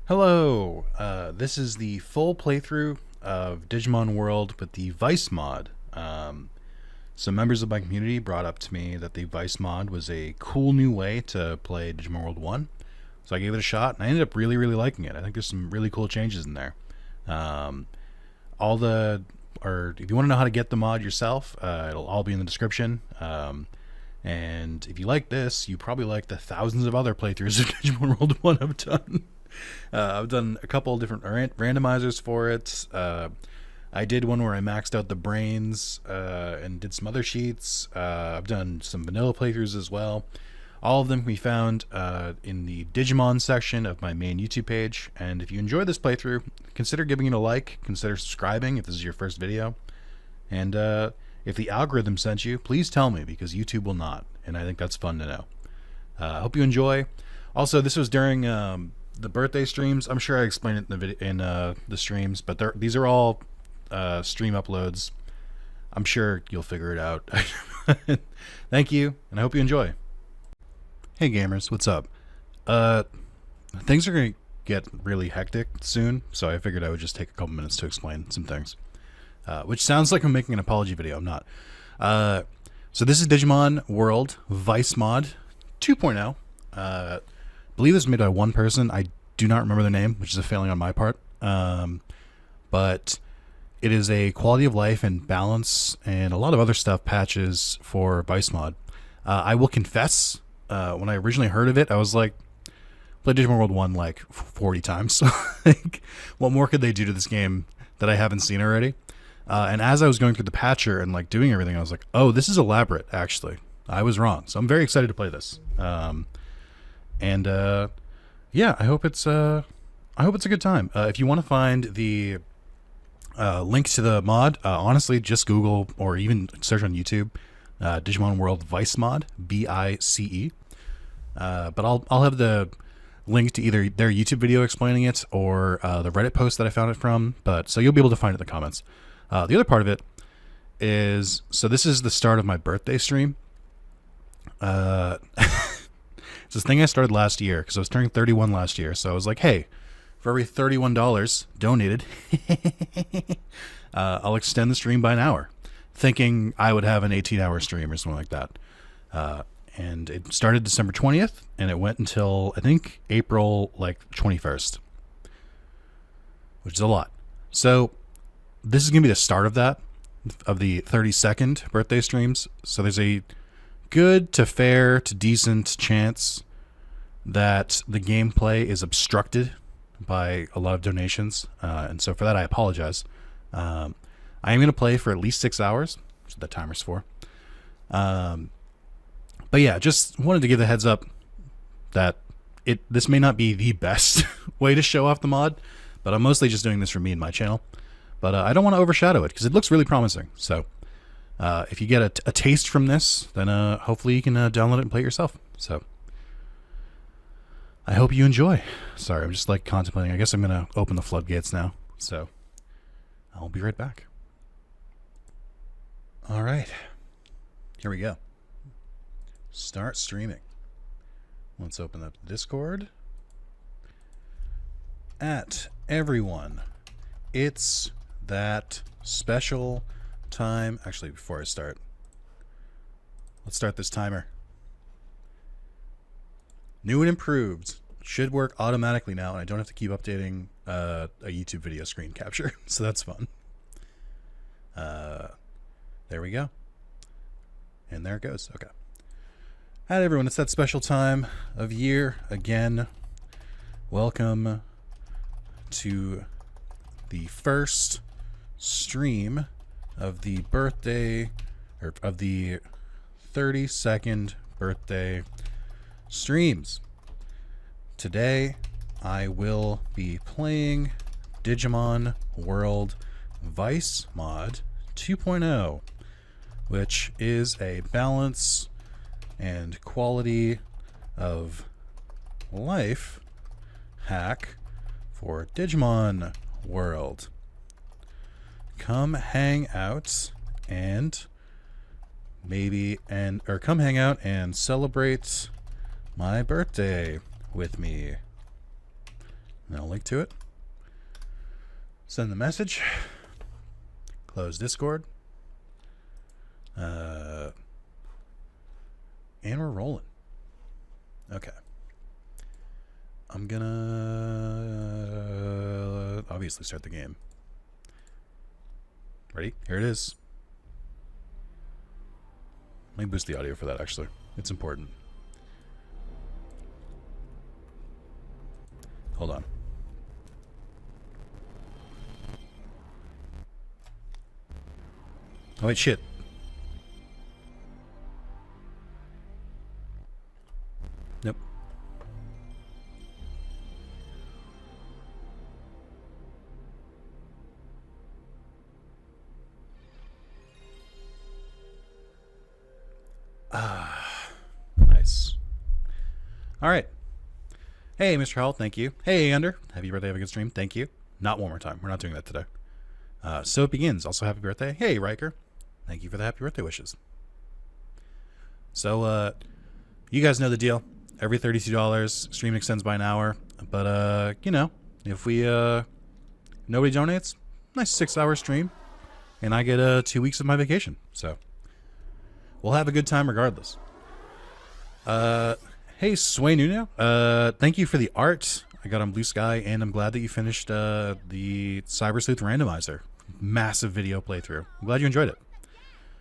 Hello, this is the full playthrough of Digimon World with the Vice mod. Some members of my community brought up to me that the Vice mod was a cool new way to play Digimon World 1, so I gave it a shot, and I ended up really liking it. I think there's some really cool changes in there. If you want to know how to get the mod yourself, it'll all be in the description. And if you like this, you probably like the thousands of other playthroughs of Digimon World 1 I've done. I've done a couple of different randomizers for it. I did one where I maxed out the brains and did some other sheets. I've done some vanilla playthroughs as well. All of them can be found in the Digimon section of my main YouTube page. And if you enjoy this playthrough, consider giving it a like, consider subscribing if this is your first video. And if the algorithm sent you, please tell me, because YouTube will not. And I think that's fun to know. I hope you enjoy. Also, this was during the birthday streams. I'm sure I explained it in the streams, but these are all stream uploads. I'm sure you'll figure it out. Thank you, and I hope you enjoy. Hey gamers, what's up? Things are gonna get really hectic soon, so I figured I would just take a couple minutes to explain some things. Which sounds like I'm making an apology video. I'm not. So this is Digimon World Vice Mod 2.0. I believe this was made by one person. I do not remember their name, which is a failing on my part. But it is a quality of life and balance and a lot of other stuff patches for Vice Mod. I will confess, when I originally heard of it, I was like, played Digimon World 1 like 40 times. Like, what more could they do to this game that I haven't seen already? And as I was going through the patcher and like doing everything, I was like, oh, this is elaborate, actually. I was wrong. So I'm very excited to play this. Yeah, I hope it's a good time. If you want to find the link to the mod, honestly, just Google or even search on YouTube, Digimon World Vice Mod, VICE. But I'll have the link to either their YouTube video explaining it or the Reddit post that I found it from. But so you'll be able to find it in the comments. The other part of it is, so this is the start of my birthday stream. It's this thing I started last year because I was turning 31 last year. So I was like, hey, for every $31 donated, I'll extend the stream by an hour, thinking I would have an 18-hour stream or something like that. And it started December 20th, and it went until, I think, April, like, 21st, which is a lot. So this is going to be the start of that, of the 32nd birthday streams. So there's a good to fair to decent chance that the gameplay is obstructed by a lot of donations, and so for that I apologize. I am going to play for at least 6 hours, that's what the timer's for. But yeah, just wanted to give the heads up that this may not be the best way to show off the mod, but I'm mostly just doing this for me and my channel. But I don't want to overshadow it because it looks really promising. So if you get a taste from this, then hopefully you can download it and play it yourself. So I hope you enjoy. Sorry, I'm just like contemplating. I guess I'm going to open the floodgates now. So I'll be right back. All right. Here we go. Start streaming. Let's open up Discord. At everyone, it's that special time. Actually, before I start, let's start this timer. New and improved. Should work automatically now, and I don't have to keep updating a YouTube video screen capture, so that's fun. There we go. And there it goes. Okay. Hi everyone, it's that special time of year again. Welcome to the first stream of the birthday, or of the 32nd birthday streams. Today I will be playing Digimon World Vice Mod 2.0, which is a balance and quality of life hack for Digimon World. Come hang out and come hang out and celebrate my birthday with me. And I'll link to it. Send the message. Close Discord. And we're rolling. Okay. I'm gonna obviously start the game. Ready? Here it is. Let me boost the audio for that, actually. It's important. Hold on. Oh, wait, shit. Nope. Nice. All right. Hey, Mr. Howell, thank you. Hey, Under, happy birthday, have a good stream. Thank you. Not one more time. We're not doing that today. So it begins. Also, happy birthday. Hey, Riker. Thank you for the happy birthday wishes. So, you guys know the deal. Every $32, stream extends by an hour. But, you know, if we, nobody donates, nice 6-hour stream. And I get 2 weeks of my vacation. So, we'll have a good time regardless. Hey, Sway Nuno. Thank you for the art. I got on Blue Sky, and I'm glad that you finished the Cyber Sleuth Randomizer. Massive video playthrough. I'm glad you enjoyed it.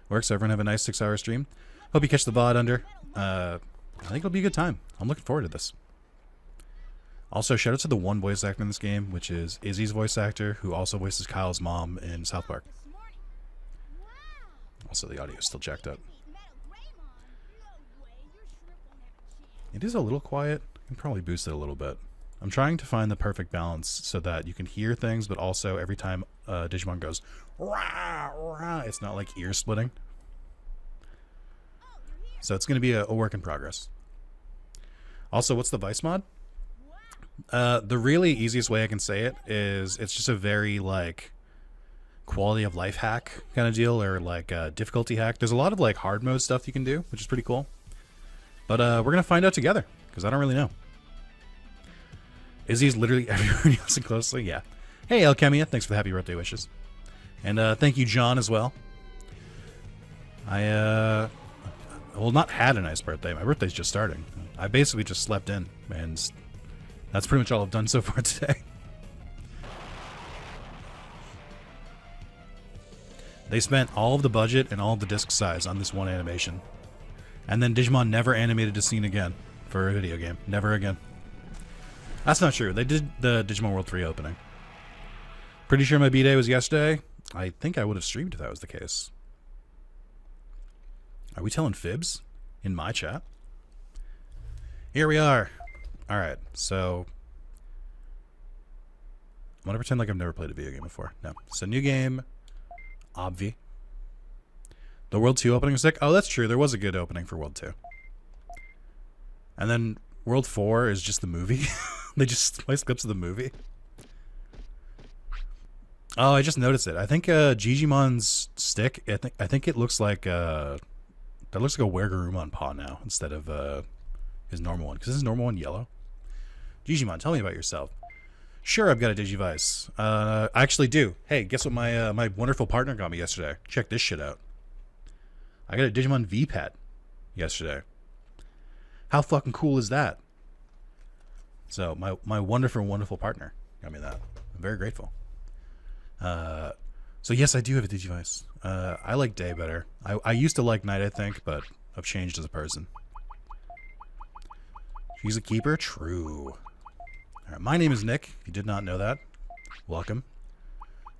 Works. Everyone have a nice 6-hour stream. Hope you catch the VOD, Under. I think it'll be a good time. I'm looking forward to this. Also, shout out to the one voice actor in this game, which is Izzy's voice actor, who also voices Kyle's mom in South Park. Also, the audio is still jacked up. It is a little quiet. I can probably boost it a little bit. I'm trying to find the perfect balance so that you can hear things, but also every time Digimon goes, rah, rah, it's not like ear splitting. So it's going to be a work in progress. Also, what's the Vice mod? The really easiest way I can say it is it's just a very like quality of life hack kind of deal, or like difficulty hack. There's a lot of like hard mode stuff you can do, which is pretty cool. But we're going to find out together, because I don't really know. Izzy's literally everywhere you listen closely. Yeah. Hey, Alchemia, thanks for the happy birthday wishes. And thank you, John, as well. I, well, not had a nice birthday. My birthday's just starting. I basically just slept in, and that's pretty much all I've done so far today. They spent all of the budget and all of the disc size on this one animation. And then Digimon never animated a scene again for a video game. Never again. That's not true. They did the Digimon World 3 opening. Pretty sure my B-Day was yesterday. I think I would have streamed if that was the case. Are we telling fibs in my chat? Here we are. Alright, so I'm gonna pretend like I've never played a video game before. No. So new game. Obvi. The World 2 opening was sick. Oh, that's true. There was a good opening for World 2. And then World 4 is just the movie. They just splice clips of the movie. Oh, I just noticed it. I think Gigimon's stick, I think it looks like that looks like a Weregarumon paw now instead of his normal one. Because his normal one yellow. Digimon, tell me about yourself. Sure, I've got a Digivice. I actually do. Hey, guess what my my wonderful partner got me yesterday? Check this shit out. I got a Digimon V-Pad yesterday. How fucking cool is that? So my wonderful, wonderful partner got me that. I'm very grateful. So yes, I do have a Digivice. I like day better. I used to like night, I think, but I've changed as a person. She's a keeper? True. All right, my name is Nick. If you did not know that, welcome.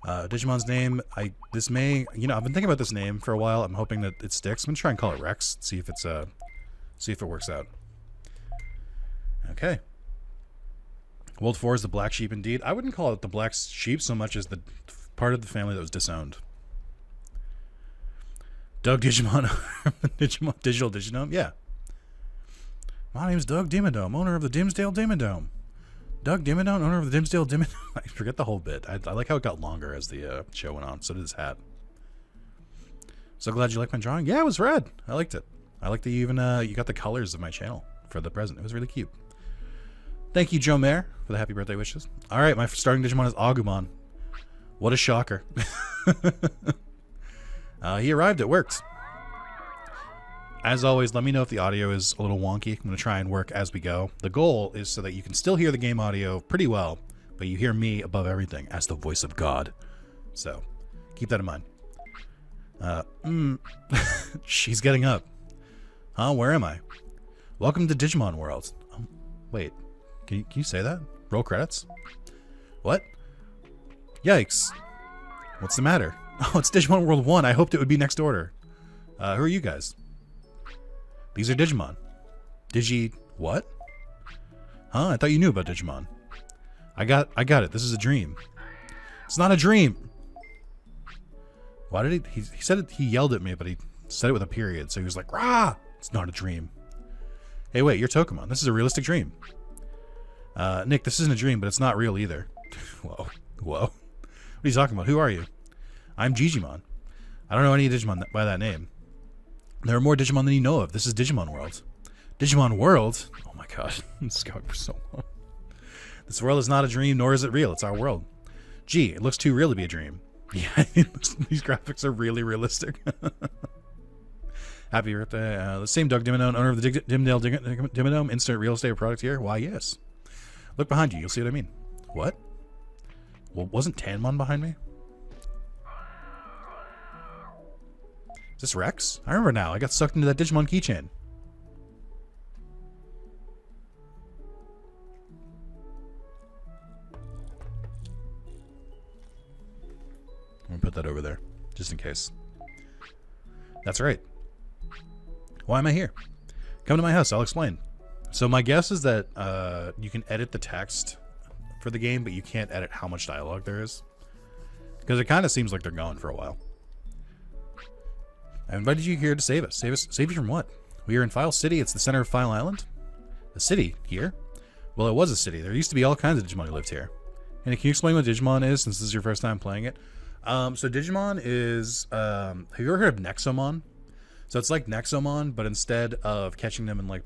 Digimon's name, I've been thinking about this name for a while. I'm hoping that it sticks. I'm gonna try and call it Rex. See if it works out. Okay. World 4 is the black sheep indeed. I wouldn't call it the black sheep so much as the part of the family that was disowned. Doug Digimon, Digital Diginome? Yeah. My name's Doug Dimmadome, owner of the Dimsdale Dimmadome. Doug Dimmadome, owner of the Dimsdale Dimmadome. I forget the whole bit. I like how it got longer as the show went on. So did his hat. So glad you liked my drawing. Yeah, it was rad. I liked it. I like that you even you got the colors of my channel for the present. It was really cute. Thank you, Joe Mayer, for the happy birthday wishes. All right, my starting Digimon is Agumon. What a shocker. He arrived. It worked. As always, let me know if the audio is a little wonky. I'm going to try and work as we go. The goal is so that you can still hear the game audio pretty well, but you hear me above everything as the voice of God. So, keep that in mind. She's getting up. Huh? Where am I? Welcome to Digimon World. Wait. Can you say that? Roll credits? What? Yikes. What's the matter? Oh, it's Digimon World 1. I hoped it would be next order. Who are you guys? These are Digimon. What? Huh? I thought you knew about Digimon. I got it. This is a dream. It's not a dream. Why did he said it, he yelled at me, but he said it with a period. So he was like, rah! It's not a dream. Hey, wait, you're Tokamon. This is a realistic dream. Nick, this isn't a dream, but it's not real either. Whoa. What are you talking about? Who are you? I'm Digimon. I don't know any Digimon by that name. There are more Digimon than you know of. This is Digimon World. Digimon World? Oh my god. This is going for so long. This world is not a dream, nor is it real. It's our world. Gee, it looks too real to be a dream. Yeah, these graphics are really realistic. Happy birthday. The same Doug Dimmadome, owner of the Dimdale Dimmadome, instant real estate product here. Why, yes. Look behind you. You'll see what I mean. What? Well, wasn't Tanmon behind me? Is this Rex? I remember now. I got sucked into that Digimon keychain. I'm gonna put that over there, just in case. That's right. Why am I here? Come to my house. I'll explain. So my guess is that you can edit the text for the game, but you can't edit how much dialogue there is. Because it kind of seems like they're gone for a while. I invited you here to save us. Save you from what? We are in File City. It's the center of File Island. A city here? Well, it was a city. There used to be all kinds of Digimon who lived here. And can you explain what Digimon is, since this is your first time playing it? So Digimon is... have you ever heard of Nexomon? So it's like Nexomon, but instead of catching them in like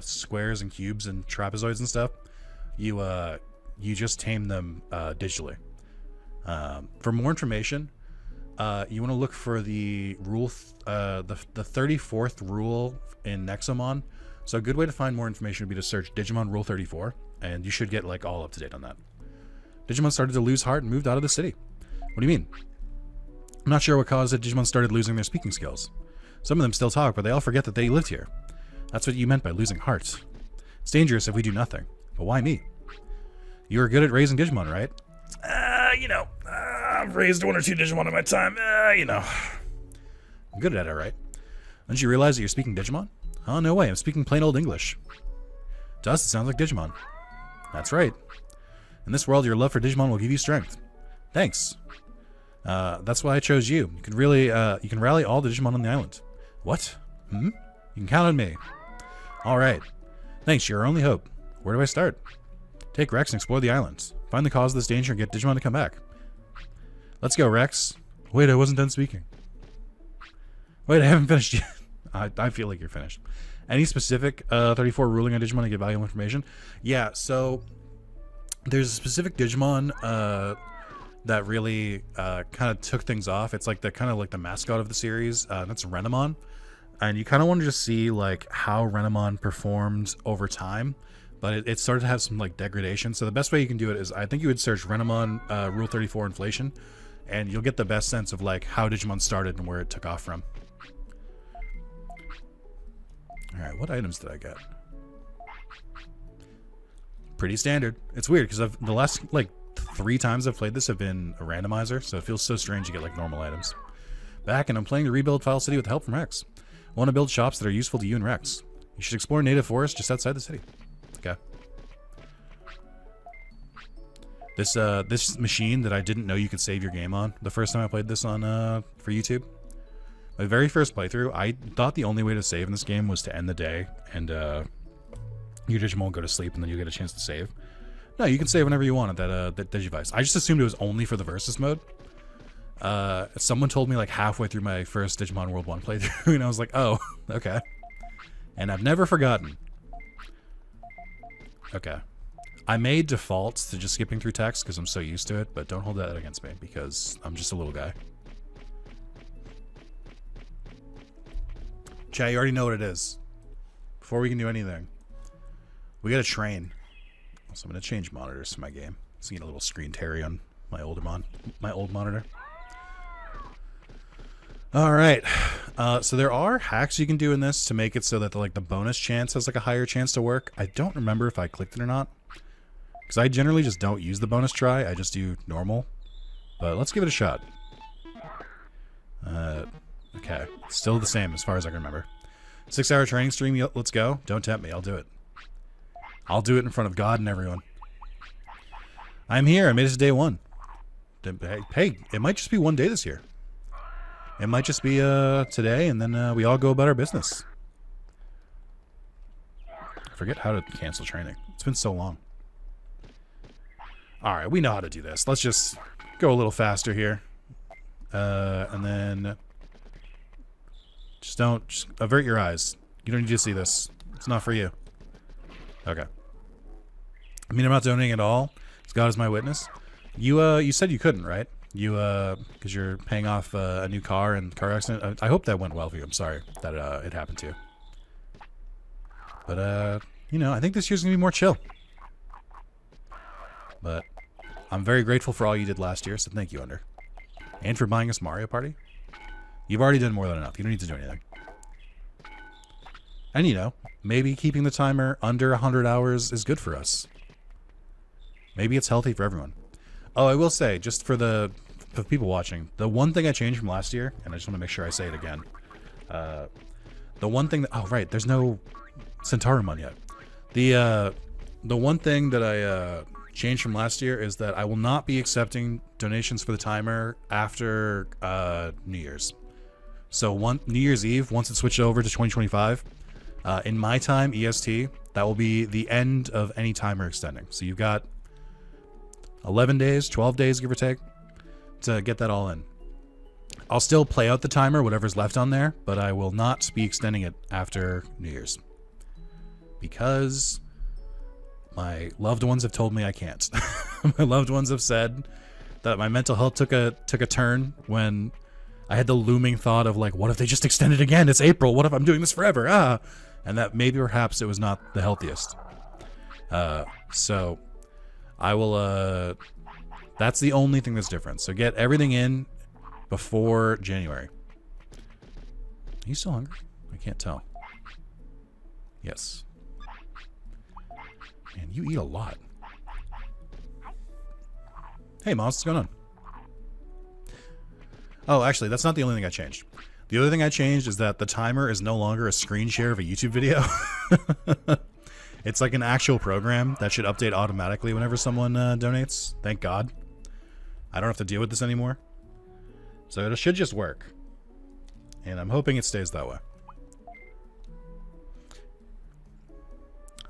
squares and cubes and trapezoids and stuff, you just tame them digitally. For more information, you want to look for the rule, the 34th rule in Nexomon. So a good way to find more information would be to search Digimon Rule 34, and you should get like all up to date on that. Digimon started to lose heart and moved out of the city. What do you mean? I'm not sure what caused it. Digimon started losing their speaking skills. Some of them still talk, but they all forget that they lived here. That's what you meant by losing hearts. It's dangerous if we do nothing. But why me? You were good at raising Digimon, right? I've raised one or two Digimon in my time. I'm good at it, right? Don't you realize that you're speaking Digimon? Oh, no way. I'm speaking plain old English. To us, it sounds like Digimon. That's right. In this world, your love for Digimon will give you strength. Thanks. That's why I chose you. You can rally all the Digimon on the island. What? You can count on me. All right. Thanks. You're our only hope. Where do I start? Take Rex and explore the islands. Find the cause of this danger and get Digimon to come back. Let's go, Rex. Wait, I wasn't done speaking. Wait, I haven't finished yet. I feel like you're finished. Any specific 34 ruling on Digimon to get valuable information? Yeah, so there's a specific Digimon that really kind of took things off. It's like the mascot of the series. That's Renamon. And you kind of want to just see like how Renamon performed over time. But it started to have some like degradation. So the best way you can do it is I think you would search Renamon Rule 34 inflation, and you'll get the best sense of like how Digimon started and where it took off from. All right, what items did I get? Pretty standard. It's weird because the last like 3 times I've played this have been a randomizer, so it feels so strange to get like normal items. Back, and I'm planning to rebuild File City with help from Rex. I want to build shops that are useful to you and Rex. You should explore native forest just outside the city. Okay. This machine that I didn't know you could save your game on the first time I played this on for YouTube. My very first playthrough, I thought the only way to save in this game was to end the day and your Digimon will go to sleep and then you get a chance to save. No, you can save whenever you want at that Digivice. I just assumed it was only for the Versus mode. Someone told me like halfway through my first Digimon World 1 playthrough and I was like, oh, okay. And I've never forgotten. Okay. I may default to just skipping through text because I'm so used to it, but don't hold that against me because I'm just a little guy. Chat, you already know what it is. Before we can do anything, we gotta train. So I'm gonna change monitors to my game. Seeing a little screen teary on my old monitor. All right. So there are hacks you can do in this to make it so that the bonus chance has like a higher chance to work. I don't remember if I clicked it or not, because I generally just don't use the bonus try. I just do normal. But let's give it a shot. Okay. Still the same as far as I can remember. 6-hour training stream. Let's go. Don't tempt me. I'll do it. I'll do it in front of God and everyone. I'm here. I made it to day 1. Hey, it might just be one day this year. It might just be today, and then we all go about our business. I forget how to cancel training. It's been so long. All right, we know how to do this. Let's just go a little faster here. And then just avert your eyes. You don't need to see this. It's not for you. Okay. I mean, I'm not donating at all. God is my witness. You said you couldn't, right? You because you're paying off a new car and car accident. I hope that went well for you. I'm sorry that it happened to you. But you know, I think this year's gonna be more chill. But I'm very grateful for all you did last year, so thank you, Under. And for buying us Mario Party. You've already done more than enough. You don't need to do anything. And you know, maybe keeping the timer under 100 hours is good for us. Maybe it's healthy for everyone. Oh, I will say, just for the people watching, the one thing I changed from last year, and I just want to make sure I say it again. The one thing that, oh right, there's no Centaurum yet. The one thing that I changed from last year is that I will not be accepting donations for the timer after New Year's. So New Year's Eve, once it switched over to 2025, in my time, EST, that will be the end of any timer extending. So you've got 11 days, 12 days, give or take, to get that all in. I'll still play out the timer, whatever's left on there, but I will not be extending it after New Year's. Because my loved ones have told me I can't. My loved ones have said that my mental health took a turn when I had the looming thought of like, what if they just extend it again? It's April. What if I'm doing this forever? And that maybe perhaps it was not the healthiest. So I will, that's the only thing that's different. So get everything in before January. Are you still hungry? I can't tell. Yes. Man, you eat a lot. Hey, Moss, what's going on? Oh, actually, that's not the only thing I changed. The other thing I changed is that the timer is no longer a screen share of a YouTube video. It's like an actual program that should update automatically whenever someone donates. Thank God. I don't have to deal with this anymore. So it should just work. And I'm hoping it stays that way.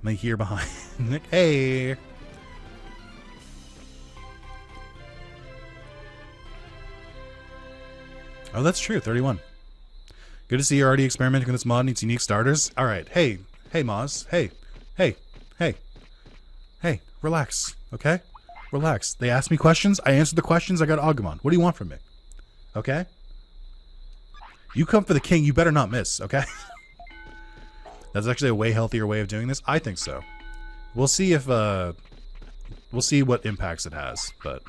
I'm here behind Nick. Hey! Oh, that's true. 31. Good to see you're already experimenting with this mod and its unique starters. All right. Hey, Moz. Hey. Relax. Okay? Relax. They asked me questions. I answered the questions. I got Agumon. What do you want from me? Okay? You come for the king. You better not miss. Okay? That's actually a way healthier way of doing this. I think so. We'll see if we'll see what impacts it has, but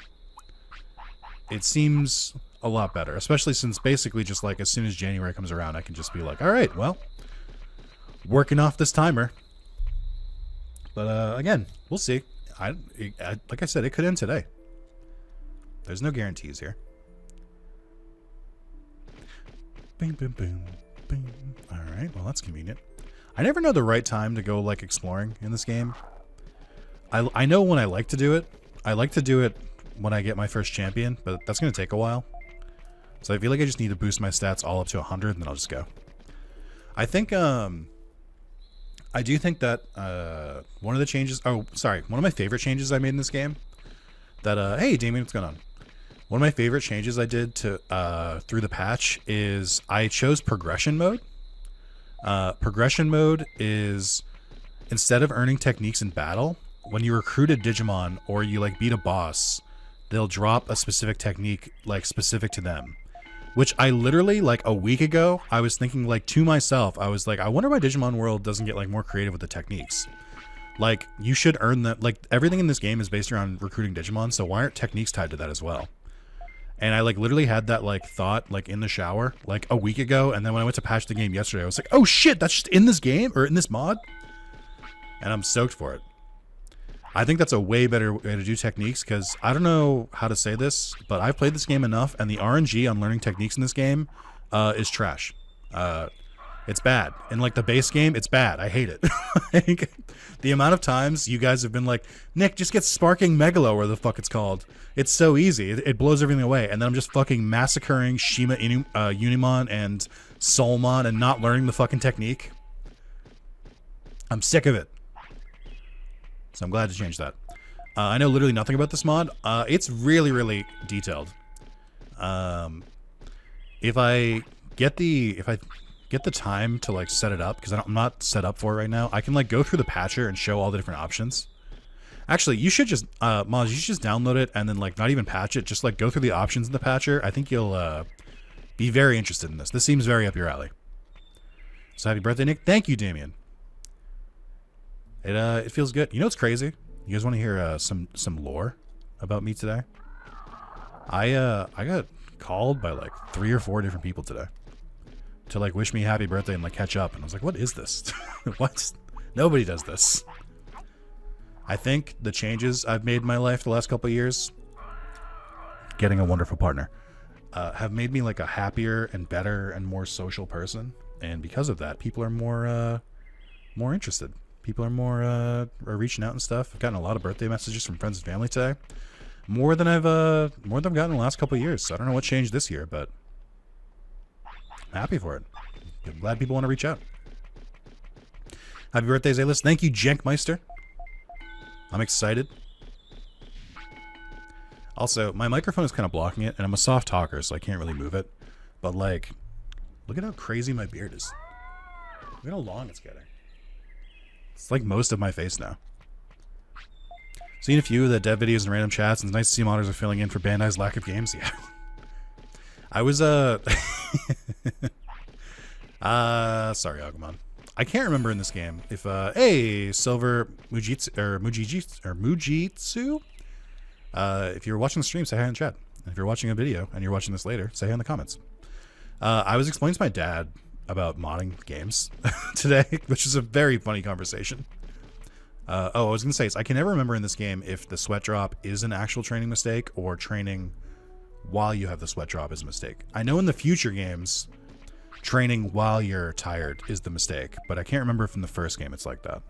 it seems a lot better, especially since basically just like as soon as January comes around, I can just be like, all right, well, working off this timer. But again, we'll see. Like I said, it could end today. There's no guarantees here. Boom, boom, boom, boom. All right, well, that's convenient. I never know the right time to go like exploring in this game. I know when I like to do it. I like to do it when I get my first champion, but that's going to take a while. So I feel like I just need to boost my stats all up to 100, and then I'll just go. I think, I do think that one of the changes... Oh, sorry. One of my favorite changes I made in this game that... hey, Damien, what's going on? One of my favorite changes I did to through the patch is I chose progression mode. Progression mode is, instead of earning techniques in battle, when you recruit a Digimon or you like beat a boss, they'll drop a specific technique like specific to them. Which I literally, like a week ago, I was thinking like to myself, I was like, I wonder why Digimon World doesn't get like more creative with the techniques. Like, you should earn that. Like, everything in this game is based around recruiting Digimon, so why aren't techniques tied to that as well? And I like literally had that like thought like in the shower like a week ago, and then when I went to patch the game yesterday, I was like, oh shit, that's just in this game or in this mod, and I'm stoked for it. I think that's a way better way to do techniques, because I don't know how to say this, but I've played this game enough, and the RNG on learning techniques in this game is trash. It's bad. In like the base game, it's bad. I hate it. Like, the amount of times you guys have been like, Nick, just get Sparking Megalo, or the fuck it's called. It's so easy. It blows everything away. And then I'm just fucking massacring Shima Unimon and Soulmon and not learning the fucking technique. I'm sick of it. So I'm glad to change that. I know literally nothing about this mod. It's really, really detailed. If I get the time to like set it up, because I'm not set up for it right now, I can like go through the patcher and show all the different options. Actually, you should just mods, you should just download it and then like not even patch it, just like go through the options in the patcher. I think you'll be very interested in this. This seems very up your alley. So happy birthday, Nick. Thank you, Damien. It feels good. You know what's crazy? You guys want to hear some lore about me today? I got called by like 3 or 4 different people today to like wish me happy birthday and like catch up, and I was like, what is this? What? Nobody does this. I think the changes I've made in my life the last couple of years, getting a wonderful partner, have made me like a happier and better and more social person, and because of that, people are more interested. People are more are reaching out and stuff. I've gotten a lot of birthday messages from friends and family today, more than I've gotten in the last couple of years. So I don't know what changed this year, but I'm happy for it. I'm glad people want to reach out. Happy birthday, Zalis. Thank you, Jenkmeister. I'm excited. Also, my microphone is kind of blocking it, and I'm a soft talker, so I can't really move it. But like, look at how crazy my beard is. Look at how long it's getting. It's like most of my face now. Seen a few of the dev videos and random chats, and it's nice to see modders are filling in for Bandai's lack of games. Yeah. I was, sorry, Agumon. I can't remember in this game if, hey, Silver Mujitsu, if you're watching the stream, say hi in the chat. If you're watching a video and you're watching this later, say hi in the comments. I was explaining to my dad about modding games today, which is a very funny conversation. I was gonna say, I can never remember in this game if the sweat drop is an actual training mistake or training while you have the sweat drop is a mistake. I know in the future games, training while you're tired is the mistake, but I can't remember if in the first game it's like that.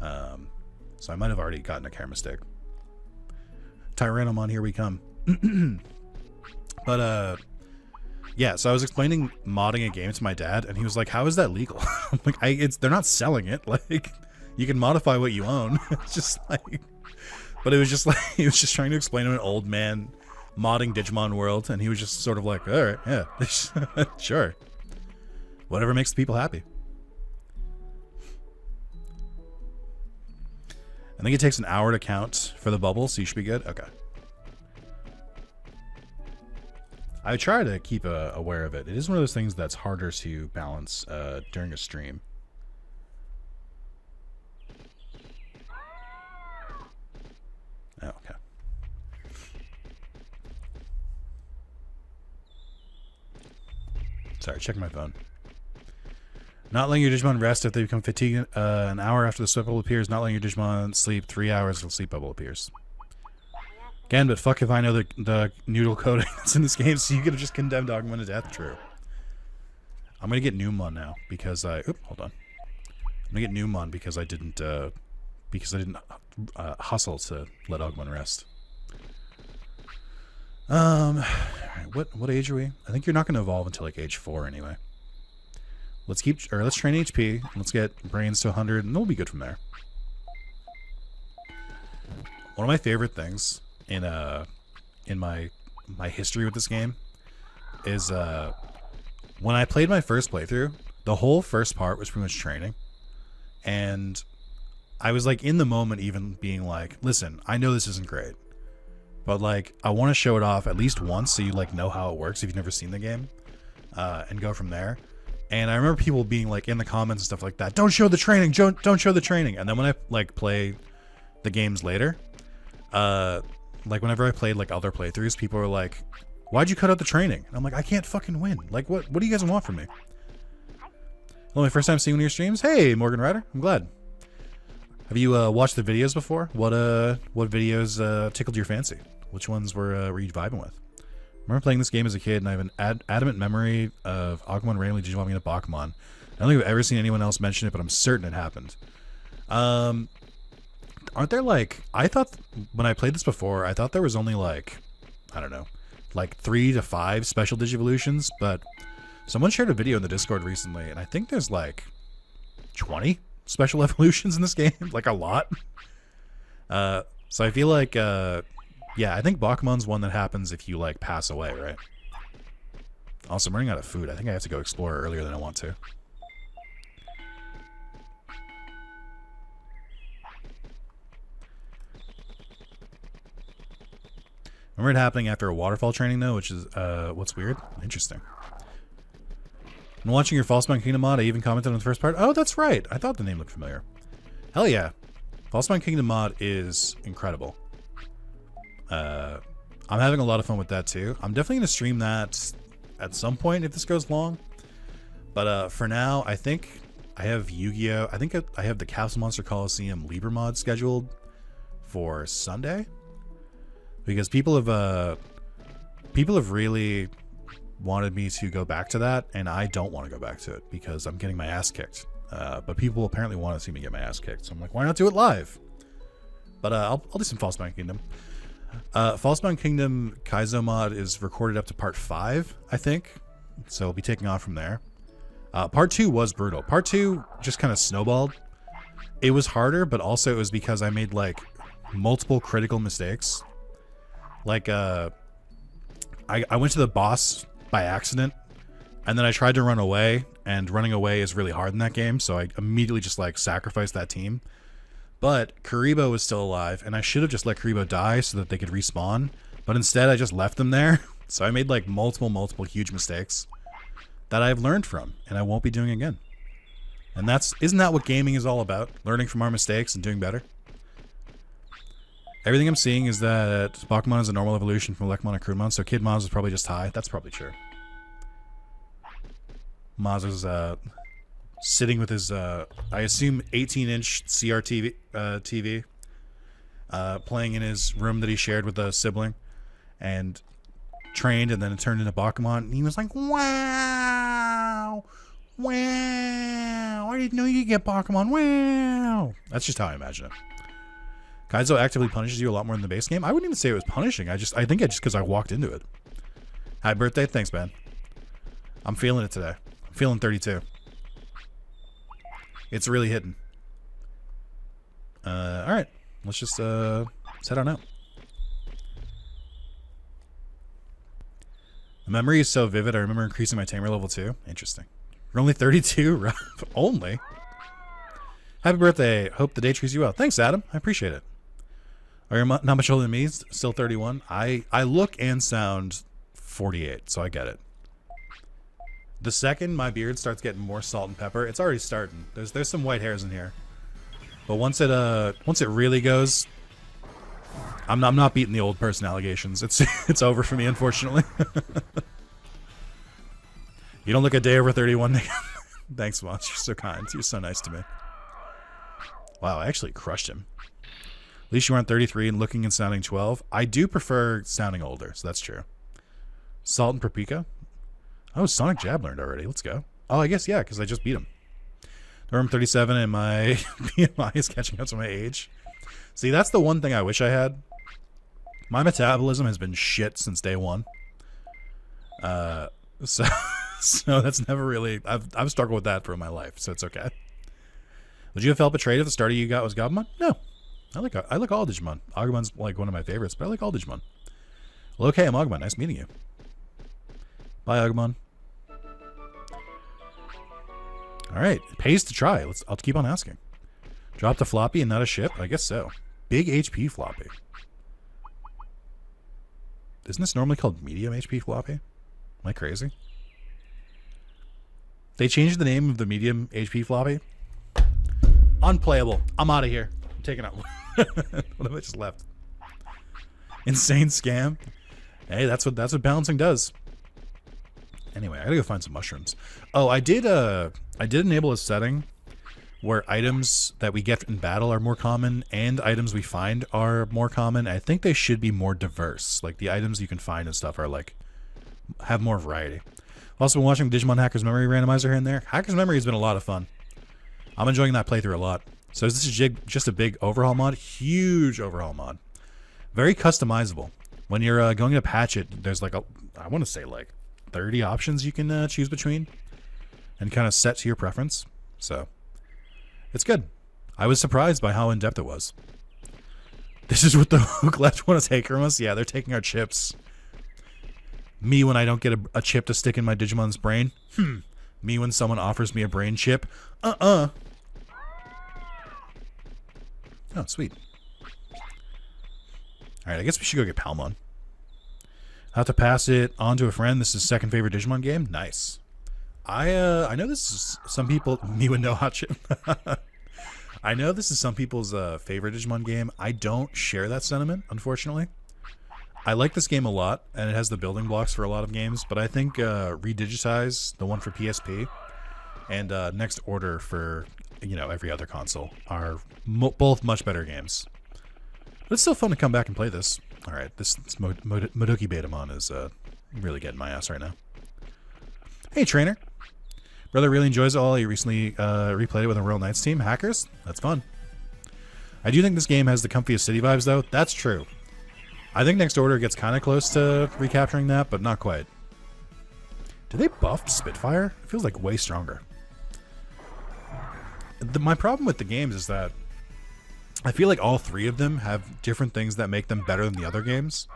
So I might have already gotten a care mistake. Tyrannomon, here we come. But yeah, so I was explaining modding a game to my dad, and he was like, "How is that legal?" I'm like, they're not selling it. Like, you can modify what you own. It's just like, but it was just like he was just trying to explain to an old man modding Digimon World, and he was just sort of like, "All right, yeah, sure, whatever makes the people happy." I think it takes an hour to count for the bubble, so you should be good. Okay. I try to keep aware of it. It is one of those things that's harder to balance during a stream. Oh, okay. Sorry, checking my phone. Not letting your Digimon rest if they become fatigued an hour after the sweat bubble appears. Not letting your Digimon sleep 3 hours until sleep bubble appears. Again, but fuck if I know the noodle coding that's in this game, so you could have just condemned Agumon to death. True. I'm gonna get Numon now because hold on. I'm gonna get Numon because I didn't hustle to let Agumon rest. What age are we? I think you're not gonna evolve until like age 4 anyway. Let's train HP. Let's get brains to 100, and we'll be good from there. One of my favorite things in my history with this game is when I played my first playthrough, the whole first part was pretty much training, and I was like in the moment even being like, listen, I know this isn't great, but like I want to show it off at least once so you like know how it works if you've never seen the game, and go from there. And I remember people being like in the comments and stuff like that, don't show the training, don't show the training. And then when I like play the games later, like whenever I played like other playthroughs, people were like, why'd you cut out the training? And I'm like, I can't fucking win. Like what do you guys want from me? Well, my first time seeing one of your streams. Hey, Morgan Ryder, I'm glad. Have you watched the videos before? What videos tickled your fancy? Which ones were you vibing with? I remember playing this game as a kid, and I have an adamant memory of Agumon randomly digivolving into Bakemon. I don't think I've ever seen anyone else mention it, but I'm certain it happened. Aren't there like... I thought when I played this before, I thought there was only like... I don't know. Like 3 to 5 special Digivolutions, but someone shared a video in the Discord recently, and I think there's like 20 special evolutions in this game. Like a lot. So I feel like... yeah, I think Bakumon's one that happens if you, like, pass away, right? Also, I'm running out of food. I think I have to go explore earlier than I want to. Remember it happening after a waterfall training, though, which is, what's weird? Interesting. And watching your Falseman Kingdom mod, I even commented on the first part. Oh, that's right. I thought the name looked familiar. Hell yeah. Falseman Kingdom mod is incredible. I'm having a lot of fun with that too. I'm definitely going to stream that at some point if this goes long. But for now, I think I have Yu-Gi-Oh! I think I have the Castle Monster Coliseum Libra mod scheduled for Sunday. Because people have really wanted me to go back to that, and I don't want to go back to it because I'm getting my ass kicked. But people apparently want to see me get my ass kicked. So I'm like, why not do it live? But I'll do some Falseman Kingdom. Falseman Kingdom Kaizo mod is recorded up to part 5, I think. So we'll be taking off from there. Part 2 was brutal. Part 2 just kind of snowballed. It was harder, but also it was because I made like multiple critical mistakes. Like I went to the boss by accident, and then I tried to run away, and running away is really hard in that game, so I immediately just like sacrificed that team. But Kuribo was still alive, and I should have just let Kuribo die so that they could respawn. But instead, I just left them there. So I made like multiple huge mistakes that I've learned from, and I won't be doing again. And isn't that what gaming is all about? Learning from our mistakes and doing better. Everything I'm seeing is that Bakemon is a normal evolution from Elecmon and Crudemon, so Kid Maz is probably just high. That's probably true. Maz is sitting with his, I assume, 18-inch CRT TV, playing in his room that he shared with a sibling, and trained, and then it turned into Bakemon, and he was like, wow, wow, I didn't know you could get Bakemon, wow. That's just how I imagine it. Kaizo actively punishes you a lot more than the base game. I wouldn't even say it was punishing. I think it's just because I walked into it. Happy birthday. Thanks, man. I'm feeling it today. I'm feeling 32. It's really hitting. Alright. Let's just head on out. The memory is so vivid. I remember increasing my tamer level 2. Interesting. You're only 32? Only? Happy birthday. Hope the day treats you well. Thanks, Adam. I appreciate it. Are you not much older than me? Still 31? I look and sound 48, so I get it. The second my beard starts getting more salt and pepper, it's already starting. There's some white hairs in here, but once it really goes, I'm not beating the old person allegations. It's over for me, unfortunately. You don't look a day over 31. Thanks much. You're so kind. You're so nice to me. Wow, I actually crushed him. At least you aren't 33 and looking and sounding 12. I do prefer sounding older, so that's true. Salt and Paprika. Oh, Sonic Jab learned already. Let's go. Oh, I guess, yeah, because I just beat him. I'm 37 and my BMI is catching up to my age. See, that's the one thing I wish I had. My metabolism has been shit since day one. So that's never really... I've struggled with that for my life, so it's okay. Would you have felt betrayed if the starter you got was Gabumon? No. I like all Digimon. Agumon's like one of my favorites, but I like all Digimon. Well, okay, I'm Agumon. Nice meeting you. Bye, Agumon. All right, it pays to try. I'll keep on asking. Dropped a floppy and not a ship? I guess so. Big HP floppy. Isn't this normally called medium HP floppy? Am I crazy? They changed the name of the medium HP floppy. Unplayable. I'm out of here. I'm taking out. What have I just left? Insane scam. Hey, that's what balancing does. Anyway, I gotta go find some mushrooms. Oh, I did enable a setting where items that we get in battle are more common and items we find are more common. I think they should be more diverse. Like the items you can find and stuff are like have more variety. Also been watching Digimon Hacker's Memory randomizer here and there. Hacker's Memory has been a lot of fun. I'm enjoying that playthrough a lot. So this is just a big overhaul mod, huge overhaul mod. Very customizable. When you're going to patch it, there's like I want to say like 30 options you can choose between and kind of set to your preference. So it's good. I was surprised by how in-depth it was. This is what the hook left want to take from us? Yeah, they're taking our chips. Me when I don't get a chip to stick in my Digimon's brain. Me when someone offers me a brain chip. Oh, sweet. Alright, I guess we should go get Palmon. I'll have to pass it on to a friend. This is his second favorite Digimon game. Nice. I know this is some people. Me with no hot chip. I know this is some people's favorite Digimon game. I don't share that sentiment, unfortunately. I like this game a lot, and it has the building blocks for a lot of games. But I think Redigitize, the one for PSP, and Next Order for every other console, are both much better games. But it's still fun to come back and play this. All right, this Modoki Betamon is really getting my ass right now. Hey, trainer. Brother really enjoys it all. He recently replayed it with a Royal Knights team. Hackers? That's fun. I do think this game has the comfiest city vibes, though. That's true. I think Next Order gets kind of close to recapturing that, but not quite. Did they buff Spitfire? It feels like way stronger. My problem with the games is that I feel like all three of them have different things that make them better than the other games.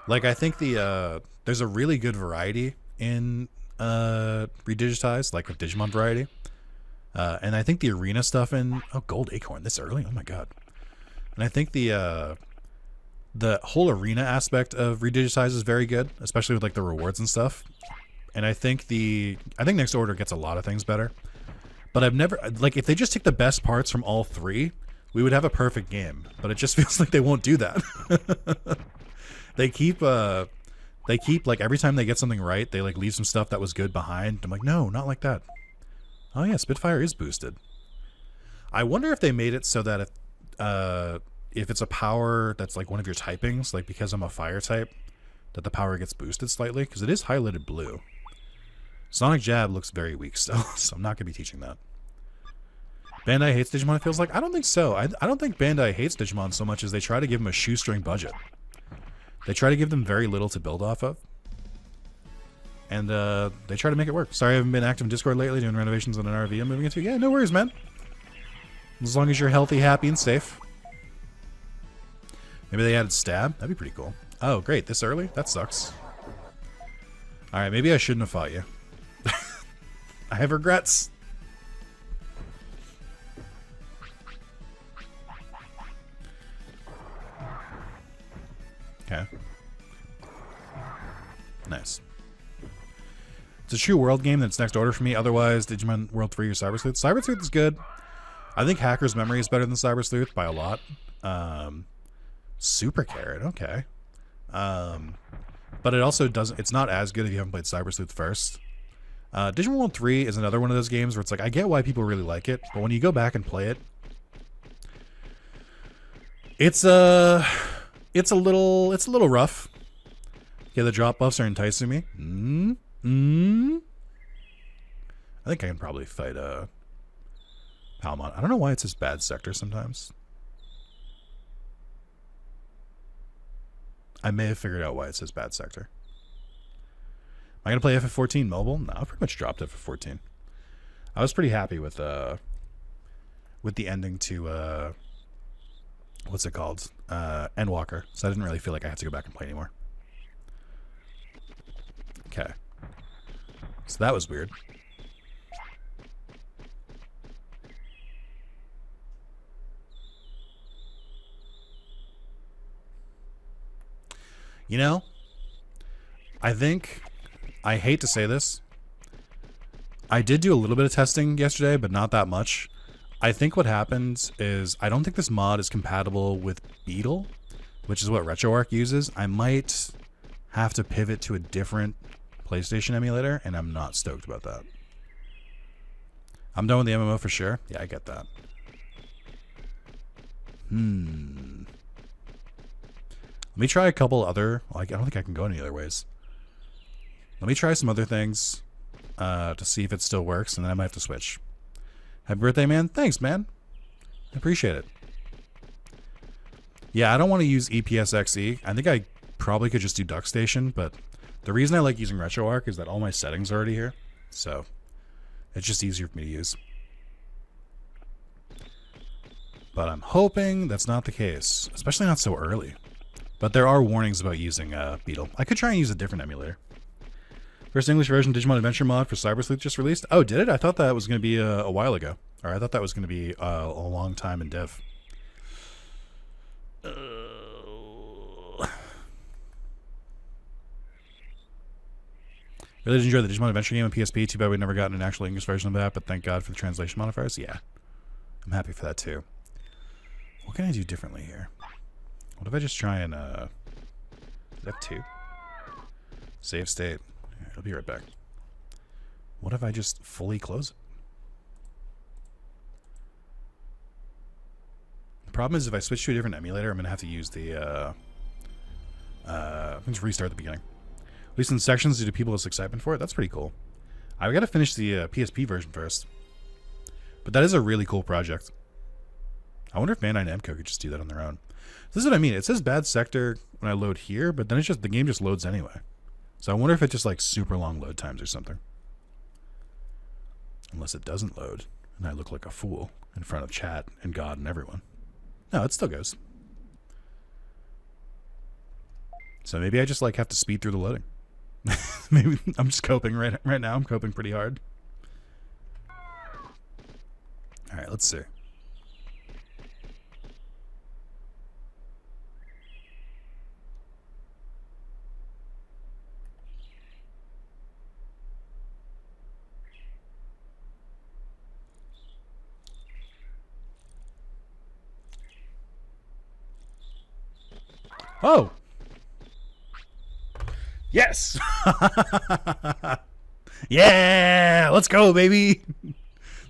Like, I think there's a really good variety in Redigitized, like a Digimon variety. And I think the arena stuff in... Oh, Gold Acorn this early? Oh my god. And I think the whole arena aspect of Redigitized is very good, especially with like the rewards and stuff. And I think Next Order gets a lot of things better. But I've never... Like, if they just take the best parts from all three, we would have a perfect game. But it just feels like they won't do that. They keep like every time they get something right, they like leave some stuff that was good behind. I'm like, no, not like that. Oh yeah, Spitfire is boosted. I wonder if they made it so that if it's a power that's like one of your typings, like because I'm a fire type, that the power gets boosted slightly, because it is highlighted blue. Sonic Jab looks very weak still, so I'm not gonna be teaching that. Bandai hates Digimon, it feels like. I don't think so. I don't think Bandai hates Digimon so much as they try to give them a shoestring budget. They try to give them very little to build off of. And they try to make it work. Sorry I haven't been active in Discord lately doing renovations on an RV I'm moving into. Yeah, no worries, man. As long as you're healthy, happy, and safe. Maybe they added stab? That'd be pretty cool. Oh, great. This early? That sucks. Alright, maybe I shouldn't have fought you. I have regrets. Okay. Nice. It's a true world game that's Next Order for me. Otherwise, Digimon World 3 or Cyber Sleuth. Cyber Sleuth is good. I think Hacker's Memory is better than Cyber Sleuth by a lot. Super Carrot, okay. But it also doesn't... It's not as good if you haven't played Cyber Sleuth first. Digimon World 3 is another one of those games where it's like, I get why people really like it, but when you go back and play it, it's a little rough. Yeah, the drop buffs are enticing me. I think I can probably fight Palmon. I don't know why it's this bad sector sometimes. I may have figured out why it says bad sector. Am I going to play FF14 mobile? No, I pretty much dropped FF14. I was pretty happy with the ending to what's it called? Endwalker. So I didn't really feel like I had to go back and play anymore. Okay. So that was weird. You know, I think, I hate to say this, I did do a little bit of testing yesterday, but not that much. I think what happened is I don't think this mod is compatible with Beetle, which is what RetroArch uses. I might have to pivot to a different PlayStation emulator, and I'm not stoked about that. I'm done with the MMO for sure. Yeah, I get that. Let me try a couple other, like, I don't think I can go any other ways. Let me try some other things to see if it still works, and then I might have to switch. Happy birthday, man. Thanks, man. I appreciate it. Yeah, I don't want to use EPSXE. I think I probably could just do DuckStation, but the reason I like using RetroArch is that all my settings are already here, so it's just easier for me to use. But I'm hoping that's not the case, especially not so early. But there are warnings about using Beetle. I could try and use a different emulator. First English version Digimon Adventure mod for Cyber Sleuth just released. Oh, did it? I thought that was going to be a while ago. Or I thought that was going to be a long time in dev. Really did enjoy the Digimon Adventure game on PSP. Too bad we never gotten an actual English version of that, but thank God for the translation modifiers. Yeah, I'm happy for that too. What can I do differently here? What if I just try and F2? Save state. I'll be right back. What if I just fully close it? The problem is if I switch to a different emulator, I'm going to have to use the... let's restart the beginning. At least in sections due to people's excitement for it. That's pretty cool. I've got to finish the PSP version first. But that is a really cool project. I wonder if Bandai Namco could just do that on their own. This is what I mean. It says bad sector when I load here, but then it's just the game just loads anyway. So I wonder if it's just like super long load times or something. Unless it doesn't load and I look like a fool in front of chat and God and everyone. No, it still goes. So maybe I just like have to speed through the loading. Maybe I'm just coping right now. I'm coping pretty hard. All right, let's see. Oh! Yes! Yeah! Let's go, baby!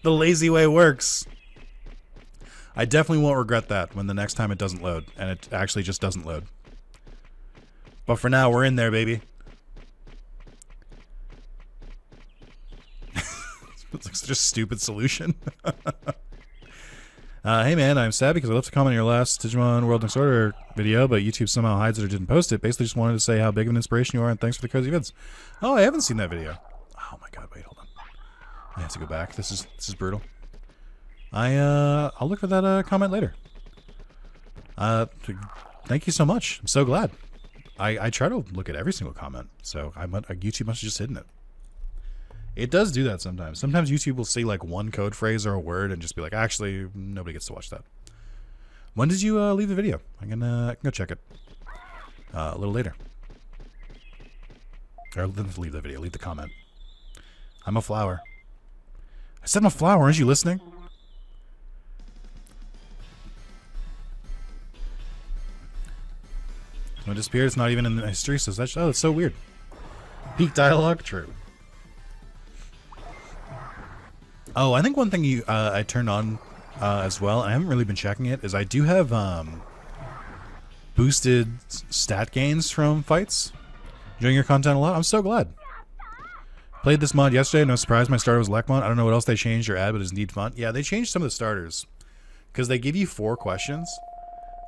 The lazy way works. I definitely won't regret that when the next time it doesn't load, and it actually just doesn't load. But for now, we're in there, baby. It's like such a stupid solution. Hey man, I'm sad because I left a comment on your last Digimon World Next Order video, but YouTube somehow hides it or didn't post it. Basically just wanted to say how big of an inspiration you are and thanks for the cozy vids. Oh, I haven't seen that video. Oh my god, wait, hold on. I have to go back. This is brutal. I'll look for that comment later. Thank you so much. I'm so glad. I try to look at every single comment, so YouTube must have just hidden it. It does do that sometimes. Sometimes YouTube will say like one code phrase or a word and just be like, actually, nobody gets to watch that. When did you leave the video? I can go check it a little later. Or leave the video, leave the comment. I'm a flower. I said I'm a flower, aren't you listening? When it disappeared, it's not even in the history, so that's, oh, that's so weird. Peak dialogue? True. Oh, I think one thing I turned on as well, and I haven't really been checking it, is I do have boosted stat gains from fights. Enjoying your content a lot? I'm so glad. Played this mod yesterday, no surprise my starter was Lekmon. I don't know what else they changed or add, but it's neat fun. Yeah, they changed some of the starters. Because they give you 4 questions.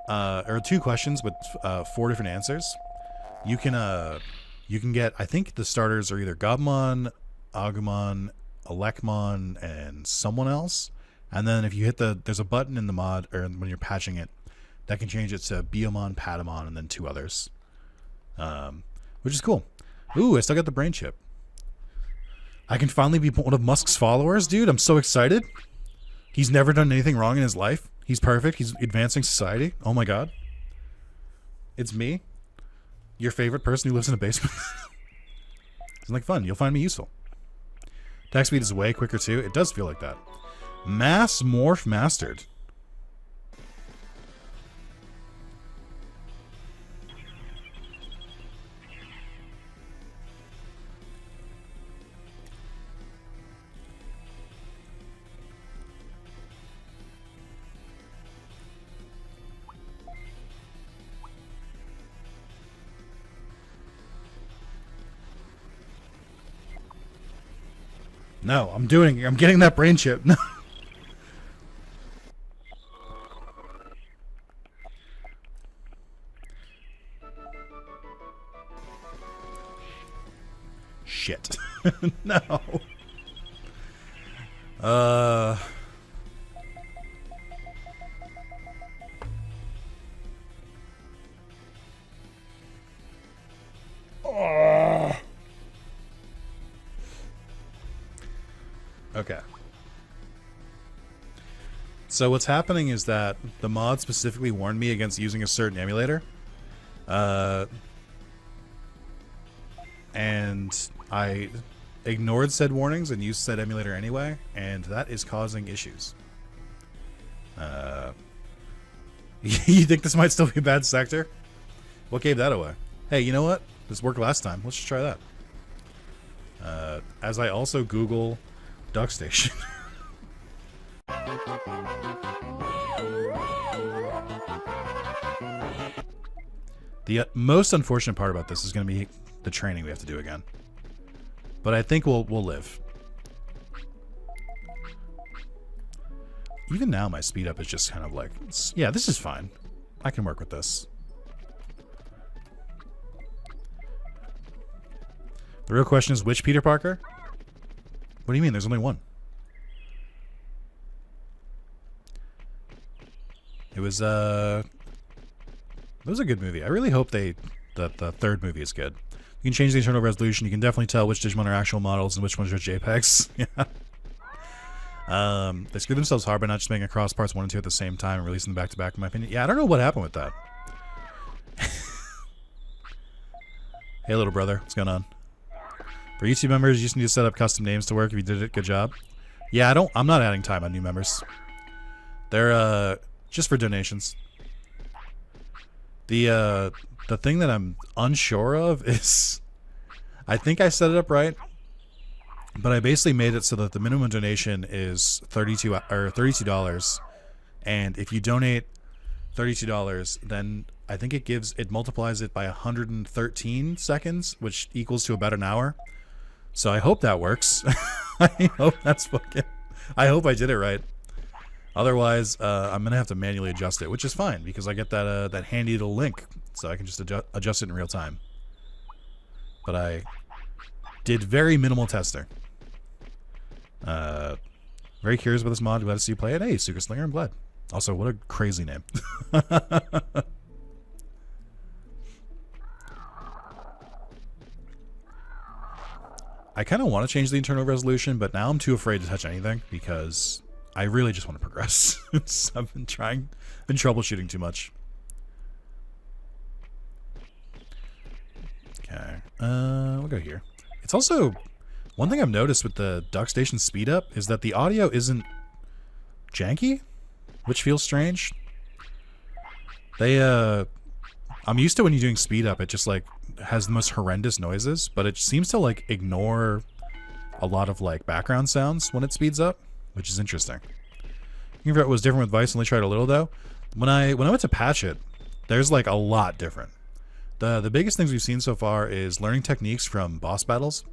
Or 2 questions with 4 different answers. You can get, I think the starters are either Gabumon, Agumon, Lekmon, and someone else. And then if you hit there's a button in the mod, or when you're patching it, that can change it to Biomon, Patamon, and then 2 others. Which is cool. Ooh, I still got the brain chip. I can finally be one of Musk's followers, dude. I'm so excited. He's never done anything wrong in his life. He's perfect. He's advancing society. Oh my god. It's me. Your favorite person who lives in a basement? It's like fun. You'll find me useful. Attack speed is way quicker too. It does feel like that. Mass Morph Mastered. No, I'm getting that brain chip. No. Shit. No. Okay. So what's happening is that the mod specifically warned me against using a certain emulator. And I ignored said warnings and used said emulator anyway, and that is causing issues. You think this might still be a bad sector? What gave that away? Hey, you know what? This worked last time. Let's just try that. As I also Google Duck Station. The most unfortunate part about this is going to be the training we have to do again. But I think we'll live. Even now my speed up is just kind of like, yeah, this is fine. I can work with this. The real question is, which Peter Parker? What do you mean? There's only one. It was a good movie. I really hope the third movie is good. You can change the internal resolution. You can definitely tell which Digimon are actual models and which ones are JPEGs. Yeah. They screwed themselves hard by not just making across parts 1 and 2 at the same time and releasing them back to back, in my opinion. Yeah, I don't know what happened with that. Hey, little brother. What's going on? For YouTube members, you just need to set up custom names to work. If you did it, good job. Yeah, I'm not adding time on new members. They're just for donations. The thing that I'm unsure of is, I think I set it up right, but I basically made it so that the minimum donation is $32, and if you donate $32, then I think it multiplies it by 113 seconds, which equals to about an hour. So I hope that works. I hope I hope I did it right. Otherwise, I'm gonna have to manually adjust it, which is fine because I get that handy little link, so I can just adjust it in real time. But I did very minimal testing. Very curious about this mod. Glad to see you play it. Hey, Suka Slinger, I'm glad. Also, what a crazy name. I kind of want to change the internal resolution, but now I'm too afraid to touch anything because I really just want to progress. I've been troubleshooting too much. Okay, we'll go here. It's also, one thing I've noticed with the Duck Station speed up is that the audio isn't janky, which feels strange. I'm used to when you're doing speed up, it just like has the most horrendous noises, but it seems to like ignore a lot of like background sounds when it speeds up, which is interesting. You can figure out what was different with Vice, only tried a little though. When I went to patch it, there's like a lot different. The biggest things we've seen so far is learning techniques from boss battles,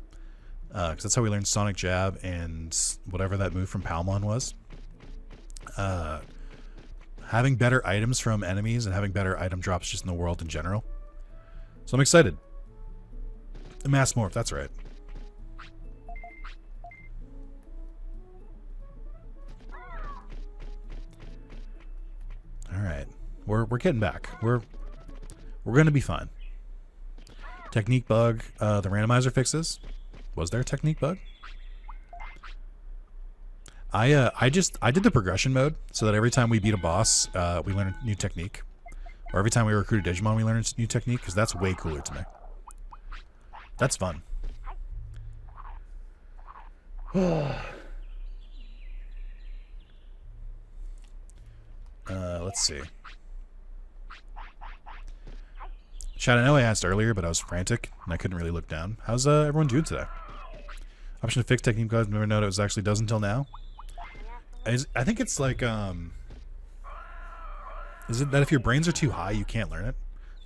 because that's how we learned Sonic Jab and whatever that move from Palmon was. Having better items from enemies and having better item drops just in the world in general. So I'm excited. Mass Morph, that's right. All right, we're getting back. We're gonna be fine. Technique bug. The randomizer fixes. Was there a technique bug? I did the progression mode so that every time we beat a boss, we learn a new technique, Or every time we recruit a Digimon, we learn a new technique, because that's way cooler to me. That's fun. Let's see. Chad, I know I asked earlier, but I was frantic, and I couldn't really look down. How's everyone doing today? Option to fix technique codes, never known it was actually does until now. I think it's like, is it that if your brains are too high, you can't learn it?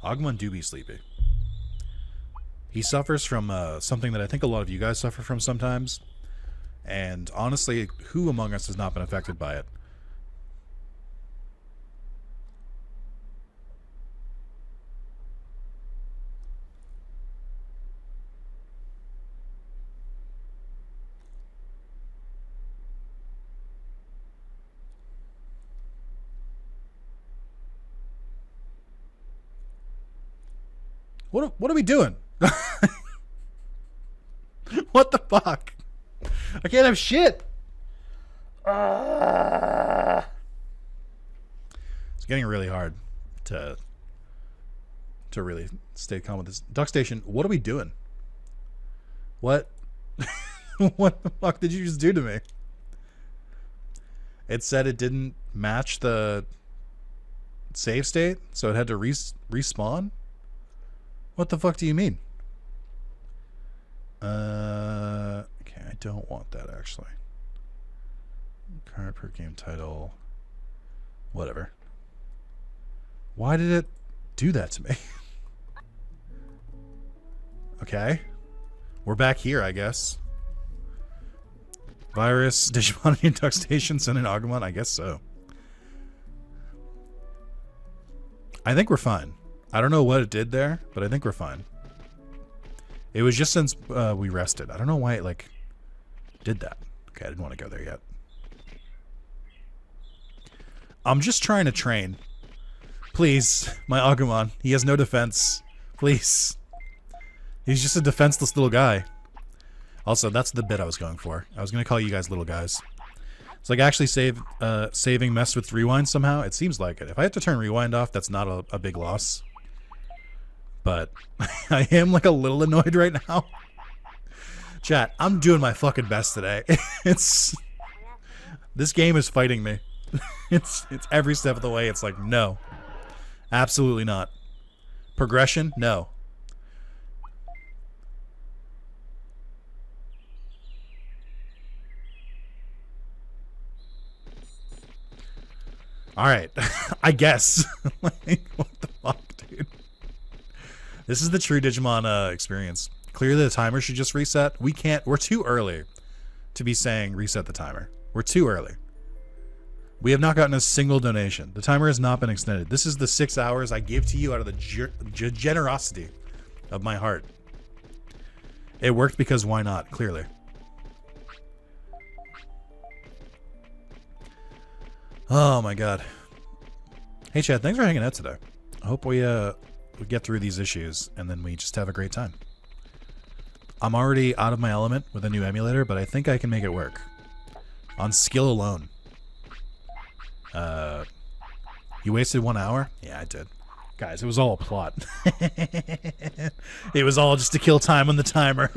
Agumon do be sleepy. He suffers from something that I think a lot of you guys suffer from sometimes. And honestly, who among us has not been affected by it? What are we doing? What the fuck? I can't have shit. It's getting really hard to really stay calm with this. Duck Station, what are we doing? What? What the fuck did you just do to me? It said it didn't match the save state, so it had to respawn? What the fuck do you mean? Okay, I don't want that actually. Card per game title. Whatever. Why did it do that to me? Okay. We're back here, I guess. Virus, Digimon and Duck Station, Sun and Agumon? I guess so. I think we're fine. I don't know what it did there, but I think we're fine. It was just since we rested. I don't know why it, like, did that. Okay, I didn't want to go there yet. I'm just trying to train. Please, my Agumon. He has no defense. Please. He's just a defenseless little guy. Also, that's the bit I was going for. I was going to call you guys little guys. It's like actually saving messed with rewind somehow. It seems like it. If I have to turn rewind off, that's not a big loss. But I am like a little annoyed right now. Chat, I'm doing my fucking best today. This game is fighting me. It's every step of the way. It's like, no. Absolutely not. Progression? No. Alright. I guess. Like, what the fuck, dude? This is the true Digimon experience. Clearly the timer should just reset. We can't. We're too early to be saying reset the timer. We're too early. We have not gotten a single donation. The timer has not been extended. This is the 6 hours I give to you out of the generosity of my heart. It worked because why not? Clearly. Oh my god. Hey Chad, thanks for hanging out today. I hope we get through these issues and then we just have a great time. I'm already out of my element with a new emulator, but I think I can make it work. On skill alone. You wasted 1 hour? Yeah, I did. Guys, it was all a plot. It was all just to kill time on the timer.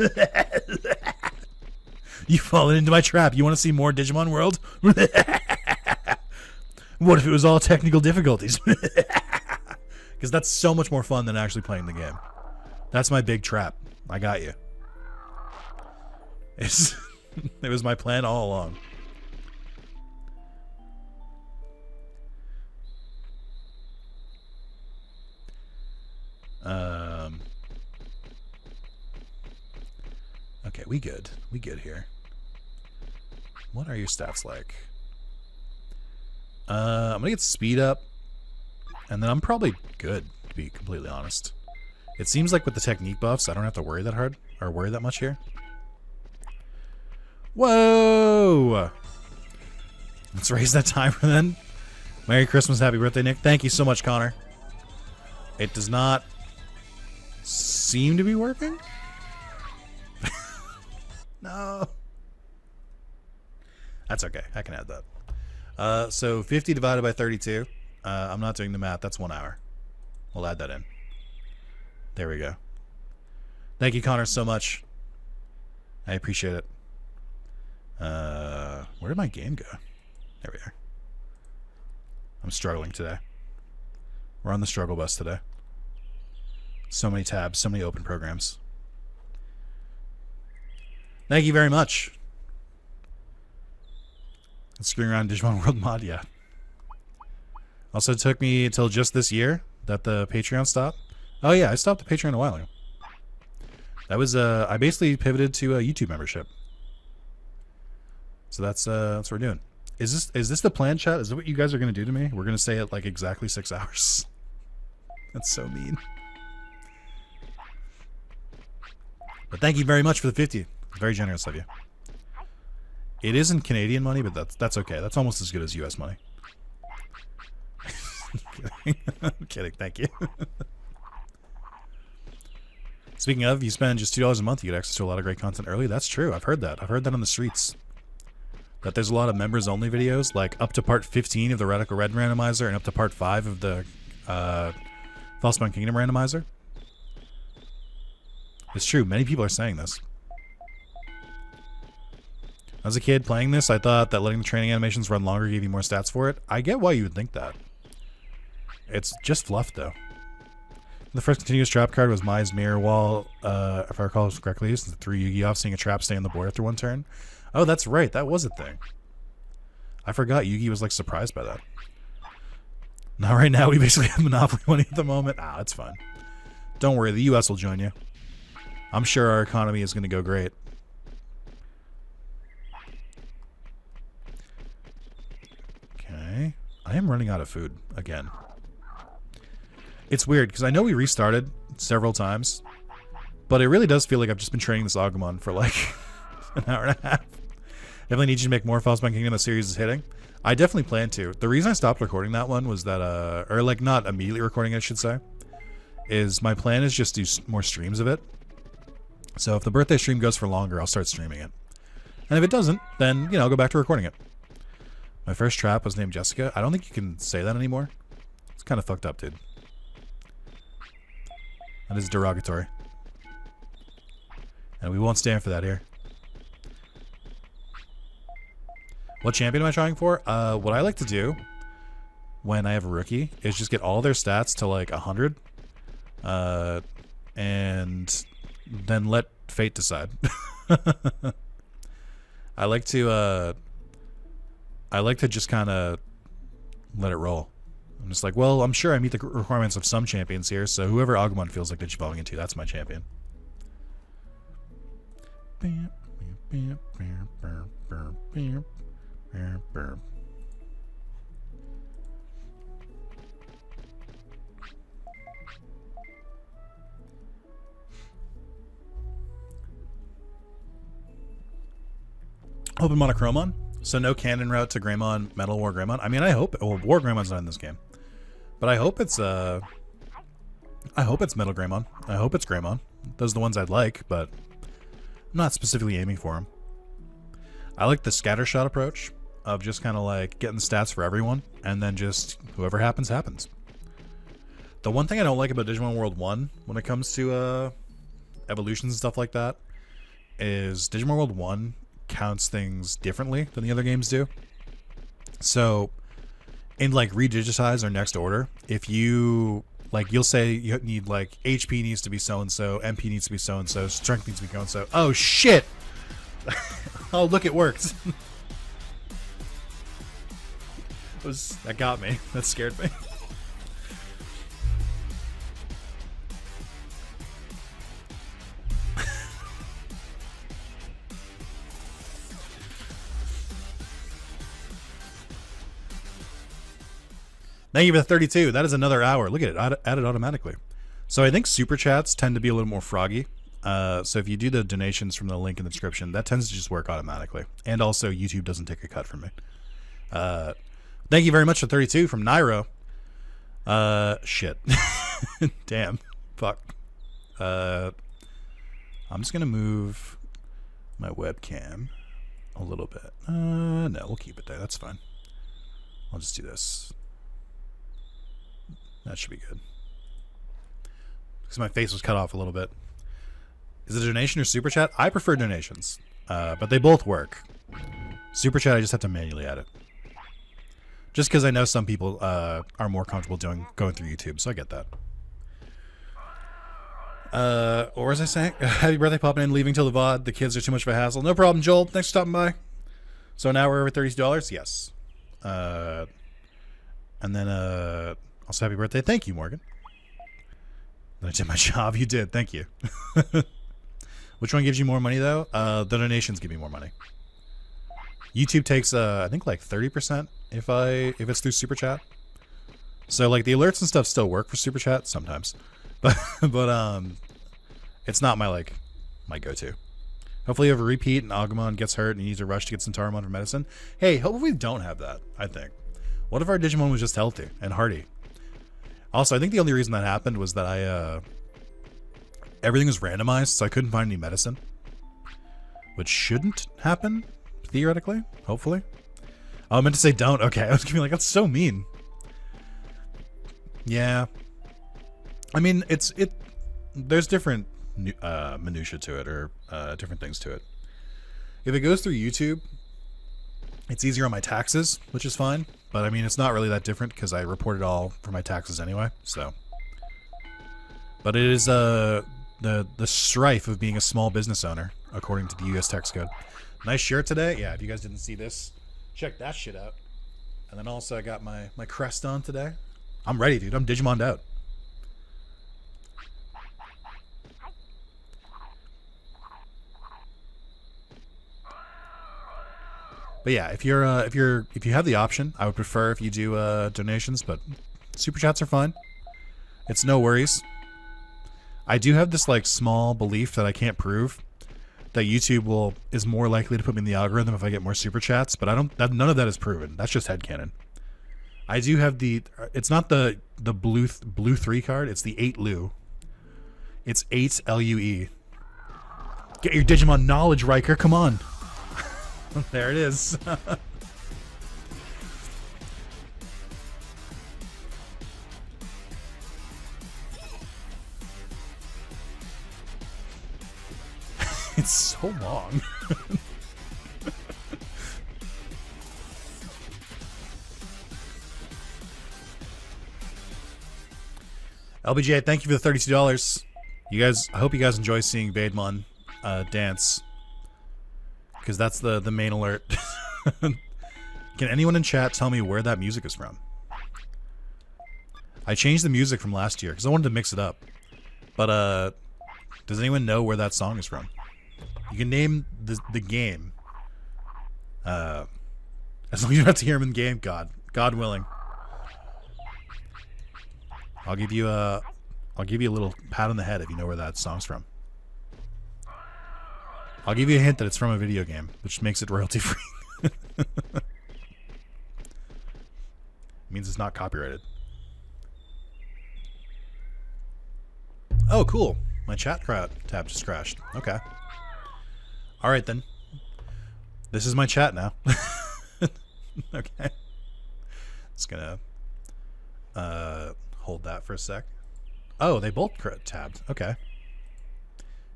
You've fallen into my trap. You want to see more Digimon World? What if it was all technical difficulties? Because that's so much more fun than actually playing the game. That's my big trap. I got you. It was my plan all along. Okay, we good. We good here. What are your stats like? I'm gonna get speed up, and then I'm probably good, to be completely honest. It seems like with the technique buffs, I don't have to worry that hard, or worry that much here. Whoa! Let's raise that timer then. Merry Christmas, happy birthday, Nick. Thank you so much, Connor. It does not seem to be working. No. That's okay. I can add that. So 50 divided by 32. I'm not doing the math. That's 1 hour. We'll add that in. There we go. Thank you, Connor, so much. I appreciate it. Where did my game go? There we are. I'm struggling today. We're on the struggle bus today. So many tabs, so many open programs. Thank you very much. Screwing around Digimon World mod, yeah. Also, it took me until just this year that the Patreon stopped. Oh yeah, I stopped the Patreon a while ago. That was I basically pivoted to a YouTube membership. So that's what we're doing. Is this the plan, chat? Is this what you guys are gonna do to me? We're gonna stay at like exactly 6 hours. That's so mean. But thank you very much for the 50. Very generous of you. It isn't Canadian money, but that's okay. That's almost as good as US money. I'm kidding. Thank you. Speaking of, you spend just $2 a month, you get access to a lot of great content early. That's true. I've heard that. I've heard that on the streets. That there's a lot of members-only videos, like up to part 15 of the Radical Red randomizer and up to part 5 of the Falsepawn Kingdom randomizer. It's true. Many people are saying this. As a kid playing this, I thought that letting the training animations run longer gave you more stats for it. I get why you would think that. It's just fluff, though. The first continuous trap card was Mai's Mirror Wall, if I recall correctly. It's the 3 Yugi off, seeing a trap stay on the board after 1 turn. Oh, that's right. That was a thing. I forgot Yugi was, like, surprised by that. Now, right now, we basically have Monopoly money at the moment. Ah, it's fine. Don't worry. The U.S. will join you. I'm sure our economy is going to go great. Okay. I am running out of food again. It's weird, because I know we restarted several times, but it really does feel like I've just been training this Agumon for like an hour and a half. Definitely need you to make more Falsepawn Kingdom. The series is hitting. I definitely plan to. The reason I stopped recording that one was that, or like not immediately recording it, I should say, is my plan is just to do more streams of it. So if the birthday stream goes for longer, I'll start streaming it. And if it doesn't, then, you know, I'll go back to recording it. My first trap was named Jessica. I don't think you can say that anymore. It's kind of fucked up, dude. That is derogatory. And we won't stand for that here. What champion am I trying for? What I like to do when I have a rookie is just get all their stats to like 100. And then let fate decide. I like to just kind of let it roll. I'm just like, well, I'm sure I meet the requirements of some champions here, so whoever Agumon feels like they're evolving into, that's my champion. Open Monochromon. So no canon route to Greymon, Metal War Greymon. I mean, I hope. Well, War Greymon's not in this game, but I hope it's Metal Greymon. I hope it's Greymon. Those are the ones I'd like, but I'm not specifically aiming for them. I like the scattershot approach of just kind of like getting the stats for everyone, and then just whoever happens, happens. The one thing I don't like about Digimon World 1 when it comes to evolutions and stuff like that is Digimon World 1 counts things differently than the other games do. So in like redigitize or next order, if you like, you'll say you need like HP needs to be so and so, MP needs to be so and so, strength needs to be so and so. Oh shit. Oh look, it worked. That got me. That scared me. Thank you for the 32. That is another hour. Look at it. Added automatically. So I think super chats tend to be a little more froggy. So if you do the donations from the link in the description, that tends to just work automatically. And also YouTube doesn't take a cut from me. Thank you very much for 32 from Nairo. Shit. Damn. Fuck. I'm just going to move my webcam a little bit. No, we'll keep it there. That's fine. I'll just do this. That should be good. because my face was cut off a little bit. Is it a donation or super chat? I prefer donations, but they both work. Super chat, I just have to manually add it. Just because I know some people are more comfortable going through YouTube, so I get that. What was I saying? Happy birthday, popping in, leaving till the VOD. The kids are too much of a hassle. No problem, Joel. Thanks for stopping by. So now we're over $32? Yes. And then, also happy birthday. Thank you, Morgan. I did my job. You did. Thank you. Which one gives you more money, though? The donations give me more money. YouTube takes, I think, like 30% if it's through Super Chat. So, like, the alerts and stuff still work for Super Chat sometimes. But it's not my go-to. Hopefully you have a repeat and Agumon gets hurt and you need to rush to get some Taramon for medicine. Hey, hopefully we don't have that, I think. What if our Digimon was just healthy and hardy? Also, I think the only reason that happened was that everything was randomized, so I couldn't find any medicine. Which shouldn't happen, theoretically, hopefully. Oh, I meant to say don't. Okay, I was gonna be like, that's so mean. Yeah. I mean, there's different minutia to it, or different things to it. If it goes through YouTube, it's easier on my taxes, which is fine. But I mean, it's not really that different because I report it all for my taxes anyway. So, but it is the strife of being a small business owner, according to the U.S. tax code. Nice shirt today. Yeah, if you guys didn't see this, check that shit out. And then also I got my crest on today. I'm ready, dude. I'm Digimon'd out. But yeah, if you have the option, I would prefer if you do donations, but super chats are fine. It's no worries. I do have this like small belief that I can't prove that YouTube is more likely to put me in the algorithm if I get more super chats, but none of that is proven. That's just headcanon. I do have it's not the blue 3 card, it's the 8 Lu. It's 8 LUE. Get your Digimon knowledge, Riker, come on. There it is. It's so long. LBJ, thank you for the $32. You guys, I hope you guys enjoy seeing Vaidmon dance. Because that's the main alert. Can anyone in chat tell me where that music is from? I changed the music from last year because I wanted to mix it up. But does anyone know where that song is from? You can name the game. As long as you don't have to hear him in game, God willing. I'll give you a little pat on the head if you know where that song's from. I'll give you a hint that it's from a video game, which makes it royalty free. Means it's not copyrighted. Oh, cool. My chat tab just crashed. Okay. Alright then. This is my chat now. Okay. Just gonna hold that for a sec. Oh, they both tabbed. Okay.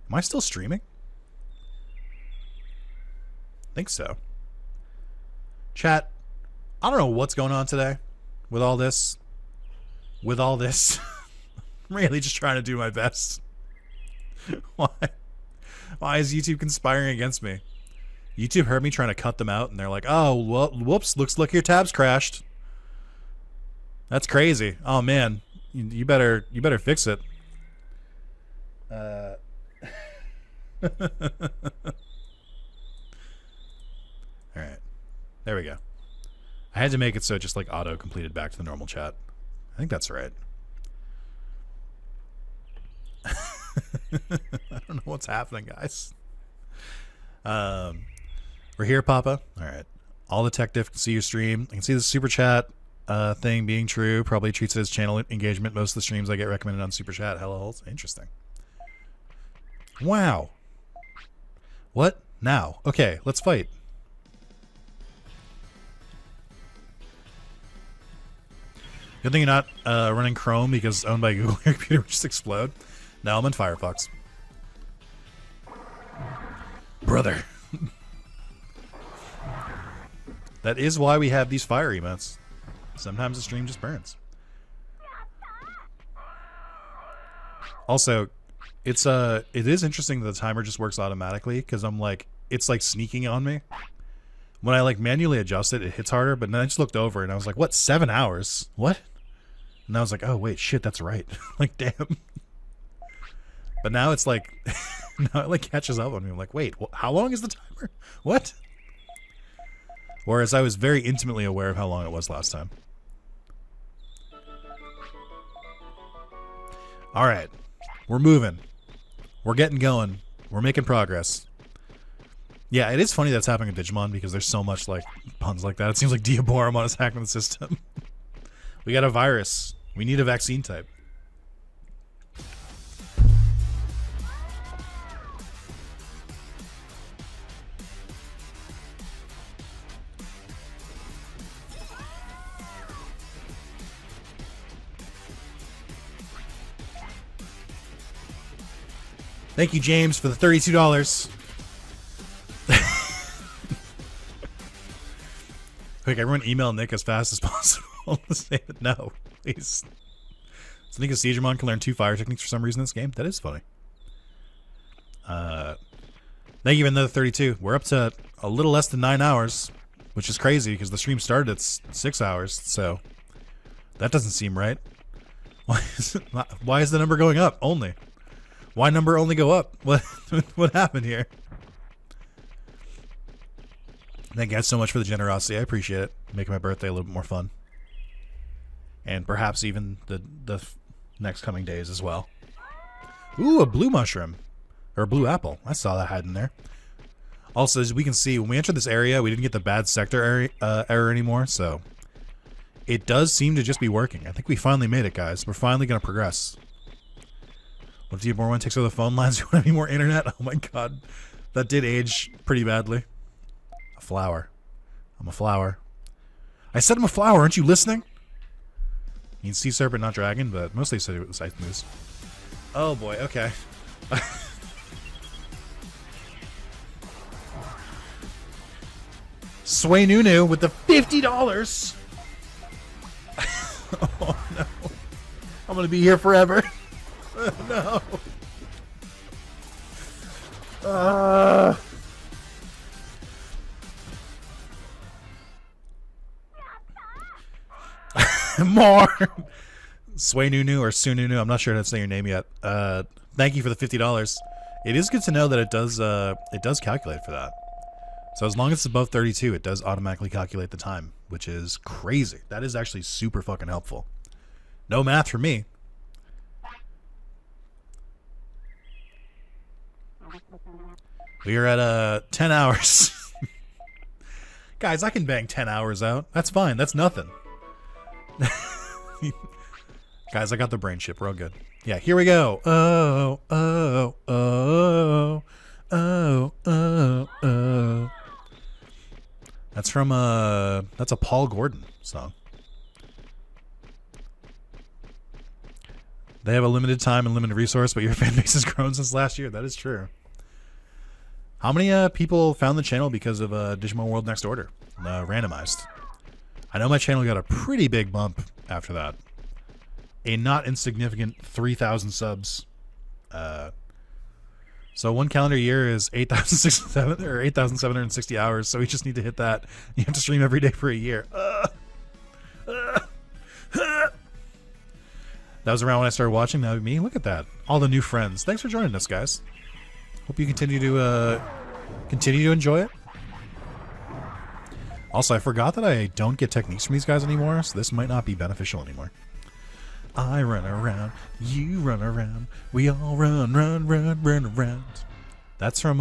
Am I still streaming? Think so. Chat, I don't know what's going on today with all this. I'm really just trying to do my best. Why is YouTube conspiring against me? YouTube heard me trying to cut them out and they're like, oh, well, whoops, looks like your tabs crashed. That's crazy. Oh man, you better fix it. Alright. There we go. I had to make it so it just like auto completed back to the normal chat. I think that's right. I don't know what's happening, guys. We're here, Papa. Alright. All the tech diff can see your stream. I can see the super chat thing being true. Probably treats it as channel engagement. Most of the streams I get recommended on super chat. Hello, holes. Interesting. Wow. What? Now. Okay, let's fight. Good thing you're not running Chrome because it's owned by Google. Your computer would just explode. Now I'm on Firefox. Brother. That is why we have these fire emotes. Sometimes the stream just burns. Also, it is interesting that the timer just works automatically, because I'm like, it's like sneaking on me. When I like manually adjust it, it hits harder, but then I just looked over and I was like, what, 7 hours? What? And I was like, oh wait, shit, that's right. Like, damn. But now it's like, now it like catches up on me. I'm like, wait, how long is the timer? What? Whereas I was very intimately aware of how long it was last time. All right, we're moving. We're getting going. We're making progress. Yeah, it is funny that's happening in Digimon because there's so much like puns like that. It seems like Diaboramon is hacking the system. We got a virus. We need a vaccine type. Thank you, James, for the $32. Quick, everyone email Nick as fast as possible to say that no, please. So Nick Digimon can learn 2 fire techniques for some reason in this game. That is funny. Thank you for another 32. We're up to a little less than 9 hours, which is crazy because the stream started at 6 hours, so that doesn't seem right. Why is the number going up only? Why number only go up? What happened here? Thank you guys so much for the generosity. I appreciate it. Making my birthday a little bit more fun. And perhaps even the next coming days as well. Ooh, a blue mushroom. Or a blue apple. I saw that hiding there. Also, as we can see, when we entered this area, we didn't get the bad sector error anymore, so it does seem to just be working. I think we finally made it, guys. We're finally going to progress. What if Diaboramon takes over the phone lines? You want any more internet? Oh my god. That did age pretty badly. A flower. I'm a flower. I said I'm a flower, aren't you listening? You can sea serpent, not dragon, but mostly said it was ice moose. Oh boy, okay. Sway Nunu with the $50! Oh no. I'm gonna be here forever. No. More. Sway Nunu or Sununu. I'm not sure how to say your name yet. Thank you for the $50. It is good to know that it does calculate for that. So as long as it's above 32, it does automatically calculate the time, which is crazy. That is actually super fucking helpful. No math for me. We are at 10 hours. Guys, I can bang 10 hours out. That's fine. That's nothing. Guys, I got the brain chip. We're all good. Yeah, here we go. Oh, oh, oh, oh, oh, oh. That's from that's a Paul Gordon song. They have a limited time and limited resource, but your fan base has grown since last year. That is true. How many people found the channel because of Digimon World Next Order? Randomized. I know my channel got a pretty big bump after that. A not insignificant 3,000 subs. So one calendar year is 8,760 hours, so we just need to hit that. You have to stream every day for a year. That was around when I started watching. That would be me. Look at that. All the new friends. Thanks for joining us, guys. Hope you continue to enjoy it. Also, I forgot that I don't get techniques from these guys anymore, so this might not be beneficial anymore. I run around, you run around, we all run around. That's from,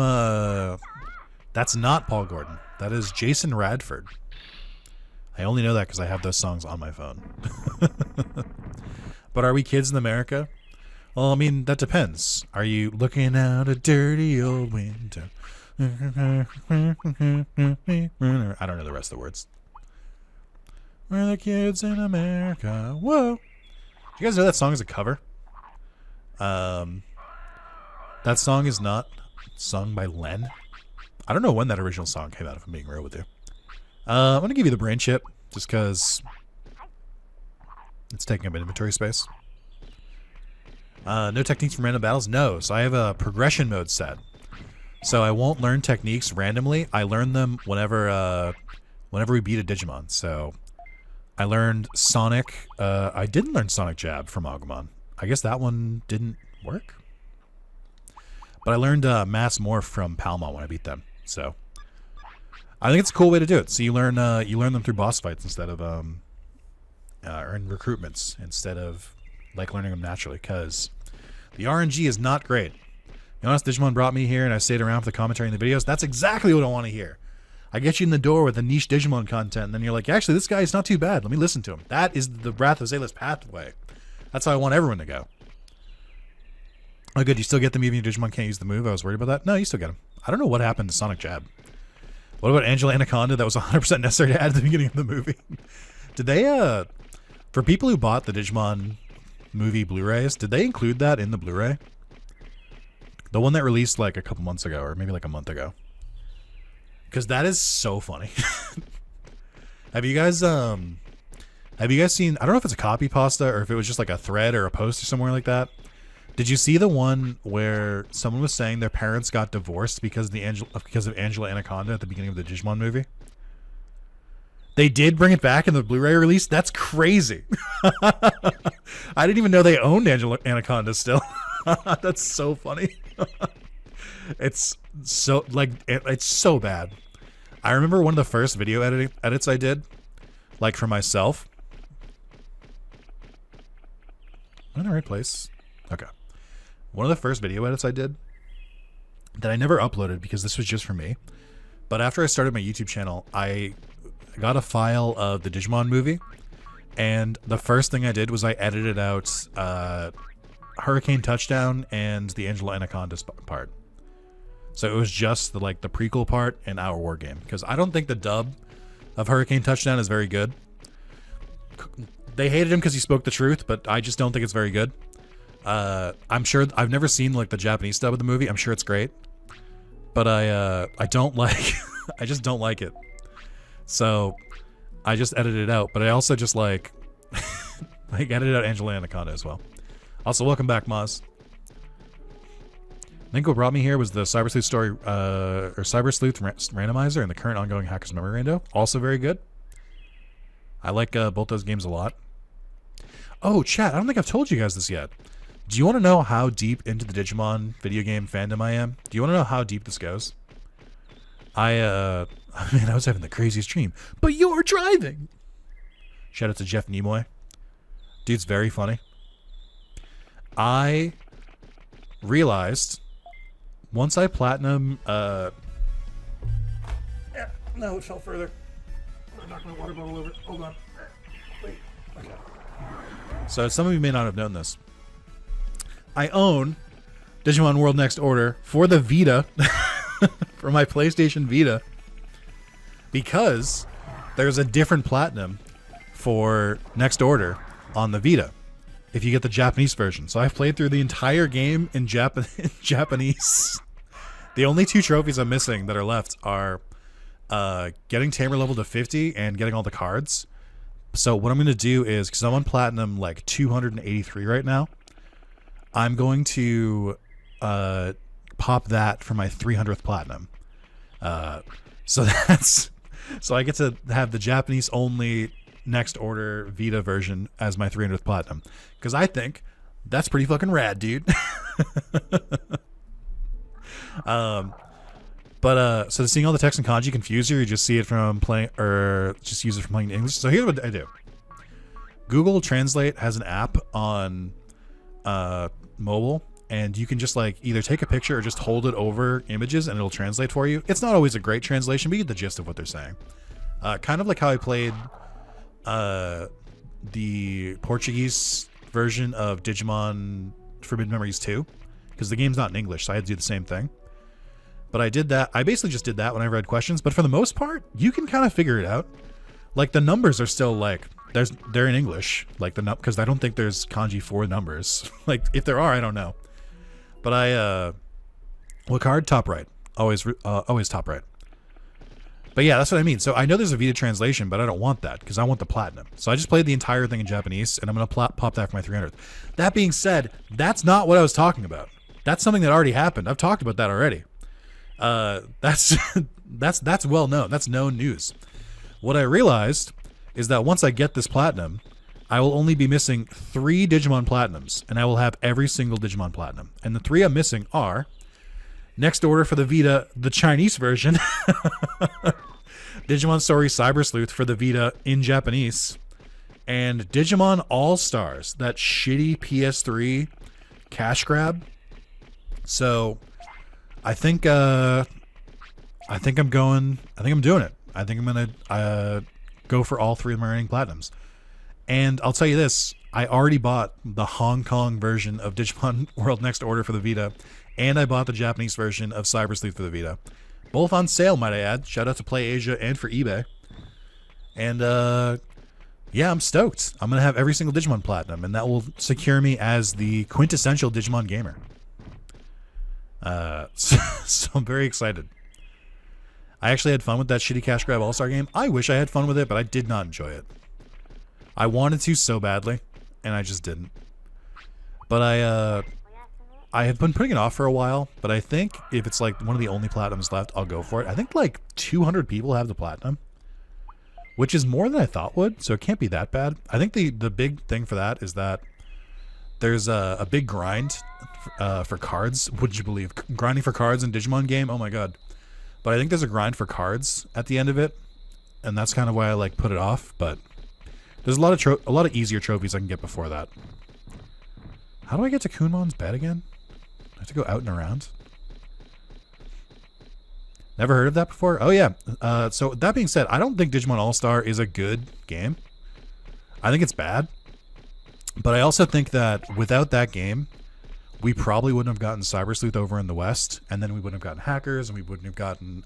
that's not Paul Gordon. That is Jason Radford. I only know that because I have those songs on my phone. But are we kids in America? Well, I mean, that depends. Are you looking out a dirty old window? I don't know the rest of the words. We're the kids in America. Whoa. Do you guys know that song is a cover? That song is not sung by Len. I don't know when that original song came out, if I'm being real with you. I'm going to give you the brain chip, just because it's taking up inventory space. No techniques from random battles? No. So I have a progression mode set. So I won't learn techniques randomly. I learn them whenever we beat a Digimon. So I learned Sonic. I didn't learn Sonic Jab from Agumon. I guess that one didn't work. But I learned Mass Morph from Palmon when I beat them. So I think it's a cool way to do it. So you learn them through boss fights instead of or in recruitments instead of like learning them naturally, because the RNG is not great. You honest, Digimon brought me here and I stayed around for the commentary in the videos. That's exactly what I want to hear. I get you in the door with the niche Digimon content, and then you're like, actually, this guy is not too bad. Let me listen to him. That is the Wrath of Zalis pathway. That's how I want everyone to go. Oh, good. You still get them even if your Digimon can't use the move? I was worried about that. No, you still get them. I don't know what happened to Sonic Jab. What about Angela Anaconda? That was 100% necessary to add at the beginning of the movie. Did they, for people who bought the Digimon movie Blu-rays, did they include that in the Blu-ray? The one that released like a couple months ago, or maybe like a month ago. Because that is so funny. Have you guys seen, I don't know if it's a copy pasta or if it was just like a thread or a post or somewhere like that. Did you see the one where someone was saying their parents got divorced because of Angela Anaconda at the beginning of the Digimon movie? They did bring it back in the Blu-ray release? That's crazy. I didn't even know they owned Angela Anaconda still. That's so funny. It's so it's so bad. I remember one of the first video edits I did, like for myself. Am I in the right place? Okay. One of the first video edits I did that I never uploaded because this was just for me. But after I started my YouTube channel, I got a file of the Digimon movie, and the first thing I did was I edited out Hurricane Touchdown and the Angela Anaconda part. So it was just the prequel part and our war game, because I don't think the dub of Hurricane Touchdown is very good. They hated him because he spoke the truth, but I just don't think it's very good. I'm sure I've never seen like the Japanese dub of the movie. I'm sure it's great, but I don't like I just don't like it. So I just edited it out, but I also just like edited out Angela Anaconda as well. Also, welcome back, Maz. I think what brought me here was the Cyber Sleuth story, or Cyber Sleuth randomizer and the current ongoing Hacker's Memory Rando. Also very good. I like both those games a lot. Oh, chat, I don't think I've told you guys this yet. Do you want to know how deep into the Digimon video game fandom I am? Do you want to know how deep this goes? I was having the craziest dream. But you're driving! Shout out to Jeff Nimoy. Dude's very funny. I realized once I platinum... Yeah, no, it fell further. I knocked my water bottle over. Hold on. Wait. Okay. So some of you may not have known this. I own Digimon World Next Order for the Vita, for my PlayStation Vita, because there's a different platinum for Next Order on the Vita if you get the Japanese version. So I've played through the entire game in Japanese. The only two trophies I'm missing that are left are getting Tamer level to 50 and getting all the cards. So what I'm going to do is, because I'm on platinum like 283 right now, I'm going to pop that for my 300th platinum. So I get to have the Japanese only Next Order Vita version as my 300th platinum, because I think that's pretty fucking rad, dude. So seeing all the text and kanji confuse you, or you just see it from playing, or just use it from playing English. So here's what I do. Google Translate has an app on mobile, and you can just like either take a picture or just hold it over images and it'll translate for you. It's not always a great translation, but you get the gist of what they're saying. Kind of like how I played the Portuguese version of Digimon Forbidden Memories 2, because the game's not in English, so I had to do the same thing. But I did that. I basically just did that whenever I had questions, but for the most part, you can kind of figure it out. Like the numbers are still like they're in English, like because I don't think there's kanji for numbers. Like if there are, I don't know. But What card? Top right. Always top right. But yeah, that's what I mean. So I know there's a Vita translation, but I don't want that because I want the platinum. So I just played the entire thing in Japanese, and I'm going to pop that for my 300th. That being said, that's not what I was talking about. That's something that already happened. I've talked about that already. That's that's well known. That's known news. What I realized is that once I get this platinum, I will only be missing 3 Digimon Platinums, and I will have every single Digimon Platinum. And the 3 I'm missing are Next Order for the Vita, the Chinese version, Digimon Story Cyber Sleuth for the Vita in Japanese, and Digimon All-Stars, that shitty PS3 cash grab. So I think I'm doing it. I think I'm gonna go for all 3 of my remaining platinums. And I'll tell you this, I already bought the Hong Kong version of Digimon World Next Order for the Vita, and I bought the Japanese version of Cyber Sleuth for the Vita. Both on sale, might I add. Shout out to Play Asia and for eBay. And yeah, I'm stoked. I'm going to have every single Digimon Platinum, and that will secure me as the quintessential Digimon gamer. So I'm very excited. I actually had fun with that shitty cash grab All-Star game. I wish I had fun with it, but I did not enjoy it. I wanted to so badly, and I just didn't. But I have been putting it off for a while, but I think if it's like one of the only platinums left, I'll go for it. I think like 200 people have the platinum, which is more than I thought would, so it can't be that bad. I think the big thing for that is that there's a big grind for cards. Would you believe? Grinding for cards in Digimon game? Oh my god. But I think there's a grind for cards at the end of it, and that's kind of why I like put it off, but there's a lot of easier trophies I can get before that. How do I get to Kunmon's bed again? I have to go out and around. Never heard of that before? Oh yeah. So that being said, I don't think Digimon All-Star is a good game. I think it's bad. But I also think that without that game, we probably wouldn't have gotten Cyber Sleuth over in the West, and then we wouldn't have gotten Hackers, and we wouldn't have gotten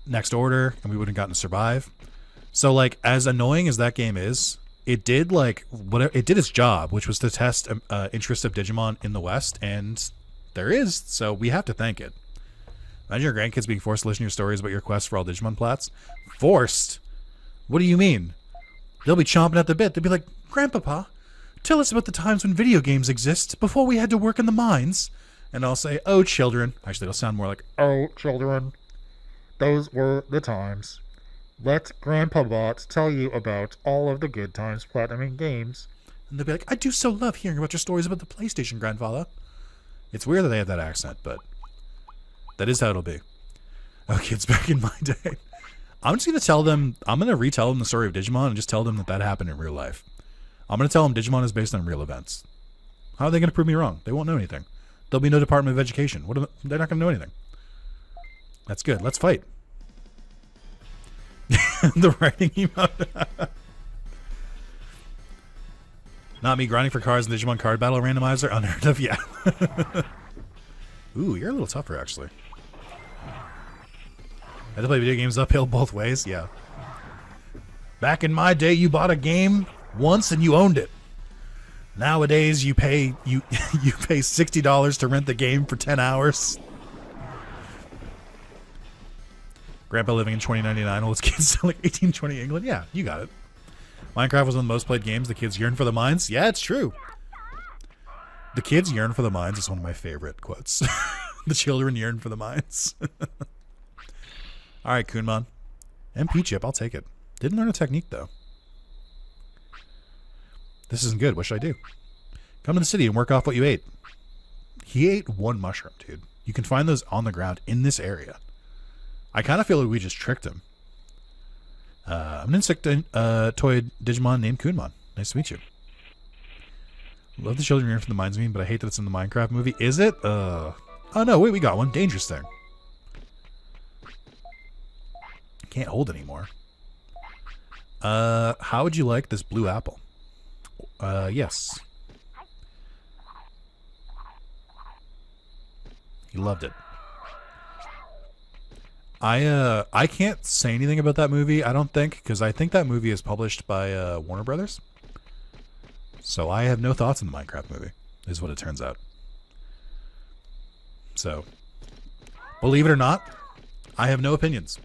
Next Order, and we wouldn't have gotten Survive. So like, as annoying as that game is, it did like whatever it did its job, which was to test interest of Digimon in the West, and there is. So we have to thank it. Imagine your grandkids being forced to listen to your stories about your quest for all Digimon Plats. Forced? What do you mean? They'll be chomping at the bit. They'll be like, Grandpapa, tell us about the times when video games exist before we had to work in the mines. And I'll say, oh, children. Actually, it'll sound more like, Oh, children, those were the times. Let Grandpa Bot tell you about all of the good times platinuming games. and they'll be like, I do so love hearing about your stories about the PlayStation, grandfather. It's weird that they have that accent, but that is how it'll be. Oh, kids back in my day. I'm just going to tell them, I'm going to retell them the story of Digimon and just tell them that that happened in real life. I'm going to tell them Digimon is based on real events. How are they going to prove me wrong? They won't know anything. There'll be no Department of Education. They're not going to know anything. That's good. Let's fight. The writing emote. Not me grinding for cards in Digimon Card Battle Randomizer. Unheard of, yeah. Ooh, you're a little tougher, actually. I had to play video games uphill both ways, yeah. Back in my day, you bought a game once and you owned it. Nowadays, you pay you pay $60 to rent the game for 10 hours. Grandpa living in 2099 while his kids still like 1820 England. Yeah, you got it. Minecraft was one of the most played games. The kids yearn for the mines. Yeah, it's true. The kids yearn for the mines is one of my favorite quotes. The children yearn for the mines. All right, Kunmon. MP chip, I'll take it. Didn't learn a technique, though. This isn't good. What should I do? Come to the city and work off what you ate. He ate one mushroom, dude. You can find those on the ground in this area. I kind of feel like we just tricked him. I'm an insectoid Digimon named Kunmon. Nice to meet you. Love the children yearn for the mines meme, but I hate that it's in the Minecraft movie. Is it? Oh no, wait, we got one. Dangerous thing. Can't hold anymore. How would you like this blue apple? Yes. He loved it. I can't say anything about that movie, I don't think, because I think that movie is published by Warner Brothers. So I have no thoughts on the Minecraft movie, is what it turns out. So, believe it or not, I have no opinions.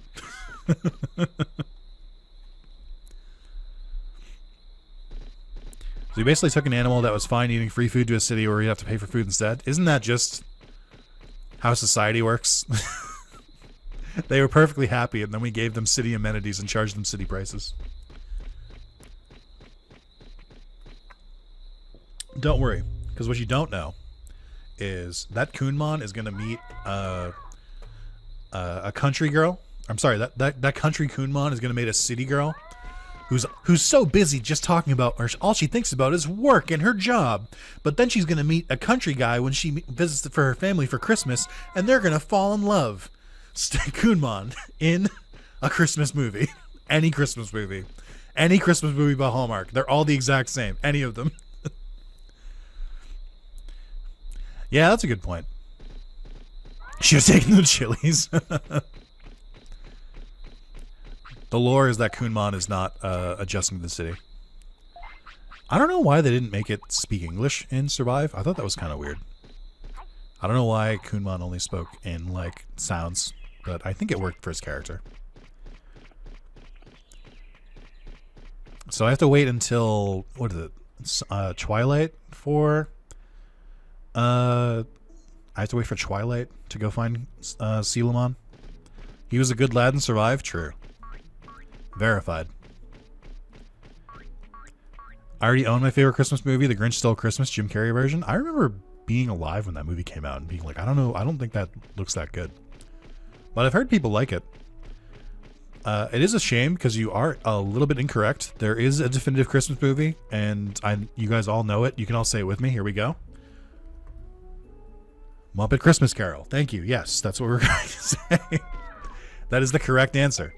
So you basically took an animal that was fine eating free food to a city where you have to pay for food instead. Isn't that just how society works? They were perfectly happy, and then we gave them city amenities and charged them city prices. Don't worry, because what you don't know is that Kunmon is going to meet a country girl. I'm sorry, that country Kunmon is going to meet a city girl who's so busy just talking about, or all she thinks about is work and her job. But then she's going to meet a country guy when she visits for her family for Christmas, and they're going to fall in love. Kunmon in a Christmas movie. Any Christmas movie. Any Christmas movie by Hallmark. They're all the exact same. Any of them. Yeah, that's a good point. She was taking the chilies. The lore is that Kunmon is not adjusting to the city. I don't know why they didn't make it speak English in Survive. I thought that was kind of weird. I don't know why Kunmon only spoke in, like, sounds, but I think it worked for his character. So I have to wait until, what is it, Twilight for... I have to wait for Twilight to go find Sealamon. He was a good lad and survived? True. Verified. I already own my favorite Christmas movie, The Grinch Stole Christmas, Jim Carrey version. I remember being alive when that movie came out and being like, I don't know, I don't think that looks that good. But I've heard people like it. It is a shame because you are a little bit incorrect. There is a definitive Christmas movie, and you guys all know it. You can all say it with me. Here we go. Muppet Christmas Carol. Thank you. Yes, that's what we're going to say. That is the correct answer.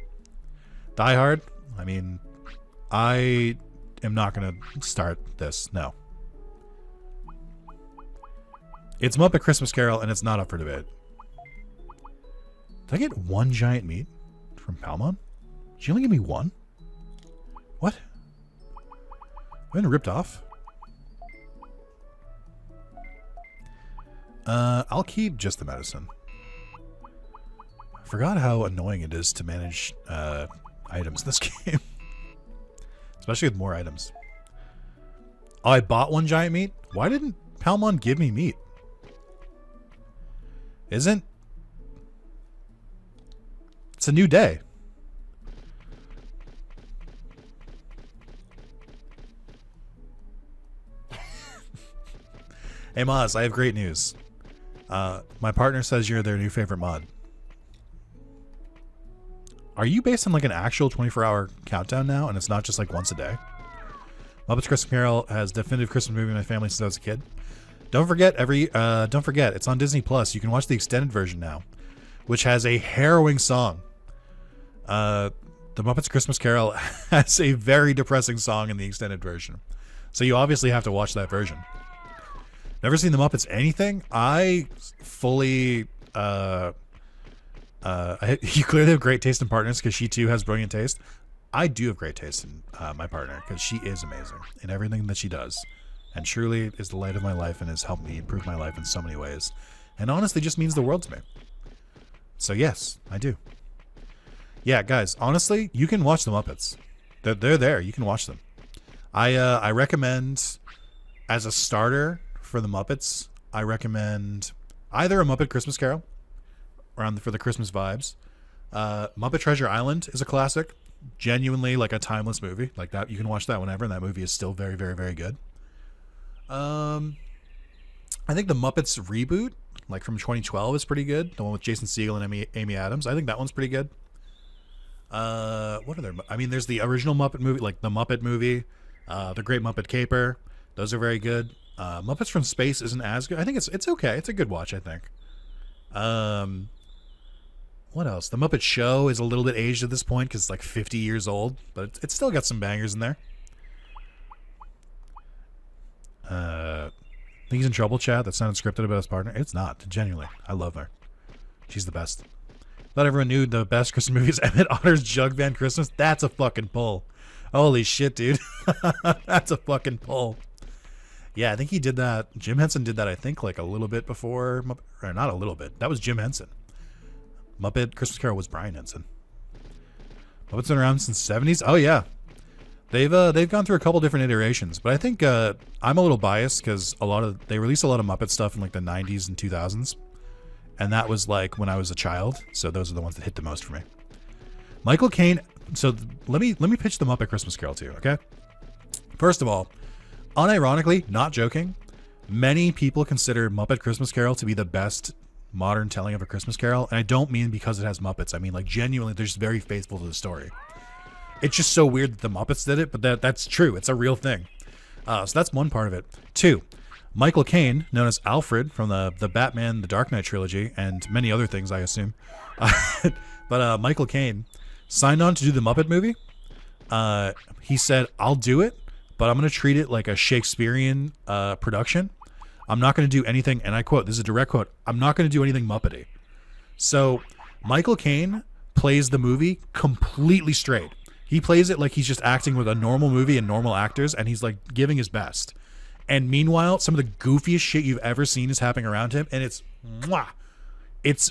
Die Hard? I mean, I am not going to start this. No. It's Muppet Christmas Carol, and it's not up for debate. Did I get one giant meat from Palmon? Did she only give me one? What? I've been ripped off? I'll keep just the medicine. I forgot how annoying it is to manage items in this game. Especially with more items. Oh, I bought one giant meat? Why didn't Palmon give me meat? It's a new day. Hey Maz, I have great news. My partner says you're their new favorite mod. Are you based on like an actual 24-hour countdown now, and it's not just like once a day? Muppets Christmas Carol has definitive Christmas movie in my family since I was a kid. Don't forget, it's on Disney Plus. You can watch the extended version now, which has a harrowing song. The Muppets Christmas Carol has a very depressing song in the extended version, so you obviously have to watch that version. Never seen the Muppets anything? I fully you clearly have great taste in partners because she too has brilliant taste. I do have great taste in my partner because she is amazing in everything that she does, and truly is the light of my life and has helped me improve my life in so many ways, and honestly just means the world to me. So yes, I do. Yeah, guys, honestly, you can watch the Muppets. They're there. You can watch them. I recommend, as a starter for the Muppets, I recommend either A Muppet Christmas Carol, for the Christmas vibes. Muppet Treasure Island is a classic. Genuinely like a timeless movie. Like that, you can watch that whenever, and that movie is still very, very, very good. I think the Muppets reboot, like from 2012, is pretty good. The one with Jason Segel and Amy Adams. I think that one's pretty good. What are there? I mean, there's the original Muppet movie, like the Muppet movie, The Great Muppet Caper. Those are very good. Muppets from Space isn't as good. I think it's okay. It's a good watch, I think. What else? The Muppet Show is a little bit aged at this point because it's like 50 years old, but it's still got some bangers in there. I think he's in trouble, chat. That sounded scripted about his partner. It's not. Genuinely. I love her. She's the best. Thought everyone knew the best Christmas movie is Emmett Otter's Jug Band Christmas. That's a fucking pull. Holy shit, dude. That's a fucking pull. Yeah, I think he did that. Jim Henson did that, I think, like a little bit before. Or not a little bit. That was Jim Henson. Muppet Christmas Carol was Brian Henson. Muppets been around since the 70s? Oh, yeah. They've gone through a couple different iterations, but I think I'm a little biased because they released a lot of Muppet stuff in like the 90s and 2000s, and that was like when I was a child. So those are the ones that hit the most for me. Michael Caine. So let me pitch the Muppet Christmas Carol to you, okay? First of all, unironically, not joking, many people consider Muppet Christmas Carol to be the best modern telling of a Christmas Carol, and I don't mean because it has Muppets. I mean like genuinely, they're just very faithful to the story. It's just so weird that the Muppets did it, but that's true. It's a real thing. So that's one part of it. Two, Michael Caine, known as Alfred from the Batman, the Dark Knight trilogy, and many other things, I assume. But Michael Caine signed on to do the Muppet movie. He said, I'll do it, but I'm going to treat it like a Shakespearean production. I'm not going to do anything, and I quote, this is a direct quote, I'm not going to do anything Muppety. So Michael Caine plays the movie completely straight. He plays it like he's just acting with a normal movie and normal actors, and he's like giving his best. And meanwhile, some of the goofiest shit you've ever seen is happening around him, and it's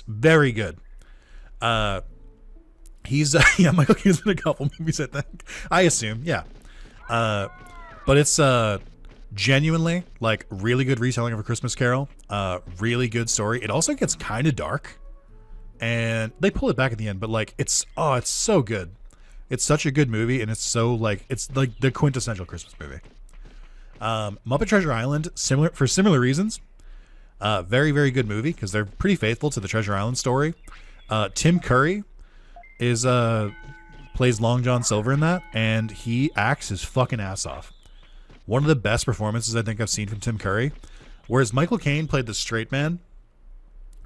very good. He's Michael Caine's in a couple movies, I think. I assume, yeah. But it's genuinely like really good retelling of A Christmas Carol. Really good story. It also gets kind of dark, and they pull it back at the end, but like it's so good. It's such a good movie, and it's like the quintessential Christmas movie. Muppet Treasure Island, for similar reasons. Very, very good movie because they're pretty faithful to the Treasure Island story. Tim Curry plays Long John Silver in that, and he acts his fucking ass off. One of the best performances I think I've seen from Tim Curry. Whereas Michael Caine played the straight man,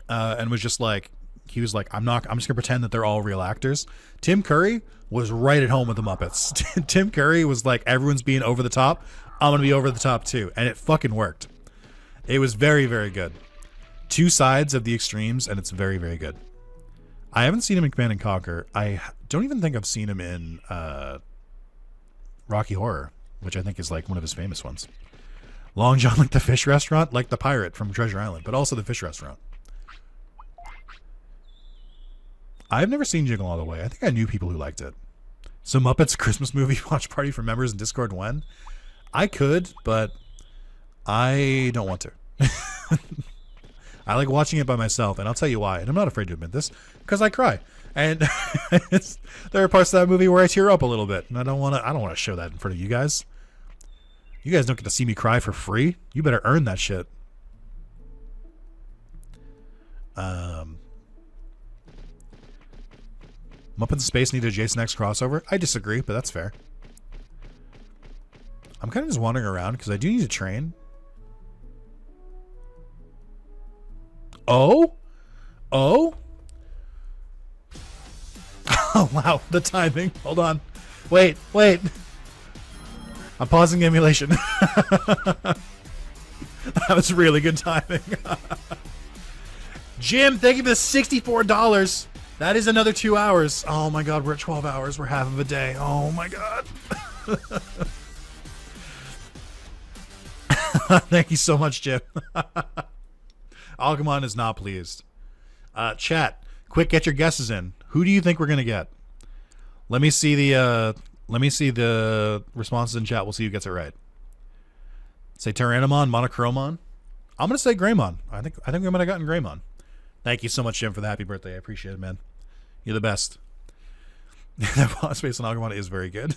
and was just like, he was like, I'm just gonna pretend that they're all real actors. Tim Curry was right at home with the Muppets. Tim Curry was like, everyone's being over the top, I'm gonna be over the top too, and it fucking worked. It was very, very good. Two sides of the extremes, and it's very, very good. I haven't seen him in Command and Conquer. I don't even think I've seen him in Rocky Horror, which I think is like one of his famous ones. Long John, like the fish restaurant, like the pirate from Treasure Island, but also the fish restaurant. I've never seen Jingle All the Way. I think I knew people who liked it. So Muppets Christmas movie watch party for members in Discord when? I could, but I don't want to. I like watching it by myself, and I'll tell you why. And I'm not afraid to admit this, because I cry. And there are parts of that movie where I tear up a little bit, and I don't want to show that in front of you guys. You guys don't get to see me cry for free. You better earn that shit. Muppets in Space need a Jason X crossover. I disagree, but that's fair. I'm kind of just wandering around because I do need to train. Oh, wow, the timing. Hold on. Wait. I'm pausing the emulation. That was really good timing. Jim, thank you for the $64. That is another 2 hours. Oh my God, we're at 12 hours. We're half of a day. Oh my God. Thank you so much, Jim. Algamon is not pleased. Chat, quick, get your guesses in. Who do you think we're gonna get? Let me see the responses in chat. We'll see who gets it right. Say Tyrannomon, Monochromon. I'm gonna say Greymon. I think we might have gotten Greymon. Thank you so much, Jim, for the happy birthday. I appreciate it, man. You're the best. That boss face on Agumon is very good.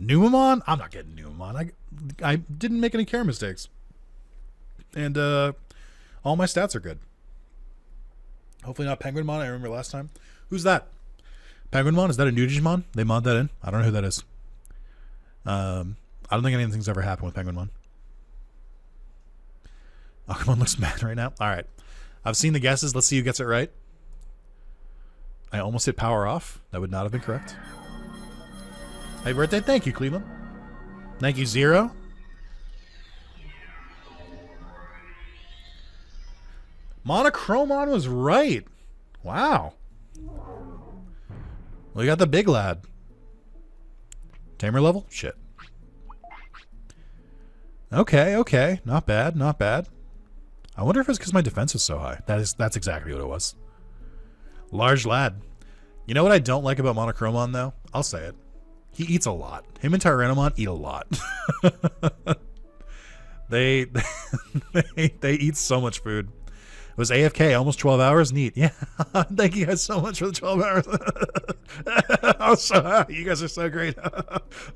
Numamon? I'm not getting Numamon. I didn't make any care mistakes. And all my stats are good. Hopefully not Penguinmon. I remember last time. Who's that? Penguinmon? Is that a new Digimon? They mod that in? I don't know who that is. I don't think anything's ever happened with Penguinmon. Agumon looks mad right now. All right. I've seen the guesses. Let's see who gets it right. I almost hit power off. That would not have been correct. Happy birthday. Thank you, Cleveland. Thank you, Zero. Monochromon was right. Wow. We got the big lad. Tamer level? Shit. Okay. Not bad. I wonder if it's because my defense is so high. That's exactly what it was. Large lad. You know what I don't like about Monochromon, though? I'll say it. He eats a lot. Him and Tyrannomon eat a lot. they eat so much food. It was AFK, almost 12 hours. Neat. Yeah. Thank you guys so much for the 12 hours. I'm so happy. You guys are so great.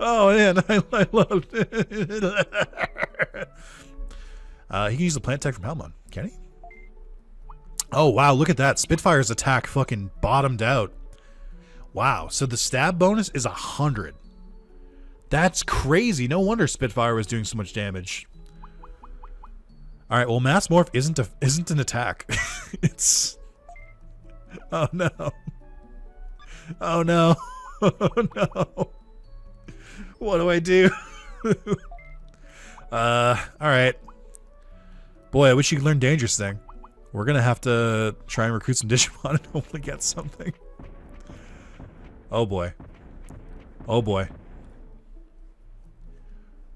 Oh, man. I love it. He can use the plant tech from Helmon. Can he? Oh, wow. Look at that. Spitfire's attack fucking bottomed out. Wow. So the stab bonus is 100. That's crazy. No wonder Spitfire was doing so much damage. All right, well, Mass Morph isn't an attack. It's... Oh, no. Oh, no. Oh, no. What do I do? All right. Boy, I wish you could learn Dangerous Thing. We're going to have to try and recruit some Digimon and hopefully get something. Oh, boy. Oh, boy.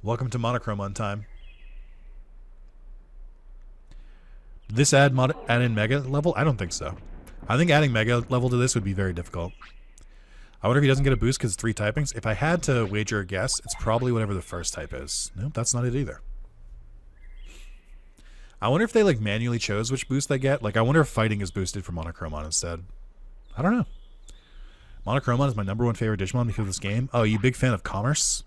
Welcome to Monochromon time. Did this add in Mega level? I don't think so. I think adding Mega level to this would be very difficult. I wonder if he doesn't get a boost because it's 3 typings. If I had to wager a guess, it's probably whatever the first type is. Nope, that's not it either. I wonder if they like manually chose which boost they get. Like, I wonder if fighting is boosted for Monochromon instead. I don't know. Monochromon is my #1 favorite Digimon because of this game. Oh, you big fan of commerce?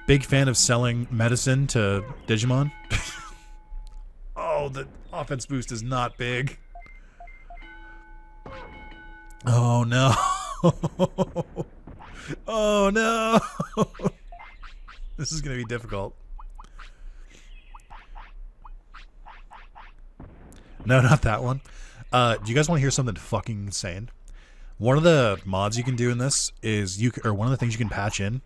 Big fan of selling medicine to Digimon? Oh, the offense boost is not big. Oh, no. Oh, no. This is going to be difficult. No, not that one. Do you guys want to hear something fucking insane? One of the mods you can do in this is one of the things you can patch in.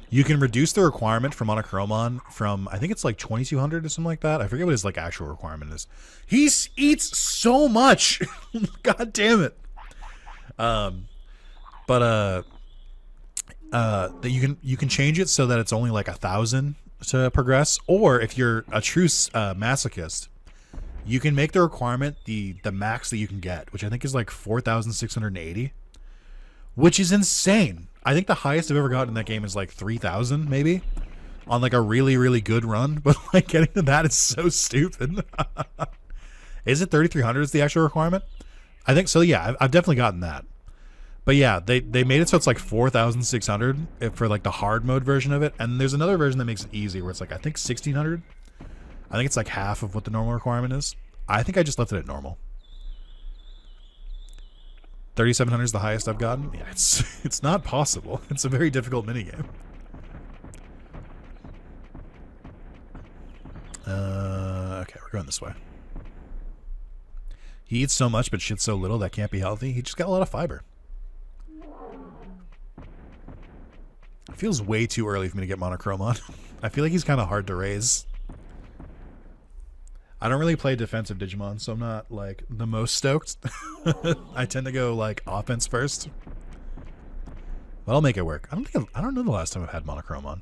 You can reduce the requirement for Monochromon from, I think it's like 2200 or something like that. I forget what his like actual requirement is. He eats so much. God damn it. That you can change it so that it's only like 1,000 to progress, or if you're a true masochist, you can make the requirement the max that you can get, which I think is like 4,680, which is insane. I think the highest I've ever gotten in that game is like 3,000 maybe on like a really, really good run, but like getting to that is so stupid. Is it 3,300 is the actual requirement? I think so. Yeah, I've definitely gotten that. But yeah, they made it so it's like 4,600 for like the hard mode version of it. And there's another version that makes it easy where it's like, I think 1,600. I think it's like half of what the normal requirement is. I think I just left it at normal. 3,700 is the highest I've gotten. Yeah, it's not possible. It's a very difficult minigame. Okay, we're going this way. He eats so much but shits so little that can't be healthy. He just got a lot of fiber. It feels way too early for me to get Monochromon. I feel like he's kind of hard to raise. I don't really play defensive Digimon, so I'm not like the most stoked. I tend to go like offense first. But I'll make it work. I don't know the last time I've had Monochromon.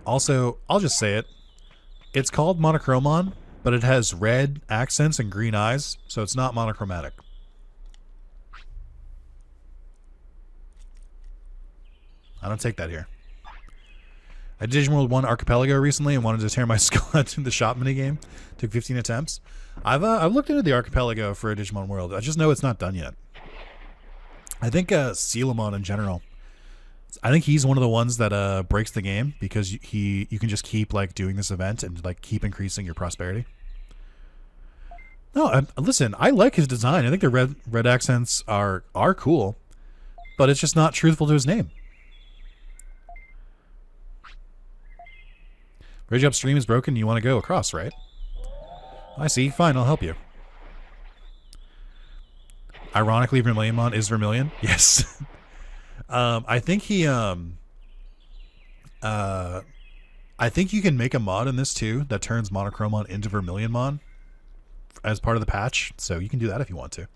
Also, I'll just say it. It's called Monochromon, but it has red accents and green eyes, so it's not monochromatic. I don't take that here. I did Digimon World 1 Archipelago recently and wanted to tear my skull out in the shop minigame. Took 15 attempts. I've looked into the Archipelago for a Digimon World. I just know it's not done yet. I think Sealamon in general. I think he's one of the ones that breaks the game because you can just keep like doing this event and like keep increasing your prosperity. No, listen, I like his design. I think the red accents are cool, but it's just not truthful to his name. Bridge upstream is broken. You want to go across, right? I see. Fine, I'll help you. Ironically, Vermilionmon is Vermilion. Yes. I think he I think you can make a mod in this too that turns Monochromon into Vermilionmon as part of the patch, so you can do that if you want to.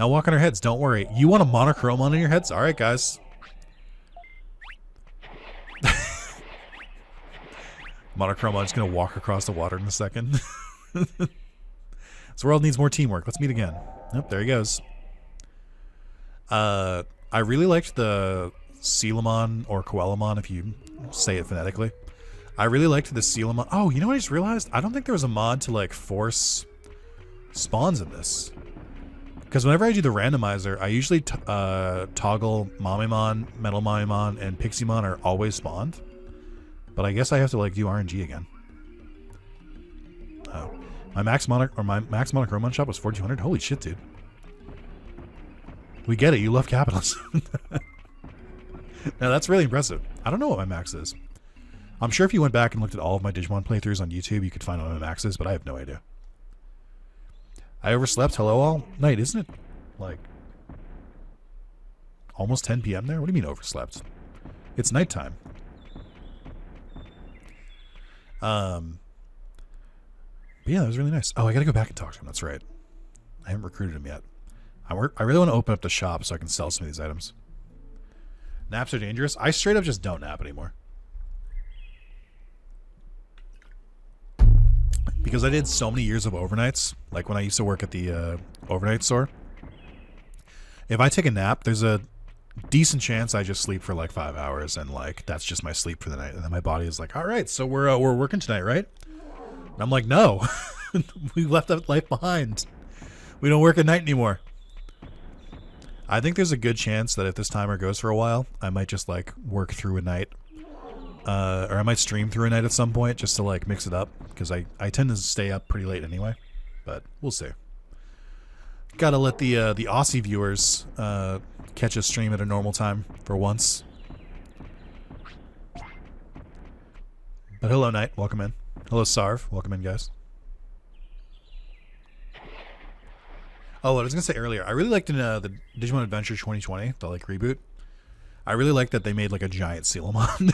Now walk on our heads. Don't worry. You want a monochrome on your heads? All right, guys. Monochrome, I'm just going to walk across the water in a second. This world needs more teamwork. Let's meet again. Yep, there he goes. I really liked the Sealamon, or Coelamon if you say it phonetically. I really liked the Sealamon. Oh, you know what I just realized? I don't think there was a mod to like force spawns in this. Because whenever I do the randomizer, I usually toggle Mamimon, Metal Mamimon, and Piximon are always spawned. But I guess I have to like do RNG again. Oh, my max monochromon shop was 4,200. Holy shit, dude! We get it. You love capitalism. Now that's really impressive. I don't know what my max is. I'm sure if you went back and looked at all of my Digimon playthroughs on YouTube, you could find what my max is, but I have no idea. I overslept. Hello all. Night, isn't it? Like almost 10 p.m. there. What do you mean overslept? It's nighttime. But yeah, that was really nice. Oh, I gotta go back and talk to him. That's right. I haven't recruited him yet. I really want to open up the shop so I can sell some of these items. Naps are dangerous. I straight up just don't nap anymore. Because I did so many years of overnights, like when I used to work at the overnight store. If I take a nap, there's a decent chance I just sleep for like 5 hours, and like that's just my sleep for the night. And then my body is like, all right, so we're working tonight, right? And I'm like, no, we left that life behind. We don't work at night anymore. I think there's a good chance that if this timer goes for a while, I might just like work through a night. Or I might stream through a night at some point just to like mix it up, because I tend to stay up pretty late anyway, but we'll see. Gotta let the Aussie viewers catch a stream at a normal time for once. But hello, Knight. Welcome in. Hello, Sarv. Welcome in, guys. Oh, what I was gonna say earlier, I really liked in the Digimon Adventure 2020, the like reboot. I really liked that they made like a giant Sealamon.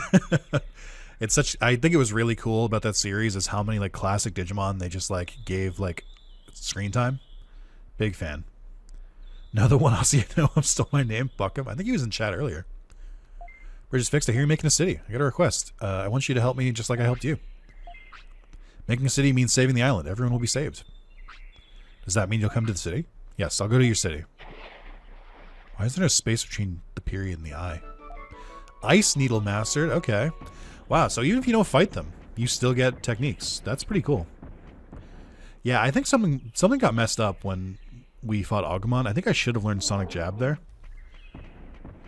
It's such. I think it was really cool about that series is how many like classic Digimon they just like gave like screen time. Big fan. Another one Aussie I know stole my name. Fuck him. I think he was in chat earlier. We're just fixed. I hear you're making a city. I got a request. I want you to help me just like I helped you. Making a city means saving the island. Everyone will be saved. Does that mean you'll come to the city? Yes, I'll go to your city. Why is there no space between the period and the I? Ice Needle Mastered. Okay. Wow, so even if you don't fight them, you still get techniques. That's pretty cool. Yeah, I think something got messed up when we fought Agumon. I think I should have learned Sonic Jab there.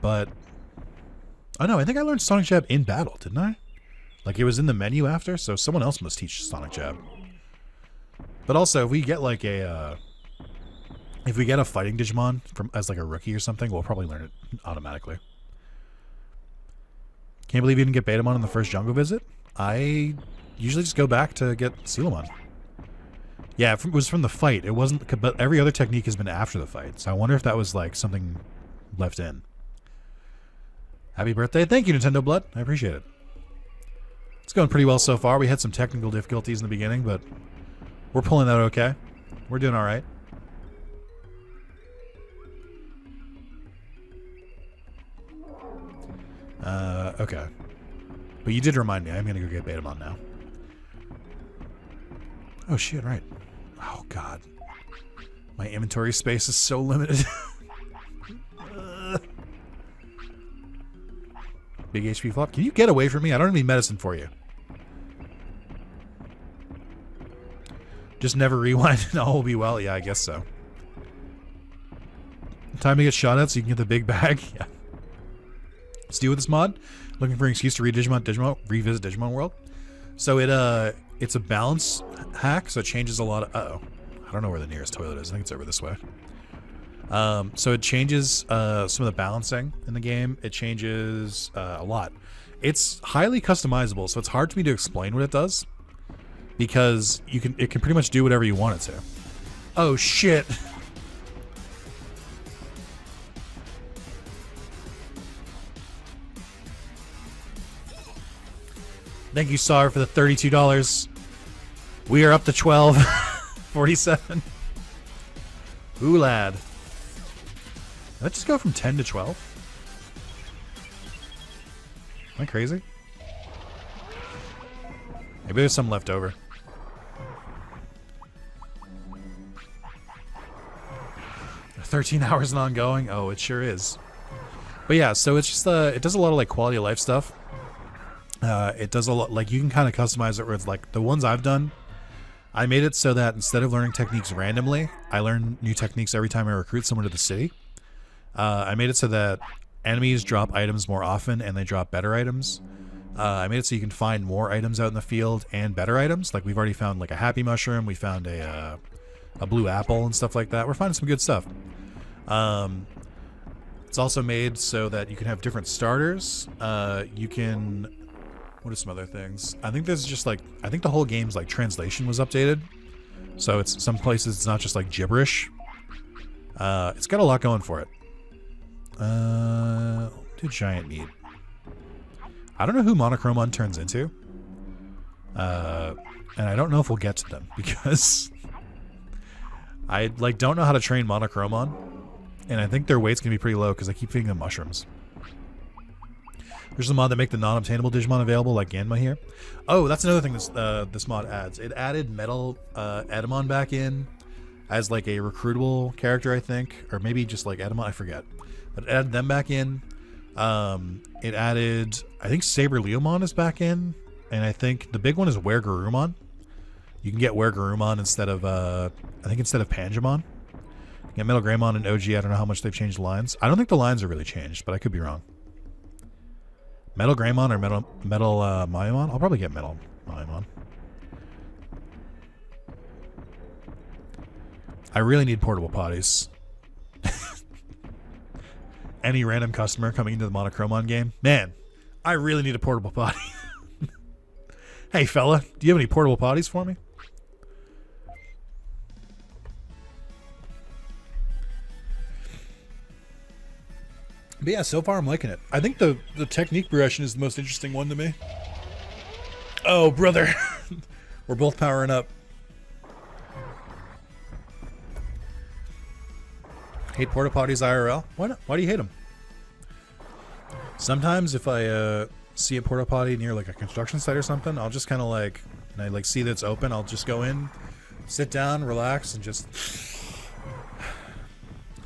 But... oh no, I think I learned Sonic Jab in battle, didn't I? Like it was in the menu after, so someone else must teach Sonic Jab. But also, if we get like a... if we get a fighting Digimon as like a rookie or something, we'll probably learn it automatically. Can't believe you didn't get Betamon in the first jungle visit. I usually just go back to get Sealamon. Yeah, it was from the fight. It wasn't, but every other technique has been after the fight. So I wonder if that was like something left in. Happy birthday. Thank you, Nintendo Blood. I appreciate it. It's going pretty well so far. We had some technical difficulties in the beginning, but we're pulling that okay. We're doing all right. Okay. But you did remind me. I'm going to go get Betamon now. Oh, shit, right. Oh, God. My inventory space is so limited. Big HP flop. Can you get away from me? I don't need medicine for you. Just never rewind and all will be well. Yeah, I guess so. Time to get shot at so you can get the big bag. Yeah. Let's deal with this mod. Looking for an excuse to revisit Digimon World. So it's a balance hack, so it changes a lot of... uh-oh. I don't know where the nearest toilet is. I think it's over this way. So it changes some of the balancing in the game. It changes a lot. It's highly customizable, so it's hard for me to explain what it does. Because it can pretty much do whatever you want it to. Oh, shit. Thank you, Sar, for the $32. We are up to 12.47. Ooh, lad. Let's just go from 10 to 12. Am I crazy? Maybe there's some left over. "13 hours and ongoing." Oh, it sure is. But yeah, so it's just it does a lot of like quality of life stuff. It does a lot, like you can kind of customize it where it's like the ones I've done, I made it so that instead of learning techniques randomly, I learn new techniques every time I recruit someone to the city. I made it so that enemies drop items more often and they drop better items. I made it so you can find more items out in the field and better items. Like we've already found like a happy mushroom, we found a blue apple and stuff like that. We're finding some good stuff. It's also made so that you can have different starters. You can... What are some other things? I think there's just like... I think the whole game's like translation was updated. So it's some places it's not just like gibberish. It's got a lot going for it. Do giant meat. I don't know who Monochromon turns into. And I don't know if we'll get to them because I like don't know how to train Monochromon. And I think their weight's gonna be pretty low because I keep feeding them mushrooms. There's a mod that make the non-obtainable Digimon available, like Ganma here. Oh, that's another thing this mod adds. It added Metal Edamon back in as like a recruitable character, I think, or maybe just like Edamon, I forget. But it added them back in. It added, I think Saber Leomon is back in, and I think the big one is Were Garurumon. You can get Were Garurumon instead of instead of Panjamon. You get Metal Greymon and OG. I don't know how much they've changed the lines. I don't think the lines are really changed, but I could be wrong. Metal Greymon or Metal Mayamon? I'll probably get Metal Mayamon. I really need portable potties. Any random customer coming into the Monochromon game, man, I really need a portable potty. Hey fella, do you have any portable potties for me? But yeah, so far I'm liking it. I think the technique progression is the most interesting one to me. Oh, brother. We're both powering up. Hate porta potties IRL? Why not? Why do you hate them? Sometimes if I see a porta potty near like a construction site or something, I'll just kind of like, and I like see that it's open, I'll just go in, sit down, relax, and just...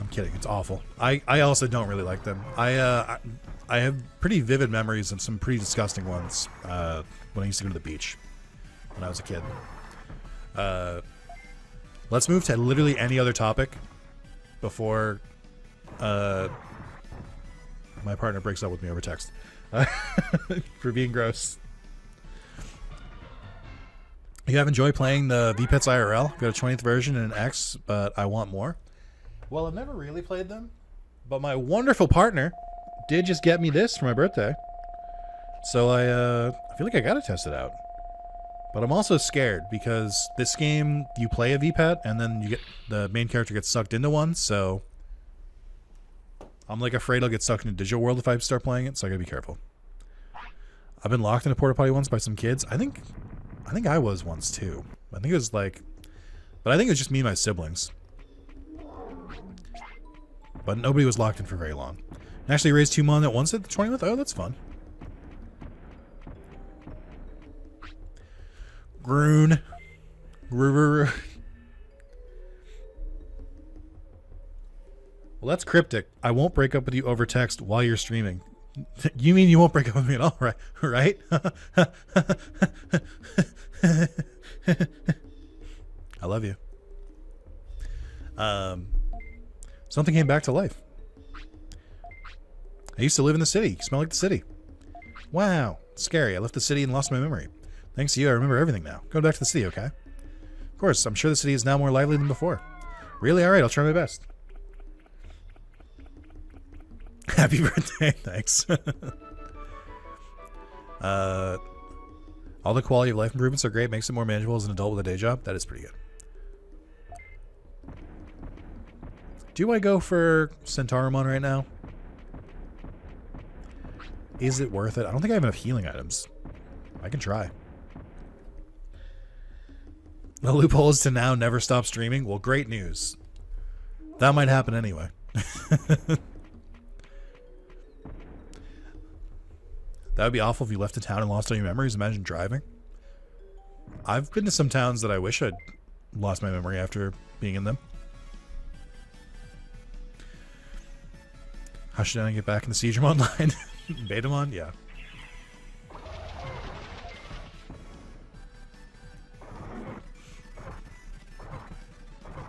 I'm kidding. It's awful. I also don't really like them. I have pretty vivid memories of some pretty disgusting ones when I used to go to the beach when I was a kid. Let's move to literally any other topic before my partner breaks up with me over text for being gross. You have enjoyed playing the VPets IRL. Got a 20th version and an X, but I want more. Well, I've never really played them, but my wonderful partner did just get me this for my birthday. So I feel like I gotta test it out. But I'm also scared because this game, you play a VPet and then you get the main character gets sucked into one, so I'm like afraid I'll get sucked into digital world if I start playing it, so I gotta be careful. I've been locked in a porta potty once by some kids. I think I was once too. I think it was like, but I think it was just me and my siblings. But nobody was locked in for very long. I actually raised 2 Mon at once at the 20th. Oh, that's fun. Groon. Well, that's cryptic. I won't break up with you over text while you're streaming. You mean you won't break up with me at all, right? Right? I love you. Something came back to life. I used to live in the city. You smell like the city. Wow. Scary. I left the city and lost my memory. Thanks to you, I remember everything now. Go back to the city, okay? Of course, I'm sure the city is now more lively than before. Really? Alright, I'll try my best. Happy birthday. Thanks. All the quality of life improvements are great. Makes it more manageable as an adult with a day job. That is pretty good. Do I go for Centaurumon right now? Is it worth it? I don't think I have enough healing items. I can try. The loophole is to now never stop streaming. Well, great news. That might happen anyway. That would be awful if you left a town and lost all your memories. Imagine driving. I've been to some towns that I wish I'd lost my memory after being in them. How should I get back in the Siegramon line? Betamon? Yeah.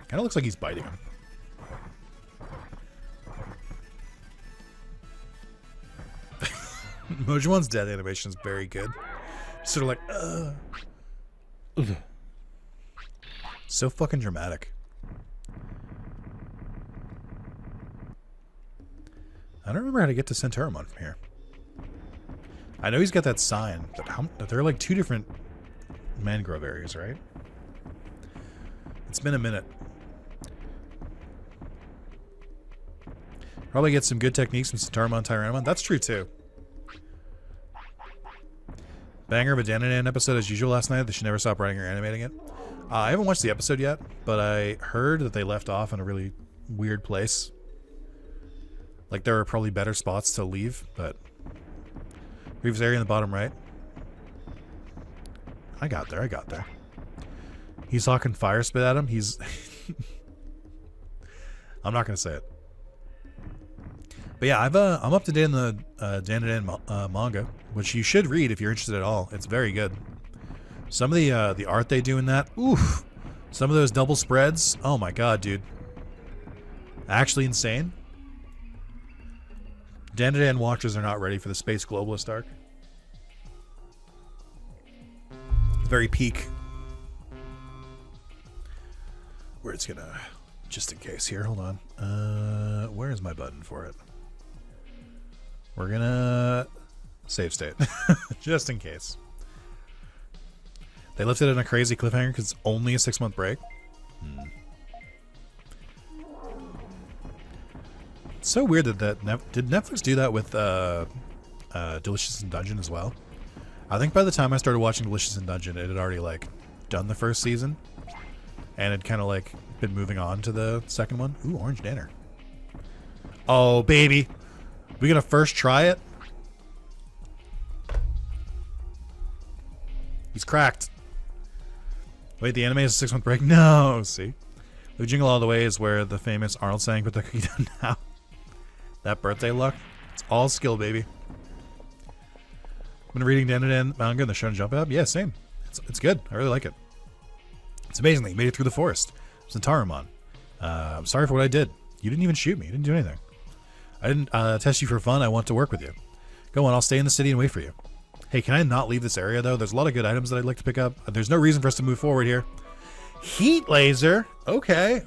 Kind of looks like he's biting him. Mojumon's death animation is very good. Sort of like, so fucking dramatic. I don't remember how to get to Centaurimon from here. I know he's got that sign, but there are like 2 different mangrove areas, right? It's been a minute. Probably get some good techniques from Centaurimon, Tyrannomon. That's true too. Banger of a Danadan episode as usual last night. They should never stop writing or animating it. I haven't watched the episode yet, but I heard that they left off in a really weird place. Like there are probably better spots to leave, but Reeves area in the bottom right. I got there. He's talking fire spit at him. He's I'm not gonna say it. But yeah, I'm up to date in the Danadan manga, which you should read if you're interested at all. It's very good. Some of the art they do in that, oof. Some of those double spreads, oh my god, dude. Actually insane. Danadan watchers are not ready for the Space Globalist arc. It's very peak. Where it's gonna, just in case here, hold on. Where is my button for it? We're gonna save state, just in case. They left it in a crazy cliffhanger because it's only a 6-month break. It's so weird that did Netflix do that with Delicious in Dungeon as well? I think by the time I started watching Delicious in Dungeon, it had already like done the first season, and had kind of like been moving on to the second one. Ooh, Orange Danner. Oh baby, we gonna first try it? He's cracked. Wait, the anime is a 6-month break? No, see? The Jingle All the Way is where the famous Arnold saying, "Put the cookie down now." That birthday luck. It's all skill, baby. I've been reading Danadan manga and the Shonen Jump app. Yeah, same. It's good. I really like it. It's amazing that you made it through the forest. Centaurimon. I'm sorry for what I did. You didn't even shoot me. You didn't do anything. I didn't test you for fun. I want to work with you. Go on. I'll stay in the city and wait for you. Hey, can I not leave this area, though? There's a lot of good items that I'd like to pick up. There's no reason for us to move forward here. Heat laser. Okay.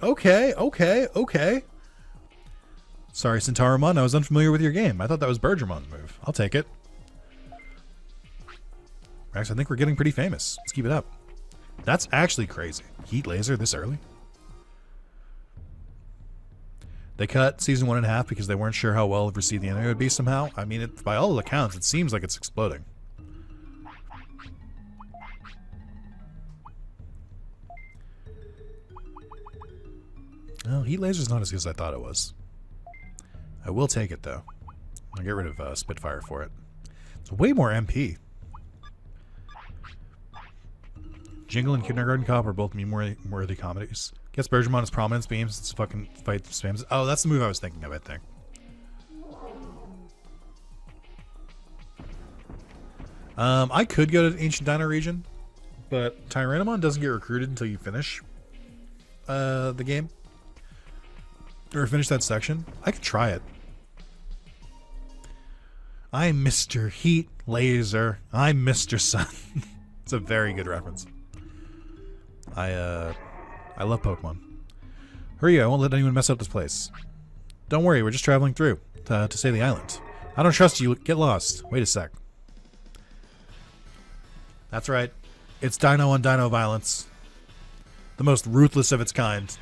Sorry, Centaurimon. I was unfamiliar with your game. I thought that was Bergermon's move. I'll take it. Rex, I think we're getting pretty famous. Let's keep it up. That's actually crazy. Heat laser this early? They cut season 1 in half because they weren't sure how well received the anime would be somehow. I mean, by all accounts, it seems like it's exploding. No, heat laser's not as good as I thought it was. I will take it, though. I'll get rid of Spitfire for it. It's way more MP. Jingle and Kindergarten Cop are both meme-worthy comedies. Guess Bergermon is prominence beams. It's fucking fight spams. Oh, that's the move I was thinking of, I think. I could go to the Ancient Dino region, but Tyrannomon doesn't get recruited until you finish the game. Or finish that section. I could try it. I'm Mr. Heat Laser. I'm Mr. Sun. It's a very good reference. I love Pokemon. Hurry, I won't let anyone mess up this place. Don't worry, we're just traveling through to save the island. I don't trust you. Get lost. Wait a sec. That's right. It's Dino on Dino violence. The most ruthless of its kind.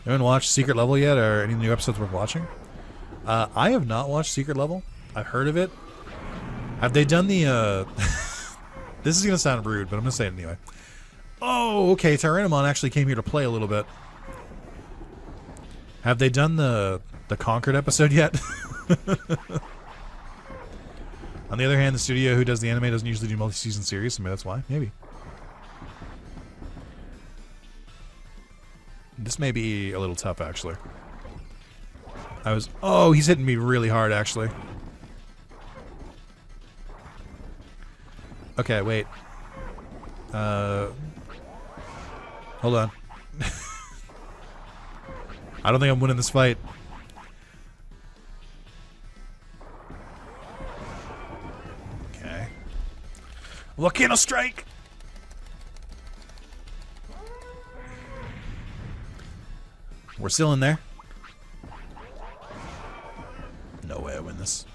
Anyone watched Secret Level yet, or any new episodes worth watching? I have not watched Secret Level. I've heard of it. Have they done the... This is going to sound rude, but I'm going to say it anyway. Oh, okay. Tyrannomon actually came here to play a little bit. Have they done the Conquered episode yet? On the other hand, the studio who does the anime doesn't usually do multi-season series, so maybe that's why. Maybe. This may be a little tough, actually. Oh, he's hitting me really hard, actually. Okay, wait. Hold on. I don't think I'm winning this fight. Okay. Volcano strike! We're still in there. No way I win this.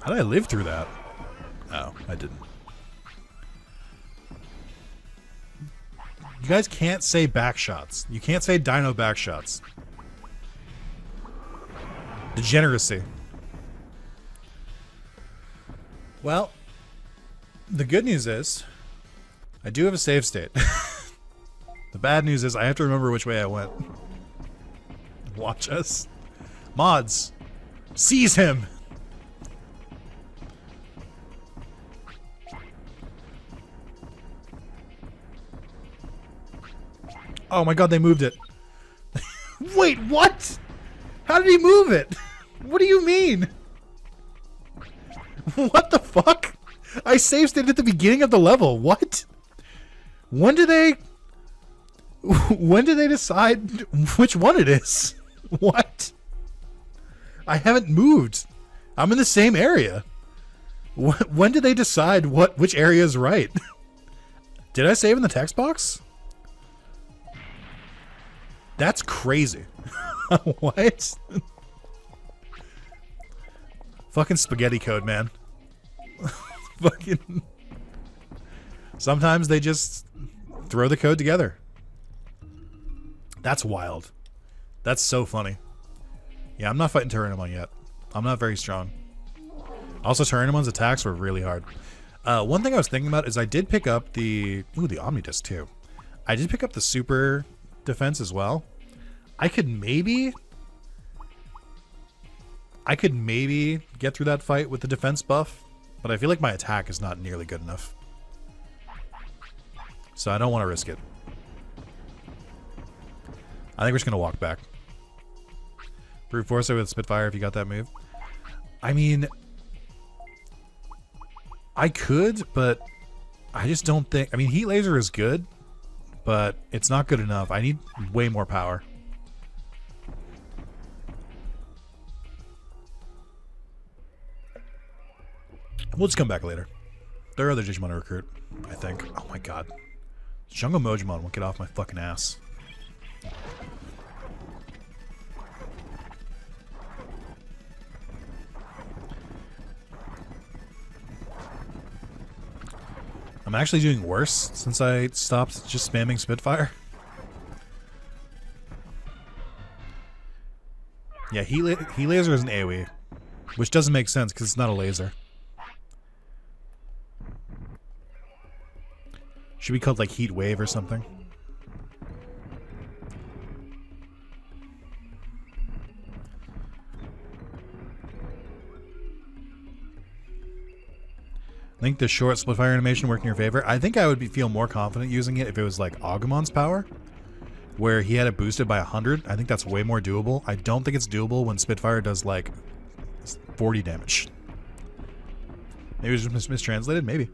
How did I live through that? Oh, I didn't. You guys can't say back shots. You can't say dino back shots. Degeneracy. Well, the good news is I do have a save state. The bad news is I have to remember which way I went. Watch us. Mods, seize him! Oh my god, they moved it. Wait, what? How did he move it? What do you mean? What the fuck? I save stated at the beginning of the level. What? When do they decide which one it is? What? I haven't moved. I'm in the same area. When do they decide which area is right? Did I save in the text box? That's crazy. What? Fucking spaghetti code, man. Fucking. Sometimes they just throw the code together. That's wild. That's so funny. Yeah, I'm not fighting Tyrannomon yet. I'm not very strong. Also, Tyrannomon's attacks were really hard. One thing I was thinking about is I did pick up the Omnidisc too. I did pick up the super defense as well. I could maybe get through that fight with the defense buff, but I feel like my attack is not nearly good enough. So I don't want to risk it. I think we're just going to walk back. Brute Force it with Spitfire if you got that move. I mean, I could, but I just don't think... I mean, Heat Laser is good, but it's not good enough. I need way more power. We'll just come back later. There are other Digimon to recruit, I think. Oh my god. Jungle Mojimon won't get off my fucking ass. I'm actually doing worse since I stopped just spamming Spitfire. Yeah, Heat Laser is an AoE, which doesn't make sense because it's not a laser. Should be called like Heat Wave or something. I think the short Spitfire animation worked in your favor. I think I would feel more confident using it if it was like Agumon's power, where he had it boosted by 100. I think that's way more doable. I don't think it's doable when Spitfire does like 40 damage. Maybe it was just mistranslated? Maybe.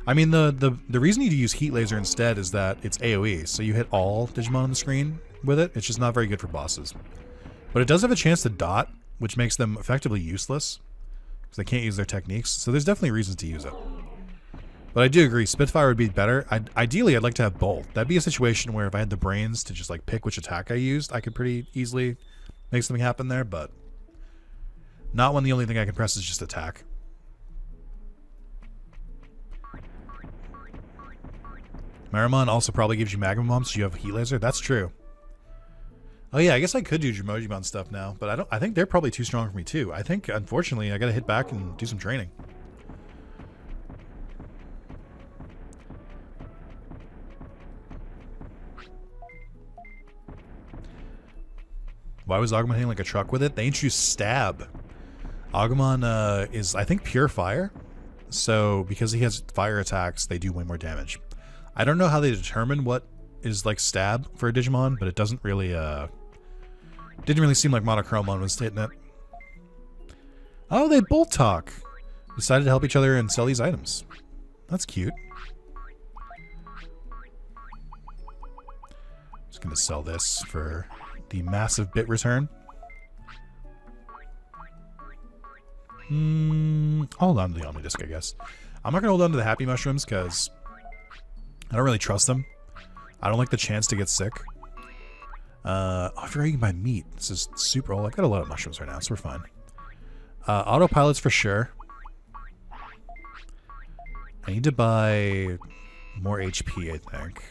I mean, the reason you use Heat Laser instead is that it's AoE, so you hit all Digimon on the screen with it. It's just not very good for bosses. But it does have a chance to dot, which makes them effectively useless, because they can't use their techniques. So there's definitely reasons to use it. But I do agree, Spitfire would be better. Ideally, I'd like to have both. That'd be a situation where if I had the brains to just like pick which attack I used, I could pretty easily make something happen there, but not when the only thing I can press is just attack. Marimon also probably gives you Magma Bomb, so you have a Heat Laser. That's true. Oh yeah, I guess I could do Jumojimon stuff now, but I think they're probably too strong for me too. I think, unfortunately, I gotta hit back and do some training. Why was Agumon hitting like a truck with it? They introduced Stab. Agumon is, I think, pure fire. So because he has fire attacks, they do way more damage. I don't know how they determine what is like Stab for a Digimon, but it doesn't really, didn't really seem like Monochromon was hitting it. Oh, they both talk. Decided to help each other and sell these items. That's cute. Just gonna sell this for the massive bit return. I'll hold on to the Omnidisc, I guess. I'm not gonna hold on to the Happy Mushrooms because I don't really trust them. I don't like the chance to get sick. Oh, I forgot you can buy meat. This is super old. I've got a lot of mushrooms right now, so we're fine. Autopilots for sure. I need to buy more HP, I think.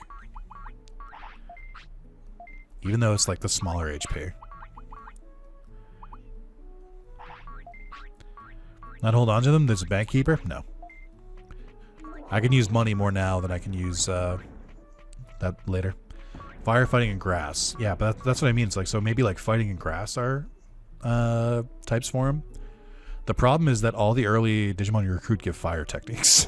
Even though it's like the smaller HP. Not hold on to them? There's a bank keeper? No. I can use money more now than I can use that later. Firefighting and grass. Yeah, but that's what I mean. It's like, so maybe like fighting and grass are types for him. The problem is that all the early Digimon you recruit give fire techniques.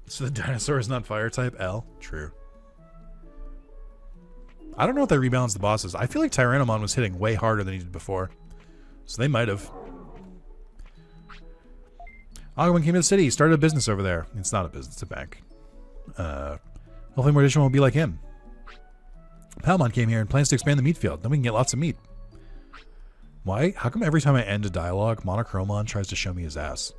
So the dinosaur is not fire type? L? True. I don't know if they rebalanced the bosses. I feel like Tyrannomon was hitting way harder than he did before. So they might have. Agumon came to the city. He started a business over there. It's not a business, it's a bank. Hopefully more Digimon will be like him. Palmon came here and plans to expand the meat field. Then we can get lots of meat. Why? How come every time I end a dialogue, Monochromon tries to show me his ass?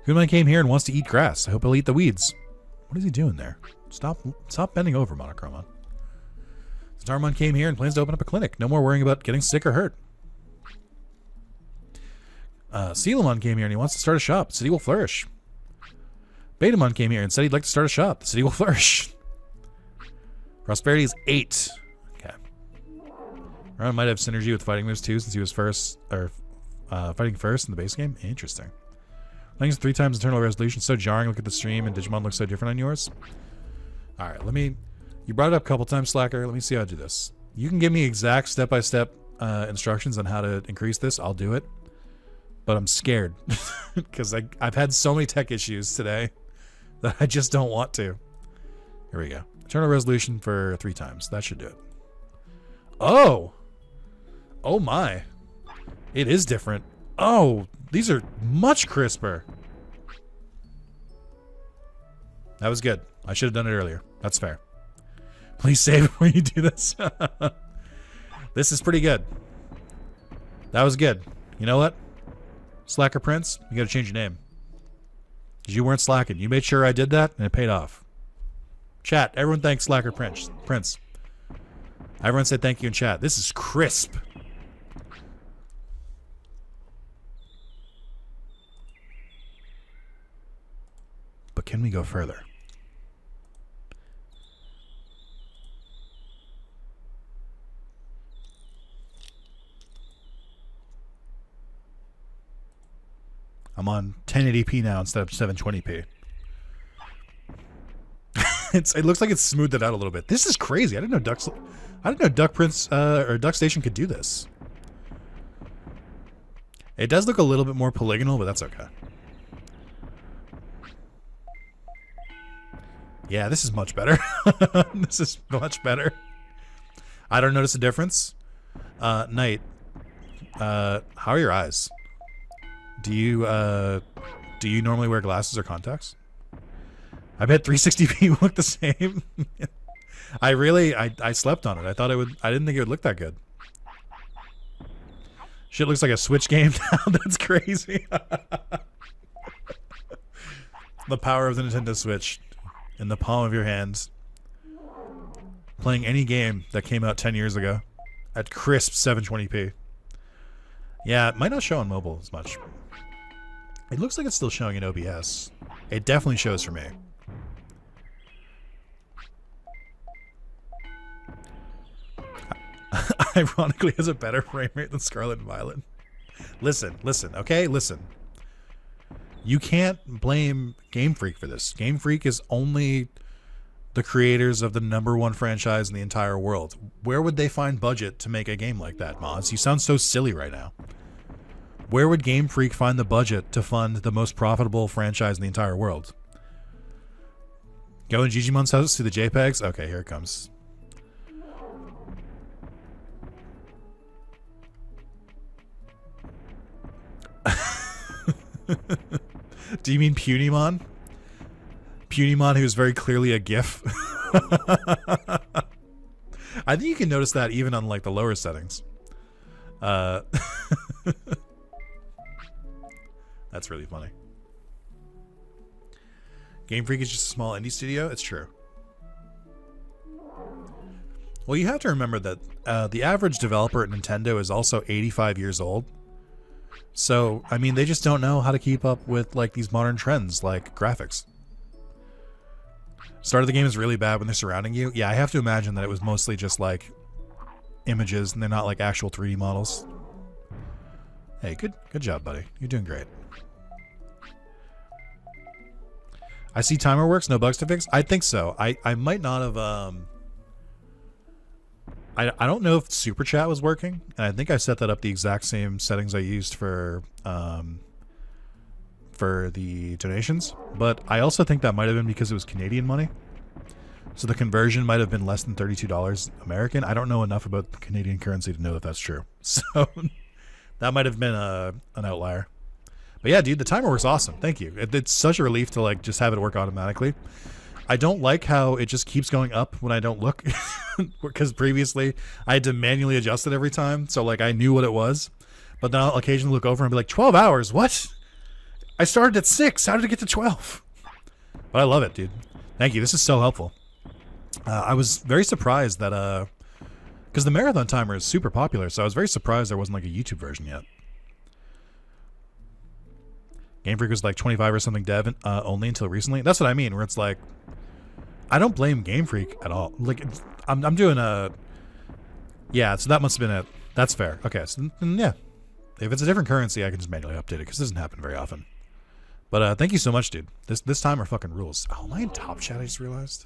Goodman came here and wants to eat grass. I hope he'll eat the weeds. What is he doing there? Stop bending over, Monochromon. Starmon came here and plans to open up a clinic. No more worrying about getting sick or hurt. Sealamon came here and he wants to start a shop. The city will flourish. Betamon came here and said he'd like to start a shop. The city will flourish. Prosperity is 8. Okay. Ron might have synergy with fighting moves too, since he was fighting first in the base game. Interesting. Thanks 3 times internal resolution. So jarring. Look at the stream, and Digimon looks so different on yours. All right, you brought it up a couple times, Slacker. Let me see how to do this. You can give me exact step-by-step instructions on how to increase this. I'll do it. But I'm scared because I've had so many tech issues today that I just don't want to. Here we go. Internal resolution for 3 times. That should do it. Oh! Oh my. It is different. Oh, these are much crisper. That was good. I should have done it earlier. That's fair. Please save before you do this. This is pretty good. That was good. You know what? Slacker Prince, you gotta change your name. Because you weren't slacking. You made sure I did that, and it paid off. Chat, everyone thanks Slacker Prince. Everyone said thank you in chat. This is crisp. But can we go further? I'm on 1080p now instead of 720p. It looks like it's smoothed it out a little bit. This is crazy. I didn't know Duck Prince or Duck Station could do this. It does look a little bit more polygonal, but that's okay. Yeah, this is much better. This is much better. I don't notice a difference. Knight, how are your eyes? Do you normally wear glasses or contacts? I bet 360p look the same. I slept on it. I didn't think it would look that good. Shit looks like a Switch game now. That's crazy. The power of the Nintendo Switch in the palm of your hands. Playing any game that came out 10 years ago at crisp 720p. Yeah, it might not show on mobile as much. It looks like it's still showing in OBS. It definitely shows for me. Ironically has a better frame rate than Scarlet and Violet. Listen, okay? Listen. You can't blame Game Freak for this. Game Freak is only the creators of the #1 franchise in the entire world. Where would they find budget to make a game like that, Moz? You sound so silly right now. Where would Game Freak find the budget to fund the most profitable franchise in the entire world? Go in Gigimon's house to the JPEGs? Okay, here it comes. Do you mean Punimon? Punimon, who's very clearly a GIF. I think you can notice that even on like the lower settings. That's really funny. Game Freak is just a small indie studio. It's true. Well, you have to remember that the average developer at Nintendo is also 85 years old. So, I mean, they just don't know how to keep up with like these modern trends like graphics. Start of the game is really bad when they're surrounding you. Yeah, I have to imagine that it was mostly just like images and they're not like actual 3D models. Hey, good job, buddy. You're doing great. I see timer works, no bugs to fix. I think so. I might not have I don't know if Super Chat was working, and I think I set that up the exact same settings I used for the donations, but I also think that might have been because it was Canadian money. So the conversion might have been less than $32 American. I don't know enough about the Canadian currency to know that that's true. So that might have been an outlier. But yeah, dude, the timer works awesome. Thank you. It's such a relief to like just have it work automatically. I don't like how it just keeps going up when I don't look, because previously I had to manually adjust it every time. So like I knew what it was, but then I'll occasionally look over and be like, 12 hours, what? I started at 6. How did it get to 12? But I love it, dude. Thank you. This is so helpful. I was very surprised that, because the marathon timer is super popular, so I was very surprised there wasn't like a YouTube version yet. Game Freak was like 25 or something dev only until recently. That's what I mean, where it's like, I don't blame Game Freak at all. Like, I'm doing a... Yeah, so that must have been it. That's fair. Okay, so yeah. If it's a different currency, I can just manually update it, because it doesn't happen very often. But thank you so much, dude. This timer fucking rules. Oh, am I in top chat, I just realized?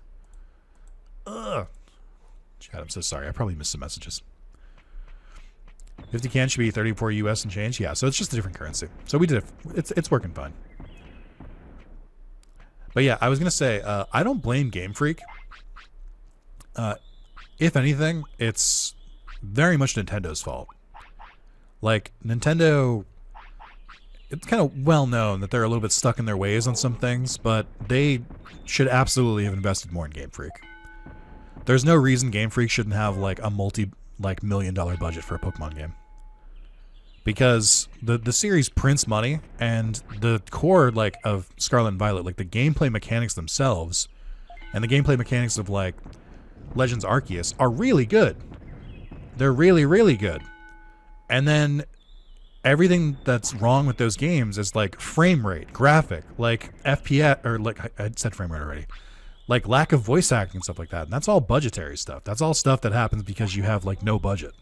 Ugh. Chat, I'm so sorry. I probably missed some messages. 50 can should be 34 US and change. Yeah, so it's just a different currency. So we did it. It's working fine. But yeah, I was going to say, I don't blame Game Freak. If anything, it's very much Nintendo's fault. Like, Nintendo, it's kind of well known that they're a little bit stuck in their ways on some things, but they should absolutely have invested more in Game Freak. There's no reason Game Freak shouldn't have like a multi-million-dollar budget for a Pokemon game. Because the series prints money, and the core like of Scarlet and Violet, like the gameplay mechanics themselves, and the gameplay mechanics of like Legends Arceus are really good. They're really, really good. And then everything that's wrong with those games is like frame rate, graphic, like FPS, or like I said frame rate already. Like lack of voice acting and stuff like that. And that's all budgetary stuff. That's all stuff that happens because you have like no budget.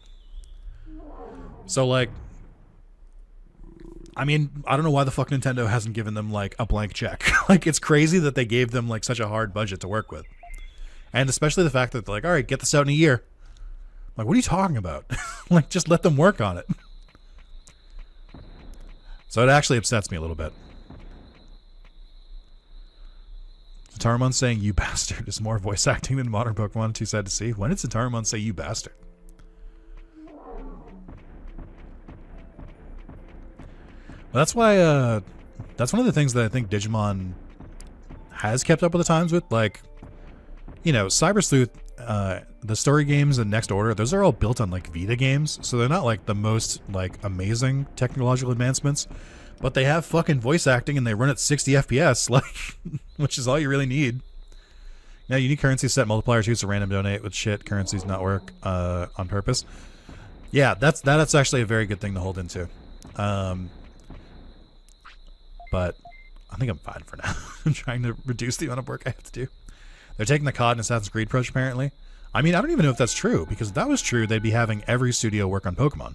So like, I mean, I don't know why the fuck Nintendo hasn't given them like a blank check. Like, it's crazy that they gave them like such a hard budget to work with. And especially the fact that they're like, all right, get this out in a year. I'm like, what are you talking about? Like, just let them work on it. So it actually upsets me a little bit. Satarumon saying you bastard is more voice acting than modern Pokemon. Too sad to see. When did Satarumon say you bastard? Well, that's why that's one of the things that I think Digimon has kept up with the times with. Like, you know, Cyber Sleuth, the story games and Next Order, those are all built on like Vita games, so they're not like the most like amazing technological advancements, but they have fucking voice acting and they run at 60 FPS, like, which is all you really need. Now, unique currency set multipliers use a random donate with shit currencies not work on purpose. Yeah, that's actually a very good thing to hold into. But I think I'm fine for now. I'm trying to reduce the amount of work I have to do. They're taking the COD and Assassin's Creed approach, apparently. I mean, I don't even know if that's true, because if that was true, they'd be having every studio work on Pokemon.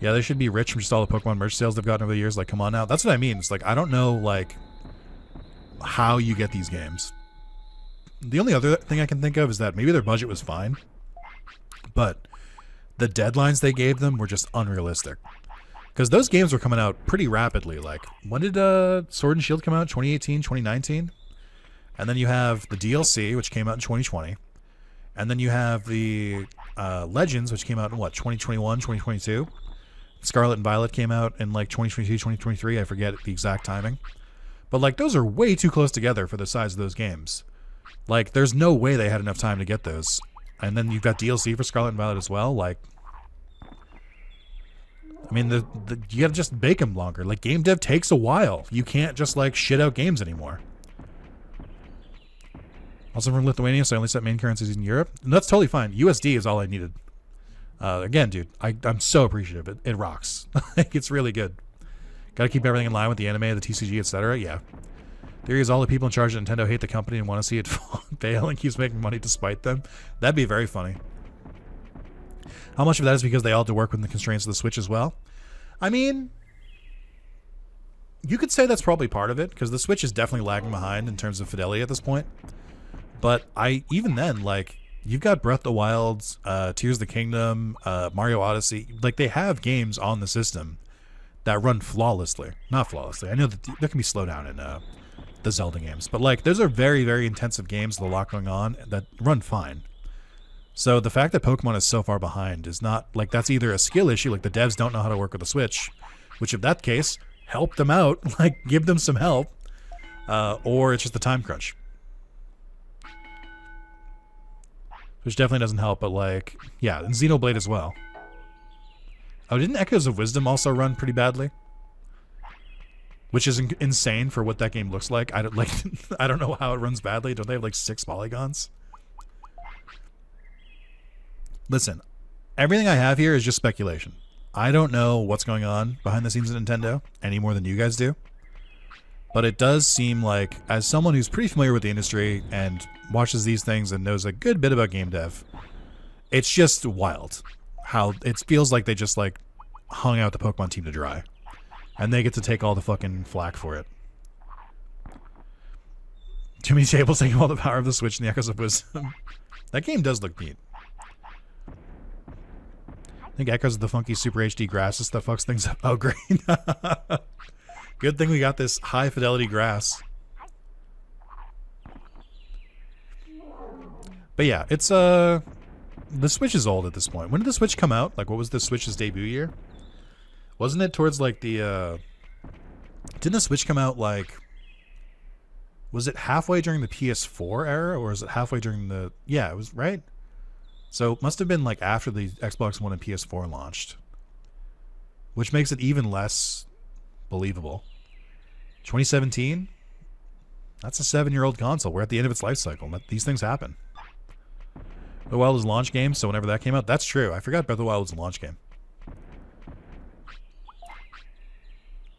Yeah, they should be rich from just all the Pokemon merch sales they've gotten over the years. Like, come on now. That's what I mean. It's like, I don't know, like, how you get these games. The only other thing I can think of is that maybe their budget was fine, but the deadlines they gave them were just unrealistic. Because those games were coming out pretty rapidly. Like, when did Sword and Shield come out? 2018, 2019? And then you have the DLC, which came out in 2020. And then you have the Legends, which came out in, what, 2021, 2022? Scarlet and Violet came out in, like, 2022, 2023. I forget the exact timing. But, like, those are way too close together for the size of those games. Like, there's no way they had enough time to get those. And then you've got DLC for Scarlet and Violet as well. Like, I mean, you gotta just bake them longer. Like, game dev takes a while. You can't just, like, shit out games anymore. Also from Lithuania, so I only set main currencies in Europe. And that's totally fine. USD is all I needed. Again, dude, I'm so appreciative. It rocks. It's really good. Gotta keep everything in line with the anime, the TCG, etc. Yeah. Theory is all the people in charge of Nintendo hate the company and want to see it fail and keeps making money despite them. That'd be very funny. How much of that is because they all have to work within the constraints of the Switch as well? I mean, you could say that's probably part of it, because the Switch is definitely lagging behind in terms of fidelity at this point. But even then, like, you've got Breath of the Wild, Tears of the Kingdom, Mario Odyssey. Like, they have games on the system that run flawlessly. Not flawlessly. I know that there can be slowdown in the Zelda games. But, like, those are very, very intensive games with a lot going on that run fine. So the fact that Pokemon is so far behind is not, like, that's either a skill issue, like the devs don't know how to work with the Switch, which if that case, help them out, like, give them some help, or it's just the time crunch. Which definitely doesn't help, but, like, yeah, and Xenoblade as well. Oh, didn't Echoes of Wisdom also run pretty badly? Which is insane for what that game looks like. I don't know how it runs badly. Don't they have, like, 6 polygons? Listen, everything I have here is just speculation. I don't know what's going on behind the scenes at Nintendo any more than you guys do. But it does seem like, as someone who's pretty familiar with the industry and watches these things and knows a good bit about game dev, it's just wild how it feels like they just, like, hung out the Pokemon team to dry. And they get to take all the fucking flack for it. Too many tables taking all the power of the Switch and the Echoes of Wisdom. That game does look neat. I think Echoes of the funky Super HD grasses that fucks things up. Oh, great. Good thing we got this high fidelity grass. But yeah, it's the Switch is old at this point. When did the Switch come out? Like, what was the Switch's debut year? Wasn't it towards, like, the didn't the Switch come out, like, was it halfway during the PS4 era, or was it halfway during the, yeah, it was, right? So it must have been, like, after the Xbox One and PS4 launched, which makes it even less believable. 2017? That's a 7-year-old console. We're at the end of its life cycle. These things happen. Breath of the Wild was a launch game, so whenever that came out, that's true. I forgot Breath of the Wild was a launch game.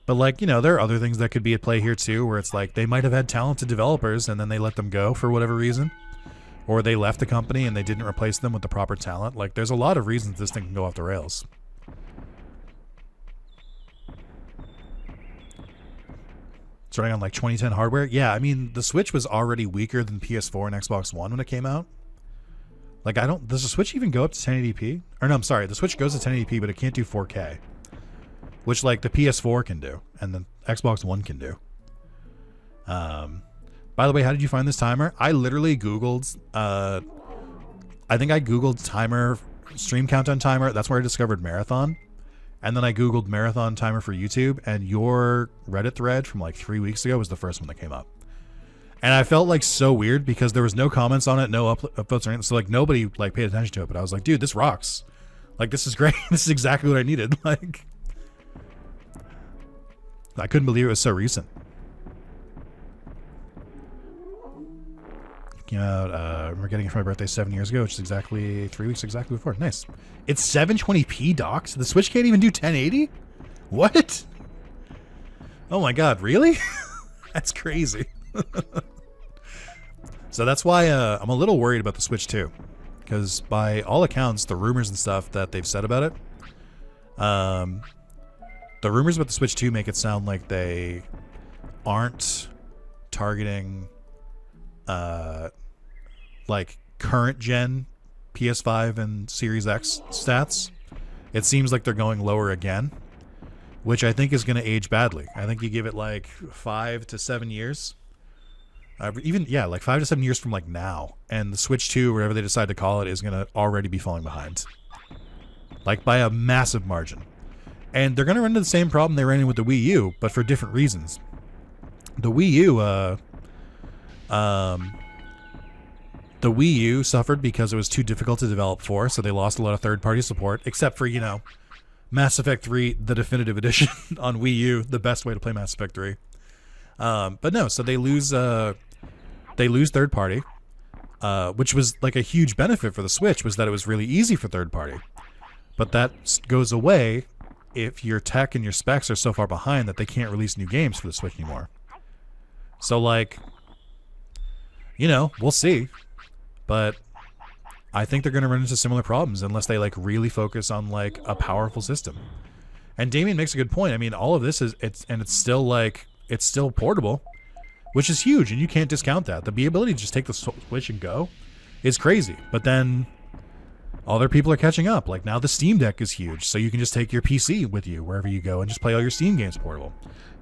But, like, you know, there are other things that could be at play here, too, where it's like they might have had talented developers and then they let them go for whatever reason. Or they left the company and they didn't replace them with the proper talent. Like, there's a lot of reasons this thing can go off the rails. Starting on, like, 2010 hardware? Yeah, I mean, the Switch was already weaker than PS4 and Xbox One when it came out. Like, does the Switch even go up to 1080p? Or no, I'm sorry, the Switch goes to 1080p, but it can't do 4K. Which, like, the PS4 can do, and the Xbox One can do. By the way, how did you find this timer? I literally Googled, I think I Googled timer, stream countdown timer. That's where I discovered Marathon. And then I Googled Marathon timer for YouTube, and your Reddit thread from, like, 3 weeks ago was the first one that came up. And I felt, like, so weird because there was no comments on it, no upvotes or anything. So, like, nobody, like, paid attention to it. But I was like, dude, this rocks. Like, this is great. This is exactly what I needed. Like, I couldn't believe it was so recent. Came out, we're getting it for my birthday 7 years ago, which is exactly 3 weeks exactly before. Nice. It's 720p docked? The Switch can't even do 1080? What? Oh my god, really? That's crazy. So that's why I'm a little worried about the Switch too. Because by all accounts, the rumors and stuff that they've said about it, The rumors about the Switch 2 make it sound like they aren't targeting like current gen PS5 and Series X stats. It seems like they're going lower again, which I think is going to age badly. I think you give it like 5 to 7 years. Like 5 to 7 years from like now, and the Switch 2, whatever they decide to call it, is going to already be falling behind. Like by a massive margin. And they're going to run into the same problem they ran into with the Wii U, but for different reasons. The Wii U, suffered because it was too difficult to develop for, so they lost a lot of third-party support, except for, Mass Effect 3, the definitive edition on Wii U, the best way to play Mass Effect 3. But no, so they lose third-party, which was like a huge benefit for the Switch, was that it was really easy for third-party. But that goes away if your tech and your specs are so far behind that they can't release new games for the Switch anymore. So, we'll see. But I think they're going to run into similar problems unless they, really focus on, a powerful system. And Damien makes a good point. I mean, all of this it's still portable, which is huge, and you can't discount that. The ability to just take the Switch and go is crazy. But then other people are catching up. Like now the Steam Deck is huge, so you can just take your PC with you wherever you go and just play all your Steam games portable.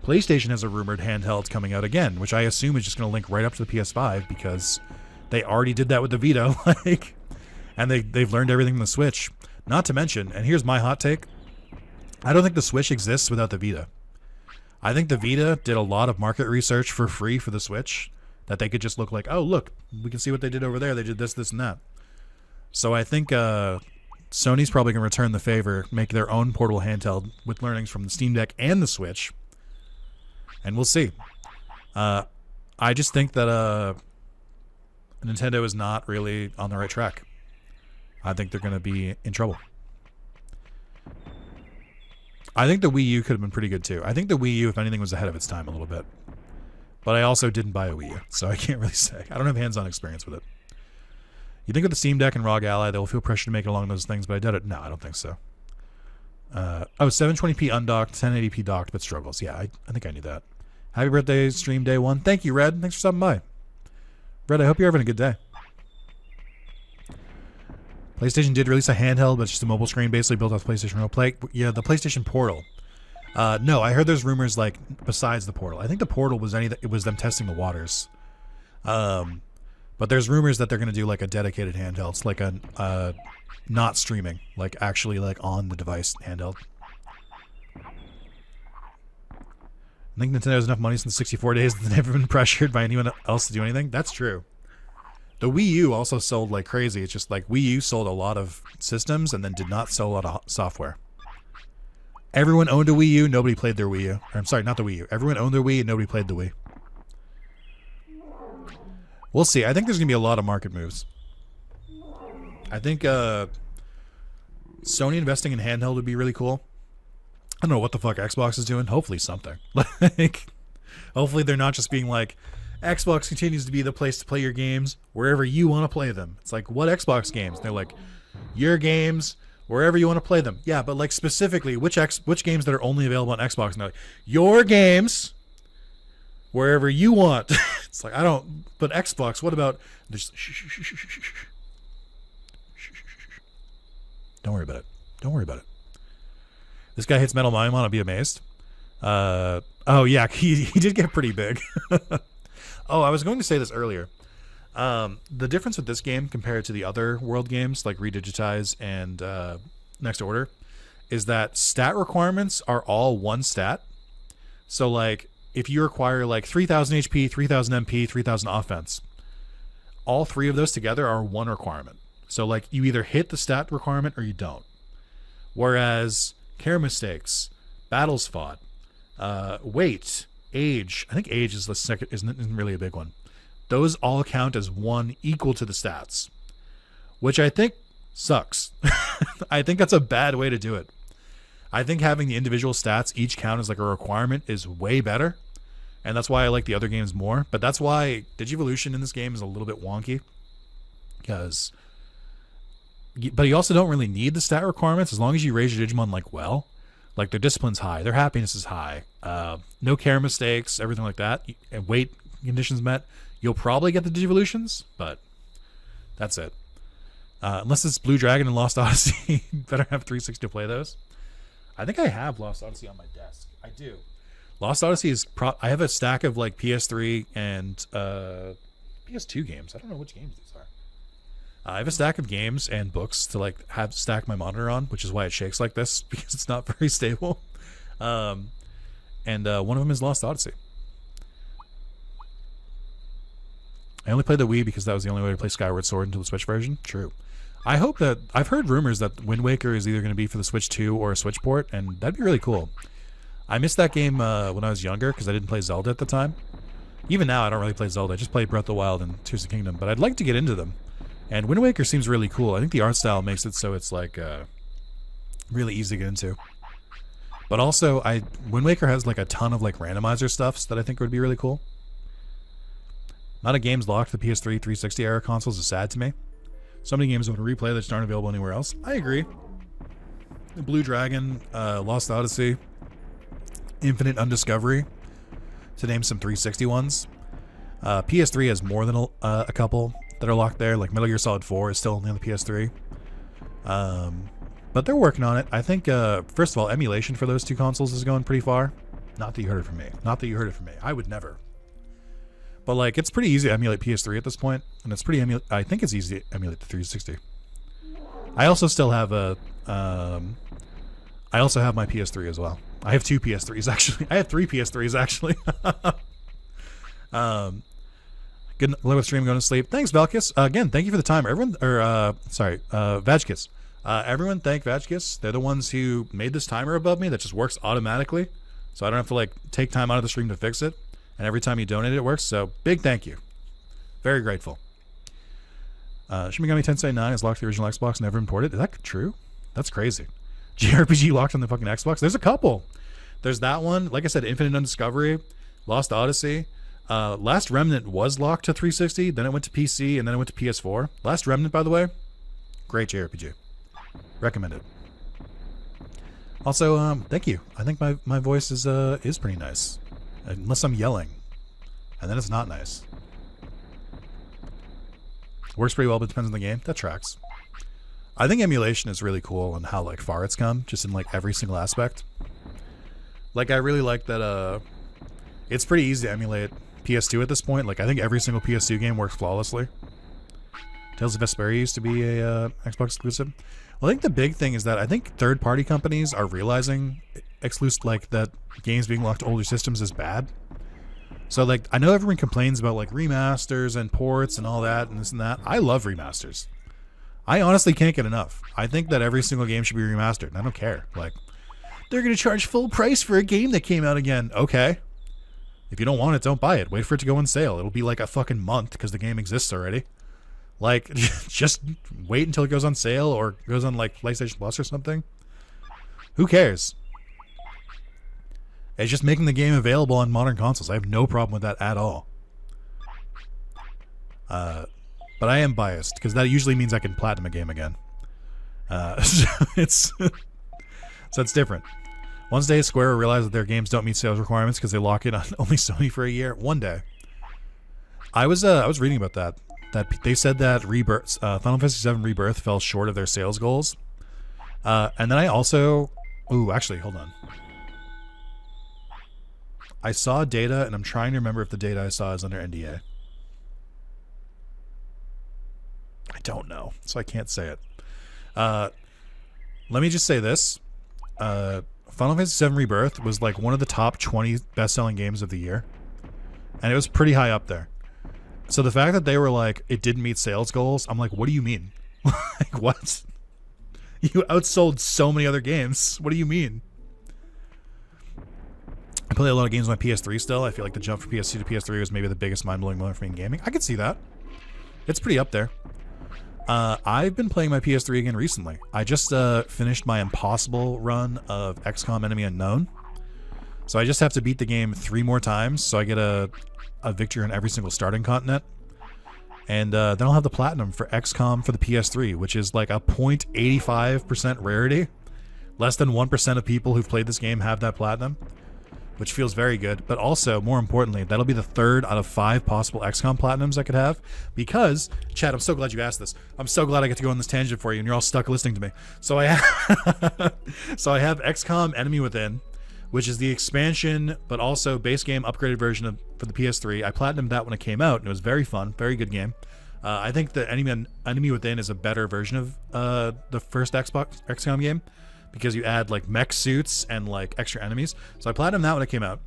PlayStation has a rumored handheld coming out again, which I assume is just going to link right up to the PS5 because they already did that with the Vita, and they've learned everything from the Switch. Not to mention, and here's my hot take, I don't think the Switch exists without the Vita. I think the Vita did a lot of market research for free for the Switch that they could just look like, oh, look, we can see what they did over there. They did this, this, and that. So I think Sony's probably going to return the favor, make their own portable handheld with learnings from the Steam Deck and the Switch. And we'll see. I just think that Nintendo is not really on the right track. I think they're going to be in trouble. I think the Wii U could have been pretty good too. I think the Wii U, if anything, was ahead of its time a little bit. But I also didn't buy a Wii U, so I can't really say. I don't have hands-on experience with it. You think with the Steam Deck and ROG Ally, they'll feel pressure to make it along those things, but I doubt it. No, I don't think so. 720p undocked, 1080p docked, but struggles. Yeah, I think I knew that. Happy birthday, stream day one. Thank you, Red. Thanks for stopping by. Red, I hope you're having a good day. PlayStation did release a handheld, but it's just a mobile screen basically built off PlayStation Remote Play. Yeah, the PlayStation Portal. No, I heard there's rumors besides the Portal. I think the Portal was it was them testing the waters. But there's rumors that they're going to do a dedicated handheld. It's like a not streaming, actually on the device handheld. I think Nintendo has enough money since 64 days that they've never been pressured by anyone else to do anything. That's true. The Wii U also sold like crazy. It's just Wii U sold a lot of systems and then did not sell a lot of software. Everyone owned a Wii U, nobody played their Wii U. I'm sorry, not the Wii U. Everyone owned their Wii and nobody played the Wii. We'll see. I think there's going to be a lot of market moves. I think Sony investing in handheld would be really cool. I don't know what the fuck Xbox is doing. Hopefully something. Hopefully they're not just being Xbox continues to be the place to play your games wherever you want to play them. It's what Xbox games? And they're your games wherever you want to play them. Yeah, but specifically which games that are only available on Xbox? And your games wherever you want. It's I don't. But Xbox, what about? Don't worry about it. Don't worry about it. This guy hits Metal Mime on. I'll be amazed. Oh yeah, he did get pretty big. Oh, I was going to say this earlier. The difference with this game compared to the other World games like Redigitize and Next Order is that stat requirements are all one stat. So if you require 3000 HP, 3000 MP, 3000 offense, all three of those together are one requirement. So you either hit the stat requirement or you don't. Whereas care mistakes, battles fought, weight, age, I think age is the second, isn't really a big one. Those all count as one equal to the stats, which I think sucks. I think that's a bad way to do it. I think having the individual stats each count as a requirement is way better. And that's why I like the other games more. But that's why Digivolution in this game is a little bit wonky. Because but you also don't really need the stat requirements as long as you raise your Digimon like well. Like their discipline's high, their happiness is high, no care mistakes, everything like that, and weight conditions met. You'll probably get the Digivolutions, but that's it. Unless it's Blue Dragon and Lost Odyssey, you better have 360 to play those. I think I have Lost Odyssey on my desk. I do. Lost Odyssey is I have a stack of like PS3 and PS2 games. I don't know which games these are. I have a stack of games and books to like have stack my monitor on, which is why it shakes like this because it's not very stable. And one of them is Lost Odyssey. I only played the Wii because that was the only way to play Skyward Sword until the Switch version. True. I hope that I've heard rumors that Wind Waker is either going to be for the Switch 2 or a Switch port, and that'd be really cool. I missed that game when I was younger because I didn't play Zelda at the time. Even now, I don't really play Zelda. I just play Breath of the Wild and Tears of the Kingdom, but I'd like to get into them. And Wind Waker seems really cool. I think the art style makes it so it's like really easy to get into. But also, Wind Waker has like a ton of like randomizer stuffs that I think would be really cool. Not a game's locked to the PS3 360 era consoles is sad to me. So many games I want to replay that just aren't available anywhere else. I agree. Blue Dragon, Lost Odyssey, Infinite Undiscovery, to name some 360 ones. PS3 has more than a couple that are locked there. Like Metal Gear Solid 4 is still only on the PS3. But they're working on it. I think, first of all, emulation for those two consoles is going pretty far. Not that you heard it from me. Not that you heard it from me. I would never. But like, it's pretty easy to emulate PS3 at this point, and it's pretty I think it's easy to emulate the 360. I also still have I also have my PS3 as well. I have two PS3s actually. I have three PS3s actually. Good luck with stream, going to sleep. Thanks, Valkis. Again, thank you for the time, everyone. Vajkis. Everyone, thank Vajkis. They're the ones who made this timer above me that just works automatically, so I don't have to like take time out of the stream to fix it. And every time you donate, it works. So big thank you. Very grateful. Shin Megami Tensei 9 is locked to the original Xbox, never imported. Is that true? That's crazy. JRPG locked on the fucking Xbox. There's a couple. There's that one. Like I said, Infinite Undiscovery, Lost Odyssey. Last Remnant was locked to 360. Then it went to PC, and then it went to PS4. Last Remnant, by the way, great JRPG. Recommended. Also, thank you. I think my voice is pretty nice. Unless I'm yelling. And then it's not nice. Works pretty well, but depends on the game. That tracks. I think emulation is really cool and how like far it's come, just in like every single aspect. Like I really like that it's pretty easy to emulate PS2 at this point. Like I think every single PS2 game works flawlessly. Tales of Vesperia used to be a Xbox exclusive. Well, I think the big thing is that I think third-party companies are realizing that games being locked to older systems is bad. So like I know everyone complains about like remasters and ports and all that and this and that. I love remasters. I honestly can't get enough. I think that every single game should be remastered, and I don't care. Like they're gonna charge full price for a game that came out again. Okay. If you don't want it, don't buy it. Wait for it to go on sale. It'll be like a fucking month because the game exists already. Like just wait until it goes on sale or goes on like PlayStation Plus or something. Who cares? It's just making the game available on modern consoles. I have no problem with that at all. But I am biased because that usually means I can platinum a game again. So it's different. Once day Square will realize that their games don't meet sales requirements because they lock it on only Sony for a year. One day. I was reading about that they said that Rebirth, Final Fantasy VII Rebirth fell short of their sales goals. And then I also... Ooh, actually, hold on. I saw data, and I'm trying to remember if the data I saw is under NDA. I don't know, so I can't say it. Let me just say this. Final Fantasy VII Rebirth was like one of the top 20 best-selling games of the year. And it was pretty high up there. So the fact that they were like, it didn't meet sales goals, I'm like, what do you mean? Like, what? You outsold so many other games. What do you mean? I play a lot of games on my PS3 still. I feel like the jump from PS2 to PS3 was maybe the biggest mind-blowing moment for me in gaming. I could see that. It's pretty up there. I've been playing my PS3 again recently. I just finished my impossible run of XCOM Enemy Unknown. So I just have to beat the game 3 more times, so I get a victory on every single starting continent. And then I'll have the platinum for XCOM for the PS3, which is like a 0.85% rarity. Less than 1% of people who've played this game have that platinum, which feels very good. But also, more importantly, that'll be the 3rd out of 5 possible XCOM platinums I could have. Because, Chad, I'm so glad you asked this. I'm so glad I get to go on this tangent for you, and you're all stuck listening to me. So I have, so I have XCOM Enemy Within, which is the expansion, but also base game upgraded version for the PS3. I platinumed that when it came out, and it was very fun, very good game. I think the Enemy Within is a better version of the first Xbox XCOM game, because you add like mech suits and like extra enemies. So I platinumed that when it came out.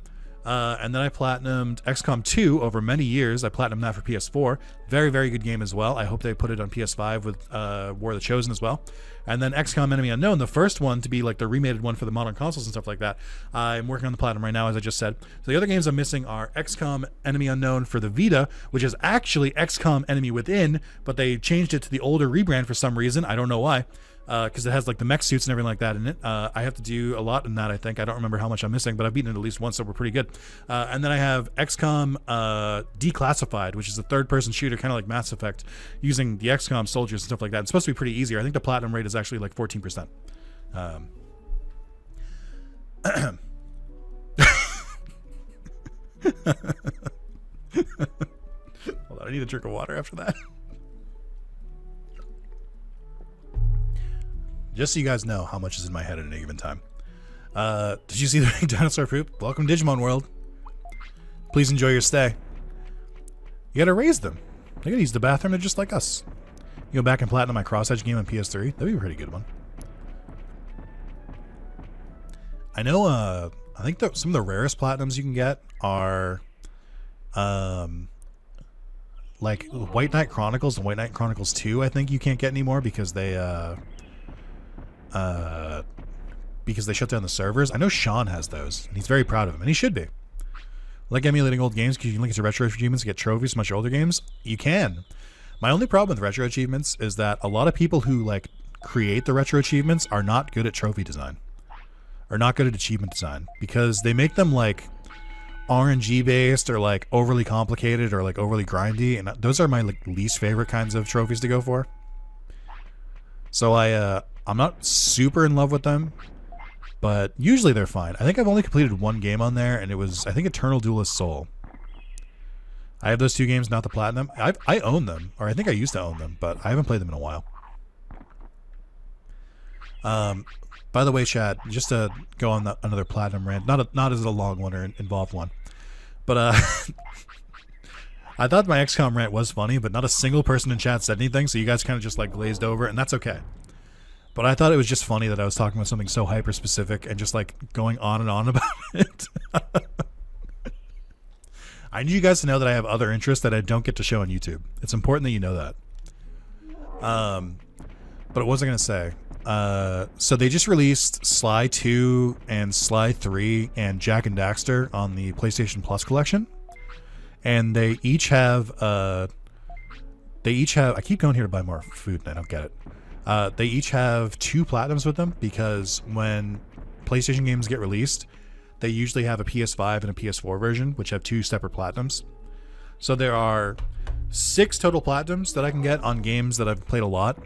And then I platinumed XCOM 2 over many years. I platinumed that for PS4. Very, very good game as well. I hope they put it on PS5 with War of the Chosen as well. And then XCOM Enemy Unknown, the first one to be like the remated one for the modern consoles and stuff like that. I'm working on the platinum right now, as I just said. So the other games I'm missing are XCOM Enemy Unknown for the Vita, which is actually XCOM Enemy Within, but they changed it to the older rebrand for some reason. I don't know why. Because it has like the mech suits and everything like that in it. I have to do a lot in that, I think. I don't remember how much I'm missing, but I've beaten it at least once, so we're pretty good. And then I have XCOM Declassified, which is a third-person shooter, kind of like Mass Effect, using the XCOM soldiers and stuff like that. It's supposed to be pretty easier. I think the platinum rate is actually like 14%. Hold on, I need a drink of water after that. Just so you guys know how much is in my head at any given time. Did you see the big dinosaur poop? Welcome to Digimon World. Please enjoy your stay. You gotta raise them. They gotta use the bathroom. They're just like us. You go back and platinum my Cross-Edge game on PS3. That'd be a pretty good one. I know, I think some of the rarest platinums you can get are, like White Knight Chronicles and White Knight Chronicles 2, I think you can't get anymore because they shut down the servers. I know Sean has those, and he's very proud of them, and he should be. Like emulating old games because you can link it to retro achievements to get trophies from much older games. You can. My only problem with retro achievements is that a lot of people who like create the retro achievements are not good at trophy design, or not good at achievement design, because they make them like RNG based or like overly complicated or like overly grindy, and those are my like least favorite kinds of trophies to go for. So I'm not super in love with them, but usually they're fine. I think I've only completed one game on there, and it was, I think, Eternal Duelist Soul. I have those 2 games, not the platinum. I own them, or I think I used to own them, but I haven't played them in a while. By the way, Chad, just to go on another platinum rant, not as a long one or an involved one, but I thought my XCOM rant was funny, but not a single person in chat said anything, so you guys kind of just like glazed over, and that's okay. But I thought it was just funny that I was talking about something so hyper specific and just like going on and on about it. I need you guys to know that I have other interests that I don't get to show on YouTube. It's important that you know that. But what was I going to say? So they just released Sly 2 and Sly 3 and Jak and Daxter on the PlayStation Plus collection. And they each have I keep going here to buy more food and I don't get it. They each have 2 platinums with them because when PlayStation games get released, they usually have a PS5 and a PS4 version, which have 2 separate platinums. So there are 6 total platinums that I can get on games that I've played a lot.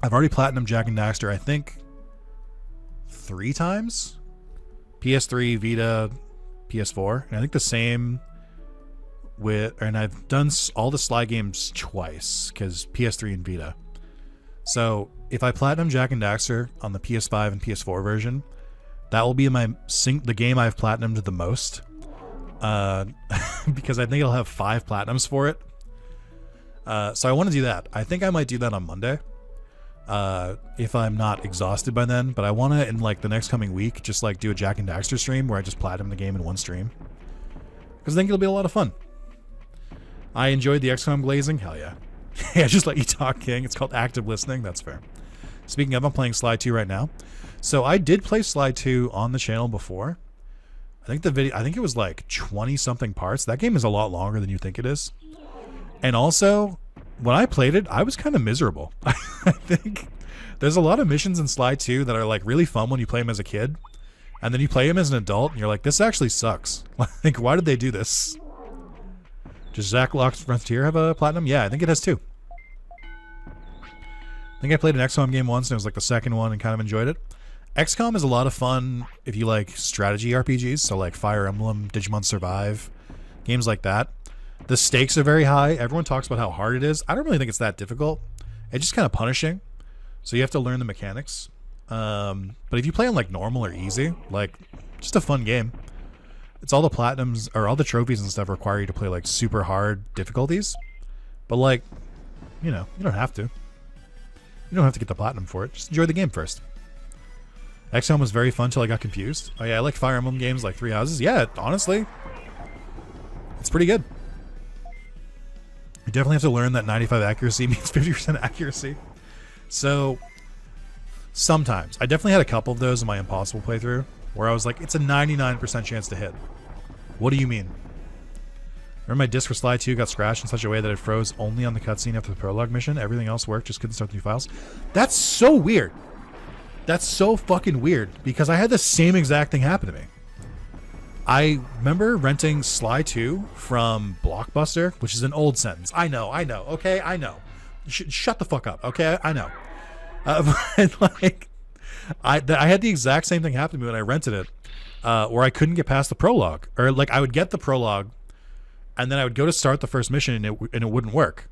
I've already platinumed Jak and Daxter, I think, 3 times. PS3, Vita, PS4. And I think the same and I've done all the Sly games twice, because PS3 and Vita. So if I platinum Jak and Daxter on the PS5 and PS4 version, that will be the game I've platinumed the most, because I think it'll have 5 platinums for it. So I want to do that. I think I might do that on Monday, if I'm not exhausted by then. But I want to, in like the next coming week, just like do a Jak and Daxter stream where I just platinum the game in one stream, because I think it'll be a lot of fun. I enjoyed the XCOM glazing. Hell yeah. Yeah, just let you talk, King. It's called active listening. That's fair. Speaking of, I'm playing Sly 2 right now. So I did play Sly 2 on the channel before. I think it was like 20 something parts. That game is a lot longer than you think it is. And also, when I played it, I was kind of miserable. I think there's a lot of missions in Sly 2 that are like really fun when you play them as a kid. And then you play them as an adult and you're like, this actually sucks. Like, why did they do this? Does Zacklock's Frontier have a platinum? Yeah, I think it has 2. I think I played an XCOM game once, and it was like the second one, and kind of enjoyed it. XCOM is a lot of fun if you like strategy RPGs, so like Fire Emblem, Digimon Survive, games like that. The stakes are very high. Everyone talks about how hard it is. I don't really think it's that difficult. It's just kind of punishing, so you have to learn the mechanics. But if you play on like normal or easy, like just a fun game. It's all the platinums or all the trophies and stuff require you to play like super hard difficulties, but like, you know, you don't have to. You don't have to get the platinum for it. Just enjoy the game first. XCOM was very fun till I got confused. Oh yeah, I like Fire Emblem games like Three Houses. Yeah, honestly, it's pretty good. You definitely have to learn that 95 accuracy means 50% accuracy. So sometimes I definitely had a couple of those in my Impossible playthrough where I was like, it's a 99% chance to hit. What do you mean? Remember my disc for Sly 2 got scratched in such a way that it froze only on the cutscene after the prologue mission? Everything else worked, just couldn't start the new files. That's so weird. That's so fucking weird, because I had the same exact thing happen to me. I remember renting Sly 2 from Blockbuster, which is an old sentence. I know, okay, I know. Shut the fuck up, okay, I know. But like, I had the exact same thing happen to me when I rented it, where I couldn't get past the prologue, or like I would get the prologue, and then I would go to start the first mission, and it wouldn't work.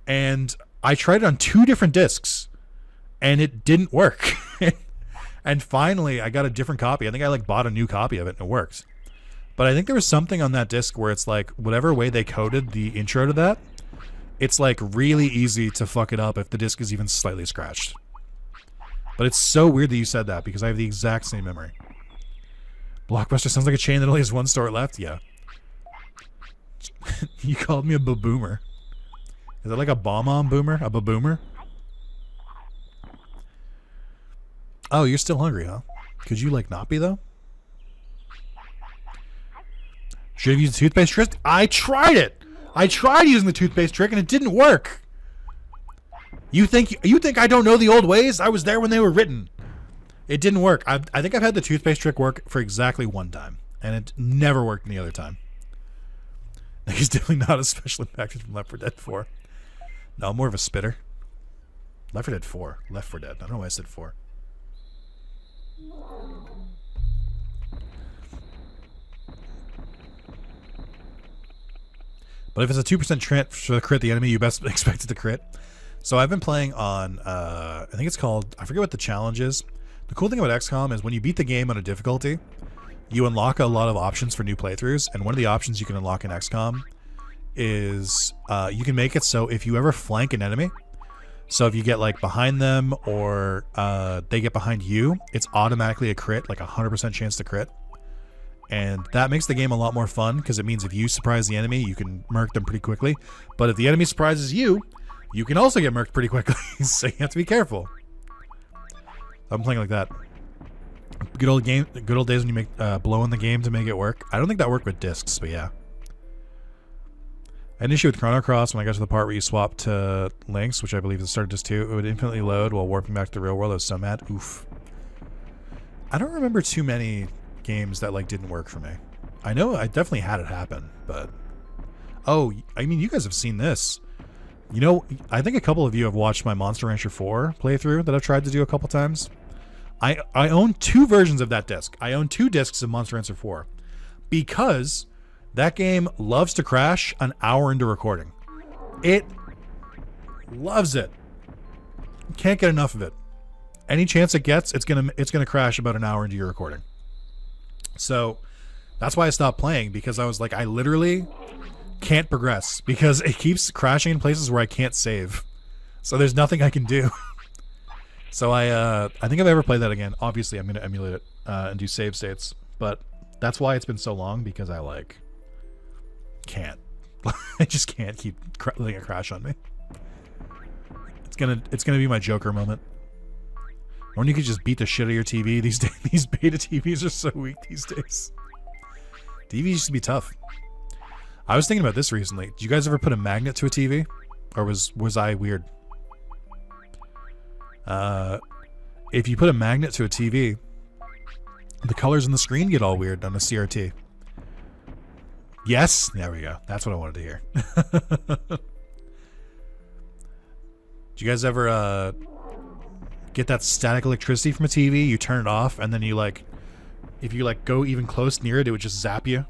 And I tried it on 2 different discs, and it didn't work. And finally, I got a different copy. I think I like bought a new copy of it, and it worked. But I think there was something on that disc where it's like whatever way they coded the intro to that, it's like really easy to fuck it up if the disc is even slightly scratched. But it's so weird that you said that, because I have the exact same memory. Blockbuster sounds like a chain that only has 1 store left. Yeah. You called me a baboomer. Is that like a bomb-on boomer? A baboomer? Oh, you're still hungry, huh? Could you like not be though? Should have used the toothpaste trick. I tried it. I tried using the toothpaste trick and it didn't work. You think I don't know the old ways? I was there when they were written. It didn't work. I think I've had the toothpaste trick work for exactly 1 time, and it never worked any other time. He's definitely not as special impacted from Left 4 Dead 4. No, more of a spitter. Left 4 Dead 4. Left 4 Dead. I don't know why I said 4. But if it's a 2% chance to crit the enemy, you best expect it to crit. So I've been playing on, I think it's called, I forget what the challenge is. The cool thing about XCOM is when you beat the game on a difficulty, you unlock a lot of options for new playthroughs. And one of the options you can unlock in XCOM is you can make it so if you ever flank an enemy, so if you get like behind them or they get behind you, it's automatically a crit, like 100% chance to crit. And that makes the game a lot more fun, because it means if you surprise the enemy, you can murk them pretty quickly. But if the enemy surprises you, you can also get murked pretty quickly. So you have to be careful. I'm playing like that. Good old days when you make blow in the game to make it work. I don't think that worked with discs, but yeah. I had an issue with Chrono Cross when I got to the part where you swap to links, which I believe is the start of disc 2. It would infinitely load while warping back to the real world. I was so mad. Oof. I don't remember too many games that like didn't work for me. I know I definitely had it happen, but oh, I mean, you guys have seen this. You know, I think a couple of you have watched my Monster Rancher 4 playthrough that I've tried to do a couple times. I own 2 versions of that disc. I own 2 discs of Monster Rancher 4 because that game loves to crash an hour into recording. It loves it. Can't get enough of it. Any chance it gets, it's gonna crash about an hour into your recording. So that's why I stopped playing, because I was like, I literally can't progress because it keeps crashing in places where I can't save. So there's nothing I can do. So I think if I ever play that again, obviously I'm going to emulate it and do save states. But that's why it's been so long, because I like can't. I just can't keep letting it crash on me. It's gonna be my Joker moment. When you could just beat the shit out of your TV these days. These beta TVs are so weak these days. TVs used to be tough. I was thinking about this recently. Did you guys ever put a magnet to a TV? Or was I weird? If you put a magnet to a TV, the colors on the screen get all weird on a CRT. Yes, there we go. That's what I wanted to hear. Do you guys ever get that static electricity from a TV? You turn it off, and then you if you go even close near it, it would just zap you.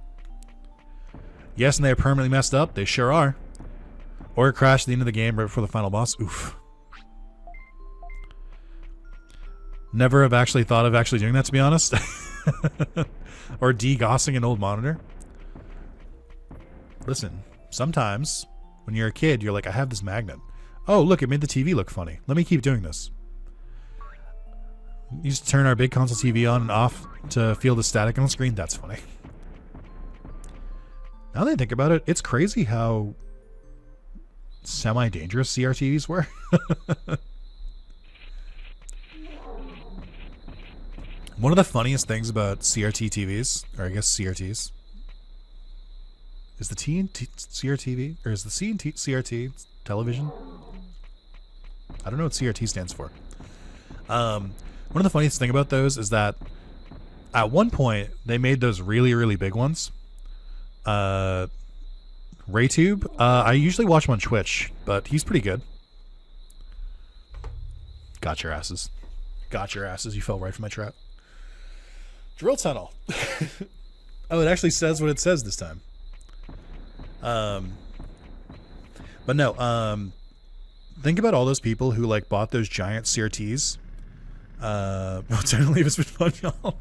Yes, and they are permanently messed up. They sure are. Or crash at the end of the game right before the final boss. Oof. Never have actually thought of actually doing that, to be honest. Or de-gossing an old monitor. Listen, sometimes when you're a kid, you're like, I have this magnet. Oh, look, it made the TV look funny. Let me keep doing this. You used to turn our big console TV on and off to feel the static on the screen. That's funny. Now that I think about it, it's crazy how semi-dangerous CRTVs were. One of the funniest things about CRT TVs, or I guess CRTs, is the T in CRTV, or is the C in CRT television? I don't know what CRT stands for. One of the funniest thing about those is that at one point they made those really, really big ones. RayTube. I usually watch him on Twitch, but he's pretty good. Got your asses. Got your asses. You fell right for my trap. Drill tunnel. Oh, it actually says what it says this time. But no, think about all those people who bought those giant CRTs. Certainly it's been fun, y'all.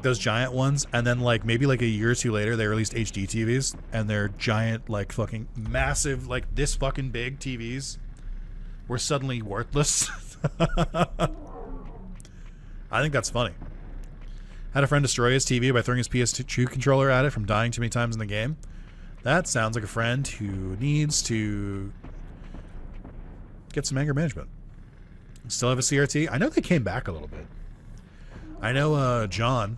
Those giant ones, and then maybe a year or two later they released HD TVs, and they're giant fucking massive this fucking big TVs were suddenly worthless. I think that's funny. Had a friend destroy his TV by throwing his PS2 controller at it from dying too many times in the game. That sounds like a friend who needs to get some anger management. Still have a CRT? I know they came back a little bit. I know John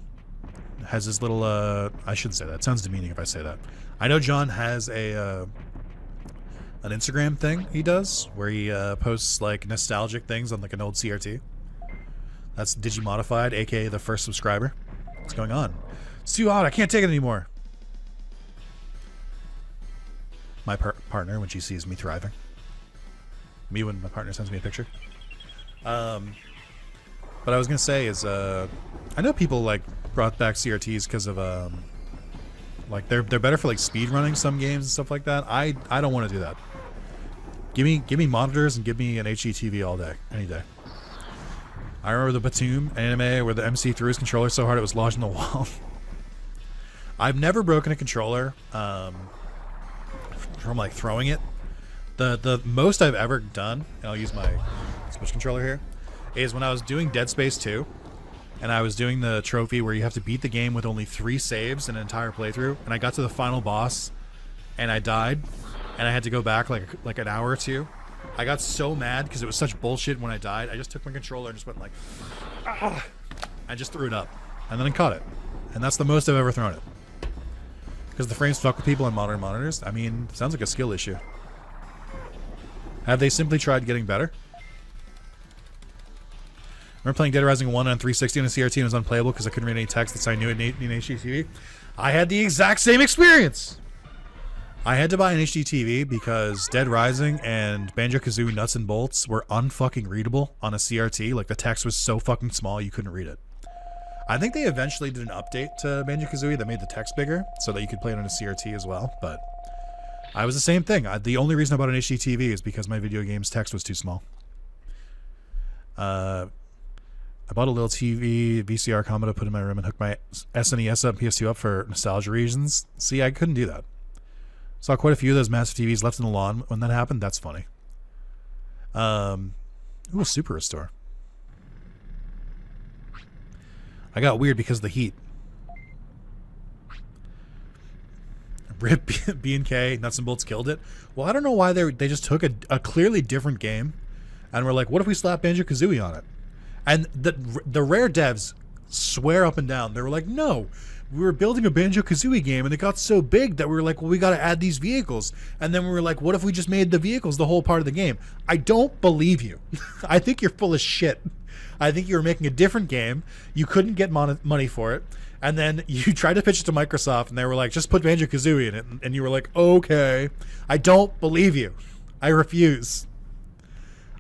has his little... I shouldn't say that. It sounds demeaning if I say that. I know John has an Instagram thing he does where he posts nostalgic things on an old CRT. That's Digimodified, aka the first subscriber. What's going on? It's too hot. I can't take it anymore. My partner, when she sees me thriving. Me when my partner sends me a picture. But I was gonna say is I know people brought back CRTs because of they're better for speed running some games and stuff like that. I don't want to do that. Give me monitors and give me an HD TV all day, any day. I remember the Batum anime where the MC threw his controller so hard it was lodged in the wall. I've never broken a controller from throwing it. The most I've ever done, and I'll use my Switch controller here, is when I was doing Dead Space 2, and I was doing the trophy where you have to beat the game with only 3 saves in an entire playthrough, and I got to the final boss, and I died, and I had to go back like an hour or two. I got so mad because it was such bullshit when I died. I just took my controller and just went ah! I just threw it up, and then I caught it, and that's the most I've ever thrown it. Because the frames fuck with people on modern monitors. I mean, sounds like a skill issue. Have they simply tried getting better? Remember playing Dead Rising 1 on 360 on a CRT and it was unplayable because I couldn't read any text that I knew it needed an HD TV? I had the exact same experience! I had to buy an HD TV because Dead Rising and Banjo-Kazooie Nuts and Bolts were unfucking readable on a CRT. The text was so fucking small you couldn't read it. I think they eventually did an update to Banjo-Kazooie that made the text bigger so that you could play it on a CRT as well, but I was the same thing. The only reason I bought an HD TV is because my video game's text was too small. I bought a little TV VCR combo to put in my room and hook my SNES up, PS2 up for nostalgia reasons. See, I couldn't do that. Saw quite a few of those massive TVs left in the lawn when that happened. That's funny. Ooh, Super Restore. I got weird because of the heat. Rip B&K, Nuts and Bolts killed it. Well, I don't know why they just took a clearly different game and were like, what if we slap Banjo-Kazooie on it? And the Rare devs swear up and down. They were like, no, we were building a Banjo-Kazooie game and it got so big that we were like, well, we got to add these vehicles. And then we were like, what if we just made the vehicles the whole part of the game? I don't believe you. I think you're full of shit. I think you were making a different game. You couldn't get money for it. And then you tried to pitch it to Microsoft, and they were like, just put Banjo-Kazooie in it. And you were like, okay. I don't believe you. I refuse.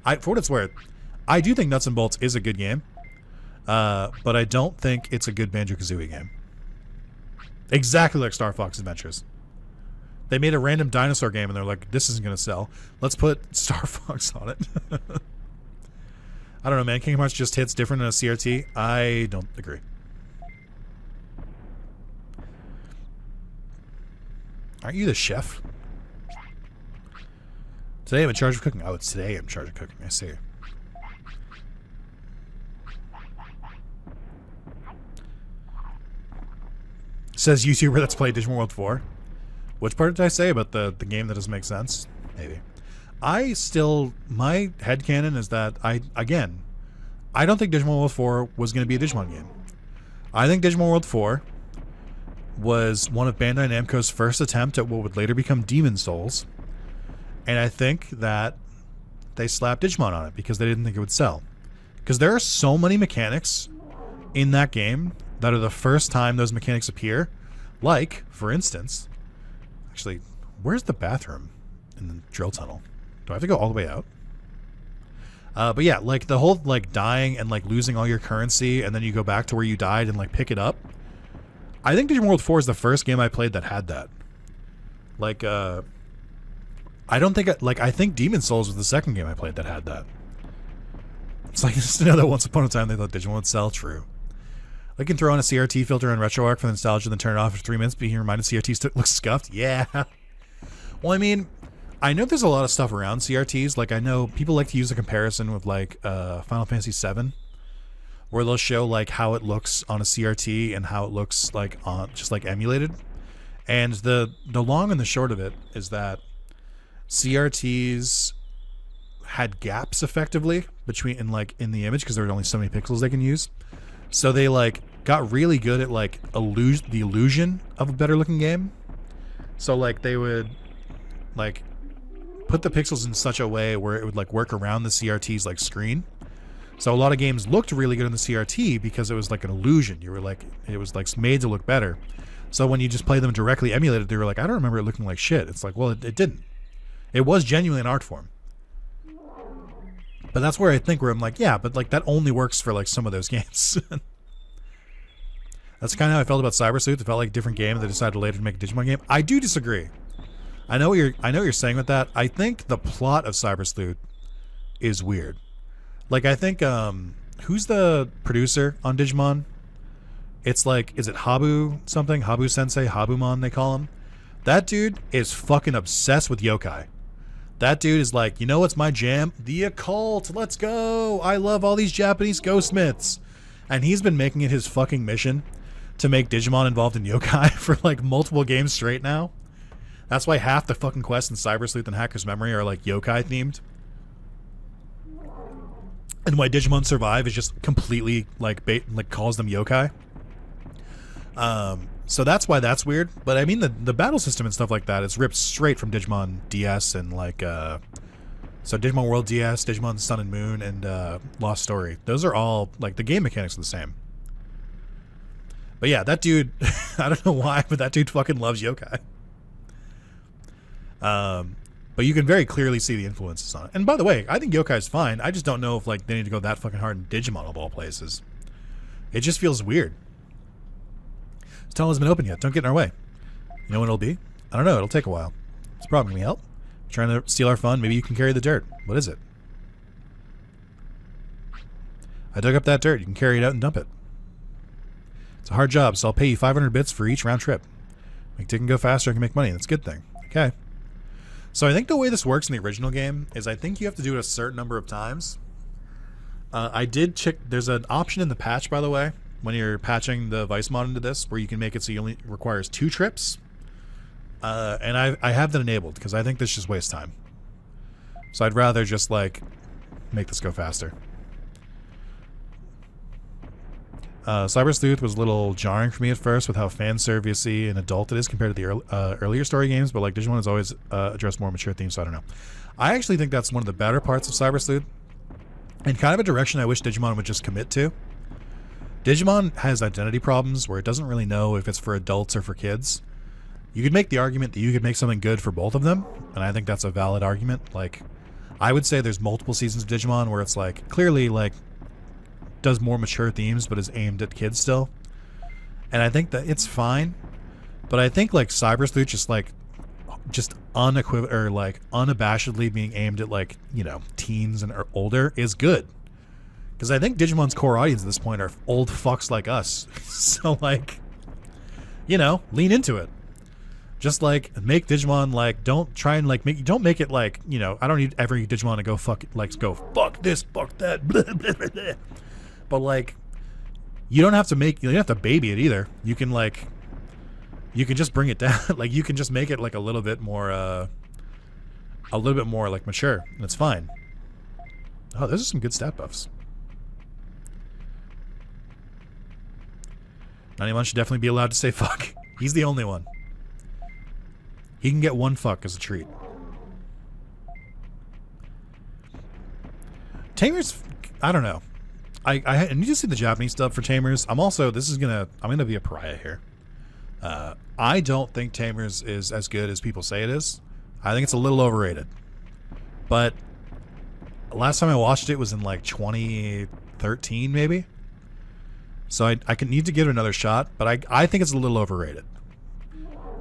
For what it's worth, I do think Nuts and Bolts is a good game. But I don't think it's a good Banjo-Kazooie game. Exactly like Star Fox Adventures. They made a random dinosaur game, and they're like, this isn't going to sell. Let's put Star Fox on it. I don't know, man. Kingdom Hearts just hits different in a CRT. I don't agree. Aren't you the chef? Today I'm in charge of cooking. Oh, it's today I'm in charge of cooking. I see. Says YouTuber that's played Digimon World 4. Which part did I say about the game that doesn't make sense? Maybe. My headcanon is that I don't think Digimon World 4 was going to be a Digimon game. I think Digimon World 4 was one of Bandai Namco's first attempt at what would later become Demon Souls. And I think that they slapped Digimon on it because they didn't think it would sell. Because there are so many mechanics in that game that are the first time those mechanics appear. Like, for instance... Actually, where's the bathroom in the drill tunnel? Do I have to go all the way out? But yeah, like the whole like dying and like losing all your currency and then you go back to where you died and like pick it up. I think Digimon World 4 is the first game I played that had that. Like, I think Demon Souls was the second game I played that had that. It's like just another once upon a time they thought Digimon would sell. True. I can throw on a CRT filter on RetroArch for the nostalgia and then turn it off for 3 minutes, being reminded CRT looks scuffed. Yeah. Well, I mean, I know there's a lot of stuff around CRTs. Like, I know people like to use a comparison with, like, Final Fantasy VII, where they'll show, like, how it looks on a CRT and how it looks, like, on just, like, emulated. And the long and the short of it is that CRTs had gaps, effectively, in the image, because there were only so many pixels they can use. So they like got really good at like the illusion of a better looking game. So like they would like put the pixels in such a way where it would like work around the CRT's like screen. So a lot of games looked really good on the CRT because it was like an illusion. You were like, it was like made to look better. So when you just play them directly emulated, they were like, I don't remember it looking like shit. It's like, well, it didn't. It was genuinely an art form. But that's where I think where I'm like, yeah, but like that only works for like some of those games. That's kind of how I felt about Cyber Sleuth. It felt like a different game. They decided later to make a Digimon game. I do disagree. I know what you're saying with that. I think the plot of Cyber Sleuth is weird. Like I think who's the producer on Digimon? It's like, is it Habu something? Habu Sensei, Habumon they call him. That dude is fucking obsessed with yokai. That dude is like, you know what's my jam? The occult. Let's go. I love all these Japanese ghost myths. And he's been making it his fucking mission to make Digimon involved in yokai for like multiple games straight now. That's why half the fucking quests in Cyber Sleuth and Hacker's Memory are like yokai themed. And why Digimon Survive is just completely like calls them yokai. So that's why that's weird. But I mean the battle system and stuff like that is ripped straight from Digimon DS and like so Digimon World DS, Digimon Sun and Moon, and Lost Story. Those are all like the game mechanics are the same. But yeah, that dude I don't know why, but that dude fucking loves yokai. But you can very clearly see the influences on it. And by the way, I think yokai is fine. I just don't know if like they need to go that fucking hard in Digimon of all places. It just feels weird. This tunnel hasn't been open yet. Don't get in our way. You know when it'll be? I don't know. It'll take a while. What's the problem? Can we help? Trying to steal our fun? Maybe you can carry the dirt. What is it? I dug up that dirt. You can carry it out and dump it. It's a hard job, so I'll pay you 500 bits for each round trip. Make digging go faster and can make money. That's a good thing. Okay. So I think the way this works in the original game is I think you have to do it a certain number of times. I did check. There's an option in the patch, by the way, when you're patching the Vice mod into this, where you can make it so you only requires 2 trips. And I have that enabled because I think this just wastes time. So I'd rather just like make this go faster. Cyber Sleuth was a little jarring for me at first with how fan servicey and adult it is compared to the earlier story games, but like Digimon has always addressed more mature themes, so I don't know. I actually think that's one of the better parts of Cyber Sleuth, and kind of a direction I wish Digimon would just commit to. Digimon has identity problems where it doesn't really know if it's for adults or for kids. You could make the argument that you could make something good for both of them, and I think that's a valid argument. Like, I would say there's multiple seasons of Digimon where it's like clearly like does more mature themes but is aimed at kids still. And I think that it's fine. But I think like Cyber Sleuth just unequivocal or like unabashedly being aimed at like, you know, teens and or older is good. Because I think Digimon's core audience at this point are old fucks like us. So like, you know, lean into it. Just like make Digimon like don't try and like don't make it like, you know, I don't need every Digimon to go fuck this, fuck that, blah, blah, blah, blah. But like you don't have to baby it either. You can just bring it down. Like you can just make it like a little bit more like mature, and it's fine. Oh, those are some good stat buffs. 91 should definitely be allowed to say fuck. He's the only one. He can get one fuck as a treat. Tamers, I don't know. I need to see the Japanese dub for Tamers. I'm gonna be a pariah here. I don't think Tamers is as good as people say it is. I think it's a little overrated. But last time I watched it was in like 2013 maybe. So I can need to give it another shot, but I think it's a little overrated.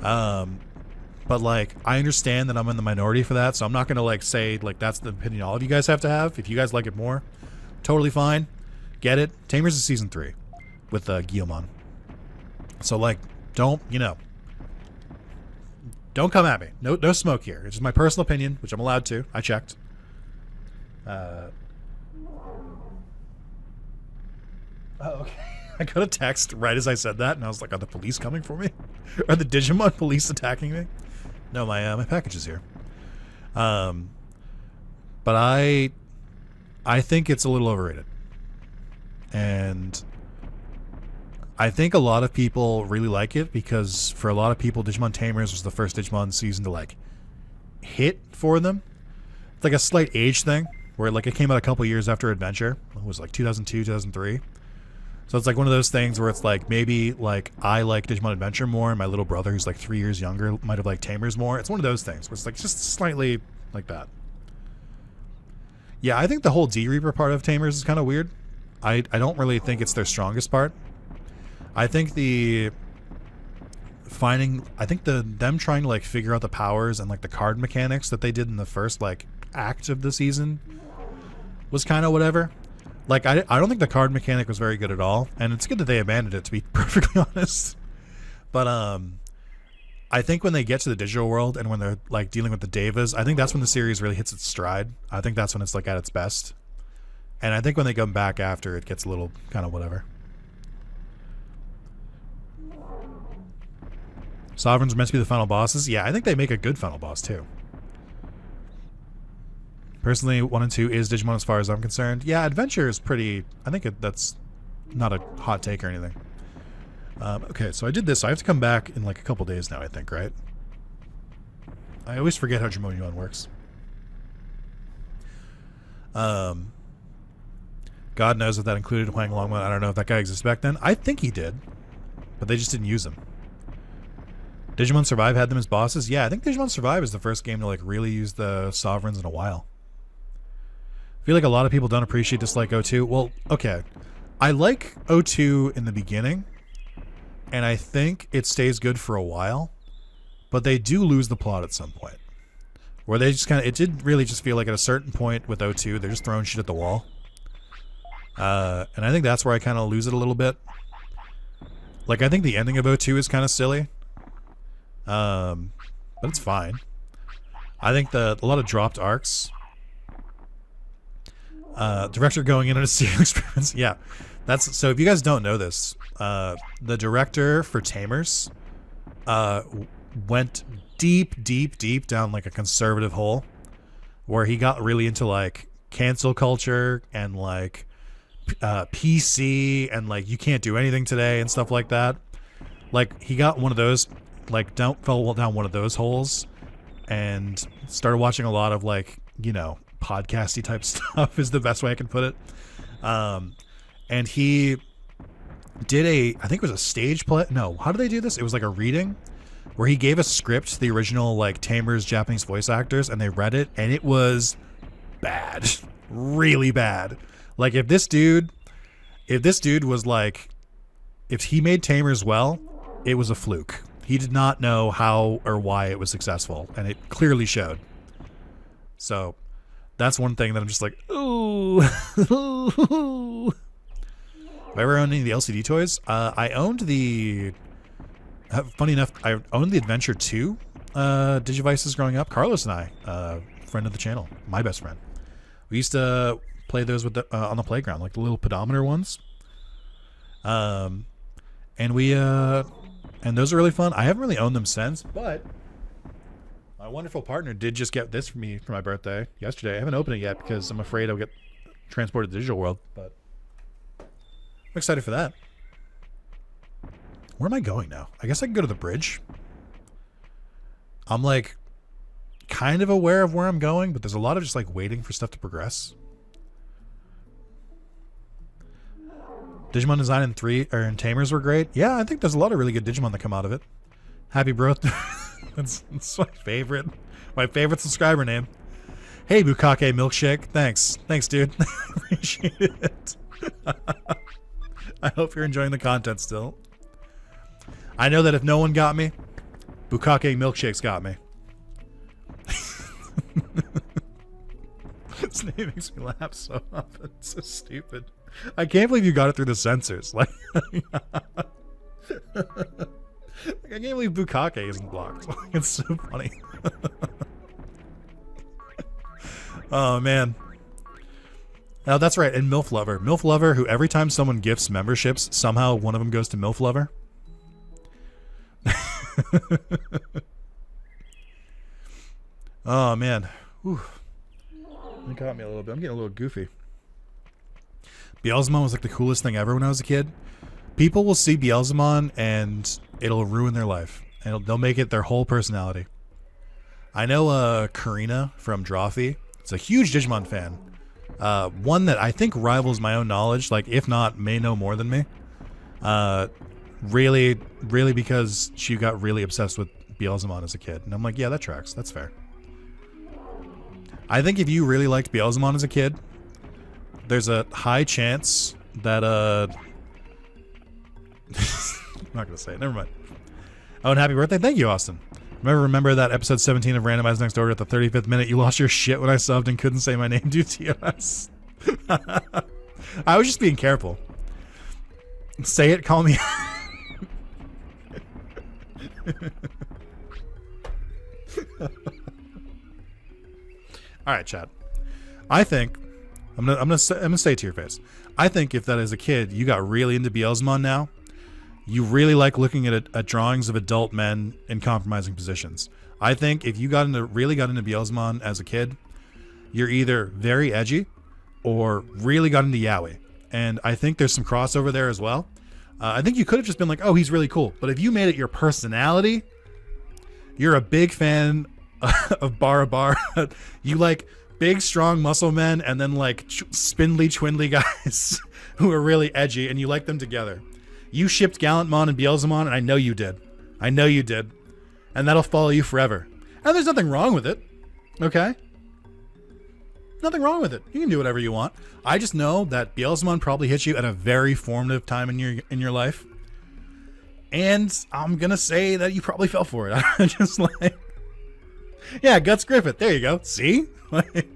But like I understand that I'm in the minority for that, so I'm not gonna like say like that's the opinion all of you guys have to have. If you guys like it more, totally fine. Get it. Tamers is season 3 with Guillemon. So like don't come at me. No smoke here. It's just my personal opinion, which I'm allowed to. I checked. Oh, okay. I got a text right as I said that, and I was like, are the police coming for me? Are the Digimon police attacking me? No, my package is here. But I think it's a little overrated. And I think a lot of people really like it because for a lot of people, Digimon Tamers was the first Digimon season to like hit for them. It's like a slight age thing where like it came out a couple years after Adventure. It was like 2002, 2003. So it's like one of those things where it's like maybe like I like Digimon Adventure more and my little brother who's like 3 years younger might have liked Tamers more. It's one of those things where it's like just slightly like that. Yeah, I think the whole D-Reaper part of Tamers is kind of weird. I don't really think it's their strongest part. I think them trying to like figure out the powers and like the card mechanics that they did in the first like act of the season was kind of whatever. Like I don't think the card mechanic was very good at all, and it's good that they abandoned it, to be perfectly honest. But I think when they get to the digital world and when they're like dealing with the Devas, I think that's when the series really hits its stride. I think that's when it's like at its best. And I think when they come back after, it gets a little kind of whatever. Sovereigns are meant to be the final bosses. Yeah, I think they make a good final boss too. Personally, 1 and 2 is Digimon as far as I'm concerned. Yeah, Adventure is pretty... I think that's not a hot take or anything. Okay, so I did this. I have to come back in like a couple days now, I think, right? I always forget how Dramonion works. God knows if that included Huang Longman. I don't know if that guy existed back then. I think he did, but they just didn't use him. Digimon Survive had them as bosses. Yeah, I think Digimon Survive is the first game to like really use the Sovereigns in a while. I feel like a lot of people don't appreciate Dislike O2. Well, okay. I like O2 in the beginning, and I think it stays good for a while, but they do lose the plot at some point. Where they just it did really just feel like at a certain point with O2, they're just throwing shit at the wall. And I think that's where I kind of lose it a little bit. Like, I think the ending of O2 is kind of silly. But it's fine. I think a lot of dropped arcs. Director going in on a serial experiments. Yeah. So if you guys don't know this, the director for Tamers went deep down like a conservative hole where he got really into like cancel culture and like PC and like you can't do anything today and stuff like that. Like he got one of those fell down one of those holes and started watching a lot of like, you know, podcasty type stuff is the best way I can put it. And he did I think it was a stage play. No, how did they do this? It was like a reading where he gave a script to the original like Tamer's Japanese voice actors, and they read it, and it was bad, really bad. Like if this dude was like, if he made Tamer's well, it was a fluke. He did not know how or why it was successful, and it clearly showed. So that's one thing that I'm just like, ooh. Have I ever owned any of the LCD toys? I owned the... Funny enough, I owned the Adventure 2 Digivices growing up. Carlos and I, friend of the channel, my best friend. We used to play those with on the playground, like the little pedometer ones. And we... and those are really fun. I haven't really owned them since, but my wonderful partner did just get this for me for my birthday yesterday. I haven't opened it yet because I'm afraid I'll get transported to the digital world, but I'm excited for that. Where am I going now? I guess I can go to the bridge. I'm like kind of aware of where I'm going, but there's a lot of just like waiting for stuff to progress. Digimon design in 3 or in Tamers were great. Yeah, I think there's a lot of really good Digimon that come out of it. Happy birthday. that's my favorite. My favorite subscriber name. Hey, Bukake Milkshake. Thanks, dude. Appreciate it. I hope you're enjoying the content still. I know that if no one got me, Bukake Milkshake's got me. This name makes me laugh so often. It's so stupid. I can't believe you got it through the censors. Like, I can't believe Bukake isn't blocked. It's so funny. Oh, man. Oh, that's right. And MILF Lover. MILF Lover, who every time someone gifts memberships, somehow one of them goes to MILF Lover. Oh, man. Whew. It got me a little bit. I'm getting a little goofy. Beelzemon was like the coolest thing ever when I was a kid. People will see Beelzemon and it'll ruin their life. And they'll make it their whole personality. I know Karina from Drawfee. It's a huge Digimon fan. One that I think rivals my own knowledge, like if not, may know more than me. Really because she got really obsessed with Beelzemon as a kid. And I'm like, yeah, that tracks. That's fair. I think if you really liked Beelzemon as a kid, there's a high chance that I'm not gonna say it. Never mind. Oh, and happy birthday! Thank you, Austin. Remember that episode 17 of Randomized Next Door at the 35th minute? You lost your shit when I subbed and couldn't say my name due to TOS. I was just being careful. Say it. Call me. All right, Chad. I think I'm gonna say it to your face. I think if that as a kid you got really into Beelzemon now, you really like looking at drawings of adult men in compromising positions. I think if you really got into Beelzemon as a kid, you're either very edgy or really got into yaoi. And I think there's some crossover there as well. I think you could have just been like, oh, he's really cool. But if you made it your personality, you're a big fan of Bara. You like big, strong muscle men and then like spindly, twindly guys who are really edgy, and you like them together. You shipped Gallantmon and Beelzemon, and I know you did. And that'll follow you forever. And there's nothing wrong with it. Okay? Nothing wrong with it. You can do whatever you want. I just know that Beelzemon probably hit you at a very formative time in your life. And I'm gonna say that you probably fell for it. I'm just like, yeah, Guts Griffith. There you go. See? Like,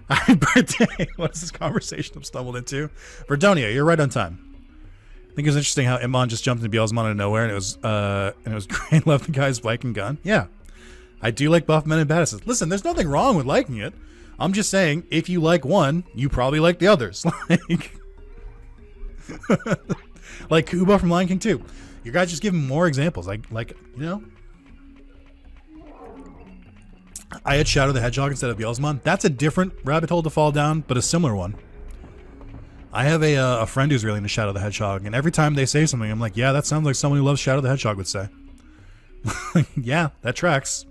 happy birthday. What's this conversation I've stumbled into? Verdonia, you're right on time. I think it was interesting how Immon just jumped into Beelzemon out of nowhere, and it was great. Love the guy's Viking gun. Yeah, I do like buff men and badasses. Listen, there's nothing wrong with liking it. I'm just saying, if you like one, you probably like the others. Like Kuba from Lion King 2. You guys just give him more examples. Like you know, I had Shadow the Hedgehog instead of Beelzemon. That's a different rabbit hole to fall down, but a similar one. I have a friend who's really into Shadow the Hedgehog, and every time they say something, I'm like, yeah, that sounds like someone who loves Shadow the Hedgehog would say. Yeah, that tracks.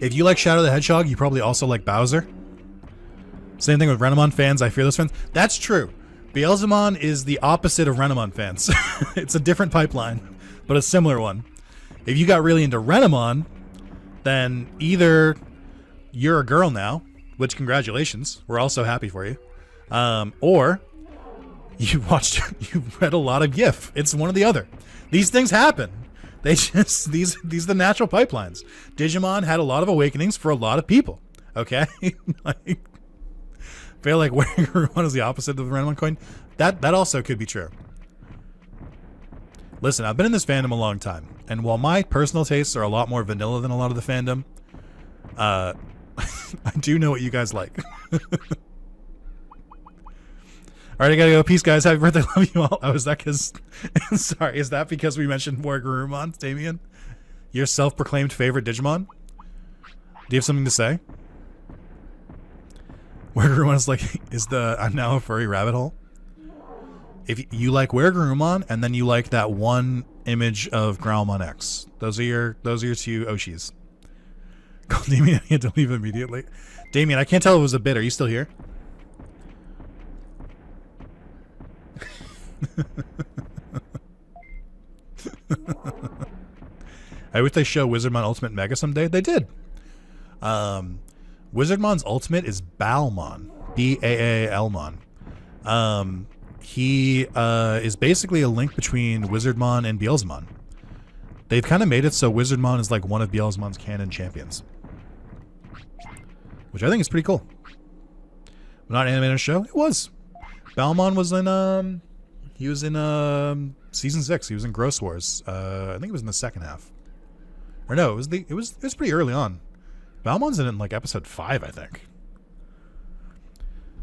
If you like Shadow the Hedgehog, you probably also like Bowser. Same thing with Renamon fans, I Fear Those fans. That's true. Beelzemon is the opposite of Renamon fans. It's a different pipeline, but a similar one. If you got really into Renamon, then either you're a girl now, which congratulations, we're all so happy for you, or you read a lot of GIF. It's one or the other. These things happen. They just these are the natural pipelines. Digimon had a lot of awakenings for a lot of people. Okay, like, feel like wearing Garurumon is the opposite of the Renamon coin. That also could be true. Listen, I've been in this fandom a long time, and while my personal tastes are a lot more vanilla than a lot of the fandom, I do know what you guys like. All right, I gotta go. Peace, guys. Happy birthday. Love you all. Oh, is that because... Sorry, is that because we mentioned more Garurumon, Damien? Your self-proclaimed favorite Digimon? Do you have something to say? Where Garurumon is like, I'm now a furry rabbit hole? If you like Where Garurumon, and then you like that one image of Growlmon X. Those are your two Oshis. Call Damien, I had to leave immediately. Damien, I can't tell if it was a bit. Are you still here? I wish they show Wizardmon Ultimate Mega someday. They did. Wizardmon's Ultimate is Balmon. Baalmon. He is basically a link between Wizardmon and Beelzemon. They've kind of made it so Wizardmon is like one of Beelzemon's canon champions, which I think is pretty cool. Not an animated show. It was. Balmon was in he was in season 6. He was in Gross Wars. I think it was in the second half. Or no, it was pretty early on. Balmon's in like episode 5, I think.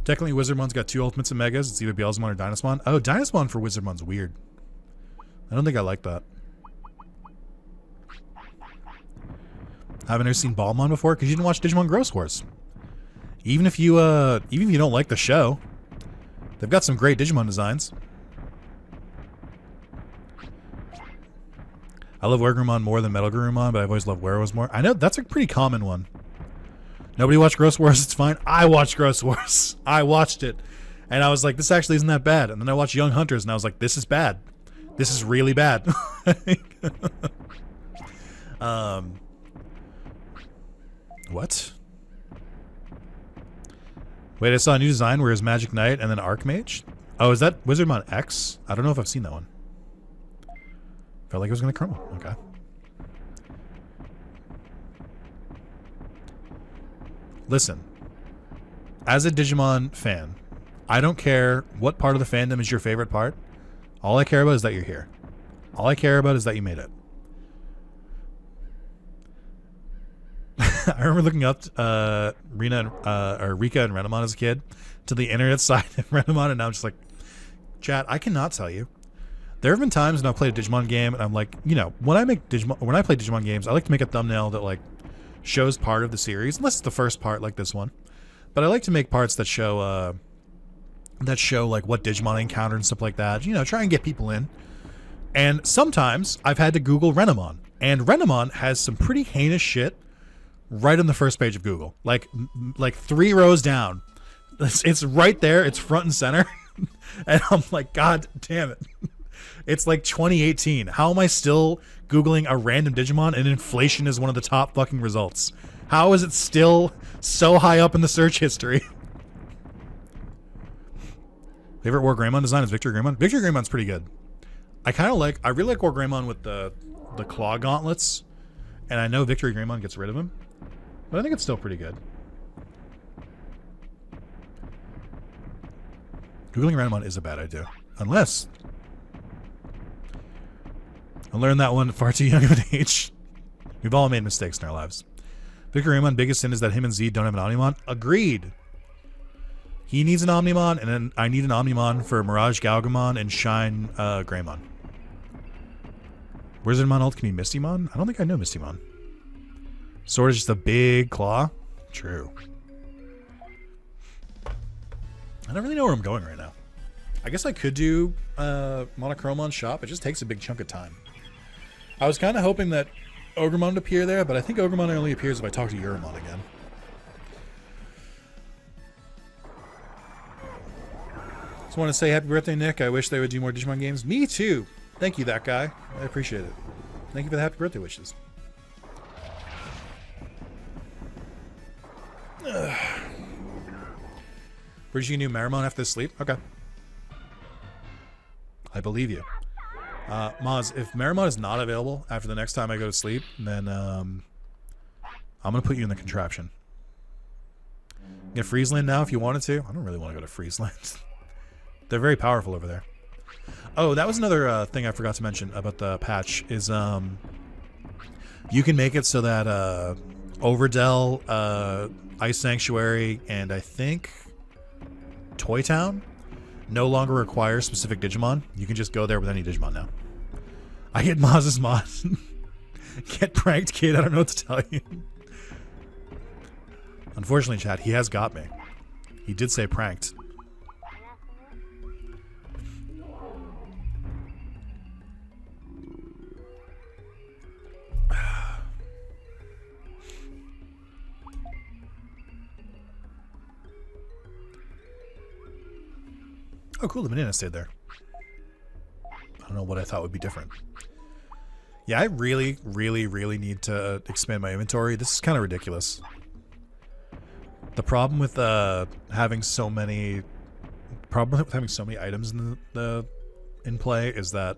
Technically, Wizardmon's got 2 Ultimates and Megas. It's either Beelzemon or Dynasmon. Oh, Dynasmon for Wizardmon's weird. I don't think I like that. Haven't ever seen Balmon before because you didn't watch Digimon Gross Wars. Even if you don't like the show, they've got some great Digimon designs. I love Wergurumon more than Metal Garurumon, but I've always loved Werewolves more. I know that's a pretty common one. Nobody watched Gross Wars, it's fine. I watched Gross Wars. I watched it. And I was like, this actually isn't that bad. And then I watched Young Hunters, and I was like, this is bad. This is really bad. What? Wait, I saw a new design where it's Magic Knight and then Archmage. Oh, is that Wizardmon X? I don't know if I've seen that one. Felt like it was going to crumble. Okay. Listen, as a Digimon fan, I don't care what part of the fandom is your favorite part. All I care about is that you're here. All I care about is that you made it. I remember looking up Rika and Renamon as a kid to the internet side of Renamon, and now I'm just like, chat, I cannot tell you. There have been times when I've played a Digimon game, and I'm like, when I play Digimon games, I like to make a thumbnail that like shows part of the series, unless it's the first part like this one. But I like to make parts that show like what Digimon I encountered and stuff like that. Try and get people in. And sometimes I've had to Google Renamon, and Renamon has some pretty heinous shit right on the first page of Google, like 3 rows down. It's right there. It's front and center, and I'm like, God damn it. It's like 2018. How am I still Googling a random Digimon and inflation is one of the top fucking results? How is it still so high up in the search history? Favorite War Greymon design is Victor Greymon. Victor Greymon's pretty good. I really like War Greymon with the claw gauntlets, and I know Victory Greymon gets rid of him, but I think it's still pretty good. Googling Renamon is a bad idea, unless I learned that one at far too young of an age. We've all made mistakes in our lives. Victor Greymon, biggest sin is that him and Z don't have an Omnimon. Agreed. He needs an Omnimon, and then I need an Omnimon for Mirage Galgamon and Shine Greymon. Wizardmon ult can be Mistymon? I don't think I know Mistymon. Sword is just a big claw? True. I don't really know where I'm going right now. I guess I could do Monochromon shop. It just takes a big chunk of time. I was kind of hoping that Ogremon would appear there, but I think Ogremon only appears if I talk to Euromon again. Just want to say happy birthday, Nick. I wish they would do more Digimon games. Me too. Thank you, that guy. I appreciate it. Thank you for the happy birthday wishes. Where'd you new Marimon after sleep? Okay. I believe you. Maz, if Marimon is not available after the next time I go to sleep, then I'm going to put you in the contraption. Get Friesland now if you wanted to. I don't really want to go to Friesland. They're very powerful over there. Oh, that was another thing I forgot to mention about the patch is you can make it so that Overdell, Ice Sanctuary, and I think Toy Town no longer require specific Digimon. You can just go there with any Digimon now. I get Maz's mod. Get pranked, kid. I don't know what to tell you. Unfortunately, chat, he has got me. He did say pranked. Oh, cool. The banana stayed there. I don't know what I thought would be different. Yeah, I really, really, really need to expand my inventory. This is kind of ridiculous. The problem with having so many items in play is that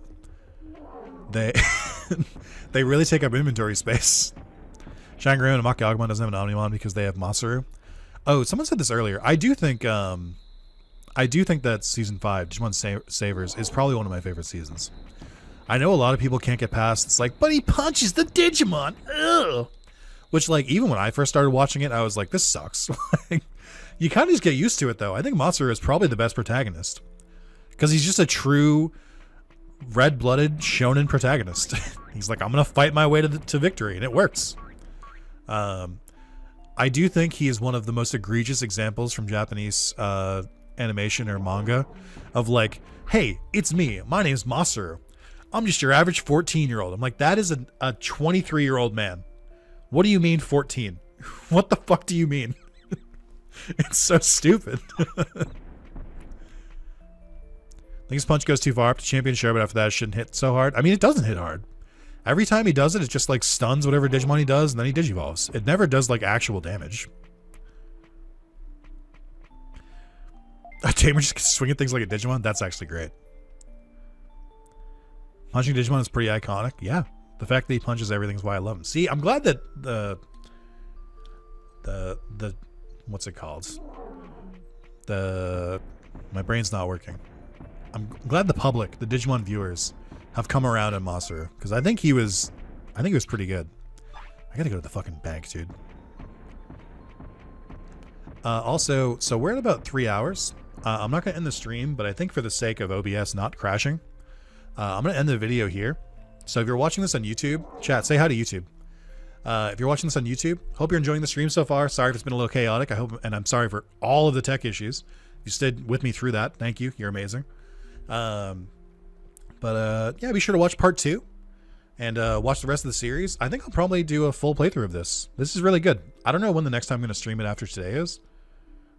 they they really take up inventory space. Shangri and Makiagumon doesn't have an Omnimon because they have Masaru. Oh, someone said this earlier. I do think that season 5, Digimon Savers, is probably one of my favorite seasons. I know a lot of people can't get past. It's like, but he punches the Digimon. Ugh. Which, like, even when I first started watching it, I was like, this sucks. You kind of just get used to it, though. I think Matsuru is probably the best protagonist. Because he's just a true red-blooded shonen protagonist. He's like, I'm going to fight my way to victory, and it works. I do think he is one of the most egregious examples from Japanese animation or manga of like, hey, it's me. My name's Masaru. I'm just your average 14-year-old. I'm like, that is a 23-year-old man. What do you mean 14? What the fuck do you mean? It's so stupid. I think his punch goes too far up to champion show, but after that it shouldn't hit so hard. I mean, it doesn't hit hard. Every time he does it, it just like stuns whatever Digimon he does, and then he digivolves. It never does like actual damage. A tamer just swinging things like a Digimon? That's actually great. Punching Digimon is pretty iconic. Yeah. The fact that he punches everything is why I love him. See, I'm glad that the what's it called? My brain's not working. I'm glad the public, the Digimon viewers, have come around on Masaru, because I think he was pretty good. I gotta go to the fucking bank, dude. Also, so we're at about 3 hours. I'm not gonna end the stream, but I think for the sake of OBS not crashing, I'm gonna end the video here. So if you're watching this on YouTube, chat, say hi to YouTube. If you're watching this on YouTube, hope you're enjoying the stream so far. Sorry if it's been a little chaotic. And I'm sorry for all of the tech issues. You stayed with me through that. Thank you. You're amazing. Yeah, be sure to watch part 2 and watch the rest of the series. I think I'll probably do a full playthrough of this. This is really good. I don't know when the next time I'm going to stream it after today is,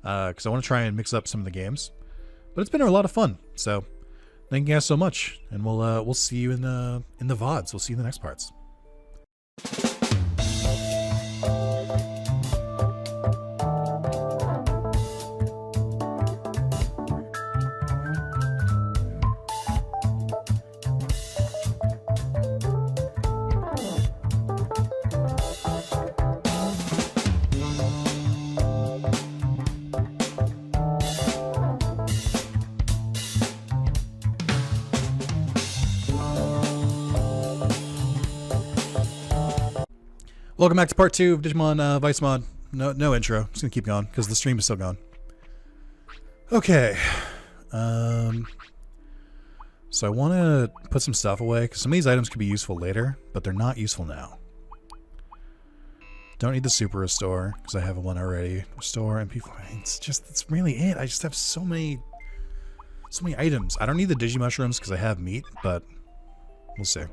because I want to try and mix up some of the games. But it's been a lot of fun. So thank you guys so much, and we'll see you in the VODs. We'll see you in the next parts. Welcome back to part 2 of Digimon Vice Mod. No intro. Just gonna keep going because the stream is still going. Okay. So I want to put some stuff away because some of these items could be useful later, but they're not useful now. Don't need the Super Restore because I have one already. Restore MP4. It's really it. I just have so many items. I don't need the Digimushrooms because I have meat, but we'll see.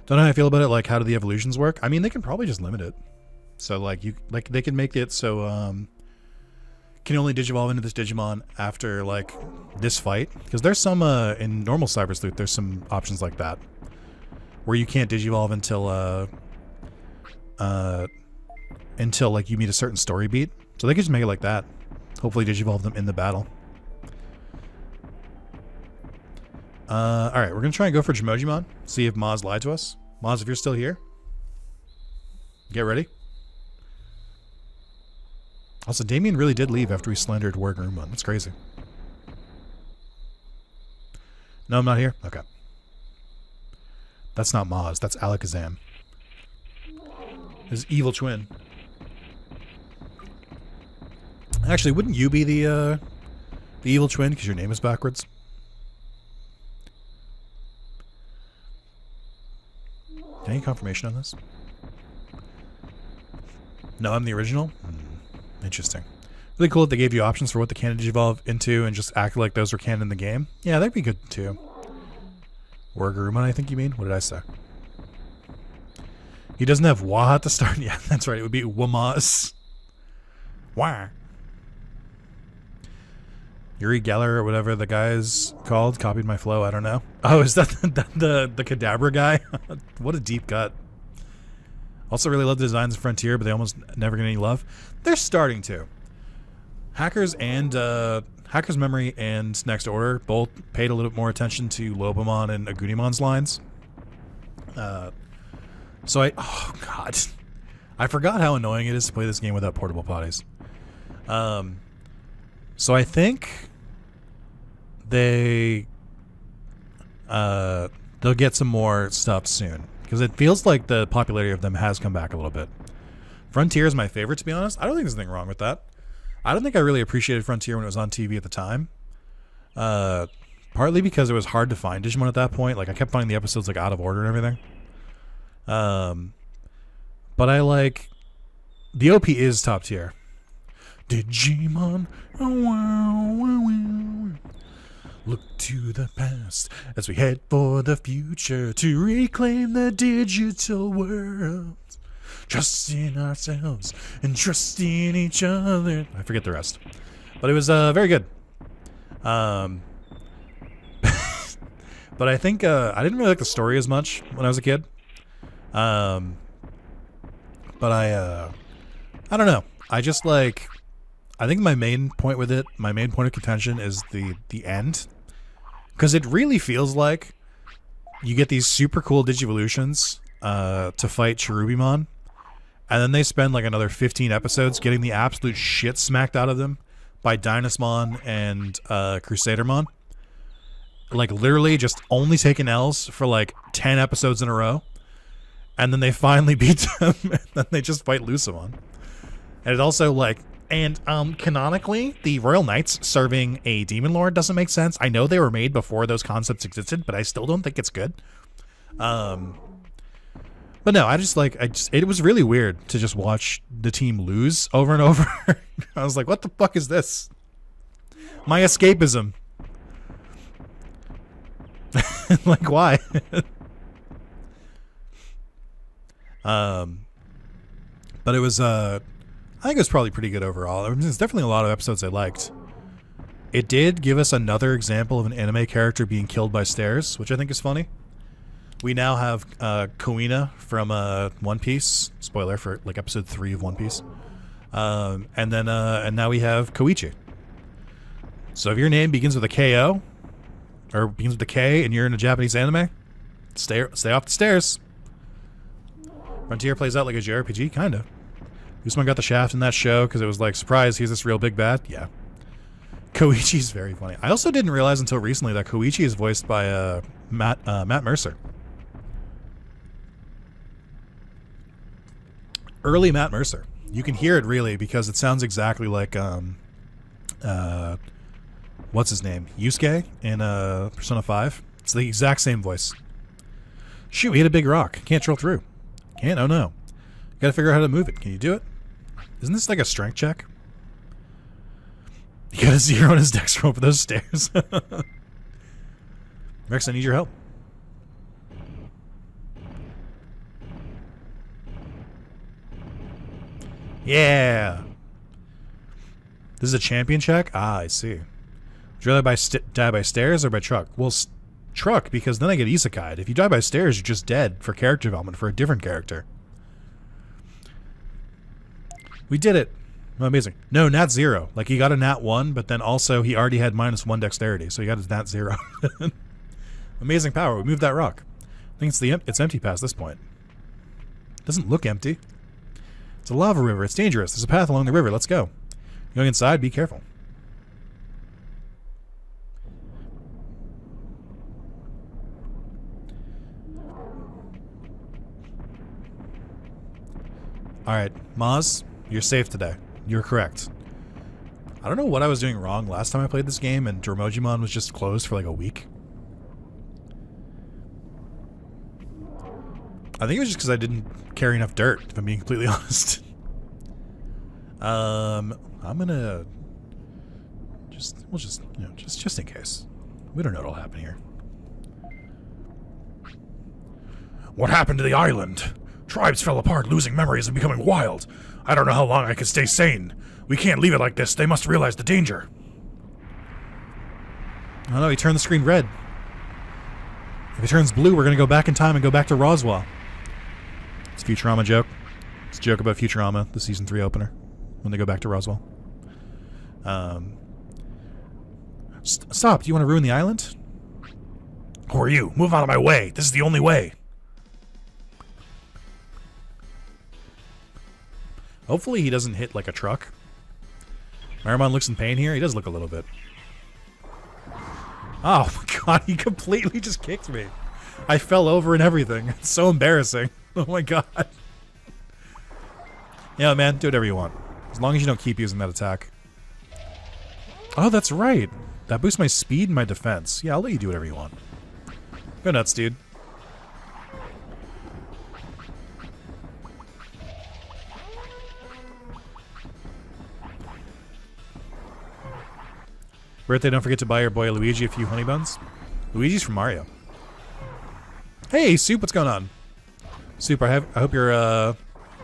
Don't know how I feel about it. Like, how do the evolutions work? I mean, they can probably just limit it. So, like, they can make it so, can only digivolve into this Digimon after like this fight, because there's some in normal Cyber Sleuth there's some options like that where you can't digivolve until like you meet a certain story beat. So they could just make it like that. Hopefully digivolve them in the battle. Alright, we're gonna try and go for Jimojimon. See if Maz lied to us. Maz, if you're still here, get ready. Also, Damien really did leave after we slandered Recruitment. That's crazy. No, I'm not here? Okay. That's not Maz. That's Alakazam. His evil twin. Actually, wouldn't you be the evil twin because your name is backwards? Any confirmation on this? No, I'm the original? Interesting. Really cool that they gave you options for what the canon digivolve into and just acted like those were canon in the game. Yeah, that'd be good too. Wargaruma, I think you mean? What did I say? He doesn't have Wah at the start? Yeah, that's right. It would be Wamas. Wah. Yuri Geller or whatever the guy's called copied my flow. I don't know. Oh, is that the Kadabra guy? What a deep cut. Also really love the designs of Frontier, but they almost never get any love. They're starting to. Hackers and Hackers Memory and Next Order both paid a little bit more attention to Lobomon and Agunimon's lines. Oh god, I forgot how annoying it is to play this game without portable potties. So I think they'll get some more stuff soon, because it feels like the popularity of them has come back a little bit. Frontier is my favorite, to be honest. I don't think there's anything wrong with that. I don't think I really appreciated Frontier when it was on TV at the time. Partly because it was hard to find Digimon at that point. Like, I kept finding the episodes like out of order and everything. But I like... The OP is top tier. Digimon, look to the past as we head for the future to reclaim the digital world. Trust in ourselves and trust in each other. I forget the rest, but it was very good. But I think I didn't really like the story as much when I was a kid. But I don't know. I just like. I think my main point with it, my main point of contention is the end. Because it really feels like you get these super cool Digivolutions to fight Cherubimon, and then they spend like another 15 episodes getting the absolute shit smacked out of them by Dynasmon and Crusadermon. Like literally just only taking L's for like 10 episodes in a row. And then they finally beat them, and then they just fight Lucemon. And it also like... And canonically, the Royal Knights serving a Demon Lord doesn't make sense. I know they were made before those concepts existed, but I still don't think it's good. But no, it was really weird to just watch the team lose over and over. I was like, what the fuck is this? My escapism. Like, why? But it was, I think it was probably pretty good overall. I mean, there's definitely a lot of episodes I liked. It did give us another example of an anime character being killed by stairs, which I think is funny. We now have Koina from One Piece. Spoiler for like episode 3 of One Piece. And now we have Koichi. So if your name begins with a K-O, or begins with a K, and you're in a Japanese anime, stay off the stairs. Frontier plays out like a JRPG, kinda. Usman got the shaft in that show because it was like, surprise, he's this real big bad. Yeah. Koichi's very funny. I also didn't realize until recently that Koichi is voiced by Matt Mercer. Early Matt Mercer. You can hear it really because it sounds exactly like what's his name? Yusuke in Persona 5. It's the exact same voice. Shoot, we hit a big rock. Can't troll through. Can't? Oh no. Gotta figure out how to move it. Can you do it? Isn't this like a strength check? You got a 0 on his dex roll for those stairs. Rex, I need your help. Yeah. This is a champion check? Ah, I see. Would you rather die by stairs or by truck? Well, truck, because then I get isekai'd. If you die by stairs, you're just dead for character development for a different character. We did it. Oh, amazing. No, nat 0. Like, he got a nat 1, but then also he already had -1 dexterity, so he got his nat 0. Amazing power. We moved that rock. I think it's empty past this point. It doesn't look empty. It's a lava river. It's dangerous. There's a path along the river. Let's go. Going inside, be careful. Alright, Maz, you're safe today. You're correct. I don't know what I was doing wrong last time I played this game and Dromojimon was just closed for like a week. I think it was just because I didn't carry enough dirt, if I'm being completely honest. I'm gonna we'll just just in case. We don't know what'll happen here. What happened to the island? Tribes fell apart, losing memories and becoming wild. I don't know how long I can stay sane. We can't leave it like this. They must realize the danger. Oh no, he turned the screen red. If it turns blue, we're gonna go back in time and go back to Roswell. It's a Futurama joke. It's a joke about Futurama, the season 3 opener, when they go back to Roswell. Stop! Do you want to ruin the island? Who are you? Move out of my way! This is the only way! Hopefully he doesn't hit like a truck. Marimon looks in pain here. He does look a little bit. Oh my god, he completely just kicked me. I fell over and everything. It's so embarrassing. Oh my god. Yeah, man, do whatever you want. As long as you don't keep using that attack. Oh, that's right. That boosts my speed and my defense. Yeah, I'll let you do whatever you want. Go nuts, dude. Birthday, don't forget to buy your boy Luigi a few honey buns. Luigi's from Mario. Hey, Soup, what's going on? Soup, I hope you're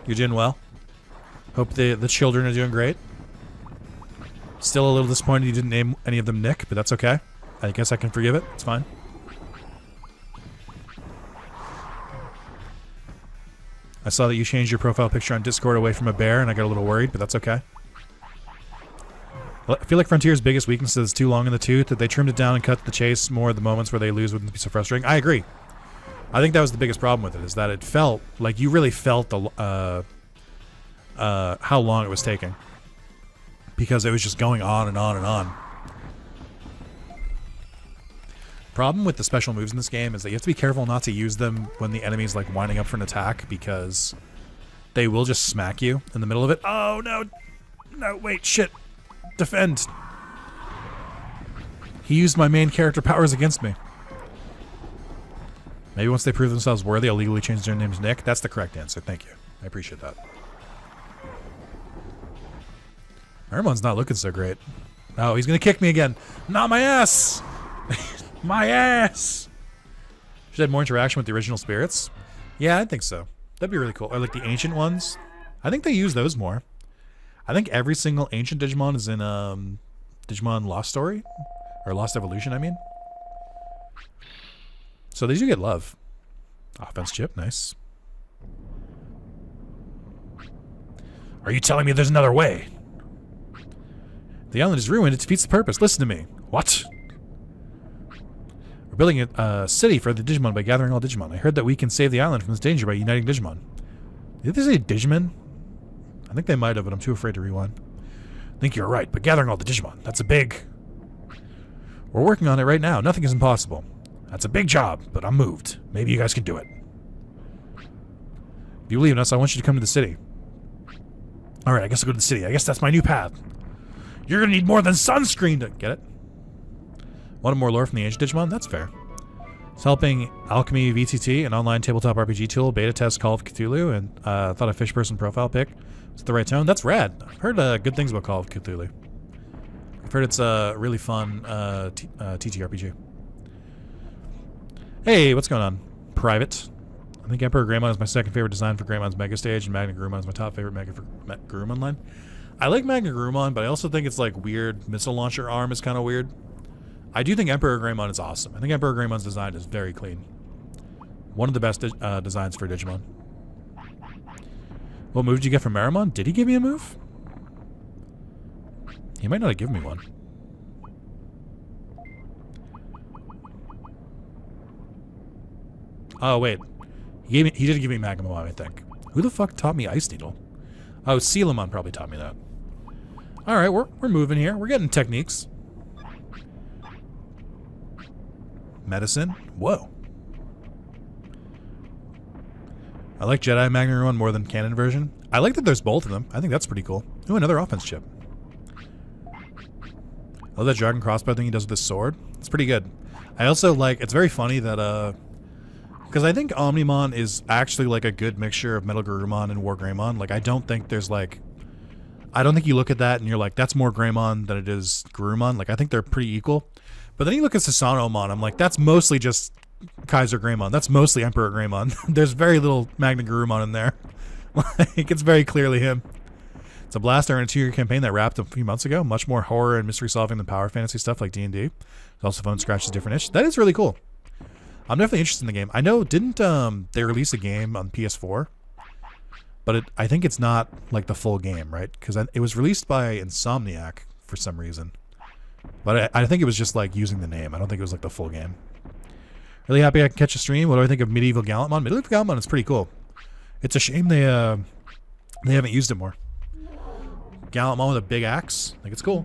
doing well. Hope the children are doing great. Still a little disappointed you didn't name any of them Nick, but that's okay. I guess I can forgive it. It's fine. I saw that you changed your profile picture on Discord away from a bear, and I got a little worried, but that's okay. I feel like Frontier's biggest weakness is too long in the tooth, that they trimmed it down and cut the chase more. The moments where they lose wouldn't be so frustrating. I agree. I think that was the biggest problem with it, is that it felt like you really felt the how long it was taking, because it was just going on and on and on. Problem with the special moves in this game is that you have to be careful not to use them when the enemy's like winding up for an attack, because they will just smack you in the middle of it. Oh no, no, wait, shit. Defend. He used my main character powers against me. Maybe once they prove themselves worthy, I'll legally change their names Nick. That's the correct answer. Thank you. I appreciate that. Armon's not looking so great. Oh, he's gonna kick me again. Not my ass! My ass! Should have more interaction with the original spirits. Yeah, I think so. That'd be really cool. Or like the ancient ones. I think they use those more. I think every single ancient Digimon is in Digimon Lost Story. Or Lost Evolution, I mean. So they do get love. Offense chip, nice. Are you telling me there's another way? The island is ruined. It defeats the purpose. Listen to me. What? We're building a city for the Digimon by gathering all Digimon. I heard that we can save the island from this danger by uniting Digimon. Did they say Digimon? I think they might have, but I'm too afraid to rewind. I think you're right, but gathering all the Digimon, that's a big... We're working on it right now. Nothing is impossible. That's a big job, but I'm moved. Maybe you guys can do it. If you believe in us, I want you to come to the city. Alright, I guess I'll go to the city. I guess that's my new path. You're gonna need more than sunscreen to... Get it? Wanted more lore from the ancient Digimon? That's fair. It's helping Alchemy VTT, an online tabletop RPG tool, beta test Call of Cthulhu, and thought a fish person profile pic was the right tone. That's rad. I've heard good things about Call of Cthulhu. I've heard it's a really fun TTRPG. Hey, what's going on? Private. I think Emperor Greymon is my second favorite design for Greymon's Mega Stage, and Magna Garurumon is my top favorite Mega for Garurumon line. I like Magnagurumon, but I also think it's like weird. Missile launcher arm is kind of weird. I do think Emperor Greymon is awesome. I think Emperor Greymon's design is very clean. One of the best designs for Digimon. What move did you get from Marimon? Did he give me a move? He might not have given me one. Oh, wait. He did give me Magnamon, I think. Who the fuck taught me Ice Needle? Oh, Sealamon probably taught me that. Alright, we're moving here. We're getting techniques. Medicine? Whoa. I like Jedi Magnamon more than canon version. I like that there's both of them. I think that's pretty cool. Ooh, another offense chip. I love that dragon crossbow thing he does with his sword. It's pretty good. I also like, it's very funny that, because I think Omnimon is actually like a good mixture of Metal Garurumon and War Greymon. Like, I don't think there's like, I don't think you look at that and you're like, that's more Greymon than it is Garurumon. Like, I think they're pretty equal. But then you look at Susanomon, I'm like, that's mostly just Kaiser Greymon. That's mostly Emperor Greymon. There's very little Magna Garurumon in there. Like, it's very clearly him. It's a blast. Our interior campaign that wrapped a few months ago. Much more horror and mystery solving than power fantasy stuff like D&D. It's also fun to scratch a different itch. That is really cool. I'm definitely interested in the game. I know, didn't they release a game on PS4? But I think it's not like the full game, right? Because it was released by Insomniac for some reason. But I think it was just like using the name. I don't think it was like the full game. Really happy I can catch a stream. What do I think of Medieval Gallantmon? Medieval Gallantmon is pretty cool. It's a shame they haven't used it more. Gallantmon with a big axe. I think it's cool.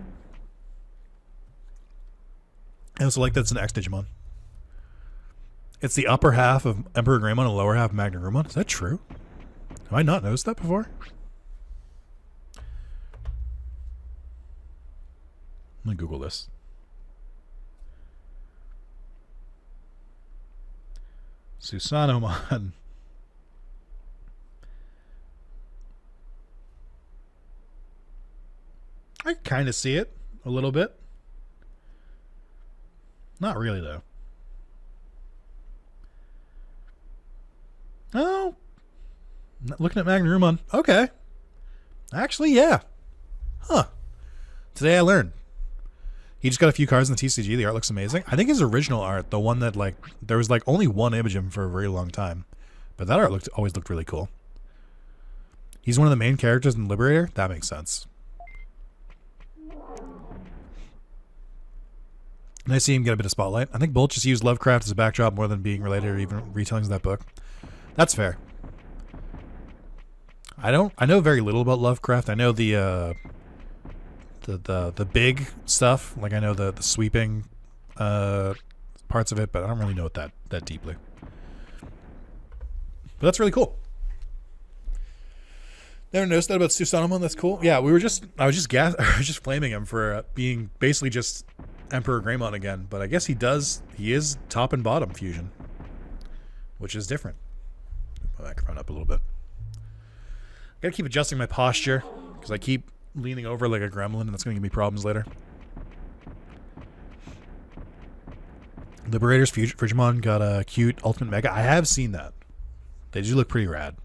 I also like that it's an X-Digimon. It's the upper half of Emperor Greymon and the lower half of Magnagurumon. Is that true? Have I not noticed that before? Let me Google this. Susanomon. I kind of see it a little bit. Not really, though. Oh. Looking at Magnarumon. Okay. Actually, yeah. Huh. Today I learned. He just got a few cards in the TCG. The art looks amazing. I think his original art, the one that, like, there was, like, only one image of him for a very long time. But that art always looked really cool. He's one of the main characters in Liberator? That makes sense. Nice to see him get a bit of spotlight. I think Bolt just used Lovecraft as a backdrop more than being related or even retellings of that book. That's fair. I know very little about Lovecraft. I know the big stuff. Like, I know the sweeping parts of it, but I don't really know it that deeply. But that's really cool. Never noticed that about Susanomon. That's cool. Yeah, I was just flaming him for being basically just Emperor Greymon again, but I guess he is top and bottom fusion, which is different. Put my microphone up a little bit. Gotta keep adjusting my posture because I keep leaning over like a gremlin, and that's gonna give me problems later. Liberator's Frigimon got a cute Ultimate Mega. I have seen that. They do look pretty rad.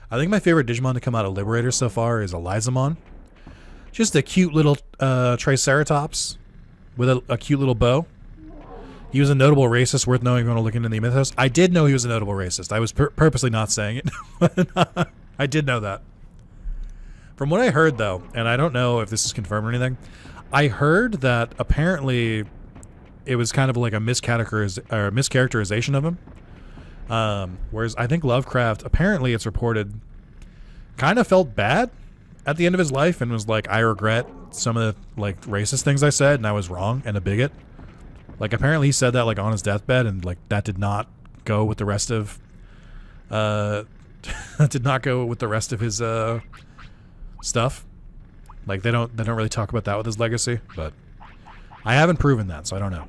I think my favorite Digimon to come out of Liberator so far is Elizamon. Just a cute little Triceratops with a cute little bow. He was a notable racist worth knowing if you want to look into the mythos. I did know he was a notable racist. I was purposely not saying it. I did know that. From what I heard, though, and I don't know if this is confirmed or anything, I heard that apparently it was kind of like a mischaracterization of him. Whereas I think Lovecraft, apparently it's reported, kind of felt bad at the end of his life and was like, I regret some of the like racist things I said and I was wrong and a bigot. Like, apparently he said that like on his deathbed, and like that did not go with the rest of his stuff. Like, they don't really talk about that with his legacy, but I haven't proven that, so I don't know.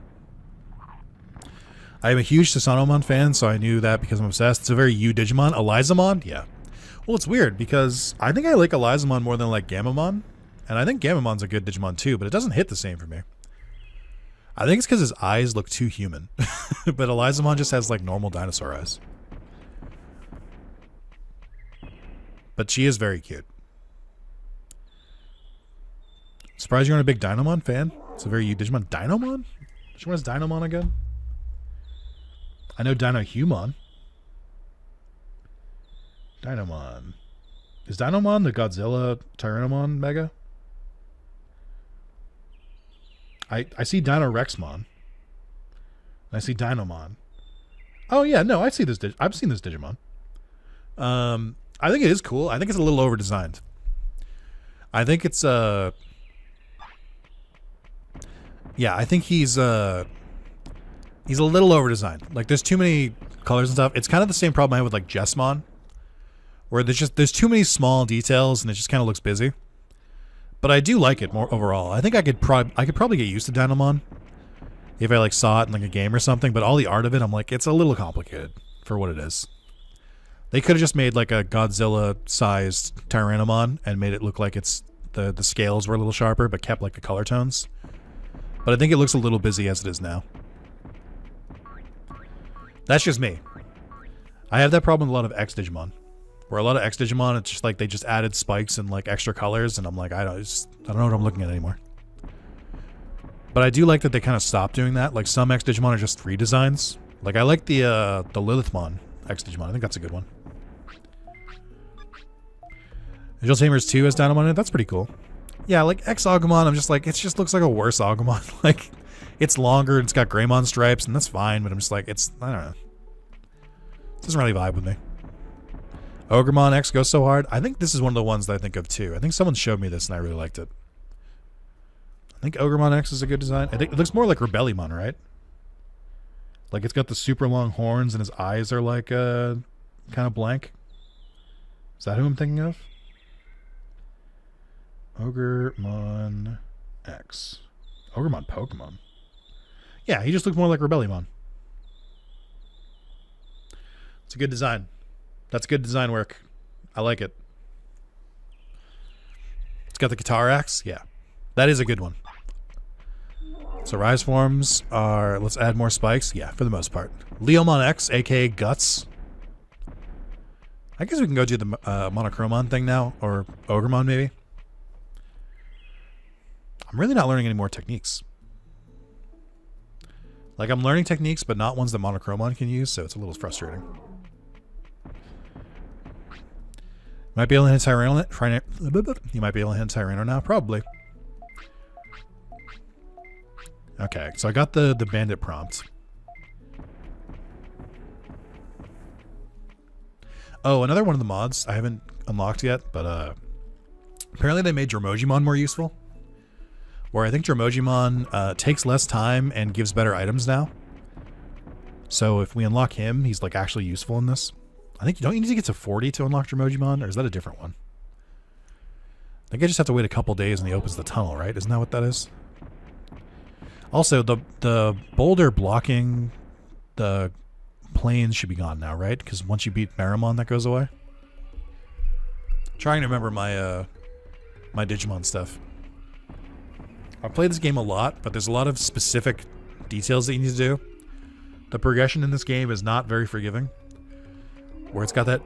I am a huge Susanomon fan, so I knew that because I'm obsessed. It's a very you Digimon. Elizamon? Yeah. Well, it's weird because I think I like Elizamon more than I like Gamamon, and I think Gamamon's a good Digimon too, but it doesn't hit the same for me. I think it's because his eyes look too human, but Elizamon just has like normal dinosaur eyes. But she is very cute. Surprised you aren't a big Dynamon fan? It's a very Digimon. Dynamon? Which one is Dynamon again? I know Dinohumon. Dynamon. Is Dynamon the Godzilla Tyrannomon Mega? I see Dinorexmon. I see Dynamon. Oh yeah, no, I see this. I've seen this Digimon. I think it is cool. I think it's a little over designed. I think it's yeah, I think he's a little over designed. Like there's too many colors and stuff. It's kind of the same problem I have with like Jessmon, where there's too many small details and it just kind of looks busy. But I do like it more overall. I think I could probably get used to Dynamon if I like saw it in like a game or something. But all the art of it, I'm like, it's a little complicated for what it is. They could have just made like a Godzilla-sized Tyrannomon and made it look like it's the scales were a little sharper, but kept like the color tones. But I think it looks a little busy as it is now. That's just me. I have that problem with a lot of X Digimon, where a lot of X Digimon, it's just like they just added spikes and like extra colors, and I'm like, I don't know what I'm looking at anymore. But I do like that they kind of stopped doing that. Like some X Digimon are just redesigns. Like I like the Lilithmon X Digimon. I think that's a good one. Visual Tamers 2 has Dynamon in it. That's pretty cool. Yeah, like X Agumon, I'm just like, it just looks like a worse Agumon. Like, it's longer, and it's got Greymon stripes, and that's fine, but I'm just like, I don't know. It doesn't really vibe with me. Ogremon X goes so hard. I think this is one of the ones that I think of too. I think someone showed me this, and I really liked it. I think Ogremon X is a good design. I think it looks more like Rebellymon, right? Like, it's got the super long horns, and his eyes are like, kind of blank. Is that who I'm thinking of? Ogremon X. Ogremon Pokemon. Yeah, he just looks more like Rebellymon. It's a good design. That's good design work. I like it. It's got the guitar axe. Yeah, that is a good one. So rise forms are, let's add more spikes. Yeah, for the most part. Leomon X, aka Guts. I guess we can go do the Monochromon thing now, or Ogremon maybe. I'm really not learning any more techniques. Like, I'm learning techniques, but not ones that Monochromon can use, so it's a little frustrating. Might be able to hit Tyranno. You might be able to hit Tyranno now, probably. Okay, so I got the bandit prompt. Oh, another one of the mods I haven't unlocked yet, but apparently they made Dromojimon more useful. Where I think Dromojimon takes less time and gives better items now. So if we unlock him, he's like actually useful in this. I think, don't you need to get to 40 to unlock Dromojimon, or is that a different one? I think I just have to wait a couple days and he opens the tunnel, right? Isn't that what that is? Also, the boulder blocking the planes should be gone now, right? Because once you beat Marimon, that goes away. I'm trying to remember my my Digimon stuff. I played this game a lot, but there's a lot of specific details that you need to do. The progression in this game is not very forgiving. Where it's got the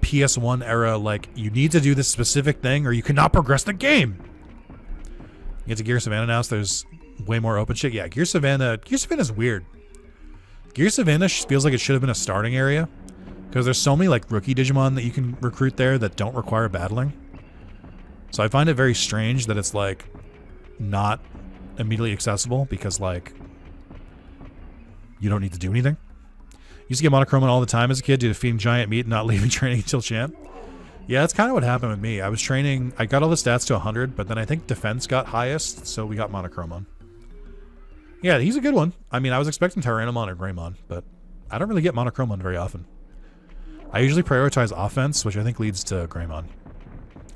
PS1 era, like, you need to do this specific thing or you cannot progress the game. You get to Gear Savannah now, so there's way more open shit. Yeah, Gear Savannah's weird. Gear Savannah feels like it should have been a starting area, because there's so many like rookie Digimon that you can recruit there that don't require battling. So I find it very strange that it's like not immediately accessible, because like you don't need to do anything. Used to get Monochromon all the time as a kid due to feeding giant meat and not leaving training until champ. Yeah, that's kind of what happened with me. I was training, I got all the stats to 100, but then I think defense got highest, so we got Monochromon. Yeah, he's a good one. I mean, I was expecting Tyrannomon or Greymon, but I don't really get Monochromon very often. I usually prioritize offense, which I think leads to Greymon.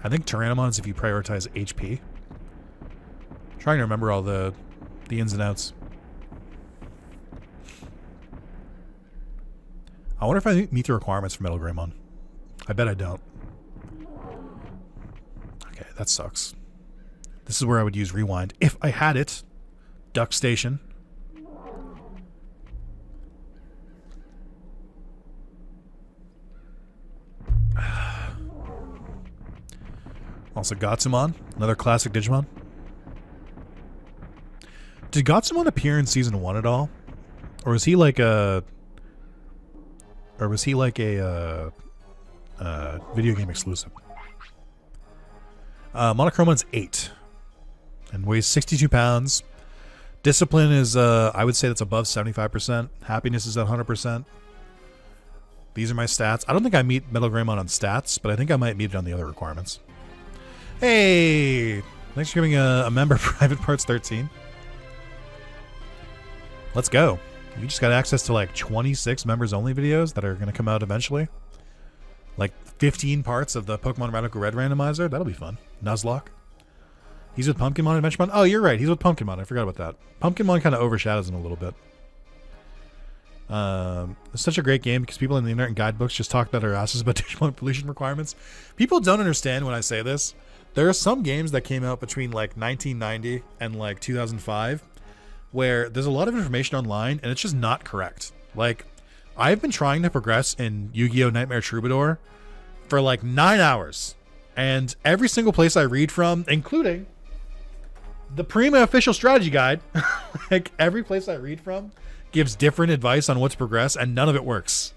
I think Tyrannomon is if you prioritize HP. I'm trying to remember all the ins and outs. I wonder if I meet the requirements for Metal Greymon. I bet I don't. Okay, that sucks. This is where I would use Rewind. If I had it. Duck Station. Also Gatsumon, another classic Digimon. Did Gotsumon appear in season 1 at all? Or was he like a video game exclusive? Monochromon's 8 and weighs 62 pounds. Discipline is, I would say that's above 75%. Happiness is at 100%. These are my stats. I don't think I meet Metal Greymon on stats, but I think I might meet it on the other requirements. Hey! Thanks for giving a member private parts 13. Let's go. You just got access to like 26 members only videos that are going to come out eventually. Like 15 parts of the Pokemon Radical Red randomizer. That'll be fun. Nuzlocke. He's with Pumpkinmon and Adventuremon. Oh, you're right. He's with Pumpkinmon. I forgot about that. Pumpkinmon kind of overshadows him a little bit. It's such a great game because people in the internet and guidebooks just talk about their asses about Digimon pollution requirements. People don't understand when I say this. There are some games that came out between like 1990 and like 2005 where there's a lot of information online and it's just not correct. Like, I've been trying to progress in Yu-Gi-Oh! Nightmare Troubadour for like 9 hours. And every single place I read from, including the Prima official strategy guide, like every place I read from gives different advice on what to progress and none of it works.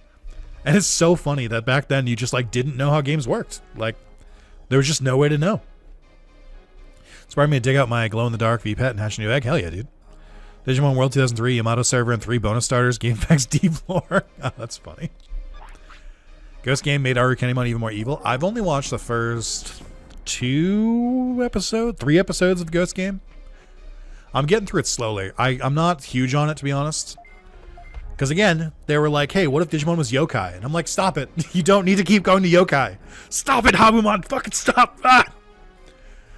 And it's so funny that back then you just like didn't know how games worked. Like, there was just no way to know. Inspired me to dig out my glow-in-the-dark VPET and hatch a new egg. Hell yeah, dude. Digimon World 2003, Yamato server, and 3 bonus starters. GameFAQs deep lore. Oh, that's funny. Ghost Game made Arukenimon even more evil. I've only watched the first 3 episodes of Ghost Game. I'm getting through it slowly. I'm not huge on it, to be honest. Because again, they were like, hey, what if Digimon was yokai? And I'm like, stop it. You don't need to keep going to yokai. Stop it, Habumon. Fucking stop. Ah!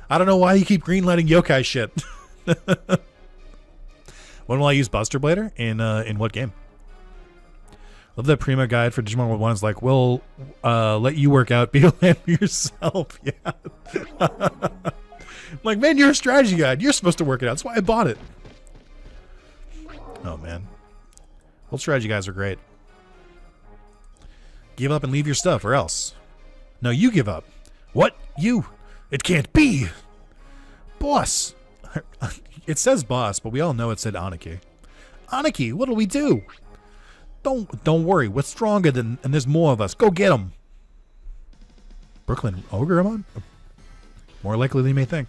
I don't know why you keep greenlighting yokai shit. When will I use Buster Blader? In what game? Love that Prima guide for Digimon World 1 is like, we'll let you work out Beetle Land for yourself. Yeah. Like, man, you're a strategy guide. You're supposed to work it out. That's why I bought it. Oh, man. Old strategy guys are great. Give up and leave your stuff, or else. No, you give up. What? You? It can't be. Boss. It says boss, but we all know it said Aniki. Aniki, what'll we do? Don't worry. We're stronger and there's more of us. Go get them. Brooklyn Ogremon? More likely than you may think.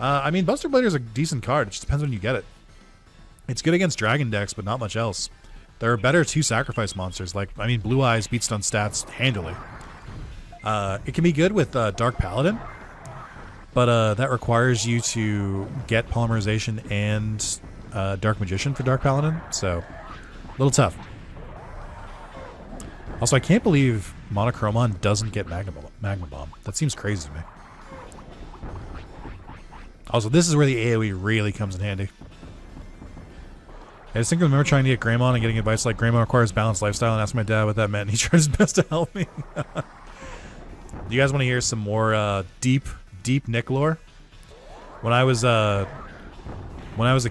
I mean, Buster Blader is a decent card. It just depends when you get it. It's good against Dragon decks, but not much else. There are better 2 sacrifice monsters. Like, I mean, Blue Eyes beats stun stats handily. It can be good with Dark Paladin, but that requires you to get Polymerization and Dark Magician for Dark Paladin, so a little tough. Also, I can't believe Monochromon doesn't get Magma Bomb. That seems crazy to me. Also, this is where the AoE really comes in handy. I just think I remember trying to get Greymon and getting advice like Greymon requires balanced lifestyle and asked my dad what that meant, and he tried his best to help me. Do you guys want to hear some more deep Nick lore? When I was a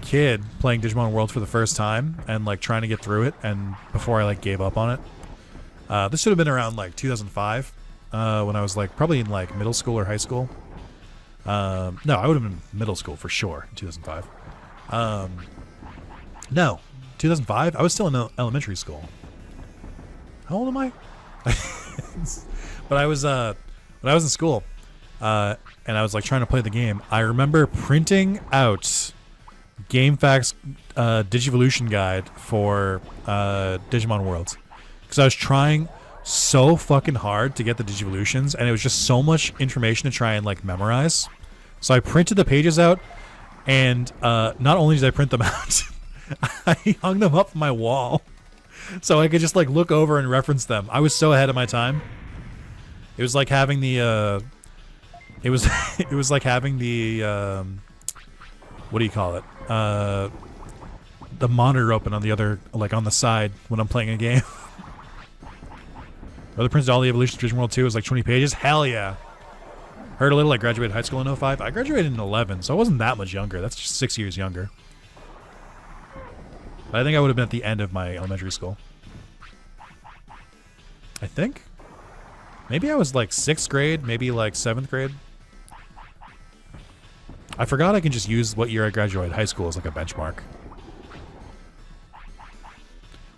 kid playing Digimon World for the first time and like trying to get through it, and before I like gave up on it, this should have been around like 2005, when I was like probably in like middle school or high school. No, I would have been middle school for sure in 2005. No, 2005. I was still in elementary school. How old am I? But I was when I was in school, and I was like trying to play the game. I remember printing out GameFAQs Digivolution guide for Digimon Worlds because I was trying so fucking hard to get the Digivolutions, and it was just so much information to try and like memorize. So I printed the pages out, and not only did I print them out, I hung them up on my wall so I could just like look over and reference them. I was so ahead of my time. It was like having the it was like having the what do you call it? The monitor open on the other, like on the side when I'm playing a game. Brother printed all the evolutions of Digimon World 2 was like 20 pages. Hell yeah. Heard a little. I graduated high school in 05. I graduated in 11, so I wasn't that much younger. That's just 6 years younger. But I think I would have been at the end of my elementary school. I think. Maybe I was like 6th grade, maybe like 7th grade. I forgot I can just use what year I graduated high school as like a benchmark.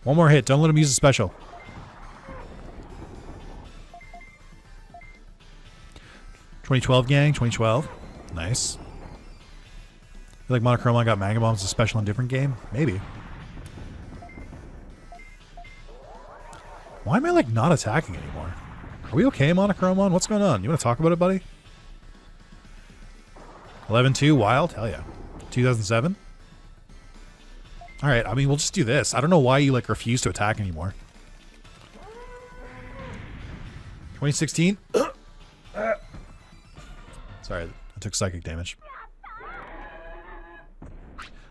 One more hit. Don't let him use a special. .2012 gang. 2012. Nice. I feel like Monochromon got Mega Bombs a special in a different game? Maybe. Why am I like not attacking anymore? Are we okay, Monochromon? What's going on? You want to talk about it, buddy? 11-2 Wild? Hell yeah. 2007? Alright, I mean, we'll just do this. I don't know why you like refuse to attack anymore. 2016? Sorry, I took psychic damage.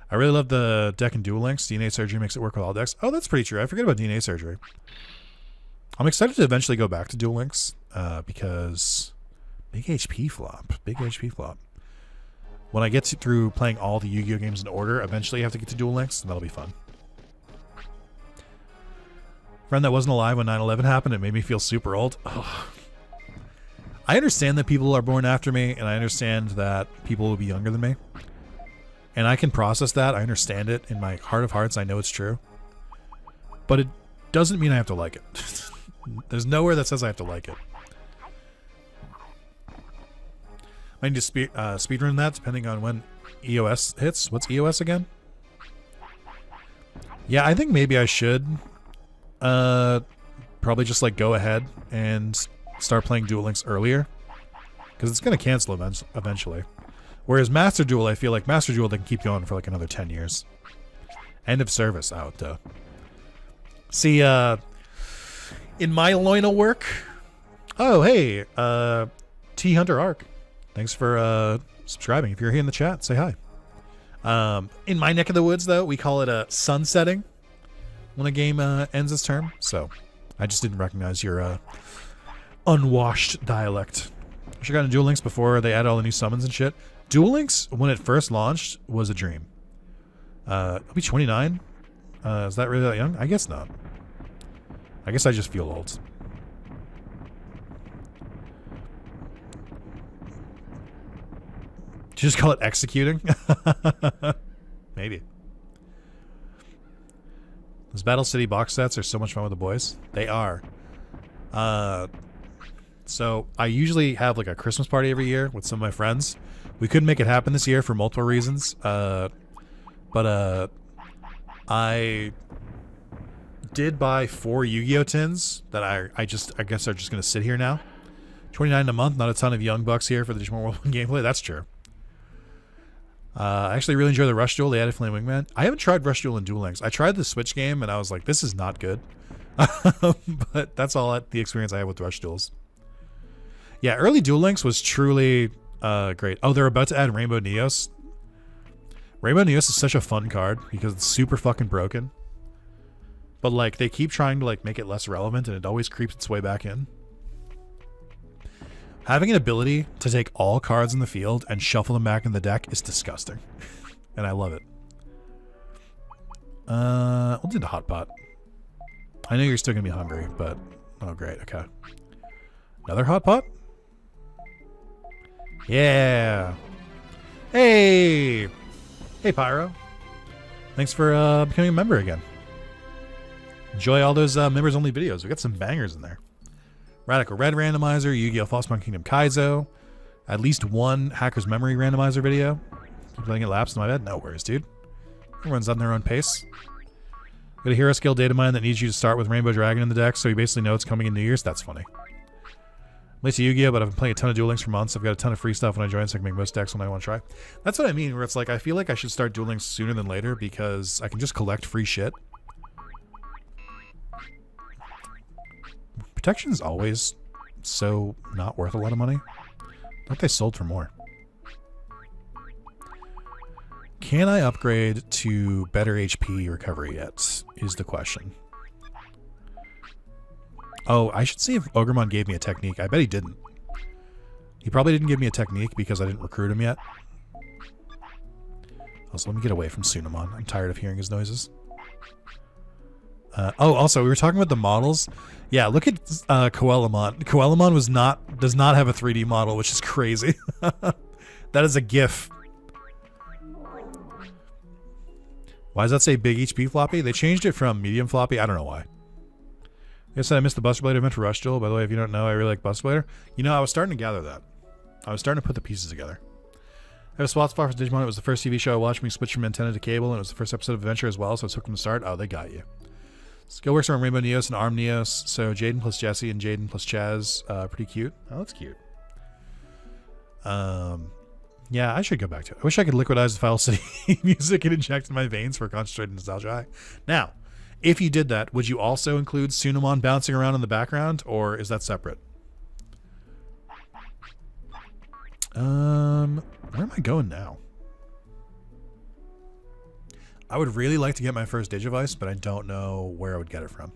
I really love the deck in Duel Links. DNA surgery makes it work with all decks. Oh, that's pretty true. I forget about DNA surgery. I'm excited to eventually go back to Duel Links because big HP flop. Big HP flop. When I get through playing all the Yu-Gi-Oh games in order, eventually I have to get to Duel Links, and that'll be fun. Friend that wasn't alive when 9/11 happened, it made me feel super old. Ugh. I understand that people are born after me, and I understand that people will be younger than me. And I can process that. I understand it. In my heart of hearts, I know it's true. But it doesn't mean I have to like it. There's nowhere that says I have to like it. I need to speedrun that depending on when EOS hits. What's EOS again? Yeah, I think maybe I should probably just like go ahead and start playing Duel Links earlier. Because it's going to cancel eventually. Whereas Master Duel, I feel like Master Duel, they can keep going for like another 10 years. End of service out, duh. See, in my line of work... Oh, hey, T Hunter Arc. Thanks for subscribing. If you're here in the chat, say hi. In my neck of the woods, though, we call it a sunsetting when a game ends its term. So I just didn't recognize your unwashed dialect. I should have gotten Duel Links before they added all the new summons and shit. Duel Links, when it first launched, was a dream. I'll be 29. Is that really that young? I guess not. I guess I just feel old. Did you just call it executing? Maybe. Those Battle City box sets are so much fun with the boys. They are. So I usually have like a Christmas party every year with some of my friends. We couldn't make it happen this year for multiple reasons. But I did buy 4 Yu-Gi-Oh tins that I guess are just going to sit here now. $29 a month, not a ton of young bucks here for the Digimon World 1 gameplay. That's true. I actually really enjoy the Rush Duel. They added Flame Wingman. I haven't tried Rush Duel and Duel Links. I tried the Switch game and I was like, this is not good. But that's all the experience I have with Rush Duels. Yeah, early Duel Links was truly great. Oh, they're about to add Rainbow Neos. Rainbow Neos is such a fun card because it's super fucking broken. But like they keep trying to like make it less relevant and it always creeps its way back in. Having an ability to take all cards in the field and shuffle them back in the deck is disgusting. And I love it. We'll do the hot pot. I know you're still gonna be hungry, but oh great, okay. Another hot pot? Yeah. Hey! Hey Pyro. Thanks for becoming a member again. Enjoy all those members only videos. We got some bangers in there. Radical Red Randomizer, Yu-Gi-Oh! Falsepawn Kingdom Kaizo. At least one Hacker's Memory Randomizer video. Keep letting it lapse in my bed. No worries, dude. Everyone's on their own pace. Got a hero skill data mine that needs you to start with Rainbow Dragon in the deck, so you basically know it's coming in New Year's. That's funny. Late to Yu-Gi-Oh! But I've been playing a ton of Duel Links for months. I've got a ton of free stuff when I join, so I can make most decks when I want to try. That's what I mean, where it's like, I feel like I should start Duel Links sooner than later because I can just collect free shit. Protection's always so not worth a lot of money. I thought they sold for more. Can I upgrade to better HP recovery yet? Is the question. Oh, I should see if Ogremon gave me a technique. I bet he didn't. He probably didn't give me a technique because I didn't recruit him yet. Also, let me get away from Sunamon. I'm tired of hearing his noises. Oh, also, we were talking about the models. Yeah, look at Koelamon. Koelamon does not have a 3D model, which is crazy. That is a GIF Why does that say big HP floppy? They changed it from medium floppy. I don't know why. I said I missed the Buster Blader event for Rush Duel. By the way, if you don't know, I really like Buster Blader. You know, I was starting to gather that. I was starting to put the pieces together. I have a spot for Digimon. It was the first TV show I watched when we switched from antenna to cable, and it was the first episode of Adventure as well, so it took them to start. Oh, they got you. Skill works around Rainbow Neos and Arm Neos, so Jaden plus Jesse and Jaden plus Chaz. Pretty cute. Oh, that's cute. Yeah, I should go back to it. I wish I could liquidize the Foul City music and inject in my veins for concentrated nostalgia high. Now, if you did that, would you also include Sunamon bouncing around in the background, or is that separate? Where am I going now? I would really like to get my first Digivice, but I don't know where I would get it from.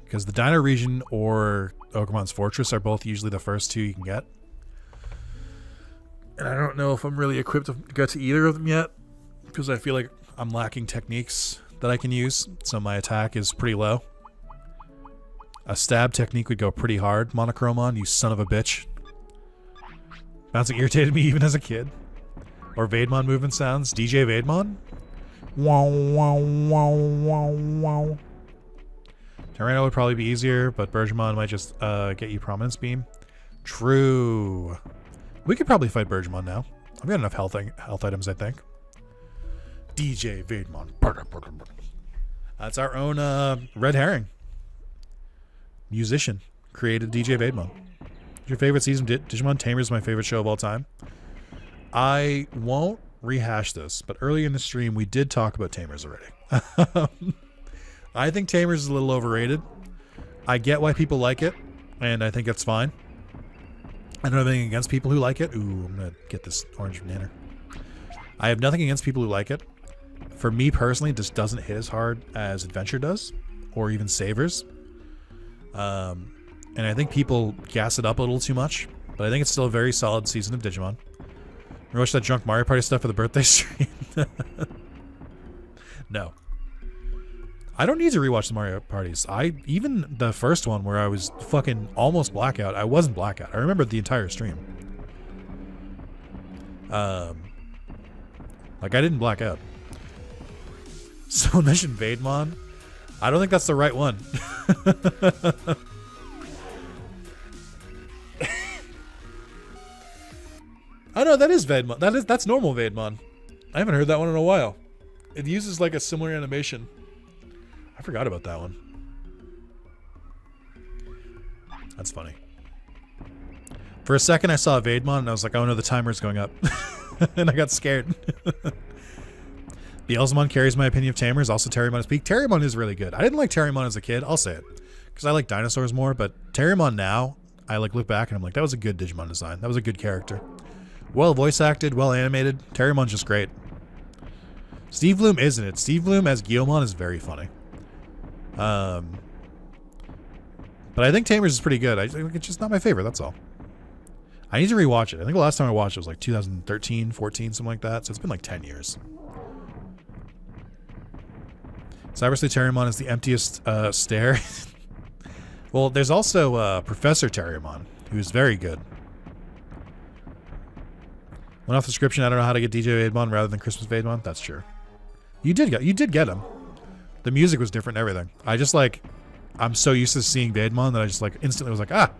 Because the Dino Region or Okamon's Fortress are both usually the first two you can get. And I don't know if I'm really equipped to get to either of them yet, because I feel like I'm lacking techniques that I can use, so my attack is pretty low. A stab technique would go pretty hard. Monochromon, you son of a bitch. Bouncing irritated me even as a kid. Or Vaidmon movement sounds. DJ Vaidmon? Wow, wow, wow, wow, wow. Tyranno would probably be easier, but Bergemon might just get you Prominence Beam. True. We could probably fight Bergemon now. I've got enough health items, I think. DJ Vaidmon. That's our own red herring. Musician. Created DJ Vaidmon. Your favorite season Digimon? Tamer is my favorite show of all time. I won't rehash this, but early in the stream we did talk about Tamers already. I think Tamers is a little overrated. I get why people like it, and I think that's fine. I don't have anything against people who like it. Ooh, I'm going to get this orange banana. I have nothing against people who like it. For me personally, it just doesn't hit as hard as Adventure does, or even Savers. And I think people gas it up a little too much, but I think it's still a very solid season of Digimon. I watched that drunk Mario Party stuff for the birthday stream. No. I don't need to rewatch the Mario Parties. Even the first one where I was fucking almost blackout, I wasn't blackout. I remember the entire stream. Like I didn't black out. Someone mentioned Vaidmon. I don't think that's the right one. Oh no, that is Vaidmon. That's normal Vaidmon. I haven't heard that one in a while. It uses like a similar animation. I forgot about that one. That's funny. For a second I saw Vaidmon and I was like, oh no, the timer's going up. And I got scared. Beelzemon carries my opinion of Tamers. Also Terriermon is peak. Terriermon is really good. I didn't like Terriermon as a kid. I'll say it. Because I like dinosaurs more. But Terriermon now, I like look back and I'm like, that was a good Digimon design. That was a good character. Well voice acted, well animated. Terriermon's just great. Steve Bloom isn't it? Steve Bloom as Guilmon is very funny. But I think Tamers is pretty good. I think it's just not my favorite, that's all. I need to rewatch it. I think the last time I watched it was like 2013, 14, something like that. So it's been like 10 years. Cyber Sleuth Terriermon is the emptiest stare. Well, there's also Professor Terriermon, who's very good. Went off the description. I don't know how to get DJ Vaidmon rather than Christmas Vaidmon. That's true. You did get him. The music was different and everything. I just like, I'm so used to seeing Vaidmon that I just like instantly was like, ah.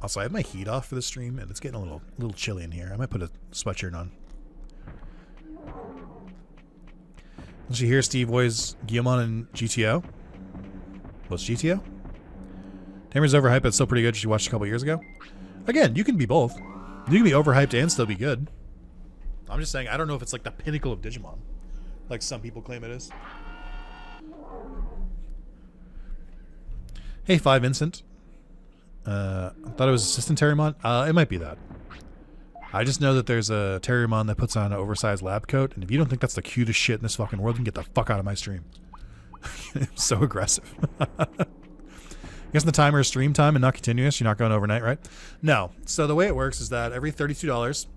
Also, I have my heat off for the stream and it's getting a little chilly in here. I might put a sweatshirt on. Did you hear Steve voice Guilmon in GTO? What's GTO? Tamer's overhyped, but it's still pretty good. You watched a couple years ago. Again, you can be both. You can be overhyped and still be good. I'm just saying, I don't know if it's like the pinnacle of Digimon, like some people claim it is. Hey, 5 Vincent. I thought it was Assistant Terriermon. It might be that. I just know that there's a Terriermon that puts on an oversized lab coat, and if you don't think that's the cutest shit in this fucking world, you can get the fuck out of my stream. It's so aggressive. Guessing the timer is stream time and not continuous. You're not going overnight, right? No. So the way it works is that every $32,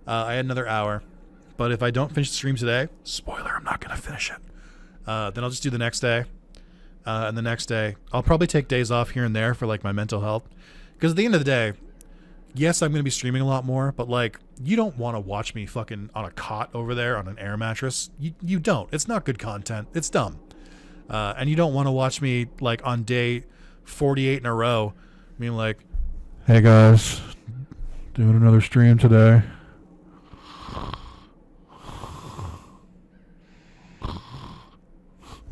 I add another hour. But if I don't finish the stream today, spoiler, I'm not going to finish it. Then I'll just do the next day. And the next day, I'll probably take days off here and there for like my mental health. Because at the end of the day, yes, I'm going to be streaming a lot more, but like, you don't want to watch me fucking on a cot over there on an air mattress. You don't. It's not good content. It's dumb. And you don't want to watch me like on day 48 in a row being like, hey guys, doing another stream today.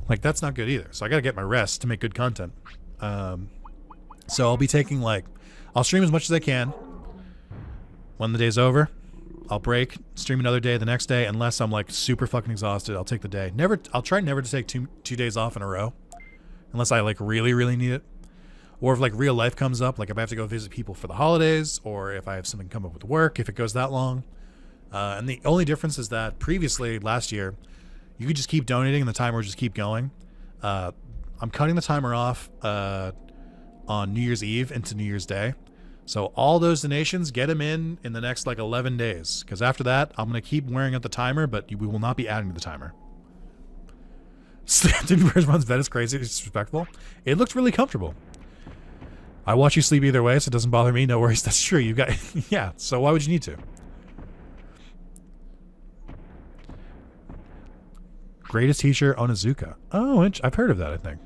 Like, that's not good either. So I got to get my rest to make good content. So I'll be taking I'll stream as much as I can. When the day's over, I'll break, stream another day the next day. Unless I'm like super fucking exhausted, I'll take the day. I'll try never to take two days off in a row, unless I like really, really need it. Or if like real life comes up, like if I have to go visit people for the holidays, or if I have something come up with work, if it goes that long. And the only difference is that previously, last year, you could just keep donating and the timer would just keep going. I'm cutting the timer off on New Year's Eve into New Year's Day. So all those donations, get them in the next like 11 days. Because after that, I'm going to keep wearing out the timer, but we will not be adding to the timer. Sleeping Bird's bed is crazy. It's disrespectful. It looks really comfortable. I watch you sleep either way, so it doesn't bother me. No worries. That's true. You got, yeah. So why would you need to? Greatest teacher, Onizuka. Oh, I've heard of that, I think.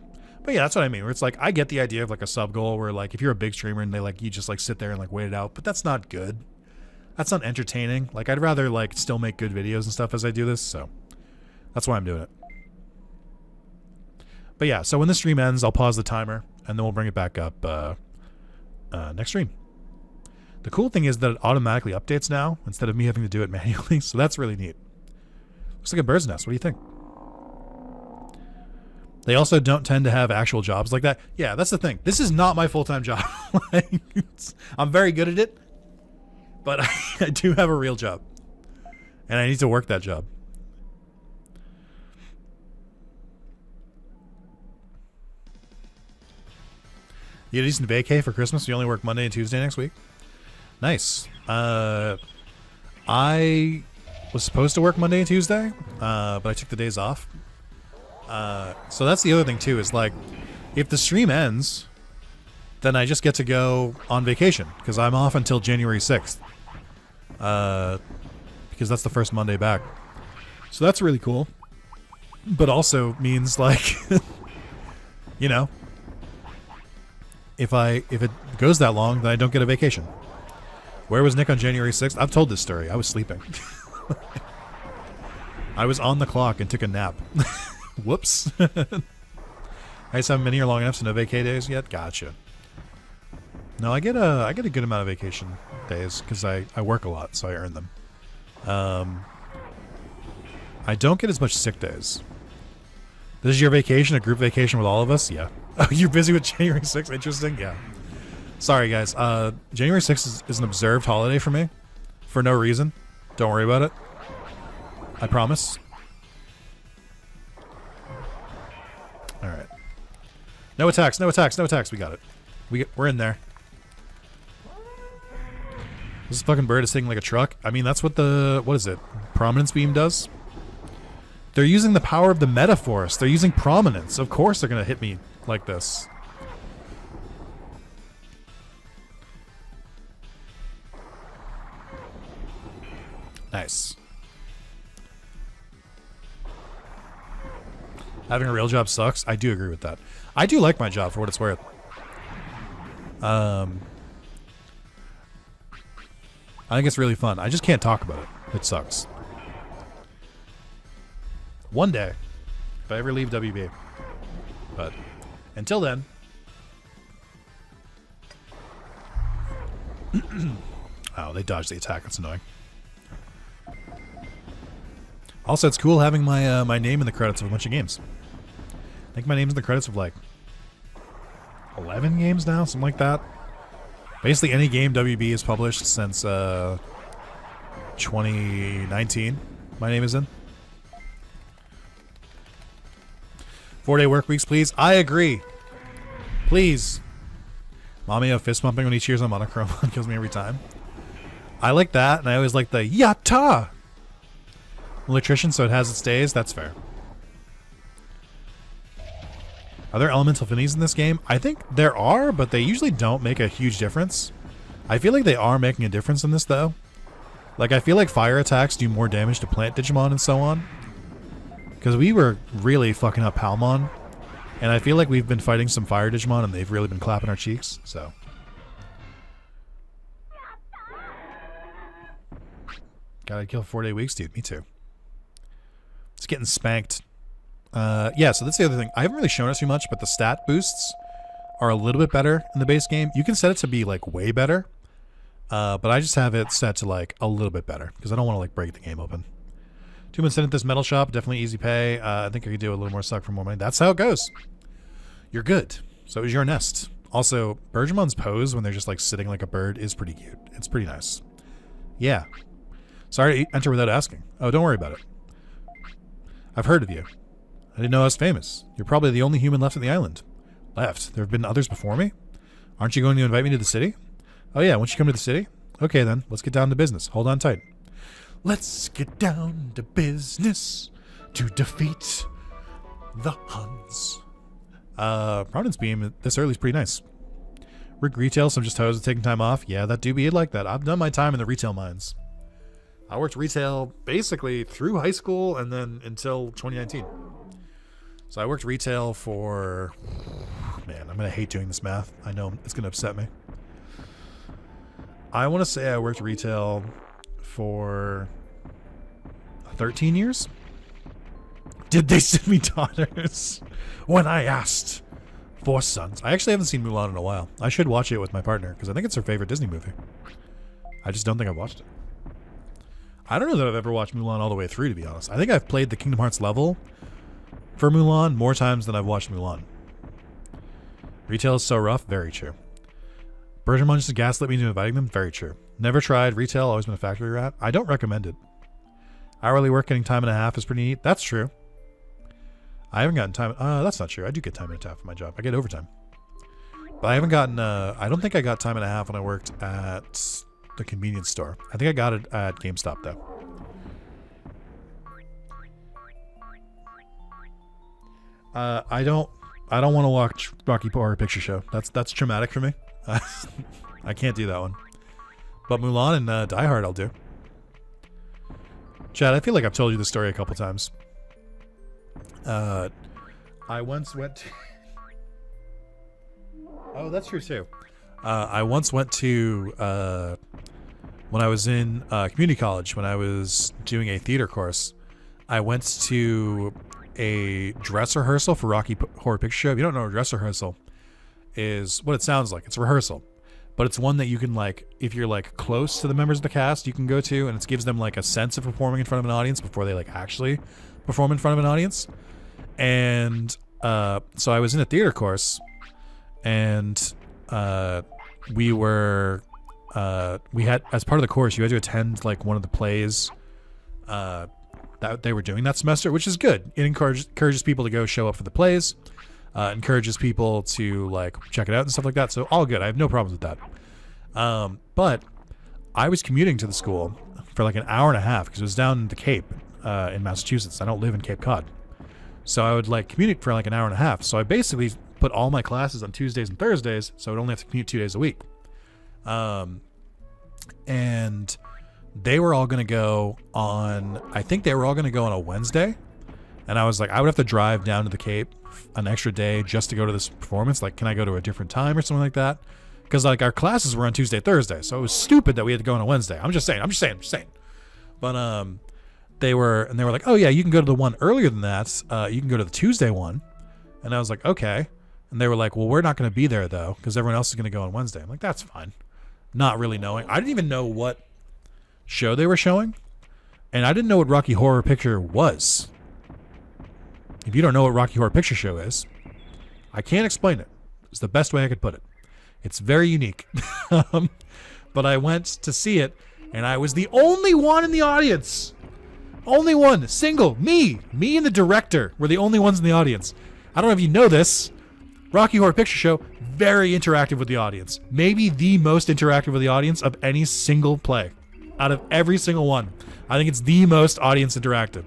But yeah, that's what I mean. Where it's like, I get the idea of like a sub goal where like if you're a big streamer and they like you just like sit there and like wait it out, but that's not good. That's not entertaining. Like I'd rather like still make good videos and stuff as I do this. So that's why I'm doing it. But yeah, so when the stream ends, I'll pause the timer and then we'll bring it back up next stream. The cool thing is that it automatically updates now instead of me having to do it manually. So that's really neat. Looks like a bird's nest. What do you think? They also don't tend to have actual jobs like that. Yeah, that's the thing. This is not my full-time job. I'm very good at it, but I do have a real job. And I need to work that job. You had a decent vacay for Christmas? You only work Monday and Tuesday next week? Nice. I was supposed to work Monday and Tuesday, but I took the days off. So that's the other thing too, is like, if the stream ends, then I just get to go on vacation because I'm off until January 6th. Because that's the first Monday back. So that's really cool. But also means like, you know, if it goes that long, then I don't get a vacation. Where was Nick on January 6th? I've told this story. I was sleeping. I was on the clock and took a nap. Whoops. I just haven't been here long enough to no vacay days yet. Gotcha. No, I get a good amount of vacation days because I work a lot, so I earn them. I don't get as much sick days. This is your vacation, a group vacation with all of us? Yeah. Oh, you're busy with January 6th? Interesting? Yeah. Sorry, guys. January 6th is an observed holiday for me. For no reason. Don't worry about it. I promise. Alright. No attacks, no attacks, no attacks. We got it. We're in there. This fucking bird is sitting like a truck. I mean, that's what what is it? Prominence beam does? They're using the power of the metaphors. They're using prominence. Of course they're going to hit me like this. Nice. Having a real job sucks. I do agree with that. I do like my job for what it's worth. I think it's really fun. I just can't talk about it. It sucks. One day, if I ever leave WB. But until then. Oh, they dodged the attack. That's annoying. Also, it's cool having my my name in the credits of a bunch of games. I think my name's in the credits of like 11 games now, something like that. Basically, any game WB has published since 2019, my name is in. 4-day work weeks, please. I agree. Please. Mommy fist bumping when he cheers on monochrome kills me every time. I like that, and I always like the yatta. Electrician, so it has its days. That's fair. Are there elemental finis in this game? I think there are, but they usually don't make a huge difference. I feel like they are making a difference in this, though. Like, I feel like fire attacks do more damage to plant Digimon and so on. Because we were really fucking up Palmon. And I feel like we've been fighting some fire Digimon and they've really been clapping our cheeks, so. Gotta kill 4-day weeks, dude. Me too. It's getting spanked. Yeah, so that's the other thing. I haven't really shown it too much, but the stat boosts are a little bit better in the base game. You can set it to be, like, way better. But I just have it set to, like, a little bit better. Because I don't want to, like, break the game open. 2 months in at this metal shop. Definitely easy pay. I think I could do a little more suck for more money. That's how it goes. You're good. So is your nest. Also, Birdjamon's pose when they're just, like, sitting like a bird is pretty cute. It's pretty nice. Yeah. Sorry to enter without asking. Oh, don't worry about it. I've heard of you. I didn't know I was famous. You're probably the only human left on the island. Left? There have been others before me? Aren't you going to invite me to the city? Oh yeah, won't you come to the city? Okay then, let's get down to business. Hold on tight. Let's get down to business to defeat the Huns. Prominence Beam this early is pretty nice. Rick retail, so I'm just hoes taking time off. Yeah, that do be like that. I've done my time in the retail mines. I worked retail basically through high school and then until 2019. So I worked retail for... Man, I'm going to hate doing this math. I know it's going to upset me. I want to say I worked retail for 13 years? Did they send me daughters when I asked for sons? I actually haven't seen Mulan in a while. I should watch it with my partner because I think it's her favorite Disney movie. I just don't think I've watched it. I don't know that I've ever watched Mulan all the way through, to be honest. I think I've played the Kingdom Hearts level for Mulan more times than I've watched Mulan. Retail is so rough. Very true. Birdjamon just gaslit me into inviting them. Very true. Never tried retail. Always been a factory rat. I don't recommend it. Hourly work getting time and a half is pretty neat. That's true. I haven't gotten time. That's not true. I do get time and a half for my job. I get overtime. But I haven't gotten... I don't think I got time and a half when I worked at the convenience store. I think I got it at GameStop, though. I don't want to watch Rocky Horror Picture Show. That's traumatic for me. I can't do that one. But Mulan and Die Hard I'll do. Chad, I feel like I've told you this story a couple times. I once went to... Oh, that's true too. I once went to... when I was in community college, when I was doing a theater course, I went to a dress rehearsal for Rocky Horror Picture Show. If you don't know what a dress rehearsal is, what it sounds like. It's a rehearsal. But it's one that you can, like, if you're, like, close to the members of the cast, you can go to, and it gives them, like, a sense of performing in front of an audience before they, like, actually perform in front of an audience. And so I was in a theater course, and we had, as part of the course, you had to attend, like, one of the plays that they were doing that semester, which is good. It encourages people to go show up for the plays, encourages people to, like, check it out and stuff like that. So all good. I have no problems with that. But I was commuting to the school for like an hour and a half because it was down in the Cape in Massachusetts. I don't live in Cape Cod. So I would, like, commute for like an hour and a half. So I basically put all my classes on Tuesdays and Thursdays, so I would only have to commute 2 days a week. And they were all going to go on, I think they were all going to go on a Wednesday. And I was like, I would have to drive down to the Cape an extra day just to go to this performance. Like, can I go to a different time or something like that? Because, like, our classes were on Tuesday, Thursday. So it was stupid that we had to go on a Wednesday. I'm just saying. But they were like, oh yeah, you can go to the one earlier than that. You can go to the Tuesday one. And I was like, okay. And they were like, well, we're not going to be there though, because everyone else is going to go on Wednesday. I'm like, that's fine. Not really knowing. I didn't even know what show they were showing. And I didn't know what Rocky Horror Picture was. If you don't know what Rocky Horror Picture Show is, I can't explain it. It's the best way I could put it. It's very unique. But I went to see it, and I was the only one in the audience. Only one. Single. Me. Me and the director were the only ones in the audience. I don't know if you know this. Rocky Horror Picture Show, very interactive with the audience. Maybe the most interactive with the audience of any single play. Out of every single one. I think it's the most audience interactive.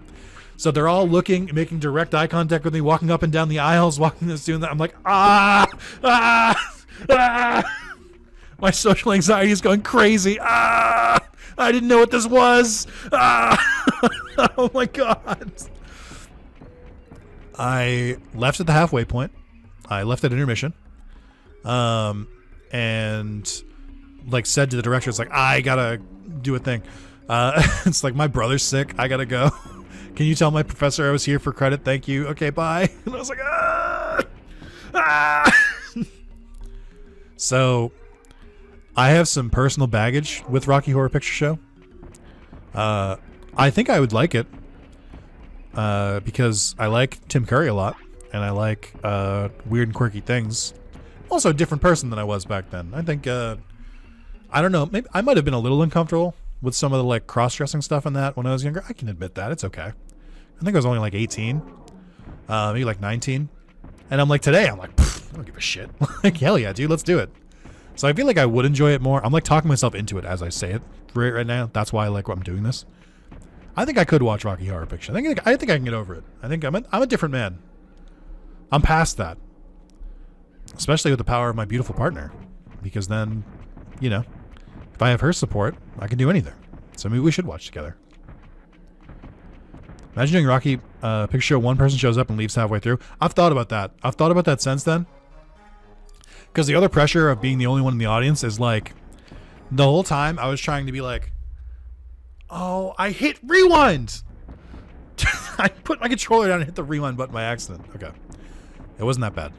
So they're all looking, making direct eye contact with me, walking up and down the aisles, walking this, doing that. I'm like, My social anxiety is going crazy. I didn't know what this was. Oh my god. I left at the halfway point. I left at intermission. And like said to the director, it's like, I gotta do a thing. It's like, my brother's sick. I gotta go. Can you tell my professor I was here for credit? Thank you. Okay, bye. And I was like, So I have some personal baggage with Rocky Horror Picture Show. I think I would like it because I like Tim Curry a lot, and I like weird and quirky things. Also a different person than I was back then. I think I don't know, maybe I might have been a little uncomfortable with some of the like cross-dressing stuff in that when I was younger. I can admit that. It's okay. I think I was only like 18, maybe like 19. And I'm like, today, I'm like, I don't give a shit. Like, hell yeah, dude, let's do it. So I feel like I would enjoy it more. I'm like talking myself into it as I say it right now. That's why I like what I'm doing this. I think I could watch Rocky Horror Picture. I think I can get over it. I think I'm a different man. I'm past that. Especially with the power of my beautiful partner. Because then, you know, if I have her support, I can do anything. So maybe we should watch together. Imagine doing Rocky Picture Show, one person shows up and leaves halfway through. I've thought about that. I've thought about that since then. Because the other pressure of being the only one in the audience is like, the whole time I was trying to be like, oh, I hit rewind. I put my controller down and hit the rewind button by accident. Okay. It wasn't that bad.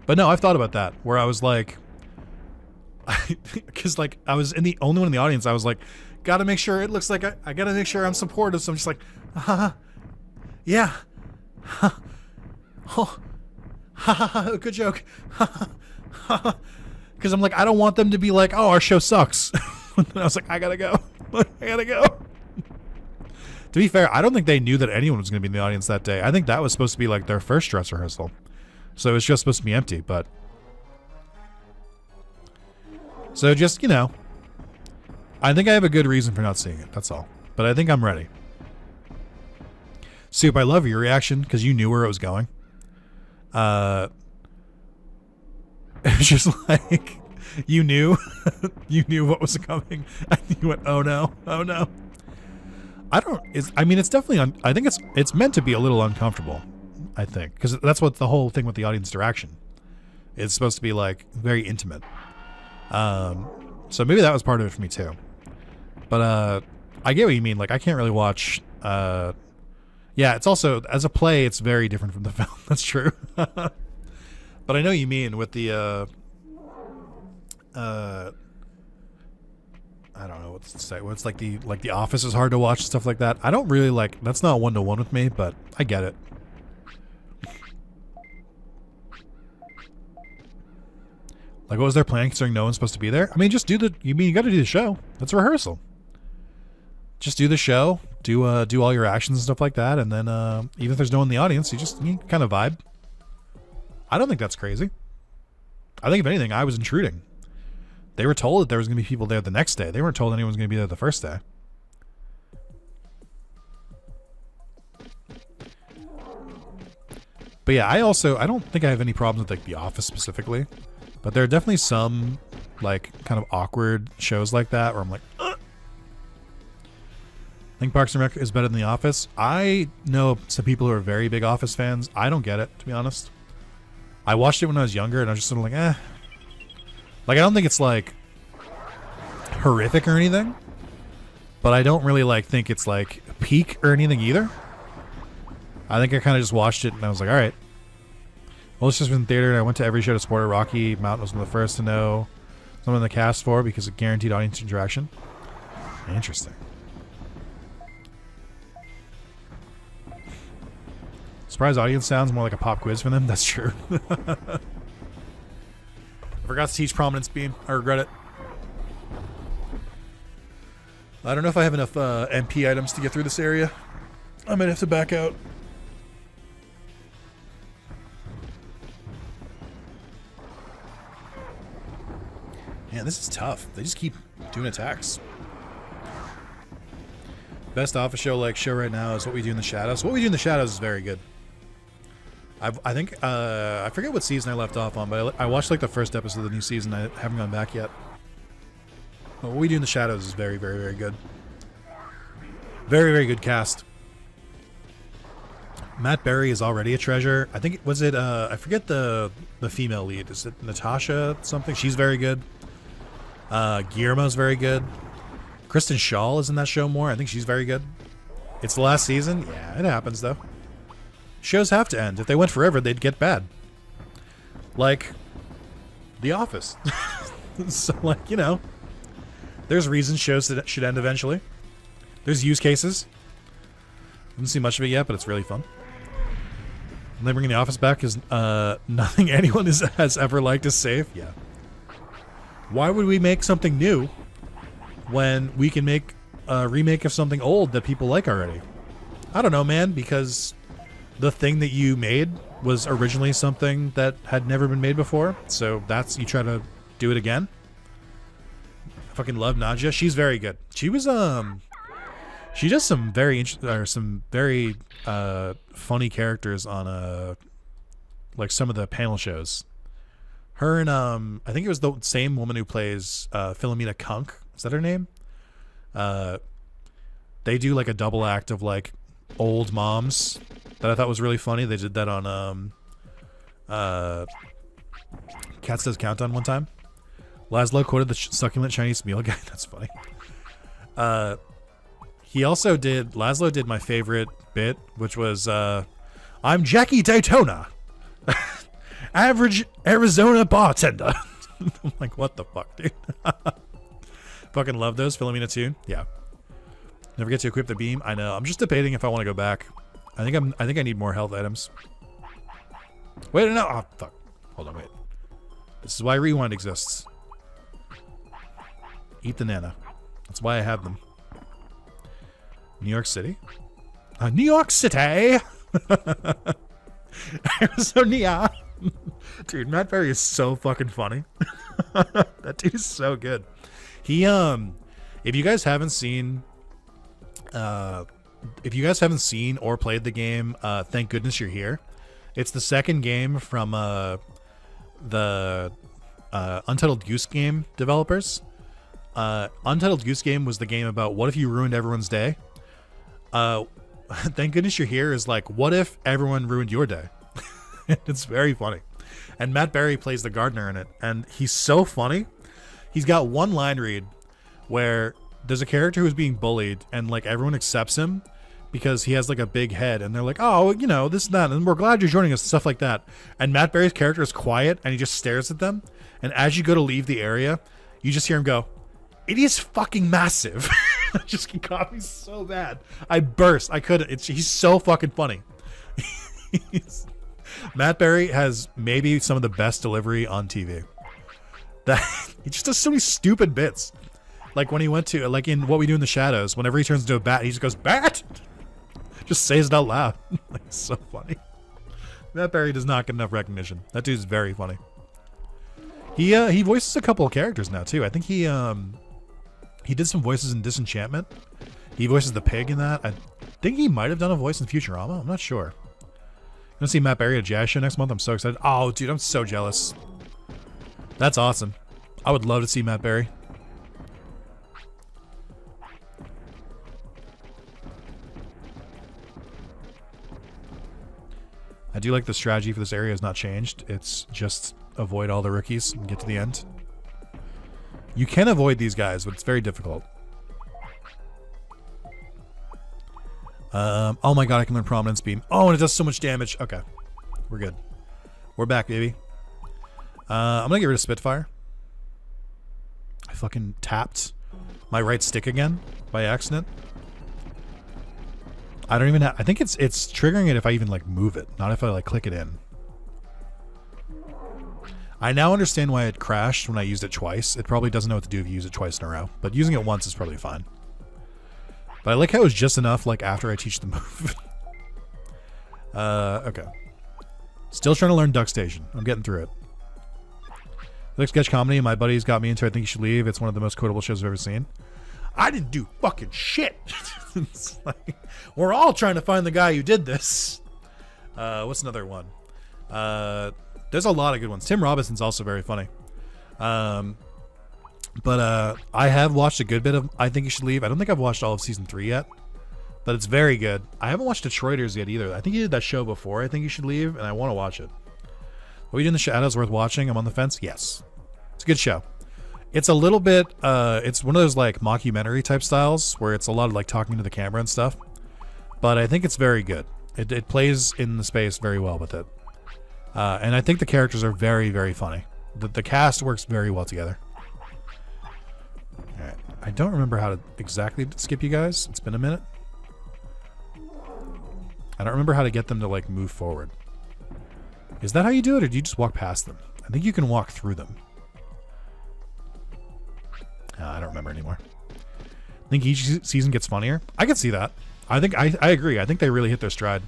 But no, I've thought about that where I was like, because like I was the only one in the audience. I was like, gotta make sure it looks like I gotta make sure I'm supportive. So I'm just like, yeah, oh, good joke. Because I'm like, I don't want them to be like, oh, our show sucks. And I was like, I gotta go. I gotta go. To be fair, I don't think they knew that anyone was going to be in the audience that day. I think that was supposed to be like their first dress rehearsal. So it was just supposed to be empty, but... So just, you know, I think I have a good reason for not seeing it. That's all. But I think I'm ready. Soup, I love your reaction because you knew where it was going. It's just like, you knew. You knew what was coming. And you went, oh no, oh no. It's definitely, I think it's meant to be a little uncomfortable, I think. Because that's what the whole thing with the audience interaction. It's supposed to be like very intimate. So maybe that was part of it for me too. But I get what you mean. Like I can't really watch. Yeah, it's also as a play, it's very different from the film. That's true. But I know what you mean with the. I don't know what to say. It's like the Office is hard to watch, stuff like that. I don't really like. That's not 1-to-1 with me, but I get it. Like, what was their plan considering no one's supposed to be there? I mean, just do the... You got to do the show. That's a rehearsal. Just do the show. Do all your actions and stuff like that. And then, even if there's no one in the audience, you kind of vibe. I don't think that's crazy. I think, if anything, I was intruding. They were told that there was going to be people there the next day. They weren't told anyone was going to be there the first day. But yeah, I don't think I have any problems with like The Office specifically. But there are definitely some like kind of awkward shows like that where I'm like, ugh. I think Parks and Rec is better than The Office. I know some people who are very big Office fans. I don't get it, to be honest. I watched it when I was younger and I was just sort of like, eh. Like, I don't think it's like horrific or anything, but I don't really like think it's like peak or anything either. I think I kind of just watched it and I was like, all right. Well, it's just in theater and I went to every show to support it. Rocky Mountain was one of the first to know someone in the cast for because it guaranteed audience interaction. Interesting. Surprise audience sounds more like a pop quiz for them. That's true. I forgot to teach prominence beam. I regret it. I don't know if I have enough MP items to get through this area. I might have to back out. Man, this is tough. They just keep doing attacks. Best Office show like show right now is What We Do in the Shadows. What We Do in the Shadows is very good. I think I forget what season I left off on, but I watched like the first episode of the new season. I haven't gone back yet. But What We Do in the Shadows is very, very, very good. Very, very good cast. Matt Berry is already a treasure. I think I forget the female lead. Is it Natasha something? She's very good. Guillermo's very good. Kristen Schaal is in that show more. I think she's very good. It's the last season. Yeah, it happens though. Shows have to end. If they went forever, they'd get bad. Like The Office. So, like, you know, there's reasons shows that should end eventually. There's use cases. Haven't seen much of it yet, but it's really fun. And they bringing The Office back is nothing anyone has ever liked is safe. Yeah. Why would we make something new when we can make a remake of something old that people like already? I don't know, man, because the thing that you made was originally something that had never been made before. So you try to do it again. I fucking love Nadja. She's very good. She was she does some very funny characters on like some of the panel shows. Her and I think it was the same woman who plays Philomena Kunk. Is that her name? They do like a double act of like old moms that I thought was really funny. They did that on Cats Does Countdown one time. Laszlo quoted the succulent Chinese meal guy. That's funny. Laszlo did my favorite bit, which was I'm Jackie Daytona, average Arizona bartender. I'm like, what the fuck, dude? Fucking love those. Philomena too. Yeah. Never get to equip the beam. I know. I'm just debating if I want to go back. I think I need more health items. Wait, no. Oh, fuck. Hold on, wait. This is why Rewind exists. Eat the nana. That's why I have them. New York City? New York City! Arizona. Dude, Matt Berry is so fucking funny. That dude is so good. He, if you guys haven't seen or played the game, Thank Goodness You're Here. It's the second game from the Untitled Goose Game developers. Untitled Goose Game was the game about what if you ruined everyone's day. Thank Goodness You're Here is like, what if everyone ruined your day? It's very funny. And Matt Berry plays the gardener in it, and he's so funny. He's got one line read where there's a character who's being bullied, and like everyone accepts him because he has like a big head, and they're like, oh, you know, this and that, and we're glad you're joining us, stuff like that. And Matt Berry's character is quiet, and he just stares at them. And as you go to leave the area, you just hear him go, it is fucking massive. It just got me so bad. I burst. I couldn't. He's so fucking funny. Matt Berry has maybe some of the best delivery on TV. He just does so many stupid bits. Like when he went to, like in What We Do in the Shadows, whenever he turns into a bat, he just goes, bat! Just says it out loud. Like, it's so funny. Matt Berry does not get enough recognition. That dude's very funny. He voices a couple of characters now too. I think he did some voices in Disenchantment. He voices the pig in that. I think he might have done a voice in Futurama. I'm not sure. I'm gonna see Matt Berry at a jazz show next month. I'm so excited. Oh, dude, I'm so jealous. That's awesome. I would love to see Matt Berry. I do like the strategy for this area has not changed. It's just avoid all the rookies and get to the end. You can avoid these guys, but it's very difficult. Oh my god, I can learn Prominence Beam. Oh, and it does so much damage. Okay. We're good. We're back, baby. I'm gonna get rid of Spitfire. I fucking tapped my right stick again by accident. I don't even have... I think it's triggering it if I even, like, move it. Not if I, like, click it in. I now understand why it crashed when I used it twice. It probably doesn't know what to do if you use it twice in a row. But using it once is probably fine. But I like how it was just enough, like, after I teach the move. Okay. Still trying to learn Duck Station. I'm getting through it. Like sketch comedy, my buddies got me into it. I think you should leave. It's one of the most quotable shows I've ever seen. I didn't do fucking shit. It's like, we're all trying to find the guy who did this. What's another one? There's a lot of good ones. Tim Robinson's also very funny. But I have watched a good bit of I Think You Should Leave. I don't think I've watched all of season 3 yet, but it's very good. I haven't watched Detroiters yet either. I think he did that show before I Think You Should Leave, and I want to watch it. Are we doing the Shadows worth watching? I'm on the fence. Yes, it's a good show. It's a little bit it's one of those like mockumentary type styles where it's a lot of like talking to the camera and stuff, but I think it's very good. It plays in the space very well with it, and I think the characters are very, very funny. The cast works very well together. All right. I don't remember how to exactly skip you guys. It's been a minute. I don't remember how to get them to like move forward. Is that how you do it, or do you just walk past them? I think you can walk through them. I don't remember anymore. I think each season gets funnier. I can see that. I think I agree. I think they really hit their stride.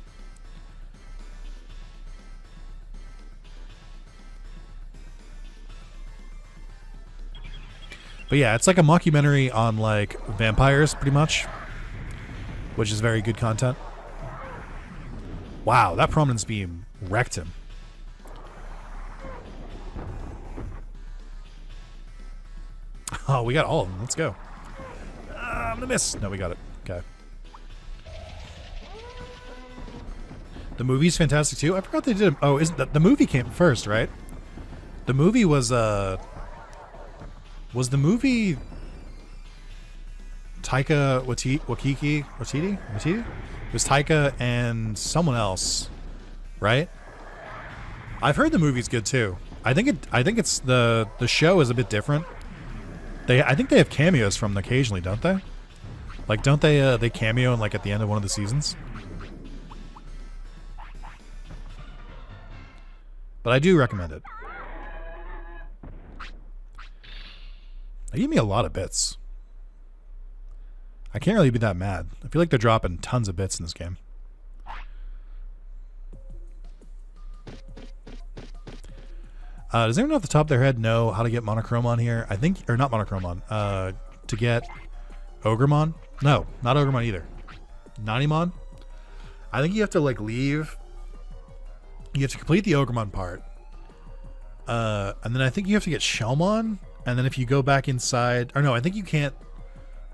But yeah, it's like a mockumentary on like vampires, pretty much, which is very good content. Wow, that prominence beam wrecked him. Oh, we got all of them. Let's go. I'm gonna miss. No, we got it. Okay. The movie's fantastic too. I forgot they did. Oh, isn't the movie came first, right? The movie was the movie Taika Waititi? It was Taika and someone else, right? I've heard the movie's good too. I think it's the show is a bit different. I think they have cameos from them occasionally, don't they? Like, don't they cameo in like at the end of one of the seasons? But I do recommend it. They give me a lot of bits. I can't really be that mad. I feel like they're dropping tons of bits in this game. Does anyone off the top of their head know how to get Monochrome on here? I think, or not Monochrome on, to get Ogremon? No, not Ogremon either. Nanimon? I think you have to like leave. You have to complete the Ogremon part. And then I think you have to get Shellmon. And then if you go back inside, or no, I think you can't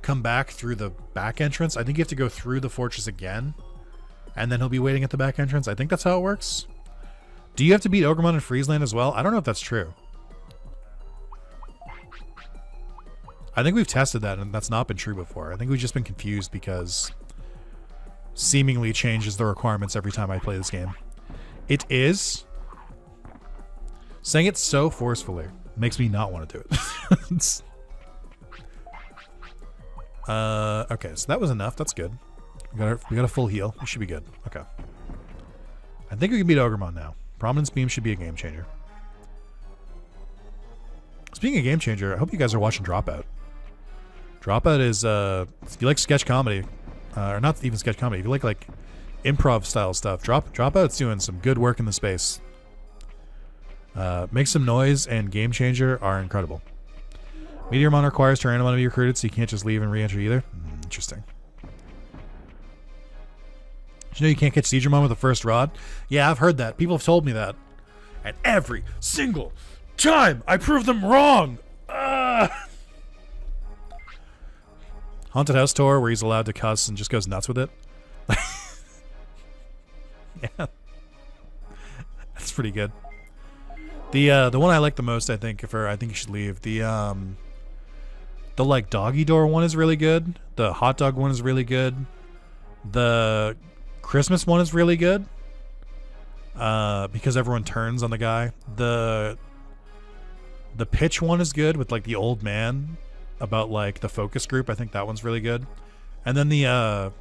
come back through the back entrance. I think you have to go through the fortress again. And then he'll be waiting at the back entrance. I think that's how it works. Do you have to beat Ogremon in Freezeland as well? I don't know if that's true. I think we've tested that, and that's not been true before. I think we've just been confused because seemingly changes the requirements every time I play this game. It is. Saying it so forcefully makes me not want to do it. Okay, so that was enough. That's good. We got a full heal. We should be good. Okay. I think we can beat Ogremon now. Prominence Beam should be a game changer. Speaking of game changer, I hope you guys are watching Dropout. Dropout is, if you like sketch comedy, or not even sketch comedy, if you like improv style stuff, Dropout's doing some good work in the space. Make Some Noise and Game Changer are incredible. Meteormon requires Tyrannomon to be recruited, so you can't just leave and re-enter either. Interesting. Did you know you can't catch Seedramon with the first rod? Yeah, I've heard that. People have told me that. And every single time I prove them wrong. Haunted House Tour, where he's allowed to cuss and just goes nuts with it. Yeah. That's pretty good. The one I like the most, I think, I think you should leave. The like doggy door one is really good. The hot dog one is really good. The Christmas one is really good. Because everyone turns on the guy. The pitch one is good with like the old man about like the focus group. I think that one's really good. And then the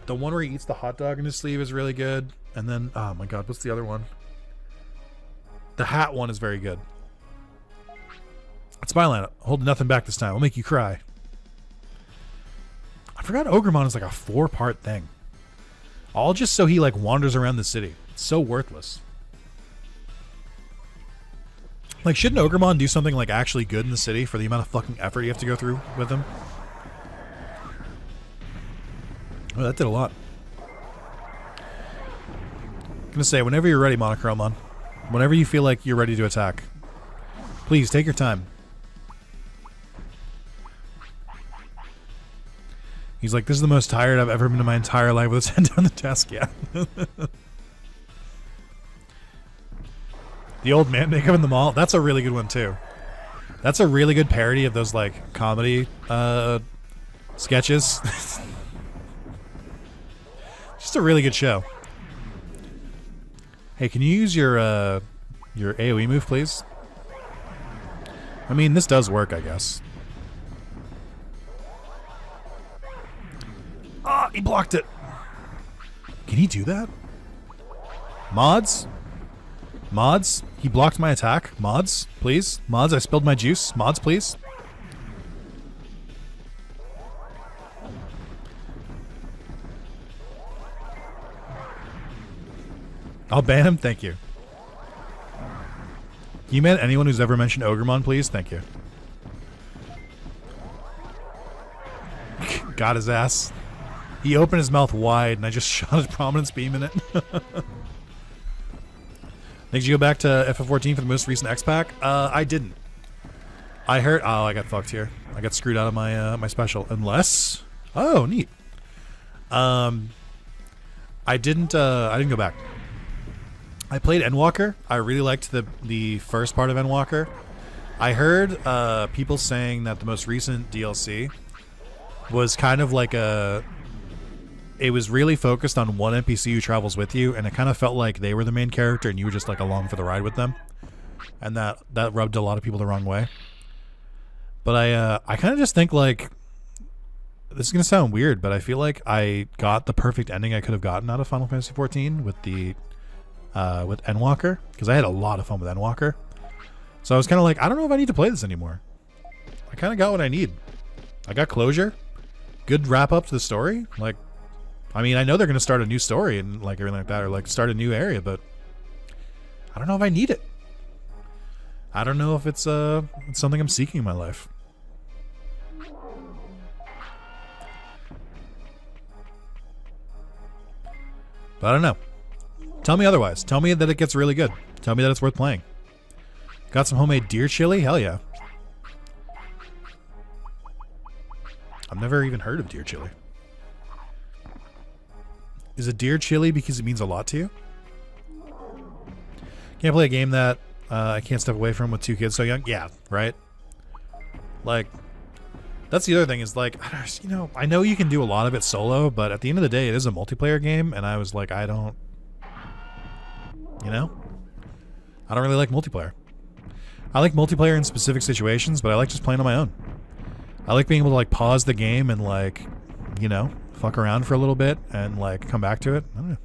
one where he eats the hot dog in his sleeve is really good. And then, oh my god, what's the other one? The hat one is very good. Spyland, holding nothing back this time. I'll make you cry. I forgot Ogremon is like a 4-part thing. All just so he like wanders around the city. It's so worthless. Like, shouldn't Ogremon do something like actually good in the city for the amount of fucking effort you have to go through with him? Oh, that did a lot. gonna say, whenever you're ready, Monochromon. Whenever you feel like you're ready to attack. Please, take your time. He's like, this is the most tired I've ever been in my entire life with his head down the desk. Yeah. The old man makeup in the mall. That's a really good one, too. That's a really good parody of those, like, comedy sketches. Just a really good show. Hey, can you use your AoE move, please? I mean, this does work, I guess. Ah, he blocked it. Can he do that? Mods? Mods? He blocked my attack. Mods, please. Mods, I spilled my juice. Mods, please. I'll ban him. Thank you. Can you ban anyone who's ever mentioned Ogremon, please? Thank you. Got his ass. He opened his mouth wide, and I just shot his prominence beam in it. Did you go back to FF14 for the most recent X-Pack? I didn't. I heard... Oh, I got fucked here. I got screwed out of my my special. Unless... Oh, neat. I didn't go back. I played Endwalker. I really liked the first part of Endwalker. I heard people saying that the most recent DLC was kind of like a... It was really focused on one NPC who travels with you, and it kind of felt like they were the main character and you were just like along for the ride with them. And that rubbed a lot of people the wrong way. But I kind of just think like... This is going to sound weird, but I feel like I got the perfect ending I could have gotten out of Final Fantasy XIV with the... with Endwalker, because I had a lot of fun with Endwalker. So I was kind of like, I don't know if I need to play this anymore. I kind of got what I need. I got closure. Good wrap up to the story. Like, I mean, I know they're going to start a new story and like everything like that, or like start a new area, but I don't know if I need it. I don't know if it's something I'm seeking in my life. But I don't know. Tell me otherwise. Tell me that it gets really good. Tell me that it's worth playing. Got some homemade deer chili? Hell yeah. I've never even heard of deer chili. Is it deer chili because it means a lot to you? Can't play a game that I can't step away from with two kids so young? Yeah, right? Like, that's the other thing is like, you know, I know you can do a lot of it solo, but at the end of the day, it is a multiplayer game, and I was like, I don't... You know? I don't really like multiplayer. I like multiplayer in specific situations, but I like just playing on my own. I like being able to like pause the game and like, you know, fuck around for a little bit and like come back to it. I don't know.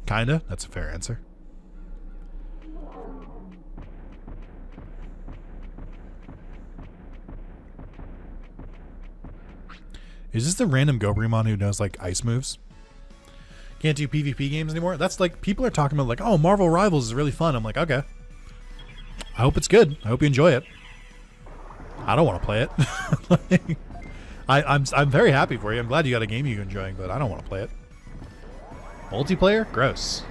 Kinda. That's a fair answer. Is this the random Gobrimon who knows like ice moves? Can't do PvP games anymore? That's like, people are talking about like, oh, Marvel Rivals is really fun. I'm like, okay. I hope it's good. I hope you enjoy it. I don't want to play it. Like, I'm very happy for you. I'm glad you got a game you're enjoying, but I don't want to play it. Multiplayer? Gross.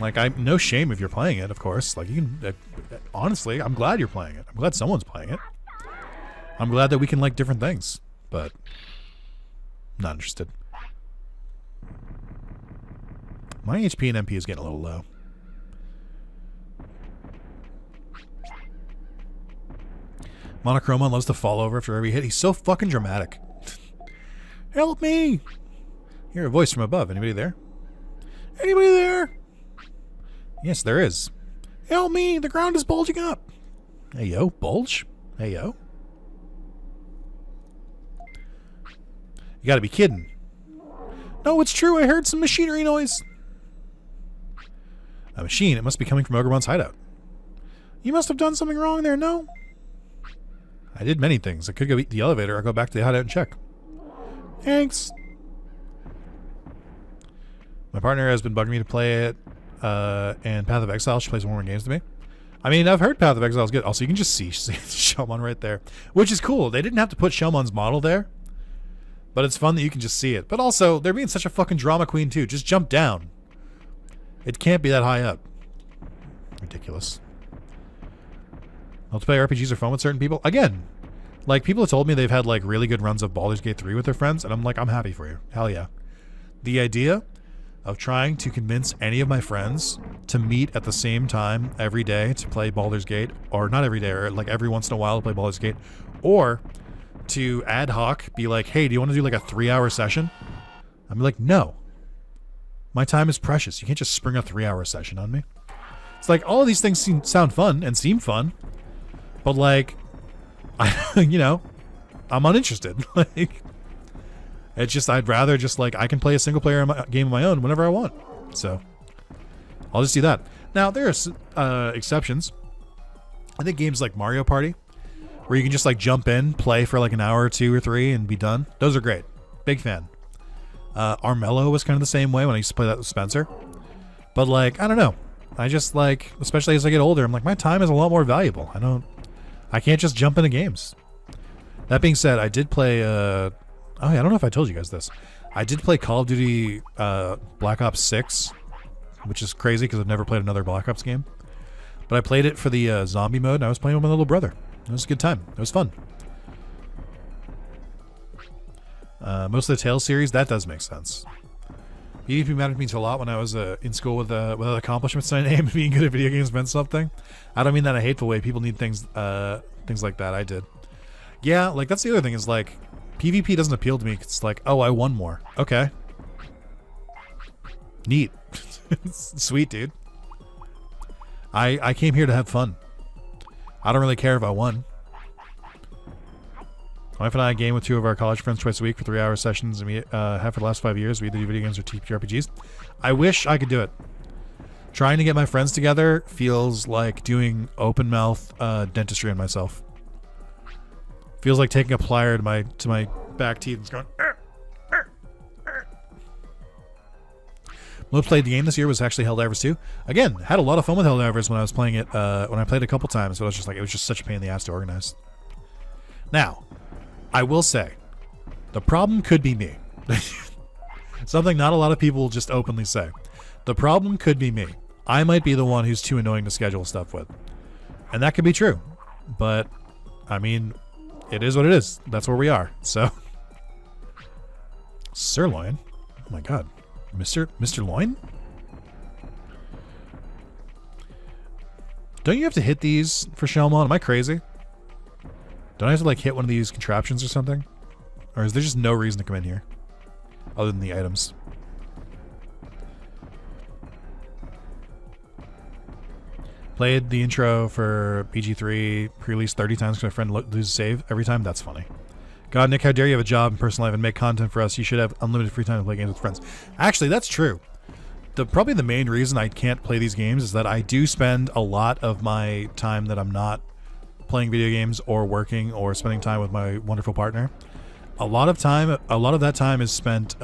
Like, I'm no shame if you're playing it, of course. Like, you can... honestly, I'm glad you're playing it. I'm glad someone's playing it. I'm glad that we can like different things, but not interested. My HP and MP is getting a little low. Monochromon loves to fall over after every hit. He's so fucking dramatic. Help me! Hear a voice from above. Anybody there? Anybody there? Yes, there is. Help me! The ground is bulging up! Hey, yo. Bulge? Hey, yo. You gotta be kidding. No, it's true. I heard some machinery noise. A machine. It must be coming from Ogremon's hideout. You must have done something wrong there, no? I did many things. I could go eat the elevator or go back to the hideout and check. Thanks. My partner has been bugging me to play it, and Path of Exile. She plays one more games to me. I mean, I've heard Path of Exile is good. Also, you can just see Shelmon right there, which is cool. They didn't have to put Shelmon's model there, but it's fun that you can just see it. But also, they're being such a fucking drama queen, too. Just jump down. It can't be that high up. Ridiculous. Multiplayer RPGs are fun with certain people. Again, like, people have told me they've had, like, really good runs of Baldur's Gate 3 with their friends, and I'm like, I'm happy for you. Hell yeah. The idea of trying to convince any of my friends to meet at the same time every day to play Baldur's Gate, or not every day, or like every once in a while to play Baldur's Gate, or to ad hoc be like, hey, do you want to do like a 3-hour session? I'm like, no. My time is precious. You can't just spring a 3-hour session on me. It's like, all of these things sound fun and seem fun, but like, you know, I'm uninterested. Like, it's just, I'd rather just like, I can play a single player game of my own whenever I want. So I'll just do that. Now, there are exceptions. I think games like Mario Party, where you can just like jump in, play for like an hour or 2 or 3 and be done. Those are great. Big fan. Armello was kind of the same way when I used to play that with Spencer. But like, I don't know. I just like, especially as I get older, I'm like, my time is a lot more valuable. I can't just jump into games. That being said, I did play, I don't know if I told you guys this. I did play Call of Duty Black Ops 6, which is crazy because I've never played another Black Ops game. But I played it for the zombie mode, and I was playing with my little brother. It was a good time. It was fun. Most of the Tales series, that does make sense. PvP mattered to me a lot when I was in school with accomplishments in my name. Being good at video games meant something. I don't mean that in a hateful way. People need things like that. I did. Yeah, like that's the other thing is like, PvP doesn't appeal to me. It's like, oh, I won more. Okay. Neat. Sweet, dude. I came here to have fun. I don't really care if I won. My wife and I game with 2 of our college friends twice a week for 3-hour sessions, and we have for the last 5 years. We either do video games or TTRPGs. I wish I could do it. Trying to get my friends together feels like doing open mouth dentistry on myself. Feels like taking a plier to my back teeth and just going. Most played game this year was actually Helldivers 2. Again, had a lot of fun with Helldivers when I was playing it. When I played it a couple times, but it was just such a pain in the ass to organize. Now, I will say, the problem could be me. Something not a lot of people just openly say. The problem could be me. I might be the one who's too annoying to schedule stuff with, and that could be true. But I mean, it is what it is. That's where we are. So, Sirloin. Oh my God, Mr. Loin. Don't you have to hit these for Shelmon? Am I crazy? Don't I have to like hit one of these contraptions or something? Or is there just no reason to come in here other than the items? Played the intro for BG3 pre-release 30 times because my friend loses save every time. That's funny. God, Nick, how dare you have a job and personal life and make content for us? You should have unlimited free time to play games with friends. Actually, that's true. Probably the main reason I can't play these games is that I do spend a lot of my time that I'm not playing video games or working or spending time with my wonderful partner. A lot of that time is spent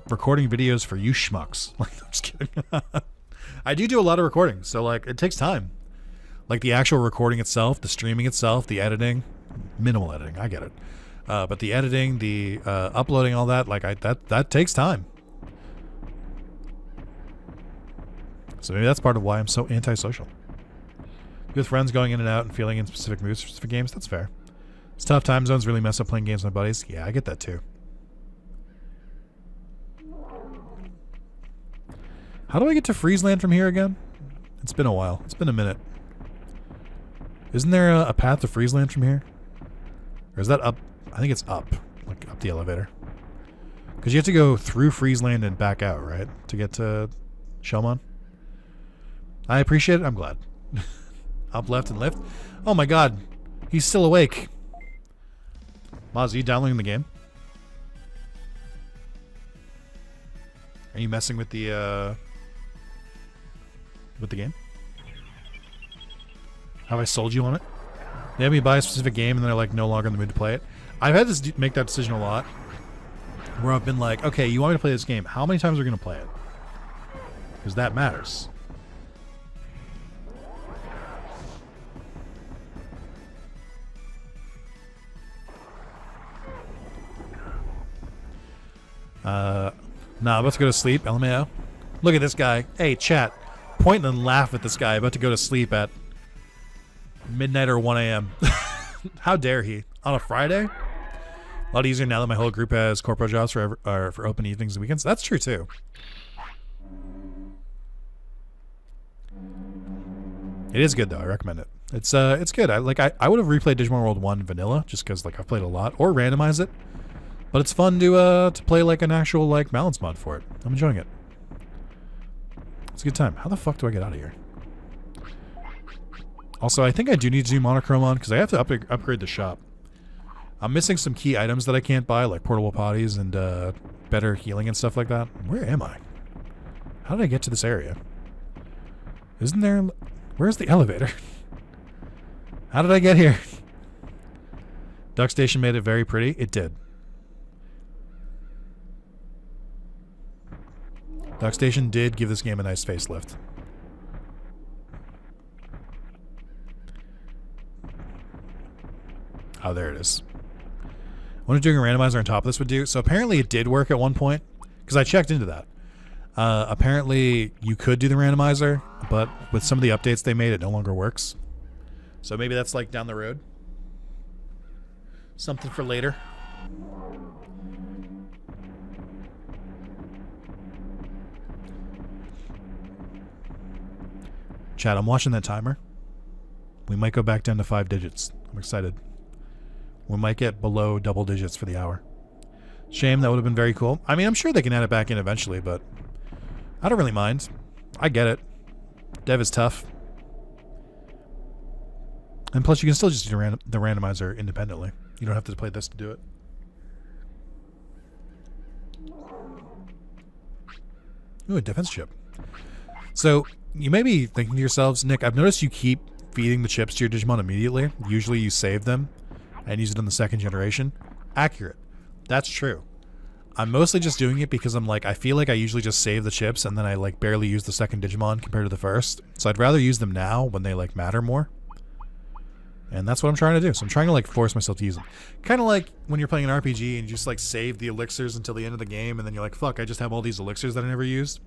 recording videos for you schmucks. Like, I'm just kidding. I do a lot of recording, so like it takes time. Like the actual recording itself, the streaming itself, the editing, minimal editing. I get it, but the editing, the uploading, all that, like that takes time. So maybe that's part of why I'm so antisocial. With friends going in and out and feeling in specific moods for specific games, that's fair. It's tough. Time zones really mess up playing games with my buddies. Yeah, I get that too. How do I get to Freezeland from here again? It's been a while. It's been a minute. Isn't there a path to Freezeland from here? Or is that up? I think it's up. Like up the elevator. Because you have to go through Freezeland and back out, right? To get to Shelmon. I appreciate it. I'm glad. Up, left, and lift. Oh my God. He's still awake. Maz, are you downloading the game? Are you messing with the game? Have I sold you on it? They have me buy a specific game and then they're like no longer in the mood to play it. I've had to make that decision a lot. Where I've been like, okay, you want me to play this game. How many times are we going to play it? Because that matters. Nah, I'm about to go to sleep. LMAO. Look at this guy. Hey, chat. Point and laugh at this guy about to go to sleep at midnight or 1 a.m. How dare he? On a Friday? A lot easier now that my whole group has corporate jobs for open evenings and weekends. That's true, too. It is good, though. I recommend it. It's good. I would have replayed Digimon World 1 vanilla just because like I've played a lot, or randomize it. But it's fun to play like an actual like balance mod for it. I'm enjoying it. It's a good time. How the fuck do I get out of here? Also, I think I do need to do monochrome on because I have to upgrade the shop. I'm missing some key items that I can't buy, like portable potties and better healing and stuff like that. Where am I? How did I get to this area? Isn't there... Where's the elevator? How did I get here? Duck Station made it very pretty. It did. Duck Station did give this game a nice facelift. Oh, there it is. I wonder if doing a randomizer on top of this would do. So apparently it did work at one point, because I checked into that. Apparently you could do the randomizer, but with some of the updates they made, it no longer works. So maybe that's like down the road. Something for later. Chat, I'm watching that timer. We might go back down to 5 digits. I'm excited. We might get below double digits for the hour. Shame, that would have been very cool. I mean, I'm sure they can add it back in eventually, but I don't really mind. I get it. Dev is tough. And plus, you can still just do the randomizer independently. You don't have to play this to do it. Ooh, a defense chip. So, you may be thinking to yourselves, Nick, I've noticed you keep feeding the chips to your Digimon immediately. Usually you save them and use it in the second generation. Accurate. That's true. I'm mostly just doing it because I'm like, I feel like I usually just save the chips and then I like barely use the second Digimon compared to the first. So I'd rather use them now when they like matter more. And that's what I'm trying to do. So I'm trying to like force myself to use them. Kind of like when you're playing an RPG and you just like save the elixirs until the end of the game and then you're like, fuck, I just have all these elixirs that I never used.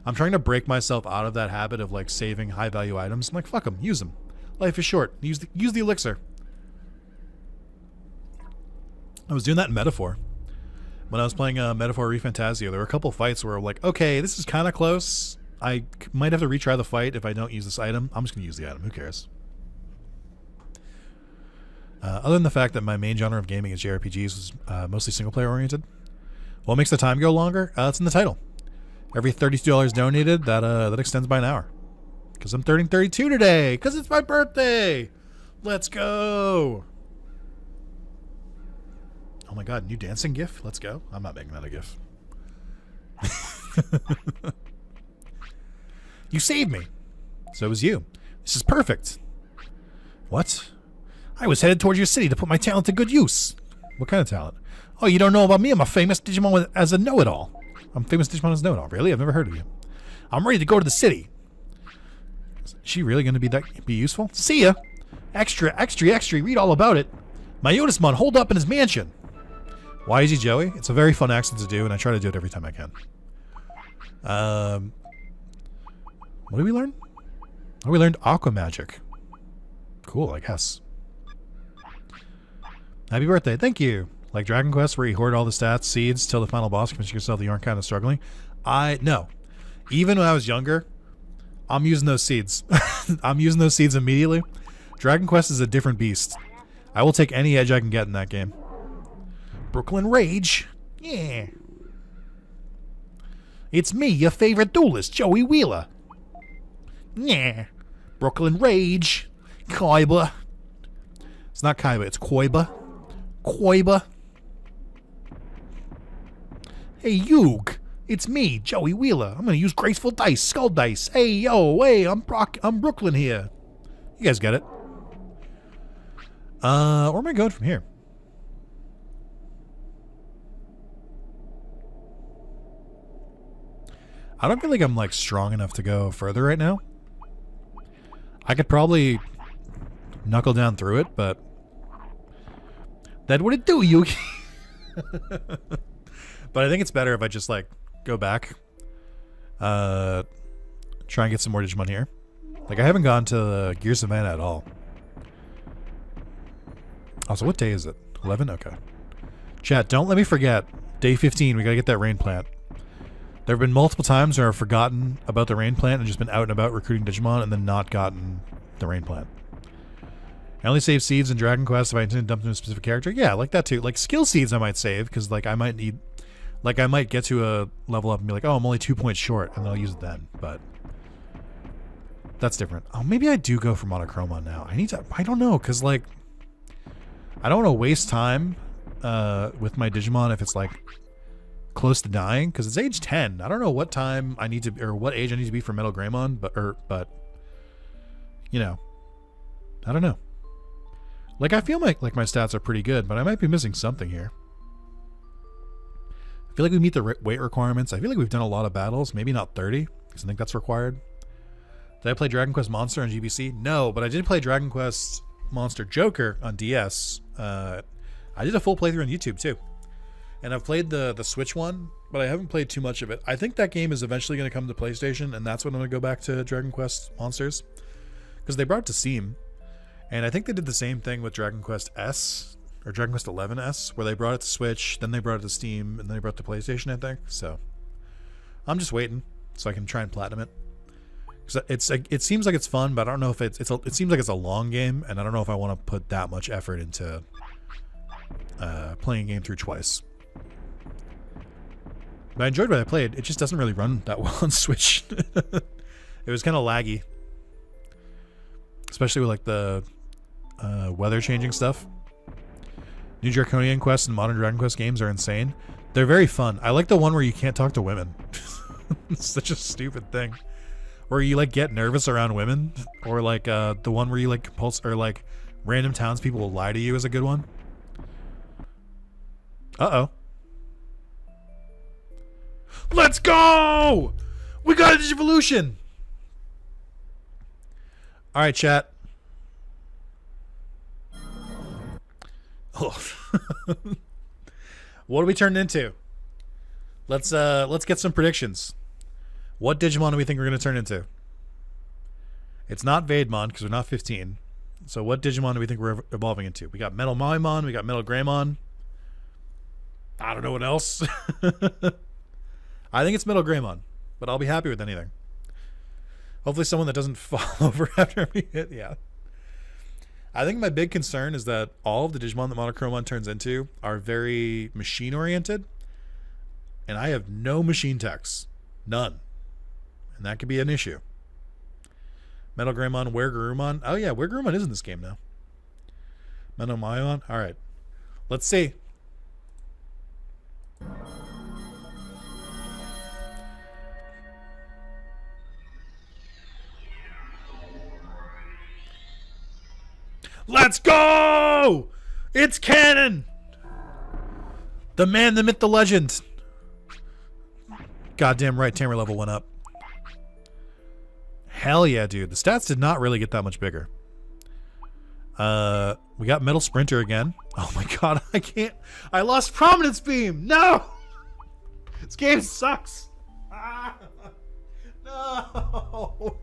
I'm trying to break myself out of that habit of like saving high value items. I'm like, fuck them, use them. Life is short. Use the elixir. I was doing that in Metaphor. When I was playing Metaphor ReFantazio, there were a couple fights where I'm like, okay, this is kind of close. I might have to retry the fight if I don't use this item. I'm just going to use the item. Who cares? Other than the fact that my main genre of gaming is JRPGs, was mostly single-player oriented. What makes the time go longer? It's in the title. Every $32 donated, that extends by an hour. Because I'm turning 32 today. Because it's my birthday. Let's go. Oh my god, new dancing GIF? Let's go. I'm not making that a GIF. You saved me. So it was you. This is perfect. What? I was headed towards your city to put my talent to good use. What kind of talent? Oh, you don't know about me? I'm a famous Digimon as a know-it-all. I'm famous Digimon as a know-it-all. Really? I've never heard of you. I'm ready to go to the city. Is she really going to be useful? See ya. Extra, extra, extra. Read all about it. My Yotismon holed up in his mansion. Why is he Joey? It's a very fun accent to do, and I try to do it every time I can. What did we learn? Oh, we learned Aqua Magic. Cool, I guess. Happy birthday. Thank you. Like Dragon Quest, where you hoard all the stats, seeds, till the final boss, convince yourself that you aren't kind of struggling. No. Even when I was younger, I'm using those seeds. I'm using those seeds immediately. Dragon Quest is a different beast. I will take any edge I can get in that game. Brooklyn Rage. Yeah. It's me, your favorite duelist, Joey Wheeler. Yeah. Brooklyn Rage. Koiba. It's not Kaiba, it's Koiba. Koiba. Hey, Yug. It's me, Joey Wheeler. I'm gonna use Graceful Dice, Skull Dice. Hey, yo, hey, I'm Brooklyn here. You guys get it. Where am I going from here? I don't feel like I'm like strong enough to go further right now. I could probably knuckle down through it, but that would it do, you. But I think it's better if I just like go back, try and get some more Digimon here. Like I haven't gone to the Gears of Mana at all. Also, what day is it? 11? Okay. Chat, don't let me forget. Day 15, we gotta get that rain plant. There have been multiple times where I've forgotten about the rain plant and just been out and about recruiting Digimon and then not gotten the rain plant. I only save seeds in Dragon Quest if I intend to dump them to a specific character. Yeah, like that too. Like skill seeds I might save because like I might need, like I might get to a level up and be like, oh, I'm only 2 points short, and then I'll use it then. But that's different. Oh, maybe I do go for Monochromon now. I need to. I don't know because like I don't want to waste time with my Digimon if it's like close to dying because it's age 10. I don't know what time I need to or what age I need to be for Metal Greymon, but you know, I don't know. Like I feel like my stats are pretty good, but I might be missing something here. I feel like we meet the weight requirements. I feel like we've done a lot of battles, maybe not 30 because I think that's required. Did I play Dragon Quest Monster on GBC? No, but I did play Dragon Quest Monster Joker on DS. I did a full playthrough on YouTube too. And I've played the Switch one, but I haven't played too much of it. I think that game is eventually going to come to PlayStation, and that's when I'm going to go back to Dragon Quest Monsters. Because they brought it to Steam. And I think they did the same thing with Dragon Quest S, or Dragon Quest 11S, where they brought it to Switch, then they brought it to Steam, and then they brought it to PlayStation, I think. So I'm just waiting so I can try and platinum it. Because it seems like it's fun, but I don't know if it seems like it's a long game, and I don't know if I want to put that much effort into playing a game through twice. But I enjoyed what I played. It just doesn't really run that well on Switch. It was kind of laggy. Especially with like the weather changing stuff. New Draconian Quest and modern Dragon Quest games are insane. They're very fun. I like the one where you can't talk to women. It's such a stupid thing. Where you like get nervous around women. Or like the one where you like or like random townspeople will lie to you is a good one. Uh-oh. Let's go! We got a Digivolution! Alright, chat. Oh. What do we turn into? Let's get some predictions. What Digimon do we think we're going to turn into? It's not Vaidmon, because we're not 15. So what Digimon do we think we're evolving into? We got Metal Maimon, we got Metal Greymon. I don't know what else. I think it's Metal Greymon, but I'll be happy with anything. Hopefully someone that doesn't fall over after every hit, yeah. I think my big concern is that all of the Digimon that Monochromon turns into are very machine-oriented, and I have no machine techs. None. And that could be an issue. Metal Greymon, Weregarurumon. Oh yeah, Weregarurumon is in this game now. Metal Maimon. Alright. Let's see. Let's go! It's canon! The man, the myth, the legend. Goddamn right, Tamer level went up. Hell yeah, dude. The stats did not really get that much bigger. We got Metal Sprinter again. Oh my god, I can't. I lost Prominence Beam! No! This game sucks! Ah, no!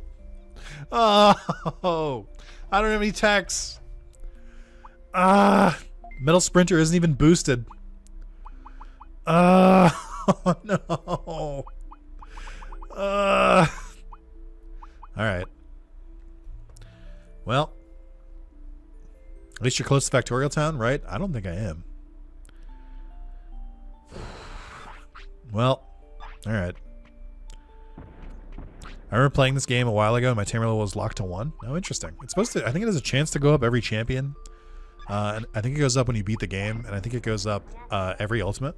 Oh! I don't have any techs. Metal Sprinter isn't even boosted. Oh no. Alright. Well. At least you're close to Factorial Town, right? I don't think I am. Well. Alright. I remember playing this game a while ago and my Tamer level was locked to 1. Oh, interesting. It's supposed to, I think it has a chance to go up every champion. And I think it goes up when you beat the game, and I think it goes up every ultimate.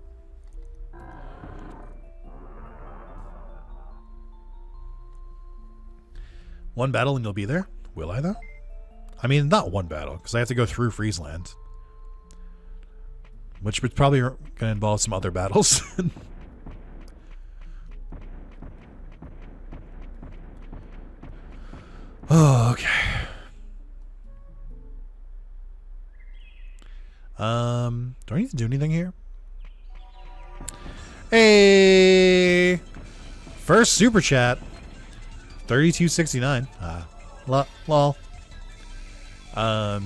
One battle and you'll be there? Will I, though? I mean, not one battle, because I have to go through Friesland. Which would probably going to involve some other battles. Oh, okay. Do I need to do anything here? Hey! First super chat. 3269. Lol. I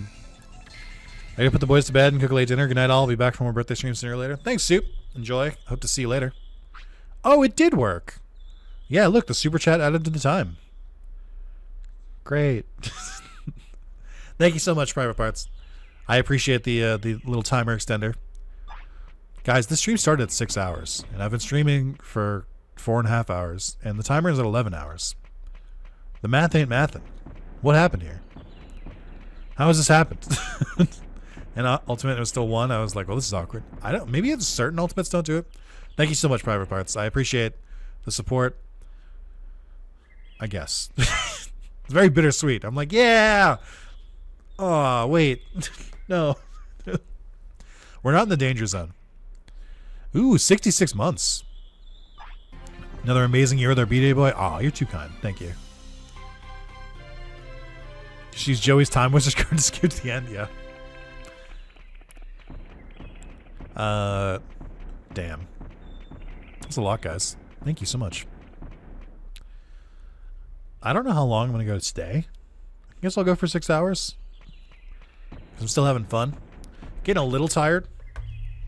gotta put the boys to bed and cook a late dinner. Good night, all. I'll be back for more birthday streams sooner or later. Thanks, Soup. Enjoy. Hope to see you later. Oh, it did work. Yeah, look, the super chat added to the time. Great. Thank you so much, Private Parts. I appreciate the little timer extender. Guys, this stream started at 6 hours, and I've been streaming for 4.5 hours, and the timer is at 11 hours. The math ain't mathin'. What happened here? How has this happened? And Ultimate was still 1. I was like, well, this is awkward. Maybe it's certain Ultimates don't do it. Thank you so much, Private Parts. I appreciate the support. I guess. It's very bittersweet. I'm like, yeah. Oh, wait. No. We're not in the danger zone. Ooh, 66 months. Another amazing year with our B-Day boy. Oh, you're too kind. Thank you. Just use Joey's Time Wizard card to skip to the end. Yeah. Damn. That's a lot, guys. Thank you so much. I don't know how long I'm going to go today. I guess I'll go for 6 hours. I'm still having fun. Getting a little tired.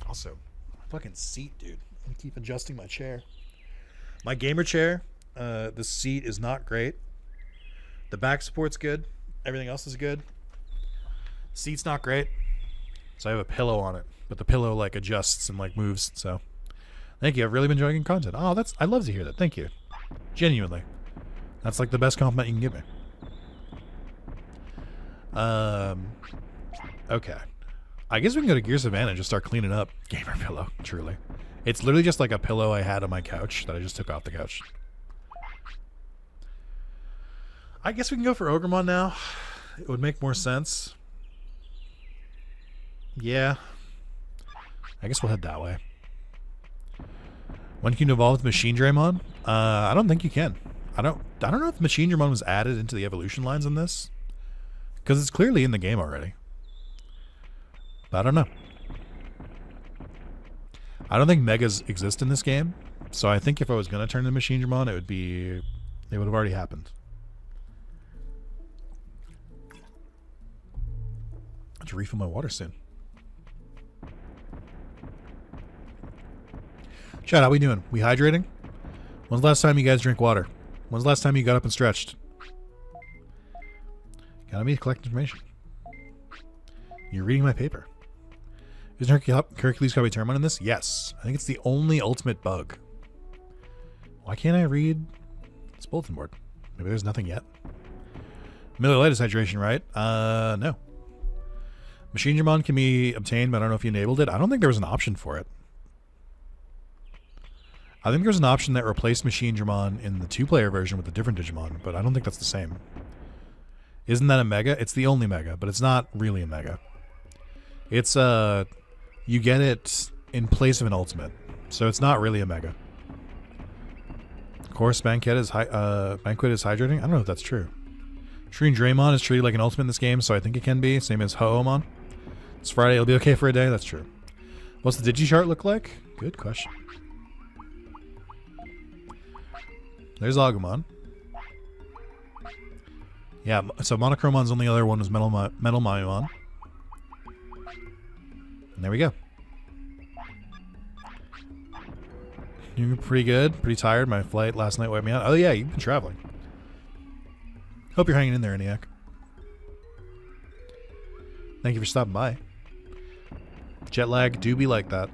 Also, my fucking seat, dude. I keep adjusting my chair. My gamer chair, the seat is not great. The back support's good. Everything else is good. Seat's not great. So I have a pillow on it. But the pillow like adjusts and like moves. So thank you. I've really been enjoying content. Oh, I'd love to hear that. Thank you. Genuinely. That's like the best compliment you can give me. Okay. I guess we can go to Gears of Mana and just start cleaning up. Gamer pillow, truly. It's literally just like a pillow I had on my couch that I just took off the couch. I guess we can go for Ogremon now. It would make more sense. Yeah. I guess we'll head that way. When can you evolve with Machine Draymon? I don't think you can. I don't know if Machine Draymon was added into the evolution lines in this. Because it's clearly in the game already. But I don't know. I don't think Megas exist in this game. So I think if I was going to turn to Machine Dramon, it would have already happened. I have to refill my water soon. Chat, how we doing? We hydrating? When's the last time you guys drink water? When's the last time you got up and stretched? Gotta me to collect information. You're reading my paper. Isn't Hercules got to be Termon in this? Yes. I think it's the only ultimate bug. Why can't I read this bulletin board? Maybe there's nothing yet. Miller Lite is hydration, right? No. Machine Dramon can be obtained, but I don't know if you enabled it. I don't think there was an option for it. I think there's an option that replaced Machine Dramon in the 2-player version with a different Digimon, but I don't think that's the same. Isn't that a Mega? It's the only Mega, but it's not really a Mega. It's, you get it in place of an Ultimate, so it's not really a Mega. Of course, Banquet is hydrating. I don't know if that's true. Shreen Draymon is treated like an Ultimate in this game, so I think it can be. Same as Ho-Omon. It's Friday, it'll be okay for a day. That's true. What's the Digichart look like? Good question. There's Agumon. Yeah, so Monochromon's only other one was Metal Mayumon. And there we go. You're pretty good, pretty tired. My flight last night wiped me out. Oh yeah, you've been traveling. Hope you're hanging in there, ENIAC. Thank you for stopping by. Jet lag do be like that.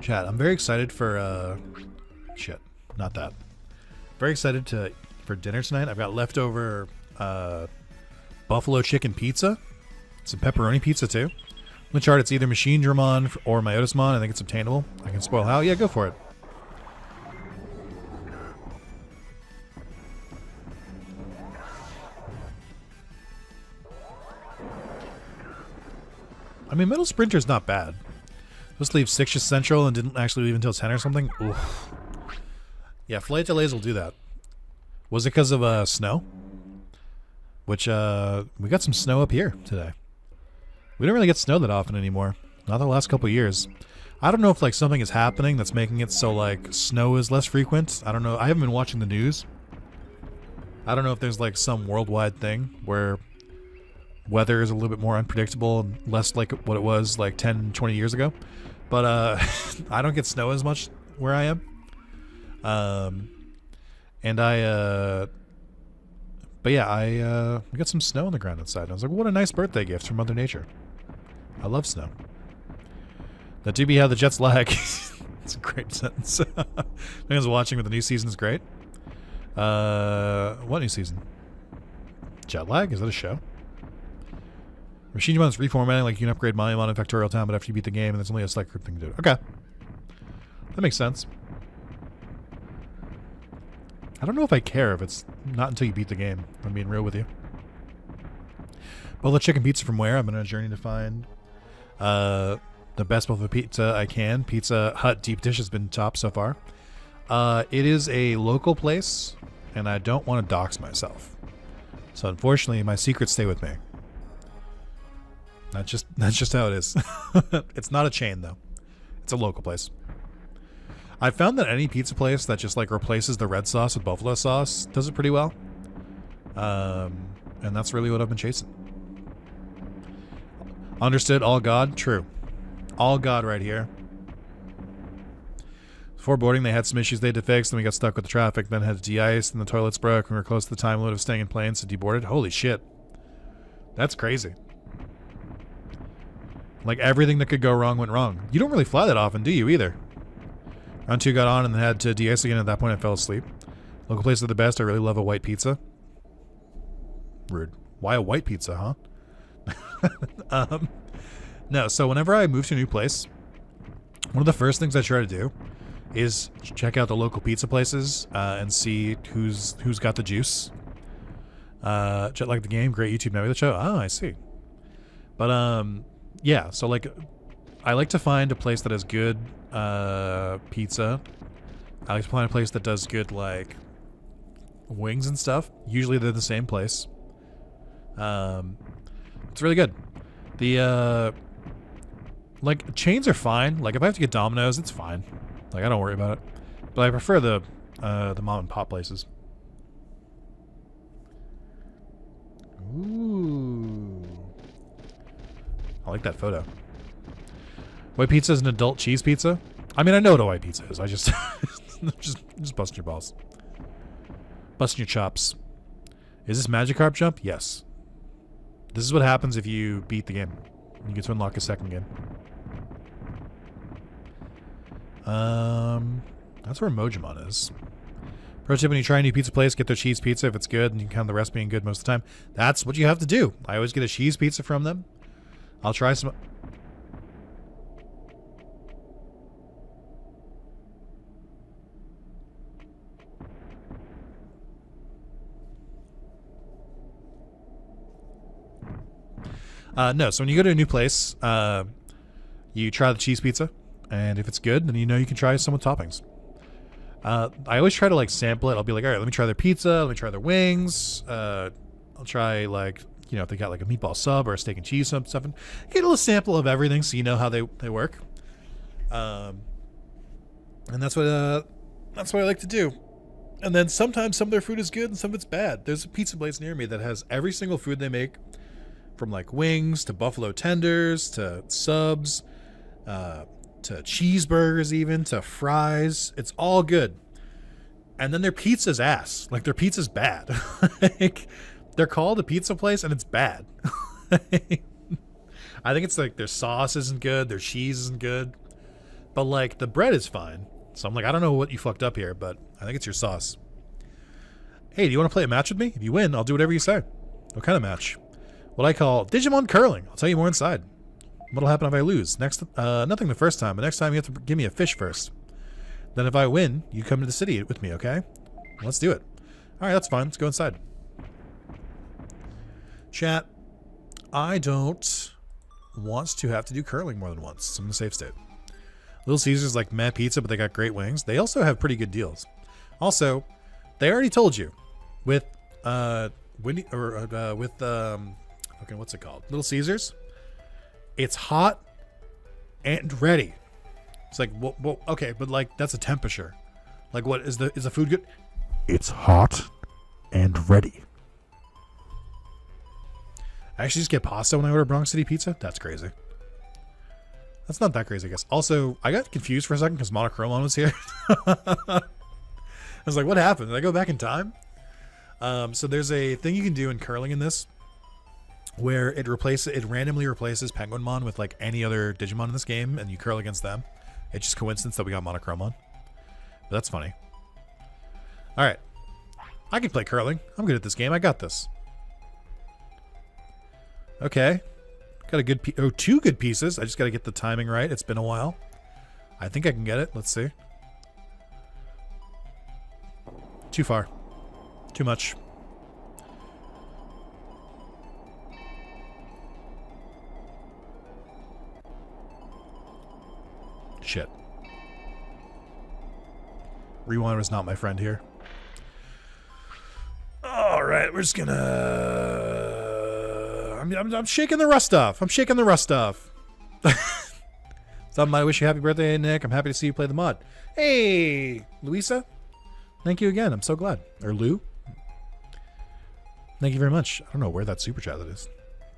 Chat, I'm very excited for shit, not that. Very excited for dinner tonight. I've got leftover buffalo chicken pizza. Some pepperoni pizza too. On the chart, it's either Machine Dramon or Myotismon. I think it's obtainable. I can spoil how. Yeah, go for it. I mean, Metal Sprinter's not bad. Let's leave 6 Central and didn't actually leave until 10 or something. Oof. Yeah, flight delays will do that. Was it because of snow? Which, we got some snow up here today. We don't really get snow that often anymore. Not the last couple years. I don't know if like something is happening that's making it so like snow is less frequent. I don't know. I haven't been watching the news. I don't know if there's like some worldwide thing where weather is a little bit more unpredictable and less like what it was like 10, 20 years ago. But I don't get snow as much where I am. And but yeah, we got some snow on the ground outside. And I was like, what a nice birthday gift from Mother Nature. I love snow. That do be how the Jets lag. It's a great sentence. Anyone's watching with the new season is great. What new season? Jet lag? Is that a show? Machine Demon's reformatting, like you can upgrade Monument in Factorial Town, but after you beat the game, and there's only a select group thing to do. Okay. That makes sense. I don't know if I care if it's not until you beat the game, if I'm being real with you. Buffalo chicken pizza from where? I'm on a journey to find the best buffalo pizza I can. Pizza Hut deep dish has been top so far. It is a local place, and I don't want to dox myself. So unfortunately, my secrets stay with me. That's just how it is. It's not a chain though. It's a local place. I found that any pizza place that just like replaces the red sauce with buffalo sauce does it pretty well. And that's really what I've been chasing. Understood, all God? True. All God right here. Before boarding, they had some issues they had to fix, then we got stuck with the traffic, then had to de-ice, and the toilets broke, and we were close to the time limit of staying in plane, so deboarded. Holy shit. That's crazy. Like, everything that could go wrong went wrong. You don't really fly that often, do you, either? Round 2 got on and then had to de-ice again. At that point, I fell asleep. Local places are the best. I really love a white pizza. Rude. Why a white pizza, huh? No, so whenever I move to a new place, one of the first things I try to do is check out the local pizza places and see who's got the juice. Jet Lag the Game, great YouTube Nebula show. Oh, I see. But yeah, so like I like to find a place that has good pizza. I like to find a place that does good like wings and stuff. Usually they're the same place. It's really good. The like chains are fine. Like if I have to get Domino's, it's fine. Like I don't worry about it. But I prefer the mom and pop places. Ooh. I like that photo. White pizza is an adult cheese pizza. I mean, I know what a white pizza is. I just just busting your balls. Busting your chops. Is this Magikarp jump? Yes. This is what happens if you beat the game. You get to unlock a second game. That's where Mojimon is. Pro tip: when you try a new pizza place, get their cheese pizza if it's good, and you can count the rest being good most of the time. That's what you have to do. I always get a cheese pizza from them. I'll try some. No, so when you go to a new place, you try the cheese pizza, and if it's good, then you know you can try some with toppings. I always try to like sample it. I'll be like, all right, let me try their pizza, let me try their wings. I'll try like, you know, if they got like a meatball sub or a steak and cheese stuff, and get a little sample of everything so you know how they work. And that's what I like to do. And then sometimes some of their food is good and some of it's bad. There's a pizza place near me that has every single food they make, from like wings to buffalo tenders to subs, to cheeseburgers, even to fries. It's all good. And then their pizza's ass. Like their pizza's bad. Like, they're called a pizza place and it's bad. I think it's like their sauce isn't good, their cheese isn't good, but like the bread is fine. So I'm like, I don't know what you fucked up here, but I think it's your sauce. Hey, do you want to play a match with me? If you win, I'll do whatever you say. What kind of match? What I call Digimon curling. I'll tell you more inside. What'll happen if I lose? Next, nothing the first time, but next time you have to give me a fish first. Then if I win, you come to the city with me, okay? Let's do it. All right, that's fine. Let's go inside. Chat, I don't want to have to do curling more than once. So I'm in the safe state. Little Caesars like meh pizza, but they got great wings. They also have pretty good deals. Also, they already told you with okay, what's it called? Little Caesars. It's hot and ready. It's like, well, okay, but like that's a temperature. Like, what is the food good? It's hot and ready. I actually just get pasta when I order Bronx City Pizza? That's crazy. That's not that crazy, I guess. Also, I got confused for a second because Monochromon was here. I was like, what happened? Did I go back in time? So there's a thing you can do in curling in this where it randomly replaces Penguinmon with like any other Digimon in this game, and you curl against them. It's just coincidence that we got Monochromon. But that's funny. Alright. I can play curling. I'm good at this game. I got this. Okay. Got a good two good pieces. I just got to get the timing right. It's been a while. I think I can get it. Let's see. Too far. Too much. Shit. Rewind was not my friend here. All right, we're just gonna... I'm shaking the rust off. I'm shaking the rust off. Something I wish you happy birthday, Nick. I'm happy to see you play the mod. Hey, Louisa. Thank you again. I'm so glad. Or Lou. Thank you very much. I don't know where that super chat is.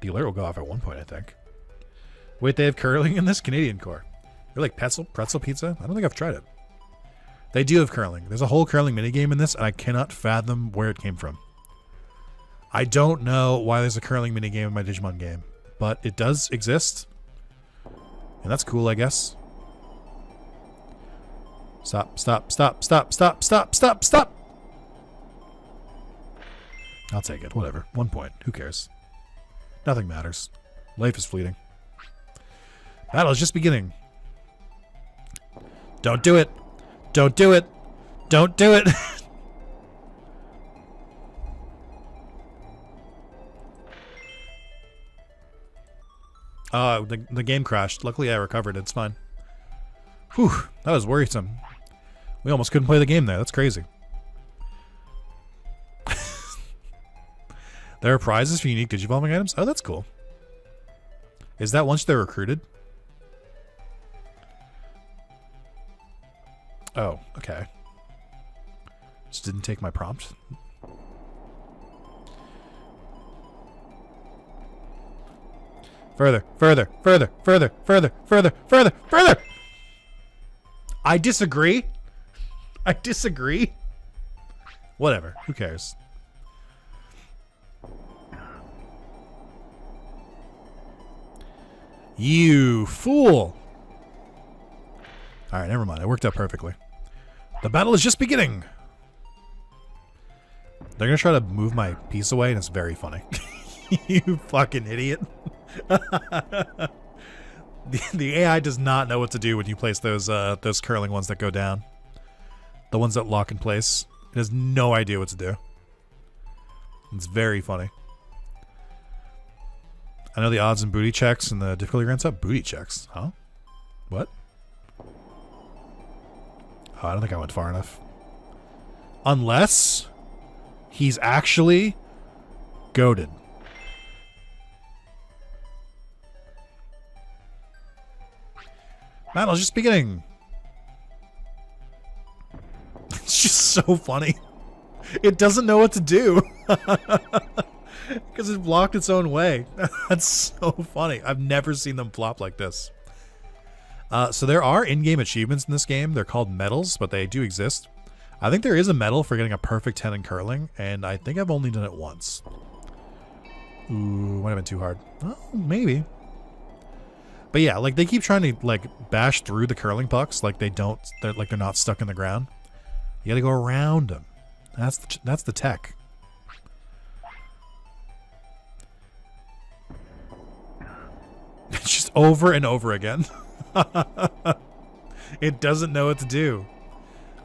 The alert will go off at one point, I think. Wait, they have curling in this? Canadian core. They're like pretzel pizza? I don't think I've tried it. They do have curling. There's a whole curling minigame in this, and I cannot fathom where it came from. I don't know why there's a curling minigame in my Digimon game, but it does exist. And that's cool, I guess. Stop, stop, stop, stop, stop, stop, stop, stop! I'll take it. Whatever. 1 point. Who cares? Nothing matters. Life is fleeting. Battle is just beginning. Don't do it! Don't do it! Don't do it! The game crashed. Luckily I recovered. It's fine. Whew, that was worrisome. We almost couldn't play the game there. That's crazy. There are prizes for unique Digivolving items? Oh, that's cool. Is that once they're recruited? Oh, okay. Just didn't take my prompt. Further, further, further, further, further, further, further, further! I disagree. I disagree. Whatever. Who cares? You fool! Alright, never mind. It worked out perfectly. The battle is just beginning! They're gonna try to move my piece away, and it's very funny. You fucking idiot. The AI does not know what to do when you place those curling ones that go down. The ones that lock in place. It has no idea what to do. It's very funny. I know the odds and booty checks and the difficulty grants up. Booty checks? Huh? What? Oh, I don't think I went far enough. Unless he's actually goated. Battle's just beginning. It's just so funny. It doesn't know what to do. Because it blocked its own way. That's so funny. I've never seen them flop like this. So there are in-game achievements in this game. They're called medals, but they do exist. I think there is a medal for getting a perfect 10 in curling, and I think I've only done it once. Ooh, might have been too hard. Oh, maybe. But yeah, like they keep trying to like bash through the curling pucks, like they're not stuck in the ground. You got to go around them. That's the tech. It's just over and over again. It doesn't know what to do.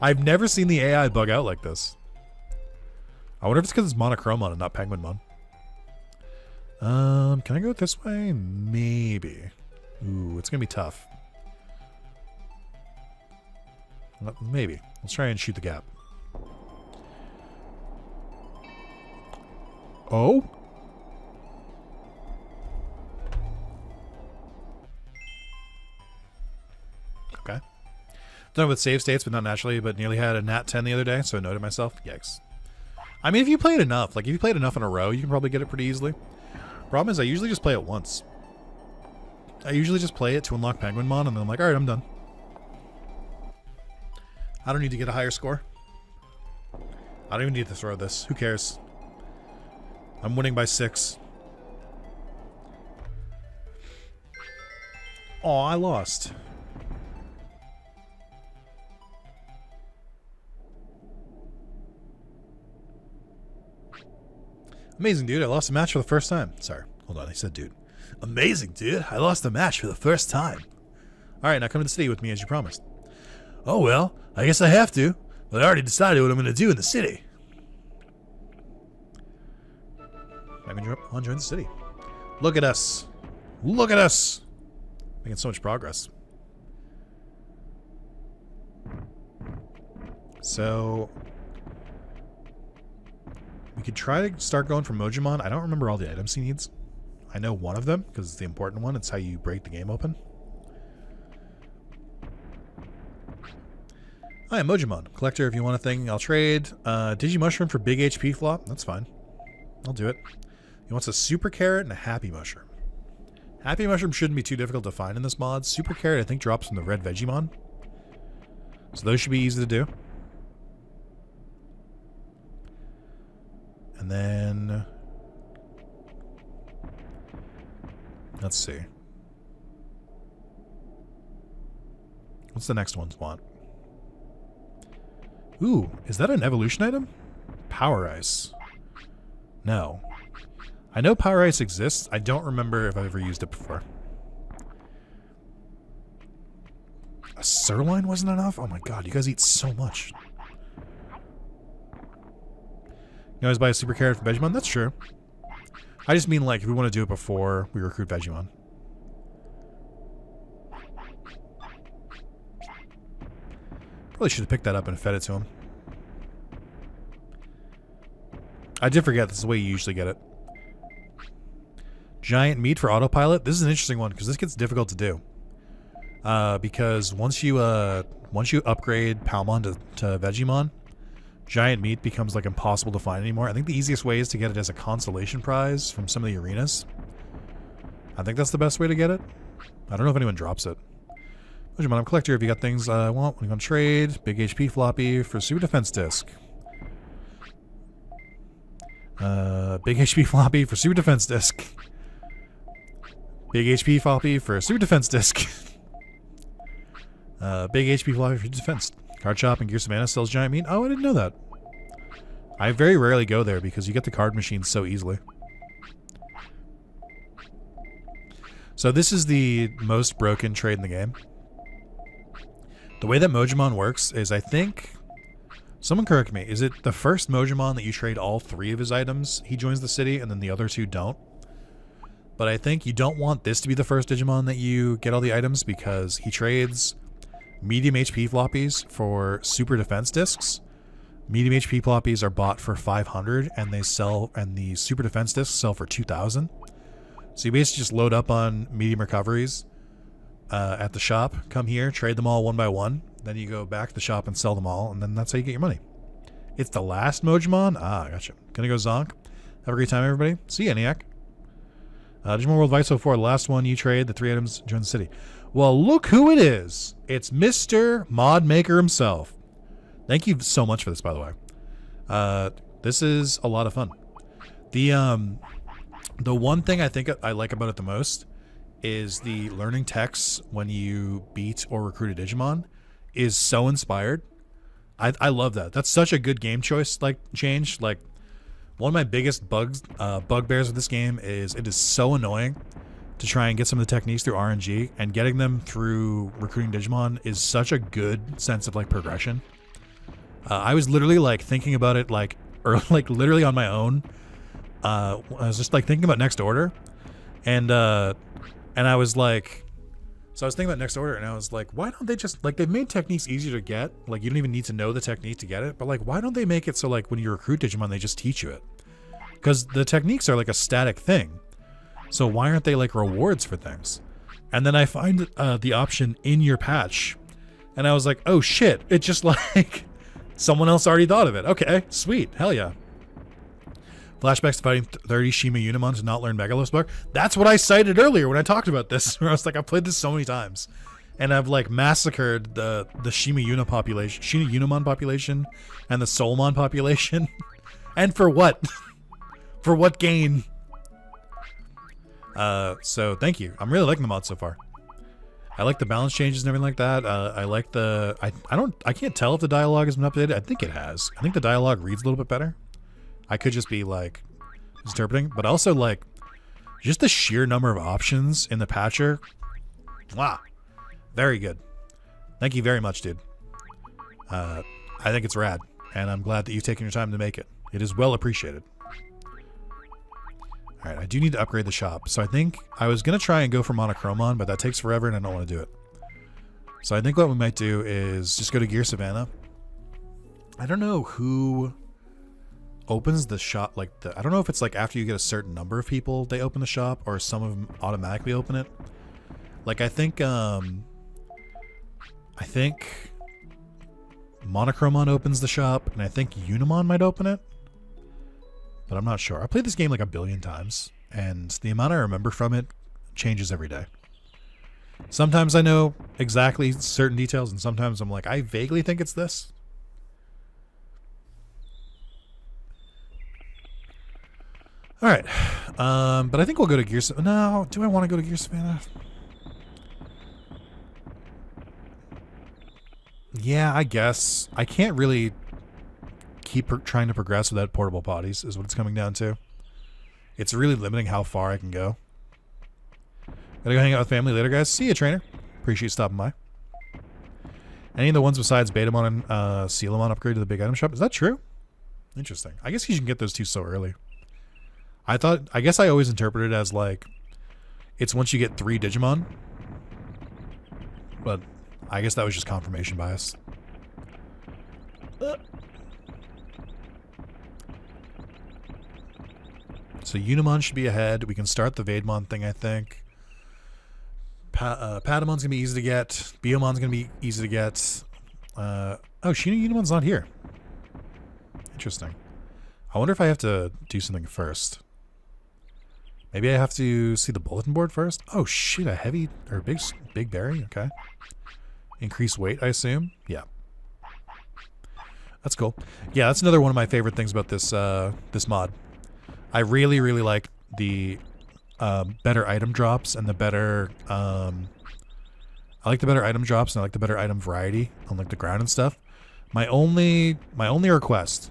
I've never seen the AI bug out like this. I wonder if it's because it's Monochromon and not Penguinmon. Can I go this way? Maybe. Ooh, it's gonna be tough. Maybe. Let's try and shoot the gap. Oh? Okay. Done it with save states, but not naturally, but nearly had a nat 10 the other day, so I noted myself. Yikes. I mean, if you play it enough, like if you play it enough in a row, you can probably get it pretty easily. Problem is, I usually just play it once. I usually just play it to unlock Penguinmon, and then I'm like, alright, I'm done. I don't need to get a higher score. I don't even need to throw this. Who cares? I'm winning by 6. Aw, I lost. Amazing, dude. I lost a match for the first time. Sorry. Hold on. I said dude. Amazing, dude. I lost a match for the first time. All right, now come to the city with me as you promised. Oh, well, I guess I have to. But I already decided what I'm going to do in the city. I'm going to join the city. Look at us. Look at us. Making so much progress. So we could try to start going from Mojimon. I don't remember all the items he needs. I know one of them because it's the important one. It's how you break the game open. Hi, I'm Mojimon. Collector, if you want a thing, I'll trade. Digimushroom for big HP flop. That's fine. I'll do it. He wants a super carrot and a happy mushroom. Happy mushroom shouldn't be too difficult to find in this mod. Super carrot, I think, drops from the red Vegemon. So those should be easy to do. And then let's see. What's the next one's want? Ooh, is that an evolution item? Power Ice. No. I know Power Ice exists. I don't remember if I've ever used it before. A sirloin wasn't enough? Oh my god, you guys eat so much. You always buy a super carrot for Vegemon? That's true. I just mean, like, if we want to do it before we recruit Vegemon. Probably should have picked that up and fed it to him. I did forget this is the way you usually get it. Giant meat for autopilot. This is an interesting one because this gets difficult to do. Because once you upgrade Palmon to Vegemon, giant meat becomes like impossible to find anymore. I think the easiest way is to get it as a consolation prize from some of the arenas. I think that's the best way to get it. I don't know if anyone drops it. Vegemon, I'm a collector. If you got things I want, what are you gonna trade? Big HP floppy for super defense disc. Big HP floppy for super defense disc. Big HP floppy for super defense disc. Big HP floppy for defense. Card shop in Gear Savannah sells giant meat. Oh, I didn't know that. I very rarely go there because you get the card machines so easily. So this is the most broken trade in the game. The way that Mojimon works is, I think, someone correct me, is it the first Mojimon that you trade all 3 of his items, he joins the city, and then the other 2 don't? But I think you don't want this to be the first Digimon that you get all the items because he trades medium HP floppies for super defense discs. Medium HP floppies are bought for 500 and they sell, and the super defense discs sell for 2,000. So you basically just load up on medium recoveries at the shop, come here, trade them all one by one, then you go back to the shop and sell them all, and then that's how you get your money. It's the last Mojimon? Ah, gotcha. Gonna go Zonk. Have a great time, everybody. See ya, Eniac. Digimon World Vice 04, the last one you trade, the 3 items join the city. Well, look who it is. It's Mr. Mod Maker himself. Thank you so much for this, by the way. This is a lot of fun. The one thing I think I like about it the most is the learning texts when you beat or recruit a Digimon is so inspired. I love that. That's such a good game choice, like, change. Like, one of my biggest bugbears with this game is it is so annoying to try and get some of the techniques through RNG, and getting them through recruiting Digimon is such a good sense of, like, progression. I was literally, like, thinking about it, like, literally on my own. I was just, like, thinking about Next Order, and I was like, so I was thinking about Next Order, and I was like, why don't they just, like, they've made techniques easier to get, like, you don't even need to know the technique to get it, but, like, why don't they make it so, like, when you recruit Digimon, they just teach you it? Because the techniques are, like, a static thing, so why aren't they, like, rewards for things? And then I find the option in your patch And I was like, oh shit, it just like someone else already thought of it. Okay, sweet, hell yeah. Flashbacks to fighting 30 Shima Unimon to not learn Megalospark. That's what I cited earlier when I talked about this. Where I was like, I've played this so many times, and I've like massacred the Shima Unimon population, and the Soulmon population, and for what? For what gain? So thank you. I'm really liking the mod so far. I like the balance changes and everything like that. I like the I can't tell if the dialogue has been updated. I think it has. I think the dialogue reads a little bit better. I could just be like misinterpreting, but also like just the sheer number of options in the patcher. Wow. Very good. Thank you very much, dude. I think it's rad, and I'm glad that you've taken your time to make it. It is well appreciated. All right, I do need to upgrade the shop. So I think I was going to try and go for Monochromon, but that takes forever, and I don't want to do it. So I think what we might do is just go to Gear Savannah. I don't know who opens the shop. Like I don't know if it's like after you get a certain number of people, they open the shop, or some of them automatically open it. Like I think Monochromon opens the shop, and I think Unimon might open it. But I'm not sure. I played this game like 1 billion times, and the amount I remember from it changes every day. Sometimes I know exactly certain details, and sometimes I'm like, I vaguely think it's this. All right. But I think we'll go to Gear Savannah. No, do I want to go to Gear Savannah? Yeah, I guess. I can't really keep trying to progress without portable potties is what it's coming down to. It's really limiting how far I can go. Gotta go hang out with family later, guys. See you, trainer. Appreciate you stopping by. Any of the ones besides Betamon and Sealamon upgrade to the big item shop? Is that true? Interesting. I guess you can get those two so early. I guess I always interpreted it as like it's once you get 3 Digimon. But I guess that was just confirmation bias. So Unimon should be ahead. We can start the Vademon thing, I think. Patamon's gonna be easy to get. Biomon's gonna be easy to get. Oh, Shina Unimon's not here. Interesting. I wonder if I have to do something first. Maybe I have to see the bulletin board first. Oh shit, a heavy or big berry. Okay. Increase weight, I assume. Yeah. That's cool. Yeah, that's another one of my favorite things about this this mod. I really, really like the better item drops and the better. I like the better item drops and I like the better item variety on like the ground and stuff. My only request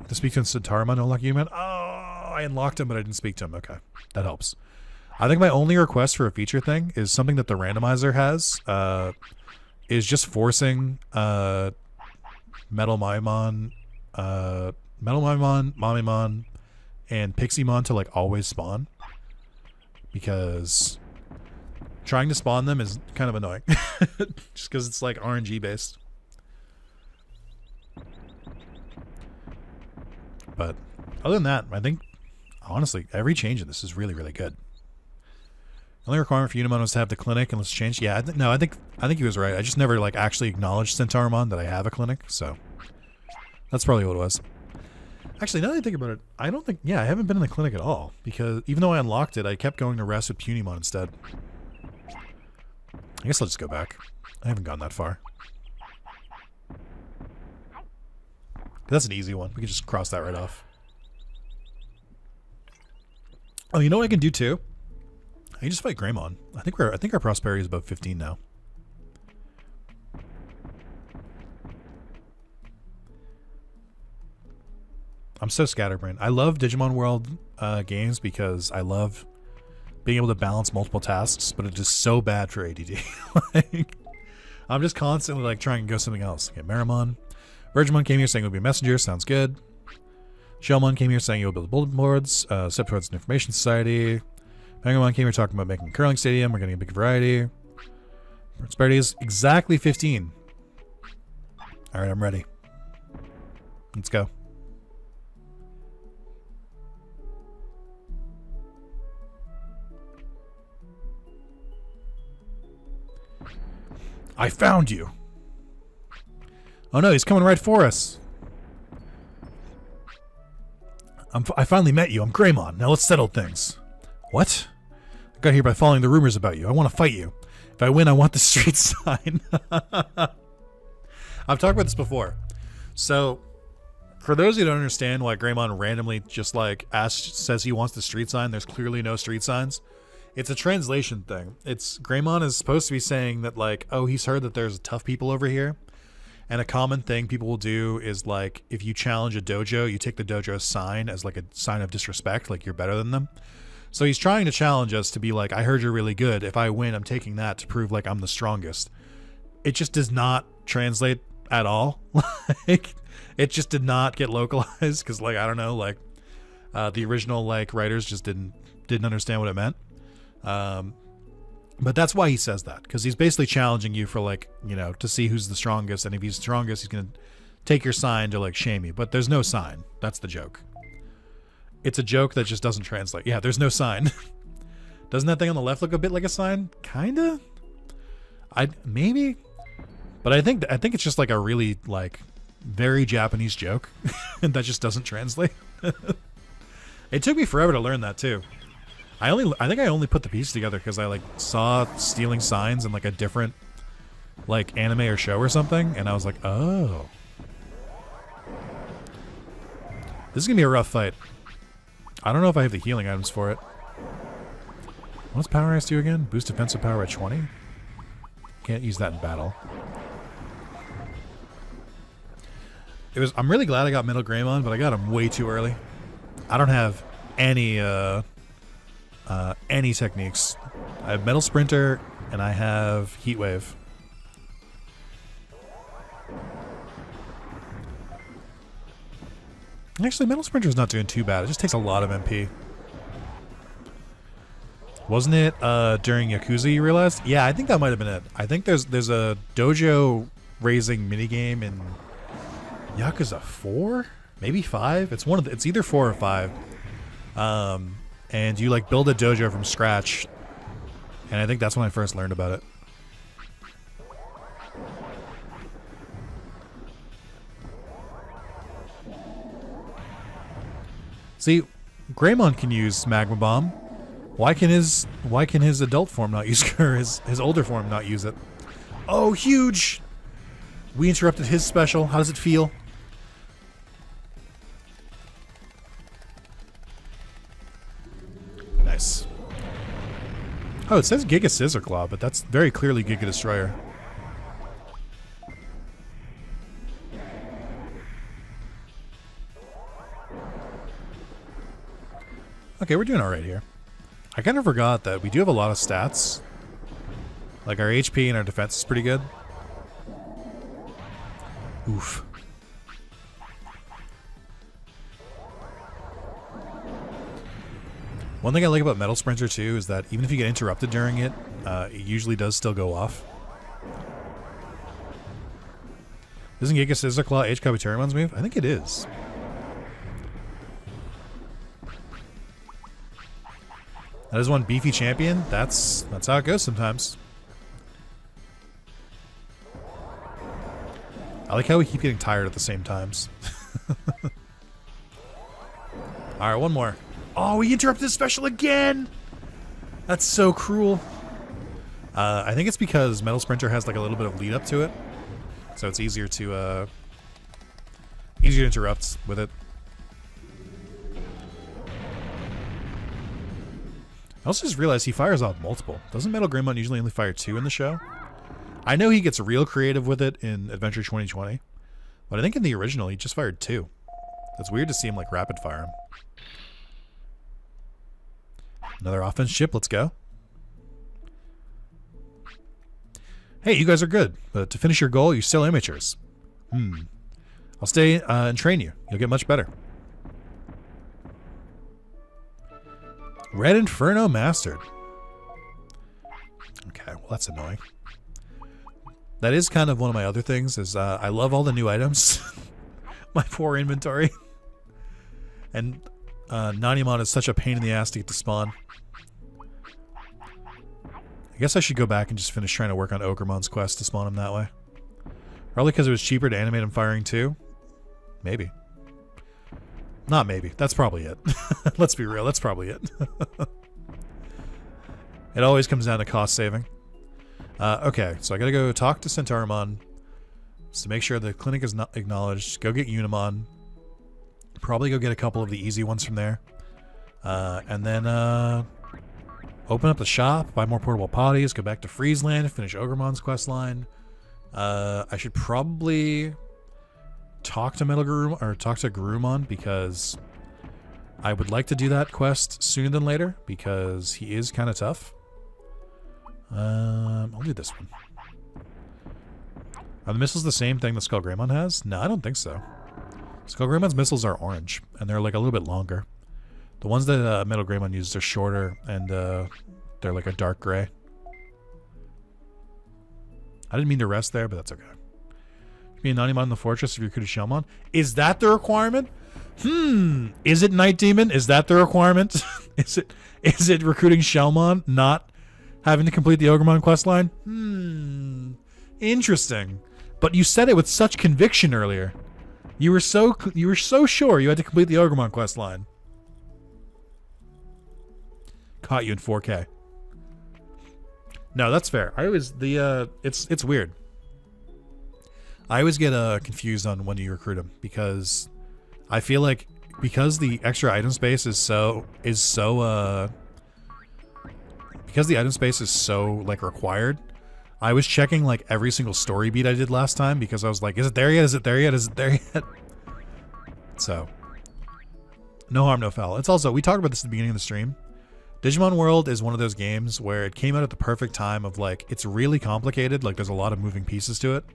to speak to Centaurumon, unlock you, man. Oh, I unlocked him, but I didn't speak to him. Okay, that helps. I think my only request for a feature thing is something that the randomizer has. Is just forcing Metal Mamimon, Mamimon, and Piximon to like always spawn, because trying to spawn them is kind of annoying. Just because it's like RNG based. But other than that, I think honestly every change in this is really, really good. The only requirement for Unimon was to have the clinic, and let's change. Yeah, I think he was right. I just never like actually acknowledged Centaurumon that I have a clinic, so that's probably what it was. Actually, now that I think about it, I don't think... Yeah, I haven't been in the clinic at all, because even though I unlocked it, I kept going to rest with Punimon instead. I guess I'll just go back. I haven't gone that far. That's an easy one. We can just cross that right off. Oh, you know what I can do too? I can just fight Greymon. I think our prosperity is above 15 now. I'm so scatterbrained. I love Digimon World games because I love being able to balance multiple tasks, but it's just so bad for ADD. Like, I'm just constantly like trying to go something else. Okay, Marimon. Virgimon came here saying it would be a messenger. Sounds good. Shellmon came here saying you'll build bulletin boards. Step towards an information society. Pangamon came here talking about making a curling stadium. We're getting a big variety. Prosperity is exactly 15. All right, I'm ready. Let's go. I found you. Oh no, he's coming right for us. I finally met you. I'm Greymon. Now let's settle things. What? I got here by following the rumors about you. I want to fight you. If I win, I want the street sign. I've talked about this before. So, for those who don't understand why Greymon randomly just like says he wants the street sign, there's clearly no street signs. It's a translation thing. Greymon is supposed to be saying that like, oh, he's heard that there's tough people over here. And a common thing people will do is like, if you challenge a dojo, you take the dojo's sign as like a sign of disrespect, like you're better than them. So he's trying to challenge us to be like, I heard you're really good. If I win, I'm taking that to prove like I'm the strongest. It just does not translate at all. Like, it just did not get localized because like, I don't know, like the original like writers just didn't understand what it meant. But that's why he says that, because he's basically challenging you for like, you know, to see who's the strongest, and if he's strongest, he's gonna take your sign to like shame you. But there's no sign. That's the joke. It's a joke that just doesn't translate. Yeah, there's no sign. Doesn't that thing on the left look a bit like a sign? Kinda. Maybe, but I think it's just like a really like very Japanese joke, and that just doesn't translate. It took me forever to learn that too. I think I only put the piece together because I like saw stealing signs in like a different like anime or show or something, and I was like, oh, this is gonna be a rough fight. I don't know if I have the healing items for it. What's Power Ice do again? Boost defensive power at 20? Can't use that in battle. I'm really glad I got Metal Greymon, but I got him way too early. I don't have any techniques. I have Metal Sprinter and I have Heat Wave. Actually, Metal Sprinter's not doing too bad. It just takes a lot of MP. Wasn't it during Yakuza you realized? Yeah, I think that might have been it. I think there's a dojo raising minigame in Yakuza 4? Maybe 5? It's either 4 or 5. And you like build a dojo from scratch. And I think that's when I first learned about it. See, Greymon can use Magma Bomb. Why can his adult form not use or his older form not use it? Oh, huge! We interrupted his special. How does it feel? Nice. Oh, it says Giga Scissor Claw, but that's very clearly Giga Destroyer. Okay, we're doing alright here. I kind of forgot that we do have a lot of stats. Like our HP and our defense is pretty good. Oof. One thing I like about Metal Sprinter too is that even if you get interrupted during it, it usually does still go off. Isn't Giga Scissor Claw H Kabutarimon's move? I think it is. That is one beefy champion. That's how it goes sometimes. I like how we keep getting tired at the same times. Alright, one more. Oh, we interrupted the special again! That's so cruel. I think it's because Metal Sprinter has like a little bit of lead up to it. So it's easier to interrupt with it. I also just realized he fires off multiple. Doesn't Metal Greymon usually only fire 2 in the show? I know he gets real creative with it in Adventure 2020, but I think in the original he just fired 2. That's weird to see him like rapid fire him. Another offense chip, let's go. Hey, you guys are good, but to finish your goal, you're still amateurs. I'll stay and train you. You'll get much better. Red Inferno mastered. Okay, well that's annoying. That is kind of one of my other things, is I love all the new items. My poor inventory. And Nanimon is such a pain in the ass to get to spawn. I guess I should go back and just finish trying to work on Ogremon's quest to spawn him that way. Probably because it was cheaper to animate him firing too. Maybe. Not maybe. That's probably it. Let's be real. That's probably it. It always comes down to cost saving. Okay, so I gotta go talk to Centaurimon just to make sure the clinic is not acknowledged. Go get Unimon. Probably go get a couple of the easy ones from there. And then open up the shop, buy more portable potties, go back to Friesland, finish Ogremon's quest line. I should probably talk to Garurumon because I would like to do that quest sooner than later because he is kind of tough. I'll do this one. Are the missiles the same thing that Skullgreymon has? No, I don't think so. Skullgreymon's missiles are orange, and they're like a little bit longer. The ones that Metal Greymon uses are shorter, and they're like a dark gray. I didn't mean to rest there, but that's okay. Be a Nanimon in the fortress if you recruited Shellmon. Is that the requirement? Is it Night Demon? Is that the requirement? Is it recruiting Shellmon, not having to complete the Ogremon questline? Interesting. But you said it with such conviction earlier. You were so sure you had to complete the Ogremon questline. Caught you in 4K. No, that's fair. I always it's weird. I always get confused on when you recruit them because I feel like because the extra item space is so like required. I was checking like every single story beat I did last time because I was like, is it there yet? Is it there yet? Is it there yet? So, no harm, no foul. It's also, we talked about this at the beginning of the stream. Digimon World is one of those games where it came out at the perfect time of like, it's really complicated. Like there's a lot of moving pieces to it.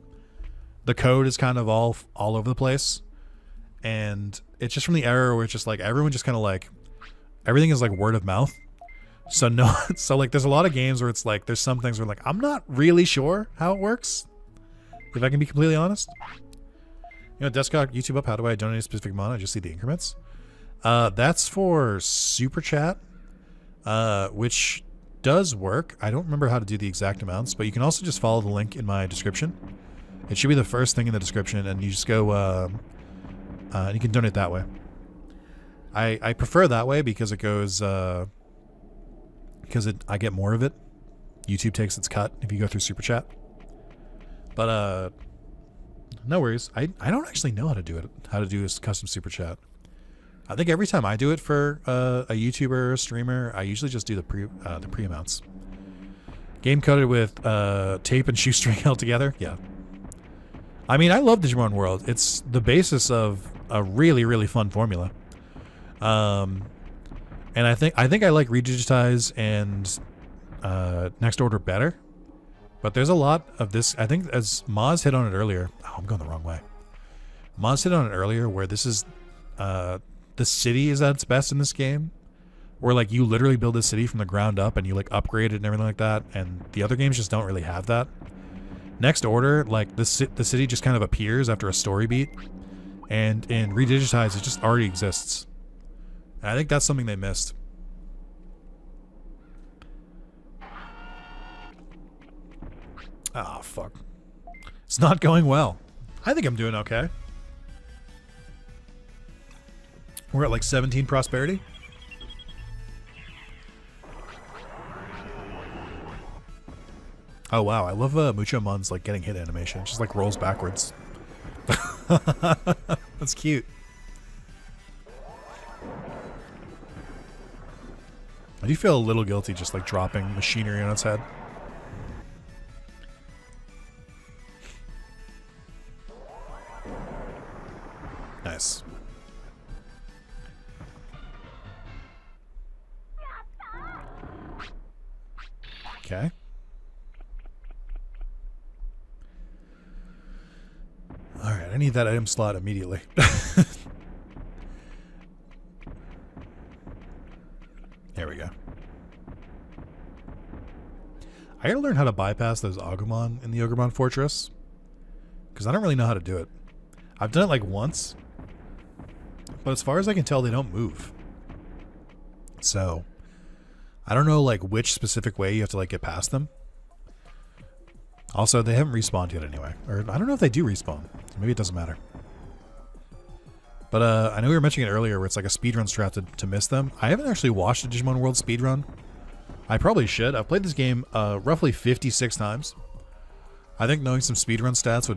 The code is kind of all over the place. And it's just from the era where it's just like, everyone just kind of like, everything is like word of mouth. So like there's a lot of games where it's like there's some things where like I'm not really sure how it works, if I can be completely honest. You know, Desktop YouTube up, how do I donate a specific amount? I just see the increments. That's for Super Chat, which does work. I don't remember how to do the exact amounts, but you can also just follow the link in my description. It should be the first thing in the description, and you just go you can donate that way. I prefer that way because it goes I get more of it. YouTube takes its cut if you go through Super Chat. But no worries. I don't actually know how to do it. How to do this custom Super Chat. I think every time I do it for a YouTuber or a streamer, I usually just do the pre amounts. Game coded with tape and shoestring held together. Yeah. I mean, I love Digimon World. It's the basis of a really, really fun formula. And I think I like Redigitize and Next Order better. But there's a lot of this. I think as Maz hit on it earlier. Oh, I'm going the wrong way. Maz hit on it earlier where this is the city is at its best in this game. Where like you literally build a city from the ground up and you like upgrade it and everything like that. And the other games just don't really have that. Next Order, like the city just kind of appears after a story beat. And in Redigitize, it just already exists. And I think that's something they missed. Ah, fuck. It's not going well. I think I'm doing okay. We're at like 17 prosperity. Oh wow, I love Muchomon's like getting hit animation. It just like rolls backwards. That's cute. I do feel a little guilty just like dropping machinery on its head. Nice. Okay. Alright, I need that item slot immediately. There we go. I gotta learn how to bypass those Agumon in the Ogremon Fortress. Because I don't really know how to do it. I've done it like once. But as far as I can tell, they don't move. So, I don't know like which specific way you have to like get past them. Also, they haven't respawned yet anyway. Or I don't know if they do respawn. Maybe it doesn't matter. But I know we were mentioning it earlier where it's like a speedrun strat to miss them. I haven't actually watched a Digimon World speedrun. I probably should. I've played this game roughly 56 times. I think knowing some speedrun strats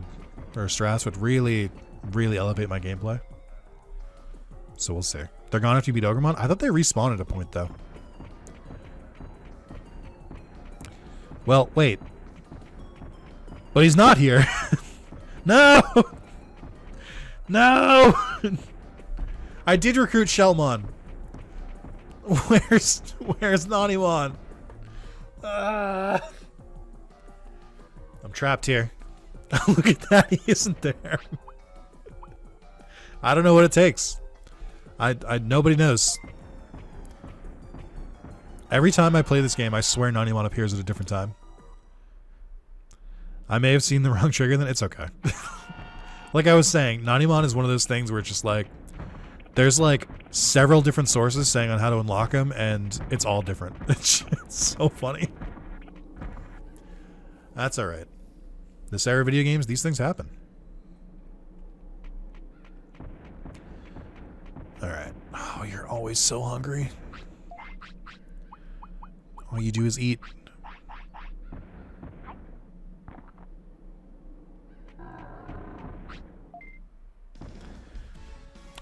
would really, really elevate my gameplay. So we'll see. They're gone after you beat Ogremon? I thought they respawned at a point though. Well, wait. But he's not here. No! No! I did recruit Shellmon. Where's Nanimon? I'm trapped here. Look at that, he isn't there. I don't know what it takes. Nobody knows. Every time I play this game, I swear Nanimon appears at a different time. I may have seen the wrong trigger, then it's okay. Like I was saying, Nanimon is one of those things where it's just like, there's like several different sources saying on how to unlock him, and it's all different. It's so funny. That's alright. This era of video games, these things happen. Alright. Oh, you're always so hungry. All you do is eat.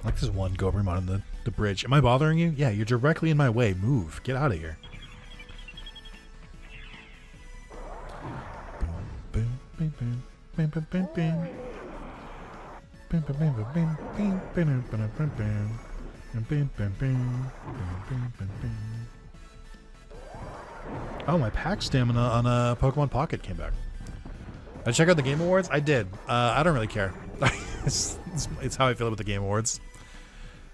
I like this one Gobrimon on the bridge. Am I bothering you? Yeah, you're directly in my way. Move. Get out of here. Oh, my pack stamina on Pokemon Pocket came back. Did I check out the Game Awards? I did. I don't really care. It's how I feel about the Game Awards.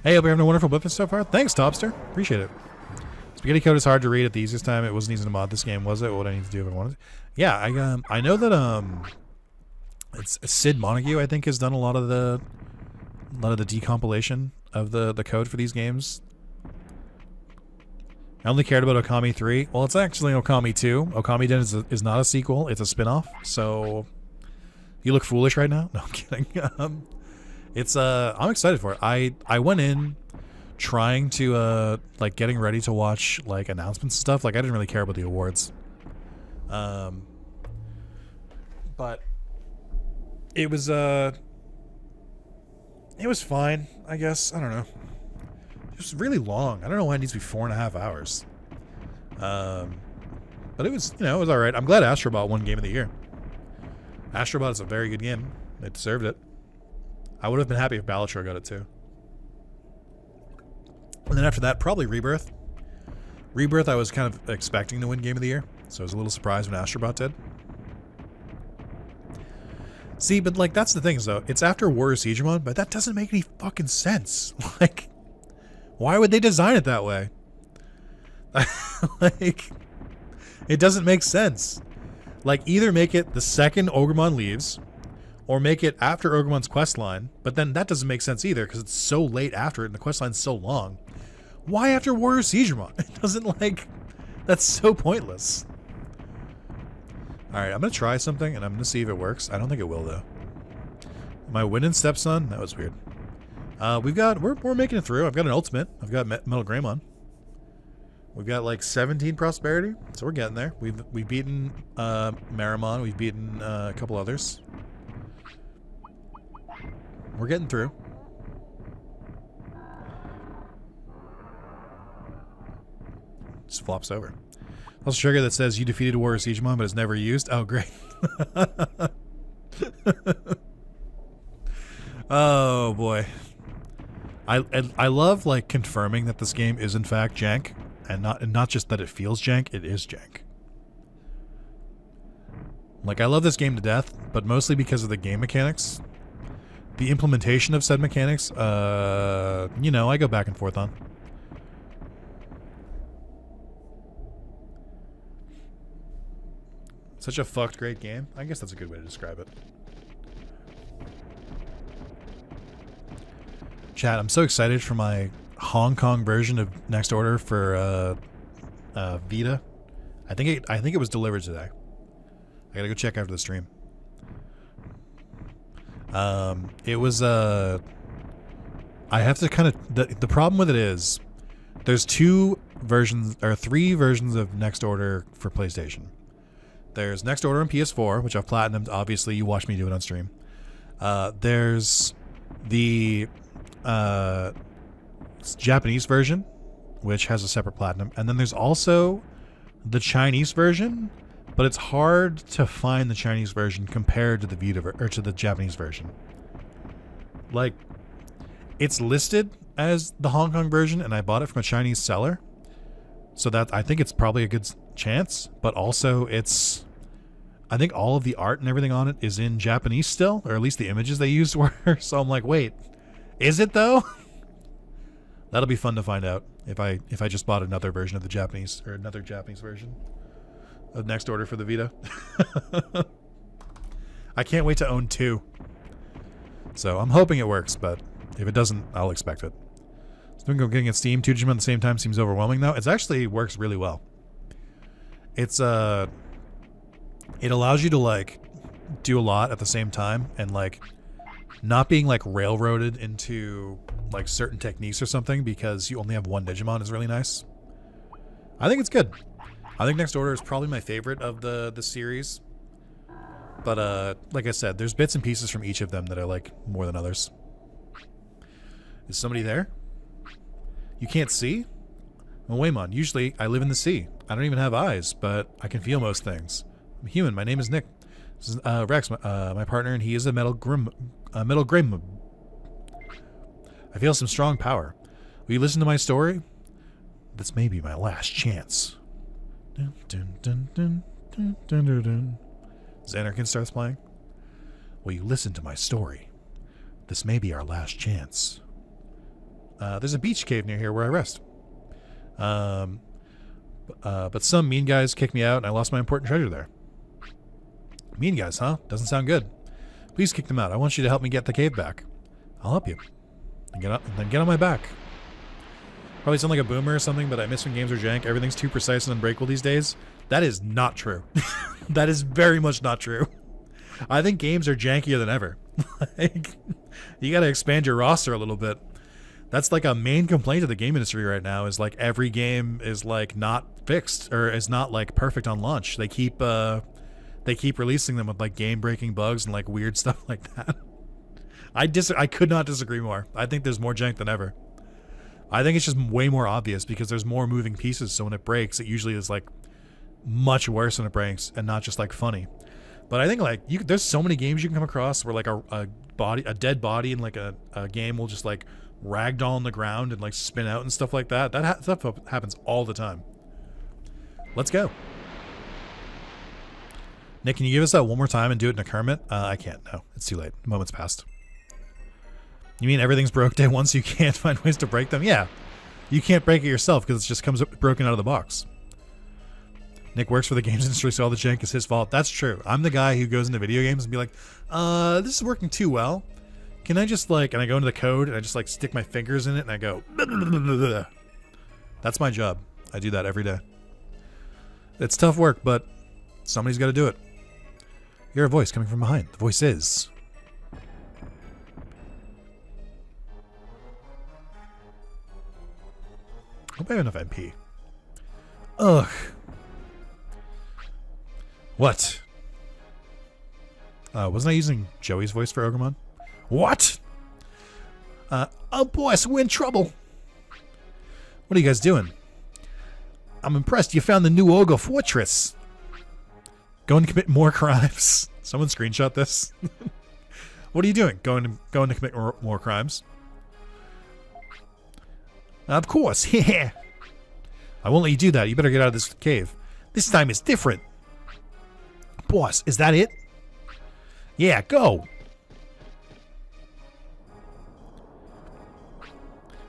Hey, hope you're having a wonderful Blipfest so far. Thanks, Topster. Appreciate it. Spaghetti Code is hard to read at the easiest time. It wasn't easy to mod this game, was it? What I need to do if I wanted to? Yeah, I know that it's Sid Montague, I think, has done a lot of the decompilation of the code for these games. I only cared about Okami 3. Well, it's actually Okami 2. Okami Den is not a sequel. It's a spin-off. So you look foolish right now. No, I'm kidding. I'm excited for it. I went in trying to like getting ready to watch like announcements and stuff. Like I didn't really care about the awards. But it was fine, I guess. I don't know. It was really long. I don't know why it needs to be 4.5 hours. But it was, it was all right. I'm glad Astrobot won Game of the Year. Astrobot is a very good game. It deserved it. I would have been happy if Balatro got it too. And then after that, probably Rebirth. Rebirth, I was kind of expecting to win Game of the Year, so I was a little surprised when Astrobot did. See, but like that's the thing, though. It's after Warrior Sigemon, but that doesn't make any fucking sense. Like, why would they design it that way? Like, it doesn't make sense. Like, either make it the second Ogremon leaves, or make it after Ogremon's questline, but then that doesn't make sense either because it's so late after it and the questline's so long. Why after Warrior Sigemon? It doesn't like... That's so pointless. Alright, I'm going to try something and I'm going to see if it works. I don't think it will, though. Am I winning Stepson? That was weird. We're making it through. I've got an ultimate. I've got Metal Greymon. We've got like 17 prosperity, so we're getting there. We've beaten Marimon. We've beaten a couple others. We're getting through. Just flops over. Also, trigger that says you defeated Warrior Sigemon, but it's never used. Oh, great. Oh boy. I love like confirming that this game is in fact jank, and not just that it feels jank. It is jank. Like I love this game to death, but mostly because of the game mechanics. The implementation of said mechanics, I go back and forth on. Such a fucked great game. I guess that's a good way to describe it. Chat, I'm so excited for my Hong Kong version of Next Order for Vita. I think it was delivered today. I gotta go check after the stream. It was I have to kind of the problem with it is there's three versions of Next Order for PlayStation. There's Next Order on PS4, which I've platinumed. Obviously, you watched me do it on stream. There's the Japanese version, which has a separate platinum, and then there's also the Chinese version, but it's hard to find the Chinese version compared to the Vita or to the Japanese version. Like, it's listed as the Hong Kong version, and I bought it from a Chinese seller, so that I think it's probably a good chance. But also, I think all of the art and everything on it is in Japanese still, or at least the images they used were. So I'm like, wait, is it though? That'll be fun to find out if I just bought another version of the Japanese or another Japanese version of Next Order for the Vita. I can't wait to own 2. So I'm hoping it works, but if it doesn't, I'll expect it. So getting it Steam 2 Digimon at the same time seems overwhelming now. It actually works really well. It's it allows you to like do a lot at the same time and like not being like railroaded into like certain techniques or something because you only have one Digimon is really nice. I think it's good. I think Next Order is probably my favorite of the series. But like I said, there's bits and pieces from each of them that I like more than others. Is somebody there? You can't see? Well, Waymon, usually I live in the sea. I don't even have eyes, but I can feel most things. I'm human. My name is Nick. This is Rex, my partner, and he is a metal grim. I feel some strong power. Will you listen to my story? This may be my last chance. Dun, dun, dun, dun, dun, dun, dun, dun. Xanarkin starts playing. Will you listen to my story? This may be our last chance. There's a beach cave near here where I rest. But some mean guys kicked me out and I lost my important treasure there. Mean guys, huh? Doesn't sound good. Please kick them out. I want you to help me get the cave back. I'll help you. Then get on my back. Probably sound like a boomer or something, but I miss when games are jank. Everything's too precise and unbreakable these days. That is not true. That is very much not true. I think games are jankier than ever. Like, you gotta expand your roster a little bit. That's like a main complaint of the game industry right now is like every game is like not fixed or is not like perfect on launch. They keep releasing them with like game-breaking bugs and like weird stuff like that. I could not disagree more. I think there's more jank than ever. I think it's just way more obvious because there's more moving pieces, so when it breaks, it usually is like much worse when it breaks and not just like funny. But I think like there's so many games you can come across where like a dead body in like a game will just like ragdoll on the ground and like spin out and stuff like that. That stuff happens all the time. Let's go. Nick, can you give us that one more time and do it in a Kermit? I can't. No, it's too late. The moment's passed. You mean everything's broke day one so you can't find ways to break them? Yeah. You can't break it yourself because it just comes broken out of the box. Nick works for the games industry, so all the jank is his fault. That's true. I'm the guy who goes into video games and be like, this is working too well. Can I just like, and I go into the code and I just like stick my fingers in it and I go, that's my job. I do that every day. It's tough work, but somebody's got to do it. You're a voice coming from behind. The voice is... Hope I have enough MP. Ugh. What? Wasn't I using Joey's voice for Ogremon? What? Oh boss, we're in trouble. What are you guys doing? I'm impressed you found the new Ogre Fortress. Going to commit more crimes. Someone screenshot this. What are you doing? Going to commit more crimes? Of course, yeah. I won't let you do that. You better get out of this cave. This time it's different. Boss, is that it? Yeah, go.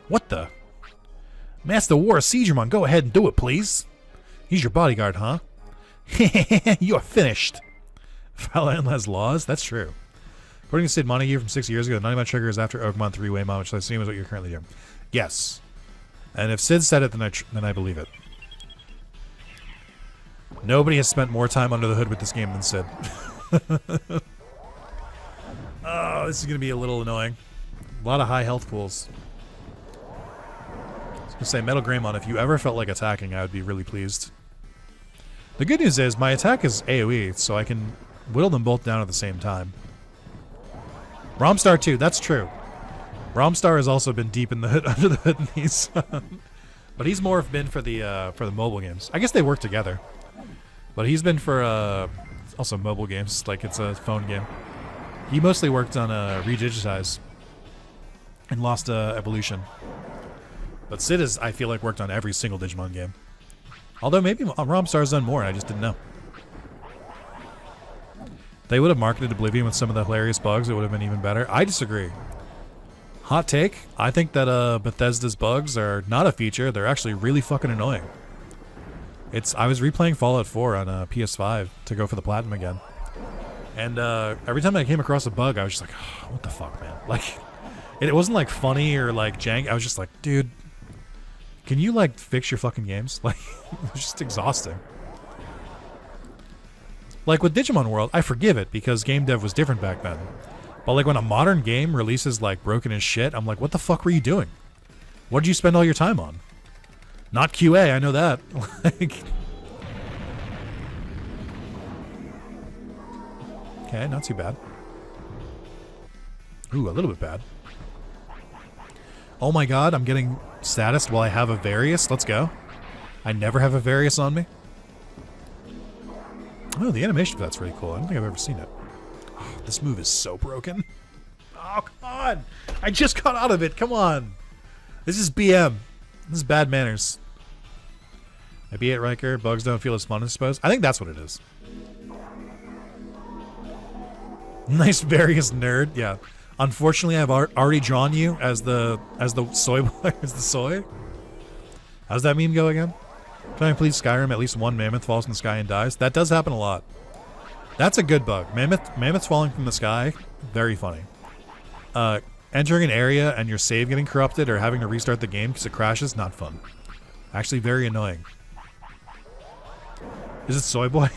What the? Master War Siegramon, go ahead and do it, please. He's your bodyguard, huh? You're finished. Valorant has laws? That's true. According to Sid Montague from 6 years ago, the 90-man trigger is after Ogremon 3 Waymon, which I assume is what you're currently doing. Yes. And if Sid said it, then I believe it. Nobody has spent more time under the hood with this game than Sid. Oh, this is going to be a little annoying. A lot of high health pools. I was going to say, Metal Greymon, if you ever felt like attacking, I would be really pleased. The good news is my attack is AoE, so I can whittle them both down at the same time. Romstar too, that's true. Romstar has also been deep in the hood, under the hood in these. But he's more been for the mobile games. I guess they work together. But he's been for also mobile games, like it's a phone game. He mostly worked on Redigitize and Lost Evolution. But Sid has, I feel like, worked on every single Digimon game. Although maybe Romstar's done more and I just didn't know. They would have marketed Oblivion with some of the hilarious bugs. It would have been even better. I disagree. Hot take. I think that Bethesda's bugs are not a feature. They're actually really fucking annoying. I was replaying Fallout 4 on PS5 to go for the platinum again. And every time I came across a bug, I was just like, oh, what the fuck, man? Like, it wasn't like funny or like jank. I was just like, dude, can you like fix your fucking games? Like, it was just exhausting. Like with Digimon World, I forgive it because game dev was different back then. But like when a modern game releases like broken as shit, I'm like, what the fuck were you doing? What did you spend all your time on? Not QA, I know that. Like, okay, not too bad. Ooh, a little bit bad. Oh my god, I'm getting status while I have a Varius. Let's go. I never have a Varius on me. Oh, the animation for that's really cool. I don't think I've ever seen it. Oh, this move is so broken. Oh, come on. I just got out of it. Come on. This is BM. This is bad manners. I be it, Riker. Bugs don't feel as fun, I suppose. I think that's what it is. Nice various nerd. Yeah. Unfortunately, I've already drawn you as the soy boy, as the soy. How's that meme go again? Can I please Skyrim? At least one mammoth falls from the sky and dies. That does happen a lot. That's a good bug. Mammoths falling from the sky, very funny. Entering an area and your save getting corrupted or having to restart the game because it crashes, not fun. Actually, very annoying. Is it soy boy?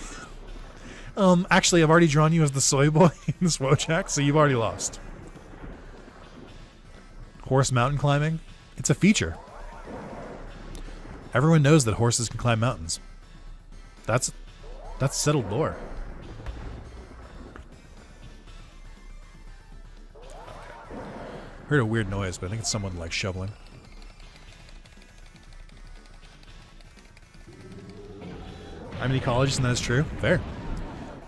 Actually, I've already drawn you as the soy boy in this Wojak, so you've already lost. Horse mountain climbing? It's a feature. Everyone knows that horses can climb mountains. That's settled lore. Heard a weird noise, but I think it's someone like shoveling. I'm an ecologist, and that is true. Fair.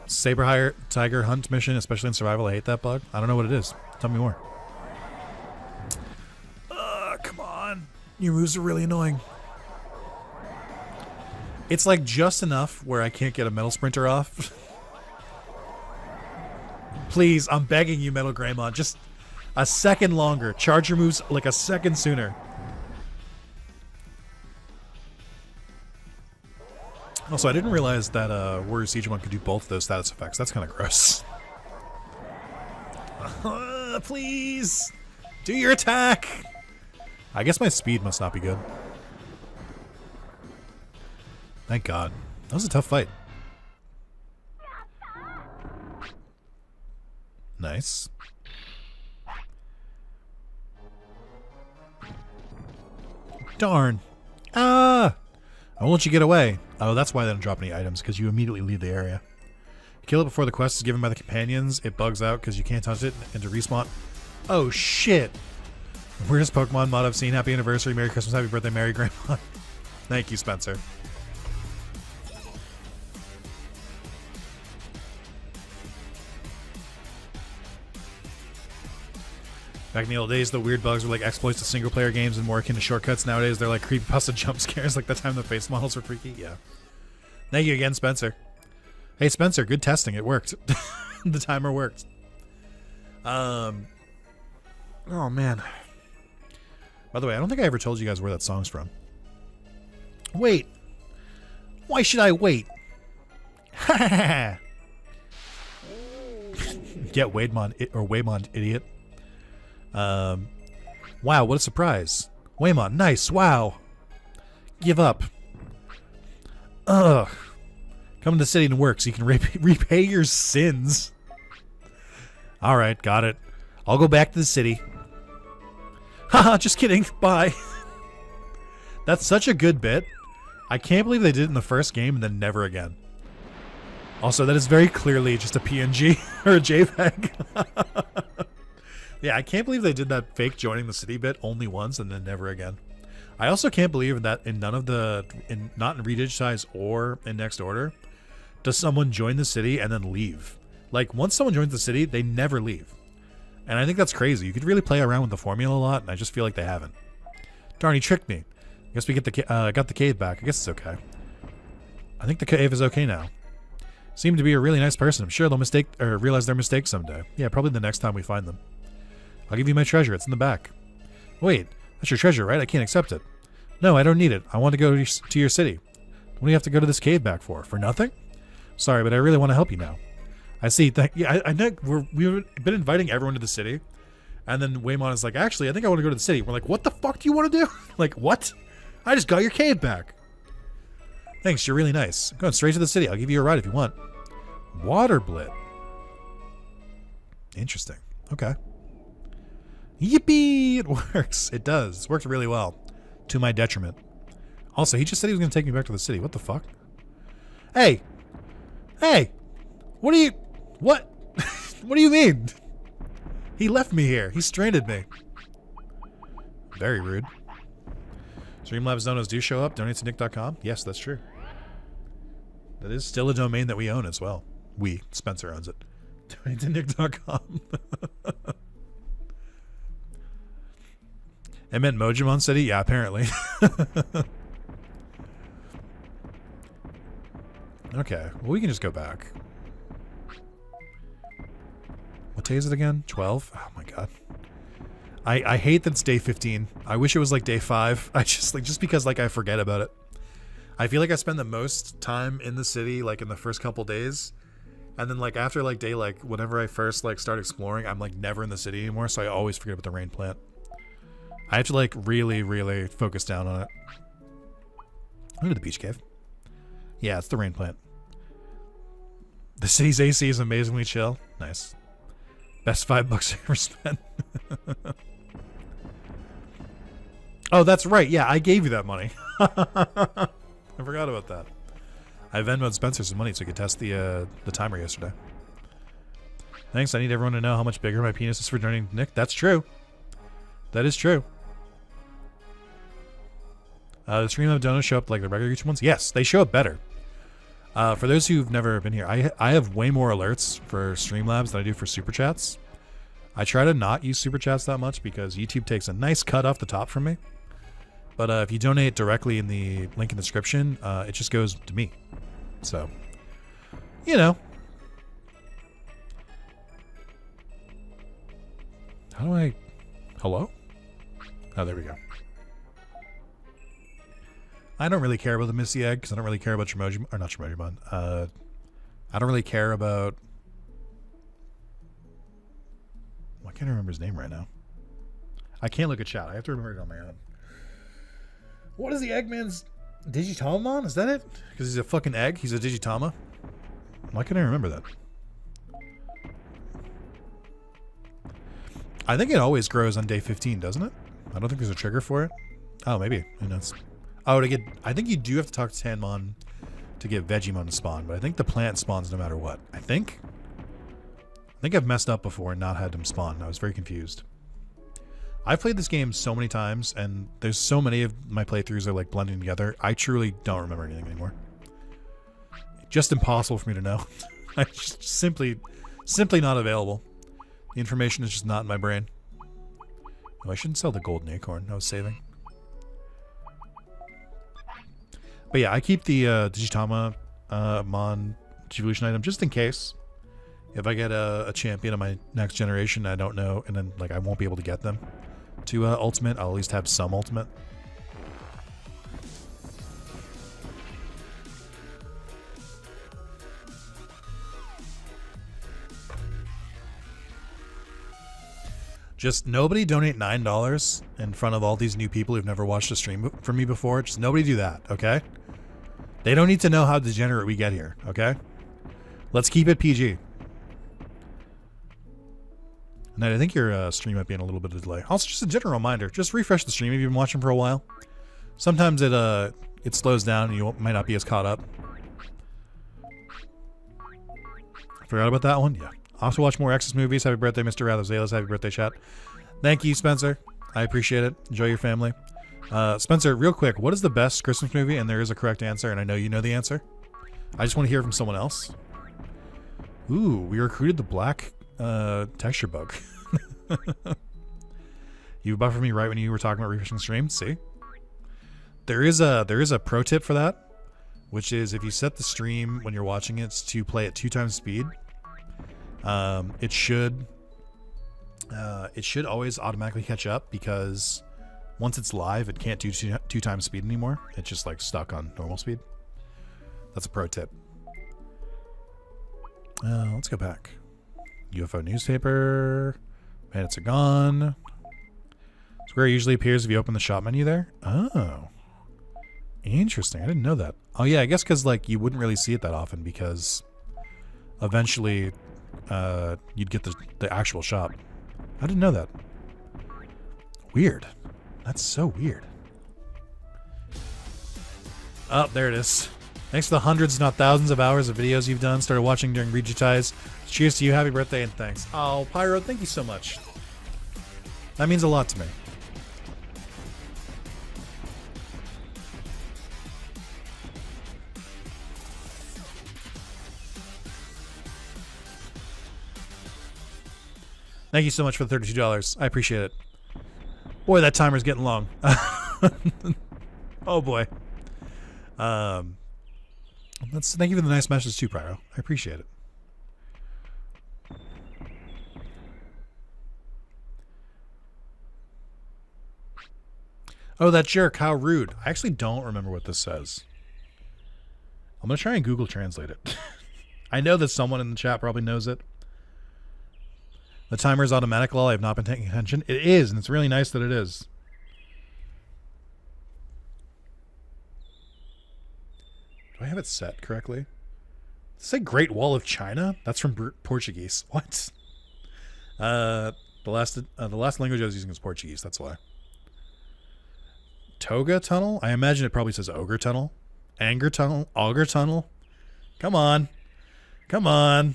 Saber tiger hunt mission, especially in survival. I hate that bug. I don't know what it is. Tell me more. Come on. Your moves are really annoying. It's like just enough where I can't get a Metal Sprinter off. Please, I'm begging you, Metal Greymon. Just a second longer. Charge your moves like a second sooner. Also, I didn't realize that Warrior Siegemon could do both of those status effects. That's kind of gross. Please! Do your attack! I guess my speed must not be good. Thank God. That was a tough fight. Nice. Darn. Ah! I won't let you get away. Oh, that's why they don't drop any items, because you immediately leave the area. Kill it before the quest is given by the companions. It bugs out because you can't touch it and to respawn. Oh, shit. Weirdest Pokemon mod I've seen. Happy anniversary, Merry Christmas, Happy birthday, Merry Grandma. Thank you, Spencer. Back in the old days, the weird bugs were like exploits to single-player games and more akin to shortcuts. Nowadays, they're like creepypasta jump scares, like the time the face models were freaky. Yeah. Thank you again, Spencer. Hey, Spencer, good testing. It worked. The timer worked. Oh, man. By the way, I don't think I ever told you guys where that song's from. Wait. Why should I wait? Ha Get Waymon, or Waymon, idiot. Wow, what a surprise. Waymon, nice, wow. Give up. Ugh. Come to the city and work so you can repay your sins. All right, got it. I'll go back to the city. Haha, just kidding. Bye. That's such a good bit. I can't believe they did it in the first game and then never again. Also, that is very clearly just a PNG or a JPEG. Yeah, I can't believe they did that fake joining the city bit only once and then never again. I also can't believe that in none of the, not in Redigitize or in Next Order, does someone join the city and then leave. Like, once someone joins the city, they never leave. And I think that's crazy. You could really play around with the formula a lot, and I just feel like they haven't. Darn, he tricked me. I guess we got the cave back. I guess it's okay. I think the cave is okay now. Seem to be a really nice person. I'm sure they'll realize their mistake someday. Yeah, probably the next time we find them. I'll give you my treasure. It's in the back. Wait, that's your treasure, right? I can't accept it. No, I don't need it. I want to go to your city. What do you have to go to this cave back for? For nothing? Sorry, but I really want to help you now. I see. Yeah, I know we've been inviting everyone to the city, and then Waymon is like, actually, I think I want to go to the city. We're like, what the fuck do you want to do? Like, what? I just got your cave back. Thanks, you're really nice. I'm going straight to the city. I'll give you a ride if you want. Water blit. Interesting. Okay. Yippee! It works. It does. It's worked really well. To my detriment. Also, he just said he was going to take me back to the city. What the fuck? Hey! Hey! What do you... What? What do you mean? He left me here. He stranded me. Very rude. Streamlabs donos do show up. Donate to nick.com. Yes, that's true. That is still a domain that we own as well. We. Spencer owns it. Donate to nick.com. I meant Mojimon City? Yeah, apparently. Okay. Well, we can just go back. What day is it again? 12? Oh my god. I hate that it's day 15. I wish it was like day 5. I just because like I forget about it. I feel like I spend the most time in the city like in the first couple days. And then like after like day like whenever I first like start exploring, I'm like never in the city anymore, so I always forget about the rain plant. I have to like really, really focus down on it. Look at the beach cave. Yeah, it's the rain plant. The city's AC is amazingly chill. Nice. Best $5 I ever spent. Oh, that's right. Yeah, I gave you that money. I forgot about that. I Venmo'd Spencer some money so he could test the timer yesterday. Thanks. I need everyone to know how much bigger my penis is for joining Nick. That's true. That is true. The Streamlabs donuts show up like the regular YouTube ones? Yes, they show up better. For those who've never been here, I have way more alerts for Streamlabs than I do for Super Chats. I try to not use Super Chats that much because YouTube takes a nice cut off the top from me. But if you donate directly in the link in the description, it just goes to me. So, you know. How do I... Hello? Oh, there we go. I don't really care about the Misty Egg because I don't really care about Tremojimon. Or not Tremojimon. I don't really care about... I can't remember his name right now. I can't look at chat. I have to remember it on my own. What is the Eggman's... Digitamon? Is that it? Because he's a fucking egg? He's a Digitama? Why can't I remember that? I think it always grows on day 15, doesn't it? I don't think there's a trigger for it. Oh, maybe. Who knows? Oh, to get... I think you do have to talk to Tanmon to get Vegemon to spawn, but I think the plant spawns no matter what. I think I've messed up before and not had them spawn. I was very confused. I've played this game so many times, and there's so many of my playthroughs are like blending together. I truly don't remember anything anymore. Just impossible for me to know. I just simply not available. The information is just not in my brain. Oh, I shouldn't sell the golden acorn I was saving. But yeah, I keep the Digitama Mon evolution item just in case. If I get a champion of my next generation, I don't know, and then like I won't be able to get them to ultimate, I'll at least have some ultimate. Just nobody donate $9 in front of all these new people who've never watched a stream from me before. Just nobody do that, okay? They don't need to know how degenerate we get here, okay? Let's keep it PG. And I think your stream might be in a little bit of delay. Also, just a general reminder, just refresh the stream if you've been watching for a while. Sometimes it slows down and you might not be as caught up. Forgot about that one? Yeah. Also watch more X's movies. Happy birthday, Mr. Rather Zalis. Happy birthday, chat. Thank you, Spencer. I appreciate it. Enjoy your family. Spencer, real quick, what is the best Christmas movie? And there is a correct answer, and I know you know the answer. I just want to hear from someone else. Ooh, we recruited the black texture bug. You buffered me right when you were talking about refreshing the stream. See? There is a pro tip for that, which is if you set the stream when you're watching it to play at 2 times speed, it should always automatically catch up, because once it's live, it can't do 2 times speed anymore. It's just like stuck on normal speed. That's a pro tip. Let's go back. UFO newspaper. Bandits are gone. It's where it usually appears if you open the shop menu there. Oh. Interesting. I didn't know that. Oh yeah, I guess because like you wouldn't really see it that often, because eventually you'd get the actual shop. I didn't know that. Weird. That's so weird. Oh, there it is. Thanks for the hundreds, not thousands of hours of videos you've done. Started watching during Regitize. Cheers to you. Happy birthday and thanks. Oh, Pyro, thank you so much. That means a lot to me. Thank you so much for the $32. I appreciate it. Boy, that timer's getting long. Oh boy. Thank you for the nice message too, Pyro. I appreciate it. Oh, that jerk. How rude. I actually don't remember what this says. I'm going to try and Google Translate it. I know that someone in the chat probably knows it. The timer is automatic, lol. I have not been taking attention. It is, and it's really nice that it is. Do I have it set correctly? Does it say Great Wall of China? That's from Portuguese. What? The last language I was using was Portuguese. That's why. Toga Tunnel? I imagine it probably says Ogre Tunnel. Anger Tunnel? Auger Tunnel? Come on. Come on.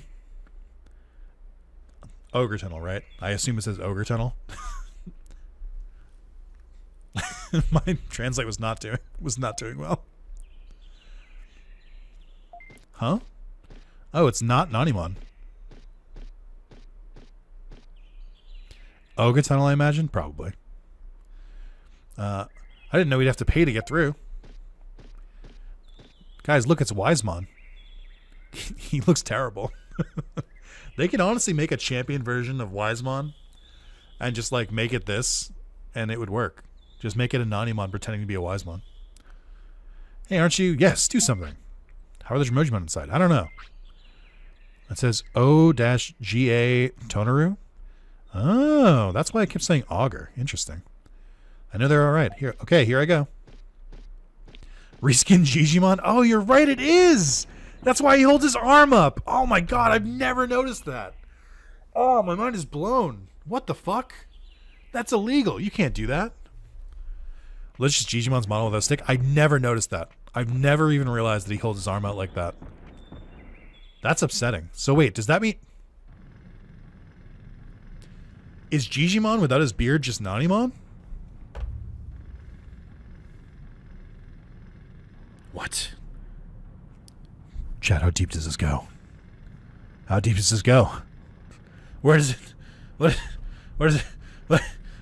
Ogre Tunnel, right? I assume it says Ogre Tunnel. My translate was not doing well. Huh? Oh, it's not Nanimon. Ogre Tunnel, I imagine? Probably. I didn't know we'd have to pay to get through. Guys, look, it's Wisemon. He looks terrible. They could honestly make a champion version of Wisemon and just like make it this, and it would work. Just make it a Nanimon pretending to be a Wisemon. Hey, aren't you? Yes, do something. How are the Jimojimon inside? I don't know. It says O-GA Tonaru. Oh, that's why I kept saying Augur. Interesting. I know they're all right. Here, okay, here I go. Reskin Digimon. Oh, you're right, it is. That's why he holds his arm up. Oh my god, I've never noticed that. Oh, my mind is blown. What the fuck? That's illegal. You can't do that. Let's just Digimon's model with a stick. I never noticed that. I've never even realized that he holds his arm out like that. That's upsetting. So wait, does that mean... Is Digimon without his beard just Nanimon? What? Chat, how deep does this go? How deep does this go? Where does it... What is it...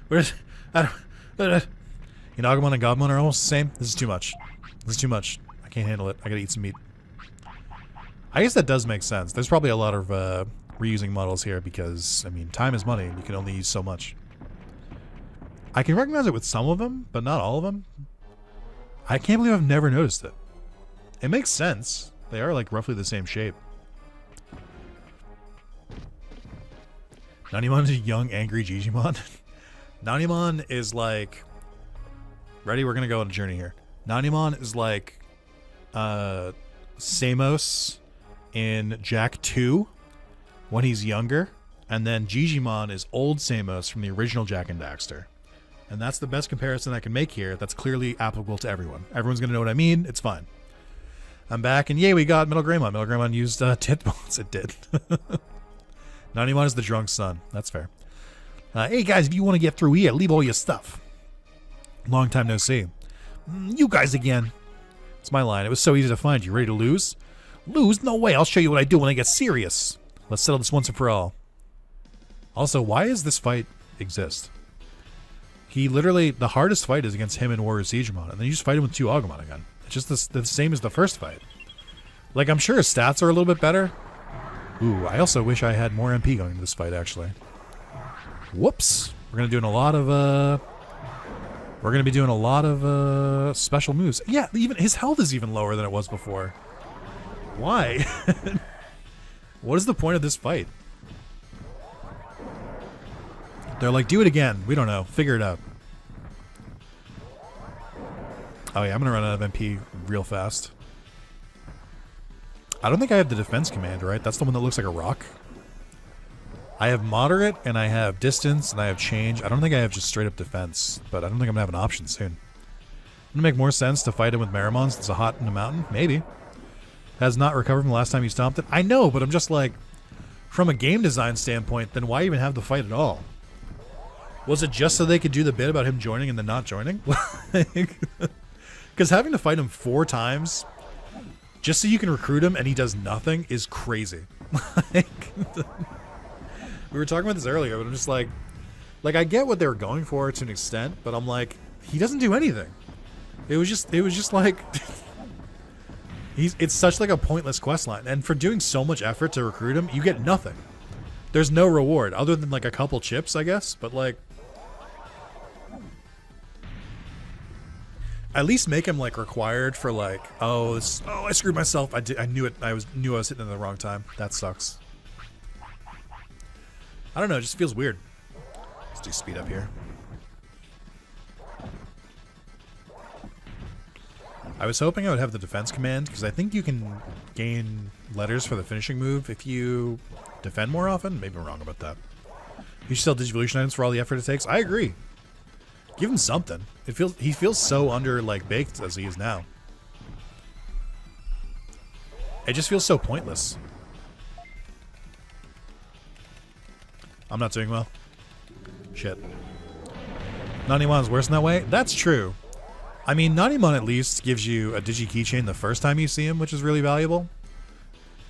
Where is it... I don't... Inagamon and Godmon are almost the same. This is too much. This is too much. I can't handle it. I gotta eat some meat. I guess that does make sense. There's probably a lot of reusing models here because, I mean, time is money and you can only use so much. I can recognize it with some of them, but not all of them. I can't believe I've never noticed it. It makes sense. They are like roughly the same shape. Nanimon is a young, angry Digimon. Nanimon is like... Ready? We're going to go on a journey here. Nanimon is like Samos in Jack 2 when he's younger, and then Digimon is old Samos from the original Jack and Daxter. And that's the best comparison I can make here. That's clearly applicable to everyone. Everyone's going to know what I mean. It's fine. I'm back, and yay, we got Metal Greymon. Metal Greymon used tit bones. It did. Nanimon is the drunk son. That's fair. Hey, guys, if you want to get through here, leave all your stuff. Long time no see. You guys again. It's my line. It was so easy to find. You ready to lose? Lose? No way. I'll show you what I do when I get serious. Let's settle this once and for all. Also, why does this fight exist? He literally, the hardest fight is against him and Warrior Sigemon, and then you just fight him with 2 Agumon again. It's just the same as the first fight. Like, I'm sure his stats are a little bit better. Ooh, I also wish I had more MP going into this fight, actually. Whoops. We're going to be doing a lot of special moves. Yeah, even his health is even lower than it was before. Why? What is the point of this fight? They're like, do it again. We don't know. Figure it out. Oh yeah, I'm gonna run out of MP real fast. I don't think I have the defense command, right? That's the one that looks like a rock. I have moderate, and I have distance, and I have change. I don't think I have just straight up defense, but I don't think I'm gonna have an option soon. Gonna make more sense to fight him with Marimon since it's a hot in the mountain? Maybe. Has not recovered from the last time you stomped it? I know, but I'm just like, from a game design standpoint, then why even have the fight at all? Was it just so they could do the bit about him joining and then not joining? Because having to fight him 4 times just so you can recruit him and he does nothing is crazy. We were talking about this earlier, but I'm just like I get what they were going for to an extent, but I'm like, he doesn't do anything. It was just like it's such like a pointless quest line, and for doing so much effort to recruit him, you get nothing. There's no reward other than like a couple chips, I guess, but like at least make him like required for like, I screwed myself. I knew it. I knew I was hitting it at the wrong time. That sucks. I don't know. It just feels weird. Let's do speed up here. I was hoping I would have the defense command because I think you can gain letters for the finishing move if you defend more often. Maybe I'm wrong about that. You should sell Digivolution items for all the effort it takes. I agree. Give him something. He feels so under like baked as he is now. It just feels so pointless. I'm not doing well. Shit. Nanimon's worse in that way? That's true. I mean, Nanimon at least gives you a Digi Keychain the first time you see him, which is really valuable.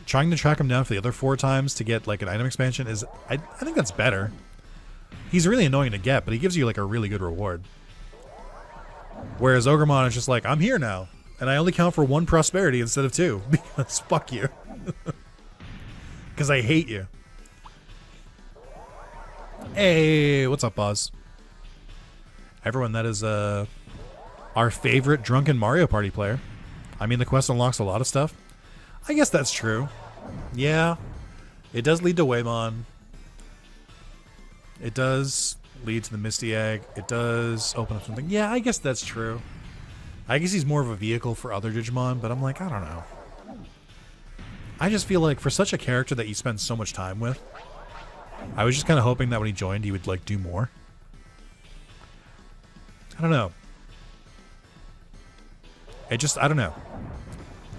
Trying to track him down for the other 4 times to get like an item expansion is... I think that's better. He's really annoying to get, but he gives you like a really good reward. Whereas Ogremon is just like, I'm here now, and I only count for 1 prosperity instead of 2, because fuck you. Because I hate you. Hey, what's up, Boz? Everyone, that is our favorite drunken Mario Party player. I mean, the quest unlocks a lot of stuff. I guess that's true. Yeah, it does lead to Waymon. It does lead to the Misty Egg. It does open up something. Yeah, I guess that's true. I guess he's more of a vehicle for other Digimon, but I'm like, I don't know. I just feel like for such a character that you spend so much time with, I was just kind of hoping that when he joined, he would like do more. I don't know. I don't know.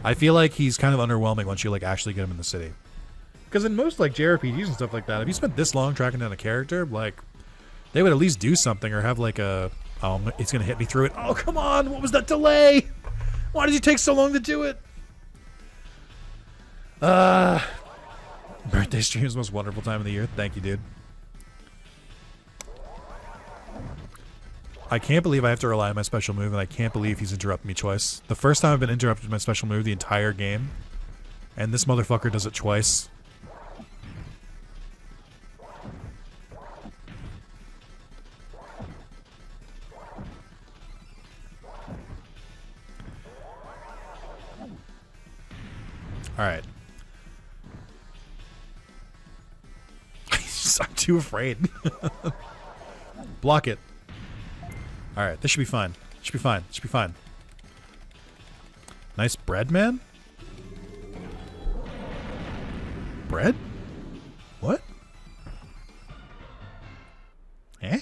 I feel like he's kind of underwhelming once you like actually get him in the city. Because in most like JRPGs and stuff like that, if you spent this long tracking down a character, like they would at least do something or have like a, it's gonna hit me through it. Oh come on, what was that delay? Why did you take so long to do it? Birthday stream is the most wonderful time of the year. Thank you, dude. I can't believe I have to rely on my special move, and I can't believe he's interrupted me twice. The first time I've been interrupted with my special move the entire game, and this motherfucker does it twice. Alright. I'm too afraid. Block it. Alright, this should be fine. Should be fine. Should be fine. Nice bread, man. Bread? What? Eh?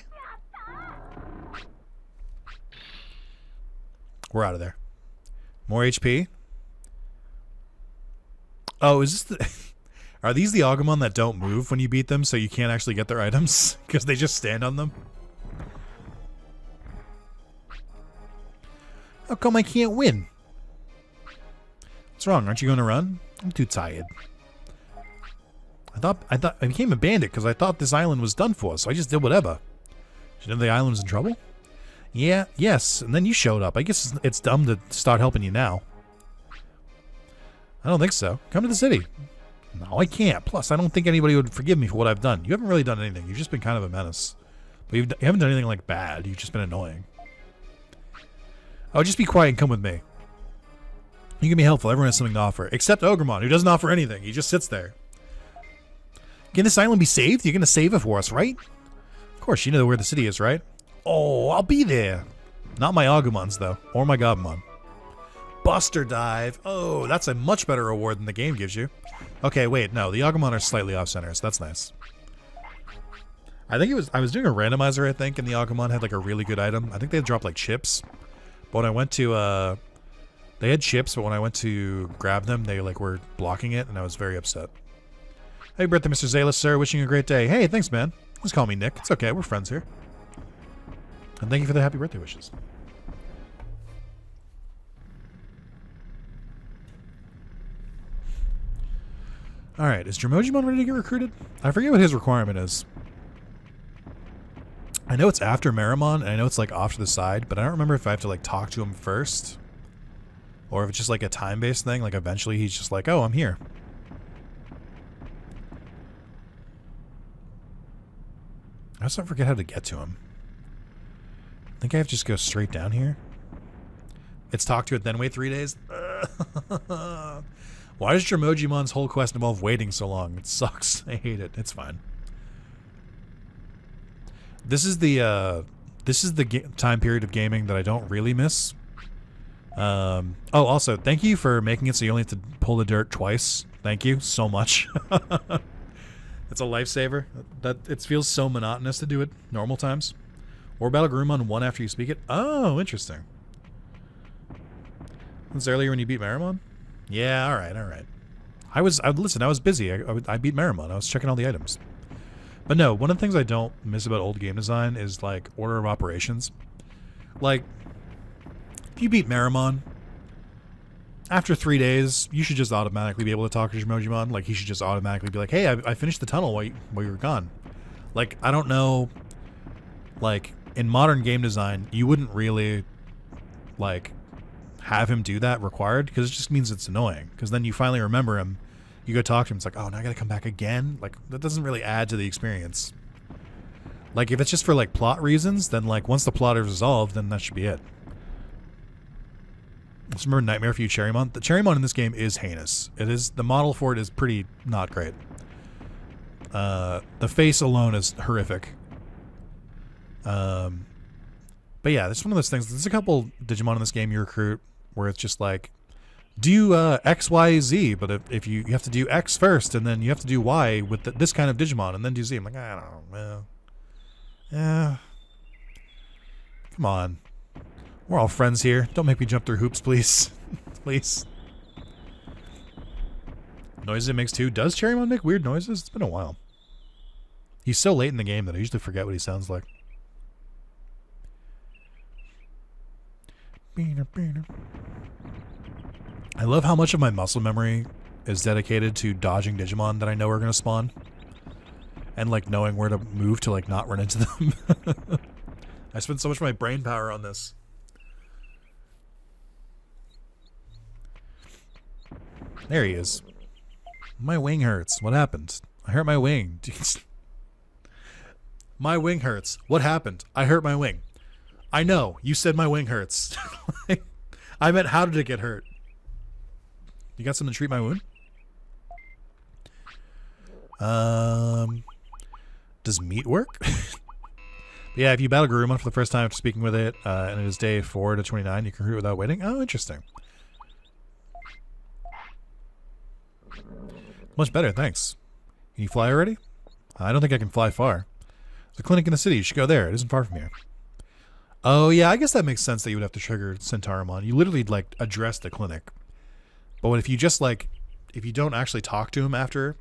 We're out of there. More HP. Oh, is this the... Are these the Agumon that don't move when you beat them, so you can't actually get their items? Because they just stand on them? How come I can't win? What's wrong? Aren't you going to run? I'm too tired. I became a bandit because I thought this island was done for, so I just did whatever. Did you know the island was in trouble? Yeah, yes, and then you showed up. I guess it's dumb to start helping you now. I don't think so. Come to the city. No, I can't. Plus, I don't think anybody would forgive me for what I've done. You haven't really done anything. You've just been kind of a menace. But you haven't done anything like bad. You've just been annoying. Oh, just be quiet and come with me. You can be helpful. Everyone has something to offer. Except Ogremon, who doesn't offer anything. He just sits there. Can this island be saved? You're going to save it for us, right? Of course, you know where the city is, right? Oh, I'll be there. Not my Agumons, though. Or my Gabumon. Buster Dive. Oh, that's a much better reward than the game gives you. Okay, wait, no. The Agumon are slightly off-center, so that's nice. I was doing a randomizer, I think, and the Agumon had, like, a really good item. I think they had dropped, like, chips. But when I went to, they had chips, but when I went to grab them, they, like, were blocking it, and I was very upset. Happy birthday, Mr. Zalis, sir. Wishing you a great day. Hey, thanks, man. Just call me Nick. It's okay. We're friends here. And thank you for the happy birthday wishes. Alright, is Dromojimon ready to get recruited? I forget what his requirement is. I know it's after Marimon, and I know it's like off to the side, but I don't remember if I have to like talk to him first. Or if it's just like a time-based thing, like eventually he's just like, oh, I'm here. I also forget how to get to him. I think I have to just go straight down here. It's talk to it, then wait 3 days? Why does Dromojimon's whole quest involve waiting so long? It sucks. I hate it. It's fine. This is the time period of gaming that I don't really miss. Oh, also, thank you for making it so you only have to pull the dirt twice. Thank you so much. It's a lifesaver. It feels so monotonous to do it normal times. Or Battle Garurumon 1 after you speak it. Oh, interesting. It's earlier when you beat Marimon? Yeah, alright. I was busy. I beat Marimon. I was checking all the items. But no, one of the things I don't miss about old game design is, like, order of operations. Like, if you beat Marimon, after 3 days, you should just automatically be able to talk to Dromojimon. Like, he should just automatically be like, hey, I finished the tunnel while you were gone. Like, I don't know, like, in modern game design, you wouldn't really, like, have him do that required, because it just means it's annoying. Because then you finally remember him, you go talk to him, it's like, oh, now I gotta come back again? Like, that doesn't really add to the experience. Like, if it's just for, like, plot reasons, then, like, once the plot is resolved, then that should be it. Just remember Nightmare for You Cherrymon? The Cherrymon in this game is heinous. It is, the model for it is pretty not great. The face alone is horrific. But yeah, it's one of those things. There's a couple Digimon in this game you recruit where it's just like, do X, Y, Z, but if you have to do X first, and then you have to do Y with this kind of Digimon, and then do Z. I'm like, I don't know. Yeah. Come on. We're all friends here. Don't make me jump through hoops, please. Please. Noises it makes too. Does Cherrymon make weird noises? It's been a while. He's so late in the game that I usually forget what he sounds like. I love how much of my muscle memory is dedicated to dodging Digimon that I know are going to spawn. And, like, knowing where to move to, like, not run into them. I spend so much of my brain power on this. There he is. My wing hurts. What happened? I hurt my wing. My wing hurts. What happened? I hurt my wing. I know. You said my wing hurts. I meant, how did it get hurt? You got something to treat my wound? Does meat work? Yeah, if you battle Garurumon for the first time after speaking with it, and it is day 4 to 29, you can recruit without waiting. Oh, interesting. Much better, thanks. Can you fly already? I don't think I can fly far. There's a clinic in the city. You should go there. It isn't far from here. Oh, yeah, I guess that makes sense that you would have to trigger Centaurimon. You literally, like, address the clinic. But what if you just, like, if you don't actually talk to him after,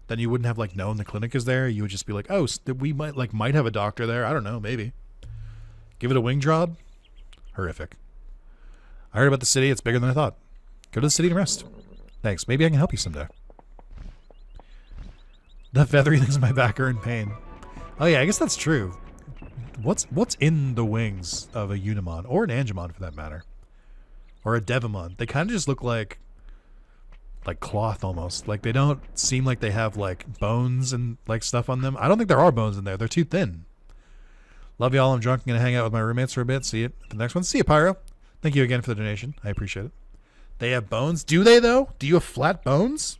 then you wouldn't have, like, known the clinic is there. You would just be like, oh, we might have a doctor there. I don't know, maybe. Give it a wing job? Horrific. I heard about the city. It's bigger than I thought. Go to the city and rest. Thanks. Maybe I can help you someday. The feathery things in my back are in pain. Oh, yeah, I guess that's true. What's in the wings of a Unimon, or an Angemon for that matter, or a Devimon? They kind of just look like cloth almost. Like they don't seem like they have like bones and like stuff on them. I don't think there are bones in there. They're too thin. Love y'all. I'm drunk. I'm gonna hang out with my roommates for a bit. See you at the next one. See you, Pyro. Thank you again for the donation. I appreciate it. They have bones. Do they though? Do you have flat bones?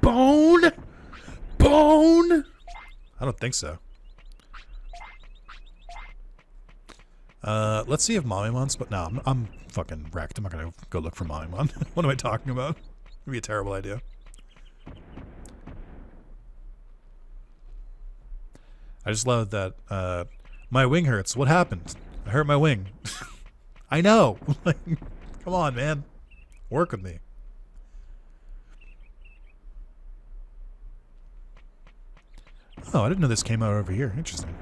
Bone. I don't think so. Let's see if Mamimon's... But no, I'm fucking wrecked. I'm not gonna go look for Mamimon. What am I talking about? It'd be a terrible idea. I just love that, my wing hurts. What happened? I hurt my wing. I know! Like, come on, man. Work with me. Oh, I didn't know this came out over here. Interesting.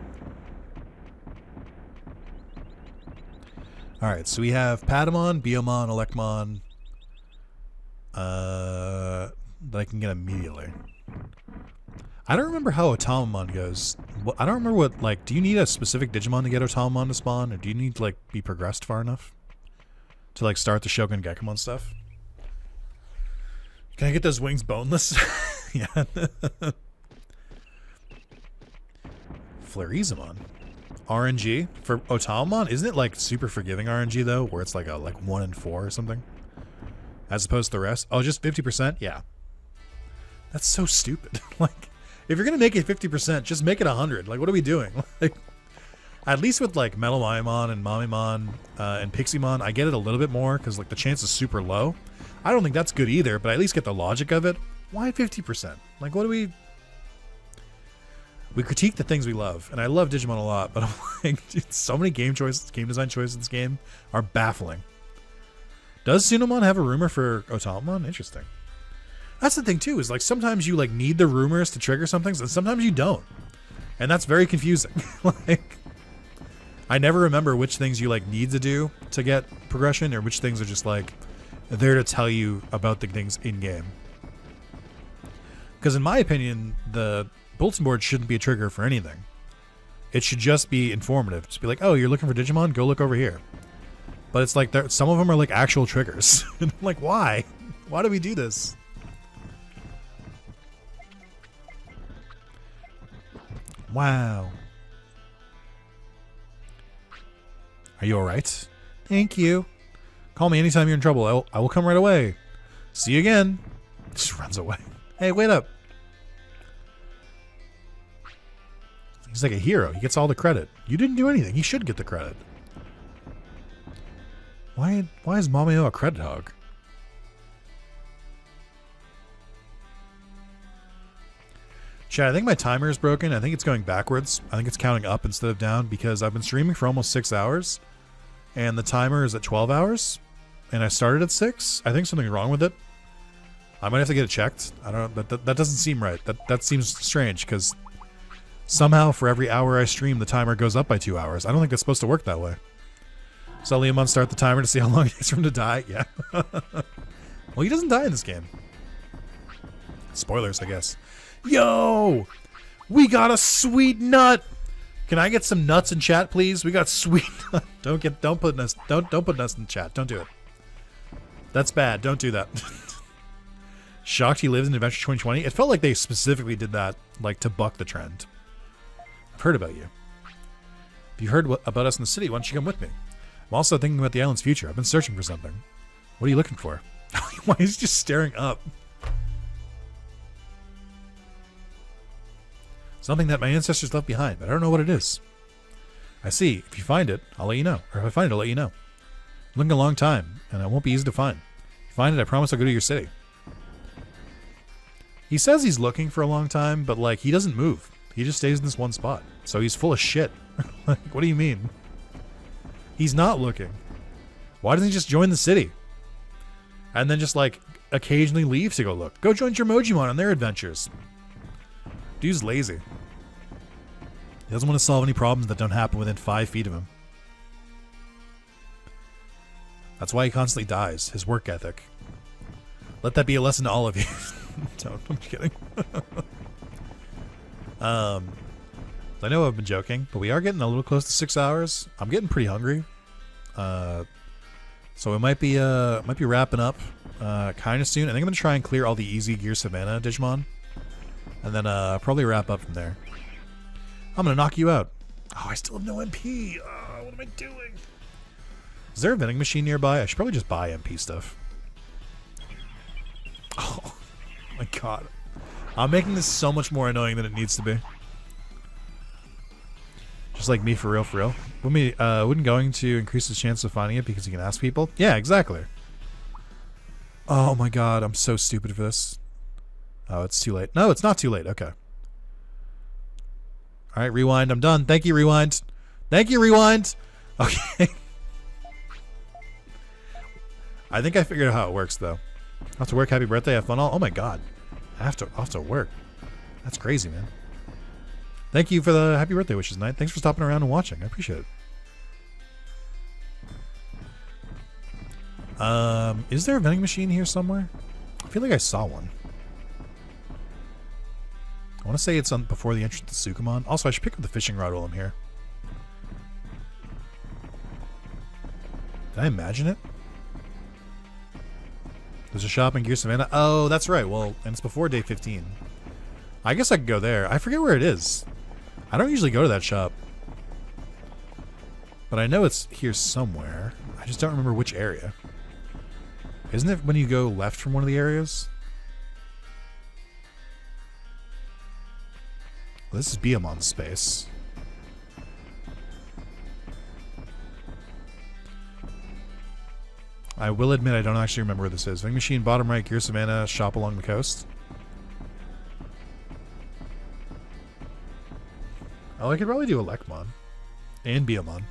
Alright, so we have Patamon, Biomon, Elecmon, that I can get immediately. I don't remember how Otamamon goes. I don't remember what, like, do you need a specific Digimon to get Otamamon to spawn? Or do you need to, like, be progressed far enough to, like, start the Shogun Gekamon stuff? Can I get those wings boneless? Yeah. Flarizamon. RNG for Otamamon? Isn't it like super forgiving RNG though, where it's like a 1 in 4 or something, as opposed to the rest? Oh, just 50%? Yeah. That's so stupid. Like, if you're gonna make it 50%, just make it 100. Like, what are we doing? Like, at least with like Metal Mamimon and Mamimon and Piximon, I get it a little bit more because like the chance is super low. I don't think that's good either, but I at least get the logic of it. Why 50%? Like, what do we? We critique the things we love, and I love Digimon a lot, but I'm like, dude, so many game design choices in this game are baffling. Does Sunamon have a rumor for Otamamon? Interesting. That's the thing too, is like sometimes you like need the rumors to trigger something, and sometimes you don't, and that's very confusing. Like, I never remember which things you like need to do to get progression, or which things are just like there to tell you about the things in game. Because in my opinion, the bulletin board shouldn't be a trigger for anything. It should just be informative. Just be like, oh, you're looking for Digimon? Go look over here. But it's like some of them are like actual triggers. And I'm like, why? Why do we do this? Wow. Are you alright? Thank you. Call me anytime you're in trouble. I will come right away. See you again. Just runs away. Hey, wait up. He's like a hero. He gets all the credit. You didn't do anything. He should get the credit. Why is Mamio a credit hog? Chat, I think my timer is broken. I think it's going backwards. I think it's counting up instead of down because I've been streaming for almost 6 hours and the timer is at 12 hours and I started at 6. I think something's wrong with it. I might have to get it checked. I don't know. That doesn't seem right. That seems strange because somehow for every hour I stream, the timer goes up by 2 hours. I don't think that's supposed to work that way. So Leomon start the timer to see how long it takes for him to die. Yeah. Well, he doesn't die in this game. Spoilers, I guess. Yo! We got a sweet nut! Can I get some nuts in chat, please? We got sweet nut. Don't put nuts in chat. Don't do it. That's bad. Don't do that. Shocked he lives in Adventure 2020. It felt like they specifically did that, like, to buck the trend. I've heard about you. If you heard about us in the city, why don't you come with me? I'm also thinking about the island's future. I've been searching for something. What are you looking for? Why is he just staring up? Something that my ancestors left behind, but I don't know what it is. I see. If you find it, I'll let you know. Or if I find it, I'll let you know. I'm looking a long time, and it won't be easy to find. If you find it, I promise I'll go to your city. He says he's looking for a long time, but like he doesn't move. He just stays in this one spot. So he's full of shit. Like, what do you mean? He's not looking. Why doesn't he just join the city? And then just like occasionally leave to go look. Go join Jermojimon on their adventures. Dude's lazy. He doesn't want to solve any problems that don't happen within 5 feet of him. That's why he constantly dies. His work ethic. Let that be a lesson to all of you. Don't, I'm just kidding. I know I've been joking, but we are getting a little close to 6 hours. I'm getting pretty hungry. So it might be wrapping up kind of soon. I think I'm gonna try and clear all the easy Gear Savannah Digimon, and then probably wrap up from there. I'm gonna knock you out. Oh, I still have no MP. Oh, what am I doing? Is there a vending machine nearby? I should probably just buy MP stuff. Oh my god. I'm making this so much more annoying than it needs to be. Just like me, for real, for real. Wouldn't going to increase his chance of finding it because he can ask people? Yeah, exactly. Oh my god, I'm so stupid for this. Oh, it's too late. No, it's not too late. Okay. Alright, rewind. I'm done. Thank you, rewind. Thank you, rewind. Okay. I think I figured out how it works, though. I have to work. Happy birthday. Have fun. Oh my god. I have to work. That's crazy, man. Thank you for the happy birthday wishes, Knight. Thanks for stopping around and watching. I appreciate it. Is there a vending machine here somewhere? I feel like I saw one. I want to say it's on before the entrance to Sukumon. Also, I should pick up the fishing rod while I'm here. Did I imagine it? There's a shop in Gear Savannah. Oh, that's right. Well, and it's before day 15. I guess I could go there. I forget where it is. I don't usually go to that shop. But I know it's here somewhere. I just don't remember which area. Isn't it when you go left from one of the areas? Well, this is Biamon's space. I will admit I don't actually remember where this is. Vending machine, bottom right, Gear Savannah, shop along the coast. Oh, I could probably do Elecmon. And Biamon.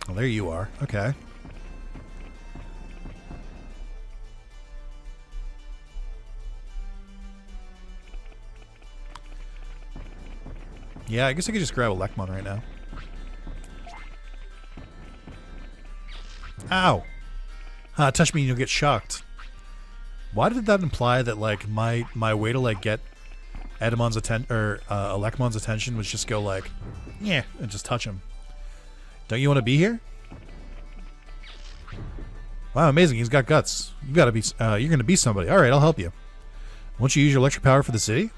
Oh, there you are. Okay. Yeah, I guess I could just grab Elecmon right now. Ow! Touch me and you'll get shocked. Why did that imply that like my way to like get Edamon's attention or Elecmon's attention was just go like, yeah, and just touch him? Don't you want to be here? Wow, amazing! He's got guts. You gotta be. You're gonna be somebody. All right, I'll help you. Won't you use your electric power for the city?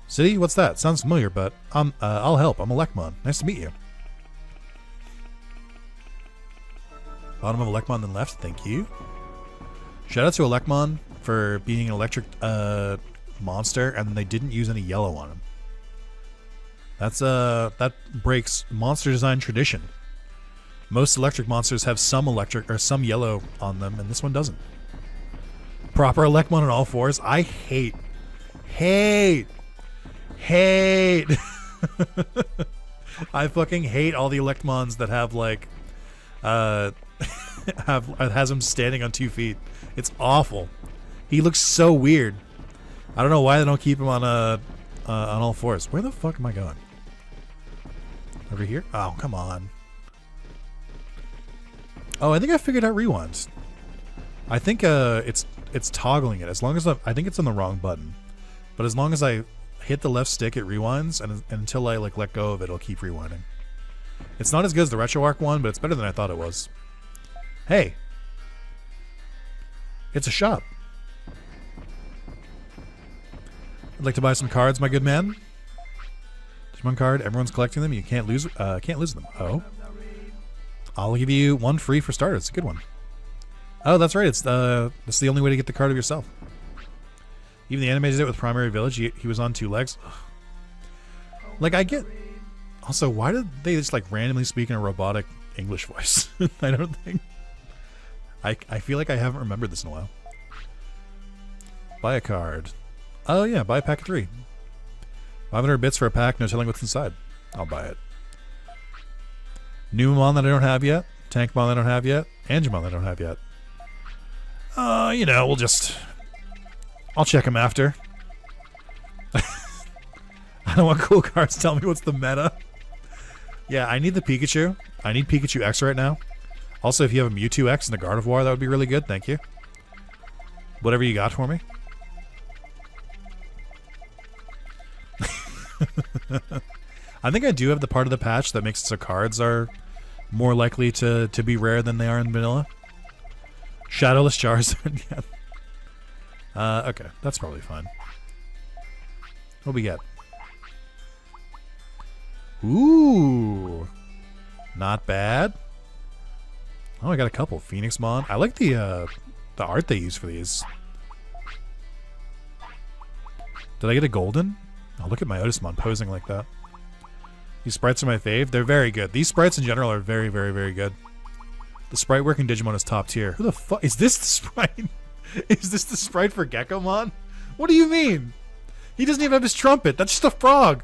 City? What's that? Sounds familiar, but I'll help. I'm Elecmon. Nice to meet you. Bottom of Elecmon, then left. Thank you. Shout out to Elecmon for being an electric monster, and they didn't use any yellow on him. That's that breaks monster design tradition. Most electric monsters have some electric or some yellow on them, and this one doesn't. Proper Elecmon on all fours. I hate. I fucking hate all the Elecmons that have like has him standing on 2 feet. It's awful. He looks so weird. I don't know why they don't keep him on all fours. Where the fuck am I going? Over here? Oh, come on. Oh, I think I figured out rewinds. I think it's toggling it. As long as I think it's on the wrong button, but as long as I hit the left stick, it rewinds, and until I like let go of it, it'll keep rewinding. It's not as good as the RetroArch one, but it's better than I thought it was. Hey, it's a shop. I'd like to buy some cards, my good man. Digimon card. Everyone's collecting them. You can't lose them. Oh, I'll give you one free for starters. It's a good one. Oh, that's right. It's the only way to get the card of yourself. Even the animated it with Primary Village. He was on 2 legs. Ugh. Like I get. Also, why did they just like randomly speak in a robotic English voice? I don't think. I feel like I haven't remembered this in a while. Buy a card. Oh yeah, buy a pack of 3. 500 bits for a pack, no telling what's inside. I'll buy it. New Mon that I don't have yet. Tank Mon that I don't have yet. Angemon that I don't have yet. You know, I'll check them after. I don't want cool cards. Tell me what's the meta. Yeah, I need the Pikachu. I need Pikachu X right now. Also, if you have a Mewtwo X and a Gardevoir, that would be really good. Thank you. Whatever you got for me. I think I do have the part of the patch that makes it so cards are more likely to be rare than they are in vanilla. Shadowless Charizard. Yeah. Okay, that's probably fine. What we get? Ooh, not bad. Oh, I got a couple. Phoenix Mon. I like the art they use for these. Did I get a golden? Oh, look at my Otismon posing like that. These sprites are my fave. They're very good. These sprites in general are very, very, very good. The sprite work in Digimon is top tier. Who the fuck is this? The sprite? Is this the sprite for Geckomon? What do you mean? He doesn't even have his trumpet. That's just a frog.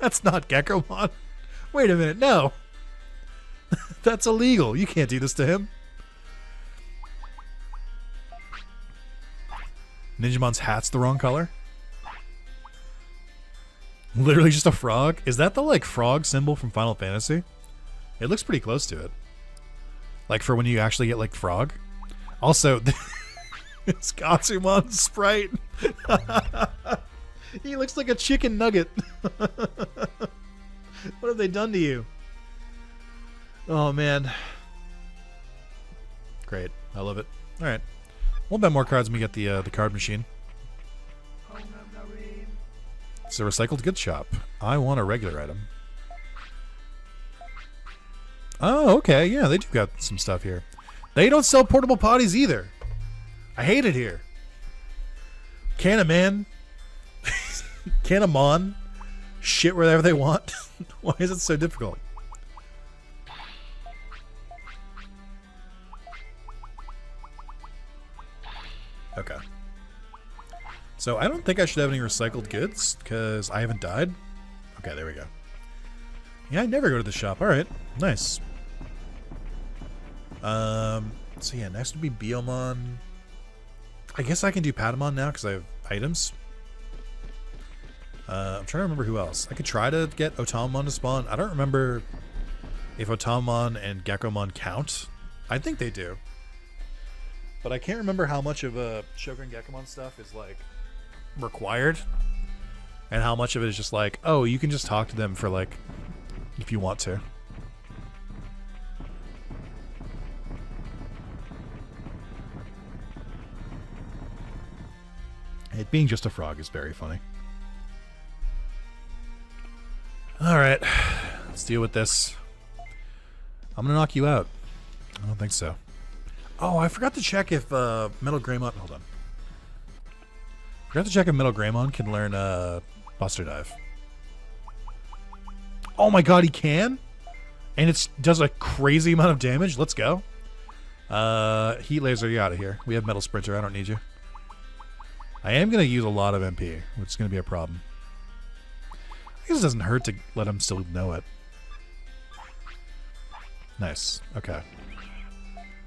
That's not Geckomon. Wait a minute. No. That's illegal. You can't do this to him. Ninjamon's hat's the wrong color. Literally just a frog. Is that the like frog symbol from Final Fantasy? It looks pretty close to it. Like for when you actually get like frog. Also, it's Katsumon's sprite. He looks like a chicken nugget. What have they done to you? Oh man. Great. I love it. Alright. We'll bet more cards when we get the card machine. It's a recycled goods shop. I want a regular item. Oh, okay. Yeah, they do got some stuff here. They don't sell portable potties either. I hate it here. Can-a-man. Can-a-mon. Shit wherever they want. Why is it so difficult? Okay. So I don't think I should have any recycled goods because I haven't died. Okay, there we go. Yeah, I never go to the shop. All right, nice. So yeah, next would be Biomon. I guess I can do Patamon now because I have items. I'm trying to remember who else. I could try to get Otamon to spawn. I don't remember if Otamon and Geckomon count. I think they do. But I can't remember how much of a Shogun Geckomon stuff is like required and how much of it is just like, oh, you can just talk to them for like if you want to. It being just a frog is very funny. Alright, let's deal with this. I'm gonna knock you out. I don't think so. Oh, I forgot to check if Metal Greymon. Hold on. Forgot to check if Metal Greymon can learn Buster Dive. Oh my god, he can? And it does a crazy amount of damage? Let's go. Heat Laser, you out of here. We have Metal Sprinter, I don't need you. I am going to use a lot of MP, which is going to be a problem. I guess it doesn't hurt to let him still know it. Nice. Okay.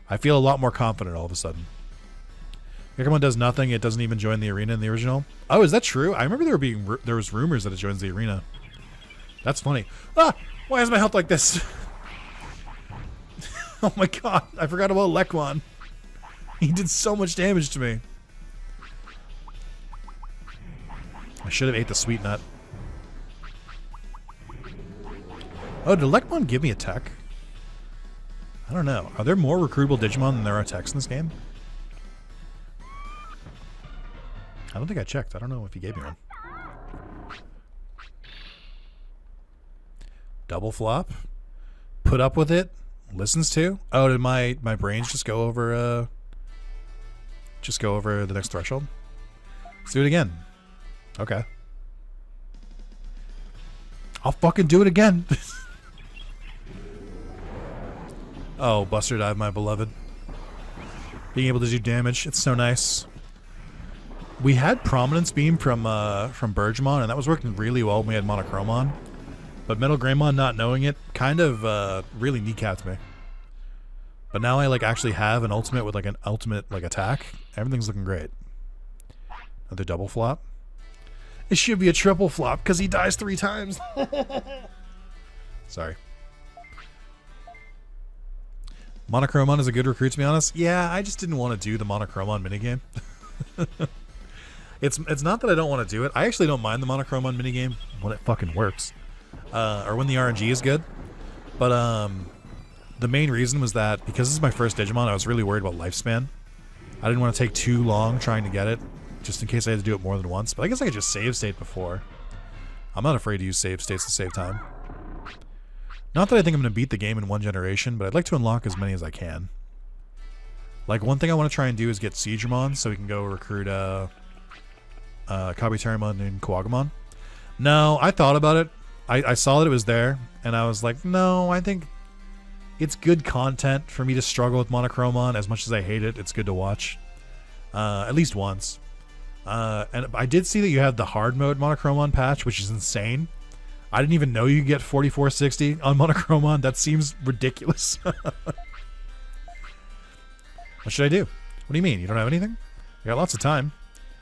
I feel a lot more confident all of a sudden. Geckomon does nothing. It doesn't even join the arena in the original. Oh, is that true? I remember there was rumors that it joins the arena. That's funny. Ah! Why is my health like this? Oh my god. I forgot about Lekmon. He did so much damage to me. I should have ate the sweet nut. Oh, did Lekmon give me a tech? I don't know. Are there more recruitable Digimon than there are techs in this game? I don't think I checked. I don't know if he gave me one. Double flop. Put up with it. Listens to. Oh, did my brains just go over the next threshold? Let's do it again. Okay. I'll fucking do it again. Oh, Buster Dive, my beloved. Being able to do damage, it's so nice. We had Prominence Beam from Bergemon, and that was working really well when we had Monochromon. But Metal Greymon not knowing it kind of really kneecapped me. But now I like actually have an ultimate with like an ultimate like attack. Everything's looking great. Another double flop. It should be a triple flop because he dies 3 times. Sorry. Monochromon is a good recruit, to be honest. Yeah, I just didn't want to do the Monochromon minigame. It's not that I don't want to do it. I actually don't mind the Monochromon minigame when it fucking works. Or when the RNG is good. But the main reason was that because this is my first Digimon, I was really worried about lifespan. I didn't want to take too long trying to get it, just in case I had to do it more than once. But I guess I could just save state before. I'm not afraid to use save states to save time. Not that I think I'm going to beat the game in one generation, but I'd like to unlock as many as I can. Like, one thing I want to try and do is get Siegramon, so we can go recruit Kabuterimon and Kuwagamon. No, I thought about it. I saw that it was there, and I was like, no, I think it's good content for me to struggle with Monochromon. As much as I hate it, it's good to watch. At least once. And I did see that you have the hard mode Monochromon patch, which is insane. I didn't even know you could get 4460 on Monochromon. That seems ridiculous. What should I do? What do you mean? You don't have anything? I got lots of time.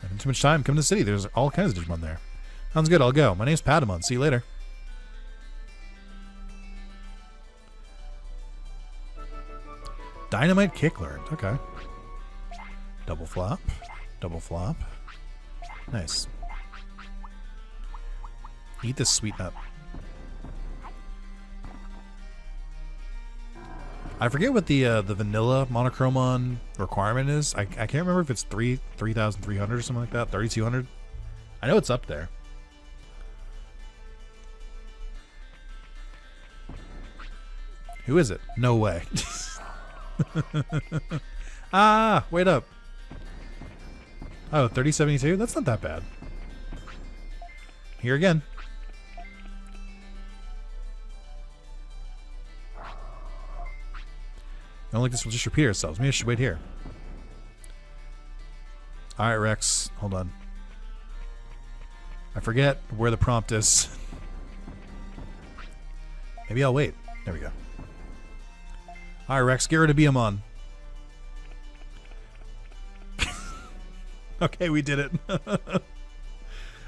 I have too much time. Come to the city. There's all kinds of Digimon there. Sounds good. I'll go. My name's Patamon. See you later. Dynamite Kick learned. Okay. Double flop. Double flop. Nice. Eat this sweet nut. I forget what the vanilla Monochromon requirement is. I can't remember if it's 3,300 or something like that. 3,200. I know it's up there. Who is it? No way. Ah, wait up. Oh, 3072? That's not that bad. Here again. I don't like this will just repeat ourselves. Maybe I should wait here. Alright, Rex. Hold on. I forget where the prompt is. Maybe I'll wait. There we go. Alright, Rex. Get rid of Beamon. Okay, we did it.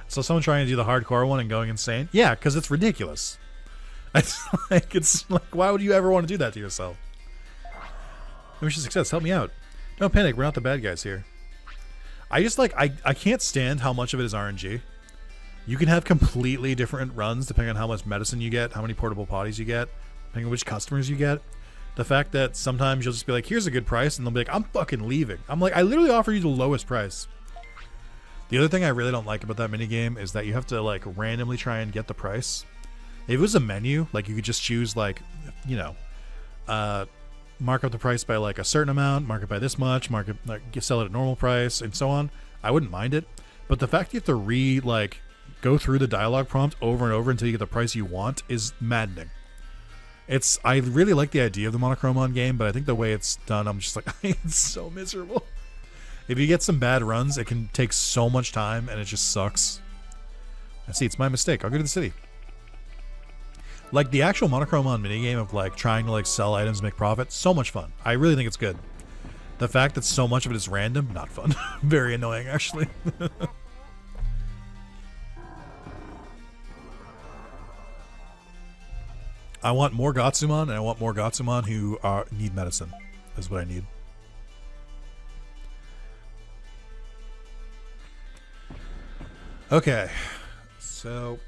So someone trying to do the hardcore one and going insane? Yeah, because it's ridiculous. It's like, why would you ever want to do that to yourself? Mission success, help me out. Don't panic, we're not the bad guys here. I just like, I can't stand how much of it is RNG. You can have completely different runs depending on how much medicine you get, how many portable potties you get, depending on which customers you get. The fact that sometimes you'll just be like, here's a good price, and they'll be like, I'm fucking leaving. I'm like, I literally offer you the lowest price. The other thing I really don't like about that minigame is that you have to like randomly try and get the price. If it was a menu, like you could just choose like, you know, mark up the price by like a certain amount, mark it by this much, mark it, like sell it at normal price, and so on. I wouldn't mind it, but the fact you have to go through the dialogue prompt over and over until you get the price you want is maddening. I really like the idea of the Monochromon game, but I think the way it's done, I'm just like, it's so miserable. If you get some bad runs, it can take so much time, and it just sucks. I see, it's my mistake. I'll go to the city. Like, the actual Monochromon minigame of, like, trying to, like, sell items and make profit, so much fun. I really think it's good. The fact that so much of it is random, not fun. Very annoying, actually. I want more Gatsumon, and I want more Gatsumon who need medicine. Is what I need. Okay. So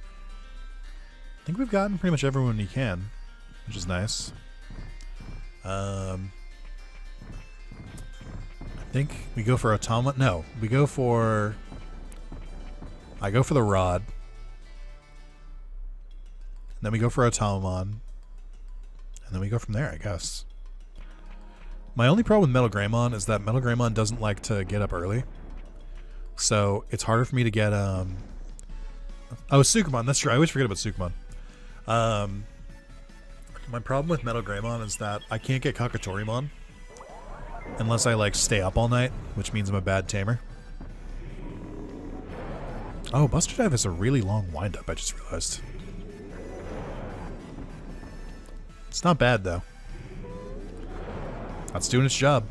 I think we've gotten pretty much everyone you can, which is nice. I think we go for Automa. No, we go for... I go for the Rod. And then we go for Automon. And then we go from there, I guess. My only problem with Metal Greymon is that Metal Greymon doesn't like to get up early. So it's harder for me to get... Oh, Sukumon. That's true. I always forget about Sukumon. My problem with Metal Greymon is that I can't get Kakatorimon. Unless I like stay up all night, which means I'm a bad tamer. Oh, Buster Dive has a really long wind-up, I just realized. It's not bad, though. That's doing its job.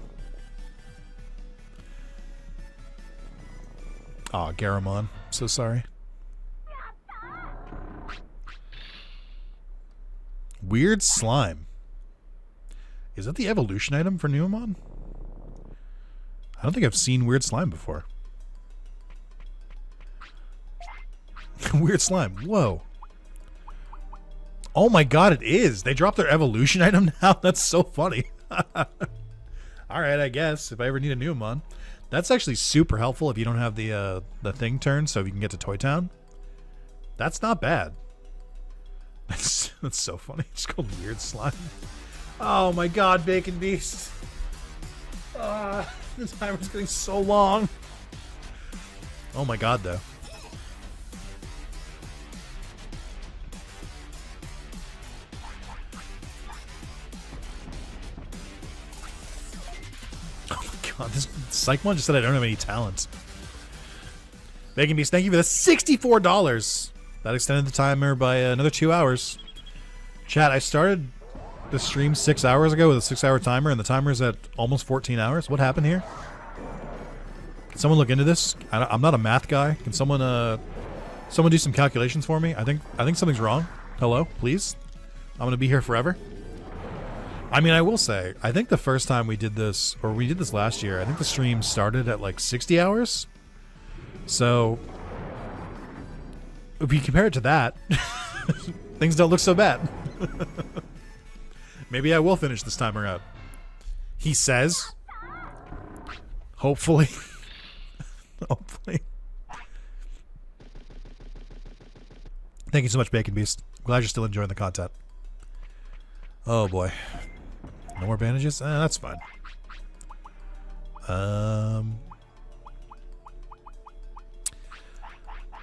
Aw, Garamon. So sorry. Weird Slime. Is that the evolution item for Numemon? I don't think I've seen Weird Slime before. Weird Slime. Whoa. Oh my god, it is. They dropped their evolution item now? That's so funny. Alright, I guess. If I ever need a Numemon. That's actually super helpful if you don't have the thing turned so you can get to Toy Town. That's not bad. That's so funny. It's called Weird Slime. Oh my god, Bacon Beast. The timer's getting so long. Oh my god, though. Oh my god, this Psychmon just said I don't have any talent. Bacon Beast, thank you for the $64. That extended the timer by another 2 hours. Chat, I started the stream 6 hours ago with a 6-hour timer, and the timer's at almost 14 hours. What happened here? Can someone look into this? I'm not a math guy. Can someone do some calculations for me? I think something's wrong. Hello, please. I'm gonna be here forever. I mean, I will say, I think the first time we did this, or we did this last year, I think the stream started at like 60 hours. So if you compare it to that, things don't look so bad. Maybe I will finish this timer out. He says. Hopefully. Hopefully. Thank you so much, Bacon Beast. Glad you're still enjoying the content. Oh boy. No more bandages? That's fine.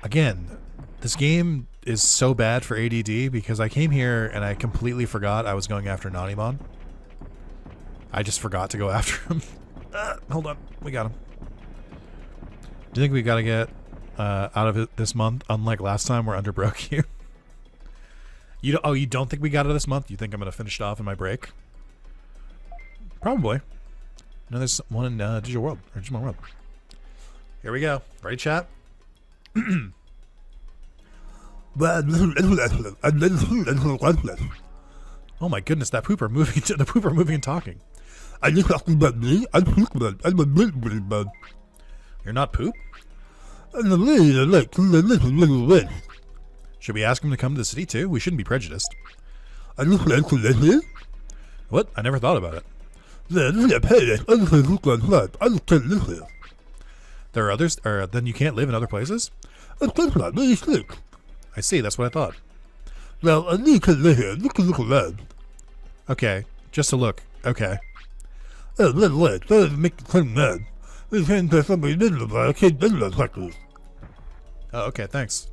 Again, this game is so bad for ADD because I came here and I completely forgot I was going after Nanimon. I just forgot to go after him. Hold on. We got him. Do you think we got to get out of it this month? Unlike last time where Under broke you. You don't think we got it this month? You think I'm going to finish it off in my break? Probably. No, there's one in Digimon World. Or Digimon World. Here we go. Ready, chat? Oh my goodness, that pooper moving and talking. You're not poop? Should we ask him to come to the city too? We shouldn't be prejudiced. What? I never thought about it. There are others, or then you can't live in other places? I see, that's what I thought. Okay, just to look. Okay. Oh, okay, thanks.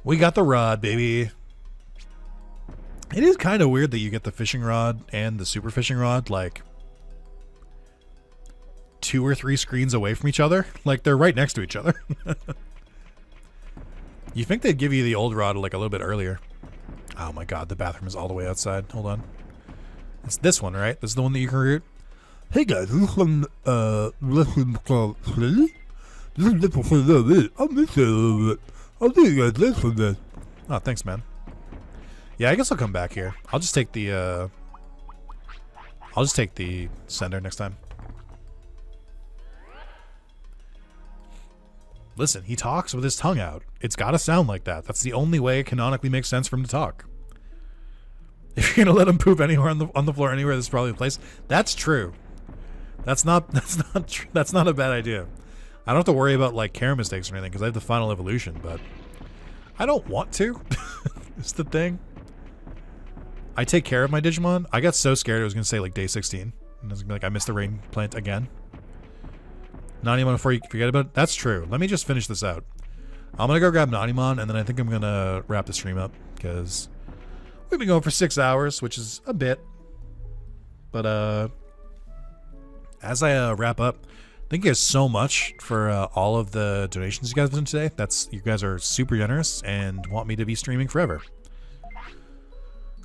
We got the rod, baby. It is kind of weird that you get the fishing rod and the super fishing rod, like, 2 or 3 screens away from each other. Like, they're right next to each other. You think they'd give you the old rod, like, a little bit earlier. Oh my god, the bathroom is all the way outside. Hold on. It's this one, right? This is the one that you can root? Hey guys, this one, lesson called Slitty? This is different from the other. I'll miss it a little bit. I'll do you guys this for this. Oh, thanks, man. Yeah, I guess I'll come back here. I'll just take the, sender next time. Listen, he talks with his tongue out. It's gotta sound like that. That's the only way it canonically makes sense for him to talk. If you're gonna let him poop anywhere on the floor anywhere, that's probably the place. That's true. That's not a bad idea. I don't have to worry about like care mistakes or anything because I have the final evolution, but I don't want to. It's the thing. I take care of my Digimon. I got so scared it was gonna say like day 16. And I was gonna be like, I missed the rain plant again. Nanimon before you forget about it. That's true. Let me just finish this out. I'm gonna go grab Nanimon and then I think I'm gonna wrap the stream up because we've been going for 6 hours, which is a bit. But as I wrap up, thank you guys so much for all of the donations you guys have done today. You guys are super generous and want me to be streaming forever.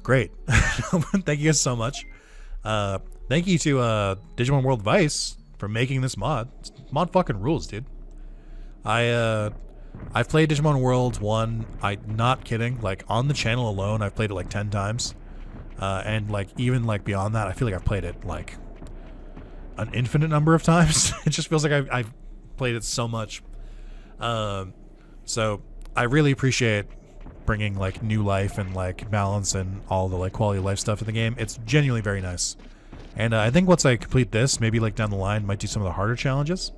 Great. Thank you guys so much. Thank you to Digimon World Vice for making this mod. This mod fucking rules, dude. I've played Digimon World 1. I'm not kidding. Like, on the channel alone, I've played it like 10 times. And like even like beyond that, I feel like I've played it like an infinite number of times. It just feels like I've played it so much. So I really appreciate bringing like new life and like balance and all the like quality of life stuff in the game. It's genuinely very nice. And I think once I complete this, maybe like down the line, might do some of the harder challenges,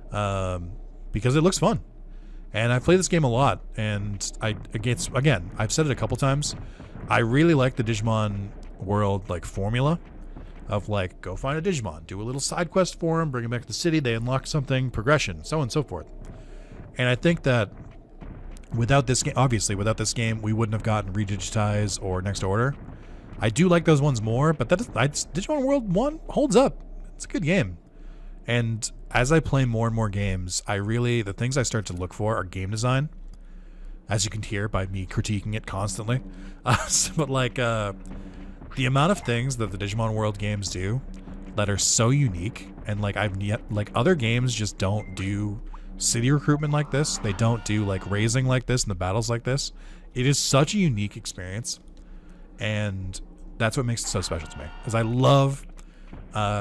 because it looks fun. And I've played this game a lot, and again, I've said it a couple times. I really like the Digimon World like formula of like go find a Digimon, do a little side quest for them, bring them back to the city, they unlock something, progression, so on and so forth. And I think that without this game, we wouldn't have gotten Redigitize or Next Order. I do like those ones more, but Digimon World 1 holds up. It's a good game. And as I play more and more games, the things I start to look for are game design, as you can hear by me critiquing it constantly. But like the amount of things that the Digimon World games do that are so unique, and like other games just don't do city recruitment like this. They don't do like raising like this and the battles like this. It is such a unique experience, and that's what makes it so special to me. Because I love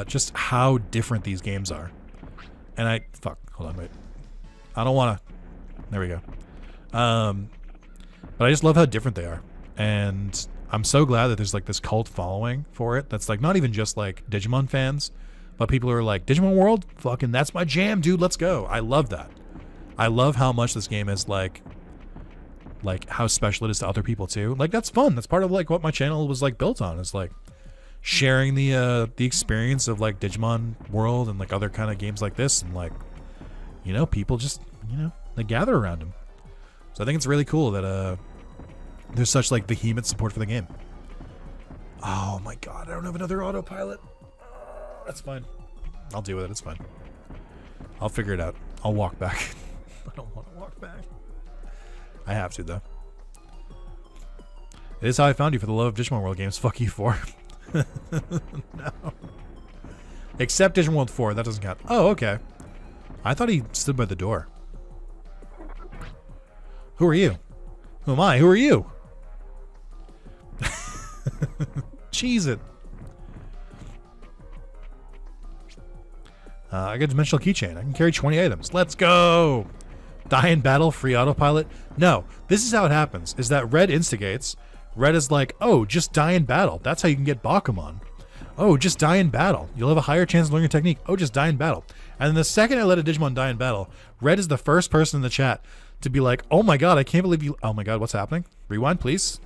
just how different these games are. And hold on, wait. I don't want to. There we go. But I just love how different they are, and I'm so glad that there's like this cult following for it. That's like not even just like Digimon fans, but people who are like, Digimon World, fucking that's my jam, dude. Let's go. I love that. I love how much this game is like how special it is to other people too. Like that's fun. That's part of like what my channel was like built on, is like sharing the experience of like Digimon World and like other kind of games like this, and like, you know, people just, you know, they gather around them. So I think it's really cool that there's such like vehement support for the game. Oh my god, I don't have another autopilot. That's fine. I'll deal with it. It's fine. I'll figure it out. I'll walk back. I don't want to walk back. I have to though. It is how I found you, for the love of Digimon World games. Fuck you for. No. Except Digimon World 4. That doesn't count. Oh, okay. I thought he stood by the door. Who are you? Who am I? Who are you? Cheese it. I got a dimensional keychain. I can carry 20 items. Let's go. Die in battle, free autopilot. No, this is how it happens. Is that Red instigates. Red is like, oh, just die in battle. That's how you can get Bakumon. Oh, just die in battle. You'll have a higher chance of learning a technique. Oh, just die in battle. And then the second I let a Digimon die in battle, Red is the first person in the chat to be like, oh my god, I can't believe you... Oh my god, what's happening? Rewind, please.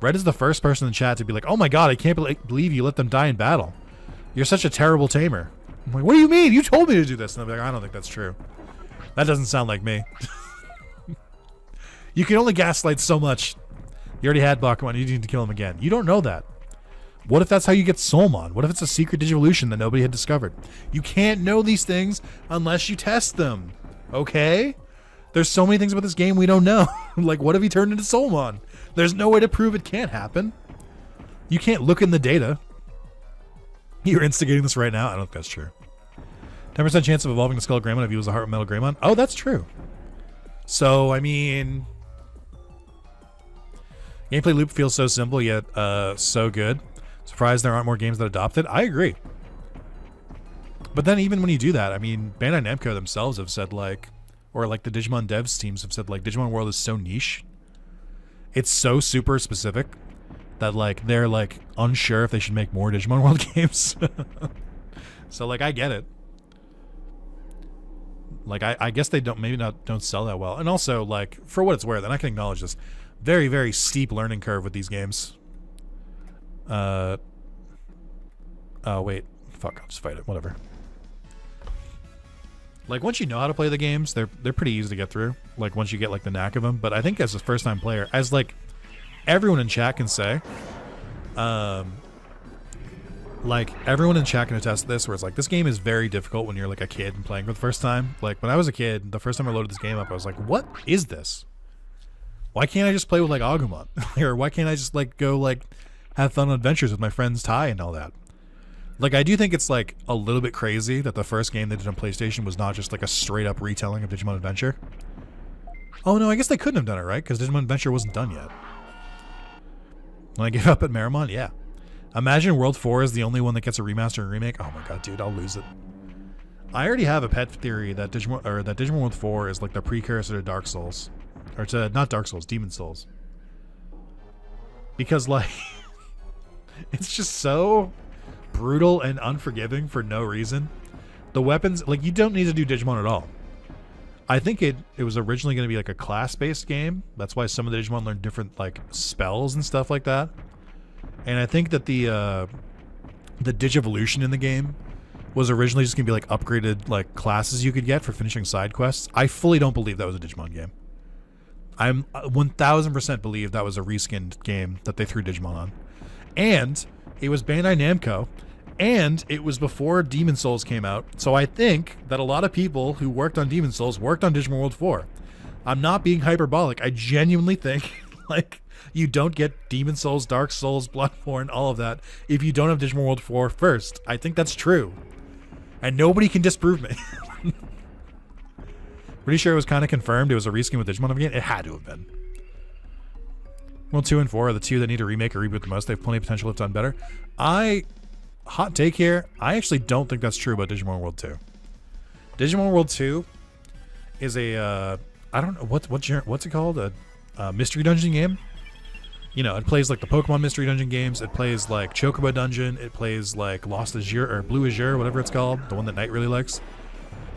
Red is the first person in the chat to be like, oh my god, I can't believe you let them die in battle. You're such a terrible tamer. I'm like, what do you mean? You told me to do this. And I'm like, I don't think that's true. That doesn't sound like me. You can only gaslight so much. You already had Bakumon. You need to kill him again. You don't know that. What if that's how you get Soulmon? What if it's a secret Digivolution that nobody had discovered? You can't know these things unless you test them. Okay? There's so many things about this game we don't know. Like, what if he turned into Soulmon? There's no way to prove it can't happen. You can't look in the data. You're instigating this right now? I don't think that's true. 10% chance of evolving the Skull Greymon if you use a Heart Metal Greymon. Oh, that's true. So, I mean... Gameplay loop feels so simple, yet so good. Surprised there aren't more games that adopt it. I agree. But then even when you do that, I mean, Bandai Namco themselves have said, like... Or, like, the Digimon devs teams have said, like, Digimon World is so niche. It's so super specific that, like, they're, like, unsure if they should make more Digimon World games. So, like, I get it. Like, I guess they don't sell that well. And also, like, for what it's worth, and I can acknowledge this, very, very steep learning curve with these games. Oh, wait. Fuck, I'll just fight it. Whatever. Like, once you know how to play the games, they're pretty easy to get through. Like, once you get, like, the knack of them. But I think as a first-time player, as, like, everyone in chat can say, like everyone in chat can attest to this, where it's like this game is very difficult when you're like a kid and playing for the first time. Like when I was a kid, the first time I loaded this game up, I was like, what is this? Why can't I just play with like Agumon? Or why can't I just like go like have fun adventures with my friends Tai and all that? Like I do think it's like a little bit crazy that the first game they did on PlayStation was not just like a straight up retelling of Digimon Adventure. Oh no, I guess they couldn't have done it, right? Because Digimon Adventure wasn't done yet. When I gave up at Marimon, yeah. Imagine World 4 is the only one that gets a remaster and remake. Oh my god, dude, I'll lose it. I already have a pet theory that Digimon World 4 is like the precursor to Dark Souls. Or to, not Dark Souls, Demon Souls. Because like, it's just so brutal and unforgiving for no reason. The weapons, like you don't need to do Digimon at all. I think it was originally going to be like a class-based game. That's why some of the Digimon learn different like spells and stuff like that. And I think that the Digivolution in the game was originally just going to be like upgraded like classes you could get for finishing side quests. I fully don't believe that was a Digimon game. I'm 1000% believe that was a reskinned game that they threw Digimon on. And it was Bandai Namco, and it was before Demon Souls came out. So I think that a lot of people who worked on Demon Souls worked on Digimon World 4. I'm not being hyperbolic. I genuinely think like you don't get Demon Souls, Dark Souls, Bloodborne, all of that if you don't have Digimon World 4 first. I think that's true. And nobody can disprove me. Pretty sure it was kind of confirmed it was a reskin with Digimon again. It had to have been. World 2 and 4 are the two that need to remake or reboot the most. They have plenty of potential if done better. Hot take here, I actually don't think that's true about Digimon World 2. Digimon World 2 is a, I don't know, what's it called? A mystery dungeon game? You know, it plays like the Pokemon mystery dungeon games. It plays like Chocobo Dungeon. It plays like Lost Azure or Blue Azure, whatever it's called. The one that Knight really likes.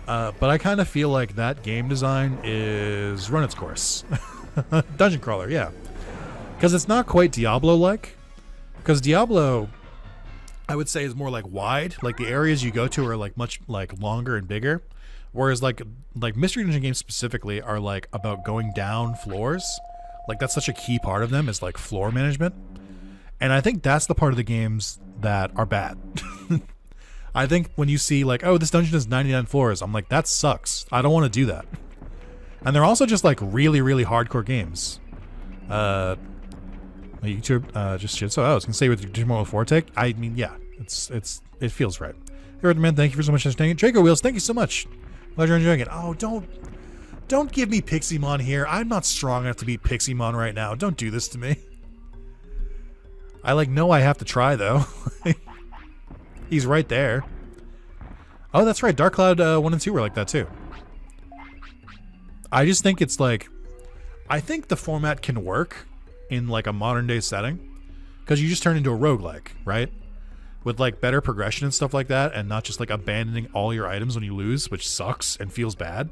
But I kind of feel like that game design is run its course. Dungeon crawler, yeah. Because it's not quite Diablo-like. Because Diablo, I would say, is more like wide. Like the areas you go to are like much like longer and bigger. Whereas like mystery dungeon games specifically are like about going down floors. Like that's such a key part of them is like floor management. And I think that's the part of the games that are bad. I think when you see like, oh, this dungeon has 99 floors, I'm like, that sucks. I don't want to do that. And they're also just like really, really hardcore games. YouTube just shit. So I was gonna say with Digimon World 4 take, I mean, yeah, it feels right. Hey, man, thank you for so much for staying. Draco Wheels, thank you so much. Glad you're enjoying it. Oh, don't give me Piximon here. I'm not strong enough to beat Piximon right now. Don't do this to me. I like know I have to try though. He's right there. Oh, that's right. Dark Cloud 1 and 2 were like that too. I just think it's like, I think the format can work in like a modern day setting because you just turn into a roguelike, right? With like better progression and stuff like that, and not just like abandoning all your items when you lose, which sucks and feels bad.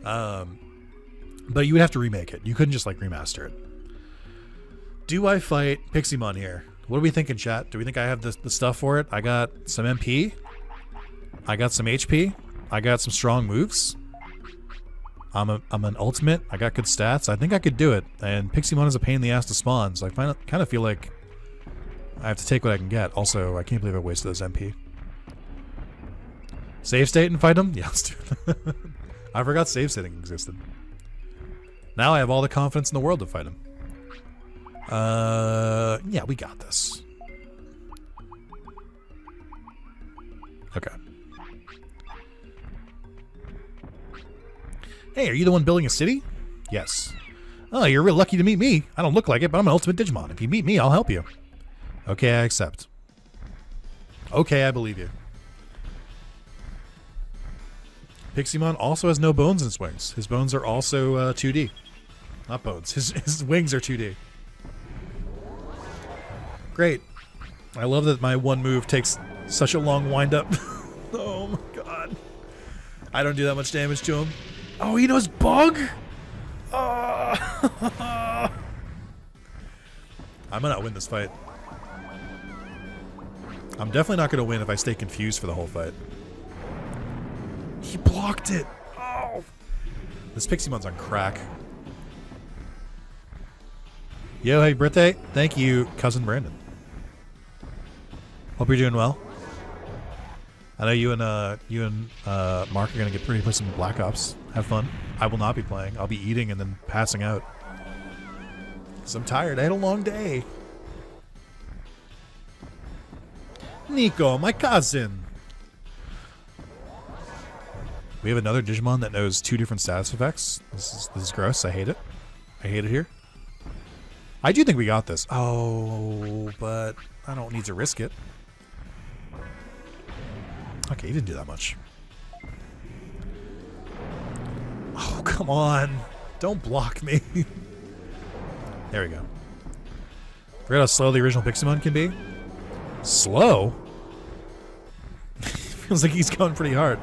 But you would have to remake it. You couldn't just like remaster it. Do I fight Piximon here? What are we thinking, chat? Do we think I have the stuff for it? I got some MP. I got some HP. I got some strong moves. I'm an ultimate. I got good stats. I think I could do it. And Piximon is a pain in the ass to spawn, so I kind of feel like I have to take what I can get. Also, I can't believe I wasted those MP. Save state and fight him? Yeah, let's do it. I forgot save stating existed. Now I have all the confidence in the world to fight him. Yeah, we got this. Okay. Hey, are you the one building a city? Yes. Oh, you're real lucky to meet me. I don't look like it, but I'm an ultimate Digimon. If you meet me, I'll help you. Okay, I accept. Okay, I believe you. Piximon also has no bones in his wings. His bones are also 2D. Not bones. His wings are 2D. Great. I love that my one move takes such a long wind up. Oh my god. I don't do that much damage to him. Oh, he knows bug? Oh. I'm gonna win this fight. I'm definitely not gonna win if I stay confused for the whole fight. He blocked it. Oh. This Piximon's on crack. Yo, happy birthday. Thank you, cousin Brandon. Hope you're doing well. I know you and Mark are gonna get ready to play some Black Ops. Have fun. I will not be playing. I'll be eating and then passing out. 'Cause I'm tired. I had a long day. Nico, my cousin. We have another Digimon that knows 2 different status effects. This is gross. I hate it. I hate it here. I do think we got this. Oh, but I don't need to risk it. Okay, he didn't do that much. Oh, come on. Don't block me. There we go. Forget how slow the original Pixelmon can be. Slow? Feels like he's going pretty hard.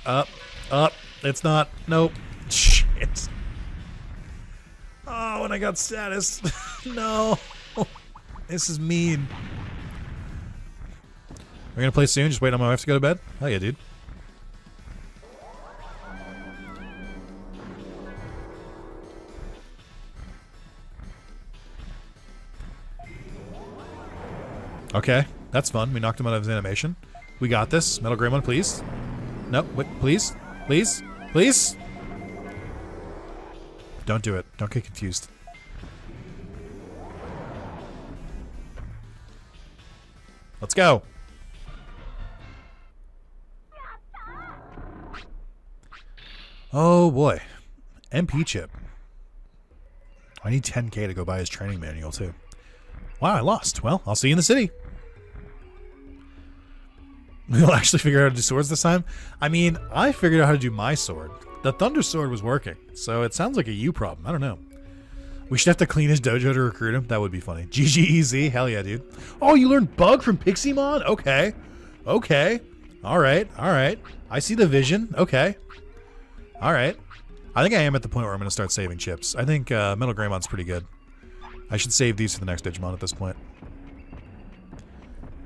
Up. It's not. Nope. Shit. Oh, and I got status. No. This is mean. We're gonna play soon. Just wait on my wife to go to bed. Hell yeah, dude. Okay, that's fun. We knocked him out of his animation. We got this. Metal Greymon, please. No, wait, please. Please. Please. Don't do it. Don't get confused. Let's go. Oh boy. MP chip. I need 10k to go buy his training manual too. Wow, I lost. Well, I'll see you in the city. We'll actually figure out how to do swords this time. I mean, I figured out how to do my sword. The Thunder Sword was working, so it sounds like a you problem. I don't know. We should have to clean his dojo to recruit him. That would be funny. GGEZ. Hell yeah, dude. Oh, you learned Bug from Pixelmon? Okay. Okay. All right. All right. I see the vision. Okay. All right. I think I am at the point where I'm going to start saving chips. I think Metal Greymon's pretty good. I should save these for the next Digimon at this point.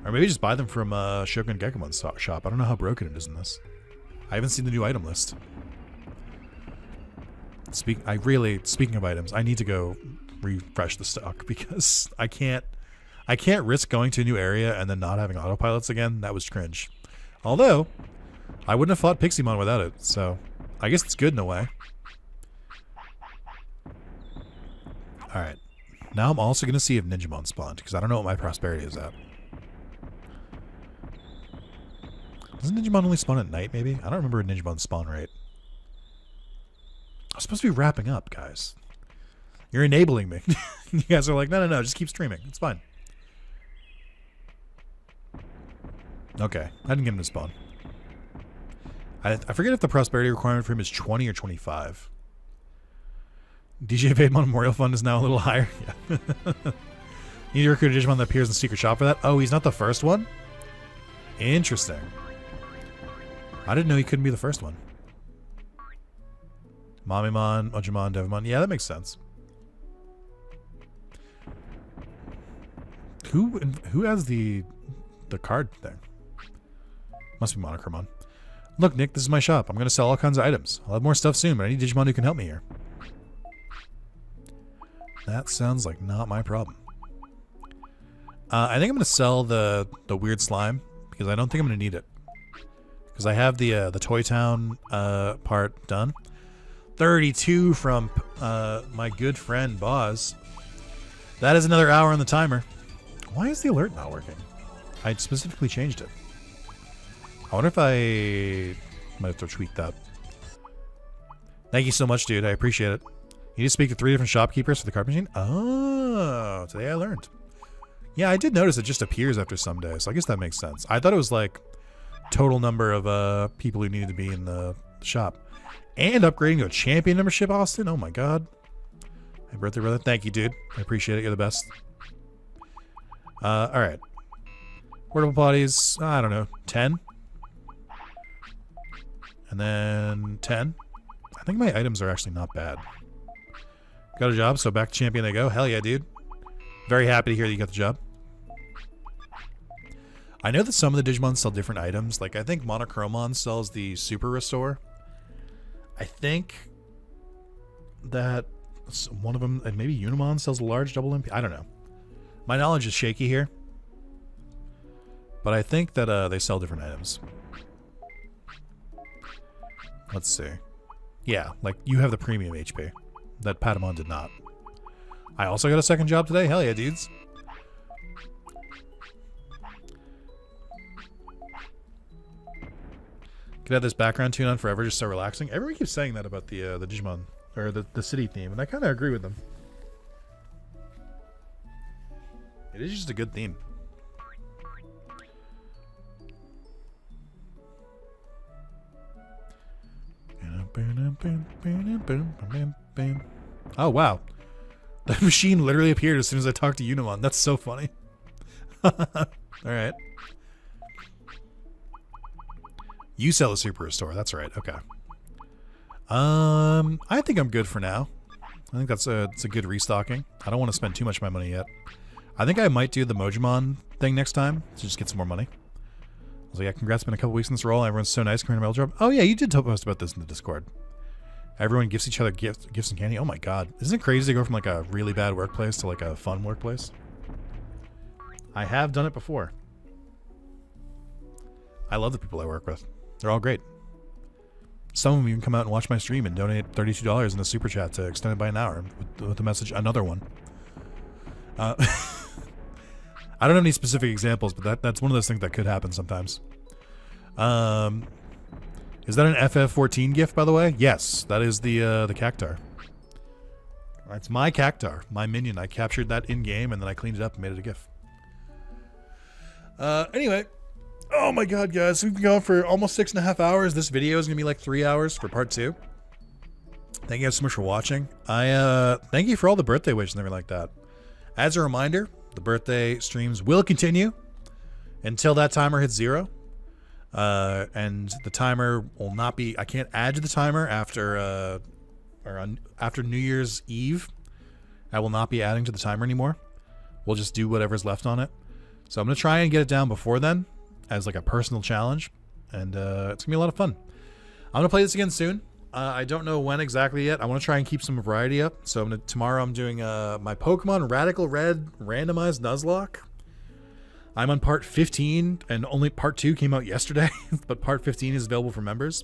Or maybe just buy them from Shogun Gekumon's shop. I don't know how broken it is in this. I haven't seen the new item list. Speaking of items, I need to go refresh the stock because I can't risk going to a new area and then not having autopilots again. That was cringe. Although, I wouldn't have fought Pixelmon without it, so I guess it's good in a way. Alright. Now I'm also going to see if Ninjamon spawned, because I don't know what my prosperity is at. Doesn't Ninjamon only spawn at night, maybe? I don't remember a Ninjamon spawn rate. I'm supposed to be wrapping up, guys. You're enabling me. You guys are like, no, just keep streaming. It's fine. Okay, I didn't get him to spawn. I forget if the prosperity requirement for him is 20 or 25. DJ Vademon Memorial Fund is now a little higher. Yeah. You need to recruit a Digimon that appears in the secret shop for that? Oh, he's not the first one? Interesting. I didn't know he couldn't be the first one. Mamimon, Ojimon, Devimon. Yeah, that makes sense. Who has the card thing? Must be Monochromon. Look, Nick, this is my shop. I'm going to sell all kinds of items. I'll have more stuff soon, but I need Digimon who can help me here. That sounds like not my problem. I think I'm going to sell the weird slime because I don't think I'm going to need it. Because I have the Toy Town part done. 32 from my good friend Boz. That is another hour on the timer. Why is the alert not working? I specifically changed it. I wonder if I might have to tweak that. Thank you so much, dude. I appreciate it. You need to speak to 3 different shopkeepers for the card machine? Oh, today I learned. Yeah, I did notice it just appears after some days, so I guess that makes sense. I thought it was like total number of people who needed to be in the shop. And upgrading to a champion membership, Austin? Oh my god. Happy birthday, brother. Thank you, dude. I appreciate it. You're the best. Alright. Portable bodies, I don't know, 10? And then 10? I think my items are actually not bad. Got a job, so back to champion they go. Hell yeah, dude. Very happy to hear that you got the job. I know that some of the Digimon sell different items. Like, I think Monochromon sells the Super Restore. I think that one of them, and maybe Unimon sells a large double MP. I don't know. My knowledge is shaky here, but I think that they sell different items. Let's see. Yeah, like you have the premium HP that Patamon did not. I also got a second job today. Hell yeah, dudes. Could have this background tune on forever, just so relaxing. Everyone keeps saying that about the Digimon or the city theme, and I kind of agree with them. It is just a good theme. Oh wow, the machine literally appeared as soon as I talked to Unimon. That's so funny. All right. You sell a Super Restore. That's right. Okay. I think I'm good for now. I think it's a good restocking. I don't want to spend too much of my money yet. I think I might do the Mojimon thing next time to just get some more money. So yeah, congrats. Been a couple weeks in this role. Everyone's so nice. Coming to mail drop. Oh yeah, you did post about this in the Discord. Everyone gives each other gifts and candy. Oh my god, isn't it crazy to go from like a really bad workplace to like a fun workplace? I have done it before. I love the people I work with. They're all great. Some of them even come out and watch my stream and donate $32 in a super chat to extend it by an hour with the message, another one. I don't have any specific examples, but that's one of those things that could happen sometimes. Is that an FF14 gift, by the way? Yes, that is the Cactar. That's my Cactar, my minion. I captured that in-game, and then I cleaned it up and made it a GIF. Anyway. Oh my god, guys. We've been going for almost 6.5 hours. This video is going to be like 3 hours for part 2. Thank you guys so much for watching. Thank you for all the birthday wishes and everything like that. As a reminder, the birthday streams will continue until that timer hits 0. And the timer will not be... I can't add to the timer after New Year's Eve. I will not be adding to the timer anymore. We'll just do whatever's left on it. So I'm going to try and get it down before then, as like a personal challenge, and it's gonna be a lot of fun. I'm gonna play this again soon. I don't know when exactly yet. I want to try and keep some variety up. So tomorrow I'm doing my Pokemon Radical Red randomized Nuzlocke. I'm on part 15, and only part 2 came out yesterday, but part 15 is available for members.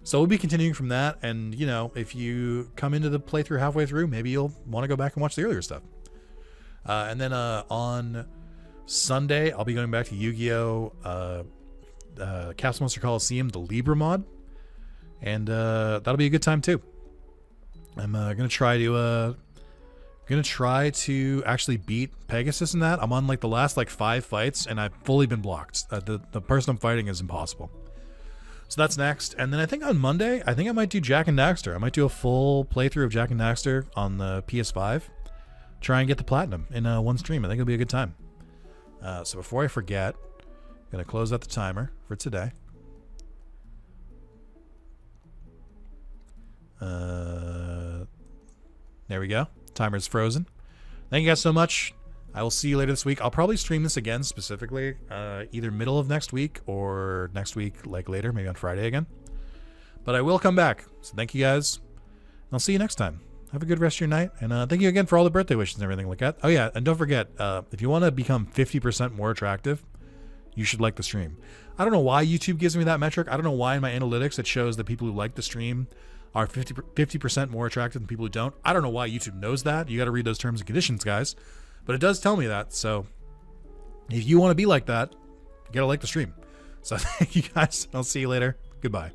So we'll be continuing from that, and you know, if you come into the playthrough halfway through, maybe you'll want to go back and watch the earlier stuff. And then on Sunday, I'll be going back to Yu-Gi-Oh! Castle Monster Coliseum, the Libra mod, and that'll be a good time too. I'm gonna try to actually beat Pegasus in that. I'm on like the last like 5 fights, and I've fully been blocked. The person I'm fighting is impossible. So that's next, and then I think on Monday, I think I might do Jak and Daxter. I might do a full playthrough of Jak and Daxter on the PS5. Try and get the platinum in one stream. I think it'll be a good time. So before I forget, I'm going to close out the timer for today. There we go. Timer's frozen. Thank you guys so much. I will see you later this week. I'll probably stream this again specifically, either middle of next week or next week, like later, maybe on Friday again. But I will come back. So thank you guys. And I'll see you next time. Have a good rest of your night, and thank you again for all the birthday wishes and everything like that. Oh yeah, and don't forget, if you want to become 50% more attractive, you should like the stream. I don't know why YouTube gives me that metric. I don't know why in my analytics it shows that people who like the stream are 50% more attractive than people who don't. I don't know why YouTube knows that. You got to read those terms and conditions, guys. But it does tell me that, so if you want to be like that, you got to like the stream. So thank you guys. I'll see you later. Goodbye.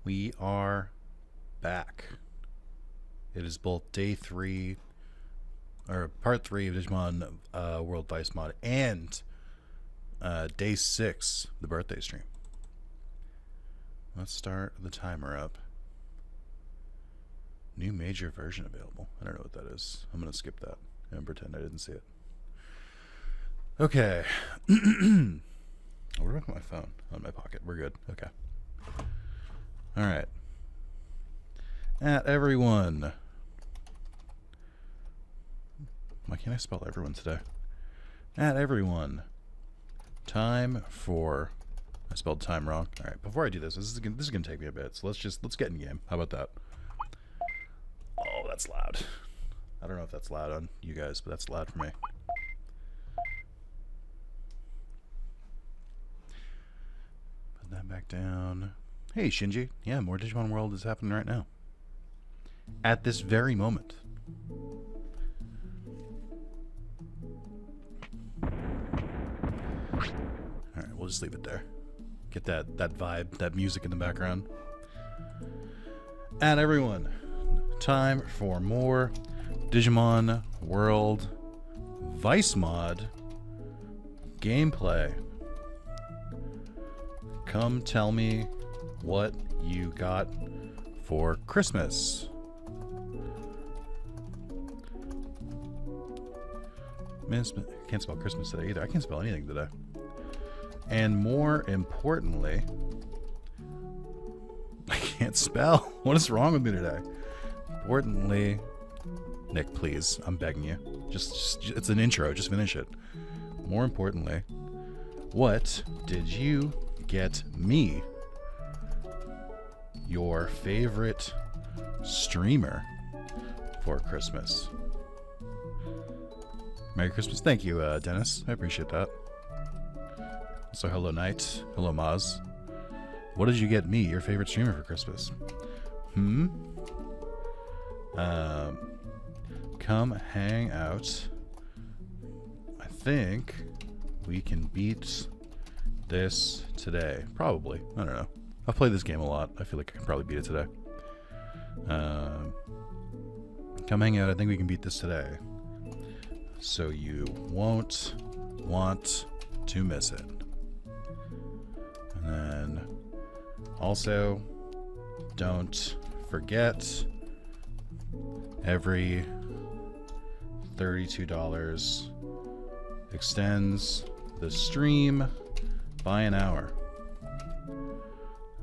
We are back. It is both day 3, or part 3 of Digimon World Vice Mod, and day 6, the birthday stream. Let's start the timer up. New major version available. I don't know what that is. I'm going to skip that and pretend I didn't see it. Okay. Where do I put my phone? Oh, in my pocket. We're good. Okay. All right. At everyone. Why can't I spell everyone today? At everyone. Time for... I spelled time wrong. All right. Before I do this, this is gonna take me a bit. So let's get in game. How about that? Oh, that's loud. I don't know if that's loud on you guys, but that's loud for me. Put that back down. Hey, Shinji. Yeah, more Digimon World is happening right now. At this very moment. Alright, we'll just leave it there. Get that vibe, that music in the background. And everyone, time for more Digimon World Vice Mod gameplay. Come tell me what you got for Christmas. Man, I can't spell Christmas today either. I can't spell anything today. And more importantly, I can't spell. What is wrong with me today? Importantly, Nick, please, I'm begging you. Just it's an intro. Just finish it. More importantly, what did you get me? Your favorite streamer for Christmas. Merry Christmas. Thank you, Dennis. I appreciate that. So, hello, Knight. Hello, Maz. What did you get me, your favorite streamer, for Christmas? Come hang out. I think we can beat this today. Probably. I don't know. I've played this game a lot. I feel like I can probably beat it today. Come hang out. I think we can beat this today. So you won't want to miss it. And then also, don't forget, every $32 extends the stream by an hour.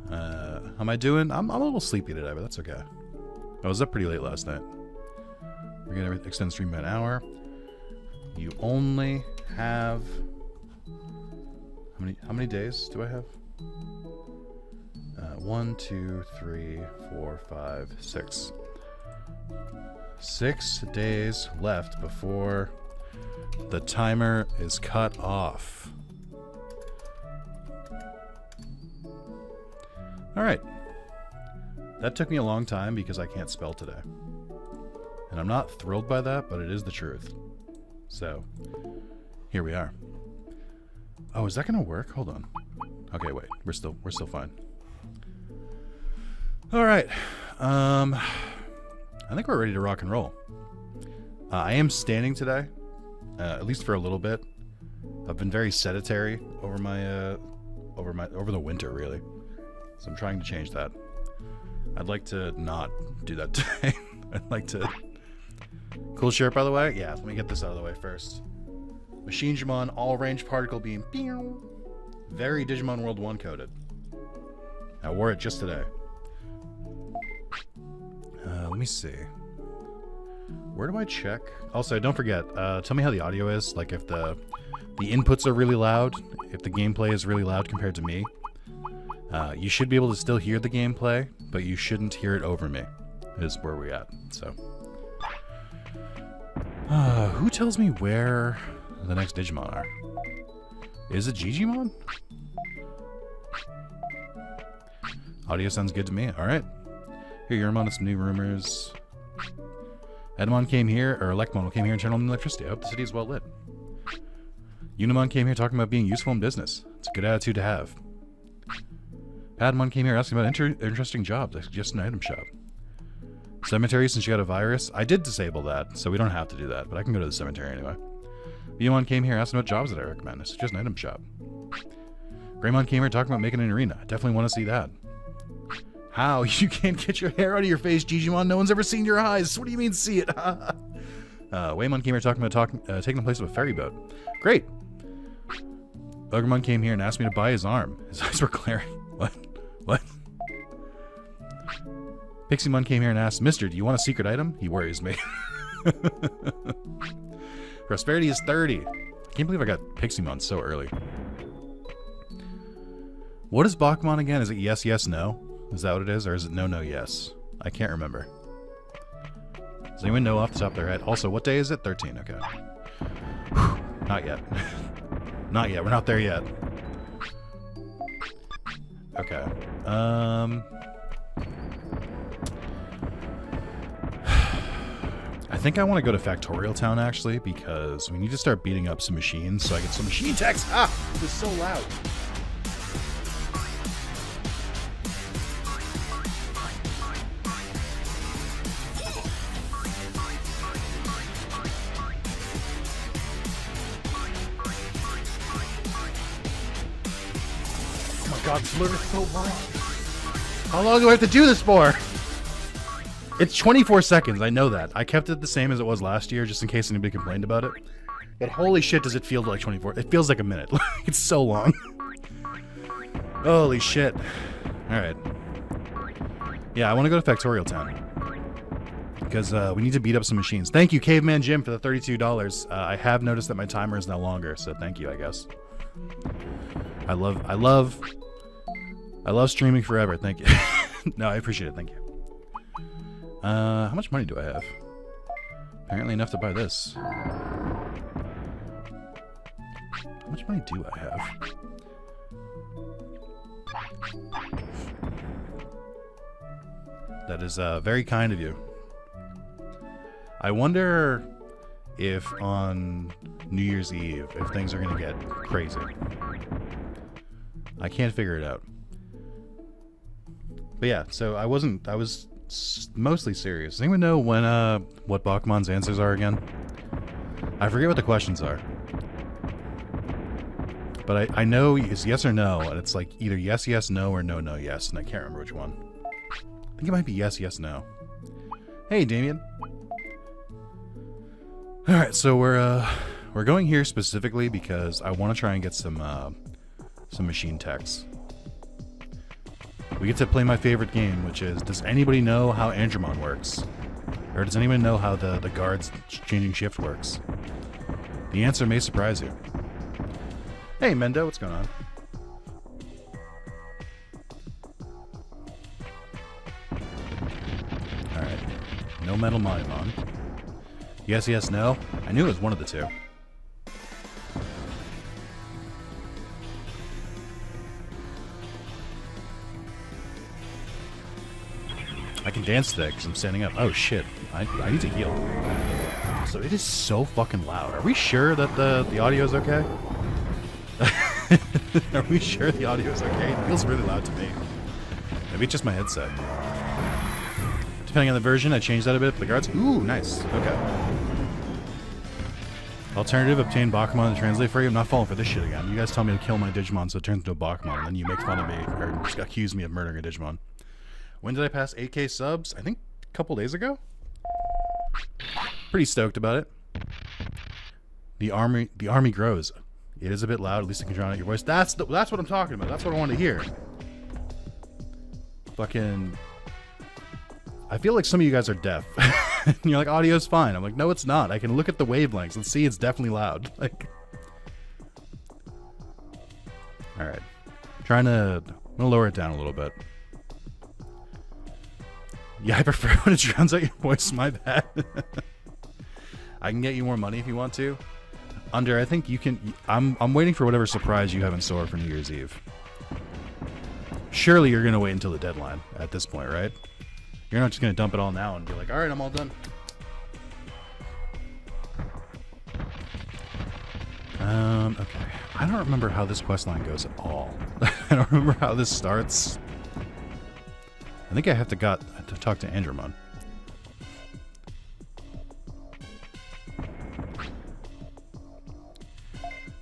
How am I doing? I'm a little sleepy today, but that's okay. I was up pretty late last night. We're gonna extend the stream by an hour. You only have... How many days do I have? 1, 2, 3, 4, 5, 6. 6 days left before the timer is cut off. Alright. That took me a long time because I can't spell today. And I'm not thrilled by that, but it is the truth. So, here we are. Oh, is that gonna work? Hold on. Okay, wait. We're still fine. Alright. I think we're ready to rock and roll. I am standing today, at least for a little bit. I've been very sedentary over the winter, really. So I'm trying to change that. I'd like to not do that today. I'd like to... Cool shirt, by the way. Yeah, let me get this out of the way first. Machinegimon all-range particle beam. Very Digimon World 1 coded. I wore it just today. Let me see. Where do I check? Also, don't forget, tell me how the audio is. Like if the inputs are really loud, if the gameplay is really loud compared to me. You should be able to still hear the gameplay, but you shouldn't hear it over me, is where we're at. So, who tells me where the next Digimon are? Is it Digimon? Audio sounds good to me. Alright. Here, you're on some new rumors. Edmon came here, or Elecmon came here and turned on the electricity. I hope the city is well lit. Unimon came here talking about being useful in business. It's a good attitude to have. Padmon came here asking about interesting jobs. I suggest an item shop. Cemetery, since you got a virus. I did disable that, so we don't have to do that, but I can go to the cemetery anyway. Viamon came here asking about jobs that I recommend. I suggest an item shop. Greymon came here talking about making an arena. I definitely want to see that. How? You can't get your hair out of your face, Digimon. No one's ever seen your eyes. What do you mean, see it? Waymon came here talking about taking the place of a ferry boat. Great. Ogremon came here and asked me to buy his arm. His eyes were glaring. What? What? Pixie-mon came here and asked, Mister, do you want a secret item? He worries me. Prosperity is 30. I can't believe I got Pixie-mon so early. What is Bakuman again? Is it yes, yes, no? Is that what it is? Or is it no, no, yes? I can't remember. Does anyone know off the top of their head? Also, what day is it? 13, okay. Whew, not yet. Not yet. We're not there yet. Okay. I think I want to go to Factorial Town, actually, because we need to start beating up some machines so I get some machine techs. Ah! It was so loud. Oh my god, this is so long. How long do I have to do this for? It's 24 seconds, I know that. I kept it the same as it was last year, just in case anybody complained about it. But holy shit, does it feel like 24? It feels like a minute. It's so long. Holy shit. Alright. Yeah, I want to go to Factorial Town. Because we need to beat up some machines. Thank you, Caveman Jim, for the $32. I have noticed that my timer is now longer, so thank you, I guess. I love streaming forever, thank you. No, I appreciate it, thank you. How much money do I have? Apparently enough to buy this. How much money do I have? That is very kind of you. I wonder if on New Year's Eve, if things are gonna get crazy. I can't figure it out. But yeah, so I was mostly serious. Does anyone know when what Bakuman's answers are again? I forget what the questions are. But I know it's yes or no, and it's like either yes, yes, no, or no, no, yes, and I can't remember which one. I think it might be yes, yes, no. Hey, Damien. Alright, so we're going here specifically because I want to try and get some machine techs. We get to play my favorite game, which is, does anybody know how Andromon works? Or does anyone know how the guard's changing shift works? The answer may surprise you. Hey, Mendo, what's going on? Alright. No Metal Minimon. Yes, yes, no? I knew it was one of the two. I can dance today because I'm standing up. Oh shit, I need to heal. So it is so fucking loud. Are we sure that the audio is okay? Are we sure the audio is okay? It feels really loud to me. Maybe it's just my headset. Depending on the version, I changed that a bit for the guards. Ooh, nice. Okay. Alternative, obtain Bakuman to translate for you. I'm not falling for this shit again. You guys tell me to kill my Digimon so it turns into a Bakuman, and then you make fun of me or just accuse me of murdering a Digimon. When did I pass 8K subs? I think a couple days ago. Pretty stoked about it. The army grows. It is a bit loud. At least I can drown out your voice. That's what I'm talking about. That's what I want to hear. Fucking. I feel like some of you guys are deaf. And you're like, audio's fine. I'm like, no, it's not. I can look at the wavelengths and see it's definitely loud. Like. All right. I'm gonna lower it down a little bit. Yeah, I prefer when it drowns out your voice. My bad. I can get you more money if you want to. Under, I think you can. I'm waiting for whatever surprise you have in store for New Year's Eve. Surely you're gonna wait until the deadline at this point, right? You're not just gonna dump it all now and be like, all right, I'm all done. Okay. I don't remember how this quest line goes at all. I don't remember how this starts. I think I have to talk to Andromon.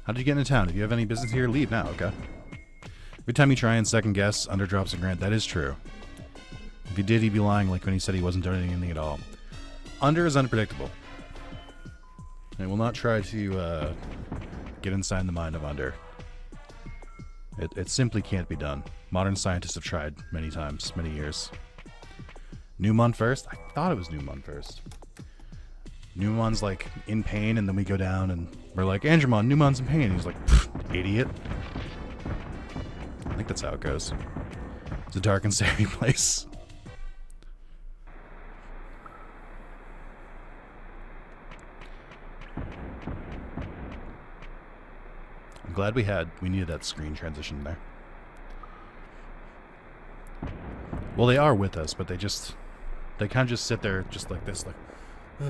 How did you get into town? If you have any business here, leave now, okay? Every time you try and second guess, Under drops a grant. That is true. If he did, he'd be lying like when he said he wasn't donating anything at all. Under is unpredictable. I will not try to get inside the mind of Under. It simply can't be done. Modern scientists have tried many times, many years. Numon first? I thought it was Numon first. Numon's like in pain, and then we go down and we're like, Andromon, Numon's in pain. He's like, idiot. I think that's how it goes. It's a dark and scary place. I'm glad we needed that screen transition there. Well, they are with us, but they kind of just sit there just like this, like. They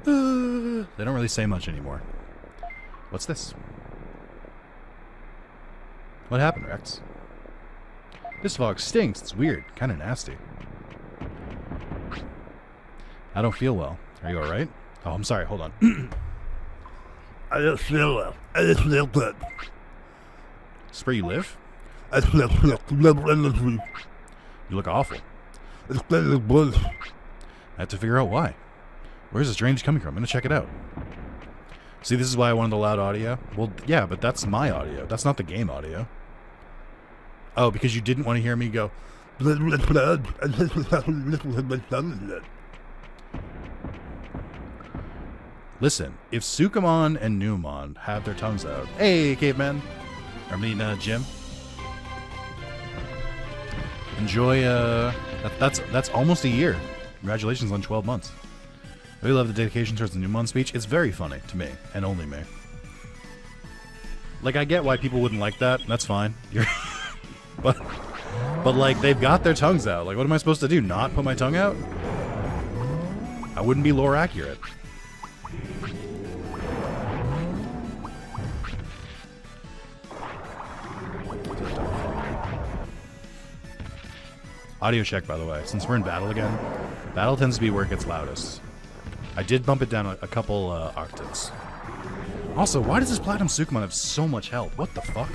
don't really say much anymore. What's this? What happened, Rex? This fog stinks. It's weird. Kind of nasty. I don't feel well. Are you alright? Oh, I'm sorry. Hold on. I don't feel well. I just feel good. Is this where you live? I feel You look awful. it's getting worse. I have to figure out why. Where's this drainage coming from? I'm gonna check it out. See, this is why I wanted the loud audio. Well, yeah, but that's my audio. That's not the game audio. Oh, because you didn't want to hear me go. Listen, if Sukamon and Numon have their tongues out. Hey, caveman. Jim. Enjoy, that's almost a year. Congratulations on 12 months. I really love the dedication towards the Numon speech. It's very funny to me, and only me. Like, I get why people wouldn't like that. That's fine. but like, they've got their tongues out. Like, what am I supposed to do? Not put my tongue out? I wouldn't be lore accurate. Audio check, by the way. Since we're in battle again, battle tends to be where it gets loudest. I did bump it down a couple octaves. Also, why does this Platinum Sukamon have so much health? What the fuck?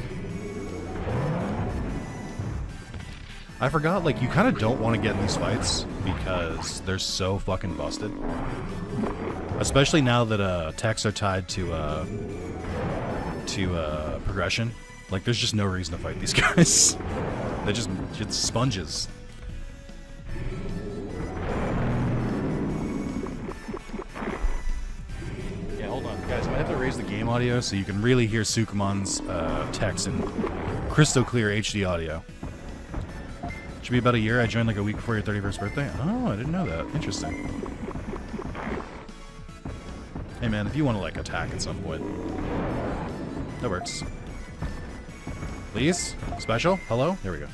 I forgot, like, you kind of don't want to get in these fights because they're so fucking busted. Especially now that attacks are tied to progression. Like, there's just no reason to fight these guys. They're just sponges. Yeah, hold on. Guys, I might have to raise the game audio so you can really hear Sukamon's text in crystal clear HD audio. Should be about a year. I joined like a week before your 31st birthday. Oh, I didn't know that. Interesting. Hey man, if you want to like attack at some point, that works. Please? Special? Hello? There we go.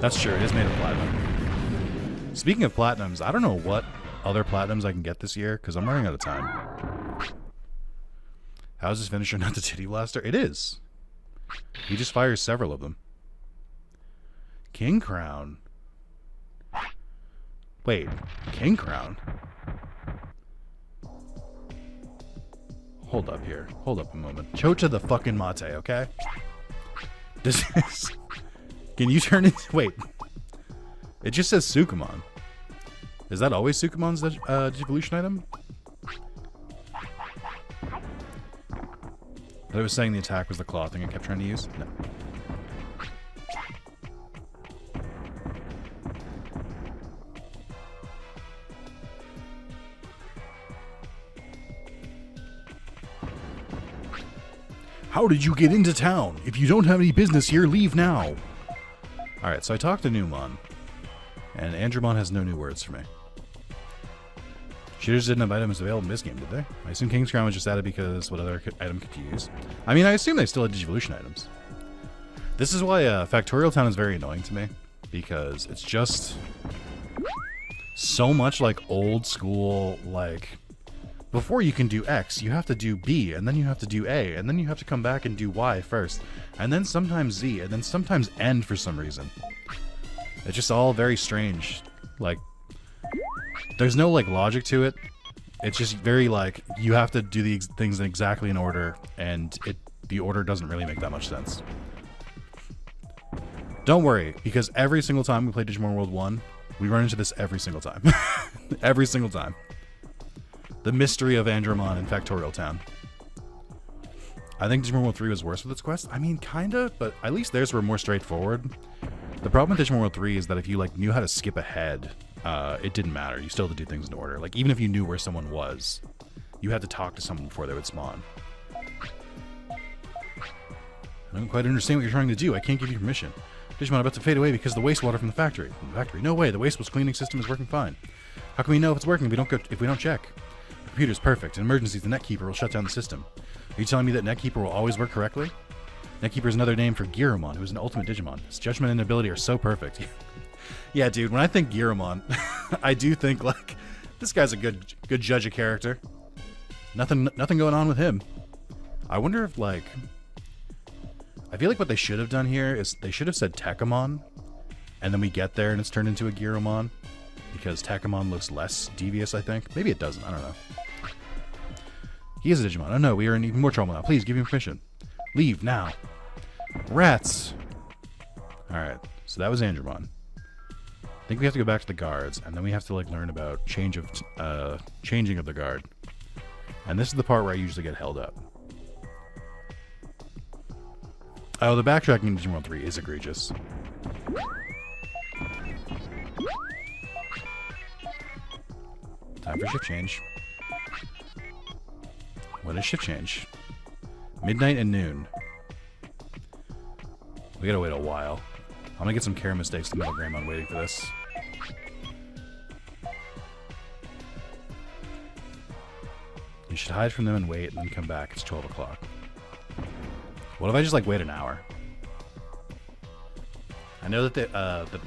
That's true, it is made of platinum. Speaking of platinums, I don't know what other platinums I can get this year, because I'm running out of time. How is this finisher not the Titty Blaster? It is. He just fires several of them. King Crown. Wait, King Crown? Hold up here. Hold up a moment. Chota the fucking mate, okay? This is... Can you turn it... Wait. It just says Sukamon. Is that always Sukamon's evolution item? I was saying the attack was the claw thing I kept trying to use. No. How did you get into town? If you don't have any business here, leave now. Alright, so I talked to Numon. And Andromon has no new words for me. Shooters didn't have items available in this game, did they? I assume King's Crown was just added because what other item could you use? I mean, I assume they still had Digivolution items. This is why Factorial Town is very annoying to me. Because it's just... so much like old school, like... Before you can do X, you have to do B, and then you have to do A, and then you have to come back and do Y first. And then sometimes Z, and then sometimes N for some reason. It's just all very strange. Like... There's no, like, logic to it. It's just very, like, you have to do these things exactly in order, and the order doesn't really make that much sense. Don't worry, because every single time we play Digimon World 1, we run into this every single time. Every single time. The mystery of Andromon in Factorial Town. I think Digimon World 3 was worse with its quest. I mean, kinda, but at least theirs were more straightforward. The problem with Digimon World 3 is that if you like knew how to skip ahead, it didn't matter. You still had to do things in order. Like, even if you knew where someone was, you had to talk to someone before they would spawn. I don't quite understand what you're trying to do. I can't give you permission. Digimon about to fade away because of the wastewater from the factory. No way. The waste cleaning system is working fine. How can we know if it's working if we don't check? The computer's perfect. In emergencies, the Netkeeper will shut down the system. Are you telling me that Netkeeper will always work correctly? Netkeeper is another name for Giromon, who is an ultimate Digimon. His judgment and ability are so perfect. Yeah, dude, when I think Giromon, I do think, like, this guy's a good judge of character. Nothing going on with him. I wonder if, like... I feel like what they should have done here is they should have said Tekamon, and then we get there and it's turned into a Giromon, because Tekamon looks less devious, I think. Maybe it doesn't, I don't know. He is a Digimon. Oh no, we are in even more trouble now. Please, give me permission. Leave, now. Rats! Alright, so that was Andromon. I think we have to go back to the guards, and then we have to, like, learn about changing of the guard. And this is the part where I usually get held up. Oh, the backtracking in Digimon World 3 is egregious. Time for shift change. What is shift change? Midnight and noon. We gotta wait a while. I'm gonna get some care mistakes to Metal Greymon waiting for this. You should hide from them and wait, and then come back. It's 12 o'clock. What if I just, like, wait an hour? I know that the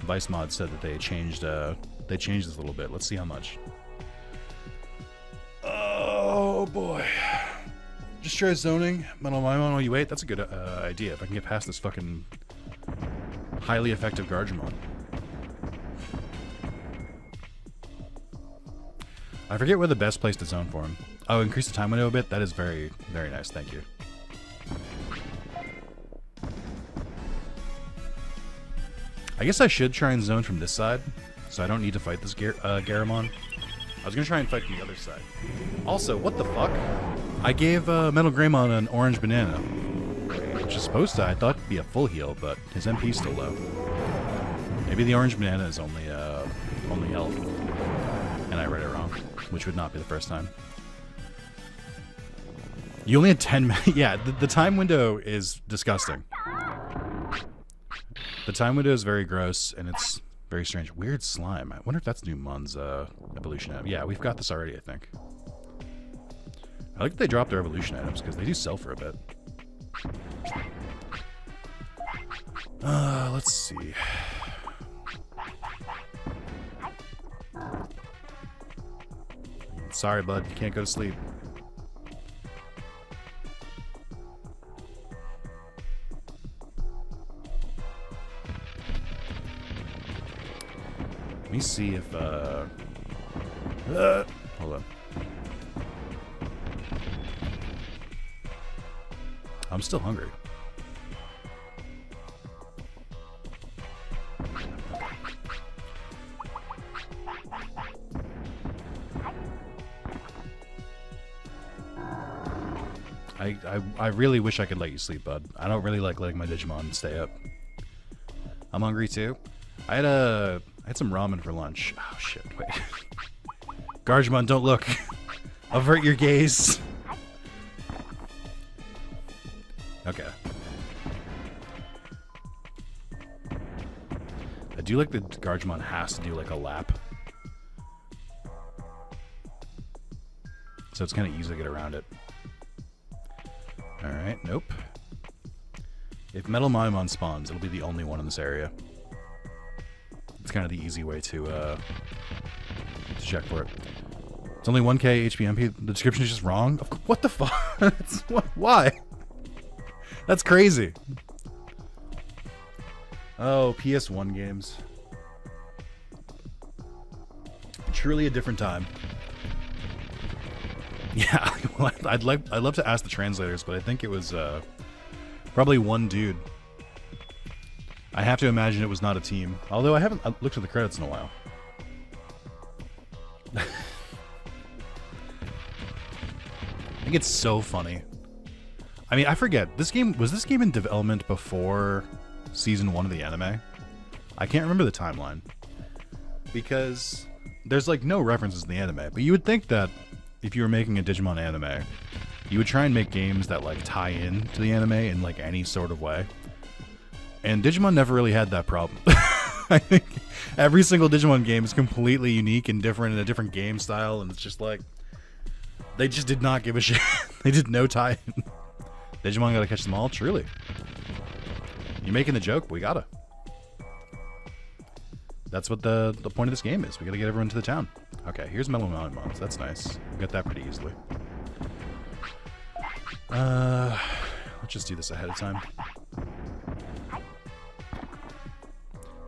Vice mod said that they changed this a little bit. Let's see how much. Oh boy. Just try zoning Metal Maimon while you wait. That's a good idea. If I can get past this fucking highly effective Guardiamon. I forget where the best place to zone for him. Oh, increase the time window a bit? That is very, very nice. Thank you. I guess I should try and zone from this side, so I don't need to fight this Garamon. I was going to try and fight from the other side. Also, what the fuck? I gave Metal Greymon an orange banana, which is supposed to, I thought, be a full heal, but his MP's still low. Maybe the orange banana is only health, and I read it wrong, which would not be the first time. You only had 10 minutes. Yeah, the time window is disgusting. The time window is very gross, and it's very strange. Weird slime. I wonder if that's Numon's evolution item. Yeah, we've got this already, I think. I like that they dropped their evolution items, because they do sell for a bit. Let's see. Sorry, bud. You can't go to sleep. Let me see if, hold on. I'm still hungry. I really wish I could let you sleep, bud. I don't really like letting my Digimon stay up. I'm hungry too. I had some ramen for lunch. Oh shit, wait. Guardiamon, don't look. Avert your gaze. Okay. I do like that Guardiamon has to do like a lap. So it's kind of easy to get around it. Alright, nope. If Metal Maimon spawns, it'll be the only one in this area. It's kind of the easy way to check for it. It's only 1k HPMP. The description is just wrong. What the fuck? Why? That's crazy. Oh, PS1 games. Truly a different time. Yeah, well, I'd love to ask the translators, but I think it was probably one dude. I have to imagine it was not a team. Although I haven't looked at the credits in a while. think it's so funny. I mean, I forget. Was this game in development before season 1 of the anime? I can't remember the timeline. Because there's like no references in the anime. But you would think that if you were making a Digimon anime, you would try and make games that like tie in to the anime in like any sort of way. And Digimon never really had that problem. I think every single Digimon game is completely unique and different in a different game style, and it's just like they just did not give a shit. They did no tie-in. Digimon gotta catch them all, truly. You're making the joke, but we gotta. That's what the point of this game is. We gotta get everyone to the town. Okay, here's Metal Mons. That's nice. We got that pretty easily. Let's just do this ahead of time.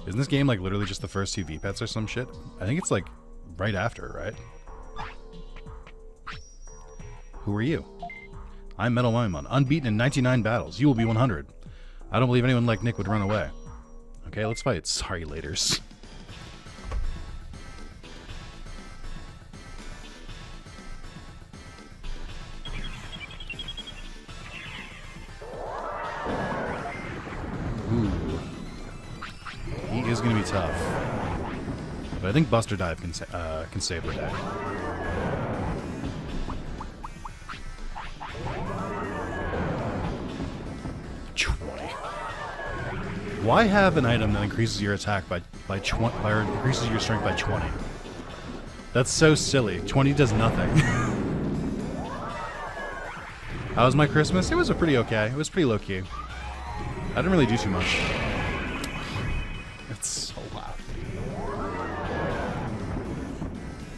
Isn't this game like literally just the first 2 V-Pets or some shit? I think it's like right after, right? Who are you? I'm Metal Mimon, unbeaten in 99 battles. You will be 100. I don't believe anyone like Nick would run away. Okay, let's fight. Sorry, laters. Ooh. He is going to be tough. But I think Buster Dive can save the day. Why have an item that increases your attack by 20 or increases your strength by 20? That's so silly. 20 does nothing. How was my Christmas? It was pretty okay. It was pretty low key. I didn't really do too much. It's so loud.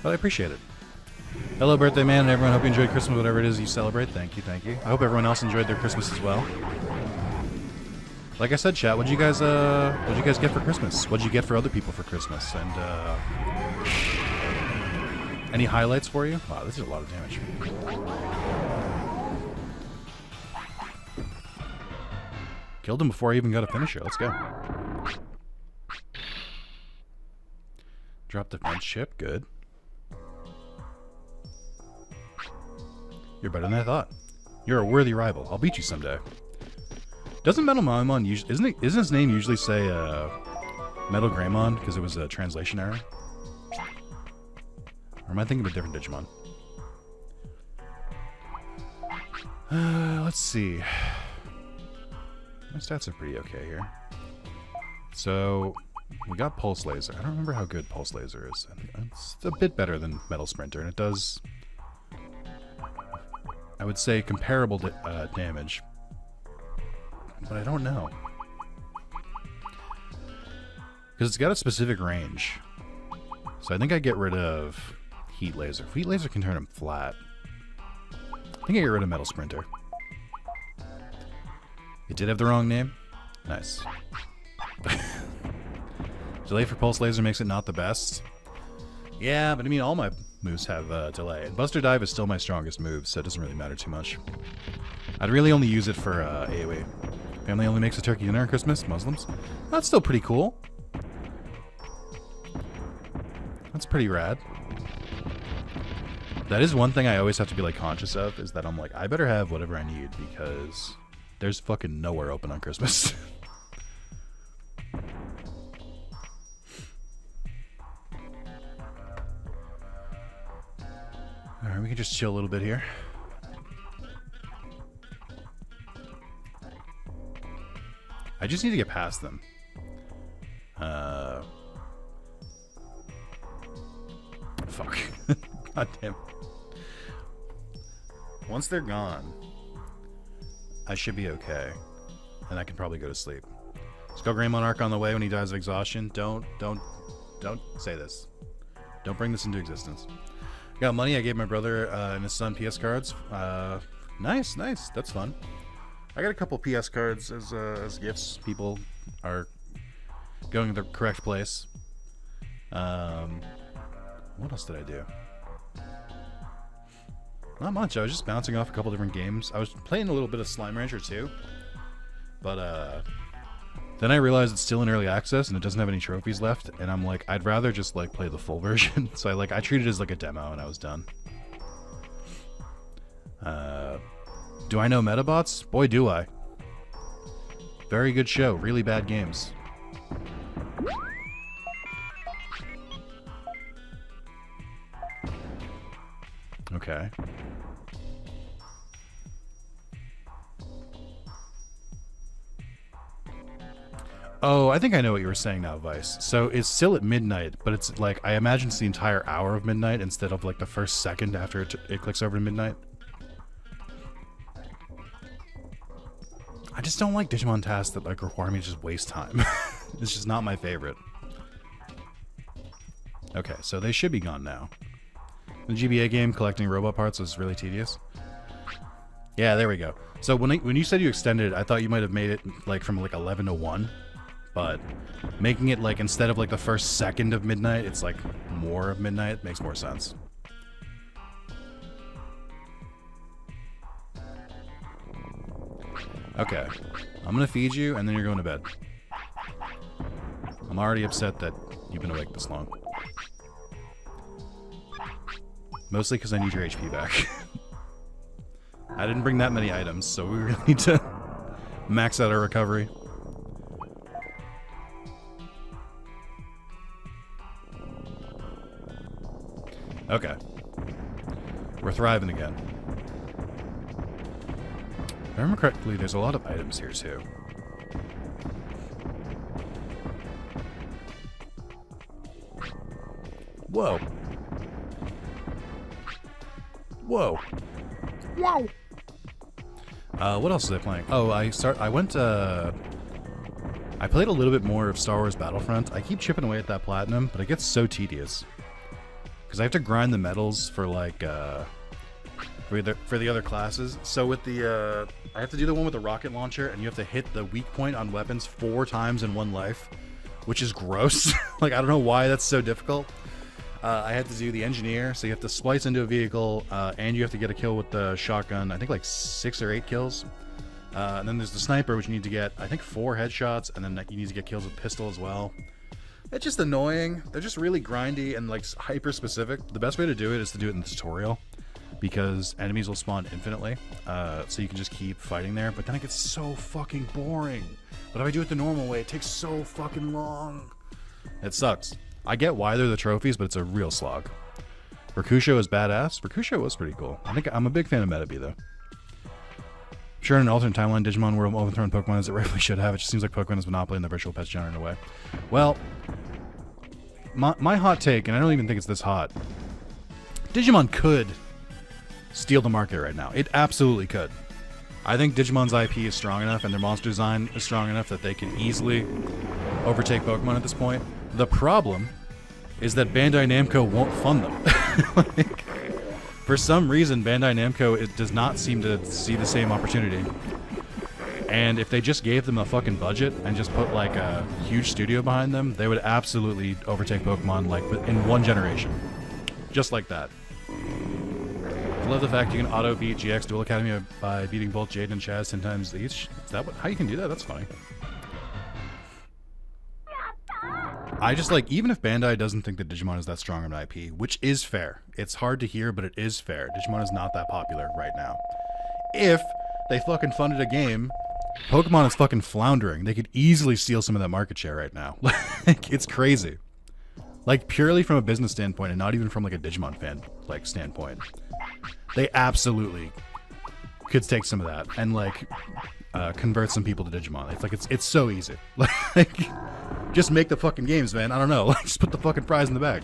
But I appreciate it. Hello, birthday man, and everyone. Hope you enjoyed Christmas, whatever it is you celebrate. Thank you, thank you. I hope everyone else enjoyed their Christmas as well. Like I said, chat, what'd you guys get for Christmas? What'd you get for other people for Christmas? And any highlights for you? Wow, this is a lot of damage. Killed him before I even got a finisher. Let's go. Drop defense chip. Good. You're better than I thought. You're a worthy rival. I'll beat you someday. Doesn't Metal Mamon usually... Isn't his name usually say Metal Greymon because it was a translation error? Or am I thinking of a different Digimon? Let's see. My stats are pretty okay here. So, we got Pulse Laser. I don't remember how good Pulse Laser is. It's a bit better than Metal Sprinter, and it does, I would say, comparable damage. But I don't know. Because it's got a specific range. So I think I get rid of Heat Laser. Heat Laser can turn him flat. I think I get rid of Metal Sprinter. It did have the wrong name? Nice. Delay for Pulse Laser makes it not the best. Yeah, but I mean, all my moves have delay. And Buster Dive is still my strongest move, so it doesn't really matter too much. I'd really only use it for AoE. Family only makes a turkey dinner on Christmas. Muslims. That's still pretty cool. That's pretty rad. That is one thing I always have to be like conscious of, is that I'm like, I better have whatever I need because there's fucking nowhere open on Christmas. Alright, we can just chill a little bit here. I just need to get past them. Fuck. God damn. Once they're gone, I should be okay. And I can probably go to sleep. Skull Grey Monarch on the way when he dies of exhaustion. Don't say this. Don't bring this into existence. Got money. I gave my brother and his son PS cards. Nice. That's fun. I got a couple PS cards as gifts. People are going to the correct place. What else did I do? Not much. I was just bouncing off a couple different games. I was playing a little bit of Slime Rancher too. But then I realized it's still in early access and it doesn't have any trophies left. And I'm like, I'd rather just like play the full version. So I treated it as like a demo and I was done. Do I know Metabots? Boy, do I. Very good show. Really bad games. Okay. Oh, I think I know what you were saying now, Vice. So it's still at midnight, but it's like, I imagine it's the entire hour of midnight instead of like the first second after it clicks over to midnight. I just don't like Digimon tasks that like require me to just waste time. It's just not my favorite. Okay, so they should be gone now. The GBA game, collecting robot parts, was really tedious. Yeah, there we go. So when you said you extended it, I thought you might have made it like from like 11 to 1. But making it like instead of like the first second of midnight, it's like more of midnight makes more sense. Okay, I'm gonna feed you and then you're going to bed. I'm already upset that you've been awake this long. Mostly because I need your HP back. I didn't bring that many items, so we really need to max out our recovery. Okay. We're thriving again. If I remember correctly, there's a lot of items here, too. Whoa. Whoa. Wow. What else was I playing? Oh, I played a little bit more of Star Wars Battlefront. I keep chipping away at that platinum, but it gets so tedious. Because I have to grind the medals for like for the other classes. So with the I have to do the one with the rocket launcher, and you have to hit the weak point on weapons 4 times in one life, which is gross. Like, I don't know why that's so difficult. I had to do the engineer, so you have to splice into a vehicle, and you have to get a kill with the shotgun. I think like 6 or 8 kills. And then there's the sniper, which you need to get, I think, 4 headshots, and then you need to get kills with pistol as well. It's just annoying. They're just really grindy and like hyper specific. The best way to do it is to do it in the tutorial, because enemies will spawn infinitely, so you can just keep fighting there. But then it gets so fucking boring. But if I do it the normal way, it takes so fucking long. It sucks. I get why they're the trophies, but it's a real slog. Rakusho is badass. Rakusho was pretty cool. I think I'm a big fan of Metabee, though. Sure, in an alternate timeline, Digimon were overthrown Pokemon as it rightfully should have. It just seems like Pokemon is monopoly in the virtual pets genre in a way. Well, my hot take, and I don't even think it's this hot, Digimon could steal the market right now. It absolutely could. I think Digimon's IP is strong enough and their monster design is strong enough that they can easily overtake Pokemon at this point. The problem is that Bandai Namco won't fund them. Like, for some reason, Bandai Namco does not seem to see the same opportunity. And if they just gave them a fucking budget and just put like a huge studio behind them, they would absolutely overtake Pokemon like in one generation. Just like that. I love the fact you can auto beat GX Duel Academy by beating both Jade and Chaz 10 times each. Is that how you can do that? That's funny. I just like, even if Bandai doesn't think that Digimon is that strong of an IP, which is fair. It's hard to hear, but it is fair. Digimon is not that popular right now. If they fucking funded a game, Pokemon is fucking floundering. They could easily steal some of that market share right now. Like, it's crazy. Like, purely from a business standpoint and not even from like a Digimon fan like standpoint. They absolutely could take some of that and like convert some people to Digimon. It's like it's so easy. Like, just make the fucking games, man. I don't know. Like, just put the fucking prize in the bag.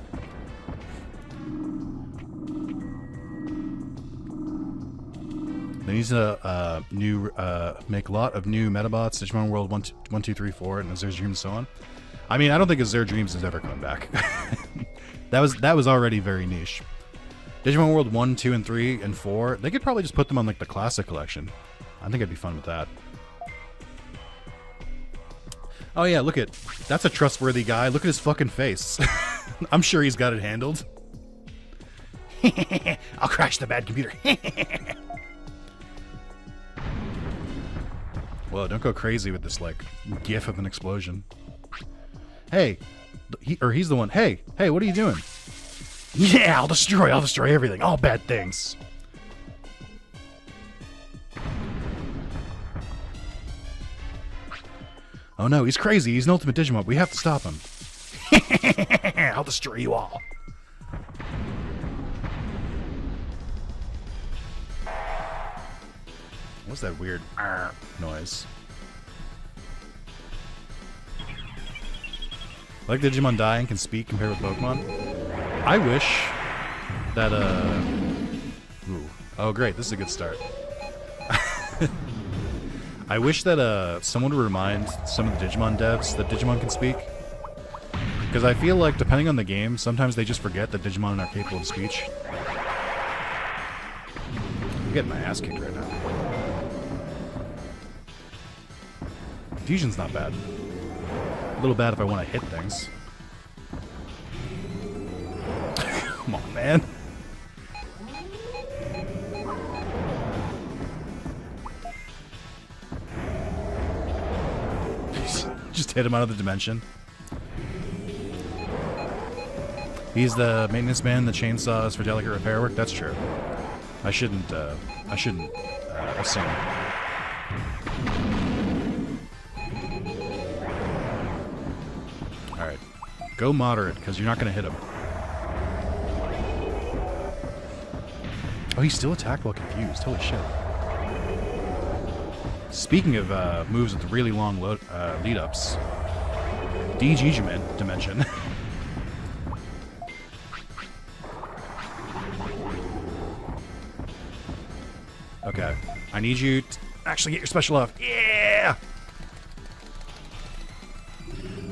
They need to make a lot of new Metabots, Digimon World 1, 2, 3, 4, and Azure Dreams and so on. I mean, I don't think Azure Dreams is ever coming back. That was already very niche. Digimon World 1, 2, and 3, and 4, they could probably just put them on like the classic collection. I think I'd be fun with that. Oh yeah, that's a trustworthy guy. Look at his fucking face. I'm sure he's got it handled. I'll crash the bad computer. Whoa, don't go crazy with this like gif of an explosion. Hey, he's the one. Hey, what are you doing? Yeah, I'll destroy everything. All bad things. Oh no, he's crazy. He's an ultimate Digimon. We have to stop him. I'll destroy you all. What's that weird noise? Like Digimon die and can speak compared with Pokemon. I wish that ooh. Oh great, this is a good start. I wish that someone would remind some of the Digimon devs that Digimon can speak. Because I feel like depending on the game, sometimes they just forget that Digimon are capable of speech. I'm getting my ass kicked right now. Fusion's not bad. A little bad if I want to hit things. Come on, man. Just hit him out of the dimension. He's the maintenance man, the chainsaws for delicate repair work. That's true. I shouldn't assume. All right, go moderate because you're not going to hit him. Oh, he still attacked while confused. Holy shit. Speaking of moves with really long lead-ups, Digimon dimension. Okay, I need you to actually get your special off. Yeah!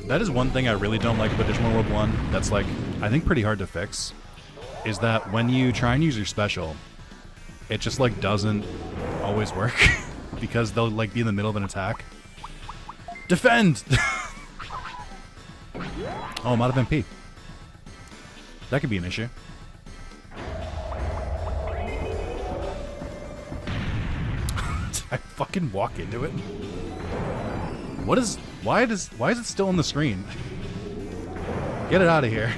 That is one thing I really don't like about Digimon World 1 that's, like, I think pretty hard to fix, is that when you try and use your special, it just, like, doesn't always work. Because they'll, like, be in the middle of an attack. Defend! Oh, I'm out of MP. That could be an issue. Did I fucking walk into it? Why is it still on the screen? Get it out of here.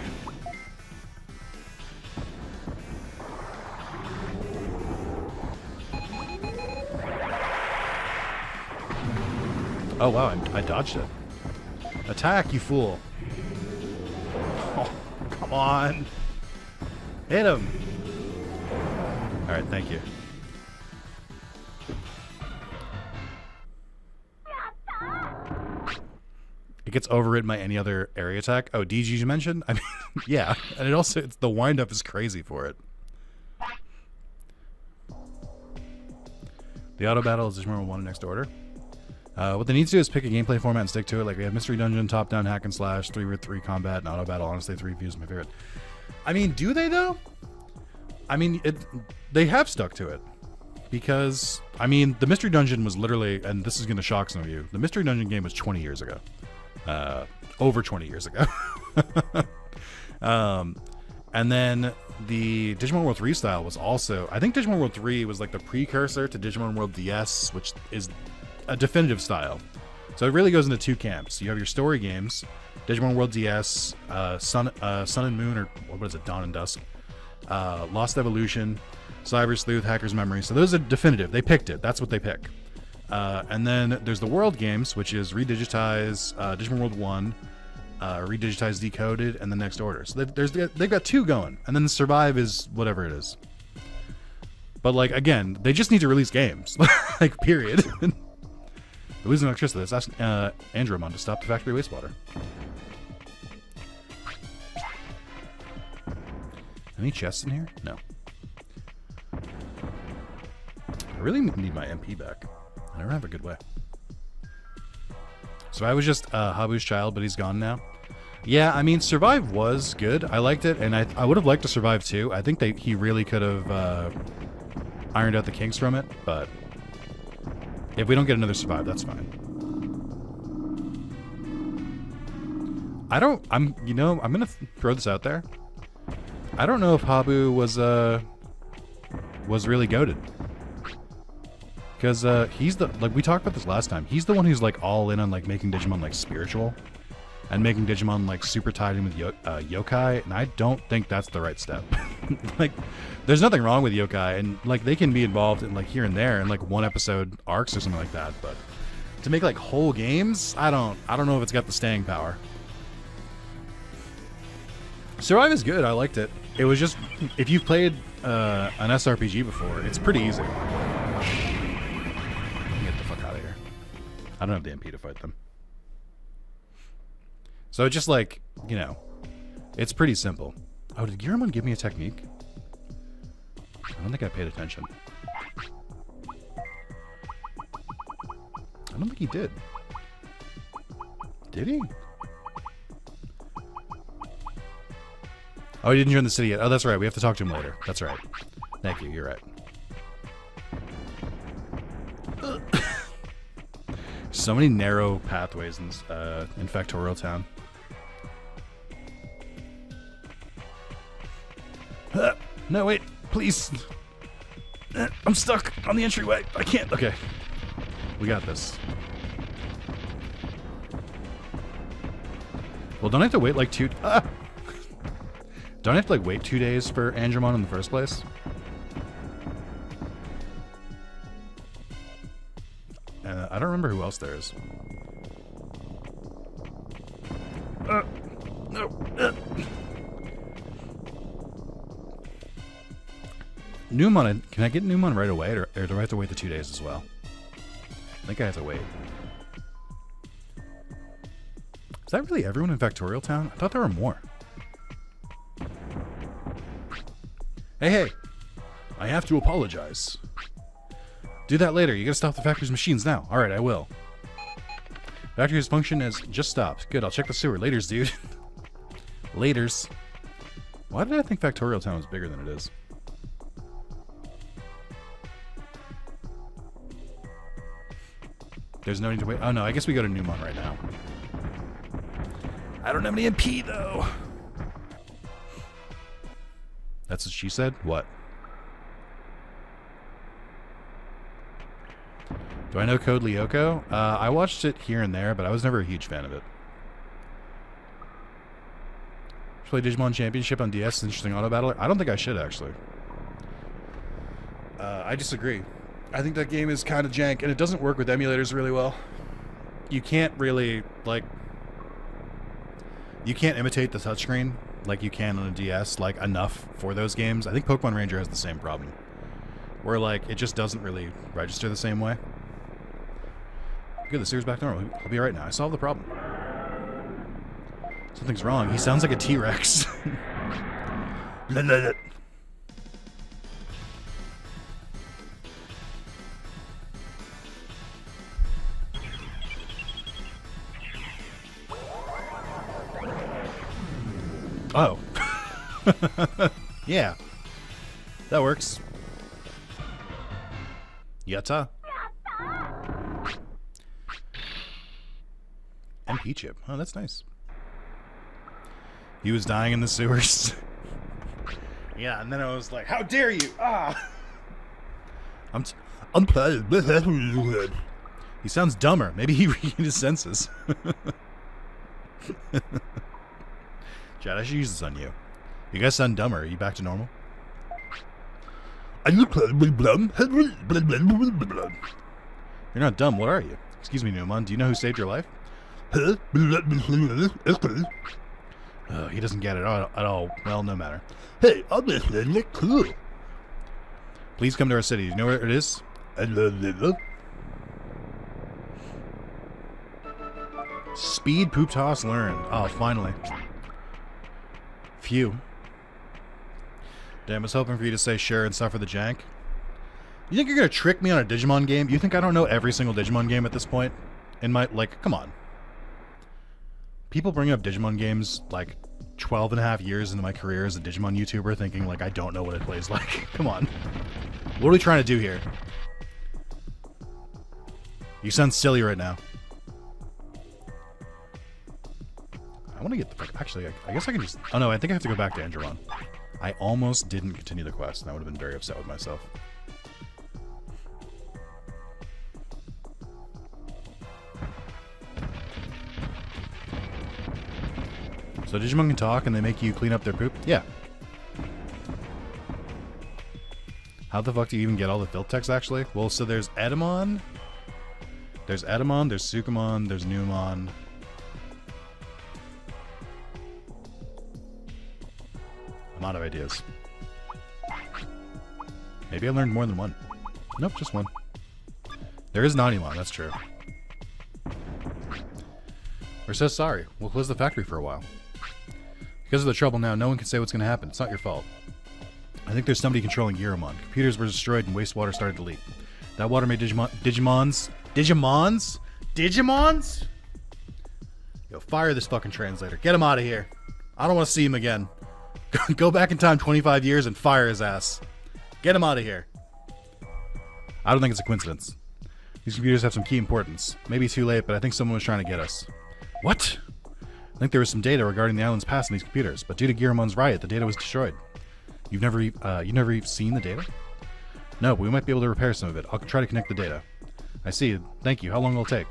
Oh wow, I dodged it. Attack, you fool. Oh, come on. Hit him. Alright, thank you. It gets overridden by any other area attack. Oh, DG you mentioned? I mean, yeah. And it also, the wind-up is crazy for it. The auto battle is Digimon 1 in next order. What they need to do is pick a gameplay format and stick to it. Like we have Mystery Dungeon, top-down hack and slash, 3v3 combat, and auto battle. Honestly, 3v is my favorite. I mean, do they though? I mean, they have stuck to it. Because, I mean, the Mystery Dungeon was literally, and this is going to shock some of you, the Mystery Dungeon game was 20 years ago. Over 20 years ago. And then the Digimon World 3 style was also, I think Digimon World 3 was like the precursor to Digimon World DS, which is a definitive style. So it really goes into two camps. You have your story games, Digimon World DS, Sun and Moon, or what is it, Dawn and Dusk, Lost Evolution, Cyber Sleuth, Hacker's Memory. So those are definitive. They picked it. That's what they pick. And then there's the World games, which is Redigitize, Digimon World 1, Redigitize Decoded, and the Next Order. So they've got two going. And then Survive is whatever it is. But, like, again, they just need to release games. Like, period. They're losing electricity. Let's ask Andromon to stop the factory wastewater. Any chests in here? No. I really need my MP back. I don't have a good way. So I was just Habu's child, but he's gone now. Yeah, I mean, Survive was good. I liked it, and I would have liked to Survive too. I think he really could have ironed out the kinks from it, but if we don't get another Survive, that's fine. I'm gonna throw this out there. I don't know if Habu was really goated. Because he's the, like we talked about this last time, he's the one who's like all in on like making Digimon like spiritual and making Digimon like super tied in with yokai, and I don't think that's the right step. Like, there's nothing wrong with yokai, and like they can be involved in like here and there in like one episode arcs or something like that, but to make like whole games, I don't know if it's got the staying power. Survive is good. I liked it. It was just, if you've played an SRPG before, it's pretty easy. Get the fuck out of here. I don't have the MP to fight them. So just like, you know, it's pretty simple. Oh, did Giramon give me a technique? I don't think I paid attention. I don't think he did. Did he? Oh, he didn't join the city yet. Oh, that's right. We have to talk to him later. That's right. Thank you. You're right. So many narrow pathways in Factorial Town. No, wait. Please. I'm stuck on the entryway. I can't. Okay. We got this. Well, don't I have to wait like don't I have to like wait 2 days for Andromon in the first place? I don't remember who else there is. No. Numon, can I get Numon right away, or do I have to wait the 2 days as well? I think I have to wait. Is that really everyone in Factorial Town? I thought there were more. Hey! I have to apologize. Do that later. You gotta stop the factory's machines now. Alright, I will. Factory's function has just stopped. Good, I'll check the sewer. Laters, dude. Laters. Why did I think Factorial Town was bigger than it is? There's no need to wait. Oh no, I guess we go to Numon right now. I don't have any MP though. That's what she said? What? Do I know Code Lyoko? I watched it here and there, but I was never a huge fan of it. Play Digimon Championship on DS, interesting auto battler. I don't think I should, actually. I disagree. I think that game is kind of jank, and it doesn't work with emulators really well. You can't really, like... You can't imitate the touchscreen like you can on a DS, like, enough for those games. I think Pokemon Ranger has the same problem. Where, like, it just doesn't really register the same way. Good, the sewer's back to normal. I'll be right now. I solved the problem. Something's wrong. He sounds like a T-Rex. Oh. Yeah. That works. Yatta. MP chip. Oh, that's nice. He was dying in the sewers. Yeah, and then I was like, how dare you? Ah! I'm tired. He sounds dumber. Maybe he regained his senses. Chad, I should use this on you. You guys sound dumber. Are you back to normal? You're not dumb. What are you? Excuse me, Numon. Do you know who saved your life? Oh, he doesn't get it at all. Well, no matter. Hey, I'm listening. Cool. Please come to our city. Do you know where it is? Speed poop toss learned. Oh, finally. Phew. Damn, I was hoping for you to say sure and suffer the jank. You think you're gonna trick me on a Digimon game? You think I don't know every single Digimon game at this point? In my, like, come on. People bring up Digimon games, like, 12 and a half years into my career as a Digimon YouTuber thinking, like, I don't know what it plays like. Come on. What are we trying to do here? You sound silly right now. I want to get the fuck... Actually, I guess I can just... Oh no, I think I have to go back to Andromon. I almost didn't continue the quest, and I would have been very upset with myself. So Digimon can talk and they make you clean up their poop? Yeah. How the fuck do you even get all the filth text, actually? Well, so there's Edamon, There's Edamon, there's Sukamon, there's Numon. I'm out of ideas. Maybe I learned more than one. Nope, just one. There is Nanimon, that's true. We're so sorry. We'll close the factory for a while. Because of the trouble now, no one can say what's going to happen. It's not your fault. I think there's somebody controlling Giromon. Computers were destroyed and wastewater started to leak. That water made Digimons? Yo, fire this fucking translator. Get him out of here. I don't want to see him again. Go back in time 25 years and fire his ass. Get him out of here. I don't think it's a coincidence. These computers have some key importance. Maybe too late, but I think someone was trying to get us. What? I think there was some data regarding the island's past in these computers, but due to Giromon's riot, the data was destroyed. You've never seen the data? No, but we might be able to repair some of it. I'll try to connect the data. I see. Thank you. How long will it take?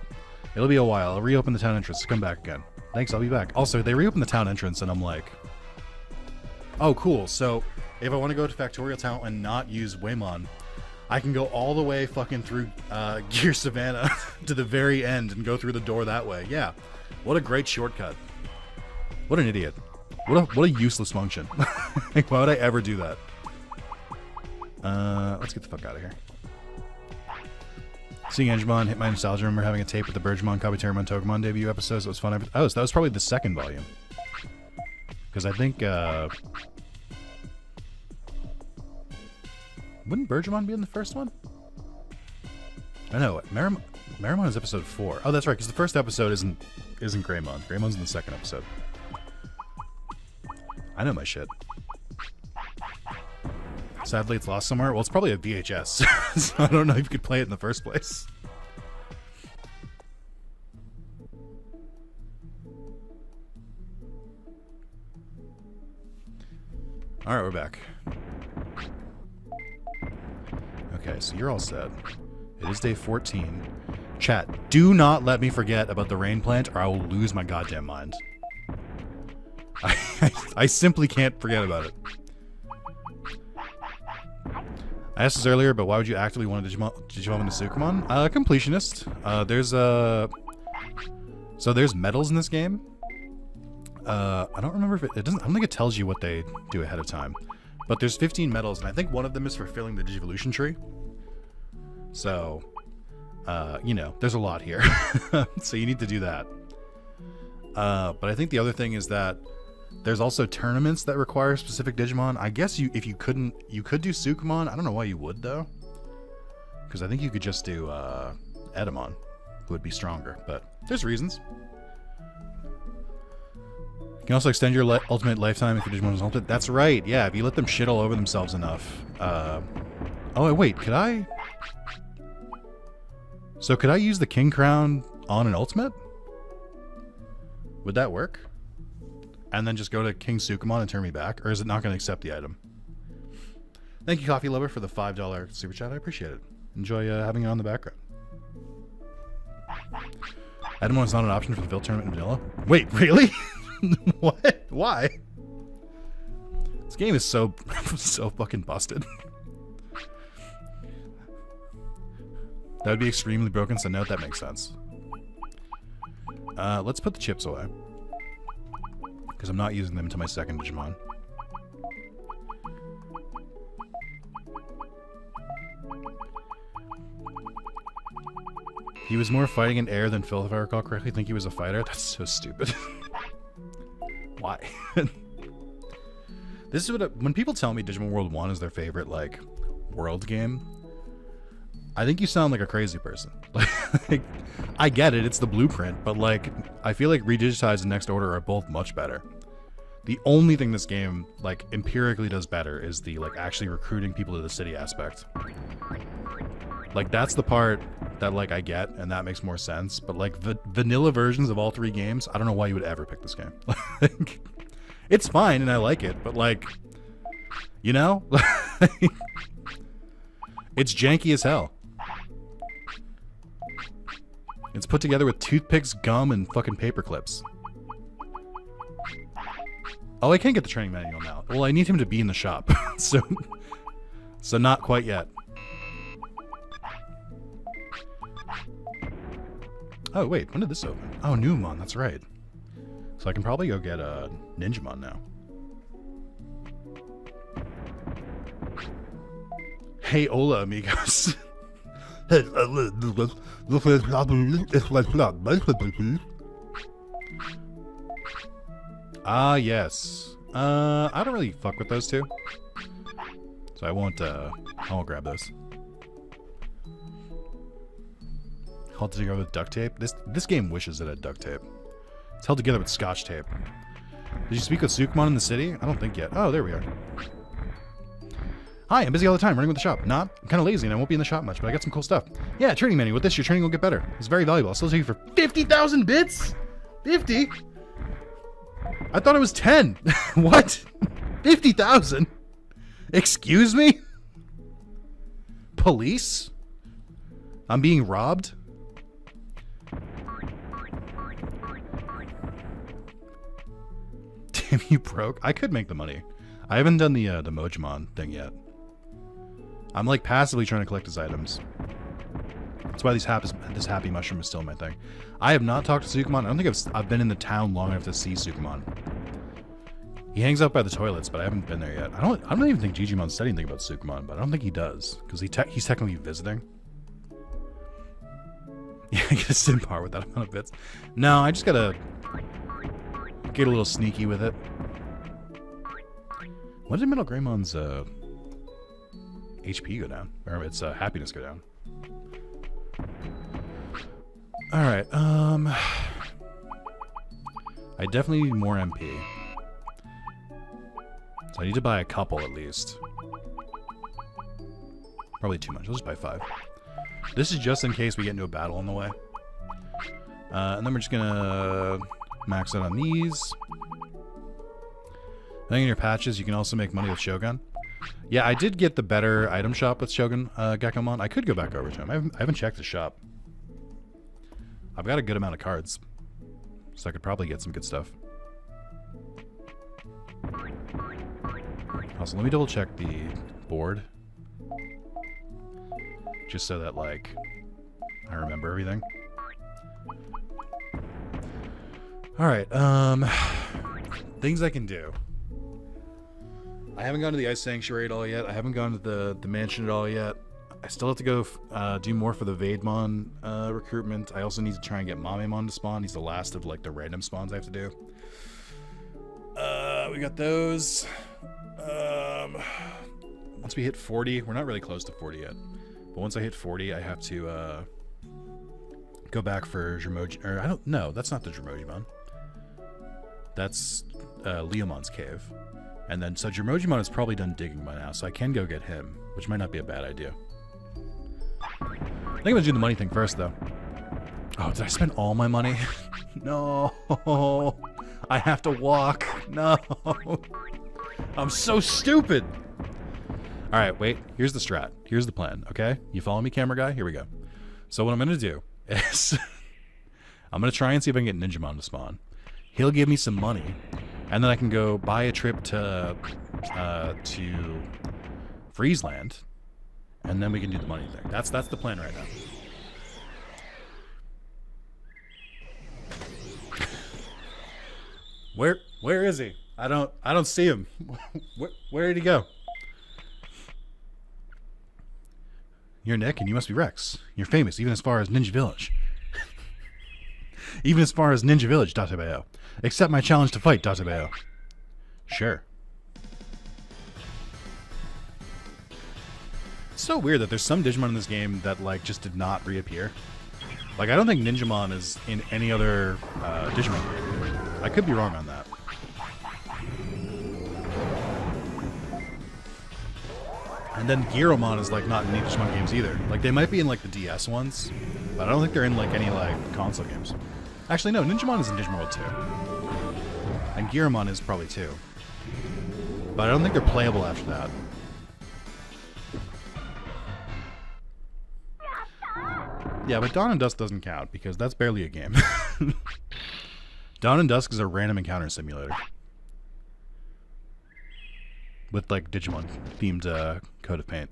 It'll be a while. I'll reopen the town entrance. Come back again. Thanks, I'll be back. Also, they reopened the town entrance, and I'm like... Oh, cool. So, if I want to go to Factorial Town and not use Waymon, I can go all the way fucking through Gear Savannah to the very end and go through the door that way. Yeah. What a great shortcut. What an idiot. What a useless function. Like, why would I ever do that? Let's get the fuck out of here. Seeing Angemon hit my nostalgia. I remember having a tape with the Birdgemon, Kabuterimon, Togemon debut episodes. It was fun. Oh, so that was probably the second volume. Because I think, wouldn't Birdgemon be in the first one? I know. Marimon is episode 4. Oh, that's right, because the first episode isn't Greymon. Greymon's in the second episode. I know my shit. Sadly, it's lost somewhere. Well, it's probably a VHS, so I don't know if you could play it in the first place. Alright, we're back. Okay, so you're all set. It is day 14. Chat, do not let me forget about the rain plant or I will lose my goddamn mind. I simply can't forget about it. I asked this earlier, but why would you actively want to Digimon into Sukamon? Completionist. So there's medals in this game. I don't remember if it doesn't. I don't think it tells you what they do ahead of time. But there's 15 medals, and I think one of them is for filling the Digivolution tree. So, you know, there's a lot here. So you need to do that. But I think the other thing is that there's also tournaments that require specific Digimon. I guess if you could do Sukamon. I don't know why you would though, because I think you could just do Edamon, who would be stronger. But there's reasons. You can also extend your ultimate lifetime if your Digimon is ultimate. That's right. Yeah, if you let them shit all over themselves enough. Oh wait, could I? So could I use the King Crown on an ultimate? Would that work? And then just go to King Sukamon and turn me back? Or is it not going to accept the item? Thank you, Coffee Lover, for the $5 super chat. I appreciate it. Enjoy having it on the background. Edamon is not an option for the Ville tournament in vanilla? Wait, really? What? Why? This game is so fucking busted. That would be extremely broken, so no, that makes sense. Let's put the chips away. Because I'm not using them to my second Digimon. He was more fighting in air than Phil, if I recall correctly. Think he was a fighter? That's so stupid. Why? This is what when people tell me Digimon World 1 is their favorite, like, world game, I think you sound like a crazy person. Like, I get it, it's the blueprint, but like, I feel like Redigitize and Next Order are both much better. The only thing this game, like, empirically does better is the, like, actually recruiting people to the city aspect. Like, that's the part that, like, I get, and that makes more sense. But, like, vanilla versions of all three games, I don't know why you would ever pick this game. Like, it's fine, and I like it, but, like, you know? It's janky as hell. It's put together with toothpicks, gum, and fucking paper clips. Oh, I can't get the training manual now. Well, I need him to be in the shop. So not quite yet. Oh, wait. When did this open? Oh, Newmon. That's right. So I can probably go get a Ninjamon now. Hey, hola, amigos. Ah, yes. I don't really fuck with those two. So I won't grab those. Held together with duct tape? This game wishes it had duct tape. It's held together with scotch tape. Did you speak with Sukumon in the city? I don't think yet. Oh, there we are. Hi, I'm busy all the time running with the shop. Not? I'm kind of lazy and I won't be in the shop much, but I got some cool stuff. Yeah, training menu. With this, your training will get better. It's very valuable. I'll still take you for 50,000 bits? 50? I thought it was 10. What? 50,000? Excuse me? Police? I'm being robbed? Damn, you broke. I could make the money. I haven't done the Mojimon thing yet. I'm like passively trying to collect his items. That's why this happy mushroom is still my thing. I have not talked to Sukumon. I don't think I've been in the town long enough to see Sukumon. He hangs out by the toilets, but I haven't been there yet. I don't even think Digimon said anything about Sukumon, but I don't think he does because he's technically visiting. Yeah, I get a sim par with that amount of bits. No, I just gotta get a little sneaky with it. When did Metal Greymon's HP go down? Or its happiness go down? Alright, I definitely need more MP. So I need to buy a couple at least. Probably too much. I'll just buy 5. This is just in case we get into a battle on the way. And then we're just gonna max out on these. Depending on your patches, you can also make money with Shogun. Yeah, I did get the better item shop with Shogun Gekomon. I could go back over to him. I haven't checked the shop. I've got a good amount of cards. So I could probably get some good stuff. Also, let me double check the board. Just so that, like, I remember everything. Alright, things I can do. I haven't gone to the Ice Sanctuary at all yet. I haven't gone to the mansion at all yet. I still have to go do more for the Vademon recruitment. I also need to try and get Mamemon to spawn. He's the last of, like, the random spawns I have to do. We got those. Once we hit 40, we're not really close to 40 yet. But once I hit 40, I have to go back for Jermoji. Or I don't know. That's not the Jermojimon. That's Leomon's cave. And then, so Jermojimon is probably done digging by now, so I can go get him, which might not be a bad idea. I think I'm gonna do the money thing first, though. Oh, did I spend all my money? No. I have to walk. No. I'm so stupid. All right, wait. Here's the strat. Here's the plan, okay? You follow me, camera guy? Here we go. So what I'm going to do is I'm going to try and see if I can get Ninjamon to spawn. He'll give me some money, and then I can go buy a trip to Friesland, and then we can do the money thing. That's the plan right now. Where is he? I don't see him. Where did he go? You're Nick, and you must be Rex. You're famous, even as far as Ninja Village. Even as far as Ninja Village, Databeo. Accept my challenge to fight, Databeo. Sure. It's so weird that there's some Digimon in this game that, like, just did not reappear. Like, I don't think Ninjamon is in any other Digimon game. I could be wrong on that. And then Giromon is, like, not in any Digimon games either. Like, they might be in, like, the DS ones, but I don't think they're in, like, any, like, console games. Actually, no, Ninjamon is in Digimon World 2. And Giromon is probably 2. But I don't think they're playable after that. Yeah, but Dawn and Dusk doesn't count, because that's barely a game. Dawn and Dusk is a random encounter simulator. With, like, Digimon-themed coat of paint.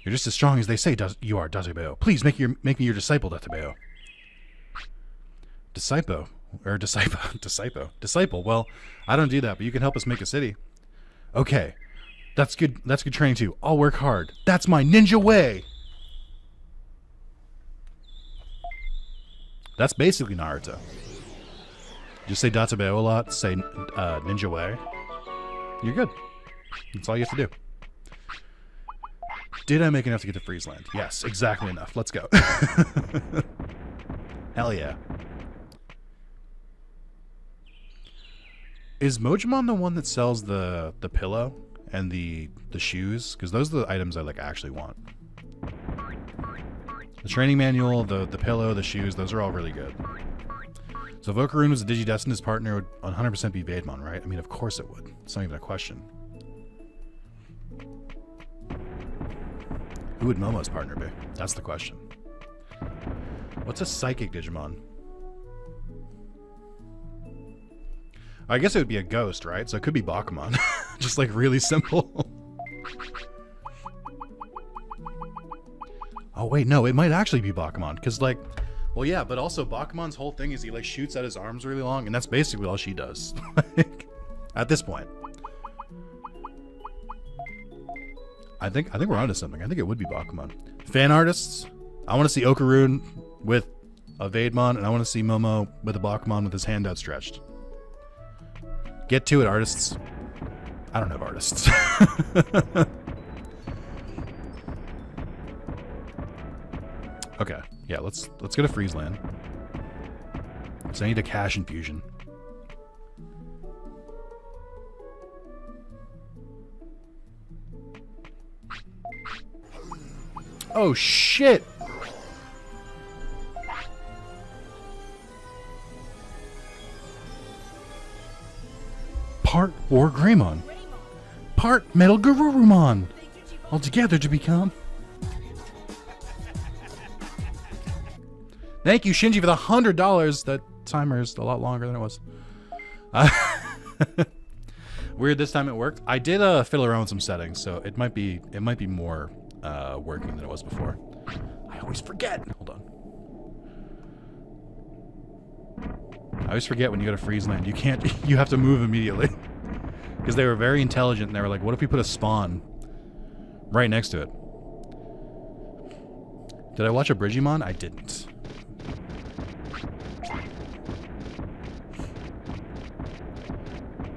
You're just as strong as they say you are, Databeo. Please make me your disciple, Databeo. Disciple. Or disciple. Well, I don't do that, but you can help us make a city. Okay. That's good. That's good training too. I'll work hard. That's my ninja way. That's basically Naruto. Just say Databeo a lot. Say ninja way. You're good. That's all you have to do. Did I make enough to get to Friesland? Yes, exactly enough. Let's go. Hell yeah. Is Mojimon the one that sells the pillow and the shoes? Because those are the items I like actually want. The training manual, the pillow, the shoes, those are all really good. So if Okaroon was a Digidestined, his partner would 100% be Vaidmon, right? I mean, of course it would. It's not even a question. Who would Momo's partner be? That's the question. What's a psychic Digimon? I guess it would be a ghost, right? So it could be Bakuman. Just like really simple. Oh wait, no, it might actually be Bakuman. Because like, well yeah, but also Bakuman's whole thing is he like shoots out his arms really long and that's basically all she does. Like, at this point. I think we're onto something. I think it would be Bakuman. Fan artists. I want to see Okaroon with a Vaidmon and I want to see Momo with a Bakuman with his hand outstretched. Get to it, artists. I don't have artists. Okay, yeah, let's go to Friesland. So I need a cash infusion. Oh shit! Part War Greymon. Part Metal Garurumon. All together to become... Thank you, Shinji, for the $100. That timer is a lot longer than it was. Weird this time it worked. I did fiddle around with some settings, so it might be more working than it was before. I always forget. Hold on. I always forget when you go to Friesland. You have to move immediately. Because they were very intelligent and they were like, what if we put a spawn right next to it? Did I watch a Digimon? I didn't.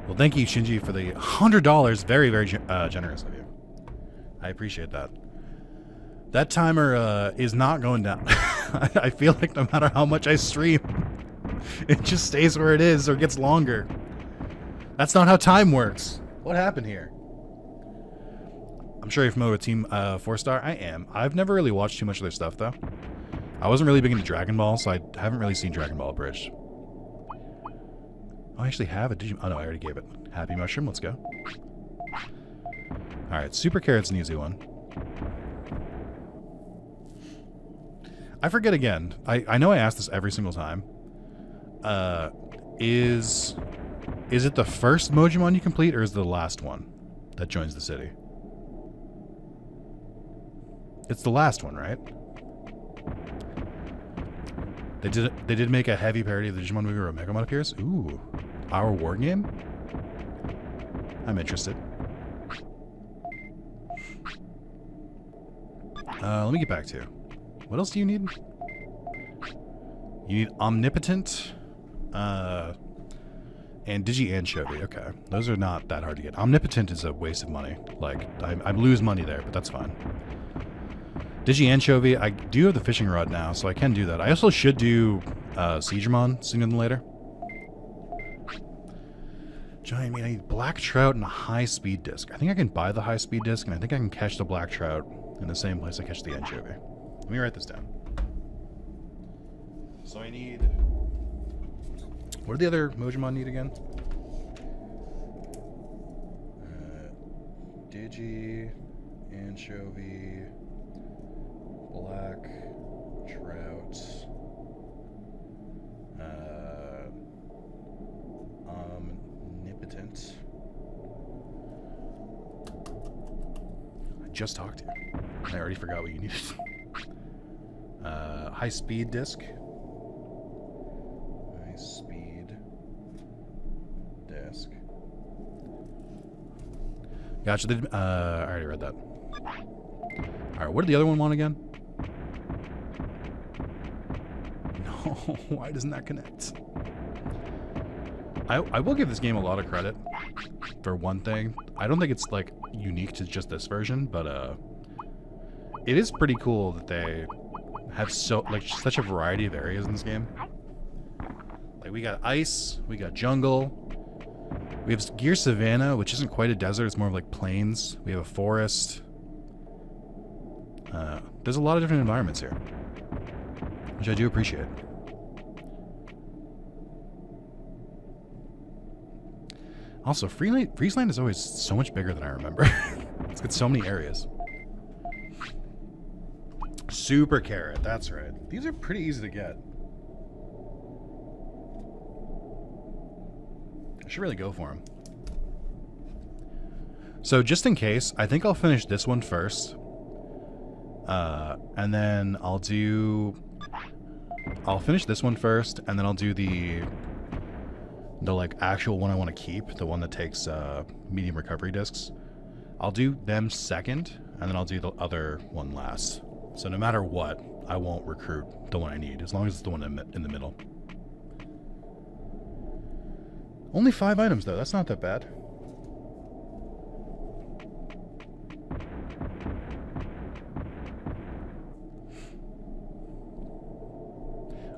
Well, thank you, Shinji, for the $100. Very, very generous of you. I appreciate that. That timer is not going down. I feel like no matter how much I stream, it just stays where it is or gets longer. That's not how time works. What happened here? I'm sure you're familiar with Team 4-Star. I am. I've never really watched too much of their stuff, though. I wasn't really big into Dragon Ball, so I haven't really seen Dragon Ball Abridged. I actually have a Digimon. Oh no, I already gave it. Happy Mushroom, let's go. Alright, Super Carrot's an easy one. I forget again. I know I ask this every single time. Is it the first Mojimon you complete, or is it the last one that joins the city? It's the last one, right? They did make a heavy parody of the Digimon movie where Megamon appears. Ooh, our war game? I'm interested. Let me get back to you. What else do you need? You need Omnipotent, and Digi-Anchovy. Okay, those are not that hard to get. Omnipotent is a waste of money. Like, I lose money there, but that's fine. Digi-Anchovy, I do have the fishing rod now, so I can do that. I also should do Siegemon sooner than later. Giant meat, I need black trout and a high-speed disc. I think I can buy the high-speed disc, and I think I can catch the black trout in the same place I catch the anchovy. Let me write this down. So I need... What do the other Mojimon need again? Digi, anchovy, black trout, omnipotent. I just talked to you. I already forgot what you needed. High speed disc. disc. Gotcha. I already read that. Alright, what did the other one want again? No, why doesn't that connect? I will give this game a lot of credit for one thing. I don't think it's like unique to just this version, but it is pretty cool that they have such a variety of areas in this game. Like we got ice, we got jungle, we have Gear Savannah, which isn't quite a desert, it's more of like plains. We have a forest. There's a lot of different environments here, which I do appreciate. Also, Friesland is always so much bigger than I remember. It's got so many areas. Super Carrot, that's right. These are pretty easy to get. I should really go for them. So just in case, I think I'll finish this one first. And then I'll finish this one first, and then I'll do the like actual one I want to keep, the one that takes medium recovery discs. I'll do them second, and then I'll do the other one last. So no matter what, I won't recruit the one I need, as long as it's the one in the middle. Only 5 items though, that's not that bad.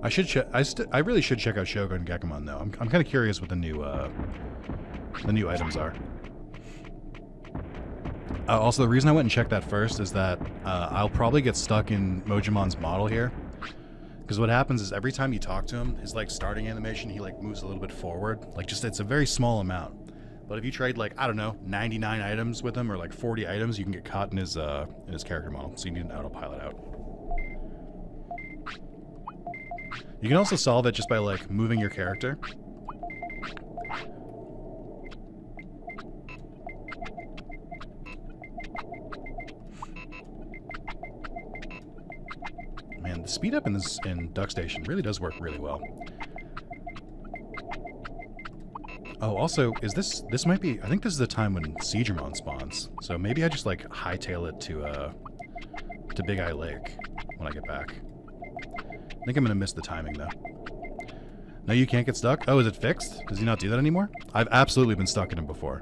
I should check. I really should check out Shogun Gekomon though. I'm kind of curious what the new items are. Also, the reason I went and checked that first is that I'll probably get stuck in Mojimon's model here, because what happens is every time you talk to him, his like starting animation, he like moves a little bit forward. Like just it's a very small amount. But if you trade like, I don't know, 99 items with him or like 40 items, you can get caught in his character model. So you need an autopilot out. You can also solve it just by like moving your character. Man, the speed up in Duck Station really does work really well. Oh, also, is this might be, I think this is the time when Siegramon spawns. So maybe I just like hightail it to Big Eye Lake when I get back. I think I'm gonna miss the timing though. No, you can't get stuck? Oh, is it fixed? Does he not do that anymore? I've absolutely been stuck in him before.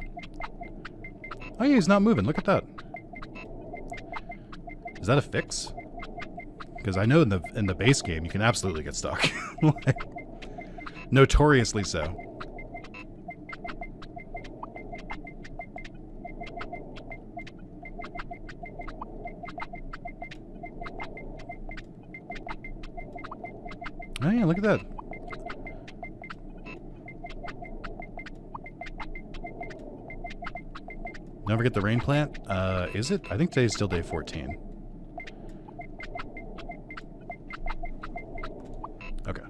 Oh yeah, he's not moving. Look at that. Is that a fix? Because I know in the base game you can absolutely get stuck. Like, notoriously so. Oh yeah, look at that. Never get the rain plant? Is it? I think today's still day 14. Okay.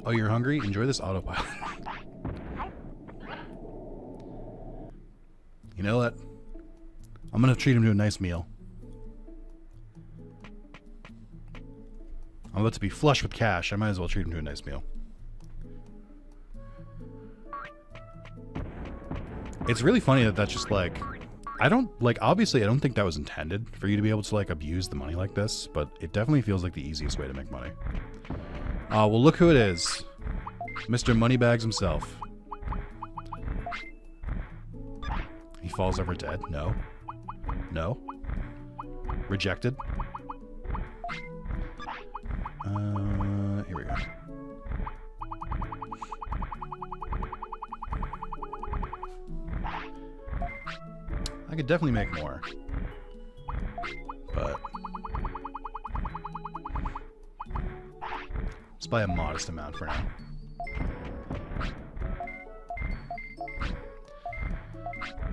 Oh, you're hungry? Enjoy this autopilot. You know what? I'm gonna treat him to a nice meal. I'm about to be flush with cash. I might as well treat him to a nice meal. It's really funny that that's just like... obviously I don't think that was intended for you to be able to like abuse the money like this, but it definitely feels like the easiest way to make money. Well, look who it is. Mr. Moneybags himself. He falls over dead. No. No. Rejected. Here we go. I could definitely make more. But let's buy a modest amount for now.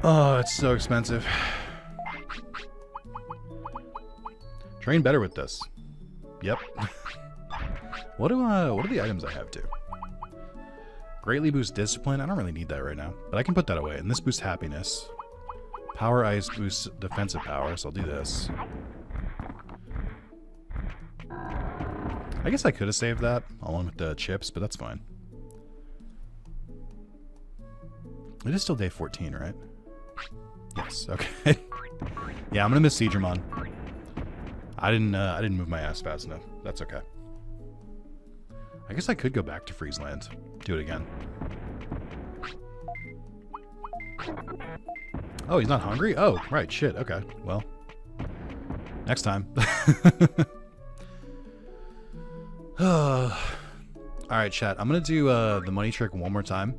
Oh, it's so expensive. Train better with this. Yep. What are the items I have too? Greatly boost discipline. I don't really need that right now, but I can put that away. And this boosts happiness. Power ice boosts defensive power, so I'll do this. I guess I could have saved that along with the chips, but that's fine. It is still day 14, right? Yes. Okay. Yeah, I'm gonna miss Digimon. I didn't move my ass fast enough. That's okay. I guess I could go back to Friesland. Do it again. Oh, he's not hungry? Oh, right. Shit. Okay. Well, next time. Alright, chat. I'm going to do the money trick one more time.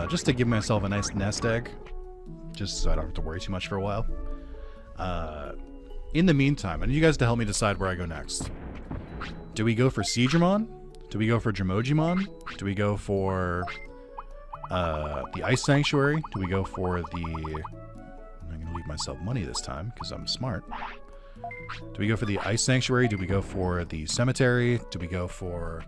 Just to give myself a nice nest egg. Just so I don't have to worry too much for a while. In the meantime, I need you guys to help me decide where I go next. Do we go for Siegramon? Do we go for Jamojimon? Do we go for the Ice Sanctuary? Do we go for the... I'm going to leave myself money this time because I'm smart. Do we go for the Ice Sanctuary? Do we go for the Cemetery? Do we go for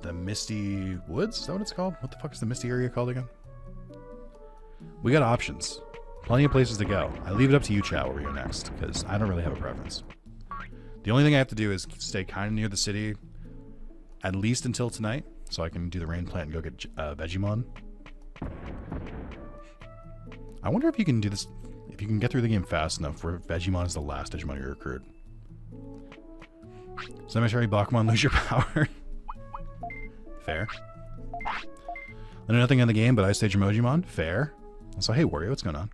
the Misty Woods? Is that what it's called? What the fuck is the Misty area called again? We got options. Plenty of places to go. I leave it up to you, chat, where we go next, because I don't really have a preference. The only thing I have to do is stay kind of near the city, at least until tonight, so I can do the rain plant and go get Vegemon. I wonder if you can do this, if you can get through the game fast enough where Vegemon is the last Digimon you recruit. Cemetery Bakumon, lose your power. Fair. I know nothing in the game, but I stage Emojimon. Fair. So, hey, Wario, what's going on?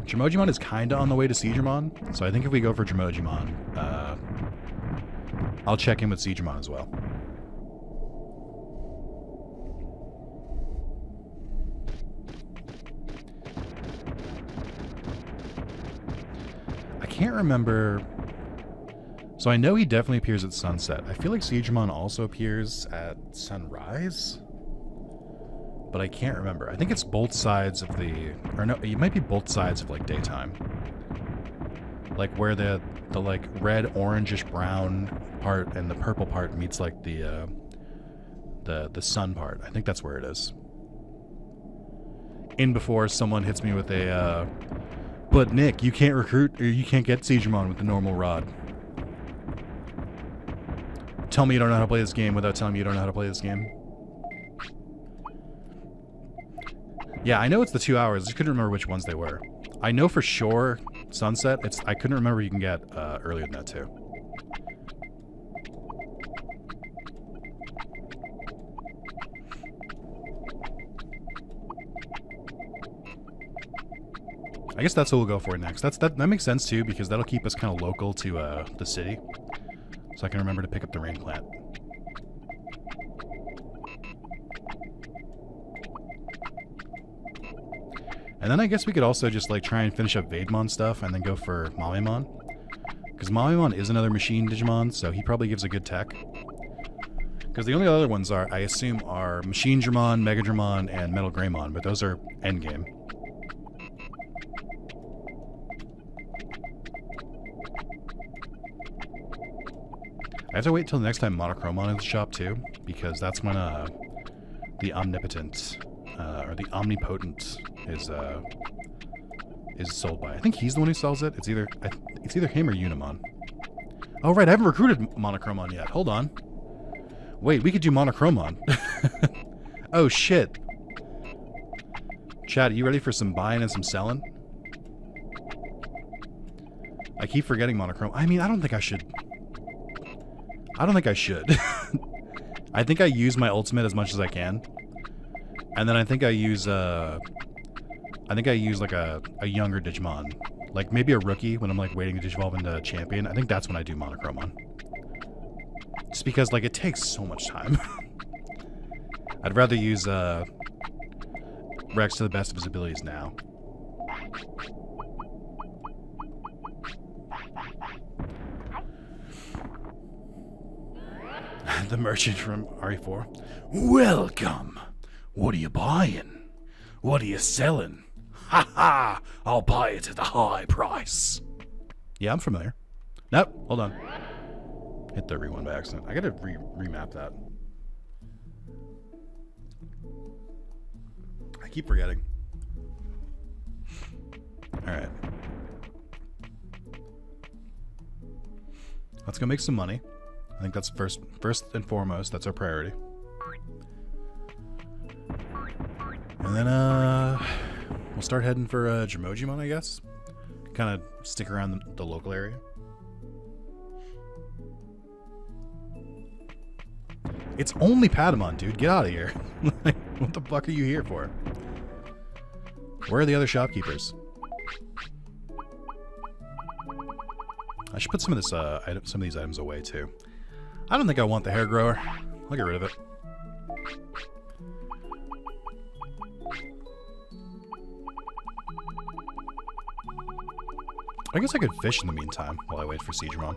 Jamojimon is kinda on the way to Siegramon, so I think if we go for Jamojimon, I'll check in with Siegramon as well. I can't remember... So I know he definitely appears at sunset. I feel like Siegramon also appears at sunrise? But I can't remember. I think it's both sides of the... Or no, it might be both sides of, like, daytime. Like, where the like, red, orangish, brown part and the purple part meets, like, the sun part. I think that's where it is. In before someone hits me with a, but Nick, you can't recruit, or you can't get Siegramon with the normal rod. Tell me you don't know how to play this game without telling me you don't know how to play this game. Yeah, I know it's the 2 hours. I just couldn't remember which ones they were. I know for sure sunset. I couldn't remember you can get earlier than that too. I guess that's what we'll go for next. That makes sense too, because that'll keep us kind of local to the city. So I can remember to pick up the rain plant. And then I guess we could also just like try and finish up Vademon stuff and then go for Mamemon. Because Mamemon is another machine Digimon, so he probably gives a good tech. Because the only other ones are, I assume, are Machine Dramon, Mega Dramon, and Metal Greymon, but those are endgame. I have to wait till the next time Monochromon is in the shop too, because that's when the Omnipotent or the Omnipotent is sold by. I think he's the one who sells it. It's either him or Unimon. Oh right, I haven't recruited Monochromon yet. Hold on. Wait, we could do Monochromon. Oh shit. Chad, are you ready for some buying and some selling? I keep forgetting Monochrome. I mean, I don't think I should. I think I use my ultimate as much as I can. And then I think I use like a younger Digimon. Like maybe a rookie when I'm like waiting to Digivolve into champion. I think that's when I do Monochromon. Just because like it takes so much time. I'd rather use Rex to the best of his abilities now. The merchant from RE4. Welcome. What are you buying? What are you selling? Ha ha! I'll buy it at a high price. Yeah, I'm familiar. Nope, hold on. Hit the rewind by accident. I gotta remap that. I keep forgetting. Alright. Let's go make some money. I think that's first and foremost. That's our priority. And then we'll start heading for Digimon, I guess. Kind of stick around the local area. It's only Patamon, dude. Get out of here. Like, what the fuck are you here for? Where are the other shopkeepers? I should put some of this, some of these items away too. I don't think I want the hair grower. I'll get rid of it. I guess I could fish in the meantime while I wait for Siegramon.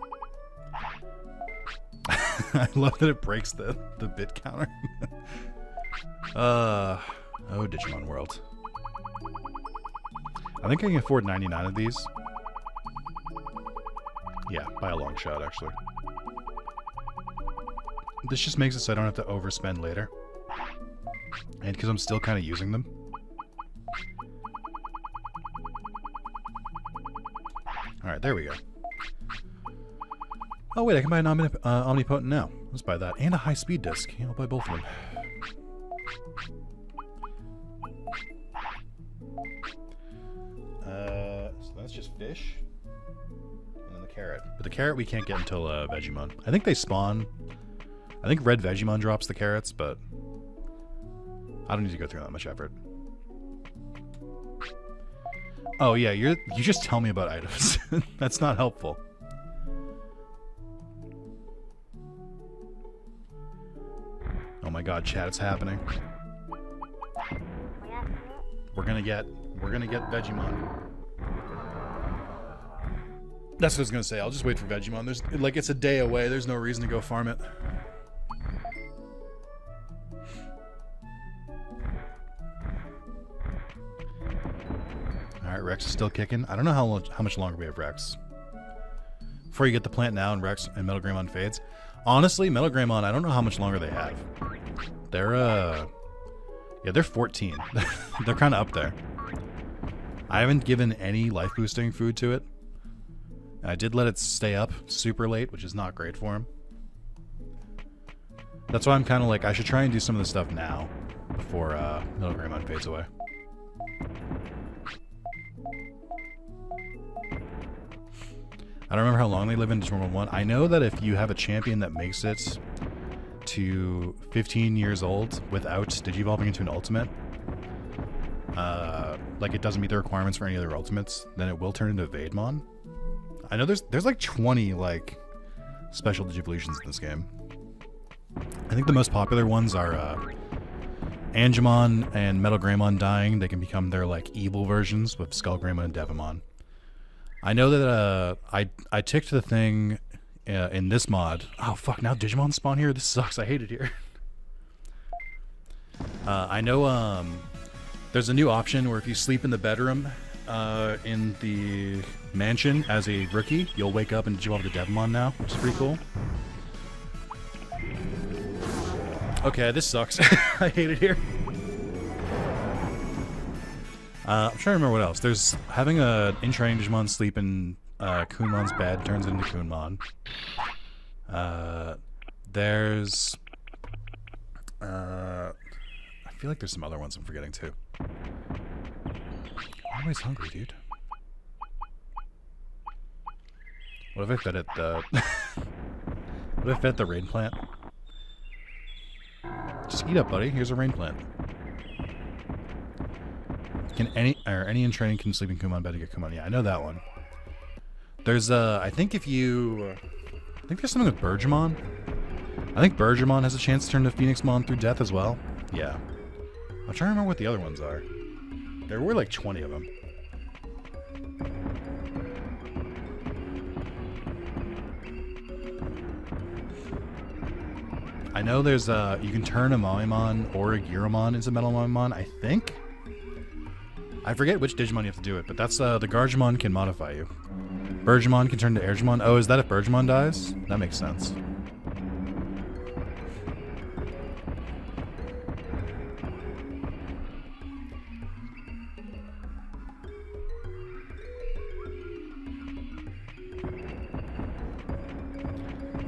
I love that it breaks the bit counter. Oh, Digimon World. I think I can afford 99 of these. Yeah, by a long shot, actually. This just makes it so I don't have to overspend later. And because I'm still kind of using them. Alright, there we go. Oh wait, I can buy an Omnipotent now. Let's buy that. And a high-speed disc. Yeah, I'll buy both of them. So that's just fish. And then the carrot. But the carrot we can't get until Vegemon. I think they spawn... I think red Vegemon drops the carrots, but... I don't need to go through that much effort. Oh yeah, you just tell me about items. That's not helpful. Oh my god, chat, it's happening. We're gonna get Vegemon. That's what I was gonna say. I'll just wait for Vegemon. There's like it's a day away. There's no reason to go farm it. Alright, Rex is still kicking. I don't know how much longer we have Rex. Before you get the plant now and Rex and Metal Greymon fades. Honestly, Metal Greymon, I don't know how much longer they have. They're yeah, they're 14. They're kind of up there. I haven't given any life boosting food to it. I did let it stay up super late, which is not great for him. That's why I'm kind of like, I should try and do some of the stuff now before Metal Greymon fades away. I don't remember how long they live in Digimon 1. I know that if you have a champion that makes it to 15 years old without digivolving into an ultimate, like it doesn't meet the requirements for any other ultimates, then it will turn into Vademon. I know there's like 20 like special digivolutions in this game. I think the most popular ones are Angemon and Metal Greymon dying. They can become their like evil versions with Skull Greymon and Devimon. I know that I ticked the thing in this mod. Oh fuck! Now Digimon spawn here. This sucks. I hate it here. I know there's a new option where if you sleep in the bedroom in the mansion as a rookie, you'll wake up and Digivolve to Devimon now, which is pretty cool. Okay, this sucks. I hate it here. I'm trying to remember what else. There's having a in-training Digimon sleep in Kunmon's bed turns into Kunmon. There's... I feel like there's some other ones I'm forgetting too. I'm always hungry, dude. What if I fed it the... what if I fed the rain plant? Just eat up, buddy. Here's a rain plant. Can any in training can sleep in Kumon bed to get Kumon? Yeah, I know that one. There's I think if you I think there's something with Bergemon. I think Bergemon has a chance to turn to Phoenixmon through death as well. Yeah. I'm trying to remember what the other ones are. There were like 20 of them. I know there's you can turn a Mawimon or a Giromon into Metal Mawimon, I think. I forget which Digimon you have to do it, but that's the Gargemon can modify you. Bergemon can turn to Airgemon. Oh, is that if Bergemon dies? That makes sense.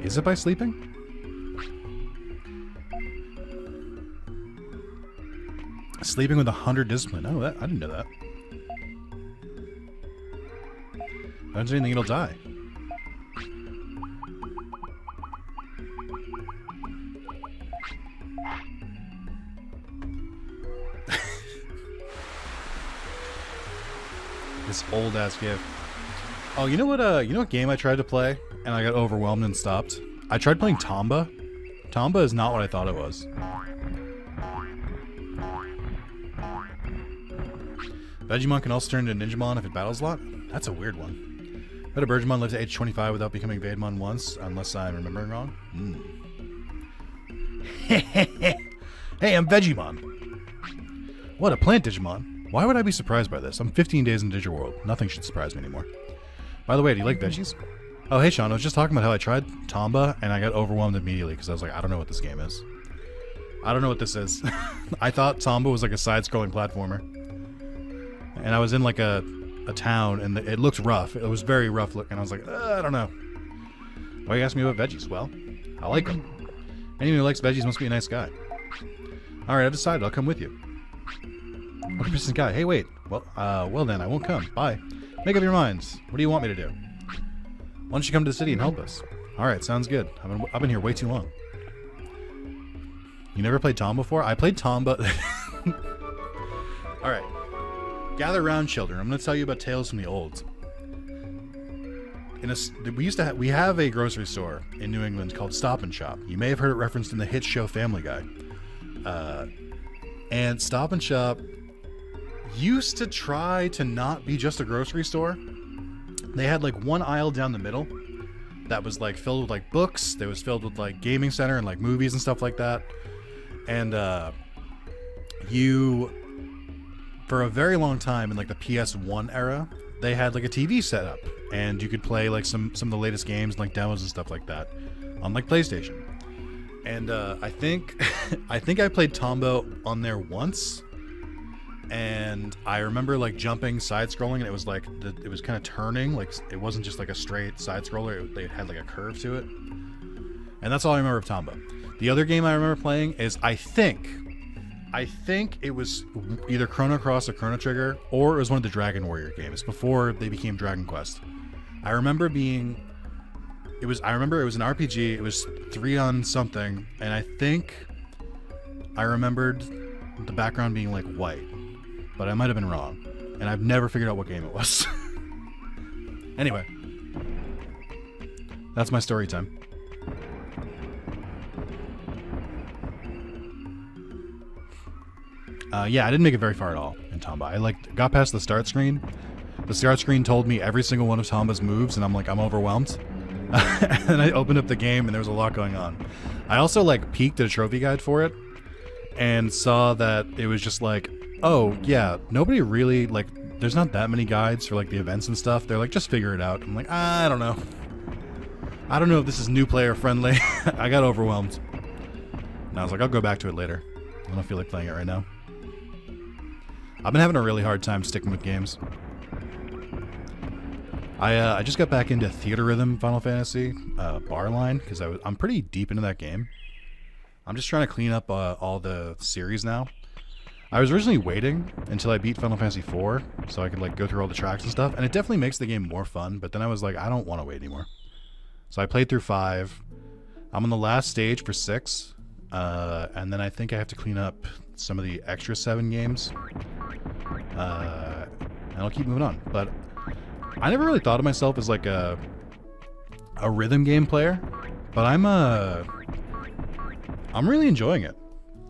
Is it by sleeping? Sleeping with 100 discipline. Oh, I didn't know that. If I don't do anything, it'll die. This old ass gift. Oh, you know what game I tried to play and I got overwhelmed and stopped? I tried playing Tomba. Tomba is not what I thought it was. Digimon can also turn into Ninjamon if it battles a lot? That's a weird one. Bet a Birdmon lives to age 25 without becoming Vademon once, unless I'm remembering wrong. Hey, I'm Vegemon. What, a plant Digimon? Why would I be surprised by this? I'm 15 days in Digiworld. Nothing should surprise me anymore. By the way, do you like veggies? Oh, hey, Sean. I was just talking about how I tried Tomba, and I got overwhelmed immediately because I was like, I don't know what this game is. I don't know what this is. I thought Tomba was like a side-scrolling platformer. And I was in like a town, and it looked rough. It was very rough looking. I was like, I don't know. Why you ask me about veggies? Well, I like them. Anyone who likes veggies must be a nice guy. Alright, I've decided. I'll come with you. 100% guy. Hey, wait. Well then, I won't come. Bye. Make up your minds. What do you want me to do? Why don't you come to the city and help us? Alright, sounds good. I've been here way too long. You never played Tomba before? I played Tomba. Alright. Gather round, children. I'm going to tell you about tales from the old. We have a grocery store in New England called Stop and Shop. You may have heard it referenced in the hit show Family Guy. And Stop and Shop used to try to not be just a grocery store. They had like one aisle down the middle that was like filled with like books. That was filled with like gaming center and like movies and stuff like that. And for a very long time in like the PS1 era, they had like a TV set up, and you could play like some of the latest games, like demos and stuff like that, on like PlayStation. And I think I played Tombo on there once, and I remember like jumping, side scrolling, and it was like it was kind of turning, like it wasn't just like a straight side scroller. It had like a curve to it, and that's all I remember of Tombo. The other game I remember playing is I think it was either Chrono Cross or Chrono Trigger, or it was one of the Dragon Warrior games before they became Dragon Quest. I remember it was an RPG. It was 3 on something, and I think I remembered the background being like white, but I might have been wrong, and I've never figured out what game it was. Anyway, that's my story time. Yeah, I didn't make it very far at all in Tomba. I got past the start screen. The start screen told me every single one of Tomba's moves, and I'm overwhelmed. And then I opened up the game, and there was a lot going on. I also peeked at a trophy guide for it, and saw that it was just oh yeah, nobody really there's not that many guides for the events and stuff. They're just figure it out. I'm I don't know. I don't know if this is new player friendly. I got overwhelmed. And I was I'll go back to it later. I don't feel like playing it right now. I've been having a really hard time sticking with games. I just got back into Theater Rhythm Final Fantasy Barline because I'm pretty deep into that game. I'm just trying to clean up all the series now. I was originally waiting until I beat Final Fantasy IV so I could go through all the tracks and stuff, and it definitely makes the game more fun, but then I was I don't want to wait anymore. So I played through 5. I'm on the last stage for 6, and then I think I have to clean up some of the extra 7 games. And I'll keep moving on. But I never really thought of myself as a rhythm game player, but I'm really enjoying it.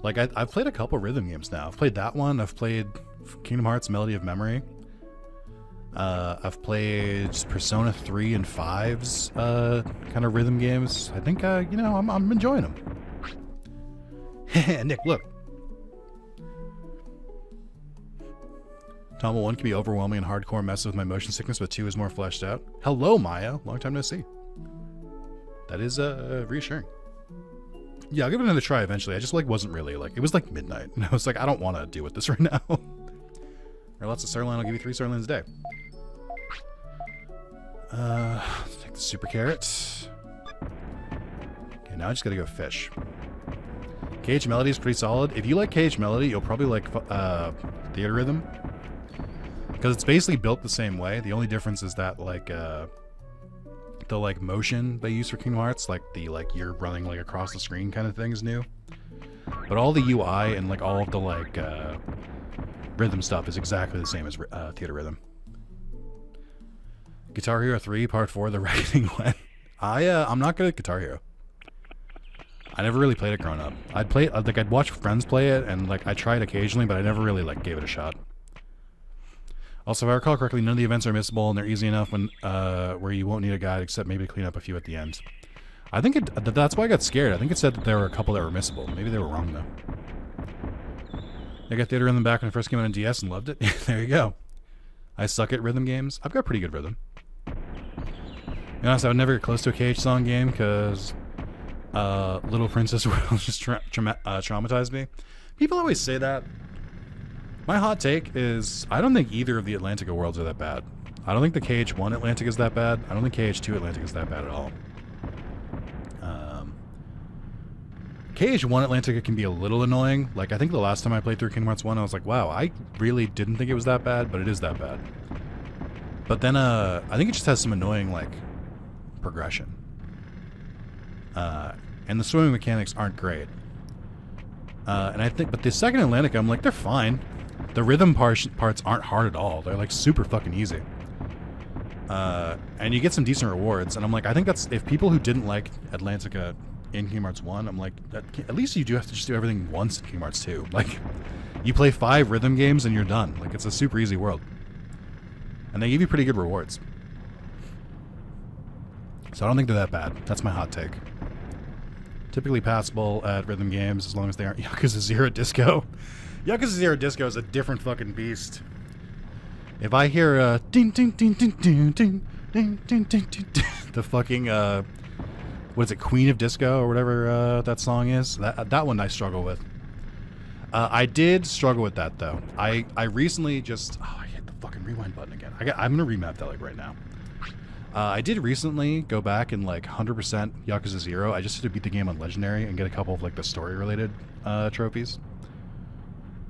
I've played a couple rhythm games now. I've played that one. I've played Kingdom Hearts Melody of Memory. I've played Persona 3 and 5's kind of rhythm games. I think I'm enjoying them. Nick, look. Tomba 1 can be overwhelming and hardcore, messes with my motion sickness, but 2 is more fleshed out. Hello, Maya. Long time no see. That is reassuring. Yeah, I'll give it another try eventually. I just wasn't really it was midnight, and I was I don't want to deal with this right now. Or lots of sirloin. I'll give you 3 sirloins a day. Let's take the super carrot. now I just gotta go fish. KH Melody is pretty solid. If you like KH Melody, you'll probably like Theater Rhythm, because it's basically built the same way. The only difference is that like the like motion they use for Kingdom Hearts, like the like you're running like across the screen kind of thing, is new. But all the UI and like all of the like rhythm stuff is exactly the same as Theater Rhythm. Guitar Hero 3 Part 4: The Reckoning When. I'm not good at Guitar Hero. I never really played it growing up. I'd watch friends play it, and like I tried occasionally, but I never really like gave it a shot. Also, if I recall correctly, none of the events are missable, and they're easy enough when where you won't need a guide except maybe to clean up a few at the end. I think that's why I got scared. I think it said that there were a couple that were missable. Maybe they were wrong though. I got Theater Rhythm back when it first came out on DS and loved it. There you go. I suck at rhythm games. I've got pretty good rhythm. To be honest, I would never get close to a KH song game because Little Princess World just traumatized me. People always say that. My hot take is I don't think either of the Atlantica worlds are that bad. I don't think the KH1 Atlantic is that bad. I don't think KH2 Atlantic is that bad at all. KH1 Atlantica can be a little annoying. Like, I think the last time I played through Kingdom Hearts 1, I was like, wow, I really didn't think it was that bad, but it is that bad. But then, I think it just has some annoying, like, progression. And the swimming mechanics aren't great. And I think, but the second Atlantica, I'm like, they're fine. The rhythm parts aren't hard at all. They're, like, super fucking easy. And you get some decent rewards, and I'm like, I think that's, if people who didn't like Atlantica in Kingdom Hearts 1, I'm like, at least you do have to just do everything once in Kingdom Hearts 2. Like, you play 5 rhythm games and you're done. Like, it's a super easy world. And they give you pretty good rewards. So I don't think they're that bad. That's my hot take. Typically passable at rhythm games as long as they aren't Yakuza Zero Disco. Yakuza Zero Disco is a different fucking beast. If I hear ding ding ding ding ding ding ding ding ding ding, the fucking what is it, Queen of Disco or whatever that song is, that one I struggle with. I did struggle with that though. I recently just I hit the fucking rewind button again. I'm gonna remap that like right now. I did recently go back and like 100% Yakuza 0. I just had to beat the game on Legendary and get a couple of like the story related trophies.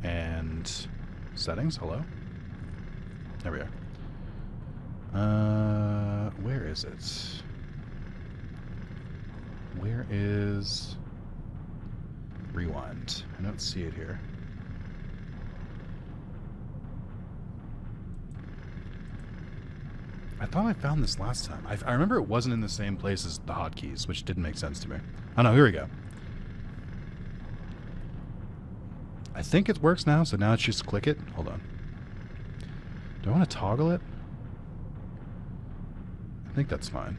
And settings, hello? There we are. Where is it? Where is rewind? I don't see it here. I thought I found this last time. I remember it wasn't in the same place as the hotkeys, which didn't make sense to me. Oh no, here we go. I think it works now, so now it's just click it. Hold on. Do I want to toggle it? I think that's fine.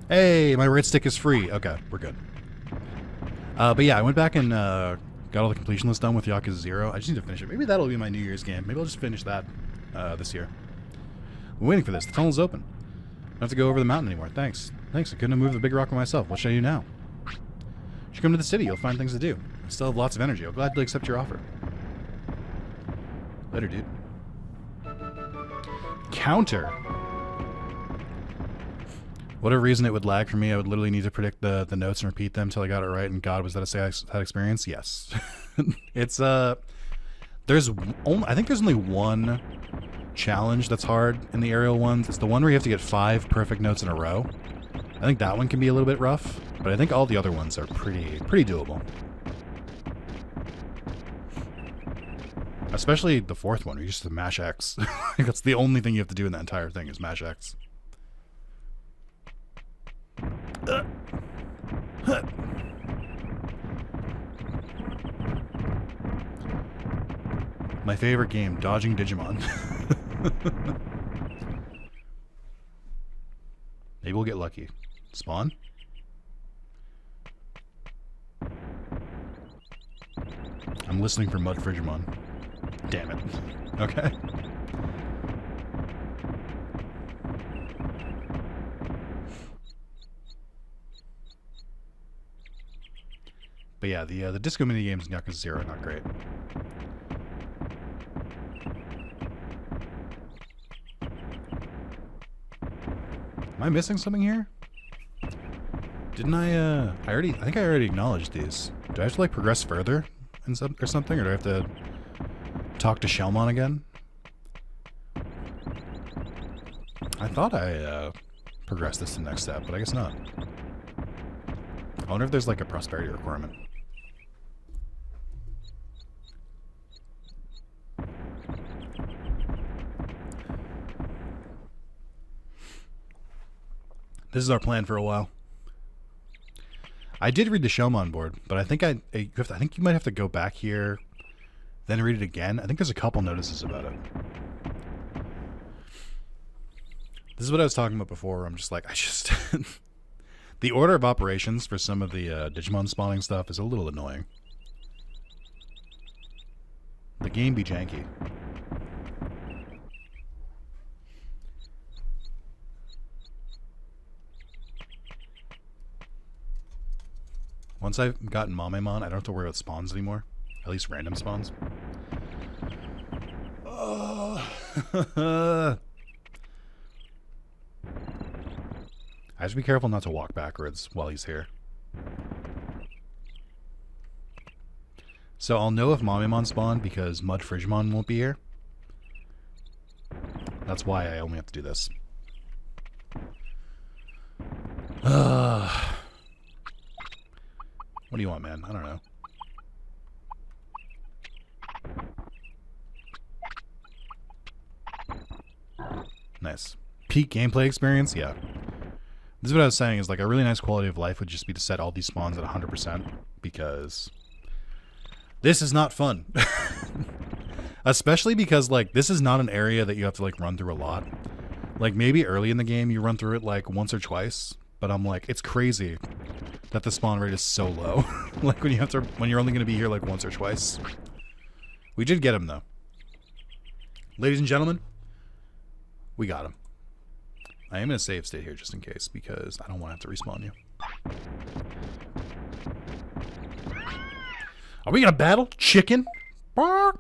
Hey, my red stick is free. Okay, we're good. But yeah, I went back and got all the completion list done with Yakuza 0. I just need to finish it. Maybe that'll be my New Year's game. Maybe I'll just finish that this year. I'm waiting for this. The tunnel's open. I don't have to go over the mountain anymore. Thanks. Thanks. I couldn't have moved the big rock by myself. What should I do now? You should come to the city. You'll find things to do. I still have lots of energy. I'll gladly accept your offer. Later, dude. Counter. Whatever reason it would lag for me, I would literally need to predict the notes and repeat them until I got it right. And God, was that a sad experience? Yes. It's I think there's only one challenge that's hard in the aerial ones. It's the one where you have to get 5 perfect notes in a row. I think that one can be a little bit rough, but I think all the other ones are pretty doable. Especially the 4th one, where you just have to mash X. That's the only thing you have to do in that entire thing is mash X. My favorite game, dodging Digimon. Maybe we'll get lucky. Spawn? I'm listening for Mud Frigimon. Damn it. Okay. But yeah, the disco mini games in Yakuza 0 are not great. Am I missing something here? Didn't I think I already acknowledged these. Do I have to like progress further or something? Or do I have to talk to Shellmon again? I thought I progressed this to the next step, but I guess not. I wonder if there's like a prosperity requirement. This is our plan for a while. I did read the Shellmon board, but I think I think you might have to go back here, then read it again. I think there's a couple notices about it. This is what I was talking about before. I'm just like, the order of operations for some of the Digimon spawning stuff is a little annoying. The game be janky. Once I've gotten Mamemon, I don't have to worry about spawns anymore. At least random spawns. I have to be careful not to walk backwards while he's here. So I'll know if Mamemon spawned because Mud Frigimon won't be here. That's why I only have to do this. What do you want, man? I don't know. Nice. Peak gameplay experience? Yeah. This is what I was saying, is like a really nice quality of life would just be to set all these spawns at 100%, because this is not fun. Especially because like this is not an area that you have to like run through a lot. Like maybe early in the game you run through it like once or twice, but I'm like, it's crazy that the spawn rate is so low. Like when you're only going to be here like once or twice. We did get him though. Ladies and gentlemen, we got him. I am going to save state here just in case, because I don't want to have to respawn you. Are we going to battle? Chicken? Or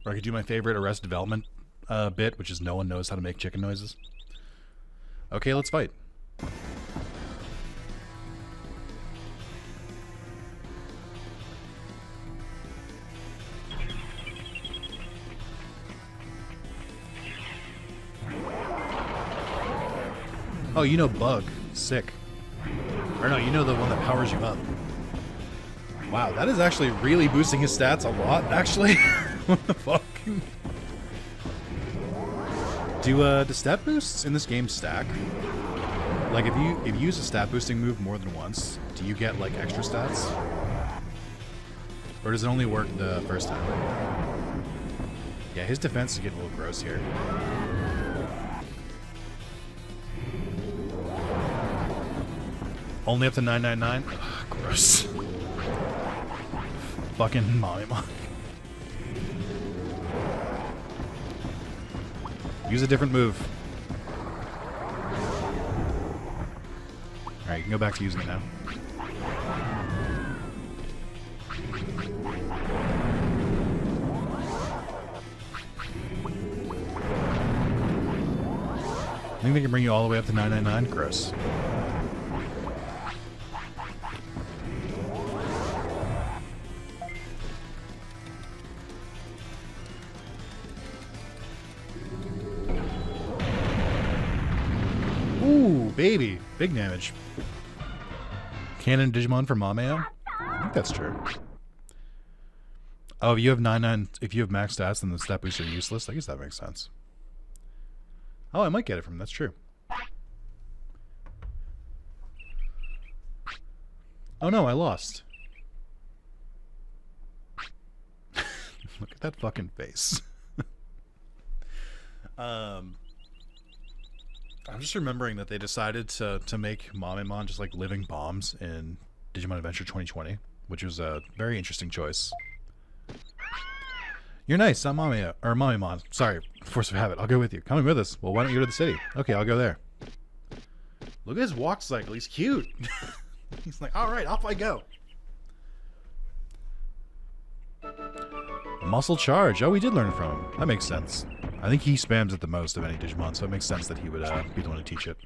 I could do my favorite Arrested Development bit, which is no one knows how to make chicken noises. Okay, let's fight. Oh, you know Bug. Sick. Or no, you know the one that powers you up. Wow, that is actually really boosting his stats a lot, actually. What the fuck? Do stat boosts in this game stack? Like if you use a stat boosting move more than once, do you get like extra stats? Or does it only work the first time? Yeah, his defense is getting a little gross here. Only up to 999? Ugh, gross. Fucking Mamemon. Use a different move. Alright, you can go back to using it now. I think they can bring you all the way up to 999? Gross. Ooh, baby. Big damage. Canon Digimon for Mameo? I think that's true. Oh, if you have if you have max stats, then the stat boosts are useless. I guess that makes sense. Oh, I might get it from him. That's true. Oh no, I lost. Look at that fucking face. I'm just remembering that they decided to make Mamemon just like living bombs in Digimon Adventure 2020, which was a very interesting choice. You're nice, I'm Mamemon. Sorry, force of habit. I'll go with you. Coming with us. Well, why don't you go to the city? Okay, I'll go there. Look at his walk cycle. He's cute. He's like, all right, off I go. Muscle charge. Oh, we did learn from him. That makes sense. I think he spams it the most of any Digimon, so it makes sense that he would be the one to teach it.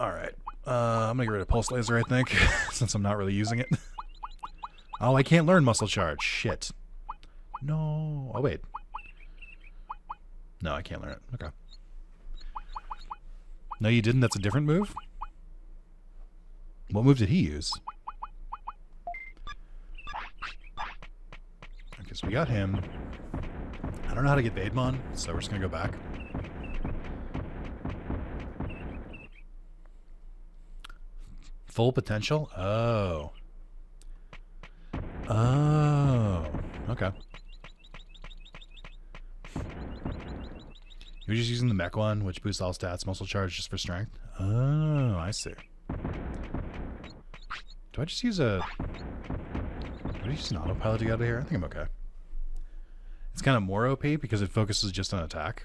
Alright. I'm gonna get rid of Pulse Laser, I think, since I'm not really using it. Oh, I can't learn Muscle Charge. Shit. No. Oh, wait. No, I can't learn it. Okay. No, you didn't? That's a different move? What move did he use? Okay, so we got him. I don't know how to get Vaidmon, so we're just gonna go back. Full potential? Oh. Oh. Okay. You're just using the mech one, which boosts all stats, muscle charge just for strength? Oh, I see. Do I just use a... Do I use an autopilot to get out of here? I think I'm okay. It's kind of more OP because it focuses just on attack.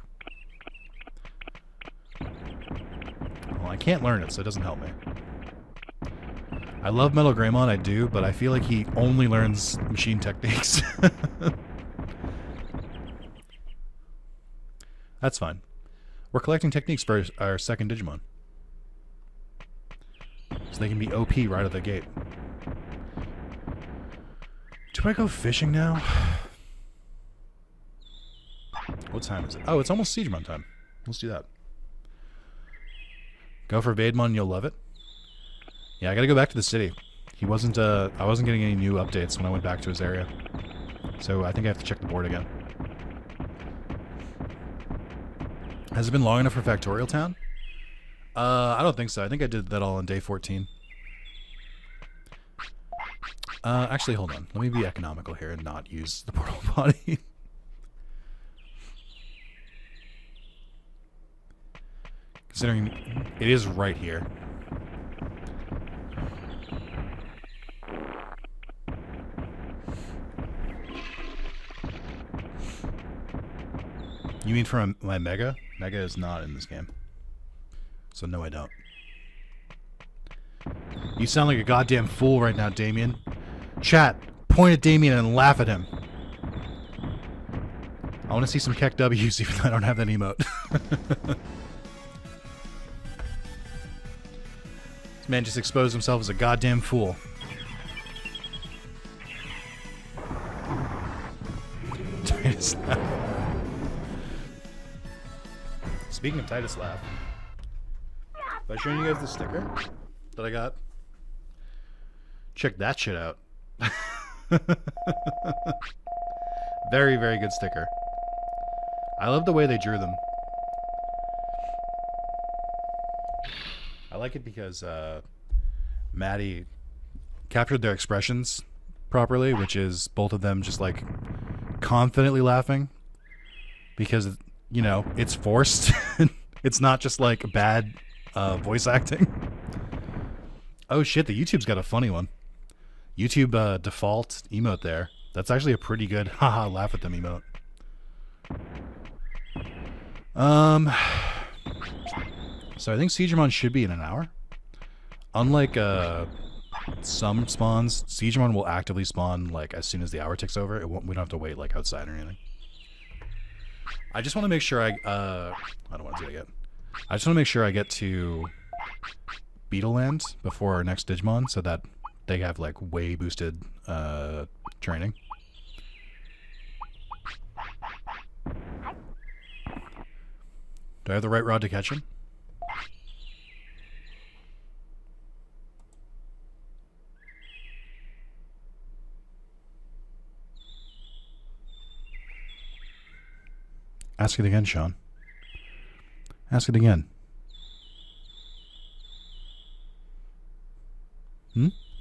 Well, I can't learn it, so it doesn't help me. I love Metal Greymon, I do, but I feel like he only learns machine techniques. That's fine. We're collecting techniques for our second Digimon. So they can be OP right out of the gate. Do I go fishing now? What time is it? Oh, it's almost Siegemon time. Let's do that. Go for Vaidmon, you'll love it. Yeah, I gotta go back to the city. He wasn't, I wasn't getting any new updates when I went back to his area. So I think I have to check the board again. Has it been long enough for Factorial Town? I don't think so. I think I did that all on day 14. Actually, hold on. Let me be economical here and not use the portal body. Considering it is right here. You mean for my Mega? Mega is not in this game. So no, I don't. You sound like a goddamn fool right now, Damien. Chat, point at Damien and laugh at him. I want to see some Keck W's even though I don't have that emote. This man just exposed himself as a goddamn fool. Titus laugh. Speaking of Titus laugh, have I shown you guys the sticker that I got? Check that shit out. Very, very good sticker. I love the way they drew them. I like it because Maddie captured their expressions properly, which is both of them just like confidently laughing because, you know, it's forced. It's not just like bad voice acting. Oh shit, the YouTube's got a funny one. YouTube default emote there. That's actually a pretty good haha laugh at them emote. So I think Siegemon should be in an hour. Unlike some spawns, Siegemon will actively spawn like as soon as the hour ticks over. We don't have to wait like outside or anything. I just want to make sure I don't want to do that yet. I just want to make sure I get to Beetleland before our next Digimon so that they have like way boosted training. Do I have the right rod to catch him? Ask it again, Sean. Ask it again.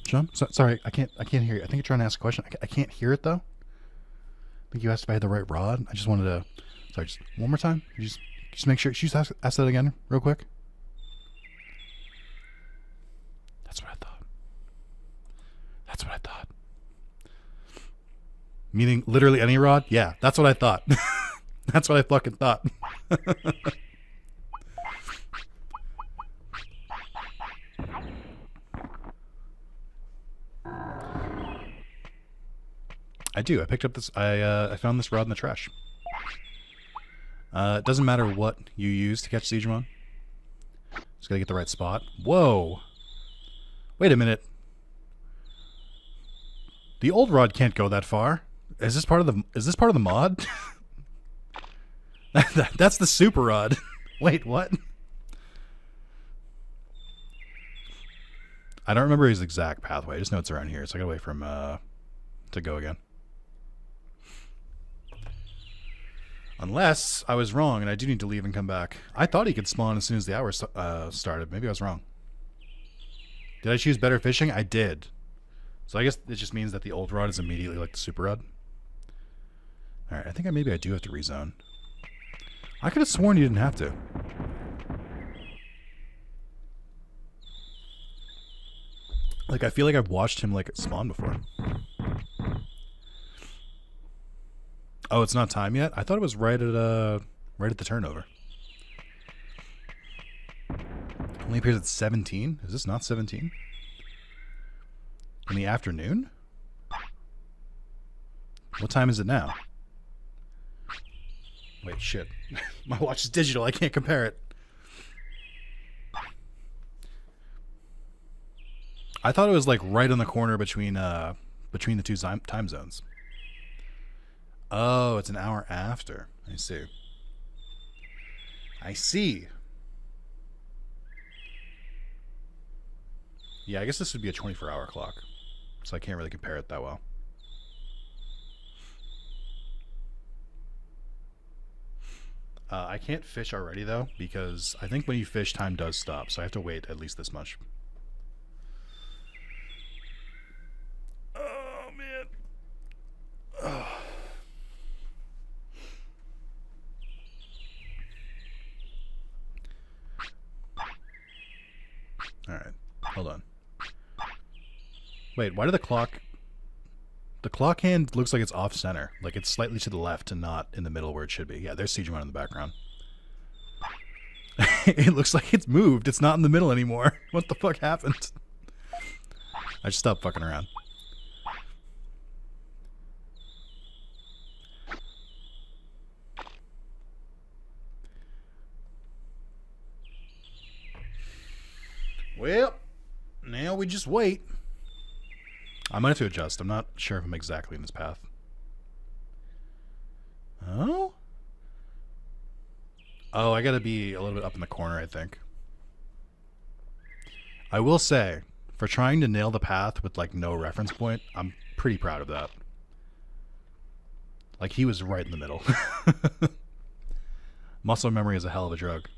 Sean? Sorry, I can't hear you. I think you're trying to ask a question. I can't hear it though. I think you asked if I had the right rod. I just wanted to. Sorry, just one more time. You just make sure. Just ask that again, real quick. That's what I thought. That's what I thought. Meaning literally any rod? Yeah, that's what I thought. That's what I fucking thought. I do. I picked up this. I found this rod in the trash. It doesn't matter what you use to catch Digimon. Just gotta get the right spot. Whoa! Wait a minute. The old rod can't go that far. Is this part of the? Is this part of the mod? That's the super rod. Wait, what? I don't remember his exact pathway. I just know it's around here, so I gotta wait for him to go again. Unless I was wrong and I do need to leave and come back. I thought he could spawn as soon as the hour started. Maybe I was wrong. Did I choose better fishing? I did. So I guess it just means that the old rod is immediately like the super rod. Alright, I think maybe I do have to rezone. I could have sworn you didn't have to. Like, I feel like I've watched him, like, spawn before. Oh, it's not time yet? I thought it was right at the turnover. Only appears at 17? Is this not 17? In the afternoon? What time is it now? Wait, shit. My watch is digital. I can't compare it. I thought it was like right on the corner between the two time zones. Oh, it's an hour after. I see. I see. Yeah, I guess this would be a 24-hour clock. So I can't really compare it that well. I can't fish already, though, because I think when you fish, time does stop. So I have to wait at least this much. Oh, man. Oh. Alright, hold on. Wait, why did the clock... The clock hand looks like it's off-center. Like it's slightly to the left and not in the middle where it should be. Yeah, there's Digimon in the background. It looks like it's moved. It's not in the middle anymore. What the fuck happened? I just stopped fucking around. Well, now we just wait. I might have to adjust. I'm not sure if I'm exactly in this path. Oh? Oh, I gotta be a little bit up in the corner, I think. I will say, for trying to nail the path with, like, no reference point, I'm pretty proud of that. Like, he was right in the middle. Muscle memory is a hell of a drug.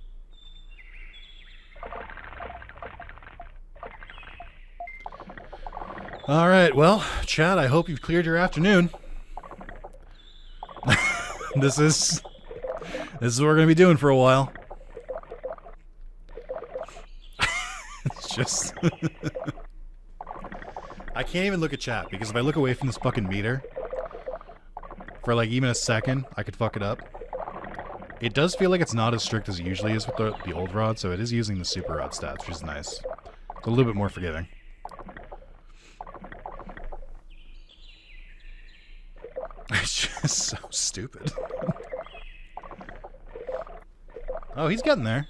Alright, well, Chad, I hope you've cleared your afternoon. This is what we're going to be doing for a while. It's just... I can't even look at chat, because if I look away from this fucking meter for like even a second, I could fuck it up. It does feel like it's not as strict as it usually is with the old rod, so it is using the super rod stats, which is nice. It's a little bit more forgiving. It's just so stupid. Oh, he's getting there.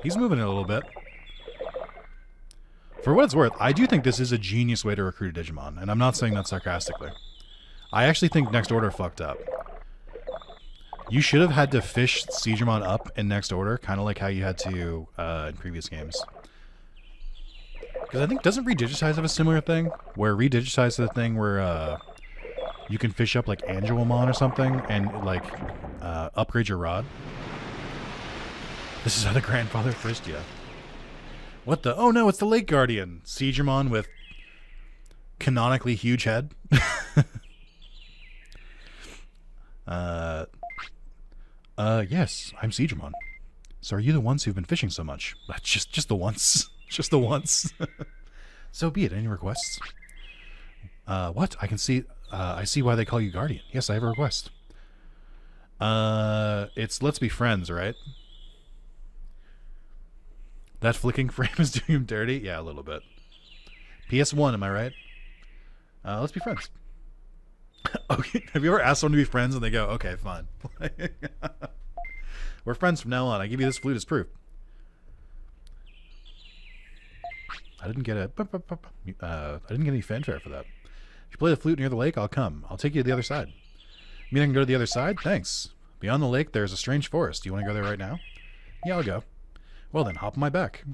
He's moving it a little bit. For what it's worth, I do think this is a genius way to recruit a Digimon, and I'm not saying that sarcastically. I actually think Next Order fucked up. You should have had to fish Digimon up in Next Order, kind of like how you had to in previous games. Because I think, doesn't Redigitize have a similar thing? Where Redigitize is the thing where you can fish up like Angelomon or something and like upgrade your rod. This is how the grandfather first you. What the? Oh no, it's the Lake Guardian. Digimon with canonically huge head. Yes, I'm Digimon. So are you the ones who've been fishing so much? Just the once. Just the once. So be it. Any requests? What? I can see... I see why they call you Guardian. Yes, I have a request. It's let's be friends, right? That flicking frame is doing him dirty? Yeah, a little bit. PS1, am I right? Let's be friends. Okay, have you ever asked someone to be friends and they go, okay, fine. We're friends from now on. I give you this flute as proof. I didn't get any fanfare for that. If you play the flute near the lake, I'll come. I'll take you to the other side. You mean I can go to the other side? Thanks. Beyond the lake, there's a strange forest. Do you want to go there right now? Yeah, I'll go. Well then, hop on my back.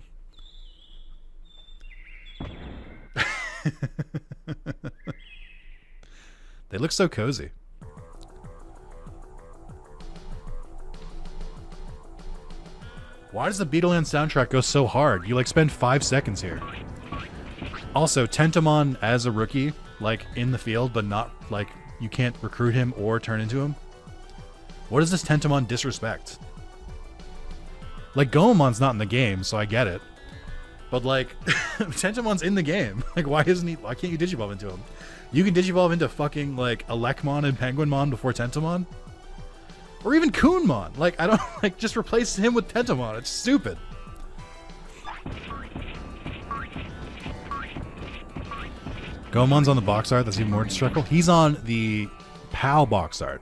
They look so cozy. Why does the Beetleland soundtrack go so hard? You like spend 5 seconds here. Also, Tentamon as a rookie, like in the field, but not like you can't recruit him or turn into him. What is this Tentamon disrespect? Like Goemon's not in the game, so I get it. But like Tentamon's in the game. Like why can't you Digivolve into him? You can Digivolve into fucking like Elecmon and Penguinmon before Tentamon? Or even Coonmon. Like I don't like just replace him with Tentamon. It's stupid. Goemon's on the box art, that's even more destructible. He's on the PAL box art,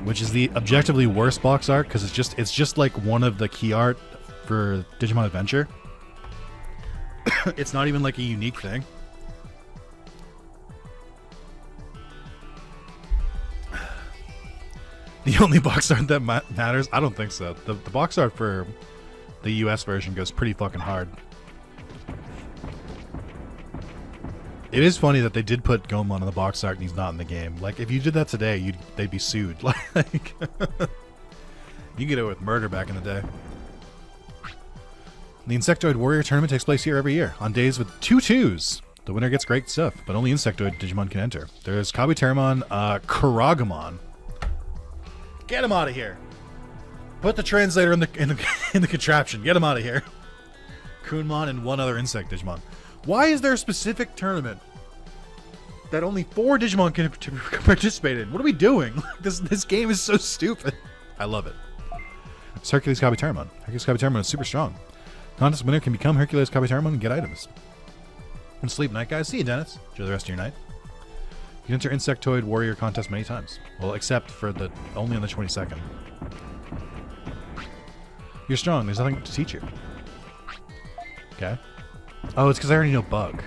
which is the objectively worst box art because it's just like one of the key art for Digimon Adventure. It's not even like a unique thing. The only box art that matters? I don't think so. The box art for the US version goes pretty fucking hard. It is funny that they did put Goemon on the box art and he's not in the game. Like, if you did that today, they'd be sued. Like, you get away with murder back in the day. The Insectoid Warrior Tournament takes place here every year, on days with 2 2s. The winner gets great stuff, but only Insectoid Digimon can enter. There's Kabuterimon, Karagamon. Get him out of here! Put the translator in the contraption. Get him out of here. Coonmon and 1 other insect Digimon. Why is there a specific tournament that only 4 Digimon can participate in? What are we doing? This game is so stupid. I love it. It's Hercules Kabuterimon. Hercules Kabuterimon is super strong. Contest winner can become Hercules Kabuterimon and get items. And sleep night, guys. See you, Dennis. Enjoy the rest of your night. You can enter Insectoid Warrior contest many times. Well, except for only on the 22nd. You're strong. There's nothing to teach you. Okay. Oh, it's because I already know Bug.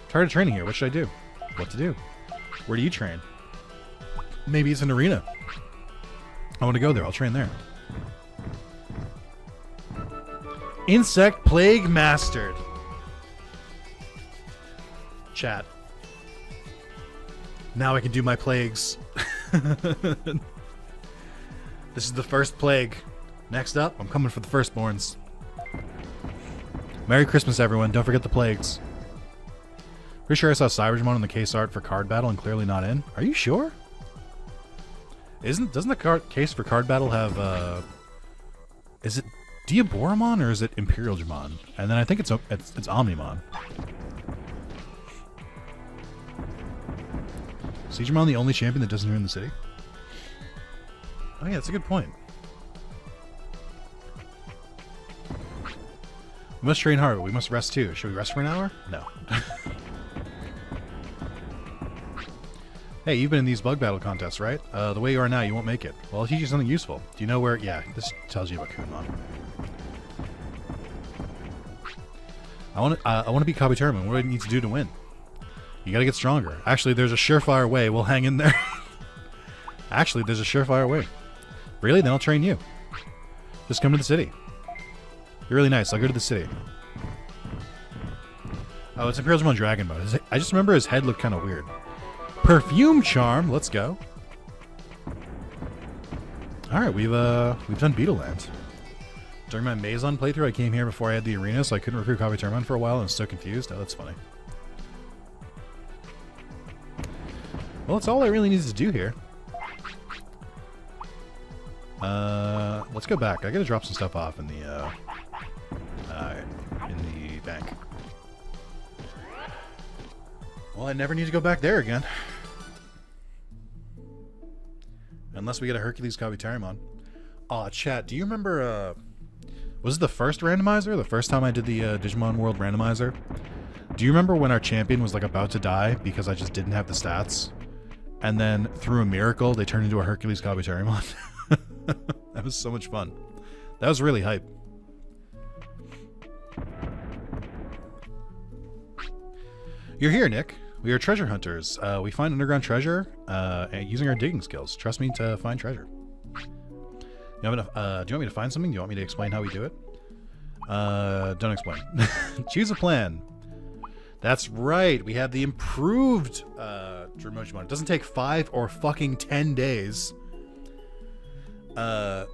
Tired of training here. What should I do? What to do? Where do you train? Maybe it's an arena. I want to go there. I'll train there. Insect Plague Mastered. Chat. Now I can do my plagues. This is the first plague. Next up, I'm coming for the firstborns. Merry Christmas, everyone. Don't forget the plagues. Pretty sure I saw Cybermon in the case art for Card Battle and clearly not in. Are you sure? Doesn't the case for Card Battle have, is it Diaboromon or is it Imperial Dramon? And then I think it's Omnimon. Is Digimon the only champion that doesn't ruin the city? Oh yeah, that's a good point. We must train hard, but we must rest too. Should we rest for an hour? No. Hey, you've been in these bug battle contests, right? The way you are now, you won't make it. Well, I'll teach you something useful. Do you know where... Yeah, this tells you about Coonmon. I want to beat Kabuterimon. What do I need to do to win? You gotta get stronger. Actually, there's a surefire way. We'll hang in there. Actually, there's a surefire way. Really? Then I'll train you. Just come to the city. You're really nice. I'll go to the city. Oh, it's Imperial Dramon Dragon Mode. I just remember his head looked kind of weird. Perfume Charm. Let's go. All right, we've done Beetleland. During my Maison playthrough, I came here before I had the arena, so I couldn't recruit Kabuterimon for a while, and I was so confused. Oh, that's funny. Well, that's all I really needed to do here. Let's go back. I gotta drop some stuff off in the bank. Well, I never need to go back there again. Unless we get a Hercules Kabuterimon. Aw, chat, do you remember, was it the first randomizer? The first time I did the Digimon World randomizer? Do you remember when our champion was like about to die because I just didn't have the stats? And then through a miracle, they turned into a Hercules Kabuterimon? That was so much fun. That was really hype. You're here, Nick. We are treasure hunters. We find underground treasure using our digging skills. Trust me to find treasure. Do you want me to find something? Do you want me to explain how we do it? Don't explain. Choose a plan. That's right. We have the improved Digimon. It doesn't take 5 or fucking 10 days. So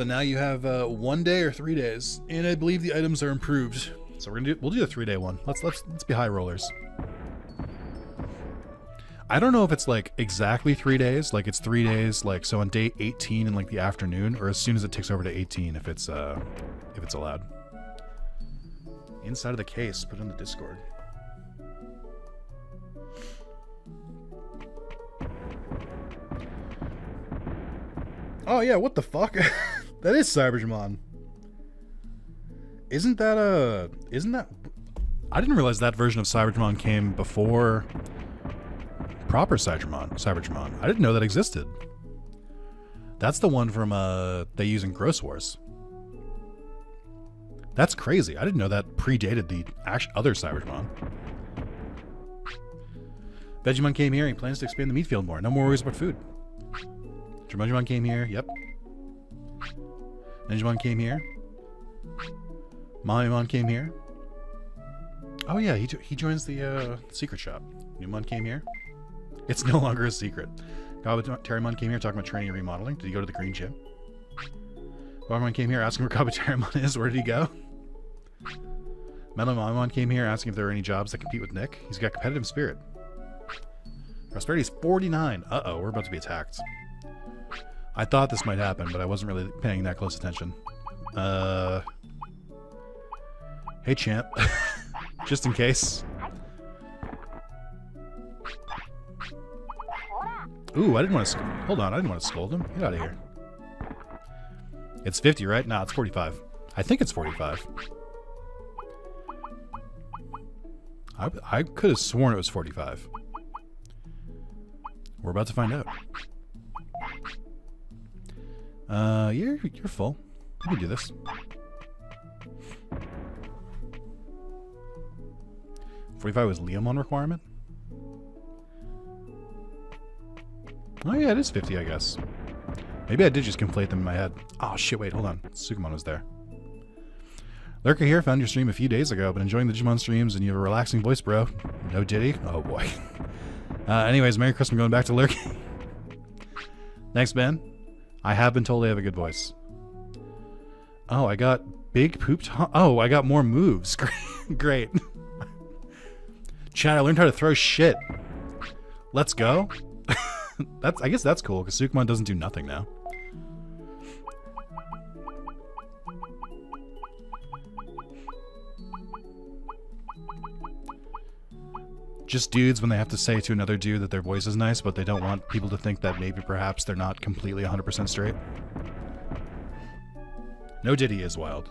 now you have 1 day or 3 days, and I believe the items are improved. So we'll do the 3-day one. Let's be high rollers. I don't know if it's like exactly 3 days, like it's 3 days, like so on day 18 in like the afternoon, or as soon as it ticks over to 18 if it's allowed. Inside of the case, put it in the Discord. Oh yeah, what the fuck? That is Cyberjamon. Isn't that I didn't realize that version of Cyberjamon came before proper Cyberjamon. I didn't know that existed. That's the one from they use in Gross Wars. That's crazy. I didn't know that predated the other Cyberjamon. Vegemon came here and he plans to expand the meat field more. No more worries about food. Dromojimon came here. Yep. Ninjamon came here. Mamimon came here. Oh yeah, he joins the secret shop. Newmon came here. It's no longer a secret. Kabuterimon came here talking about training and remodeling. Did he go to the green gym? Barbamon came here asking where Kabuterimon is. Where did he go? Metal Mamimon came here asking if there are any jobs that compete with Nick. He's got competitive spirit. Prosperity's 49. Uh-oh, we're about to be attacked. I thought this might happen, but I wasn't really paying that close attention. Hey, champ. Just in case. Ooh, I didn't want to... Hold on, I didn't want to scold him. Get out of here. It's 50, right? No, it's 45. I think it's 45. I could have sworn it was 45. We're about to find out. You're full. You can do this. 45 was Leomon requirement? Oh yeah, it is 50, I guess. Maybe I did just conflate them in my head. Oh shit, wait, hold on. Sukamon was there. Lurker here, found your stream a few days ago, but enjoying the Digimon streams and you have a relaxing voice, bro. No Diddy? Oh boy. Anyways, Merry Christmas, going back to lurking. Thanks, Ben. I have been told I have a good voice. Oh, I got big pooped. Oh, I got more moves. Great. Chad, I learned how to throw shit. Let's go. I guess that's cool, because Sukamon doesn't do nothing now. Just dudes when they have to say to another dude that their voice is nice, but they don't want people to think that maybe perhaps they're not completely 100% straight. No Diddy is wild.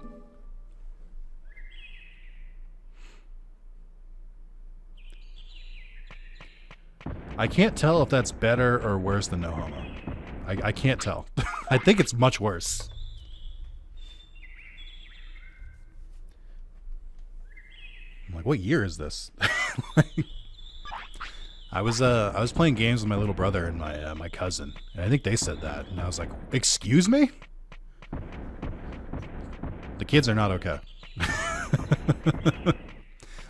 I can't tell if that's better or worse than no homo. I can't tell. I think it's much worse. I'm like, what year is this? I was playing games with my little brother and my cousin, and I think they said that, and I was like, excuse me? The kids are not okay.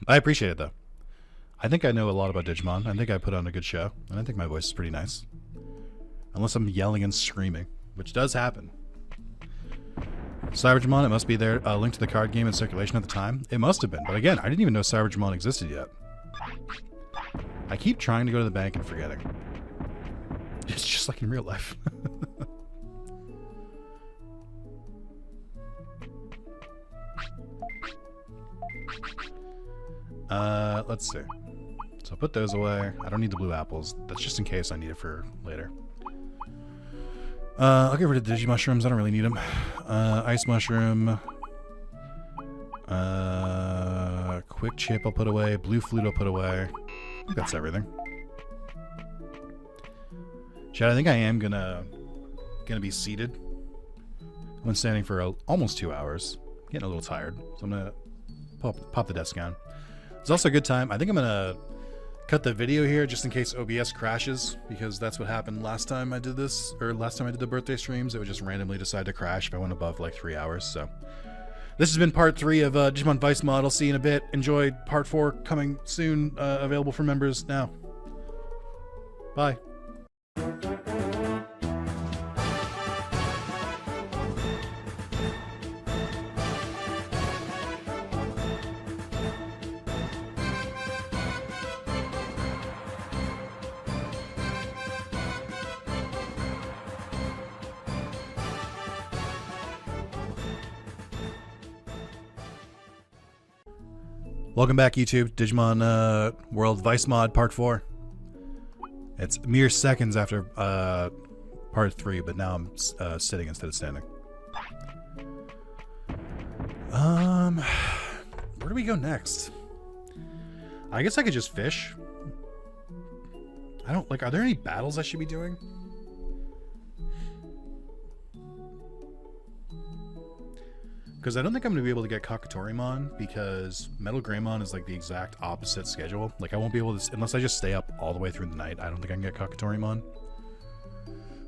I appreciate it though. I think I know a lot about Digimon. I think I put on a good show, and I think my voice is pretty nice. Unless I'm yelling and screaming, which does happen. Cyberjamon, it must be there, linked to the card game in circulation at the time. It must have been, but again, I didn't even know Cyberjamon existed yet. I keep trying to go to the bank and forgetting. It's just like in real life. Let's see. So put those away. I don't need the blue apples. That's just in case I need it for later. I'll get rid of the Digimushrooms. I don't really need them. Ice mushroom. Quick chip I'll put away. Blue flute I'll put away. I think that's everything. Chad, I think I am gonna be seated. I've been standing for almost 2 hours. Getting a little tired, so I'm gonna pop the desk down. It's also a good time. I think I'm gonna cut the video here just in case OBS crashes, because that's what happened last time I did this, or last time I did the birthday streams. It would just randomly decide to crash if I went above like 3 hours. So this has been part 3 of Digimon Vice Mod. I'll see you in a bit. Enjoy part 4 coming soon, available for members now. Bye. Welcome back, YouTube. Digimon World Vice Mod Part 4. It's mere seconds after Part 3, but now I'm sitting instead of standing. Where do we go next? I guess I could just fish. I don't like. Are there any battles I should be doing? Because I don't think I'm going to be able to get Kakatorimon, because Metal Greymon is like the exact opposite schedule. Like I won't be able to, unless I just stay up all the way through the night, I don't think I can get Kakatorimon.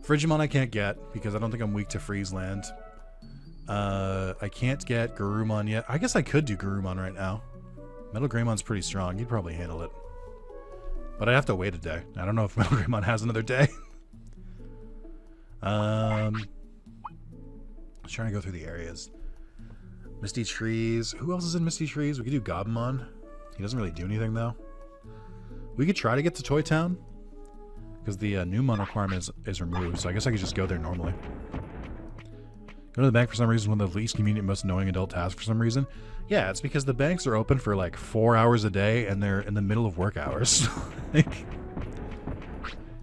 Frigimon I can't get, because I don't think I'm weak to Freeze Land. I can't get Garurumon yet. I guess I could do Garurumon right now. Metal Greymon's pretty strong. He'd probably handle it. But I'd have to wait a day. I don't know if Metal Greymon has another day. I was trying to go through the areas. Misty Trees. Who else is in Misty Trees? We could do Gobamon. He doesn't really do anything, though. We could try to get to Toy Town, because the Newmon requirement is removed, so I guess I could just go there normally. Go to the bank for some reason, one of the least convenient, most annoying adult tasks for some reason. Yeah, it's because the banks are open for like 4 hours a day, and they're in the middle of work hours. Like,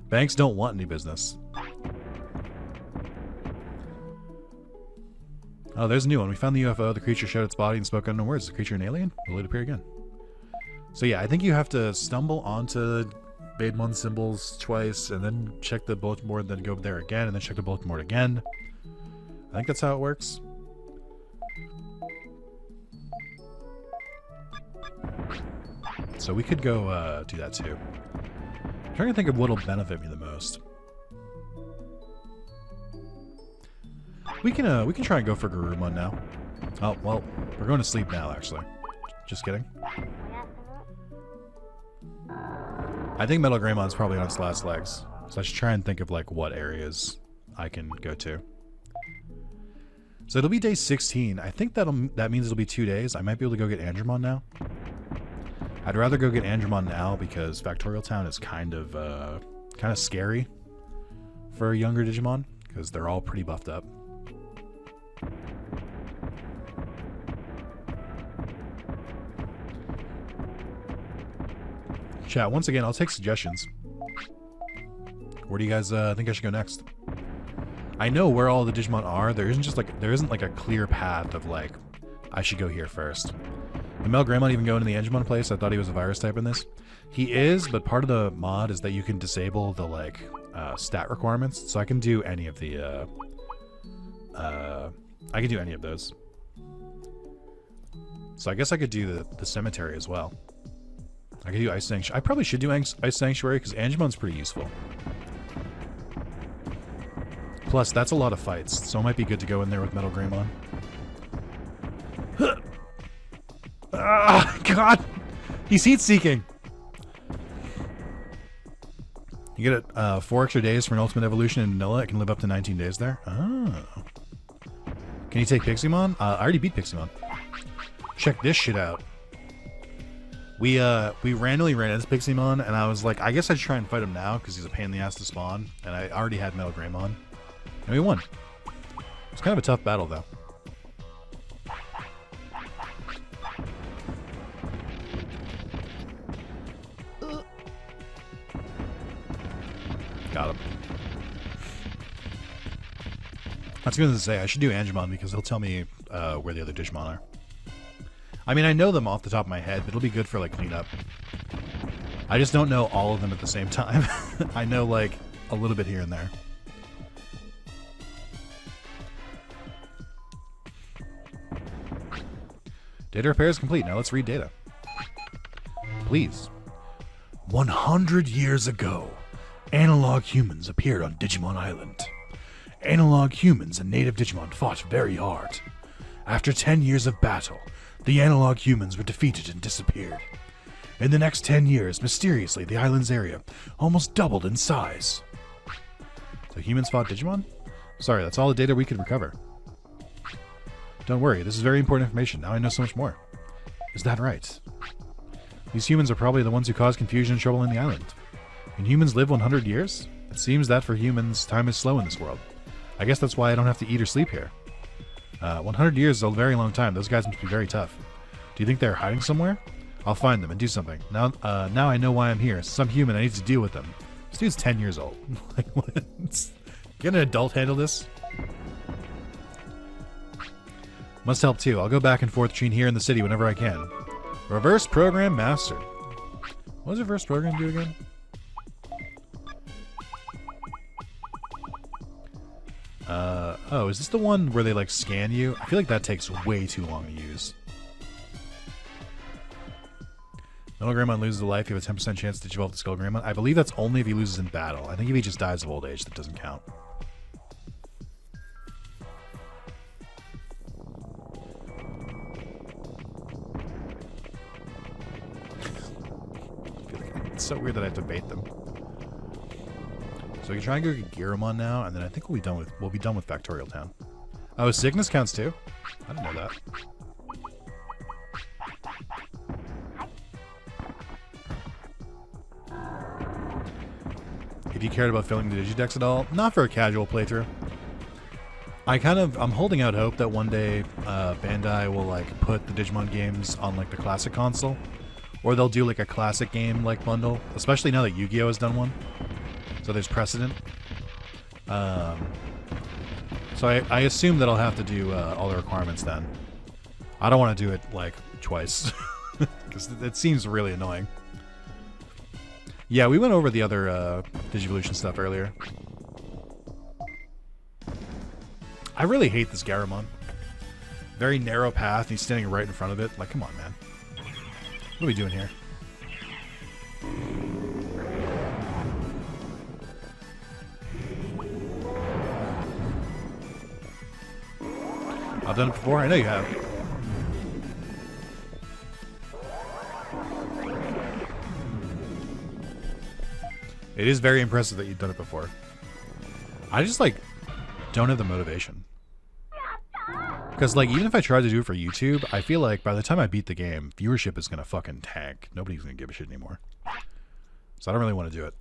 banks don't want any business. Oh, there's a new one. We found the UFO. The creature showed its body and spoke unknown words. Is the creature an alien? Will it appear again? So yeah, I think you have to stumble onto Baidemon symbols twice, and then check the bulletin board, then go there again, and then check the bulletin board again. I think that's how it works. So we could go do that too. I'm trying to think of what'll benefit me the most. We can try and go for Garurumon now. Oh, well, we're going to sleep now, actually. Just kidding. I think Metal Greymon's probably on its last legs. So I should try and think of, like, what areas I can go to. So it'll be day 16. I think that means it'll be 2 days. I might be able to go get Andromon now. I'd rather go get Andromon now because Factorial Town is kind of scary for a younger Digimon, because they're all pretty buffed up. Chat, once again, I'll take suggestions. Where do you guys think I should go next? I know where all the Digimon are. There isn't like a clear path of like, I should go here first. Did Metal Greymon even go into the Engemon place? I thought he was a virus type in this. He is, but part of the mod is that you can disable the like stat requirements. So I can do any of the I can do any of those. So I guess I could do the cemetery as well. I could do Ice Sanctuary. I probably should do Ice Sanctuary because Angemon's pretty useful. Plus, that's a lot of fights, so it might be good to go in there with Metal Greymon. Ah, God! He's heat-seeking! You get it 4 extra days for an ultimate evolution in Vanilla. It can live up to 19 days there. Oh. Can you take Piximon? I already beat Piximon. Check this shit out. We randomly ran into Piximon, and I was like, I guess I should try and fight him now, because he's a pain in the ass to spawn, and I already had Metal Greymon. And we won. It's kind of a tough battle, though. Got him. I was going to say, I should do Angemon, because he'll tell me where the other Digimon are. I mean, I know them off the top of my head, but it'll be good for like cleanup. I just don't know all of them at the same time. I know like a little bit here and there. Data repair is complete. Now let's read data. Please. 100 years ago, analog humans appeared on Digimon Island. Analog humans and native Digimon fought very hard. After 10 years of battle, the analog humans were defeated and disappeared. In the next 10 years, mysteriously, the island's area almost doubled in size. So humans fought Digimon? Sorry, that's all the data we could recover. Don't worry, this is very important information. Now I know so much more. Is that right? These humans are probably the ones who caused confusion and trouble in the island. Can humans live 100 years? It seems that for humans, time is slow in this world. I guess that's why I don't have to eat or sleep here. 100 years is a very long time. Those guys must be very tough. Do you think they're hiding somewhere? I'll find them and do something. Now I know why I'm here. Some human, I need to deal with them. This dude's 10 years old. Like, what? Can an adult handle this? Must help too. I'll go back and forth between here and the city whenever I can. Reverse program mastered. What does reverse program do again? Oh, is this the one where they like scan you? I feel like that takes way too long to use. Metal Greymon loses a life. You have a 10% chance to develop the Skull Greymon. I believe that's only if he loses in battle. I think if he just dies of old age, that doesn't count. It's so weird that I have to bait them. So we can try and go get Garomon now, and then I think we'll be done with Factorial Town. Oh, sickness counts too? I didn't know that. If you cared about filling the Digidex at all, not for a casual playthrough. I'm holding out hope that one day Bandai will like put the Digimon games on like the classic console, or they'll do like a classic game like bundle, especially now that Yu-Gi-Oh has done one. So there's precedent. So I assume that I'll have to do all the requirements then. I don't want to do it like twice because it seems really annoying. Yeah, we went over the other Digivolution stuff earlier. I really hate this Garomon. Very narrow path, and he's standing right in front of it. Like, come on, man. What are we doing here? I've done it before. I know you have. It is very impressive that you've done it before. I just, like, don't have the motivation. Because, like, even if I tried to do it for YouTube, I feel like by the time I beat the game, viewership is going to fucking tank. Nobody's going to give a shit anymore. So I don't really want to do it.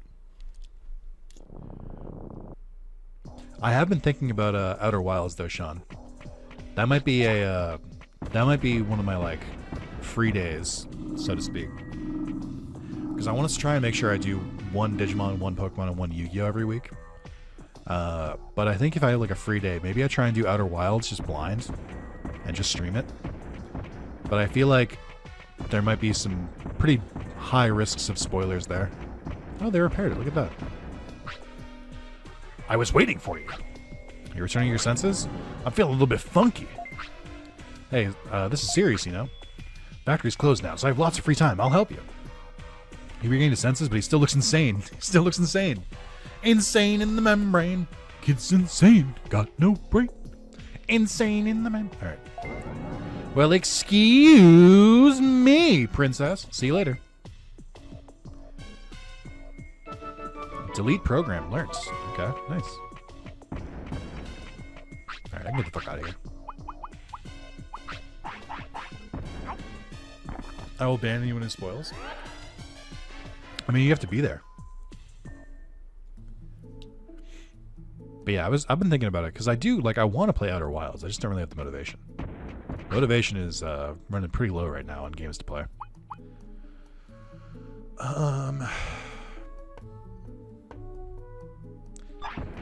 I have been thinking about Outer Wilds, though, Sean. That might be one of my, like, free days, so to speak. Because I want to try and make sure I do one Digimon, one Pokemon, and one Yu-Gi-Oh every week. But I think if I have like a free day, maybe I try and do Outer Wilds just blind and just stream it. But I feel like there might be some pretty high risks of spoilers there. Oh, they repaired it. Look at that. I was waiting for you. You're returning your senses? I'm feeling a little bit funky. Hey, this is serious, you know. Factory's closed now, so I have lots of free time. I'll help you. He regained his senses, but he still looks insane. He still looks insane. Insane in the membrane. Kid's insane. Got no brain. Insane in the membrane. Alright. Well, excuse me, princess. See you later. Delete program. Learns. Okay, nice. Alright, I can get the fuck out of here. I will ban anyone who spoils. I mean, you have to be there. But yeah, I've been thinking about it because I want to play Outer Wilds. I just don't really have the motivation. Motivation is running pretty low right now on games to play. Let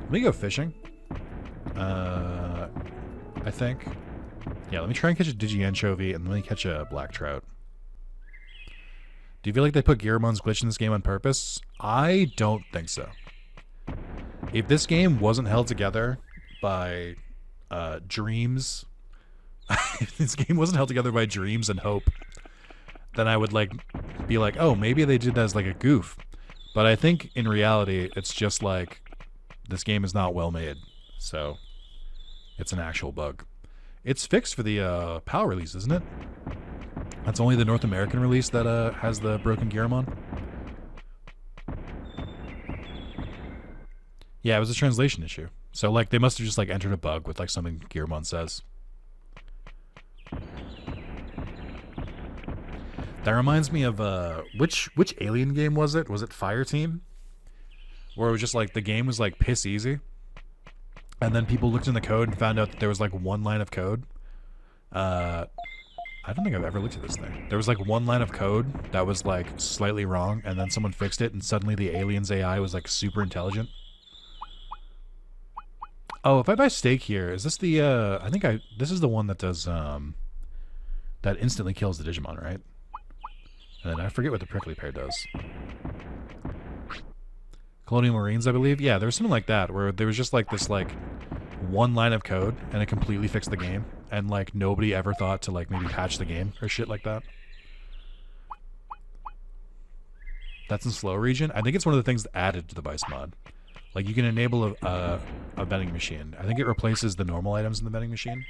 me go fishing. I think. Yeah, let me try and catch a Digi-Anchovy, and let me catch a Black Trout. Do you feel like they put Giramon's glitch in this game on purpose? I don't think so. If this game wasn't held together by dreams, if this game wasn't held together by dreams and hope, then I would like be like, oh, maybe they did that as like a goof. But I think in reality, it's just like this game is not well made, so it's an actual bug. It's fixed for the PAL release, isn't it? That's only the North American release that has the broken Giramon. Yeah, it was a translation issue. So like they must have just like entered a bug with like something Giramon says. That reminds me of which Alien game was it? Was it Fireteam? Where it was just like the game was like piss easy. And then people looked in the code and found out that there was like one line of code. I don't think I've ever looked at this thing. There was like one line of code that was like slightly wrong, and then someone fixed it, and suddenly the alien's AI was like super intelligent. Oh, if I buy steak here, is this the this is the one that does that instantly kills the Digimon, right? And then I forget what the prickly pear does. Colonial Marines, I believe. Yeah, there was something like that where there was just like this like one line of code and it completely fixed the game, and like nobody ever thought to like maybe patch the game or shit like that. That's in slow region. I think it's one of the things added to the Vice mod. Like you can enable a vending machine. I think it replaces the normal items in the vending machine.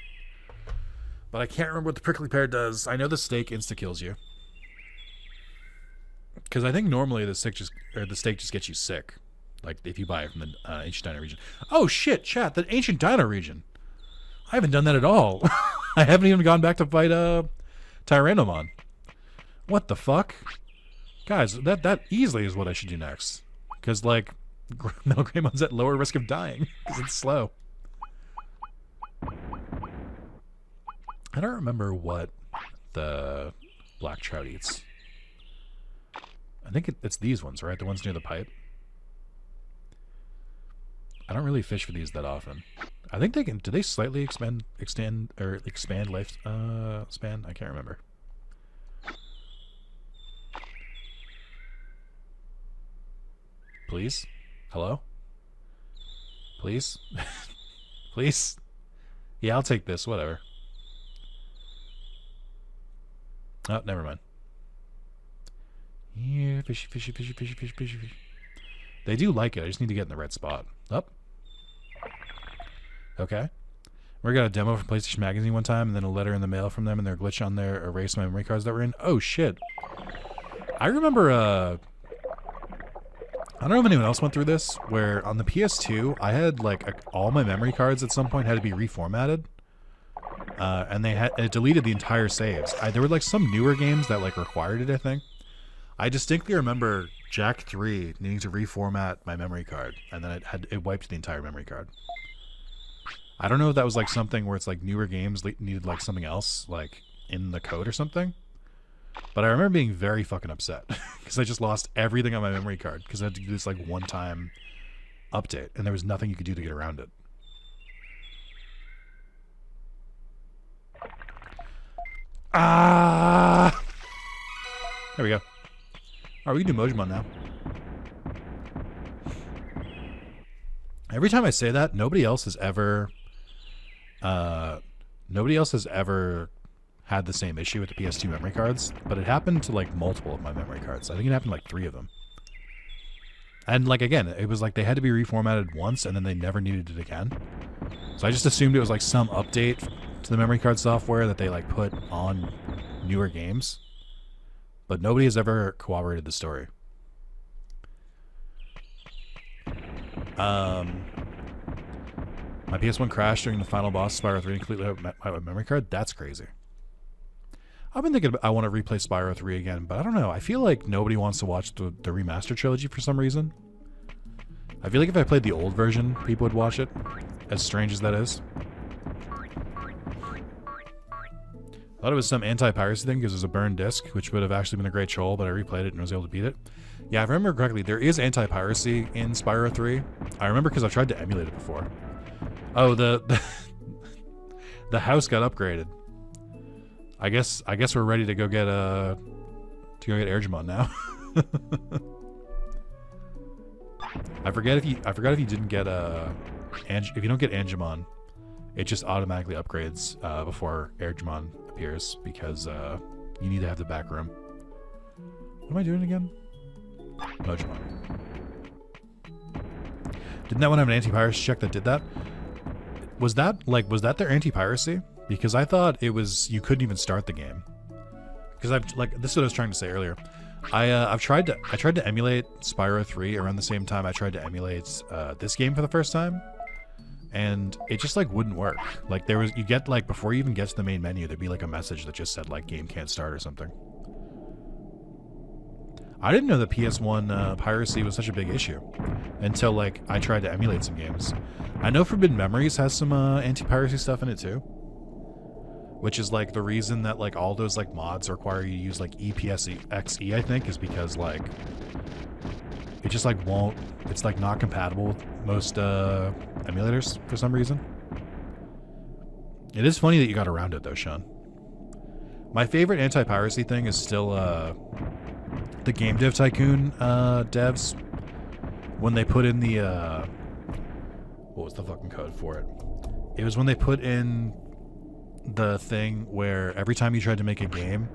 But I can't remember what the prickly pear does. I know the steak insta kills you. Because I think normally the steak just gets you sick. Like if you buy it from the Ancient Dino region. Oh shit, chat, the Ancient Dino region. I haven't done that at all. I haven't even gone back to fight Tyrannomon. What the fuck? Guys, that easily is what I should do next. Because like Metal Greymon's at lower risk of dying because it's slow. I don't remember what the Black Trout eats. I think it's these ones, right? The ones near the pipe. I don't really fish for these that often. I think they can. Do they slightly expand life span? I can't remember. Please, hello. Please, please. Yeah, I'll take this. Whatever. Oh, never mind. Yeah, fishy, fishy, fishy, fishy, fishy, fishy, fishy. They do like it. I just need to get in the right spot. Up. Okay. We got a demo from PlayStation Magazine one time, and then a letter in the mail from them, and their glitch on their erase memory cards that were in. Oh shit. I remember. I don't know if anyone else went through this, where on the PS2, I had like all my memory cards at some point had to be reformatted. And it deleted the entire saves. There were like some newer games that like required it, I think. I distinctly remember Jack 3 needing to reformat my memory card, and then it wiped the entire memory card. I don't know if that was like something where it's like newer games needed like something else like in the code or something. But I remember being very fucking upset because I just lost everything on my memory card because I had to do this like one-time update, and there was nothing you could do to get around it. Ah! There we go. All right, we can do Mojimon now. Every time I say that, nobody else has ever had the same issue with the PS2 memory cards, but it happened to like multiple of my memory cards. I think it happened to like 3 of them. And like again, it was like they had to be reformatted once and then they never needed it again. So I just assumed it was like some update to the memory card software that they like put on newer games. But nobody has ever corroborated the story. My PS1 crashed during the final boss Spyro 3 and completely wiped my memory card. That's crazy. I've been thinking I want to replay Spyro 3 again, but I don't know. I feel like nobody wants to watch the remaster trilogy for some reason. I feel like if I played the old version, people would watch it. As strange as that is. I thought it was some anti-piracy thing because it was a burned disc, which would have actually been a great troll, but I replayed it and was able to beat it. Yeah, if I remember correctly, there is anti-piracy in Spyro 3. I remember because I tried to emulate it before. Oh, the house got upgraded. I guess we're ready to go get Airjamon now. I forgot if you didn't get if you don't get Angemon, it just automatically upgrades before Airjamon appears because you need to have the back room. What am I doing again? Mojamon. Didn't that one have an anti-piracy check that did that? Was that their anti-piracy? Because I thought it was you couldn't even start the game. Because this is what I was trying to say earlier. I tried to emulate Spyro 3 around the same time I tried to emulate this game for the first time, and it just like wouldn't work. Like you get like before you even get to the main menu, there'd be like a message that just said like game can't start or something. I didn't know that PS1 piracy was such a big issue until like I tried to emulate some games. I know Forbidden Memories has some anti-piracy stuff in it too, which is like the reason that like all those like mods require you to use like EPSXE, I think, is because like it just like won't, it's like not compatible with most emulators for some reason. It is funny that you got around it though, Sean. My favorite anti-piracy thing is still the Game Dev Tycoon devs when they put in the what was the fucking code for it? It was when they put in the thing where every time you tried to make a game,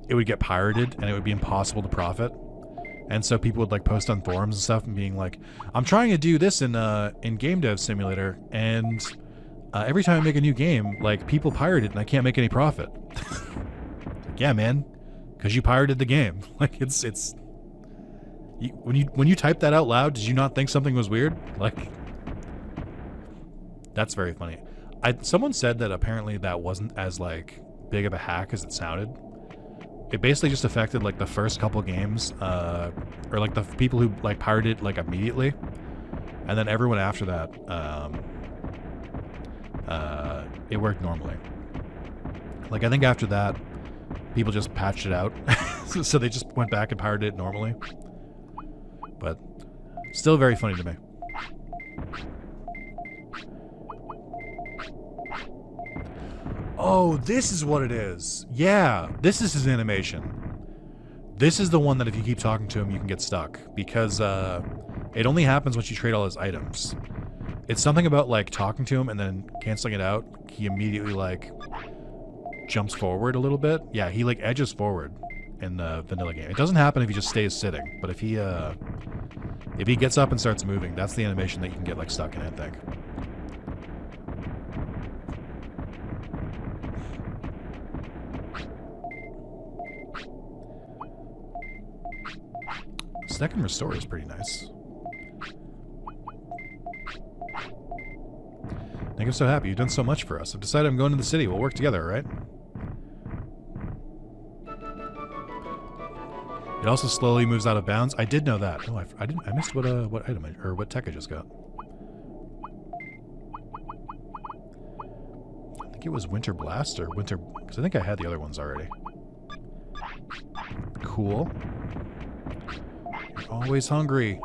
it would get pirated and it would be impossible to profit. And so people would like post on forums and stuff and being like, I'm trying to do this in Game Dev Simulator, and every time I make a new game, like people pirate it and I can't make any profit. Yeah, man, because you pirated the game. Like when you type that out loud, did you not think something was weird? Like, that's very funny. Someone said that apparently that wasn't as like big of a hack as it sounded. It basically just affected like the first couple games, or like the people who like pirated like immediately, and then everyone after that, it worked normally. Like I think after that, people just patched it out, so they just went back and pirated it normally. But still very funny to me. Oh, this is what it is. Yeah, this is his animation. This is the one that if you keep talking to him, you can get stuck. Because it only happens once you trade all his items. It's something about, like, talking to him and then canceling it out. He immediately, like, jumps forward a little bit. Yeah, he, like, edges forward in the vanilla game. It doesn't happen if he just stays sitting. But if he gets up and starts moving, that's the animation that you can get, like, stuck in, I think. Snack and Restore is pretty nice. Nick, I'm so happy. You've done so much for us. I've decided I'm going to the city. We'll work together, all right? It also slowly moves out of bounds. I did know that. Oh, I didn't. I missed what item or what tech I just got. I think it was Winter Blast or Winter, because I think I had the other ones already. Cool. You're always hungry.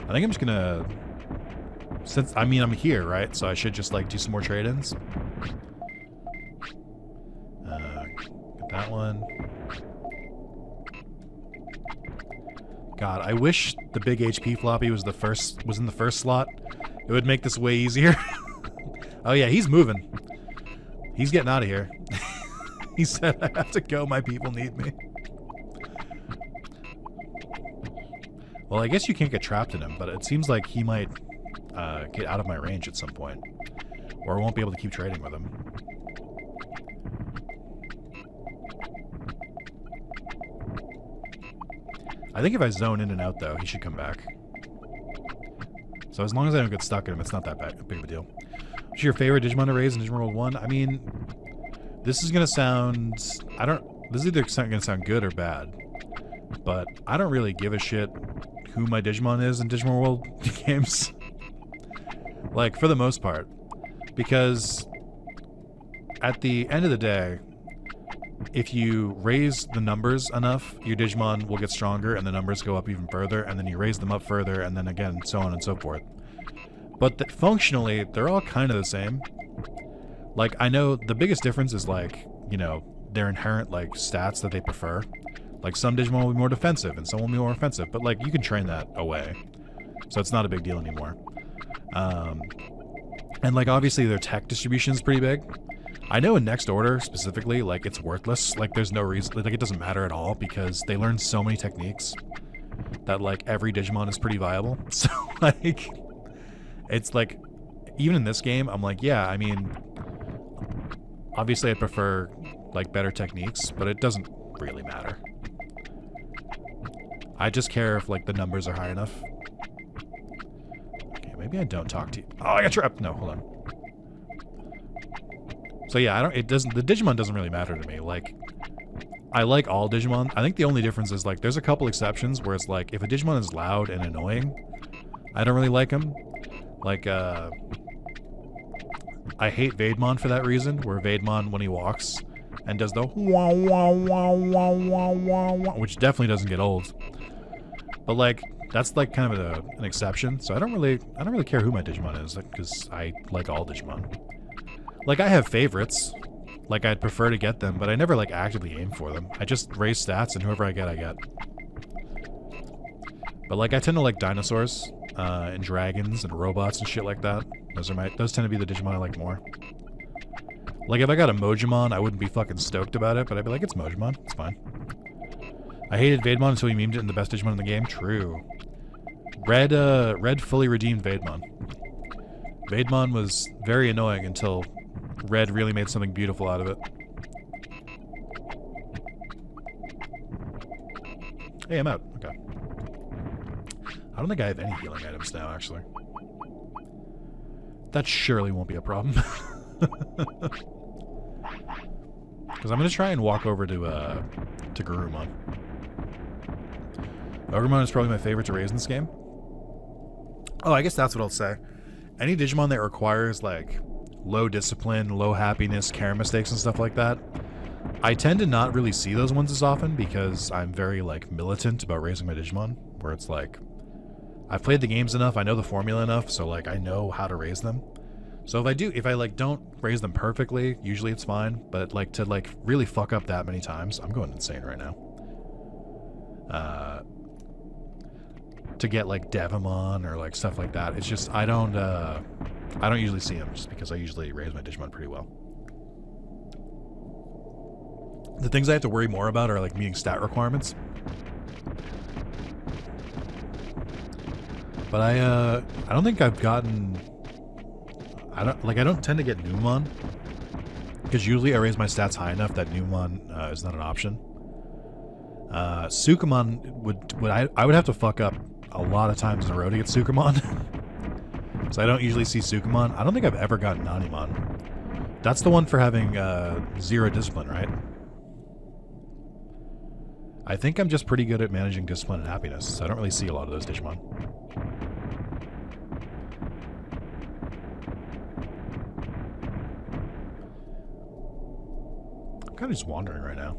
I think I'm just gonna, since, I mean, I'm here, right? So I should just, like, do some more trade-ins. Get that one. God, I wish the big HP floppy was in the first slot. It would make this way easier. Oh yeah, he's moving. He's getting out of here. He said, I have to go, my people need me. Well, I guess you can't get trapped in him, but it seems like he might get out of my range at some point. Or I won't be able to keep trading with him. I think if I zone in and out, though, he should come back. So as long as I don't get stuck in him, it's not that big of a deal. What's your favorite Digimon to raise in Digimon World 1? I mean, this is going to sound... This is either going to sound good or bad. But I don't really give a shit who my Digimon is in Digimon World games. Like, for the most part. Because at the end of the day, if you raise the numbers enough, your Digimon will get stronger, and the numbers go up even further, and then you raise them up further, and then again, so on and so forth. But functionally, they're all kind of the same. Like, I know the biggest difference is, like, you know, their inherent, like, stats that they prefer. Like, some Digimon will be more defensive, and some will be more offensive, but, like, you can train that away. So it's not a big deal anymore. And, like, obviously their tech distribution is pretty big. I know in Next Order, specifically, like, it's worthless. Like, there's no reason, like, it doesn't matter at all, because they learn so many techniques that, like, every Digimon is pretty viable. So, like, it's, like, even in this game, I'm like, yeah, I mean, obviously I prefer, like, better techniques, but it doesn't really matter. I just care if, like, the numbers are high enough. Okay, maybe I don't talk to you. Oh, I got trapped. No, hold on. So yeah, the Digimon doesn't really matter to me. Like, I like all Digimon. I think the only difference is, like, there's a couple exceptions where it's like, if a Digimon is loud and annoying, I don't really like him. Like, I hate Vademon for that reason, where Vademon, when he walks and does the wah wah wah wah wah wah wah, which definitely doesn't get old. But, like, that's, like, kind of an exception. So I don't really care who my Digimon is, because I like all Digimon. Like, I have favorites. Like, I'd prefer to get them, but I never, like, actively aim for them. I just raise stats, and whoever I get, I get. But, like, I tend to like dinosaurs, and dragons, and robots, and shit like that. Those tend to be the Digimon I like more. Like, if I got a Mojimon, I wouldn't be fucking stoked about it, but I'd be like, it's Mojimon. It's fine. I hated Vademon until he memed it in the best Digimon in the game. True. Red fully redeemed Vademon. Vademon was very annoying until Red really made something beautiful out of it. Hey, I'm out. Okay. I don't think I have any healing items now, actually. That surely won't be a problem. Because I'm going to try and walk over to Garurumon. Ogremon is probably my favorite to raise in this game. Oh, I guess that's what I'll say. Any Digimon that requires, like, low discipline, low happiness, care mistakes, and stuff like that, I tend to not really see those ones as often because I'm very, like, militant about raising my Digimon, where it's like, I've played the games enough, I know the formula enough, so, like, I know how to raise them. So if I, like, don't raise them perfectly, usually it's fine, but, like, to, like, really fuck up that many times, I'm going insane right now. To get, like, Devimon or, like, stuff like that, it's just, I don't usually see them, just because I usually raise my Digimon pretty well. The things I have to worry more about are, like, meeting stat requirements. But I don't think I've gotten... I don't tend to get Numon, because usually I raise my stats high enough that Numon is not an option. Sukamon I would have to fuck up a lot of times in a row to get Sukamon. So I don't usually see Sukamon. I don't think I've ever gotten Nanimon. That's the one for having 0 discipline, right? I think I'm just pretty good at managing discipline and happiness, so I don't really see a lot of those Digimon. I'm kind of just wandering right now.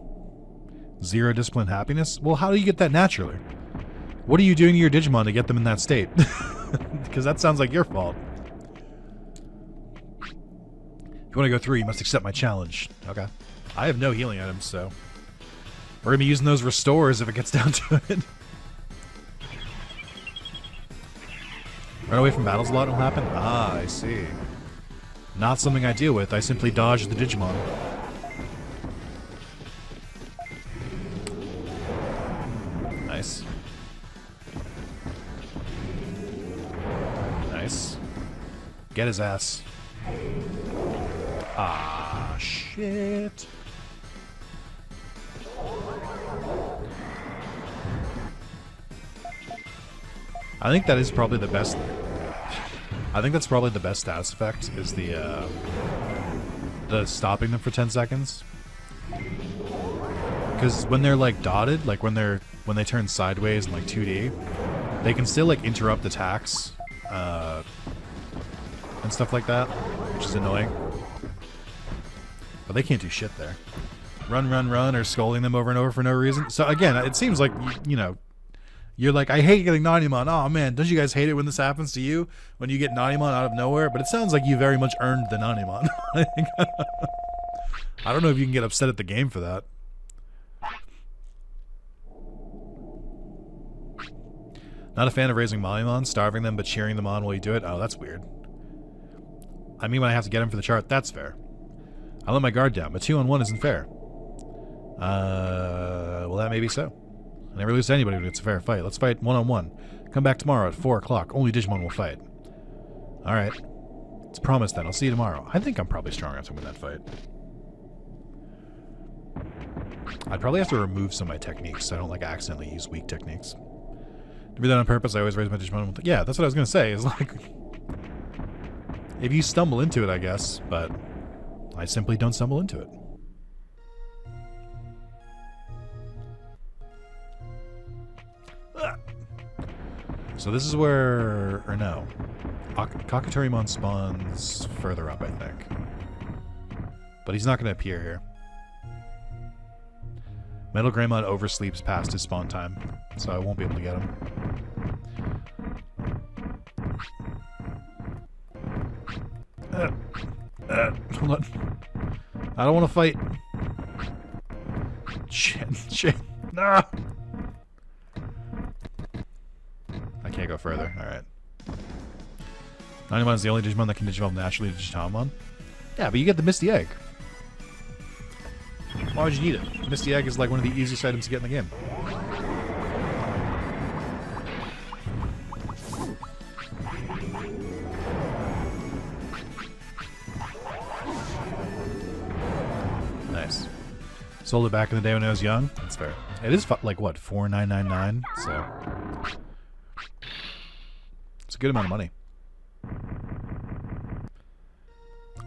0 discipline, happiness? Well, how do you get that naturally? What are you doing to your Digimon to get them in that state? Because that sounds like your fault. If you want to go through, you must accept my challenge. Okay. I have no healing items, so... we're going to be using those restores if it gets down to it. Run away from battles a lot will happen? Ah, I see. Not something I deal with. I simply dodge the Digimon. Nice. Nice. Get his ass. Ah, shit. I think that is probably the best. I think that's probably the best status effect is the stopping them for 10 seconds. Because when they're like dotted, like when they turn sideways in like 2D, they can still like interrupt attacks and stuff like that, which is annoying. But they can't do shit there. run, or scolding them over and over for no reason. So again, it seems like, you know, you're like, I hate getting Nanimon. Oh man, don't you guys hate it when this happens to you? When you get Nanimon out of nowhere? But it sounds like you very much earned the Nanimon. I don't know if you can get upset at the game for that. Not a fan of raising Nanimon, starving them but cheering them on while you do it? Oh, that's weird. I mean, when I have to get them for the chart, that's fair. I let my guard down, but 2-on-1 isn't fair. Well, that may be so. I never lose to anybody when it's a fair fight. Let's fight 1-on-1. Come back tomorrow at 4 o'clock. Only Digimon will fight. Alright. It's promised then. I'll see you tomorrow. I think I'm probably strong enough to win that fight. I'd probably have to remove some of my techniques so I don't like accidentally use weak techniques. To do that on purpose, I always raise my Digimon. Yeah, that's what I was going to say. Is like, if you stumble into it, I guess, but I simply don't stumble into it. So this is where, or no, Kakatorimon spawns further up, I think. But he's not going to appear here. Metal Greymon oversleeps past his spawn time, so I won't be able to get him. Hold on. I don't want to fight. Shit. Nah. I can't go further. Alright. Nanimon is the only Digimon that can Digivolve naturally to Digitamon. Yeah, but you get the Misty Egg. Why would you need it? Misty Egg is like one of the easiest items to get in the game. Nice. Sold it back in the day when I was young. That's fair. It is like what, $4,999? So it's a good amount of money.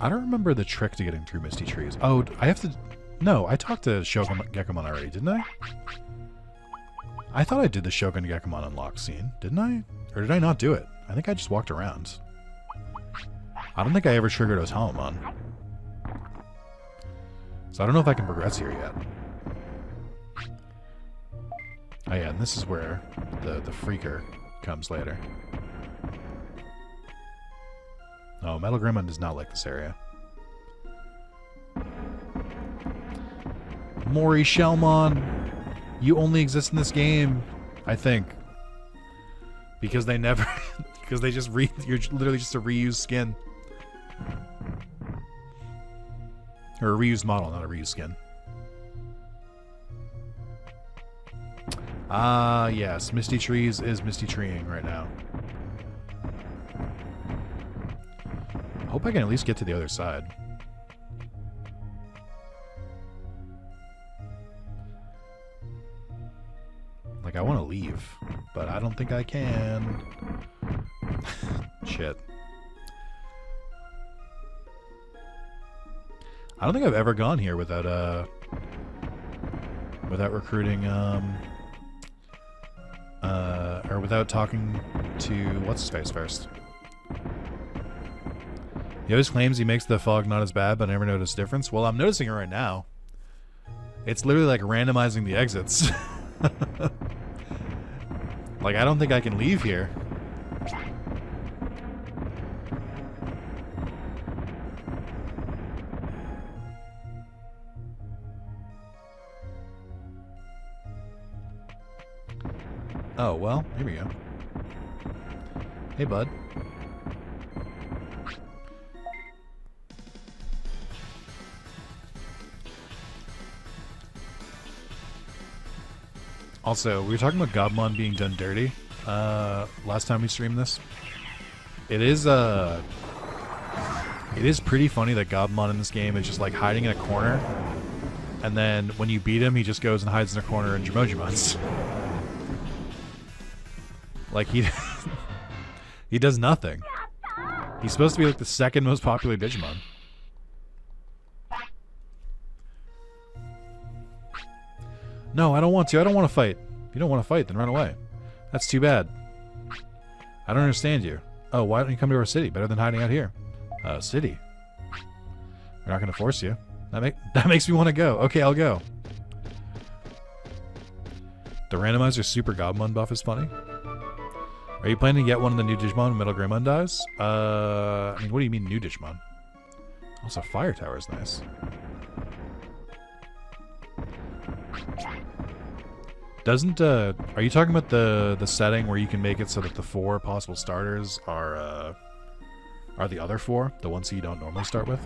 I don't remember the trick to getting through Misty Trees. Oh, I have to. No, I talked to Shogun Gekomon already, didn't I? I thought I did the Shogun Gekomon unlock scene, didn't I? Or did I not do it? I think I just walked around. I don't think I ever triggered Otamamon. So I don't know if I can progress here yet. Oh yeah, and this is where the Freaker comes later. Oh, Metal Greymon does not like this area. Mori Shellmon, you only exist in this game, I think. Because they never... because they just you're literally just a reused skin. Or a reused model, not a reused skin. Ah, yes. Misty Trees is Misty Treeing right now. Hope I can at least get to the other side. Like, I want to leave, but I don't think I can. Shit. I don't think I've ever gone here without recruiting, or without talking to what's-his-face first. He always claims he makes the fog not as bad, but I never notice a difference. Well, I'm noticing it right now. It's literally like randomizing the exits. Like, I don't think I can leave here. Oh, well, here we go. Hey, bud. Also, we were talking about Gobmon being done dirty last time we streamed this. It is pretty funny that Gobmon in this game is just like hiding in a corner, and then when you beat him, he just goes and hides in a corner and Jumojimons. Like he does nothing. He's supposed to be like the second most popular Digimon. No, I don't want to. I don't want to fight. If you don't want to fight, then run away. That's too bad. I don't understand you. Oh, why don't you come to our city? Better than hiding out here. City. We're not going to force you. That makes me want to go. Okay, I'll go. The randomizer Super Gobmon buff is funny. Are you planning to get one of the new Digimon when Metal Greymon dies? I mean, what do you mean new Digimon? Also, Fire Tower is nice. Doesn't are you talking about the setting where you can make it so that the 4 possible starters are the other 4, the ones that you don't normally start with?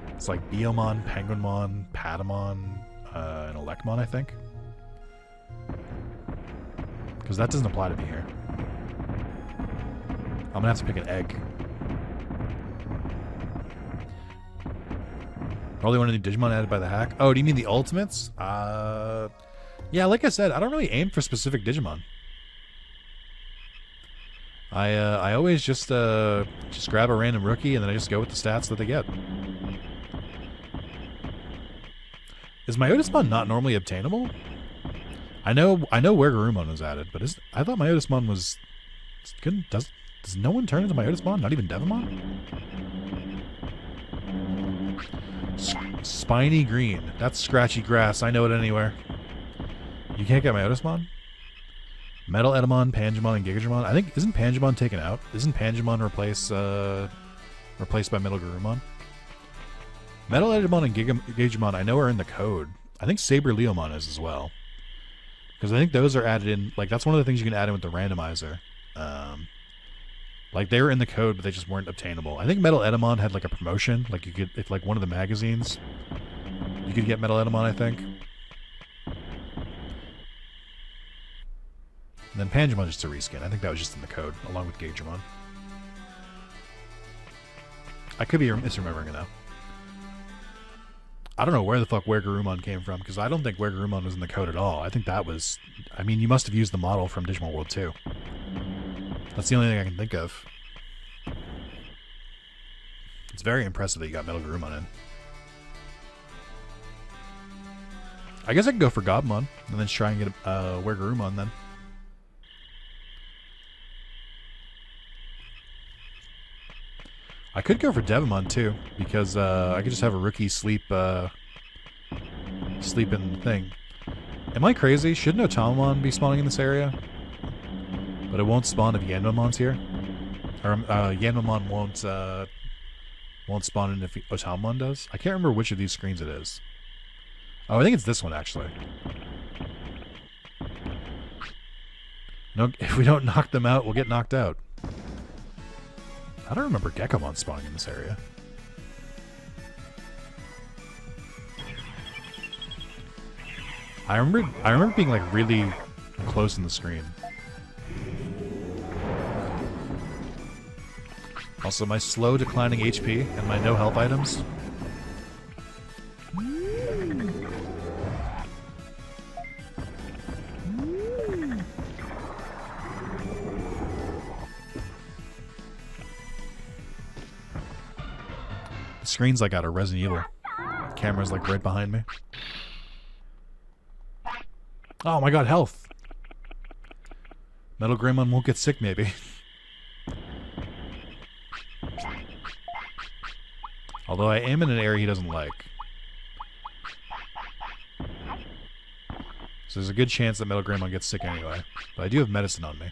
It's like Beomon, Penguinmon, Patamon, and Elecmon, I think. Because that doesn't apply to me here. I'm gonna have to pick an egg. Probably one of the Digimon added by the hack. Oh, do you mean the ultimates? Yeah, like I said, I don't really aim for specific Digimon. I always just grab a random rookie and then I just go with the stats that they get. Is Myotismon not normally obtainable? I know where Garurumon was added, but I thought Myotismon was good. Does no one turn into Myotismon? Not even Devamon? Spiny green. That's scratchy grass. I know it anywhere. You can't get Myotismon? Metal Edamon, Pangemon, and Gigadramon. I think isn't Pangemon taken out? Isn't Pangemon replaced by Metal Garurumon? Metal Edamon and Gigadramon I know are in the code. I think Saber Leomon is as well. Because I think those are added in, like, that's one of the things you can add in with the randomizer. Like, they were in the code, but they just weren't obtainable. I think Metal Edamon had, like, a promotion. Like, you could, if, like, one of the magazines, you could get Metal Edamon, I think. And then Pangemon just a reskin. I think that was just in the code, along with Gigadramon. I could be misremembering it, though. I don't know where the fuck Garurumon came from, because I don't think Garurumon was in the code at all. I think that was... I mean, you must have used the model from Digimon World 2. That's the only thing I can think of. It's very impressive that you got Metal Garurumon in. I guess I could go for Gobmon, and then try and get Garurumon then. I could go for Devamon too, because I could just have a rookie sleep in the thing. Am I crazy? Shouldn't Otamamon be spawning in this area? But it won't spawn if Yanmamon's here? Or Yanmamon won't spawn in if Otamamon does? I can't remember which of these screens it is. Oh, I think it's this one, actually. No, if we don't knock them out, we'll get knocked out. I don't remember Gekomon spawning in this area. I remember being like really close in the screen. Also, my slow declining HP and my no health items. The screen's like out of Resident Evil. The camera's like right behind me. Oh my god, health! Metal Greymon won't get sick, maybe. Although I am in an area he doesn't like. So there's a good chance that Metal Greymon gets sick anyway. But I do have medicine on me.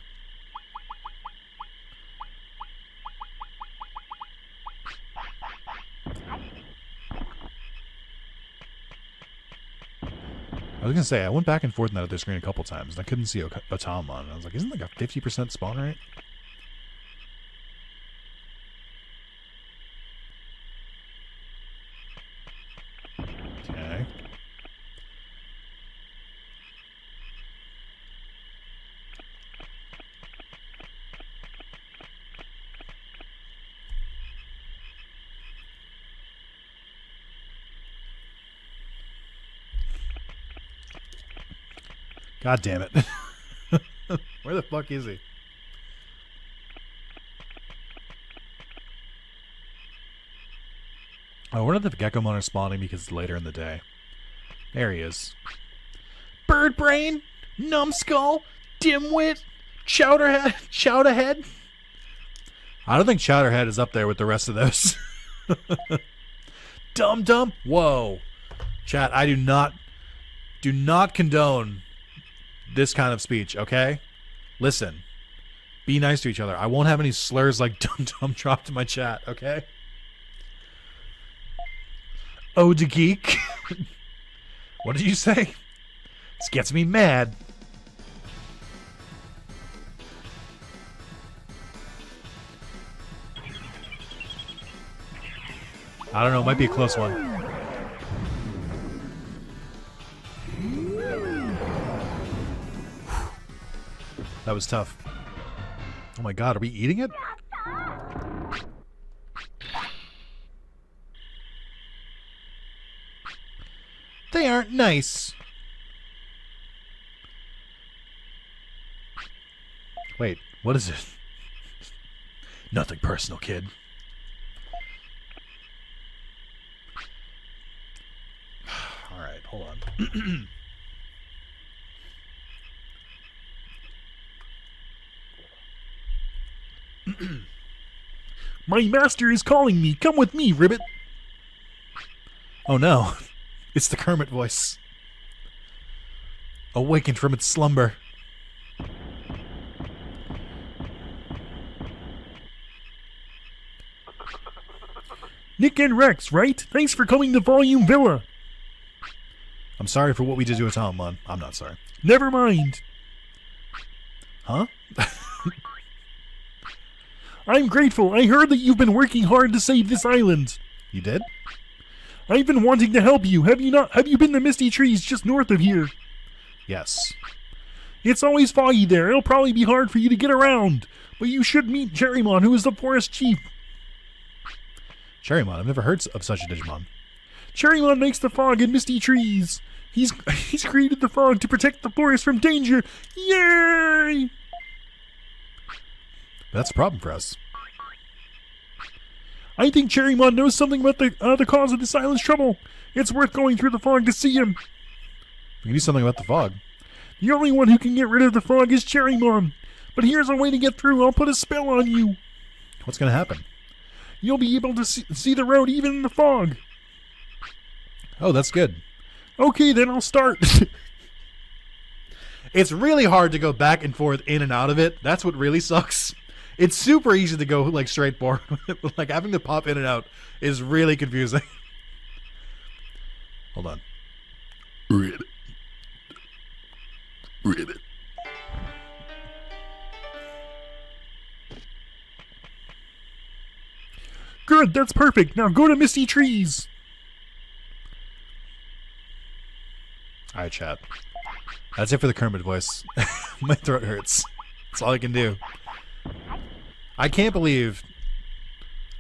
I was gonna say, I went back and forth in that other screen a couple times, and I couldn't see Otamamon. And I was like, isn't like a 50% spawn rate? Okay. God damn it. Where the fuck is he? I wonder if Gekomon are spawning because it's later in the day. There he is. Bird Brain, Numbskull, Dimwit, Chowderhead. I don't think Chowderhead is up there with the rest of those. Dum-dum? Whoa. Chat, I do not condone this kind of speech, okay? Listen. Be nice to each other. I won't have any slurs like dum-dum dropped in my chat, okay? Oh, the geek. What did you say? This gets me mad. I don't know. It might be a close one. That was tough. Oh my god, are we eating it? They aren't nice. Wait, what is it? Nothing personal, kid. Alright, hold on. My master is calling me. Come with me, Ribbit. Oh no. It's the Kermit voice. Awakened from its slumber. Nick and Rex, right? Thanks for coming to Volume Villa. I'm sorry for what we did to Tom, Mon. I'm not sorry. Never mind. Huh? I'm grateful. I heard that you've been working hard to save this island. You did? I've been wanting to help you. Have you not? Have you been to Misty Trees just north of here? Yes. It's always foggy there. It'll probably be hard for you to get around. But you should meet Cherrymon, who is the forest chief. Cherrymon? I've never heard of such a Digimon. Cherrymon makes the fog in Misty Trees. He's created the fog to protect the forest from danger. Yay! That's a problem for us. I think Cherrymon knows something about the cause of this island's trouble. It's worth going through the fog to see him. We can do something about the fog. The only one who can get rid of the fog is Cherrymon. But here's a way to get through. I'll put a spell on you. What's going to happen? You'll be able to see the road even in the fog. Oh, that's good. Okay, then I'll start. It's really hard to go back and forth in and out of it. That's what really sucks. It's super easy to go like straight forward. Like having to pop in and out is really confusing. Hold on. Ribbit. Ribbit. Good, that's perfect. Now go to Misty Trees. Alright, chat. That's it for the Kermit voice. My throat hurts. That's all I can do. I can't believe...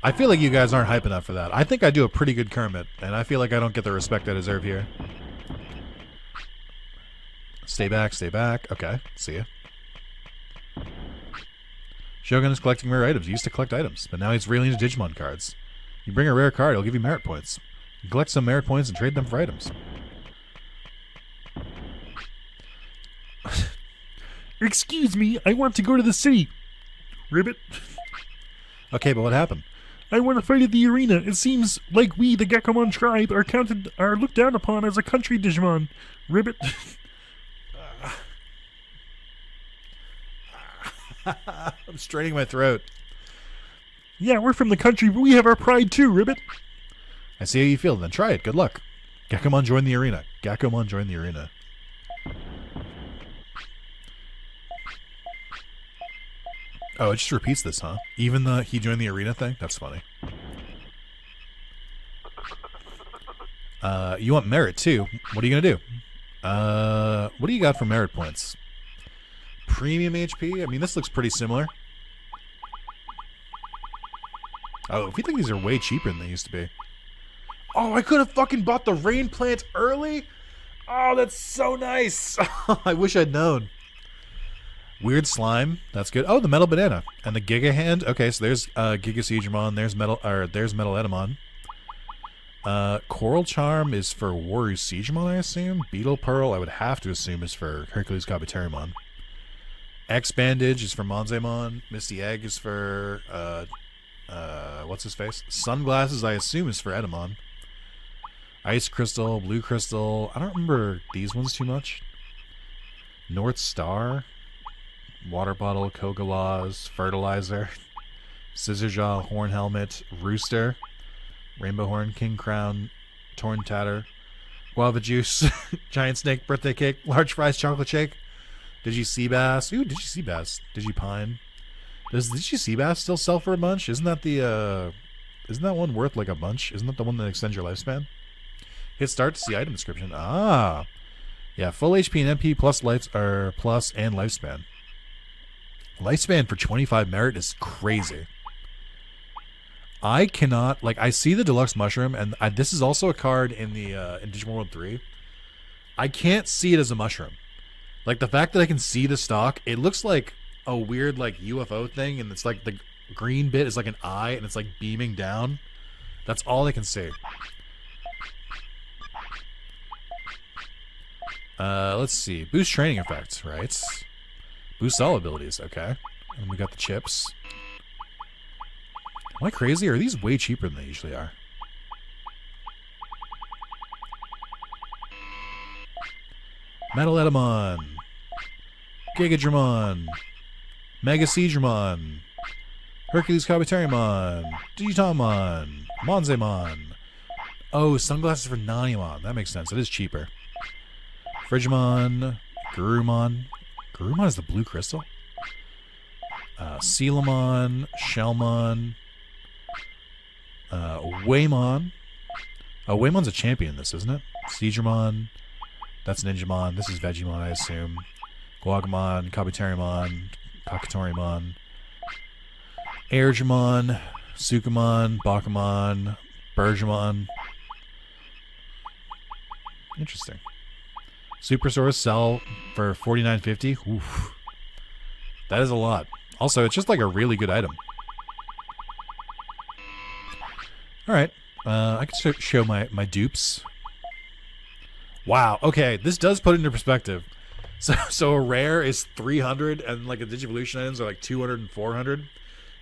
I feel like you guys aren't hype enough for that. I think I do a pretty good Kermit, and I feel like I don't get the respect I deserve here. Stay back, stay back. Okay, see ya. Shogun is collecting rare items. He used to collect items, but now he's really into Digimon cards. You bring a rare card, it'll give you merit points. You collect some merit points and trade them for items. Excuse me, I want to go to the city. Ribbit. Okay, but what happened? I want to fight at the arena. It seems like we, the Gekomon tribe, are looked down upon as a country Digimon. Ribbit. I'm straining my throat. Yeah, we're from the country, but we have our pride too, Ribbit. I see how you feel, then try it. Good luck. Gekomon join the arena. Gekomon join the arena. Oh, it just repeats this, huh? Even the he joined the arena thing? That's funny. You want merit too. What are you gonna do? What do you got for merit points? Premium HP? I mean, this looks pretty similar. Oh, if you think these are way cheaper than they used to be. Oh, I could have fucking bought the rain plant early? Oh, that's so nice. I wish I'd known. Weird slime. That's good. Oh, the metal banana and the Giga hand. Okay, so there's Giga Siegmon. There's metal Edamon. Coral Charm is for Waru Siegmon, I assume. Beetle Pearl, I would have to assume, is for Hercules Kabuterimon. X Bandage is for Monzaemon. Misty Egg is for what's his face? Sunglasses, I assume, is for Edamon. Ice Crystal, Blue Crystal. I don't remember these ones too much. North Star, Water Bottle, Kogalaws, Fertilizer, Scissorjaw, Horn Helmet, Rooster, Rainbow Horn, King Crown, Torn Tatter, Guava Juice, Giant Snake, Birthday Cake, Large Fries, Chocolate Shake, Digi Seabass. Ooh, Digi Seabass. Digi Pine. Does Digi Seabass still sell for a bunch? Isn't that the, isn't that one worth like a bunch? Isn't that the one that extends your lifespan? Hit start to see item description. Ah. Yeah, full HP and MP plus plus and lifespan. Lifespan for 25 merit is crazy. I cannot, like, I see the deluxe mushroom, and this is also a card in the in Digimon World 3. I can't see it as a mushroom. Like, the fact that I can see the stock, it looks like a weird, like, UFO thing, and it's like the green bit is like an eye, and it's like beaming down. That's all I can see. Let's see. Boost training effects, right? Boost all abilities, okay. And we got the chips. Am I crazy, or are these way cheaper than they usually are? Metal Edamon, Gigadramon, Mega Seedramon, Hercules Kabuterimon, Digitamon, Monzemon. Oh, sunglasses for Nanimon. That makes sense. It is cheaper. Frigimon, Garurumon. Garurumon is the blue crystal. Sealamon, Shellmon, Waymon. Oh, Waymon's a champion in this, isn't it? Seedramon. That's Ninjamon. This is Vegemon, I assume. Guagamon, Kabuterimon, Kakatorimon, Airjamon, Sukamon, Bakumon, Burgemon. Interesting. Supersaurs sell for $49.50. Oof. That is a lot. Also, it's just like a really good item. Alright. I can show my dupes. Wow. Okay, this does put it into perspective. So a rare is 300 and like a Digivolution items are like 200 and 400.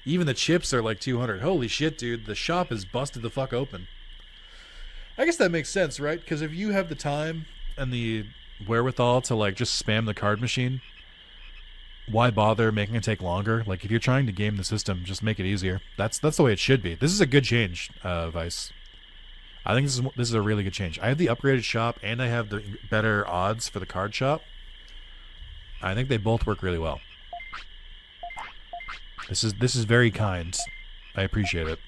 Even the chips are like 200. Holy shit, dude. The shop is busted the fuck open. I guess that makes sense, right? Because if you have the time and the wherewithal to like just spam the card machine, why bother making it take longer? Like if you're trying to game the system, just make it easier. That's the way it should be. This is a good change, Vice. I think this is a really good change. I have the upgraded shop and I have the better odds for the card shop. I think they both work really well. This is very kind. I appreciate it.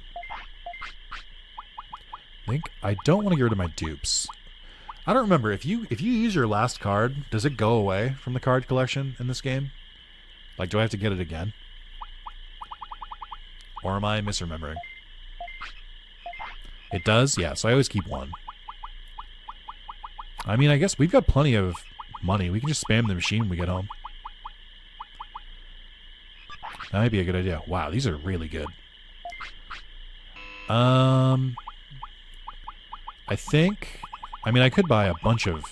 I don't want to get rid of my dupes. I don't remember if you use your last card, does it go away from the card collection in this game? Like, do I have to get it again? Or am I misremembering? It does? Yeah, so I always keep one. I mean, I guess we've got plenty of money. We can just spam the machine when we get home. That might be a good idea. Wow, these are really good. I think... I mean, I could buy a bunch of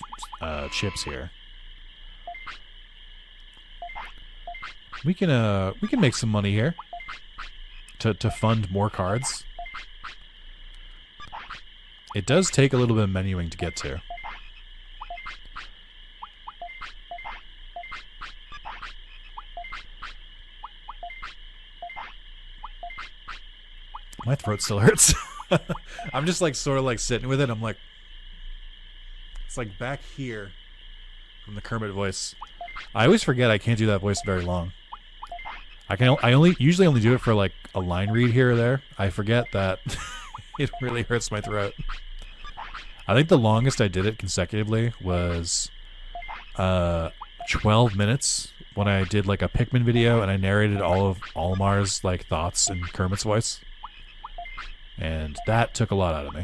chips here. We can make some money here to fund more cards. It does take a little bit of menuing to get to. My throat still hurts. I'm just like sort of like sitting with it. I'm like, it's like back here from the Kermit voice. I always forget I can't do that voice very long. I usually only do it for like a line read here or there. I forget that it really hurts my throat. I think the longest I did it consecutively was 12 minutes when I did like a Pikmin video and I narrated all of Olimar's like thoughts in Kermit's voice. And that took a lot out of me.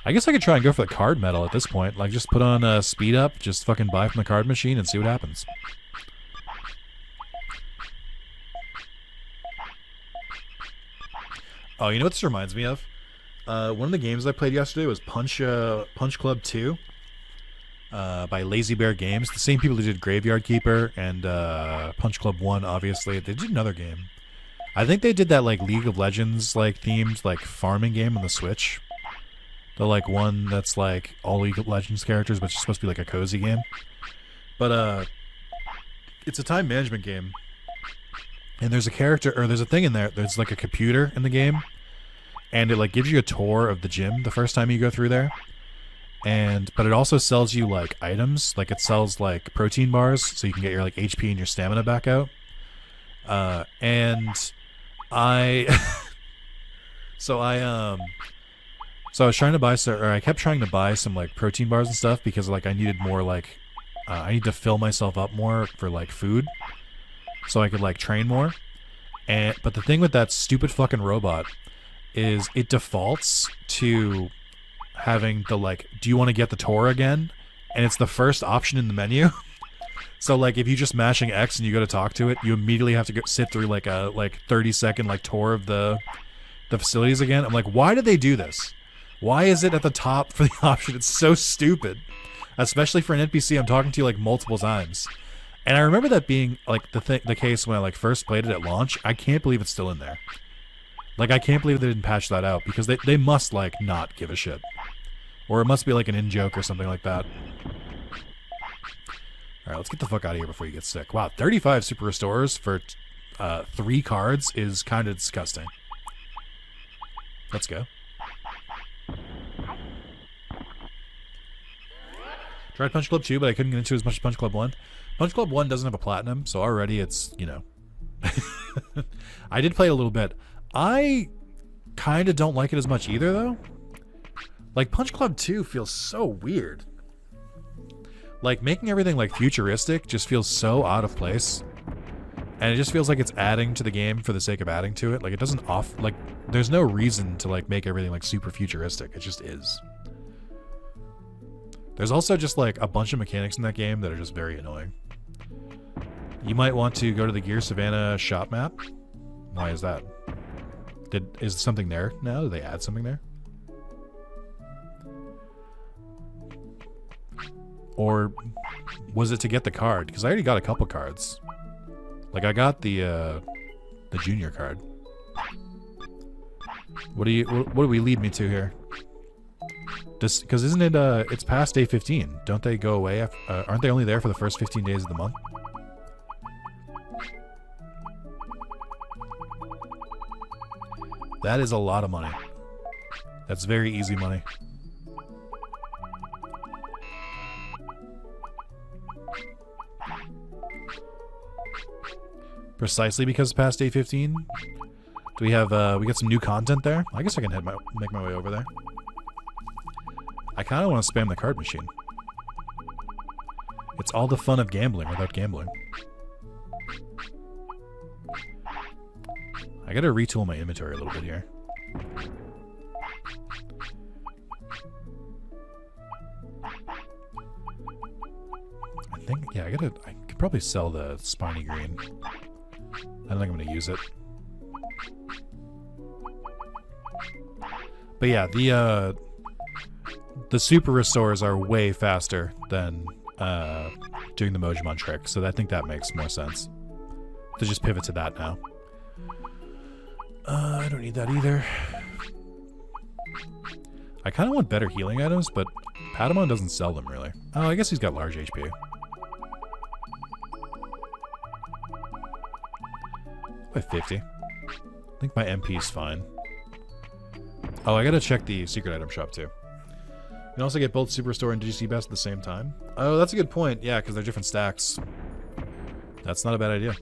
I guess I could try and go for the card medal at this point. Like, just put on speed up, just fucking buy from the card machine and see what happens. Oh, you know what this reminds me of? One of the games I played yesterday was Punch Club 2 by Lazy Bear Games. The same people who did Graveyard Keeper and Punch Club 1, obviously. They did another game. I think they did that like League of Legends like themed like farming game on the Switch. The like one that's like all League of Legends characters, but it's supposed to be like a cozy game. But it's a time management game. And there's a character, or there's a thing in there, there's like a computer in the game, and it like gives you a tour of the gym the first time you go through there. But it also sells you like items, like it sells like protein bars, so you can get your like HP and your stamina back out. So I was trying to buy I kept trying to buy some like protein bars and stuff because like I needed more like I need to fill myself up more for like food, so I could like train more. But the thing with that stupid fucking robot is it defaults to having the like, do you want to get the tour again? And it's the first option in the menu. So like if you're just mashing X and you go to talk to it, you immediately have to go sit through like a 30-second like tour of the facilities again. I'm like, why did they do this? Why is it at the top for the option? It's so stupid. Especially for an NPC I'm talking to like multiple times. And I remember that being like the case when I like first played it at launch. I can't believe it's still in there. Like I can't believe they didn't patch that out because they must like not give a shit. Or it must be like an in-joke or something like that. Alright, let's get the fuck out of here before you get sick. Wow, 35 super restores for 3 cards is kind of disgusting. Let's go. Tried Punch Club 2, but I couldn't get into as much as Punch Club 1. Punch Club 1 doesn't have a platinum, so already it's, you know. I did play it a little bit. I kind of don't like it as much either, though. Like, Punch Club 2 feels so weird. Like, making everything, like, futuristic just feels so out of place. And it just feels like it's adding to the game for the sake of adding to it. Like, it doesn't like, there's no reason to, like, make everything, like, super futuristic. It just is. There's also just, like, a bunch of mechanics in that game that are just very annoying. You might want to go to the Gear Savannah shop map. Why is that? Is something there now? Did they add something there? Or was it to get the card? Because I already got a couple cards. Like, I got the junior card. What do we lead me to here? Because isn't it, it's past day 15. Don't they go away? Aren't they only there for the first 15 days of the month? That is a lot of money. That's very easy money. Precisely because it's past day 15? Do we have, we got some new content there? I guess I can make my way over there. I kind of want to spam the card machine. It's all the fun of gambling without gambling. I gotta retool my inventory a little bit here. I think, yeah, I could probably sell the spiny green. I don't think I'm gonna use it. But yeah, the super restores are way faster than doing the Mojimon trick, so I think that makes more sense to just pivot to that now. I don't need that either. I kind of want better healing items, but Patamon doesn't sell them really. Oh, I guess he's got large HP. By 50. I think my MP is fine. Oh, I gotta check the secret item shop too. You can also get both Superstore and DGC Best at the same time. Oh, that's a good point. Yeah, because they're different stacks. That's not a bad idea.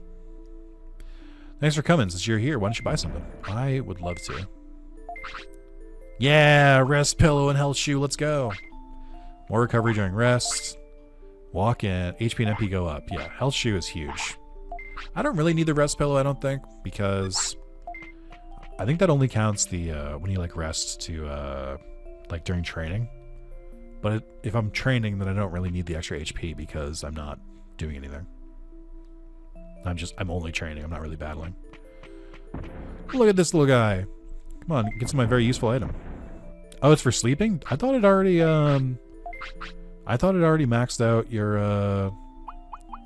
Thanks for coming. Since you're here, why don't you buy something? I would love to. Yeah, rest pillow and health shoe. Let's go. More recovery during rest. Walk in. HP and MP go up. Yeah, health shoe is huge. I don't really need the rest pillow, I don't think, because I think that only counts the when you like rest to like during training. But if I'm training, then I don't really need the extra HP because I'm not doing anything. I'm only training. I'm not really battling. Look at this little guy. Come on, get to my very useful item. Oh, it's for sleeping? I thought it already maxed out your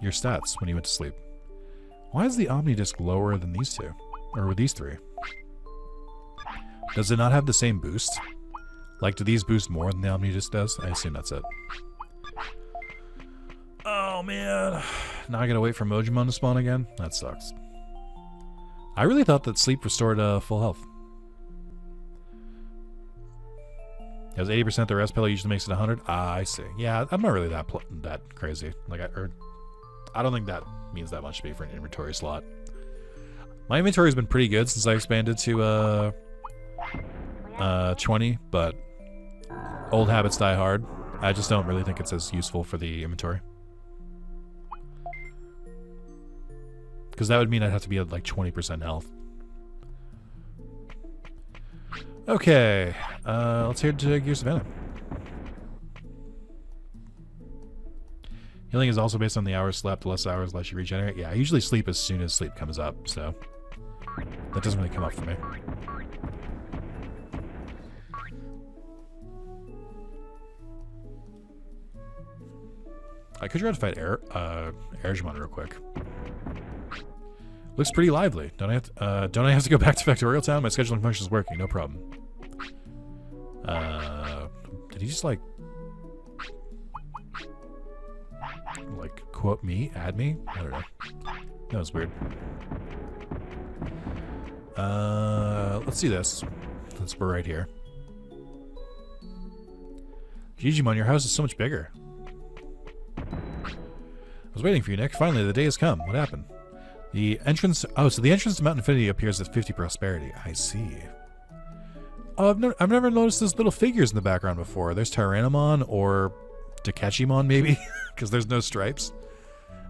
stats when you went to sleep. Why is the Omnidisc lower than these two? Or these three? Does it not have the same boost? Like, do these boost more than the Omnidisc does? I assume that's it. Oh, man. Now I gotta wait for Mojimon to spawn again? That sucks. I really thought that sleep restored full health. It was 80%. The rest pillar usually makes it 100. Ah, I see. Yeah, I'm not really that crazy. Like, I don't think that means that much to me for an inventory slot. My inventory has been pretty good since I expanded to 20, but old habits die hard. I just don't really think it's as useful for the inventory. Because that would mean I'd have to be at like 20% health. Okay, let's head to Gear Savannah. Healing is also based on the hours slept. The less hours, less you regenerate. Yeah, I usually sleep as soon as sleep comes up, so that doesn't really come up for me. I could try to fight Airjamon real quick. Looks pretty lively. Don't I have to go back to Factorial Town? My scheduling function is working. No problem. Did he just like quote me? Add me? I don't know. That was weird. Let's do this. Since we're right here. Digimon, your house is so much bigger. I was waiting for you, Nick. Finally, the day has come. What happened? The entrance... Oh, so the entrance to Mount Infinity appears at 50 prosperity. I see. Oh, I've never noticed those little figures in the background before. There's Tyrannomon or Takechimon, maybe? Because there's no stripes.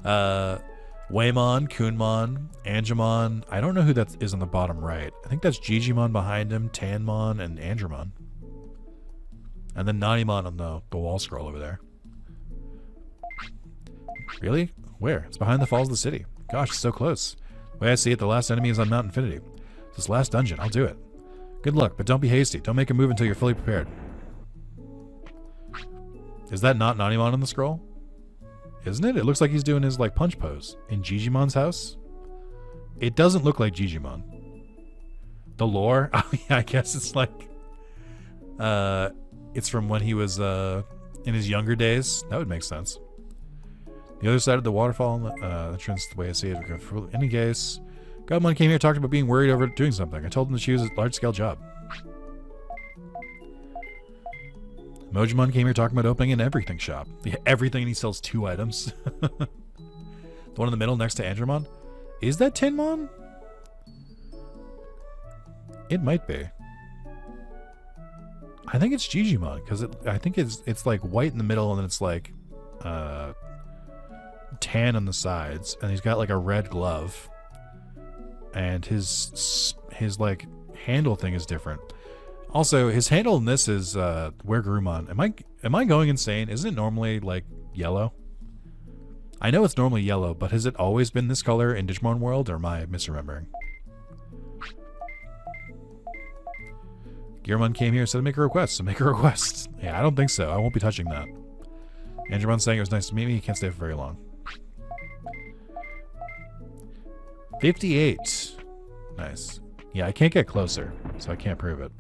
Waymon, Kunmon, Angemon. I don't know who that is on the bottom right. I think that's Gigimon behind him, Tanmon, and Andromon. And then Nanimon on the wall scroll over there. Really? Where? It's behind the falls of the city. Gosh, it's so close. The way I see it, the last enemy is on Mount Infinity. This last dungeon. I'll do it. Good luck, but don't be hasty. Don't make a move until you're fully prepared. Is that not Nanimon on the scroll? Isn't it? It looks like he's doing his like punch pose. In Gigimon's house? It doesn't look like Digimon. The lore? Oh yeah, I guess it's like... it's from when he was in his younger days. That would make sense. The other side of the waterfall entrance, the way I see it. In any case, Godmon came here talked about being worried over doing something. I told him that she was a large-scale job. Mojimon came here talking about opening an everything shop. Yeah, everything, and he sells 2 items. The one in the middle next to Andromon? Is that Tinmon? It might be. I think it's Gigimon, because I think it's like white in the middle, and then it's like tan on the sides, and he's got like a red glove, and his like handle thing is different. Also, his handle in this is Where Garurumon. Am I going insane? Isn't it normally like yellow? I know it's normally yellow, but has it always been this color in Digimon World, or am I misremembering? Gearmon came here and said to make a request, so make a request. Yeah, I don't think so. I won't be touching that. Andromon saying it was nice to meet me. He can't stay for very long. 58. Nice. Yeah, I can't get closer, so I can't prove it.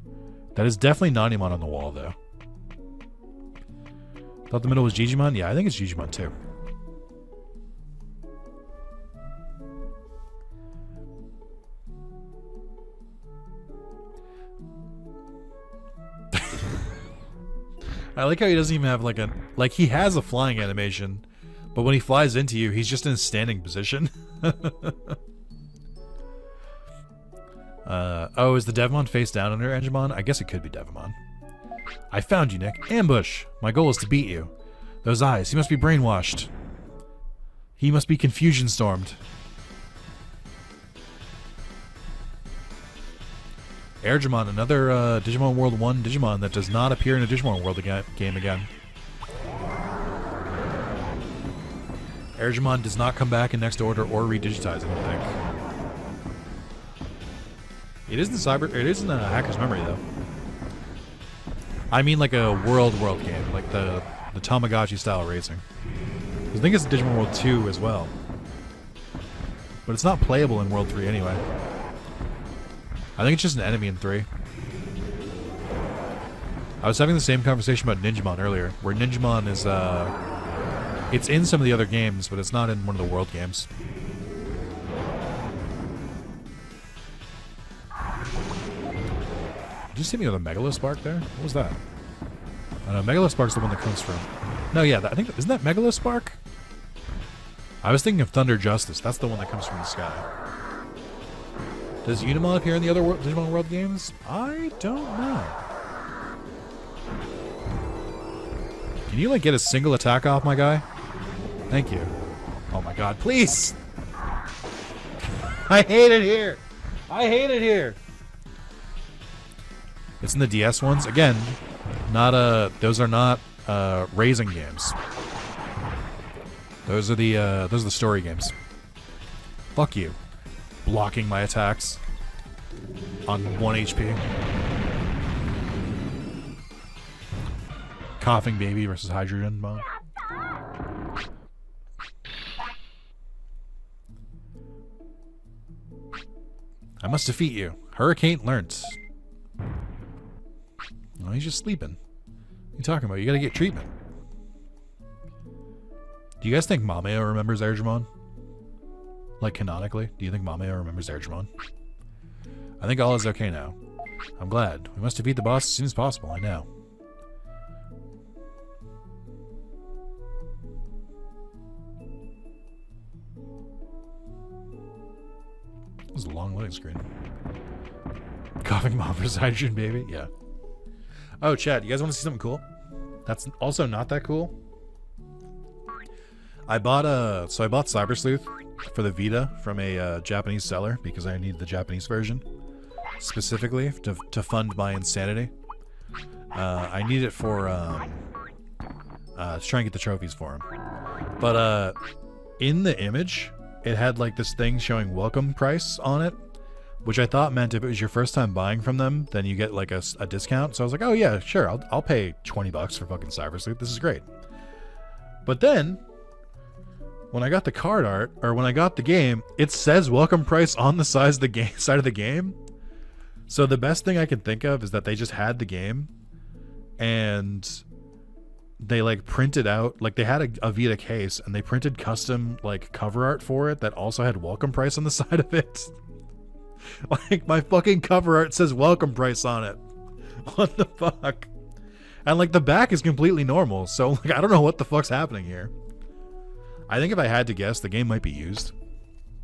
That is definitely Nanimon on the wall, though. Thought the middle was Gigimon? Yeah, I think it's Gigimon, too. I like how he doesn't even have like a... Like, he has a flying animation, but when he flies into you, he's just in a standing position. Oh, is the Devamon face down under Angemon? I guess it could be Devamon. I found you, Nick. Ambush! My goal is to beat you. Those eyes, he must be brainwashed. He must be confusion-stormed. Airjamon, another Digimon World 1 Digimon that does not appear in a Digimon World game again. Airjamon does not come back in Next Order or redigitize, I don't think. It is in Hacker's Memory, though. I mean like a world game, like the Tamagotchi-style racing. I think it's Digimon World 2 as well. But it's not playable in World 3 anyway. I think it's just an enemy in 3. I was having the same conversation about Digimon earlier, where Digimon is, it's in some of the other games, but it's not in one of the world games. Did you see me with a Megalospark there? What was that? I know, Megalospark's the one that comes from... No, yeah, I think... Isn't that Megalospark? I was thinking of Thunder Justice. That's the one that comes from the sky. Does Unimon appear in the other Digimon World games? I don't know. Can you, like, get a single attack off my guy? Thank you. Oh my god, please! I hate it here! I hate it here! It's in the DS ones. Again, those are not raising games. Those are the story games. Fuck you. Blocking my attacks on 1 HP. Coughing Baby versus Hydrogen Bomb. I must defeat you. Hurricane learnt. Oh, he's just sleeping. What are you talking about? You gotta get treatment. Do you guys think Mameo remembers Airjamon? Like, canonically? Do you think Mameo remembers Airjamon? I think all is okay now. I'm glad. We must defeat the boss as soon as possible, I know. That was a long loading screen. Coughing Mom versus Hydrogen Baby? Yeah. Oh, Chad, you guys want to see something cool? That's also not that cool. I bought Cyber Sleuth for the Vita from a Japanese seller because I needed the Japanese version specifically to fund my insanity. I need it for to try and get the trophies for him. But in the image, it had like this thing showing welcome price on it, which I thought meant if it was your first time buying from them, then you get like a discount. So I was like, oh yeah, sure, I'll pay $20 for fucking Cyber Sleuth. This is great. But then when I got the card art, or when I got the game, it says welcome price on the side of the game. So the best thing I can think of is that they just had the game and they like printed out, like they had a Vita case and they printed custom like cover art for it that also had welcome price on the side of it. Like my fucking cover art says welcome price on it. What the fuck? And like the back is completely normal, so like I don't know what the fuck's happening here. I think if I had to guess, the game might be used,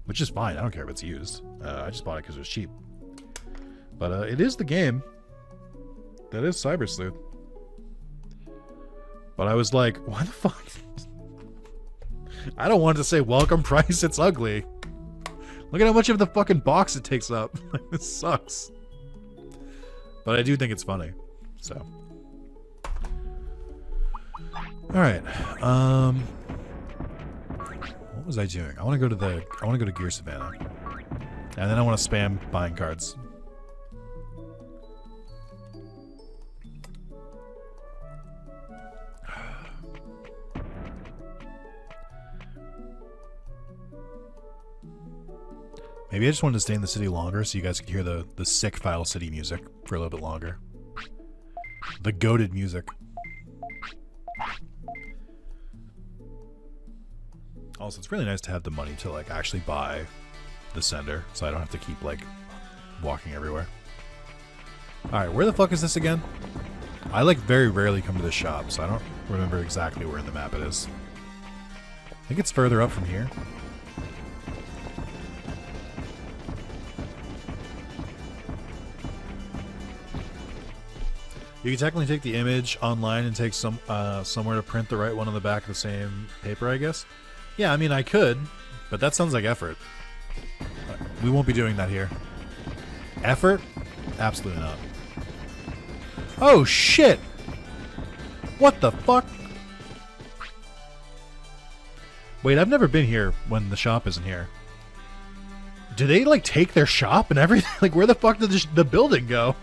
which is fine. I don't care if it's used. I just bought it because it was cheap. But it is the game. That is Cyber Sleuth. But I was like, why the fuck? I don't want it to say welcome price. It's ugly. Look at how much of the fucking box it takes up. This sucks. But I do think it's funny. So. Alright. What was I doing? I want to go to Gear Savannah. And then I want to spam buying cards. Maybe I just wanted to stay in the city longer so you guys could hear the sick Final City music for a little bit longer. The goated music. Also, it's really nice to have the money to like actually buy the sender, so I don't have to keep like walking everywhere. Alright, where the fuck is this again? I like very rarely come to this shop, so I don't remember exactly where in the map it is. I think it's further up from here. You can technically take the image online and take somewhere to print the right one on the back of the same paper, I guess. Yeah, I mean, I could, but that sounds like effort. We won't be doing that here. Effort? Absolutely not. Oh, shit! What the fuck? Wait, I've never been here when the shop isn't here. Do they, like, take their shop and everything? Like, where the fuck did the building go?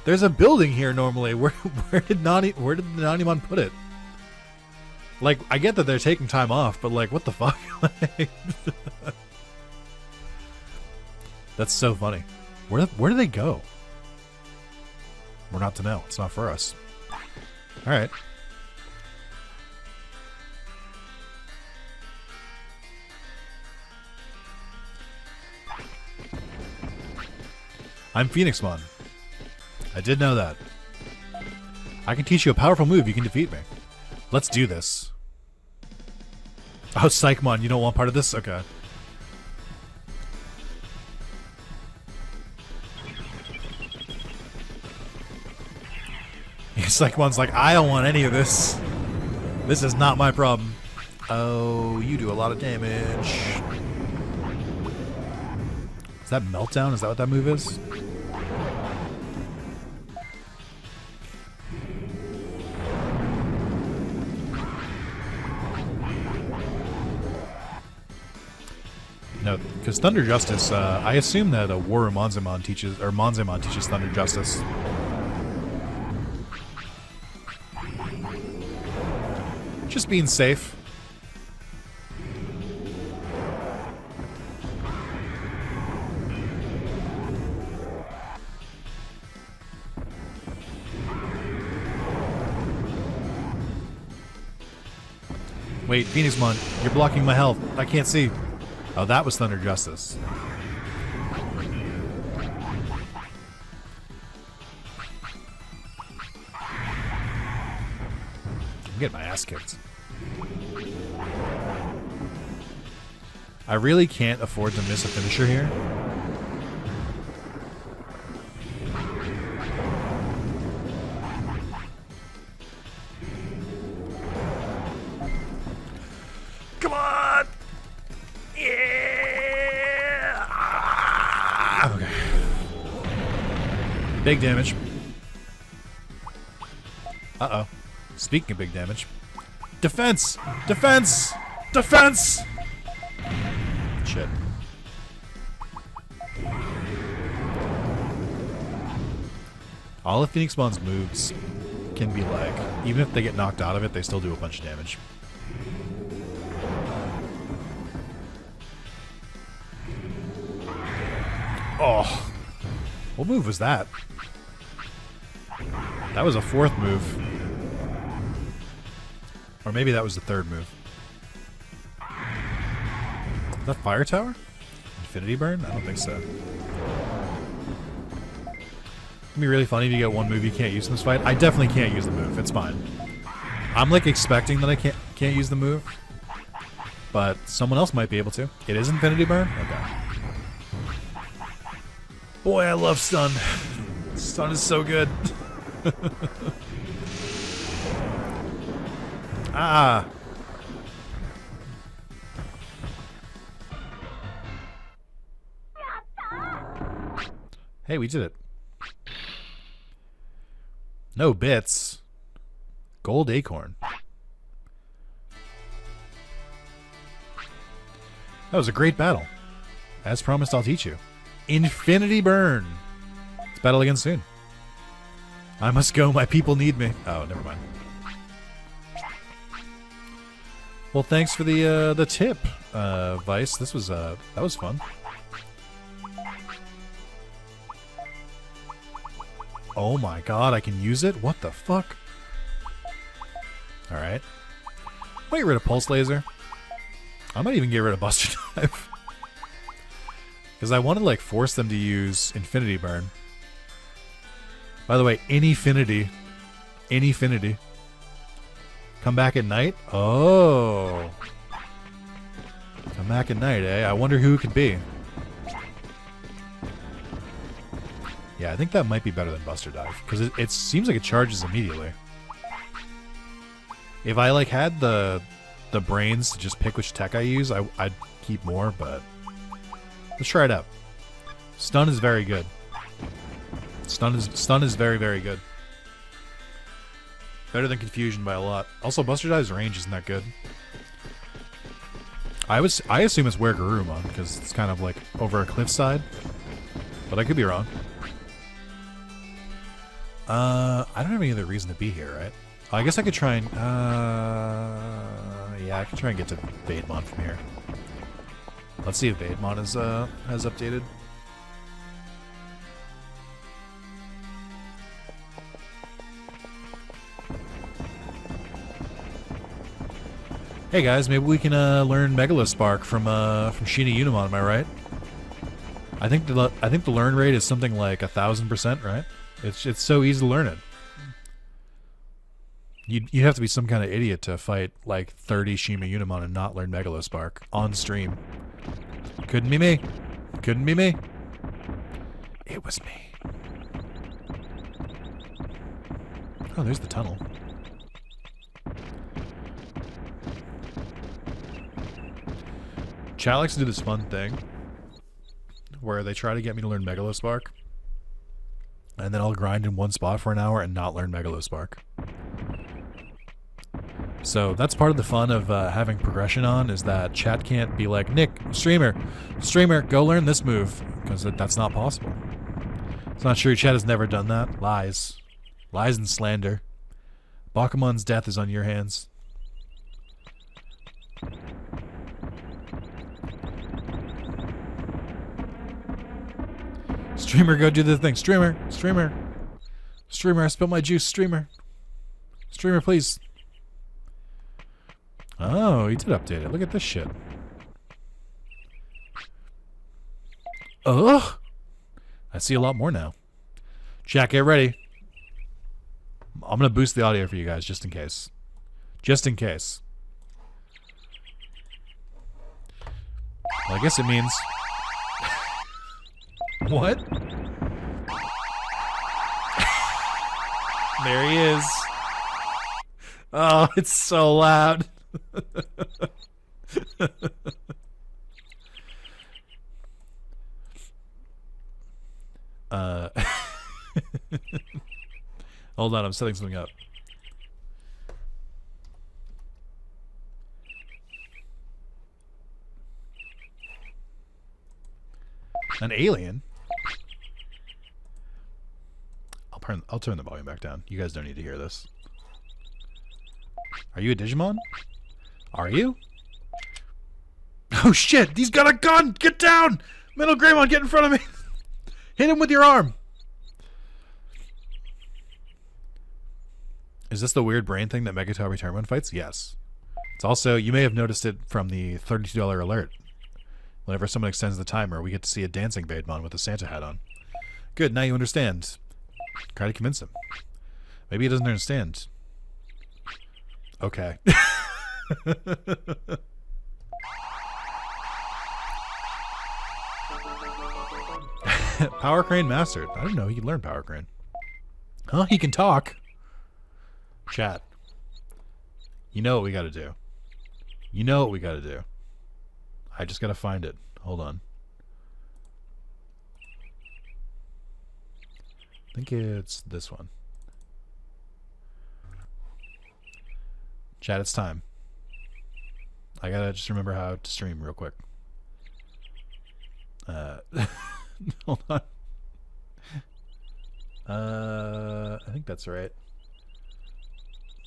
There's a building here normally. Where did the Nanimon put it? Like, I get that they're taking time off, but like, what the fuck? That's so funny. Where do they go? We're not to know. It's not for us. Alright. I'm Phoenixmon. I did know that. I can teach you a powerful move. You can defeat me. Let's do this. Oh, Psychmon, you don't want part of this? Okay. Psychmon's like, I don't want any of this. This is not my problem. Oh, you do a lot of damage. Is that Meltdown? Is that what that move is? No, because Thunder Justice, I assume that Waru Monzemon teaches, or Monzemon teaches Thunder Justice. Just being safe. Wait, Phoenixmon, you're blocking my health. I can't see. Oh, that was Thunder Justice. I'm getting my ass kicked. I really can't afford to miss a finisher here. Come on! Yeah! Okay. Big damage. Uh-oh. Speaking of big damage. Defense! Defense! Defense! Shit. All of Phoenixmon's moves can be like, even if they get knocked out of it, they still do a bunch of damage. Oh. What move was that? That was a fourth move. Or maybe that was the third move. Is that Fire Tower? Infinity Burn? I don't think so. It'd be really funny if you get one move you can't use in this fight. I definitely can't use the move. It's fine. I'm like expecting that I can't use the move. But someone else might be able to. It is Infinity Burn? Okay. Boy, I love stun. Stun is so good. Ah. Hey, we did it. No bits. Gold acorn. That was a great battle. As promised, I'll teach you. Infinity Burn. Let's battle again soon. I must go. My people need me. Oh, never mind. Well, thanks for the tip, Vice. This was that was fun. Oh my god, I can use it? What the fuck? Alright. I'll get rid of Pulse Laser. I might even get rid of Buster Dive. Because I want to, like, force them to use Infinity Burn. By the way, Infinity. Infinity. Come back at night? Oh. Come back at night, eh? I wonder who it could be. Yeah, I think that might be better than Buster Dive. Because it seems like it charges immediately. If I, like, had the brains to just pick which tech I use, I'd keep more, but... Let's try it out. Stun is very good. Stun is very, very good. Better than Confusion by a lot. Also, Buster Dive's range isn't that good. I assume it's where Garurumon, because it's kind of like over a cliffside. But I could be wrong. I don't have any other reason to be here, right? I guess I could try and... yeah, I can try and get to Vaidmon from here. Let's see if Vaidmon has updated. Hey guys, maybe we can learn Megalospark from Sheena Unimon. Am I right? I think the learn rate is something like 1,000%, right? It's so easy to learn it. You'd have to be some kind of idiot to fight like 30 Shima Unimon and not learn Megalospark on stream. Couldn't be me. Couldn't be me. It was me. Oh, there's the tunnel. Chat likes to do this fun thing where they try to get me to learn Megalospark, and then I'll grind in one spot for an hour and not learn Megalospark. So that's part of the fun of having progression on, is that chat can't be like, Nick, streamer, go learn this move, because that's not possible. It's not true. Chat has never done that. Lies. Lies and slander. Bakumon's death is on your hands. Streamer, go do the thing. Streamer, I spilled my juice. Streamer, please. Oh, he did update it. Look at this shit. Ugh. I see a lot more now. Jack, get ready. I'm going to boost the audio for you guys just in case. Just in case. Well, I guess it means... What? There he is. Oh, it's so loud. Hold on, I'm setting something up. An alien? I'll turn the volume back down. You guys don't need to hear this. Are you a Digimon? Are you? Oh shit! He's got a gun! Get down! Metal Greymon, get in front of me! Hit him with your arm! Is this the weird brain thing that Megato Returnment fights? Yes. It's also, you may have noticed it from the $32 alert. Whenever someone extends the timer, we get to see a dancing Vaidmon with a Santa hat on. Good, now you understand. Try to convince him. Maybe he doesn't understand. Okay. Power Crane mastered. I didn't know he could learn Power Crane. Huh? He can talk. Chat. You know what we gotta do. You know what we gotta do. I just gotta find it. Hold on. I think it's this one. Chat, it's time. I gotta just remember how to stream real quick. Hold on. I think that's right.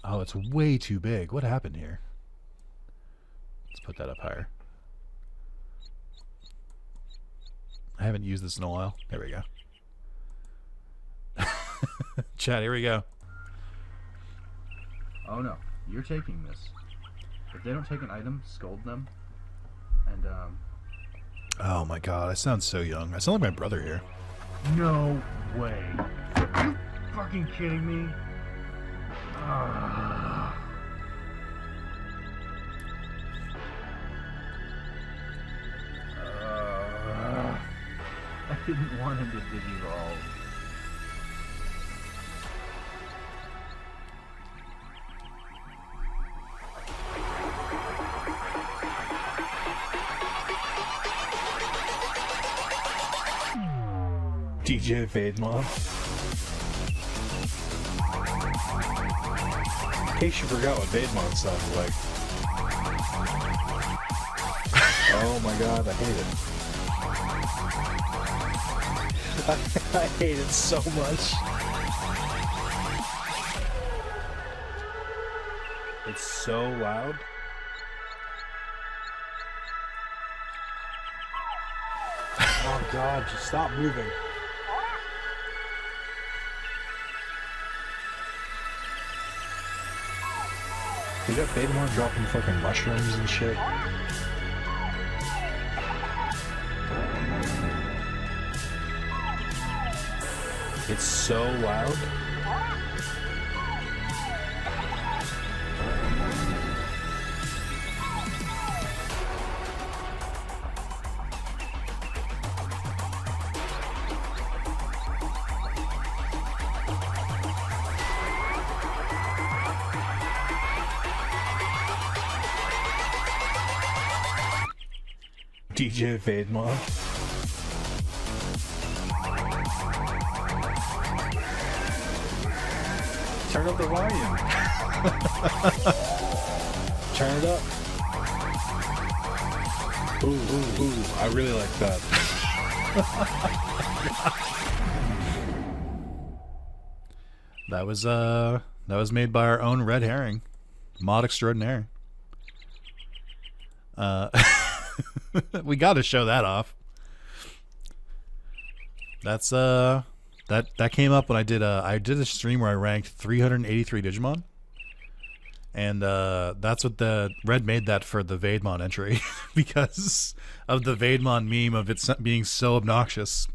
Oh, it's way too big. What happened here? Let's put that up higher. I haven't used this in a while. There we go. Chat, here we go. Oh no, you're taking this. If they don't take an item, scold them. And Oh my god, I sound so young. I sound like my brother here. no way. Are you fucking kidding me? I didn't want him to digivolve. DJ Vaidmon. In case you forgot what Vaidmon sounded like. Oh my god, I hate it. I hate it so much. It's so loud. Oh god, just stop moving. We got Betamon dropping fucking mushrooms and shit. It's so loud. DJ Vademon. Turn up the volume. Turn it up. Ooh, I really like that. That was made by our own Red Herring, mod extraordinaire. We got to show that off. That's that came up when I did a stream where I ranked 383 Digimon, and that's what the Red made that for the Vademon entry because of the Vademon meme of it being so obnoxious.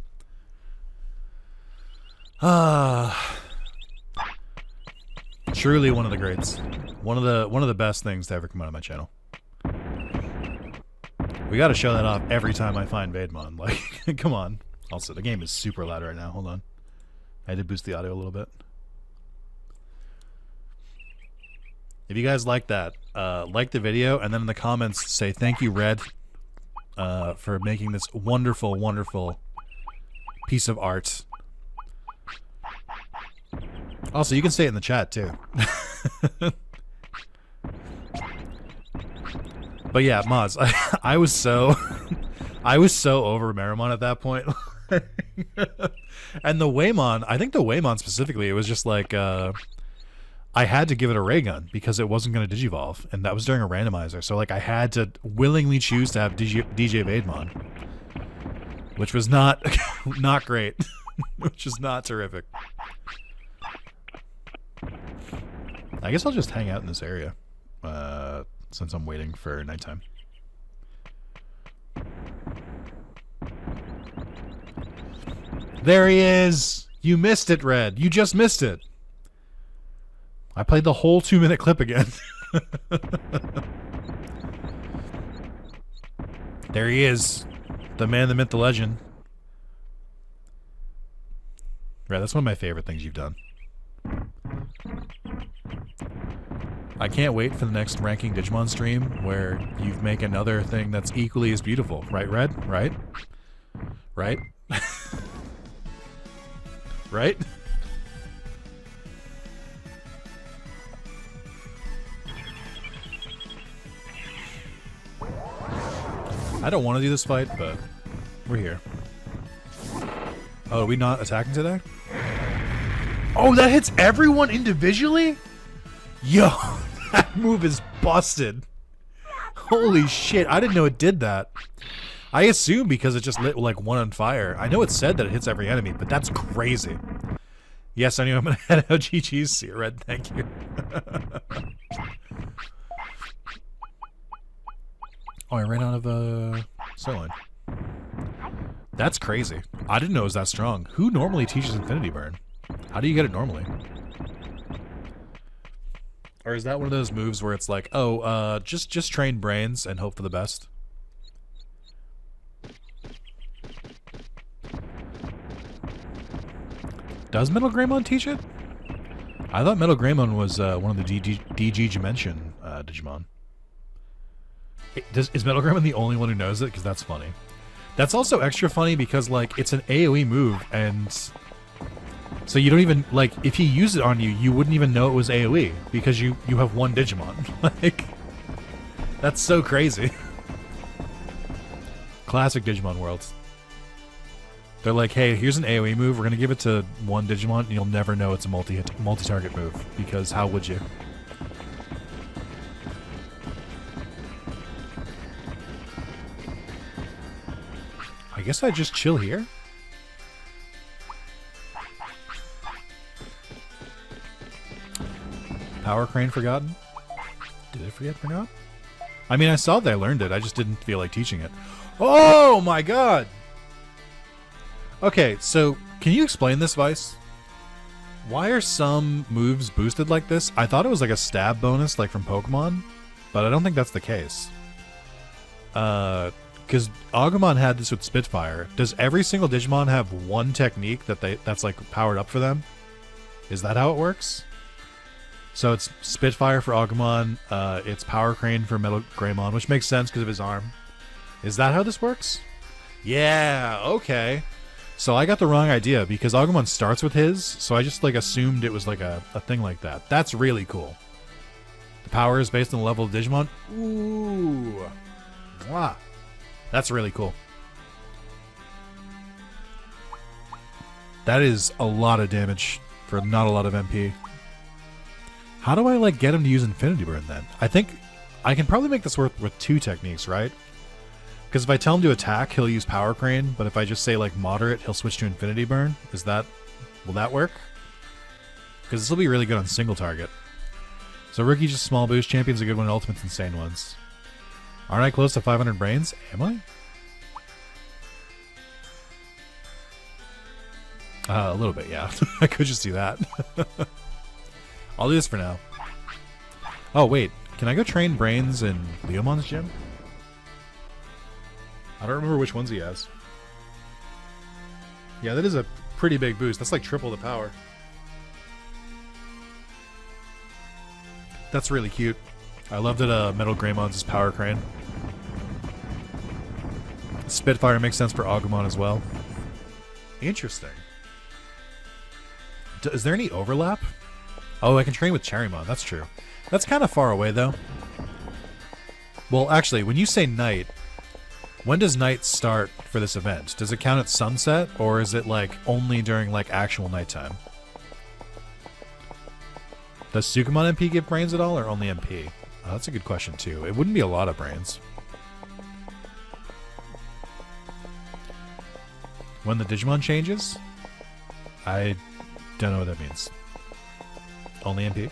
Truly one of the greats, one of the best things to ever come out of my channel. We got to show that off every time I find Vademon. Like, come on. Also, the game is super loud right now. Hold on. I had to boost the audio a little bit. If you guys like that, like the video, and then in the comments say thank you, Red, for making this wonderful, wonderful piece of art. Also, you can say it in the chat, too. But yeah, mods. I was so over Meramon at that point. And the Waymon, I think the Waymon specifically, it was just like I had to give it a ray gun because it wasn't going to digivolve, and that was during a randomizer. So like I had to willingly choose to have DJ Vademon, which was not not great, which is not terrific. I guess I'll just hang out in this area. Since I'm waiting for nighttime. There he is! You missed it, Red. You just missed it. I played the whole 2-minute clip again. There he is. The man, the myth, the legend. Red, that's one of my favorite things you've done. I can't wait for the next ranking Digimon stream where you make another thing that's equally as beautiful. Right, Red? Right? Right? Right? I don't want to do this fight, but we're here. Oh, are we not attacking today? Oh, that hits everyone individually? Yo, that move is busted. Holy shit, I didn't know it did that. I assume because it just lit like one on fire. I know it said that it hits every enemy, but that's crazy. Yes, I knew I'm gonna head out. GG's, see you, Red, thank you. Oh, I ran out of Soul Line. That's crazy. I didn't know it was that strong. Who normally teaches Infinity Burn? How do you get it normally? Or is that one of those moves where it's like, oh, just train brains and hope for the best? Does Metal Greymon teach it? I thought Metal Greymon was one of the DG Dimension Digimon. Is Metal Greymon the only one who knows it? Because that's funny. That's also extra funny because, like, it's an AoE move, and so you don't even, like, if he used it on you, you wouldn't even know it was AoE because you have one Digimon. Like, that's so crazy. Classic Digimon worlds. They're like, hey, here's an AoE move. We're going to give it to one Digimon, and you'll never know it's a multi-target move, because how would you? I guess I just chill here? Power Crane forgotten? Did I forgot? I mean, I saw that I learned it. I just didn't feel like teaching it. Oh my god! Okay, so can you explain this, Vice? Why are some moves boosted like this? I thought it was like a stab bonus like from Pokemon, but I don't think that's the case. Because Agumon had this with Spitfire. Does every single Digimon have one technique that's like powered up for them? Is that how it works? So it's Spitfire for Agumon, it's Power Crane for Metal Greymon, which makes sense because of his arm. Is that how this works? Yeah, okay. So I got the wrong idea because Agumon starts with his, so I just like assumed it was like a thing like that. That's really cool. The power is based on the level of Digimon. Ooh. Mwah. That's really cool. That is a lot of damage for not a lot of MP. How do I like get him to use Infinity Burn then? I think I can probably make this work with two techniques, right? Because if I tell him to attack, he'll use Power Crane, but if I just say like moderate, he'll switch to Infinity Burn. Will that work? Because this will be really good on single target. So Rookie just small boost, Champion's a good one, Ultimate's insane ones. Aren't I close to 500 brains? Am I? A little bit, yeah. I could just do that. I'll do this for now. Oh, wait. Can I go train Brains in Leomon's gym? I don't remember which ones he has. Yeah, that is a pretty big boost. That's like triple the power. That's really cute. I love that Metal Greymon's is Power Crane. Spitfire makes sense for Agumon as well. Interesting. Is there any overlap? Oh, I can train with Cherrymon. That's true. That's kind of far away, though. Well, actually, when you say night, when does night start for this event? Does it count at sunset, or is it, like, only during, like, actual nighttime? Does Sukamon MP give brains at all, or only MP? Oh, that's a good question, too. It wouldn't be a lot of brains. When the Digimon changes? I don't know what that means. Only MP?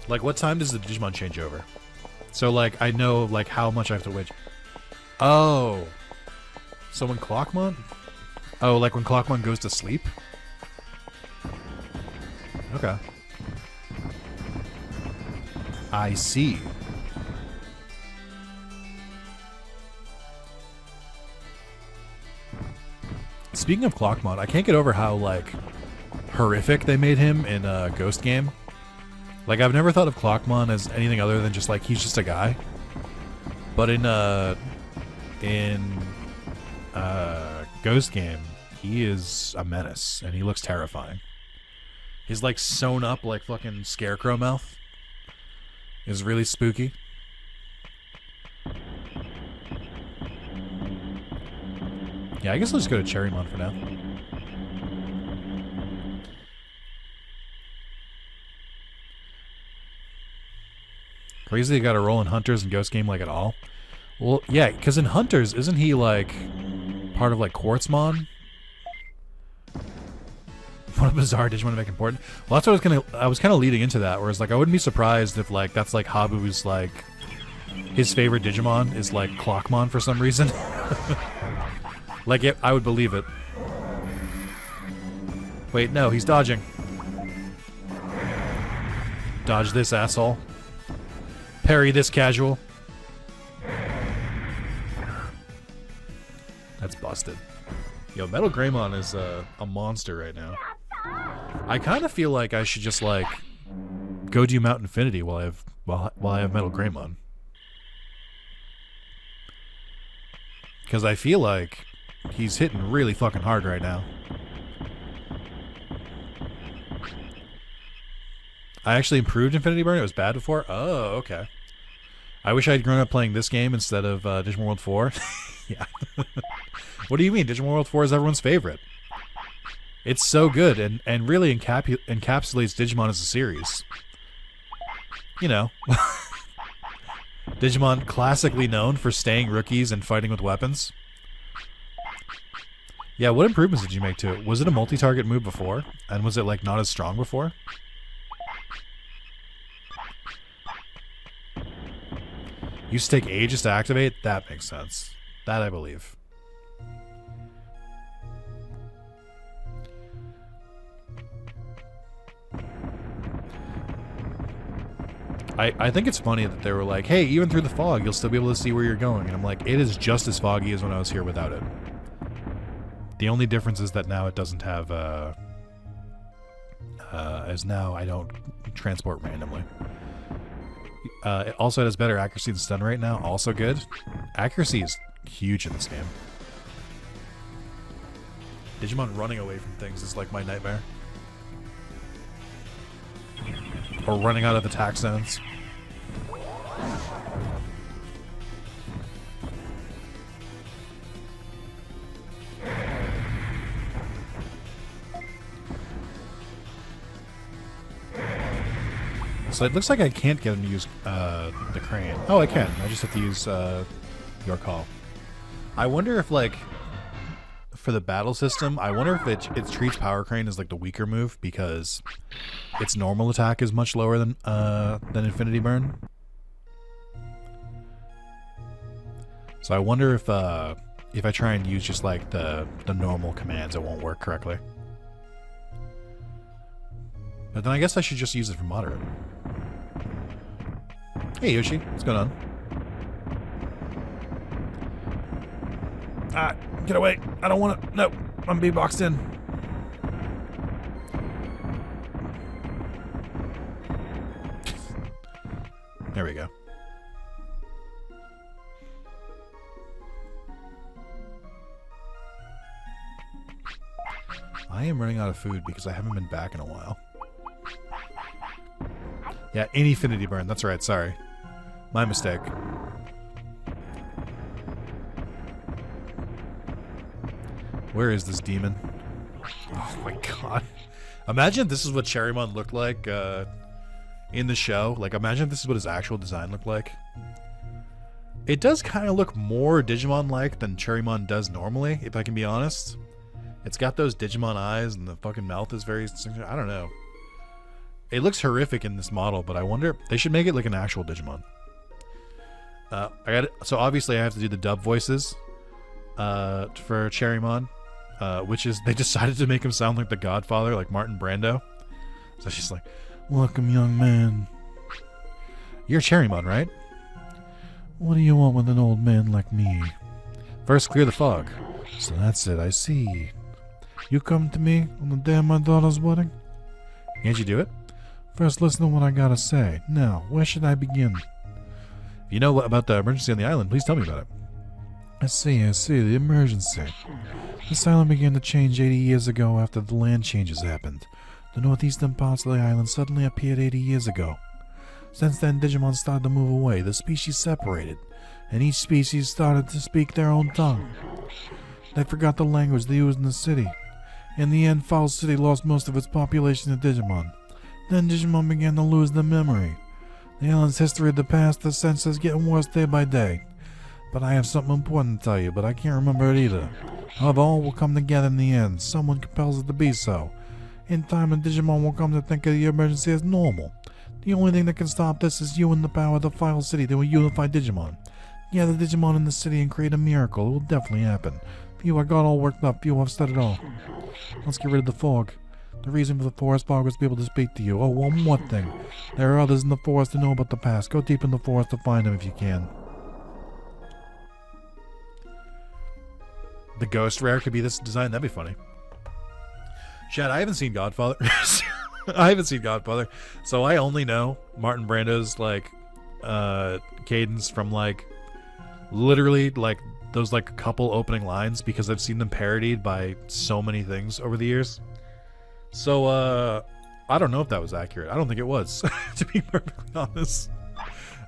Like, what time does the Digimon change over? So, like, I know, like, how much I have to wait. Oh. So when Clockmon? Oh, like when Clockmon goes to sleep? Okay. I see. Speaking of Clockmon, I can't get over how, like, horrific they made him in a Ghost game. Like, I've never thought of Clockmon as anything other than just, like, he's just a guy. But in Ghost game, he is a menace, and he looks terrifying. He's, like, sewn up like fucking scarecrow mouth. Is really spooky. Yeah, I guess let's go to Cherrymon for now. Crazy they got a roll in Hunters and Ghost Game like at all. Well, yeah, because in Hunters, isn't he like part of like Quartzmon? What a bizarre Digimon to make important. Well, that's what I was kind of leading into that, whereas like I wouldn't be surprised if like that's like Habu's like his favorite Digimon is like Clockmon for some reason. Like, I would believe it. Wait, no, he's dodging. Dodge this, asshole. Parry this, casual. That's busted. Yo, Metal Greymon is a monster right now. I kind of feel like I should just, like, go do Mount Infinity while I have Metal Greymon. Because I feel like he's hitting really fucking hard right now. I actually improved Infinity Burn. It was bad before. Oh, okay. I wish I had grown up playing this game instead of Digimon World 4. Yeah. What do you mean? Digimon World 4 is everyone's favorite. It's so good and really encapsulates Digimon as a series. You know. Digimon classically known for staying rookies and fighting with weapons. Yeah, what improvements did you make to it? Was it a multi-target move before? And was it, like, not as strong before? Used to take ages to activate? That makes sense. That I believe. I think it's funny that they were like, hey, even through the fog, you'll still be able to see where you're going. And I'm like, it is just as foggy as when I was here without it. The only difference is that now it doesn't have, as now I don't transport randomly. It also has better accuracy than stun rate now. Also good. Accuracy is huge in this game. Digimon running away from things is like my nightmare. Or running out of attack zones. So it looks like I can't get him to use the crane. Oh, I can. I just have to use your call. I wonder if, like, for the battle system, I wonder if it treats Power Crane as like the weaker move because its normal attack is much lower than Infinity Burn. So I wonder if I try and use just like the normal commands, it won't work correctly. But then I guess I should just use it for moderate. Hey Yoshi, what's going on? Ah, get away! I don't want to. No, I'm being boxed in. There we go. I am running out of food because I haven't been back in a while. Yeah, Infinity Burn. That's right. Sorry. My mistake. Where is this demon? Oh my god. Imagine if this is what Cherrymon looked like in the show. Like, imagine if this is what his actual design looked like. It does kind of look more Digimon-like than Cherrymon does normally, if I can be honest. It's got those Digimon eyes and the fucking mouth is very... I don't know. It looks horrific in this model, but I wonder... They should make it like an actual Digimon. So obviously I have to do the dub voices for Cherrymon. Which is, they decided to make him sound like the Godfather, like Martin Brando. So she's like, welcome, young man. You're Cherrymon, right? What do you want with an old man like me? First, clear the fog. So that's it, I see. You come to me on the day of my daughter's wedding? Can't you do it? First, listen to what I gotta say. Now, where should I begin? If you know about the emergency on the island, please tell me about it. I see, the emergency. This island began to change 80 years ago after the land changes happened. The northeastern parts of the island suddenly appeared 80 years ago. Since then, Digimon started to move away. The species separated, and each species started to speak their own tongue. They forgot the language they used in the city. In the end, Foul City lost most of its population to Digimon. Then Digimon began to lose their memory. The island's history of the past, the sense is getting worse day by day. But I have something important to tell you, but I can't remember it either. However, all will come together in the end. Someone compels it to be so. In time, the Digimon will come to think of the emergency as normal. The only thing that can stop this is you and the power of the Final City that will unify Digimon. Gather Digimon in the city and create a miracle. It will definitely happen. Phew, I got all worked up. Phew, I've said it all. Let's get rid of the fog. The reason for the forest fog was to be able to speak to you. Oh, one more thing. There are others in the forest who know about the past. Go deep in the forest to find them if you can. The ghost rare could be this design. That'd be funny. Chad, I haven't seen Godfather. I haven't seen Godfather, so I only know Martin Brando's like cadence from like literally like those like couple opening lines because I've seen them parodied by so many things over the years. So I don't know if that was accurate. I don't think it was, to be perfectly honest.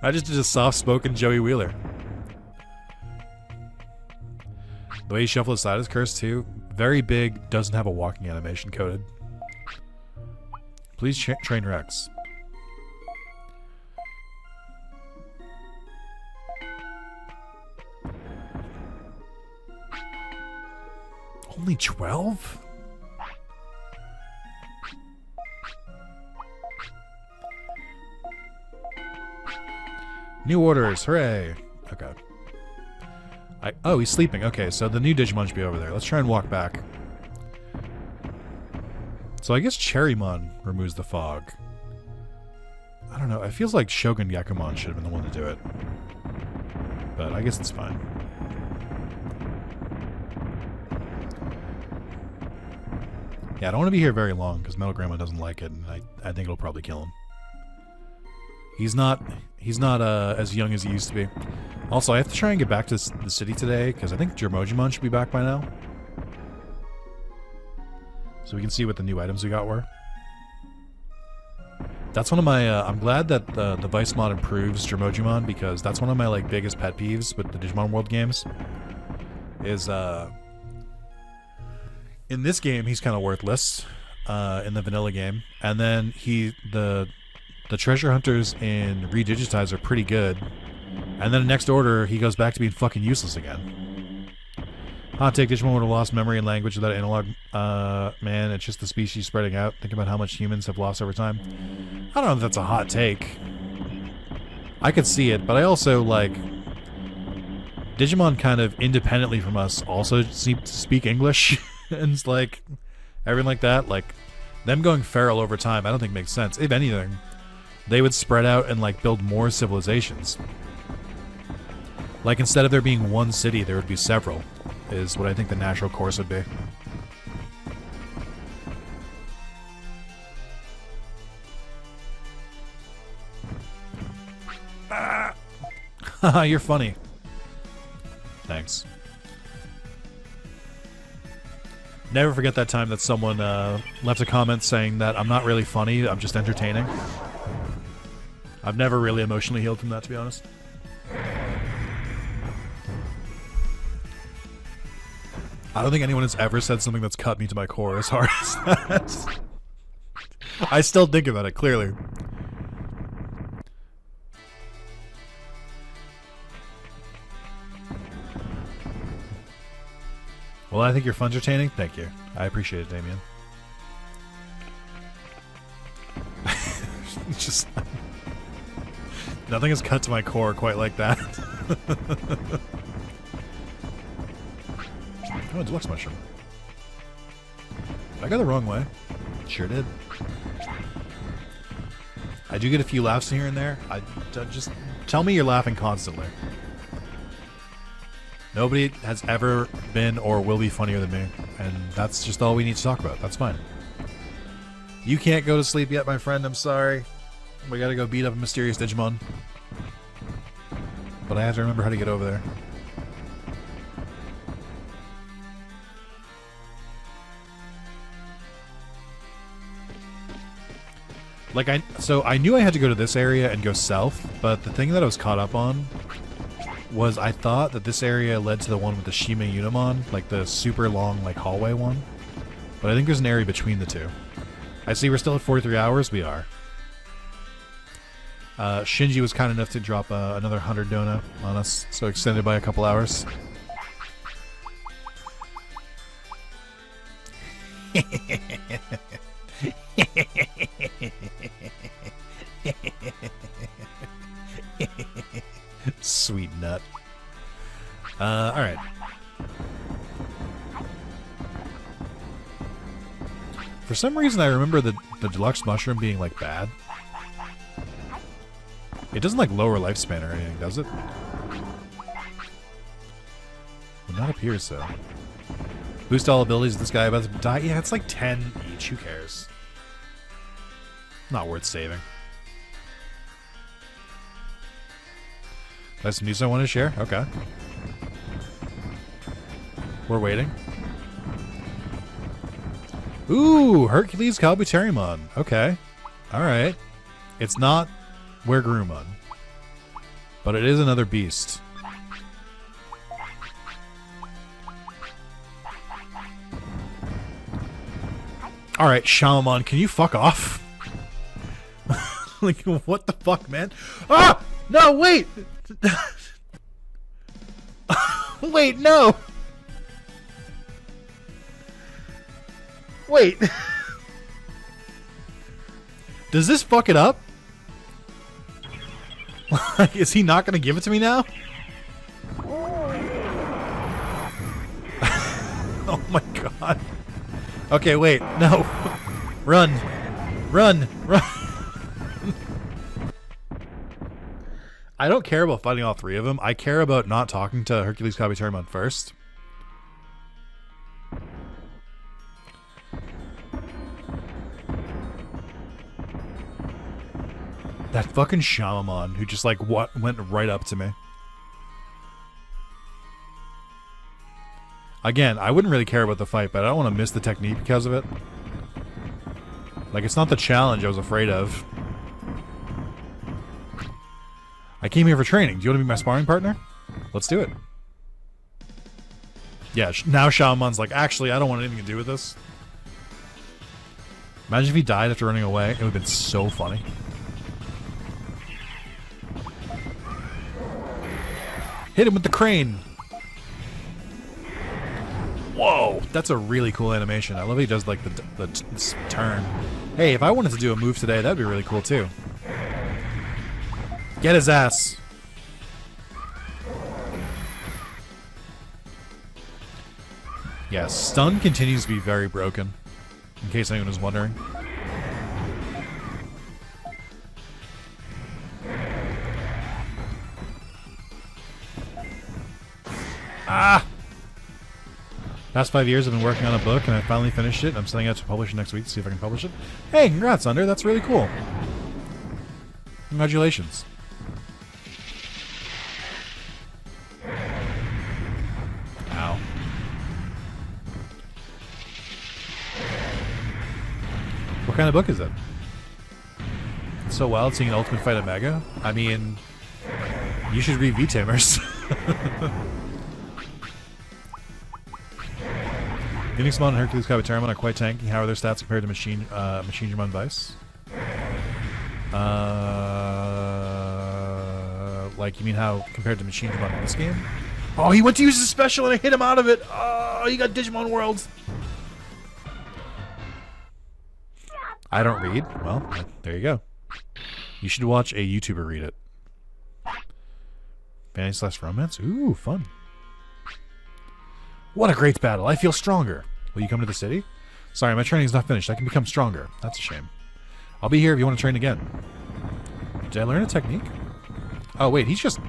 I just did a soft-spoken Joey Wheeler. The way you shuffle aside is cursed too. Very big, doesn't have a walking animation coded. Please train Rex. Only 12? New orders, hooray. Okay. Oh, he's sleeping. Okay, so the new Digimon should be over there. Let's try and walk back. So I guess Cherrymon removes the fog. I don't know. It feels like Shogun Gekomon should have been the one to do it. But I guess it's fine. Yeah, I don't want to be here very long because Metal Grandma doesn't like it, and I think it'll probably kill him. He's not as young as he used to be. Also, I have to try and get back to the city today because I think Jermojimon should be back by now. So we can see what the new items we got were. That's one of my, I'm glad that the Vice mod improves Jermojimon because that's one of my, like, biggest pet peeves with the Digimon World games. Is, in this game, he's kind of worthless, in the vanilla game. And then the treasure hunters in Redigitize are pretty good. And then in next order, he goes back to being fucking useless again. Hot take, Digimon would have lost memory and language without Analog Man. It's just the species spreading out. Think about how much humans have lost over time. I don't know if that's a hot take. I could see it, but I also, like... Digimon kind of independently from us also seem to speak English. And it's like... everything like that. Like, them going feral over time, I don't think makes sense. If anything, they would spread out and, like, build more civilizations. Like, instead of there being one city, there would be several, is what I think the natural course would be. Haha, you're funny. Thanks. Never forget that time that someone left a comment saying that I'm not really funny, I'm just entertaining. I've never really emotionally healed from that, to be honest. I don't think anyone has ever said something that's cut me to my core as hard as that. I still think about it, clearly. Well, I think you're fun entertaining. Thank you. I appreciate it, Damien. Just... nothing is cut to my core quite like that. Oh, a deluxe mushroom. Did I go the wrong way? Sure did. I do get a few laughs here and there. Just tell me you're laughing constantly. Nobody has ever been or will be funnier than me, and that's just all we need to talk about. That's fine. You can't go to sleep yet, my friend. I'm sorry. We gotta go beat up a mysterious Digimon. But I have to remember how to get over there. Like, so I knew I had to go to this area and go south, but the thing that I was caught up on was I thought that this area led to the one with the Shima Unimon, like the super long, like, hallway one. But I think there's an area between the two. I see we're still at 43 hours. We are. Shinji was kind enough to drop another 100 Dona on us, so extended by a couple hours. Sweet nut. Alright. For some reason I remember the deluxe mushroom being, like, bad. It doesn't, like, lower lifespan or anything, does it? Would not appear so. Boost all abilities of this guy about to die? Yeah, it's like 10 each. Who cares? Not worth saving. That's some news I want to share? Okay. We're waiting. Ooh, Hercules Kabuterimon. Okay. Alright. It's not Wergurumon. But it is another beast. Alright, Shaman, can you fuck off? Like, what the fuck, man? Ah! No, wait! Wait, no! Wait. Does this fuck it up? Is he not going to give it to me now? Oh my god. Okay, wait. No. Run. Run. Run. I don't care about fighting all three of them. I care about not talking to Hercules Kabuterimon first. That fucking Shamamon who just like went right up to me. Again, I wouldn't really care about the fight, but I don't want to miss the technique because of it. Like, it's not the challenge I was afraid of. I came here for training. Do you want to be my sparring partner? Let's do it. Yeah, now Shamamon's like, actually, I don't want anything to do with this. Imagine if he died after running away. It would have been so funny. Hit him with the crane. Whoa, that's a really cool animation. I love how he does like the turn. Hey, if I wanted to do a move today, that'd be really cool too. Get his ass. Yeah, stun continues to be very broken, in case anyone was wondering. Ah! Past 5 years I've been working on a book, and I finally finished it. I'm sending it out to publish next week to see if I can publish it. Hey, congrats, Under. That's really cool. Congratulations. Ow. What kind of book is it? It's so wild seeing an Ultimate Fight at Mega. I mean, you should read V-Tamers. Phoenixmon and Hercules Kabuterimon are quite tanky. How are their stats compared to Machinedramon Vice? Like, you mean how compared to Machinedramon in this game? Oh, he went to use his special and I hit him out of it! Oh, he got Digimon Worlds! I don't read. Well, there you go. You should watch a YouTuber read it. Fantasy/romance? Ooh, fun. What a great battle. I feel stronger. Will you come to the city? Sorry, my training's not finished. I can become stronger. That's a shame. I'll be here if you want to train again. Did I learn a technique? Oh, wait. He's just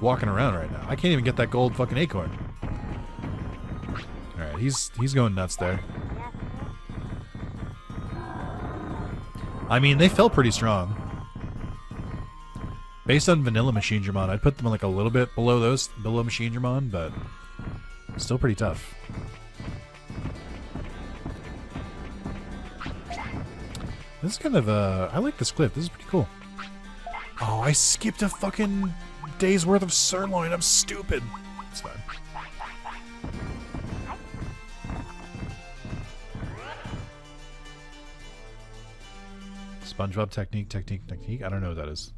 walking around right now. I can't even get that gold fucking acorn. Alright, he's going nuts there. I mean, they felt pretty strong. Based on vanilla Machinedramon, I'd put them like a little bit below Machinedramon, but still pretty tough. This is kind of I like this clip. This is pretty cool. Oh, I skipped a fucking day's worth of sirloin. I'm stupid. It's fine. SpongeBob technique. I don't know what that is.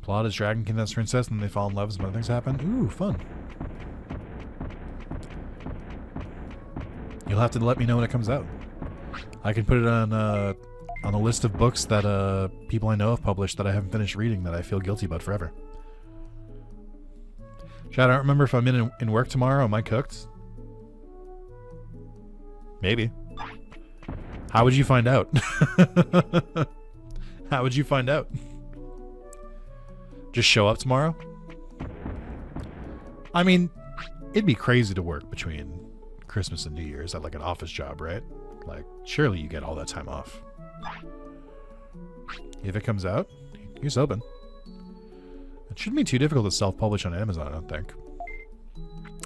Plot is Dragon kidnaps Princess and then they fall in love and some other things happen. Ooh, fun. You'll have to let me know when it comes out. I can put it on a list of books that people I know have published that I haven't finished reading that I feel guilty about forever. Chad, I don't remember if I'm in work tomorrow. Am I cooked? Maybe. How would you find out? How would you find out? Just show up tomorrow? I mean, it'd be crazy to work between Christmas and New Year's at like an office job, right? Like, surely you get all that time off. If it comes out, here's hoping. It shouldn't be too difficult to self-publish on Amazon, I don't think.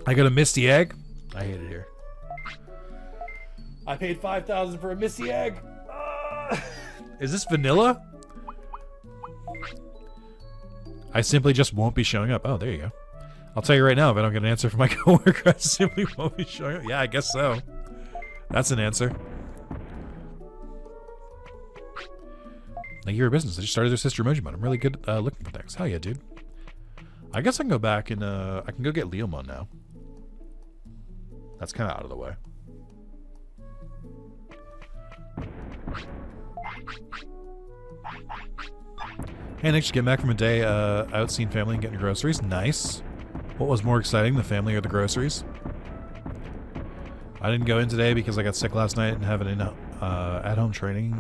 I got a Misty Egg. I hate it here. I paid $5,000 for a Misty Egg. Is this vanilla? I simply just won't be showing up. Oh, there you go. I'll tell you right now, if I don't get an answer from my coworker, I simply won't be showing up. Yeah, I guess so. That's an answer. Like, you're a business. I just started their sister emoji mode. I'm really good looking for things. Hell yeah, dude. I guess I can go back and I can go get Leomon now. That's kind of out of the way. Hey, Nick, just getting back from a day out seeing family and getting groceries. Nice. What was more exciting, the family or the groceries? I didn't go in today because I got sick last night and have an at-home training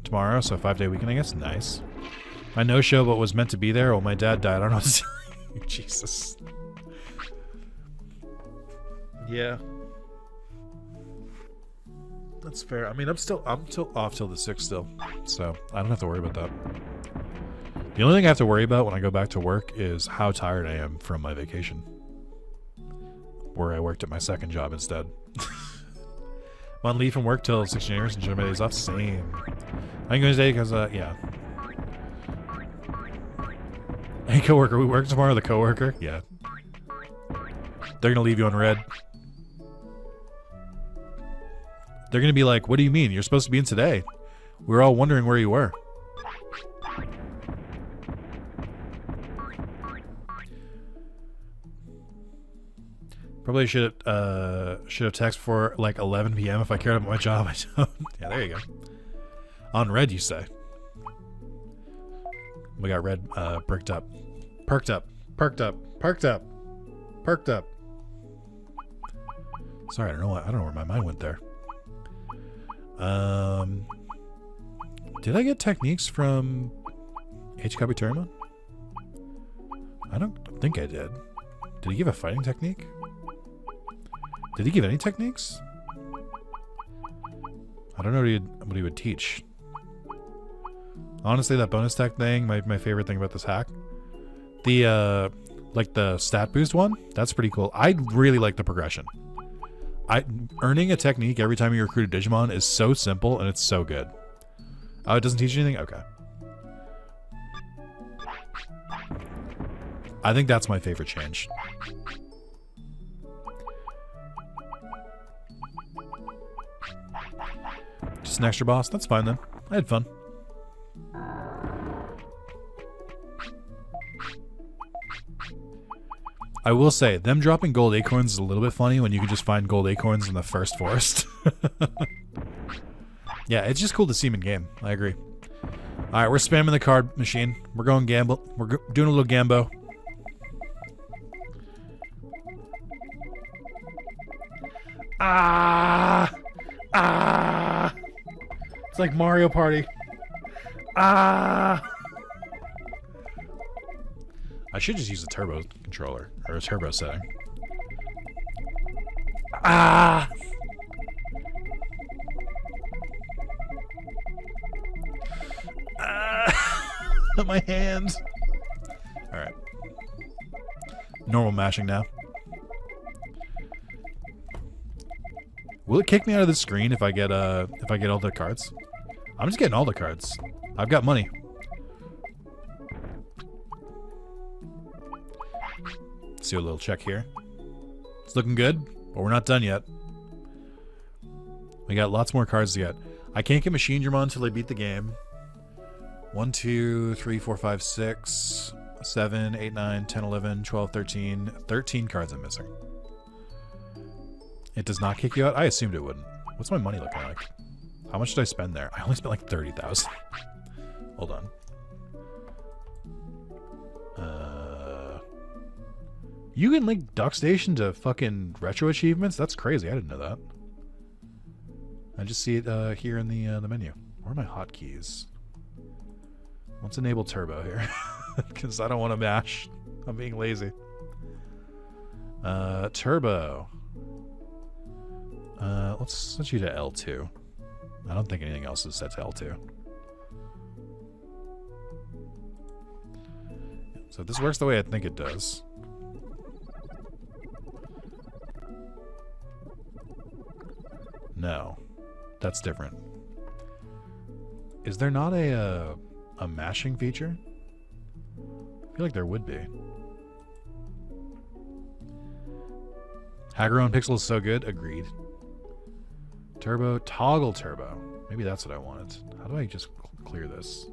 tomorrow, so a 5-day weekend, I guess. Nice. My no-show, but was meant to be there. Well, my dad died. I don't know what to tell you. Jesus. Yeah. That's fair. I mean, I'm still off till the 6th still, so I don't have to worry about that. The only thing I have to worry about when I go back to work is how tired I am from my vacation, where I worked at my second job instead. I'm on leave from work till 16 years and enjoy my days off. Same. I ain't going today because, yeah. Hey, coworker, we work tomorrow. The coworker, yeah. They're gonna leave you on red. They're gonna be like, "What do you mean? You're supposed to be in today. We were all wondering where you were." Probably should have texted for like 11 p.m. if I cared about my job. I don't. Yeah, there you go. On red, you say. We got red perked up. Perked up. Perked up. Perked up. Perked up. Sorry, I don't know where my mind went there. Did I get techniques from H. Kabuterimon? I don't think I did. Did he give a fighting technique? Did he give any techniques? I don't know what he would teach. Honestly, that bonus tech thing, my favorite thing about this hack. The, like the stat boost one, that's pretty cool. I really like the progression. Earning a technique every time you recruit a Digimon is so simple and it's so good. Oh, it doesn't teach you anything? Okay. I think that's my favorite change. Just an extra boss? That's fine then. I had fun. I will say, them dropping gold acorns is a little bit funny when you can just find gold acorns in the first forest. Yeah, it's just cool to see them in game. I agree. Alright, we're spamming the card machine. We're going gamble. We're doing a little gambo. Ah! Ah! It's like Mario Party. Ah! I should just use a turbo controller or a turbo setting. Ah! My hands. All right. Normal mashing now. Will it kick me out of the screen if I get all the cards? I'm just getting all the cards. I've got money. Let's do a little check here. It's looking good, but we're not done yet. We got lots more cards to get. I can't get Machine Dramon until I beat the game. 1, 2, 3, 4, 5, 6, 7, 8, 9, 10, 11, 12, 13. 13 cards I'm missing. It does not kick you out? I assumed it wouldn't. What's my money looking like? How much did I spend there? I only spent like 30,000. Hold on. You can link Duck Station to fucking retro achievements? That's crazy. I didn't know that. I just see it here in the menu. Where are my hotkeys? Let's enable turbo here. Because I don't want to mash. I'm being lazy. Turbo. Let's set you to L2. I don't think anything else is set to L2. So if this works the way I think it does. No. That's different. Is there not a mashing feature? I feel like there would be. Hagron Pixel is so good. Agreed. Turbo. Toggle turbo. Maybe that's what I wanted. How do I just clear this?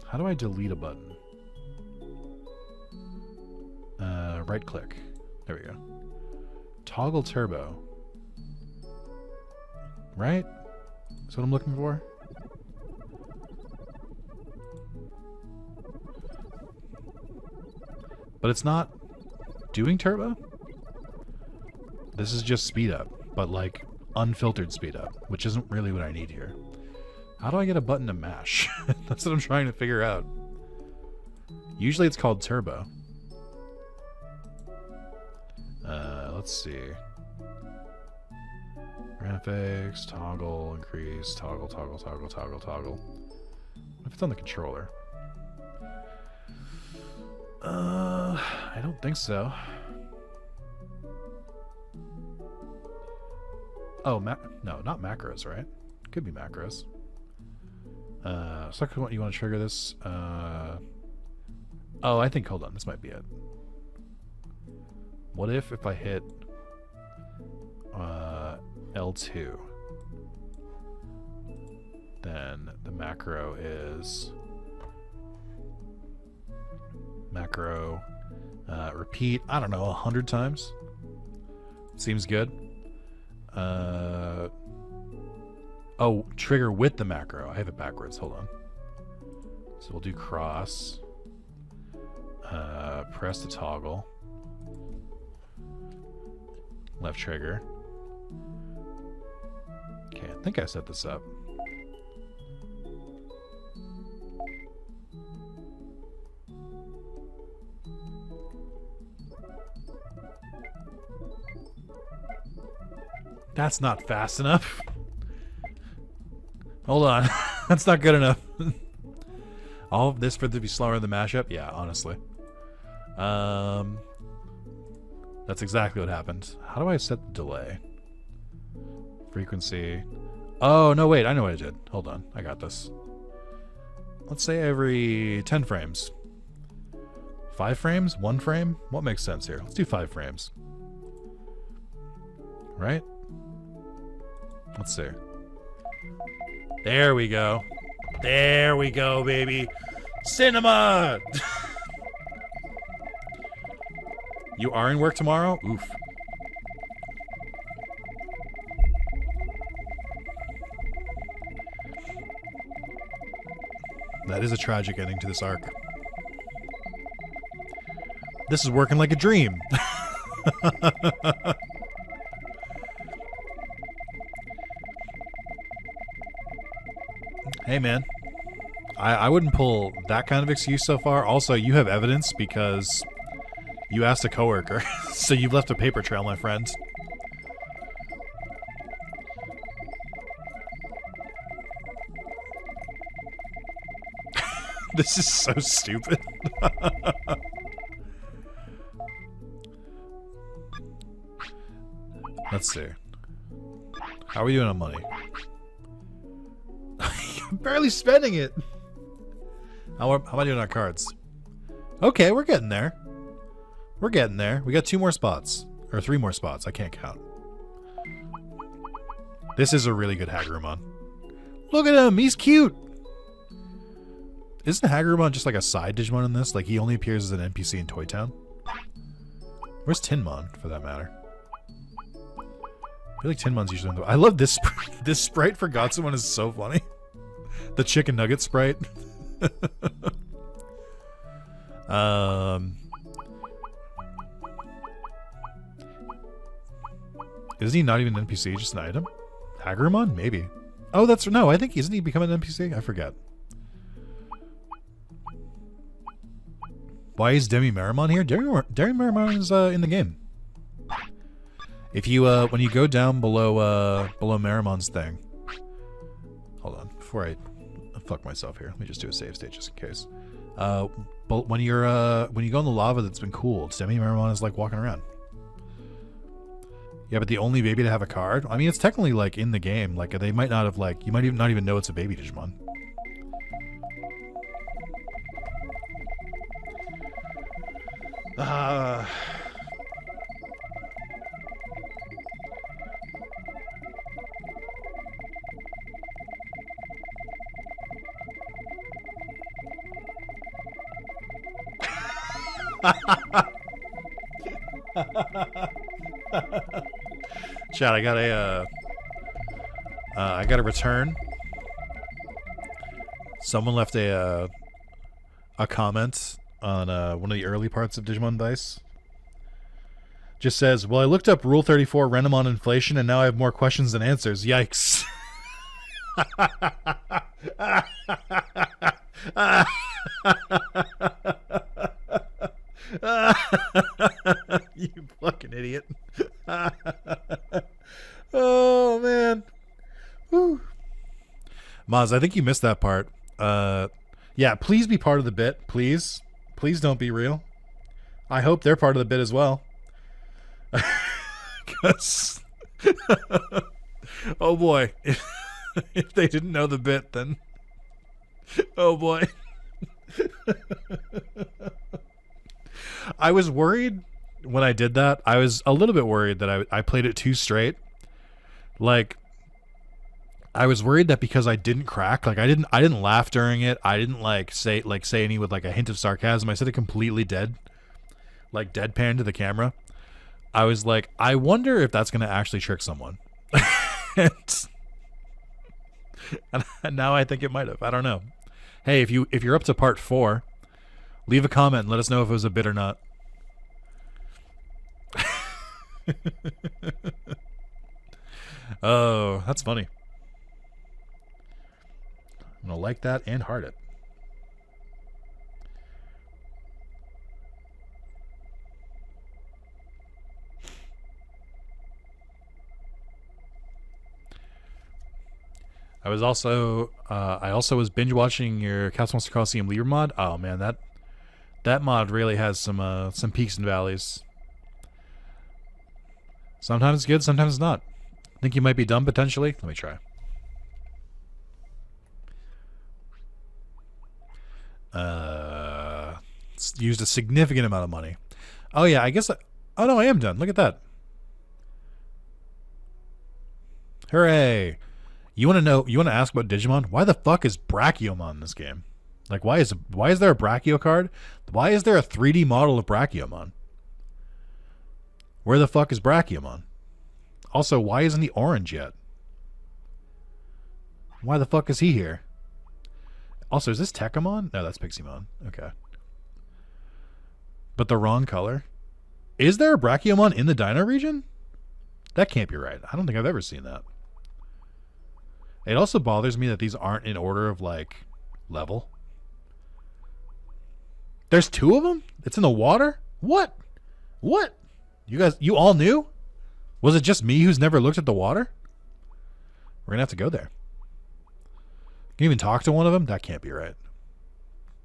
How do I delete a button? Right click. There we go. Toggle turbo. Right? That's what I'm looking for? But it's not doing turbo? This is just speed up, but like unfiltered speed up, which isn't really what I need here. How do I get a button to mash? That's what I'm trying to figure out. Usually it's called turbo. Let's see. Graphics, toggle, increase, toggle, toggle, toggle, toggle, toggle. What if it's on the controller? I don't think so. Oh, no, not macros, right? Could be macros. So you want to trigger this? Oh, I think, hold on, this might be it. What if I hit L2? Then the macro is macro repeat, I don't know, 100 times. Seems good. Oh, trigger with the macro. I have it backwards. Hold on. So we'll do cross. Press the toggle. Left trigger. Okay, I think I set this up. That's not fast enough. Hold on. That's not good enough. All of this for it to be slower than the mashup? Yeah, honestly. That's exactly what happened. How do I set the delay? Frequency. Oh, no, wait. I know what I did. Hold on. I got this. Let's say every 10 frames. 5 frames? 1 frame? What makes sense here? Let's do 5 frames. Right? Let's see. There we go. There we go, baby. Cinema! You are in work tomorrow? Oof. That is a tragic ending to this arc. This is working like a dream. Hey, man. I wouldn't pull that kind of excuse so far. Also, you have evidence because you asked a coworker. So you've left a paper trail, my friend. This is so stupid. Let's see. How are we doing on money? I'm barely spending it. How am I doing on cards? Okay, we're getting there. We're getting there. We got 2 more spots. Or 3 more spots. I can't count. This is a really good Hagurumon. Look at him. He's cute. Isn't Hagurumon just like a side Digimon in this? Like he only appears as an NPC in Toy Town? Where's Tinmon, for that matter? I feel like Tinmon's usually in the... I love this this sprite for Gatsumon is so funny. The chicken nugget sprite. Isn't he not even an NPC, just an item? Hagurumon? Maybe. Oh, that's... No, I think... Isn't he becoming an NPC? I forget. Why is Demi Marimon here? Demi Marimon is in the game. If you when you go down below below Marimon's thing. Hold on, before I fuck myself here. Let me just do a save state just in case. But when you go in the lava that's been cooled, Demi Marimon is like walking around. Yeah, but the only baby to have a card? I mean, it's technically like in the game. Like they might not have like you might even not even know it's a baby Digimon. Chat, I got a return. Someone left a comment on one of the early parts of Digimon Dice. Just says, well, I looked up Rule 34 Renamon inflation, and now I have more questions than answers. Yikes. You fucking idiot. Oh, man. Whew. Maz, I think you missed that part. Yeah, please be part of the bit. Please. Please don't be real. I hope they're part of the bit as well. 'Cause oh boy. If they didn't know the bit, then oh boy. I was worried when I did that. I was a little bit worried that I played it too straight. Like, I was worried that because I didn't crack, like I didn't laugh during it. I didn't say any with like a hint of sarcasm. I said it completely dead, like deadpan to the camera. I was like, I wonder if that's gonna actually trick someone. and now I think it might have. I don't know. Hey, if you're up to part 4, leave a comment and let us know if it was a bit or not. Oh, that's funny. I'm gonna like that and heart it. I also was binge watching your Castle Monster Coliseum Leader mod. Oh man, that mod really has some peaks and valleys. Sometimes it's good, sometimes it's not. Think you might be dumb potentially? Let me try. It's used a significant amount of money. Oh yeah, I guess. Oh no, I am done. Look at that. Hooray! You want to know? You want to ask about Digimon? Why the fuck is Brachiomon in this game? Like, why is there a Brachio card? Why is there a 3D model of Brachiomon? Where the fuck is Brachiomon? Also, why isn't he orange yet? Why the fuck is he here? Also, is this Tekamon? No, that's Piximon. Okay. But the wrong color? Is there a Brachiomon in the Dino region? That can't be right. I don't think I've ever seen that. It also bothers me that these aren't in order of, like, level. There's 2 of them? It's in the water? What? What? You all knew? Was it just me who's never looked at the water? We're going to have to go there. Can you even talk to one of them? That can't be right.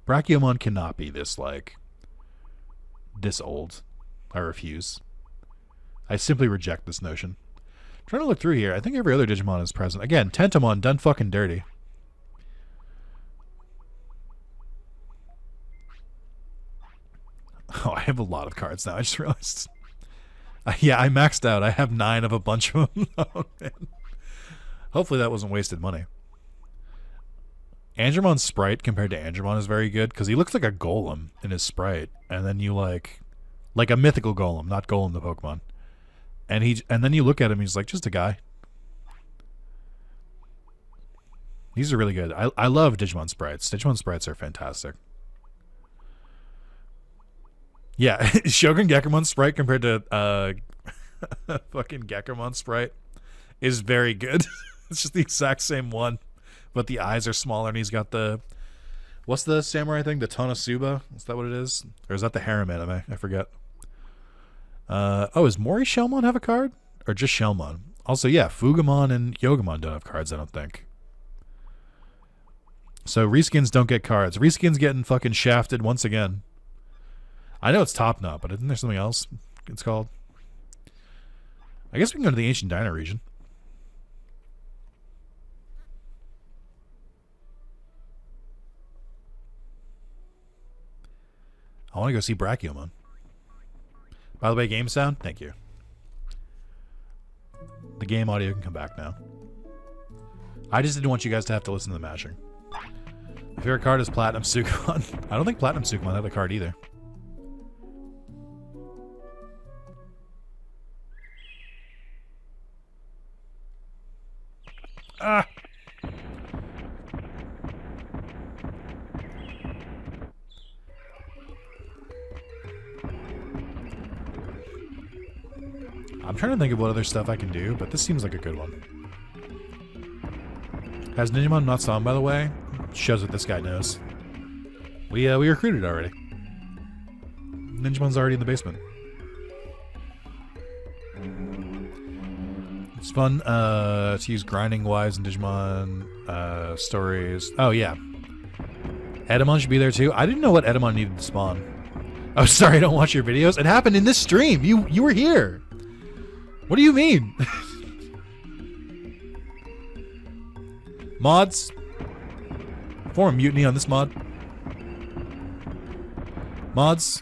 Brachiomon cannot be this, like, this old. I refuse. I simply reject this notion. I'm trying to look through here. I think every other Digimon is present. Again, Tentomon done fucking dirty. Oh, I have a lot of cards now. I just realized. Yeah, I maxed out. I have 9 of a bunch of them. Oh, man. Hopefully that wasn't wasted money. Andromon's sprite compared to Andromon is very good because he looks like a golem in his sprite, and then you like a mythical golem, not Golem the Pokemon. And then you look at him, he's like just a guy. These are really good. I love Digimon sprites. Digimon sprites are fantastic. Yeah, Shogun Gekomon sprite compared to fucking Gekomon sprite is very good. It's just the exact same one, but the eyes are smaller and he's got the... What's the samurai thing? The Tonosuba? Is that what it is? Or is that the harem anime? I forget. Oh, does Mori Shellmon have a card? Or just Shellmon? Also, yeah, Fugamon and Yogamon don't have cards, I don't think. So reskins don't get cards. Reskins getting fucking shafted once again. I know it's Top Knot, but isn't there something else it's called? I guess we can go to the Ancient Dino region. I want to go see Brachiomon. By the way, game sound? Thank you. The game audio can come back now. I just didn't want you guys to have to listen to the mashing. My favorite card is Platinum Sukumon. I don't think Platinum Sukumon had a card either. Ah! I'm trying to think of what other stuff I can do, but this seems like a good one. Has Digimon not saw him, by the way? Shows what this guy knows. We recruited already. Ninjamon's already in the basement. It's fun to use grinding wives in Digimon stories. Oh, yeah. Edamon should be there, too. I didn't know what Edamon needed to spawn. Oh, sorry, I don't watch your videos. It happened in this stream. You were here. What do you mean? Mods? Form a mutiny on this mod. Mods?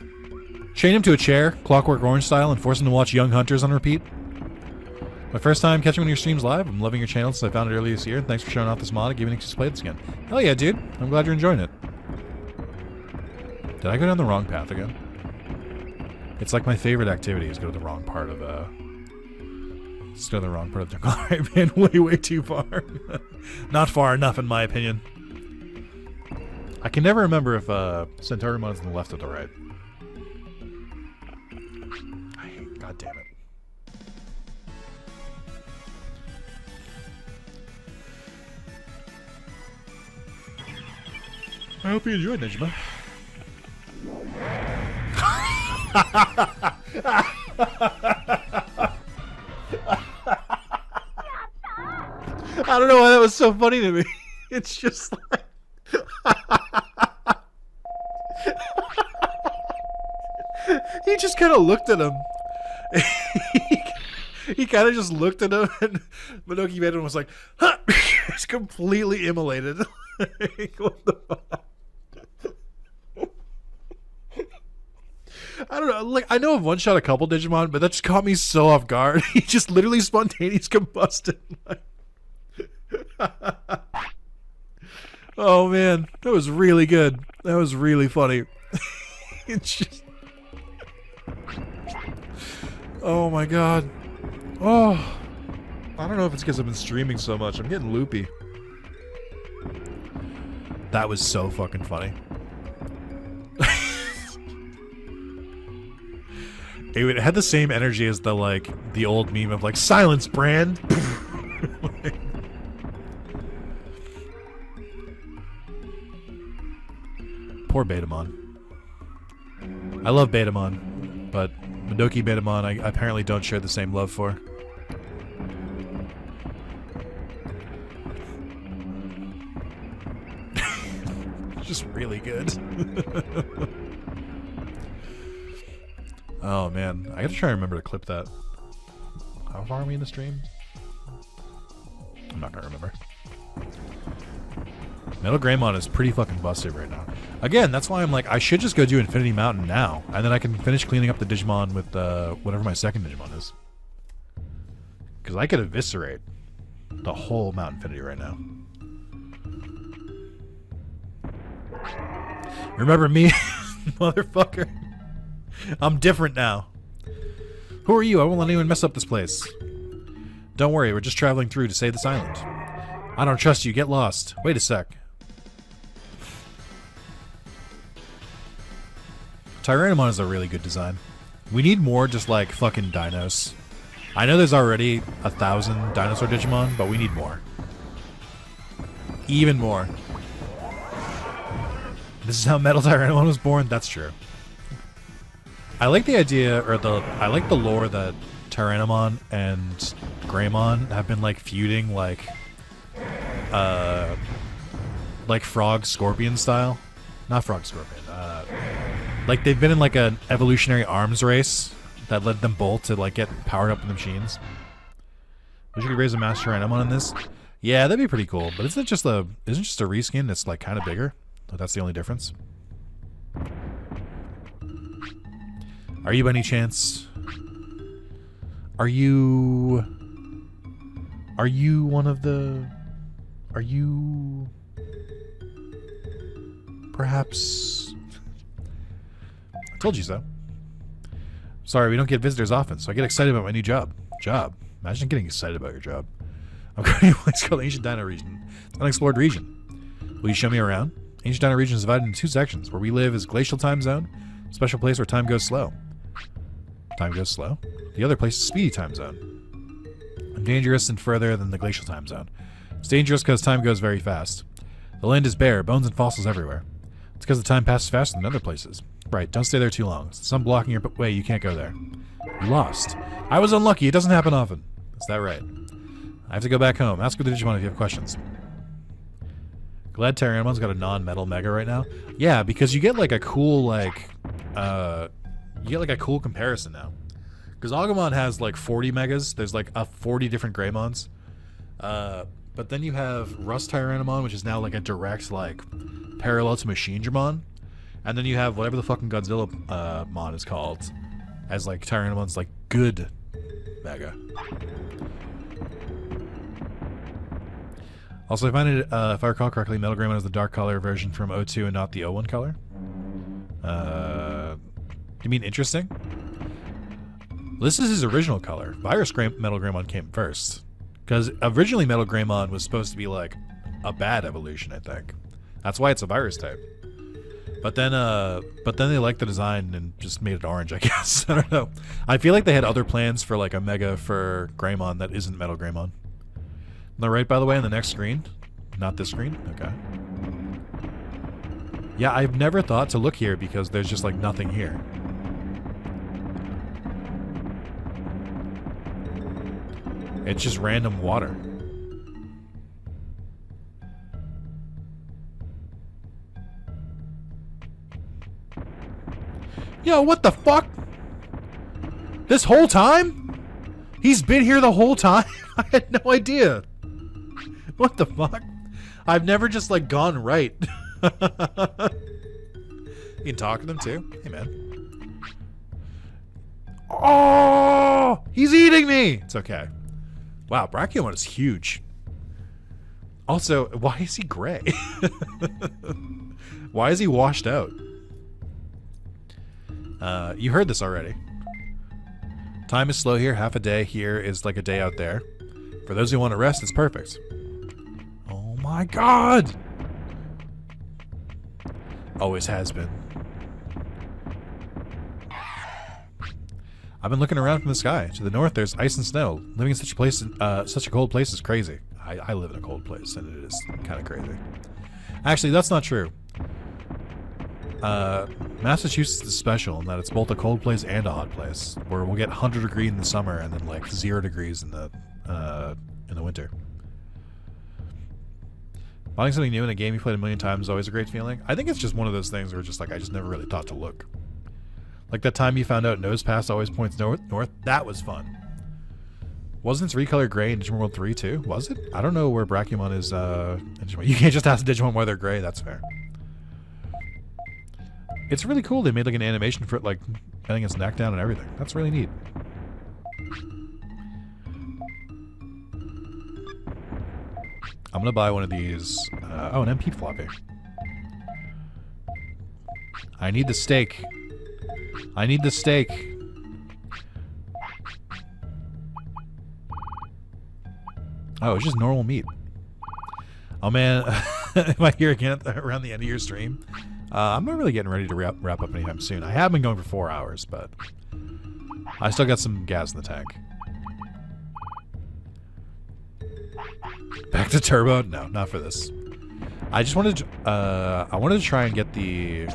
Chain him to a chair, Clockwork Orange style, and force him to watch Young Hunters on repeat. My first time catching one of your streams live. I'm loving your channel since I found it earlier this year. Thanks for showing off this mod and giving me an excuse to play this again. Hell yeah, dude. I'm glad you're enjoying it. Did I go down the wrong path again? It's like my favorite activity is go to the wrong part of just go to the wrong part of the Alright, man, way too far. Not far enough in my opinion. I can never remember if Centaurumon is on the left or the right. God damn it. I hope you enjoyed, Nijima. I don't know why that was so funny to me. It's just like... He just kind of looked at him. He kind of just looked at him, and Minoki Maiden was like, huh! He's completely immolated. What the fuck? I don't know. Like, I know I've one-shot a couple Digimon, but that just caught me so off guard. He just literally spontaneous combusted. Oh man, that was really good. That was really funny. It's just... Oh my god. Oh. I don't know if it's because I've been streaming so much. I'm getting loopy. That was so fucking funny. It had the same energy as the old meme of like, silence, Brand. Poor Betamon. I love Betamon, but Madoki Betamon I apparently don't share the same love for. Just really good. Oh man, I gotta try and remember to clip that. How far are we in the stream? I'm not gonna remember. Metal Greymon is pretty fucking busted right now. Again, that's why I'm like, I should just go do Infinity Mountain now, and then I can finish cleaning up the Digimon with whatever my second Digimon is. Because I could eviscerate the whole Mount Infinity right now. Remember me, motherfucker? I'm different now. Who are you? I won't let anyone mess up this place. Don't worry, we're just traveling through to save this island. I don't trust you. Get lost. Wait a sec. Tyrannomon is a really good design. We need more just like fucking dinos. I know there's already 1,000 dinosaur Digimon, but we need more. Even more. This is how Metal Tyrannomon was born? That's true. I like the idea, or I like the lore that Tyrannomon and Greymon have been like feuding like Frog Scorpion style. Not Frog Scorpion. Like they've been in like an evolutionary arms race that led them both to like get powered up in the machines. Wish you could raise a Master Tyrannomon in this. Yeah, that'd be pretty cool. But isn't it just a reskin that's like kind of bigger? Oh, that's the only difference. Are you by any chance? Are you one of the... Are you... Perhaps... I told you so. Sorry, we don't get visitors often, so I get excited about my new job. Imagine getting excited about your job. I'm going to a place called Ancient Dino Region. It's an unexplored region. Will you show me around? Ancient Dino Region is divided into 2 sections. Where we live is Glacial Time Zone, special place where time goes slow. Time goes slow? The other place is Speedy Time Zone. I'm dangerous and further than the Glacial Time Zone. It's dangerous because time goes very fast. The land is bare, bones and fossils everywhere. It's because the time passes faster than other places. Right, don't stay there too long. Since I'm blocking your way, you can't go there. You lost. I was unlucky. It doesn't happen often. Is that right? I have to go back home. Ask with the Digimon if you have questions. Glad Terranimon's got a non-metal mega right now. Yeah, because you get like a cool cool comparison now. Because Agumon has like 40 megas. There's like 40 different Greymons. But then you have Rust Tyrannomon, which is now like a direct like parallel to Machine Dramon. And then you have whatever the fucking Godzilla mon is called as like Tyrannomon's like good mega. Also, I find it, if I recall correctly, Metal Greymon is the dark color version from O2 and not the O1 color. You mean interesting? This is his original color. Virus Metal Greymon came first. Because originally Metal Greymon was supposed to be like a bad evolution, I think. That's why it's a virus type. But then they liked the design and just made it orange, I guess. I don't know. I feel like they had other plans for like a mega for Greymon that isn't Metal Greymon. Am I right, by the way, on the next screen? Not this screen? Okay. Yeah, I've never thought to look here because there's just like nothing here. It's just random water. Yo, what the fuck? This whole time? He's been here the whole time? I had no idea. What the fuck? I've never just like gone right. You can talk to them too. Hey man. Oh, he's eating me. It's okay. Wow, Brachiomon is huge. Also, why is he gray? Why is he washed out? You heard this already. Time is slow here. Half a day here is like a day out there. For those who want to rest, it's perfect. Oh my god! Always has been. I've been looking around from the sky. To the north, there's ice and snow. Living in such a place, such a cold place is crazy. I live in a cold place, and it is kind of crazy. Actually, that's not true. Massachusetts is special in that it's both a cold place and a hot place, where we'll get 100 degrees in the summer and then like 0 degrees in the winter. Finding something new in a game you played a million times is always a great feeling. I think it's just one of those things where just like I just never really thought to look. Like that time you found out Nose Pass always points north. That was fun. Wasn't it recolor gray in Digimon World 3 too? Was it? I don't know where Brachiomon is. You can't just ask Digimon why they're gray. That's fair. It's really cool. They made like an animation for it, like bending its neck down and everything. That's really neat. I'm gonna buy one of these. Oh, an MP floppy. I need the steak. I need the steak. Oh, it's just normal meat. Oh man, am I here again around the end of your stream? I'm not really getting ready to wrap up anytime soon. I have been going for 4 hours, but I still got some gas in the tank. Back to turbo? No, not for this. I just wanted to, I wanted to try and get the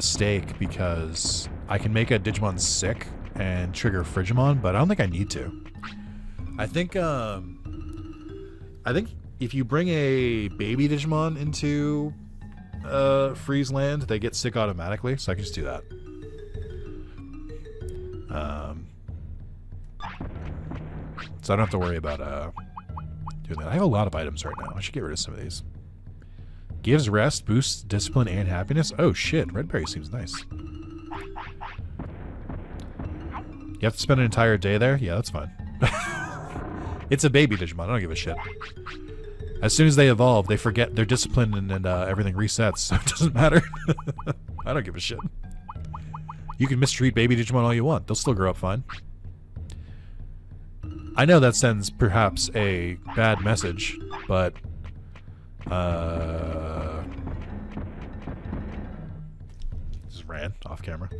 steak because I can make a Digimon sick and trigger Frigimon, but I don't think I need to. I think if you bring a baby Digimon into Freeze Land, they get sick automatically, so I can just do that. So I don't have to worry about doing that. I have a lot of items right now. I should get rid of some of these. Gives rest, boosts discipline and happiness. Oh shit, Red Berry seems nice. You have to spend an entire day there? Yeah, that's fine. It's a baby Digimon. I don't give a shit. As soon as they evolve, they forget their discipline and everything resets, so it doesn't matter. I don't give a shit. You can mistreat baby Digimon all you want. They'll still grow up fine. I know that sends perhaps a bad message, but just ran off camera.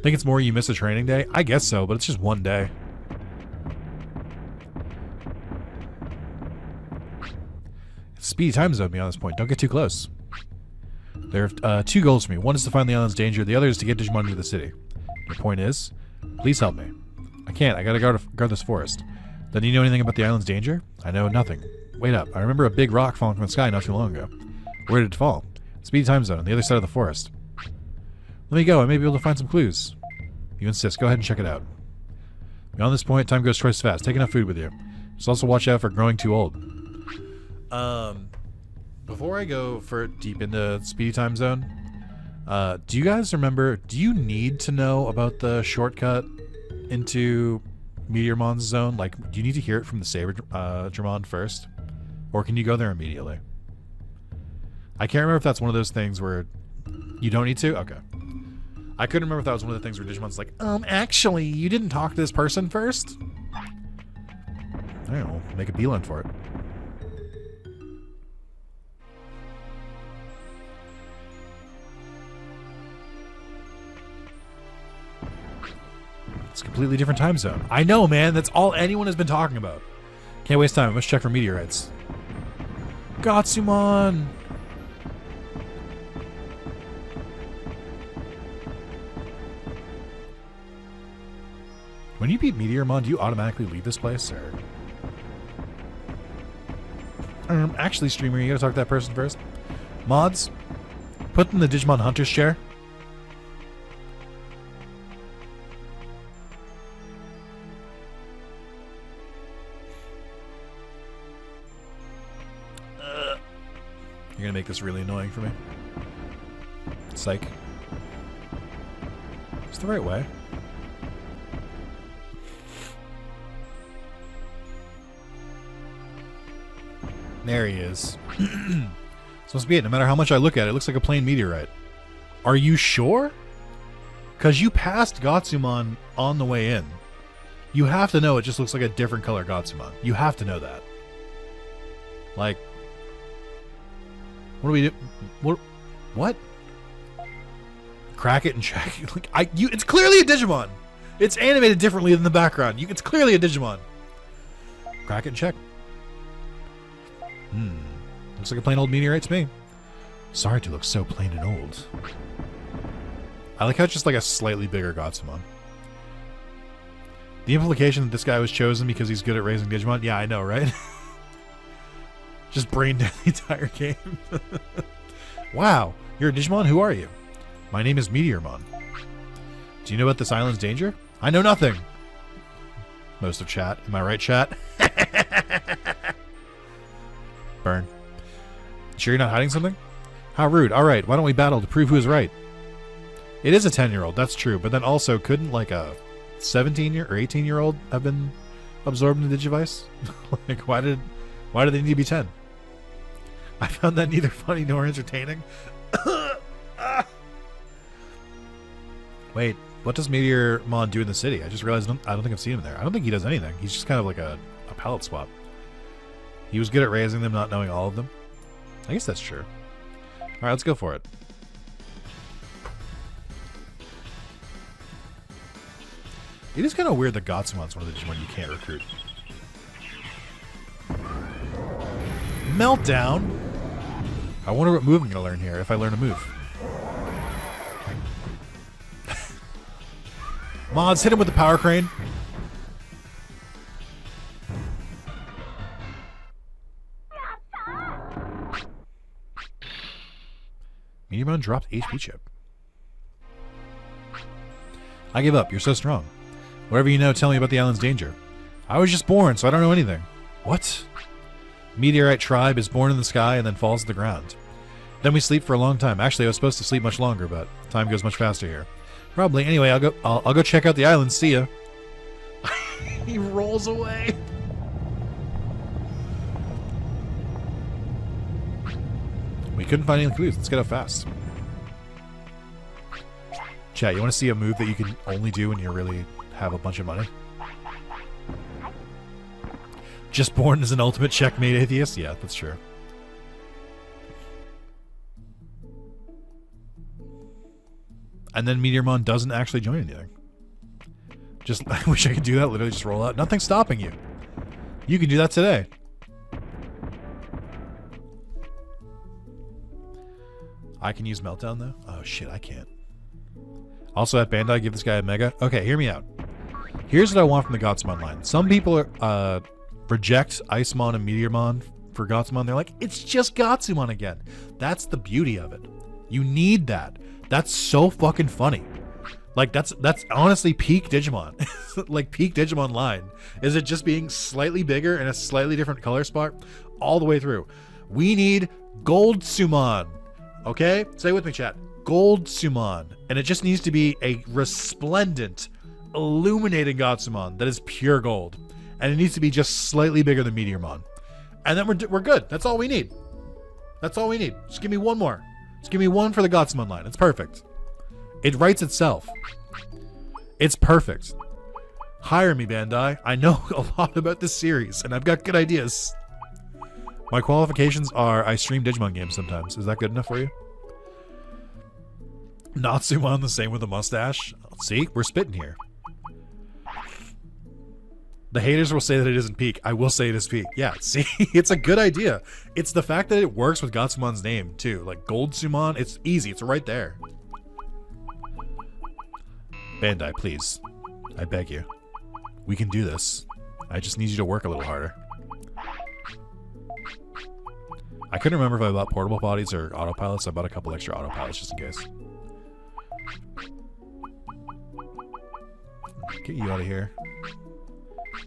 Think it's more you miss a training day? I guess so, but it's just one day. Speedy time zone me on this point. Don't get too close. There are 2 goals for me. One is to find the island's danger. The other is to get Digimon into the city. Your point is, please help me. I can't. I gotta guard this forest. Then do you know anything about the island's danger? I know nothing. Wait up. I remember a big rock falling from the sky not too long ago. Where did it fall? Speedy time zone on the other side of the forest. Let me go. I may be able to find some clues. You insist. Go ahead and check it out. Beyond this point, time goes twice fast. Take enough food with you. Just also watch out for growing too old. Before I go for deep into Speedy Time Zone, do you guys remember, do you need to know about the shortcut into Meteormon's zone? Like, do you need to hear it from the Saber Dramon first? Or can you go there immediately? I can't remember if that's one of those things where you don't need to? Okay. I couldn't remember if that was one of the things where Digimon's like, actually, you didn't talk to this person first? I don't know, make a beeline for it. It's a completely different time zone. I know, man. That's all anyone has been talking about. Can't waste time. Let's check for meteorites. Gatsumon! When you beat Meteormon, do you automatically leave this place, or? Actually, streamer, you gotta talk to that person first. Mods, put them in the Digimon Hunter's chair. You're gonna make this really annoying for me. Psych. It's the right way. There he is. Supposed to be it. No matter how much I look at it, it looks like a plain meteorite. Are you sure? Because you passed Gatsumon on the way in. You have to know it just looks like a different color Gatsumon. You have to know that. Like, what do we do? What? Crack it and check. Like, it's clearly a Digimon. It's animated differently than the background. It's clearly a Digimon. Crack it and check. Looks like a plain old meteorite to me. Sorry to look so plain and old. I like how it's just like a slightly bigger Gatsumon. The implication that this guy was chosen because he's good at raising Digimon? Yeah, I know, right? Just brain dead the entire game. Wow, you're a Digimon? Who are you? My name is Meteormon. Do you know about this island's danger? I know nothing. Most of chat. Am I right, chat? Burn. Sure you're not hiding something? How rude. Alright, why don't we battle to prove who is right? It is a 10-year-old, that's true, but then also couldn't like a 17-year or 18-year-old have been absorbed into Digivice? Like, why do they need to be 10? I found that neither funny nor entertaining. Wait, what does Meteormon do in the city? I just realized I don't think I've seen him there. I don't think he does anything. He's just kind of like a palette swap. He was good at raising them, not knowing all of them. I guess that's true. Alright, let's go for it. It is kind of weird that Gatsumon's one of the Digimon you can't recruit. Meltdown? I wonder what move I'm going to learn here, if I learn a move. Mods, hit him with the power crane. Meteormon dropped HP chip. I give up. You're so strong. Whatever you know, tell me about the island's danger. I was just born, so I don't know anything. What? Meteorite tribe is born in the sky and then falls to the ground. Then we sleep for a long time. Actually, I was supposed to sleep much longer, but time goes much faster here. Probably. Anyway, I'll go check out the island. See ya. He rolls away. We couldn't find any clues. Let's get up fast. Chat, you want to see a move that you can only do when you really have a bunch of money? Just born as an ultimate checkmate atheist? Yeah, that's true. and then Meteormon doesn't actually join anything. Just, I wish I could do that. Literally just roll out. Nothing's stopping you. You can do that today. I can use Meltdown, though? Oh, shit, I can't. Also, at Bandai, give this guy a Mega. Okay, hear me out. Here's what I want from the Gotsumon line. Some people reject Icemon and Meteormon for Gotsumon. They're like, it's just Gotsumon again. That's the beauty of it. You need that. That's so fucking funny. Like, that's honestly peak Digimon. Like, peak Digimon line. Is it just being slightly bigger and a slightly different color spot all the way through? We need Gold Summon. Okay? Say with me, chat. Gold Summon. And it just needs to be a resplendent, illuminating Gotsumon that is pure gold. And it needs to be just slightly bigger than Meteormon. And then we're good. That's all we need. That's all we need. Just give me one more. Just give me one for the Gotsumon line. It's perfect. It writes itself. It's perfect. Hire me, Bandai. I know a lot about this series, and I've got good ideas. My qualifications are I stream Digimon games sometimes. Is that good enough for you? Natsumon the same with a mustache. See, we're spitting here. The haters will say that it isn't peak. I will say it is peak. Yeah, see, it's a good idea. It's the fact that it works with Gotsumon's name too. Like Gold Summon, it's easy. It's right there. Bandai, please. I beg you. We can do this. I just need you to work a little harder. I couldn't remember if I bought portable bodies or autopilots. I bought a couple extra autopilots just in case. Get you out of here.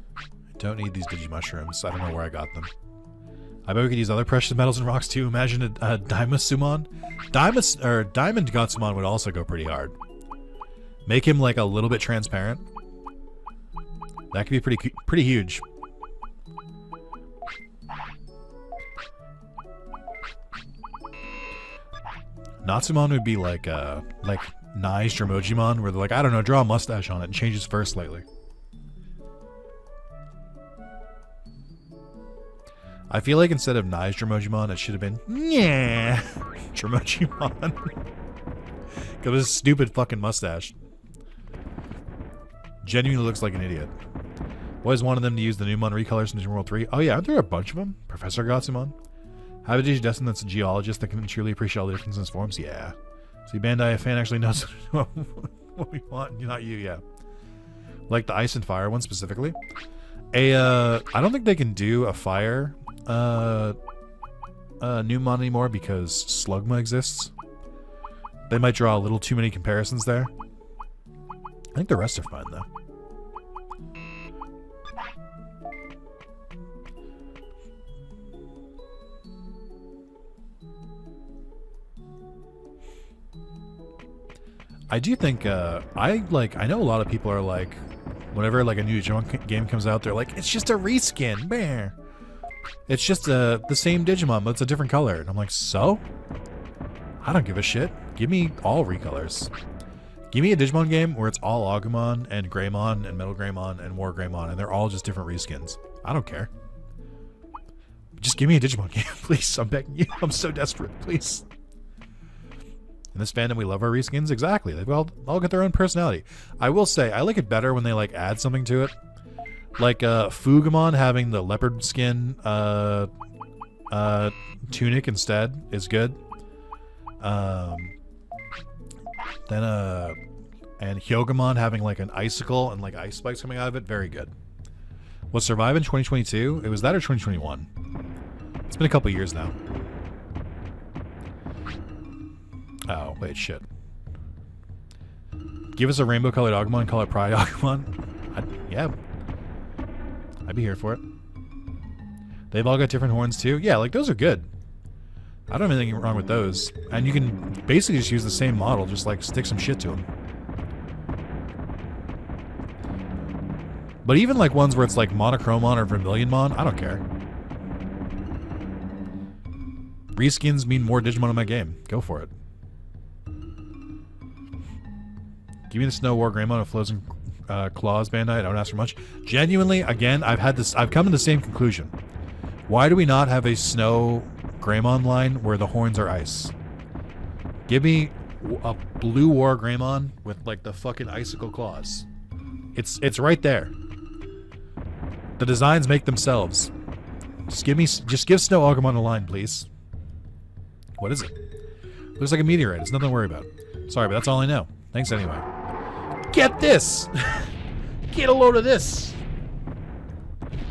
I don't need these Digimushrooms. I don't know where I got them. I bet we could use other precious metals and rocks too. Imagine a Daimasummon. Diamond Gotsumon would also go pretty hard. Make him like a little bit transparent. That could be pretty huge. Natsumon would be like Nai's Dromojimon, where they're like, I don't know, draw a mustache on it and change his fur slightly. I feel like instead of Nai's Dromojimon, it should have been yeah Dromojimon. Because of his stupid fucking mustache. Genuinely looks like an idiot. Always wanted them to use the Numon recolors in Digimon World 3. Oh yeah, aren't there a bunch of them? Professor Gotsumon? Have a Digidestin that's a geologist that can truly appreciate all the differences in his forms? Yeah. See, Bandai, a fan actually knows what we want, not you, yeah. Like the Ice and Fire one specifically. I don't think they can do a Fire Numon anymore because Slugma exists. They might draw a little too many comparisons there. I think the rest are fine, though. I do think, I know a lot of people are like, whenever like a new Digimon game comes out, they're like, it's just a reskin, bear. It's just the same Digimon, but it's a different color. And I'm like, so? I don't give a shit. Give me all recolors. Give me a Digimon game where it's all Agumon and Greymon and Metal Greymon and War Greymon, and they're all just different reskins. I don't care. Just give me a Digimon game, please. I'm begging you. I'm so desperate, please. In this fandom, we love our reskins. Exactly. They've all got their own personality. I will say, I like it better when they like add something to it. Like Fugamon having the leopard skin tunic instead is good. Then and Hyogomon having like an icicle and like ice spikes coming out of it, very good. Was Survive in 2022? It was that or 2021? It's been a couple years now. Oh, wait, shit. Give us a rainbow colored Agumon, call it Pride Agumon. Yeah. I'd be here for it. They've all got different horns too. Yeah, like those are good. I don't have anything wrong with those. And you can basically just use the same model, just like stick some shit to them. But even like ones where it's like Monochromon or Vermilionmon, I don't care. Reskins mean more Digimon in my game. Go for it. Give me the Snow War Greymon of Flows and Claws, Bandai. I don't ask for much. Genuinely, again, I've come to the same conclusion. Why do we not have a Snow Greymon line where the horns are ice? Give me a blue War Greymon with like the fucking icicle claws. It's right there. The designs make themselves. Just give Snow Agumon a line, please. What is it? Looks like a meteorite. It's nothing to worry about. Sorry, but that's all I know. Thanks anyway. Get this! Get a load of this!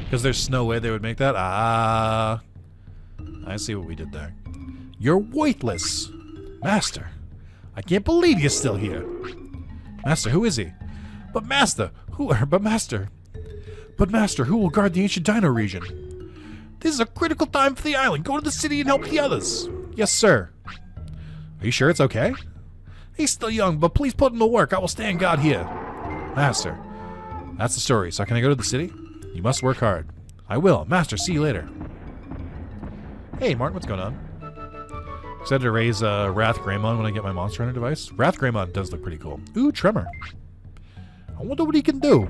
Because there's no way they would make that? Ah. I see what we did there. You're worthless. Master. I can't believe you're still here. Master, who is he? But Master, who will guard the ancient Dino region? This is a critical time for the island. Go to the city and help the others. Yes, sir. Are you sure it's okay? He's still young, but please put him to work. I will stand guard here. Master. That's the story. So can I go to the city? You must work hard. I will. Master, see you later. Hey, Martin, what's going on? Excited to raise Wrath Greymon when I get my Monster Hunter device. Wrath Greymon does look pretty cool. Ooh, Tremor. I wonder what he can do.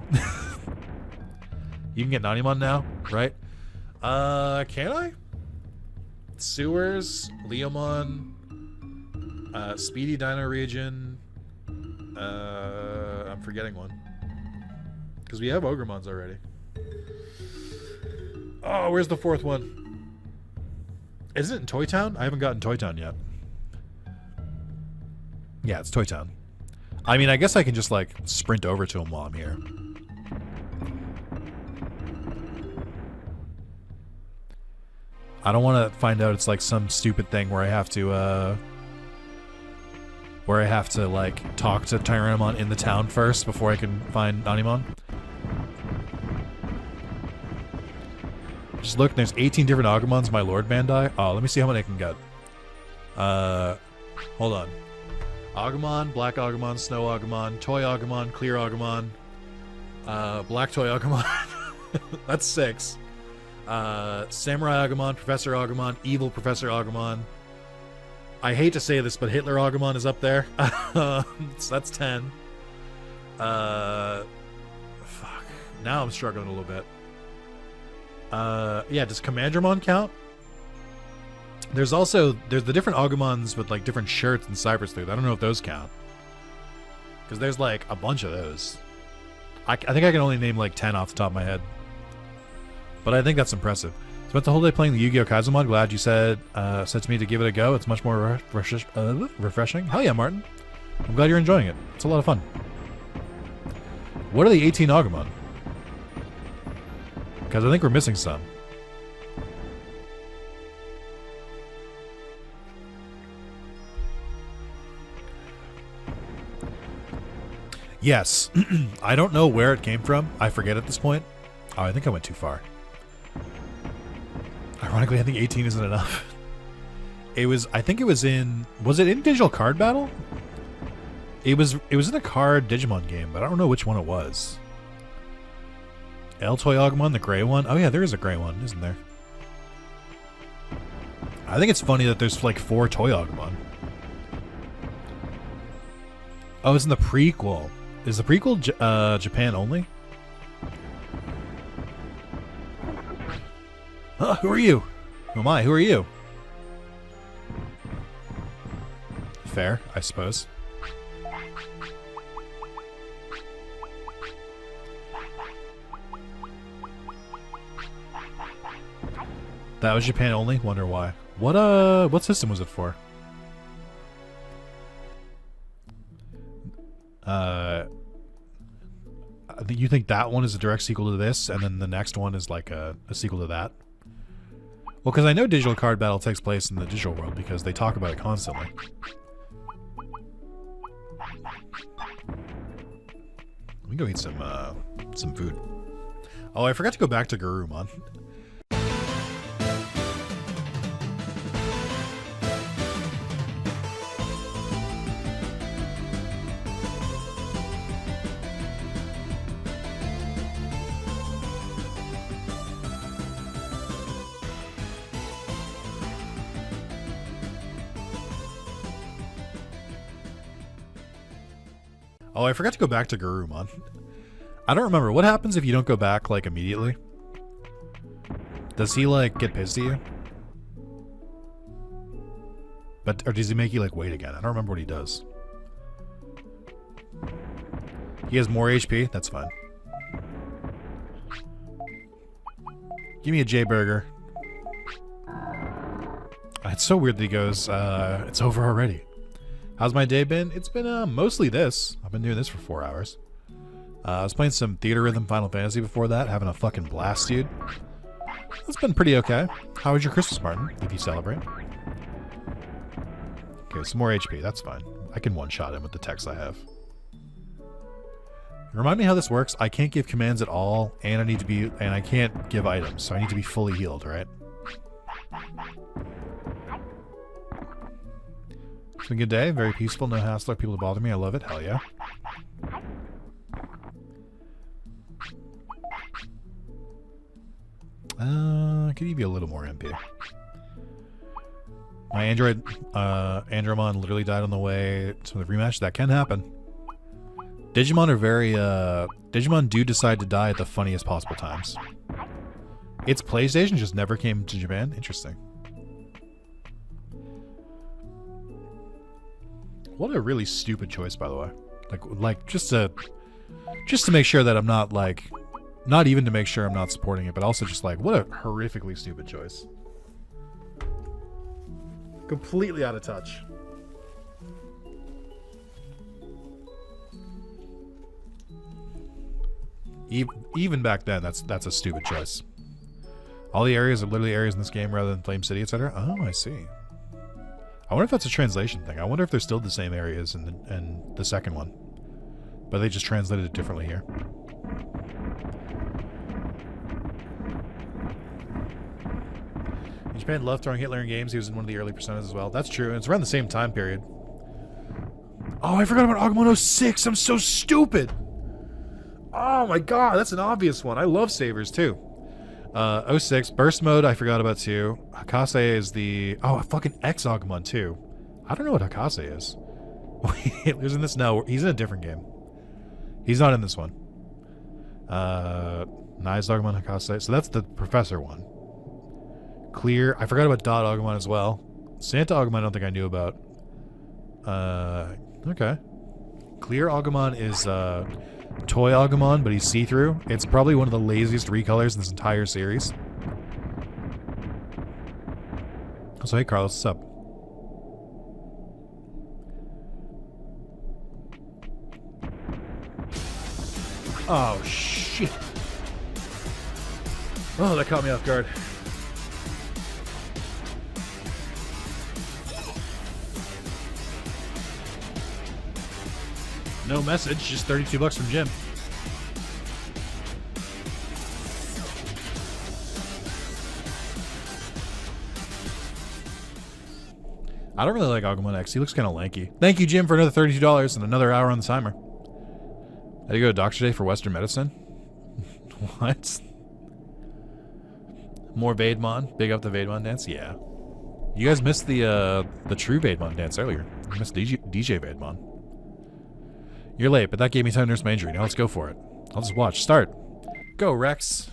You can get Nanimon now, right? Can I? Sewers, Leomon, Speedy Dino Region. I'm forgetting one. Because we have Ogremons already. Oh, where's the fourth one? Is it in Toy Town? I haven't gotten Toy Town yet. Yeah, it's Toy Town. I mean, I guess I can just, like, sprint over to him while I'm here. I don't want to find out it's, like, some stupid thing where I have to, like, talk to Tyrannomon in the town first before I can find Nanimon. Just look, there's 18 different Agumons, my Lord Bandai. Oh, let me see how many I can get. Hold on. Agumon, Black Agumon, Snow Agumon, Toy Agumon, Clear Agumon, Black Toy Agumon. That's 6. Samurai Agumon, Professor Agumon, Evil Professor Agumon. I hate to say this, but Hitler Agumon is up there. So that's 10. Fuck. Now I'm struggling a little bit. Yeah, does Commandramon count? There's the different Agumons with like different shirts and Cyber Sleuth. I don't know if those count. Because there's like a bunch of those. I think I can only name like 10 off the top of my head. But I think that's impressive. Spent the whole day playing the Yu-Gi-Oh! Kazumon. Glad you said to me to give it a go. It's much more refreshing. Hell yeah, Martin. I'm glad you're enjoying it. It's a lot of fun. What are the 18 Agumon? Because I think we're missing some. Yes. I don't know where it came from. I forget at this point. Oh, I think I went too far. Ironically, I think 18 isn't enough. I think it was in Digital Card Battle? It was in a card Digimon game, but I don't know which one it was. L-Toy Agumon, the gray one? Oh yeah, there is a gray one, isn't there? I think it's funny that there's like 4 Toy Agumon. Oh, it's in the prequel. Is the prequel Japan only? Huh, who are you? Who am I? Who are you? Fair, I suppose. That was Japan only? Wonder why. What system was it for? You think that one is a direct sequel to this, and then the next one is like a sequel to that? Well, because I know Digital Card Battle takes place in the digital world because they talk about it constantly. Let me go eat some food. Oh, I forgot to go back to Garurumon. Oh, I forgot to go back to Garurumon. I don't remember. What happens if you don't go back, like, immediately? Does he, like, get pissed at you? But or does he make you like wait again? I don't remember what he does. He has more HP. That's fine. Give me a J burger. It's so weird that he goes. It's over already. How's my day been? It's been mostly this. I've been doing this for 4 hours. I was playing some Theater Rhythm Final Fantasy before that, having a fucking blast, dude. It's been pretty okay. How was your Christmas, Martin, if you celebrate? Okay, some more HP. That's fine. I can one-shot him with the text I have. Remind me how this works. I can't give commands at all, and I can't give items, so I need to be fully healed, right? It's been a good day. Very peaceful. No hassle or people to bother me. I love it. Hell yeah. Could give you a little more MP. My Andromon literally died on the way to the rematch. That can happen. Digimon are very, Digimon do decide to die at the funniest possible times. Its PlayStation just never came to Japan. Interesting. What a really stupid choice, by the way. Like just to make sure that I'm not like, not even to make sure I'm not supporting it, but also just like, what a horrifically stupid choice. Completely out of touch. Even back then, that's a stupid choice. All the areas are literally areas in this game rather than Flame City, etc. Oh, I see. I wonder if that's a translation thing. I wonder if they're still the same areas in the second one, but they just translated it differently here. In Japan loved throwing Hitler in games. He was in one of the early personas as well. That's true. And it's around the same time period. Oh, I forgot about Agumon 06. I'm so stupid. Oh my god, that's an obvious one. I love savers too. 06, Burst Mode, I forgot about too. Hakase is the... Oh, fucking X Agumon too. I don't know what Hakase is. Hitler's in this? No, he's in a different game. He's not in this one. Nice Agumon, Hakase. So that's the Professor one. Clear. I forgot about Dot Agumon as well. Santa Agumon I don't think I knew about. Okay. Clear Agumon is Toy Agumon, but he's see-through. It's probably one of the laziest recolors in this entire series. So hey Carlos, what's up? Oh shit. Oh, that caught me off guard. No message, just 32 bucks from Jim. I don't really like Agumon X. He looks kind of lanky. Thank you, Jim, for another $32 and another hour on the timer. Had to go to doctor today for Western medicine. What? More Vaidmon. Big up the Vaidmon dance. Yeah. You guys missed the true Vaidmon dance earlier. You missed DJ Vaidmon. You're late, but that gave me time to nurse my injury. Now let's go for it. I'll just watch. Start. Go, Rex.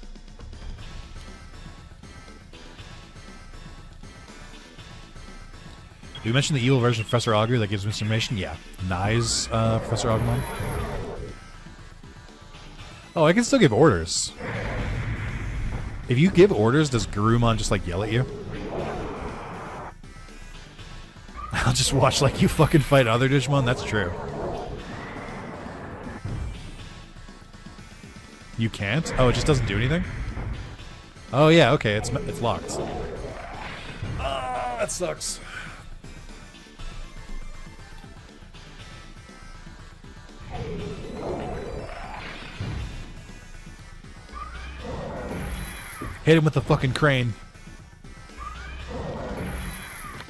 Did we mention the evil version of Professor Augury that gives misinformation? Yeah. Nice, Professor Agumon. Oh, I can still give orders. If you give orders, does Garurumon just, like, yell at you? I'll just watch like you fucking fight other Digimon? That's true. You can't? Oh, it just doesn't do anything? Oh, yeah, okay, it's locked. That sucks. Hit him with the fucking crane.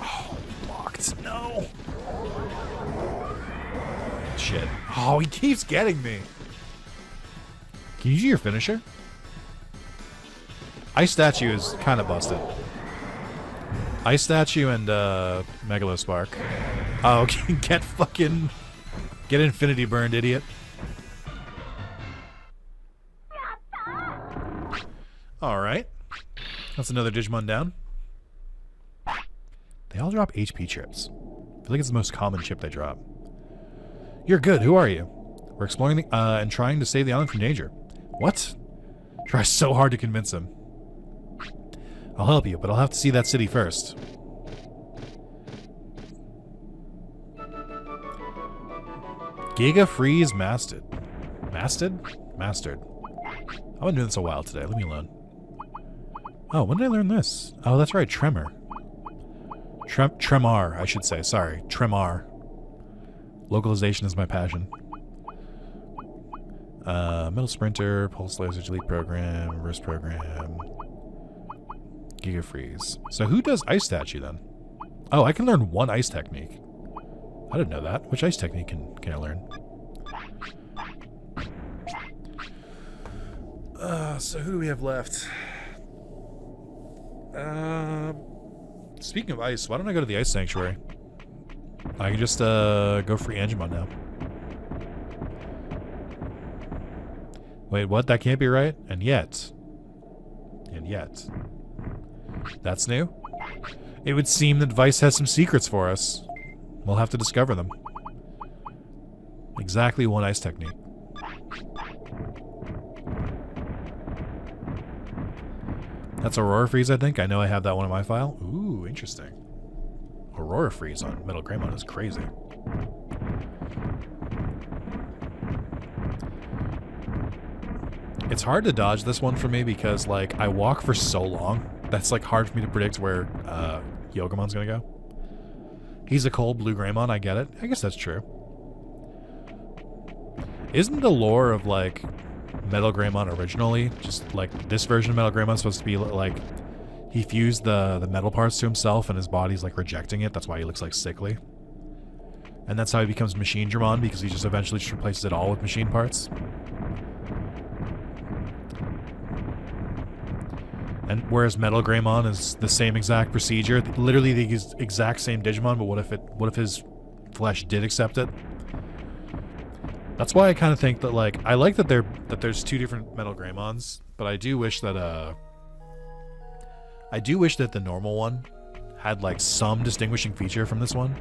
Oh, blocked. No. Shit. Oh, he keeps getting me. Can you do your finisher? Ice Statue is kind of busted. Ice Statue and Megalospark. Oh, get Infinity Burned, idiot. Alright. That's another Digimon down. They all drop HP chips. I feel like it's the most common chip they drop. You're good. Who are you? We're exploring the, and trying to save the island from danger. What? Try so hard to convince him. I'll help you, but I'll have to see that city first. Giga Freeze Mastered. Mastered? Mastered. I've been doing this a while today. Leave me alone. Oh, when did I learn this? Oh, that's right. Tremor. Tremor, I should say. Sorry. Tremor. Localization is my passion. Middle Sprinter, Pulse Laser Delete Program, Reverse Program, Giga Freeze. So who does Ice Statue then? Oh, I can learn one ice technique. I didn't know that. Which ice technique can I learn? So who do we have left? Speaking of ice, why don't I go to the Ice Sanctuary? I can just go free Angemon now. Wait, what? That can't be right? And yet. That's new? It would seem that Vice has some secrets for us. We'll have to discover them. Exactly one ice technique. That's Aurora Freeze, I think. I know I have that one in my file. Ooh, interesting. Aurora Freeze on Metal Greymon is crazy. It's hard to dodge this one for me because, like, I walk for so long. That's, like, hard for me to predict where Yogamon's gonna go. He's a cold blue Greymon, I get it. I guess that's true. Isn't the lore of, like, Metal Greymon originally, just, like, this version of Metal Greymon supposed to be, like, he fused the metal parts to himself and his body's, like, rejecting it. That's why he looks, like, sickly. And that's how he becomes Machine Dramon, because he just eventually just replaces it all with machine parts. And whereas Metal Greymon is the same exact procedure, literally the exact same Digimon, but what if his flesh did accept it? That's why I kind of think that, like, I like that there's two different Metal Greymons, but I do wish that the normal one had, like, some distinguishing feature from this one.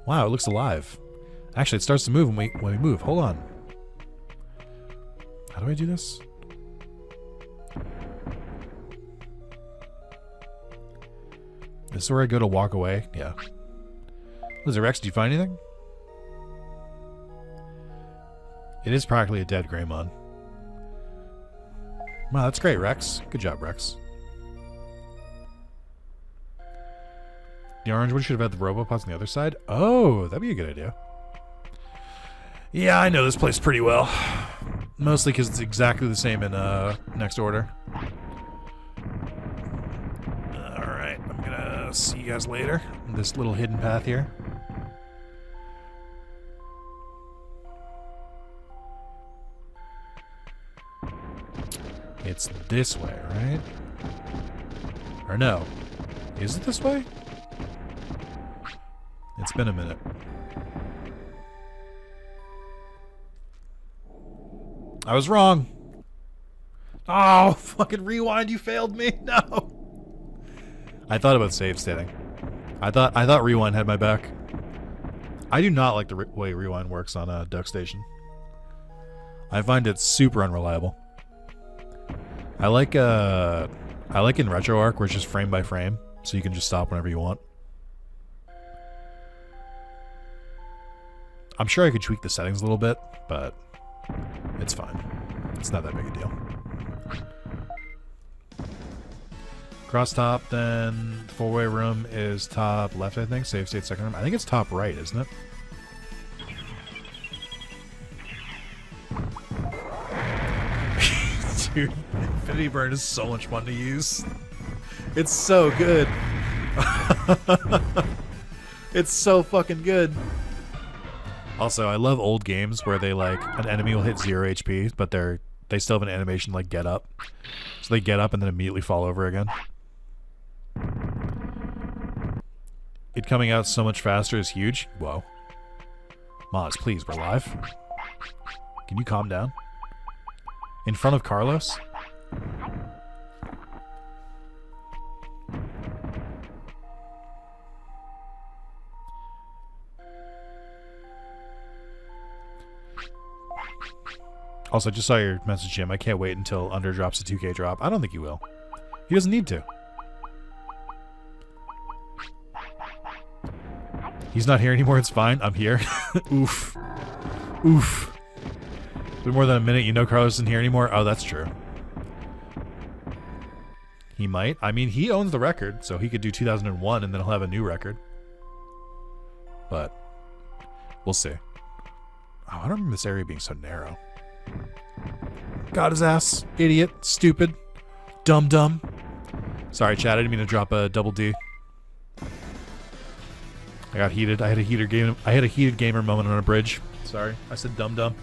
Wow, it looks alive. Actually, it starts to move when we move. Hold on. How do I do this? This is where I go to walk away? Yeah. Lizard Rex, did you find anything? It is practically a dead Greymon. Wow, that's great, Rex. Good job, Rex. The orange one should have had the Robopods on the other side? Oh, that'd be a good idea. Yeah, I know this place pretty well. Mostly because it's exactly the same in Next Order. Alright, I'm gonna see you guys later. This little hidden path here. It's this way, right? Or no. Is it this way? It's been a minute. I was wrong. Oh, fucking rewind, you failed me. No. I thought about save stating. I thought rewind had my back. I do not like the way rewind works on Duck Station. I find it super unreliable. I like in RetroArch where it's just frame by frame, so you can just stop whenever you want. I'm sure I could tweak the settings a little bit, but it's fine. It's not that big a deal. Cross top, then four-way room is top left, I think. Save state second room. I think it's top right, isn't it? Dude, Infinity Burn is so much fun to use. It's so good. It's so fucking good. Also, I love old games where they, like, an enemy will hit 0 HP, but they still have an animation like get up. So they get up and then immediately fall over again. It coming out so much faster is huge. Whoa. Moz, please, we're live. Can you calm down? In front of Carlos? Also, I just saw your message, Jim. I can't wait until Under drops a 2K drop. I don't think he will. He doesn't need to. He's not here anymore. It's fine. I'm here. Oof. Oof. It's been more than a minute. You know Carlos isn't here anymore? Oh, that's true. He might. I mean, he owns the record, so he could do 2001 and then he'll have a new record. But we'll see. Oh, I don't remember this area being so narrow. Got his ass. Idiot. Stupid. Dumb. Sorry, Chad. I didn't mean to drop a double D. I got heated. I had a heated gamer moment on a bridge. Sorry. I said dumb.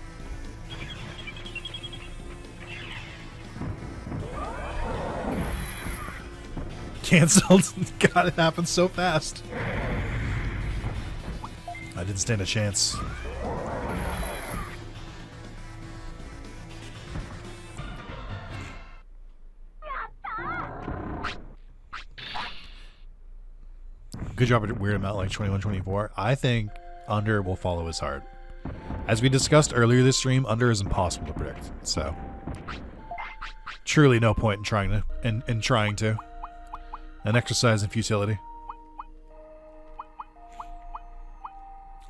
Cancelled. God, it happened so fast. I didn't stand a chance. Good job at weird amount like 21-24. I think Under will follow his heart. As we discussed earlier this stream, Under is impossible to predict. So truly no point in trying to. An exercise in futility.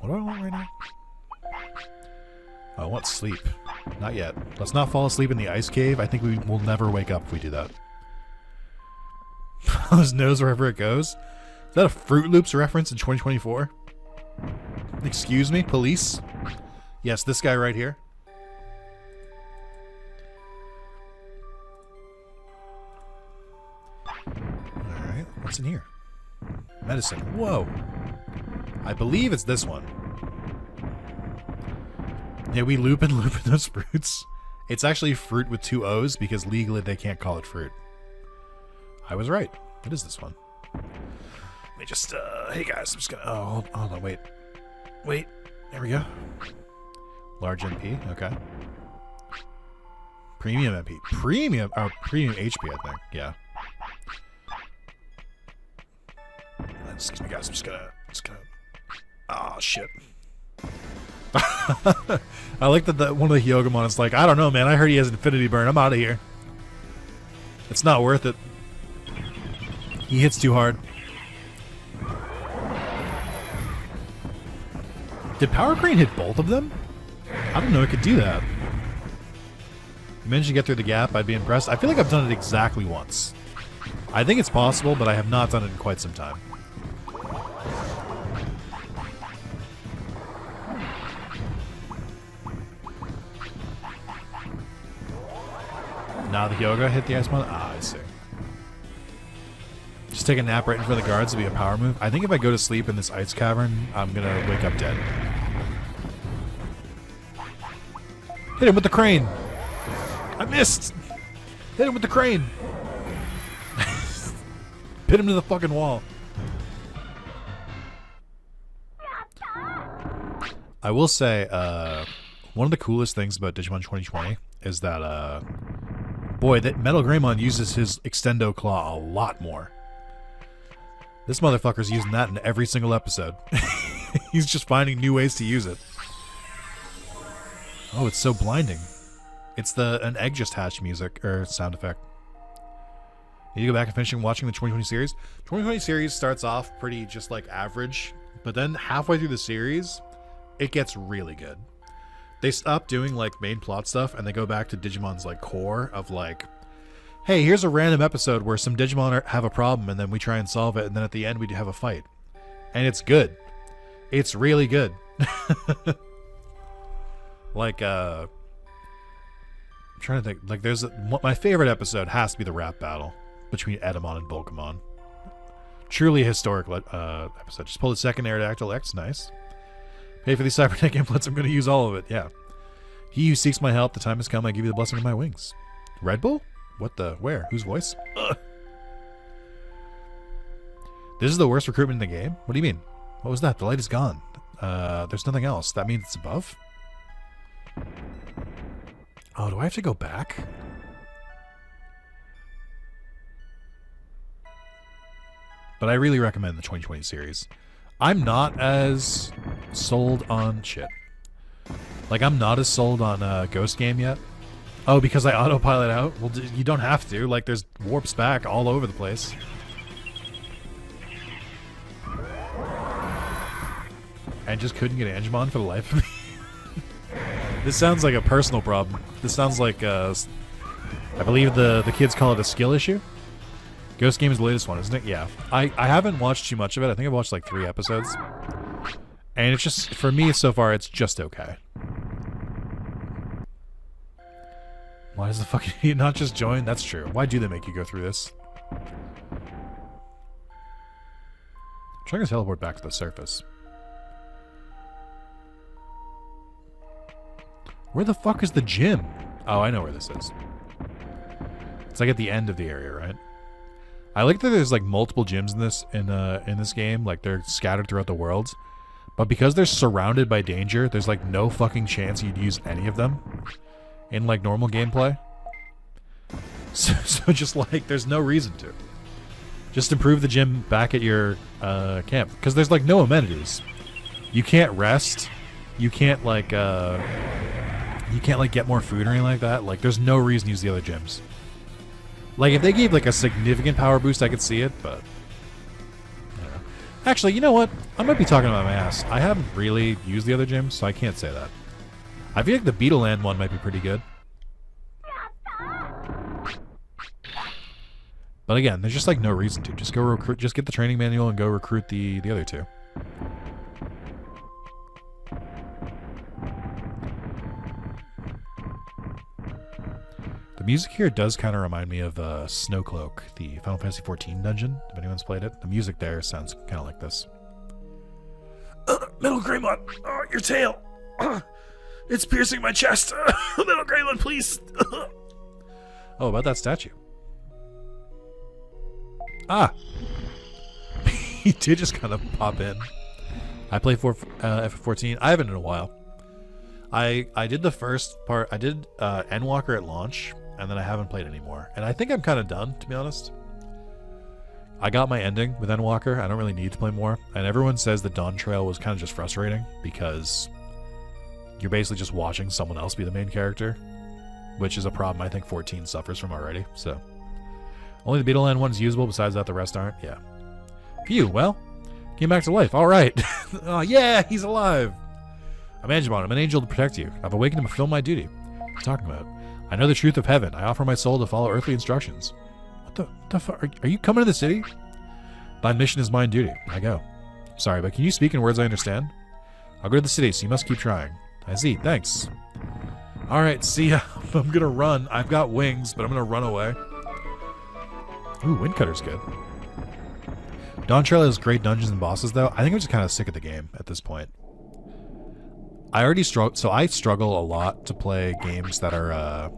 What do I want right now? I want sleep. Not yet. Let's not fall asleep in the ice cave. I think we will never wake up if we do that. His nose wherever it goes. Is that a Fruit Loops reference in 2024? Excuse me, police? Yes, this guy right here. Alright, what's in here? Medicine. Whoa. I believe it's this one. Yeah, we loop and those fruits. It's actually fruit with 2 O's because legally they can't call it fruit. I was right. It is this one. Let me just, hey guys, I'm just gonna, oh, hold on, wait. There we go. Large MP, okay. Premium MP. Premium HP, I think, yeah. Excuse me guys, I'm just gonna, oh shit. I like that one of the Hyogamon is like, I don't know man, I heard he has Infinity Burn, I'm out of here. It's not worth it. He hits too hard. Did Power Crane hit both of them? I don't know it could do that. You managed to get through the gap, I'd be impressed. I feel like I've done it exactly once. I think it's possible, but I have not done it in quite some time. Now the Yoga hit the ice one? Ah, I see. Just take a nap right in front of the guards to be a power move. I think if I go to sleep in this ice cavern, I'm gonna wake up dead. Hit him with the crane! I missed! Hit him with the crane! Pin him to the fucking wall. I will say, one of the coolest things about Digimon 2020 is that, boy, that Metal Greymon uses his Extendo Claw a lot more. This motherfucker's using that in every single episode. He's just finding new ways to use it. Oh, it's so blinding. It's an egg just hatched music, or sound effect. You need to go back and finish watching the 2020 series. 2020 series starts off pretty just like average, but then halfway through the series, it gets really good. They stop doing like main plot stuff and they go back to Digimon's like core of like, hey, here's a random episode where some Digimon have a problem and then we try and solve it and then at the end we have a fight. And it's good. It's really good. Like, I'm trying to think, like my favorite episode has to be the rap battle between Edamon and Volcamon. Truly a historic episode. Just pull the second Aerodactyl X, nice. Pay for these cybernetic implants, I'm going to use all of it, yeah. He who seeks my help, the time has come, I give you the blessing of my wings. Red Bull? What the, where? Whose voice? Ugh. This is the worst recruitment in the game? What do you mean? What was that? The light is gone. There's nothing else. That means it's above? Oh, do I have to go back? But I really recommend the 2020 series. I'm not as sold on shit. Like, I'm not as sold on Ghost Game yet. Oh, because I autopilot out? Well, you don't have to. Like, there's warps back all over the place. And just couldn't get Angemon for the life of me. This sounds like a personal problem. This sounds like, I believe the kids call it a skill issue. Ghost Game is the latest one, isn't it? Yeah. I haven't watched too much of it. I think I've watched like 3 episodes. And it's just, for me so far, it's just okay. Why does the fucking idiot not just join? That's true. Why do they make you go through this? I'm trying to teleport back to the surface. Where the fuck is the gym? Oh, I know where this is. It's like at the end of the area, right? I like that there's like multiple gyms in this game. Like they're scattered throughout the world. But because they're surrounded by danger, there's like no fucking chance you'd use any of them in like normal gameplay. So just like there's no reason to. Just improve the gym back at your camp. Because there's like no amenities. You can't rest. You can't like get more food or anything like that. Like there's no reason to use the other gyms. Like if they gave like a significant power boost, I could see it, but I don't know. Actually, you know what? I might be talking about my ass. I haven't really used the other gyms, so I can't say that. I feel like the Beetle Land one might be pretty good. But again, there's just like no reason to. Just go recruit. Just get the training manual and go recruit the other 2. The music here does kind of remind me of Snowcloak, the Final Fantasy XIV dungeon, if anyone's played it. The music there sounds kind of like this. Metal Greymon, your tail. It's piercing my chest. Metal Greymon, please. Oh, about that statue. Ah! He did just kind of pop in. I played for F14. I haven't in a while. I did the first part. I did Endwalker at launch, and then I haven't played anymore. And I think I'm kind of done, to be honest. I got my ending with Endwalker. I don't really need to play more. And everyone says that Dawn Trail was kind of just frustrating because you're basically just watching someone else be the main character, which is a problem I think 14 suffers from already. So only the Beetleland one's usable. Besides that, the rest aren't. Yeah. Phew. Well, came back to life. All right. Oh yeah, he's alive. I'm Angemon. I'm an angel to protect you. I've awakened to fulfill my duty. What are you talking about? I know the truth of heaven. I offer my soul to follow earthly instructions. What the fuck? Are you coming to the city? Thy mission is mine duty. I go. Sorry, but can you speak in words I understand? I'll go to the city, so you must keep trying. I see. Thanks. Alright, see ya. I'm gonna run. I've got wings, but I'm gonna run away. Ooh, Windcutter's good. Dawn Trail has great dungeons and bosses, though. I think I'm just kind of sick of the game at this point. I already struggle, so I struggle a lot to play games that are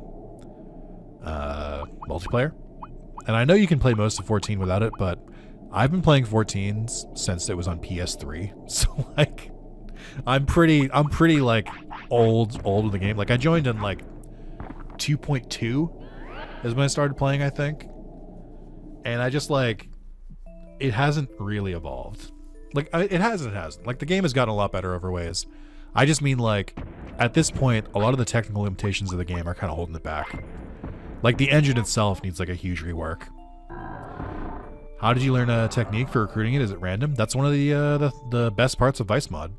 multiplayer. And I know you can play most of 14 without it, but I've been playing 14 since it was on PS3. So like, I'm pretty like old with the game. Like I joined in like 2.2 is when I started playing, I think. And I just like, it hasn't really evolved. Like it hasn't. Like the game has gotten a lot better over ways. I just mean like, at this point, a lot of the technical limitations of the game are kind of holding it back. Like the engine itself needs like a huge rework. How did you learn a technique for recruiting it? Is it random? That's one of the best parts of Vice Mod.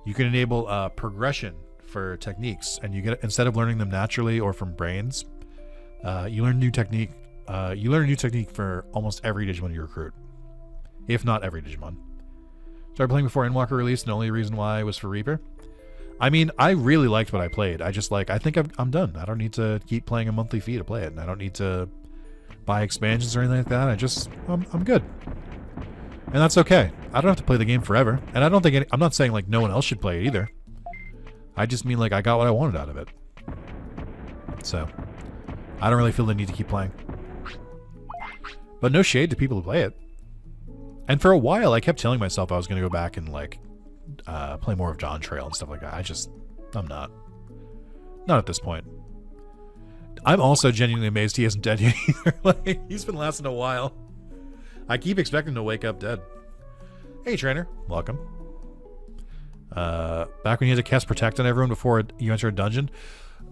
You can enable progression for techniques, and you get, instead of learning them naturally or from brains, you learn a new technique. You learn a new technique for almost every Digimon you recruit, if not every Digimon. Started playing before Endwalker released, and the only reason why was for Reaper. I mean, I really liked what I played. I just like, I think I'm done. I don't need to keep playing a monthly fee to play it, and I don't need to buy expansions or anything like that. I'm good. And that's okay. I don't have to play the game forever. And I don't think I'm not saying like no one else should play it either. I just mean like I got what I wanted out of it. So, I don't really feel the need to keep playing. But no shade to people who play it. And for a while, I kept telling myself I was going to go back and like play more of Dawn Trail and stuff like that. I'm not. Not at this point. I'm also genuinely amazed he isn't dead yet either. Like, he's been lasting a while. I keep expecting him to wake up dead. Hey, trainer. Welcome. Back when you had to cast Protect on everyone before you enter a dungeon.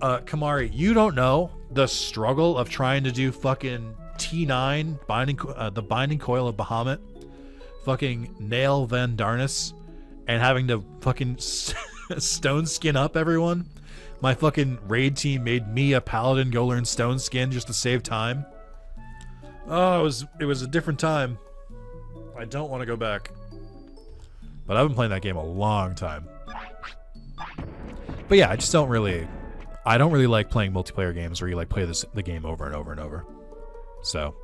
Kamari, you don't know the struggle of trying to do fucking T9 the binding coil of Bahamut, fucking nail Van Darnus, and having to fucking stone skin up everyone. My fucking raid team made me a paladin go learn stone skin just to save time. Oh, it was a different time. I don't want to go back. But I've been playing that game a long time. But yeah, I don't really like playing multiplayer games where you like play the game over and over and over. So,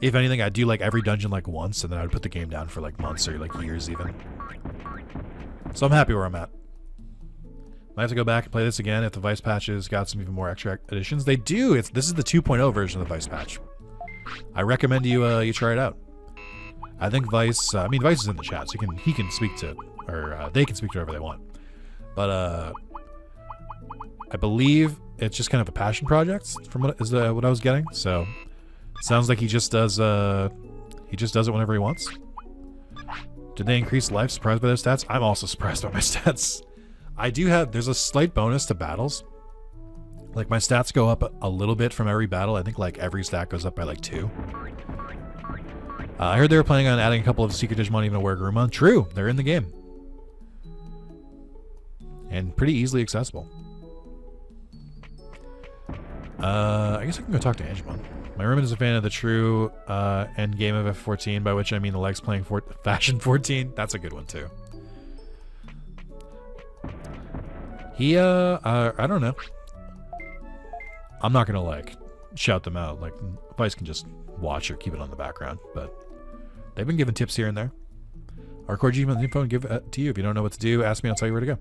if anything, I do like every dungeon like once, and then I would put the game down for like months or like years even. So I'm happy where I'm at. I have to go back and play this again if the Vice patches got some even more extra additions. They do. This is the 2.0 version of the Vice patch. I recommend you try it out. I think Vice. Vice is in the chat, so he can speak to, or they can speak to whoever they want. But I believe it's just kind of a passion project from what I was getting. So it sounds like he just does it whenever he wants. Did they increase life? Surprised by their stats? I'm also surprised by my stats. There's a slight bonus to battles. Like my stats go up a little bit from every battle. I think like every stat goes up by like 2. I heard they were planning on adding a couple of secret Digimon even to wear Garurumon. True, they're in the game. And pretty easily accessible. I guess I can go talk to Angemon. My roommate is a fan of the true end game of F14, by which I mean the legs playing Fashion 14. That's a good one too. He, I don't know. I'm not gonna like shout them out. Like Vice can just watch or keep it on the background, but they've been giving tips here and there. I'll record Digimon info and give it to you. If you don't know what to do, ask me. I'll tell you where to go.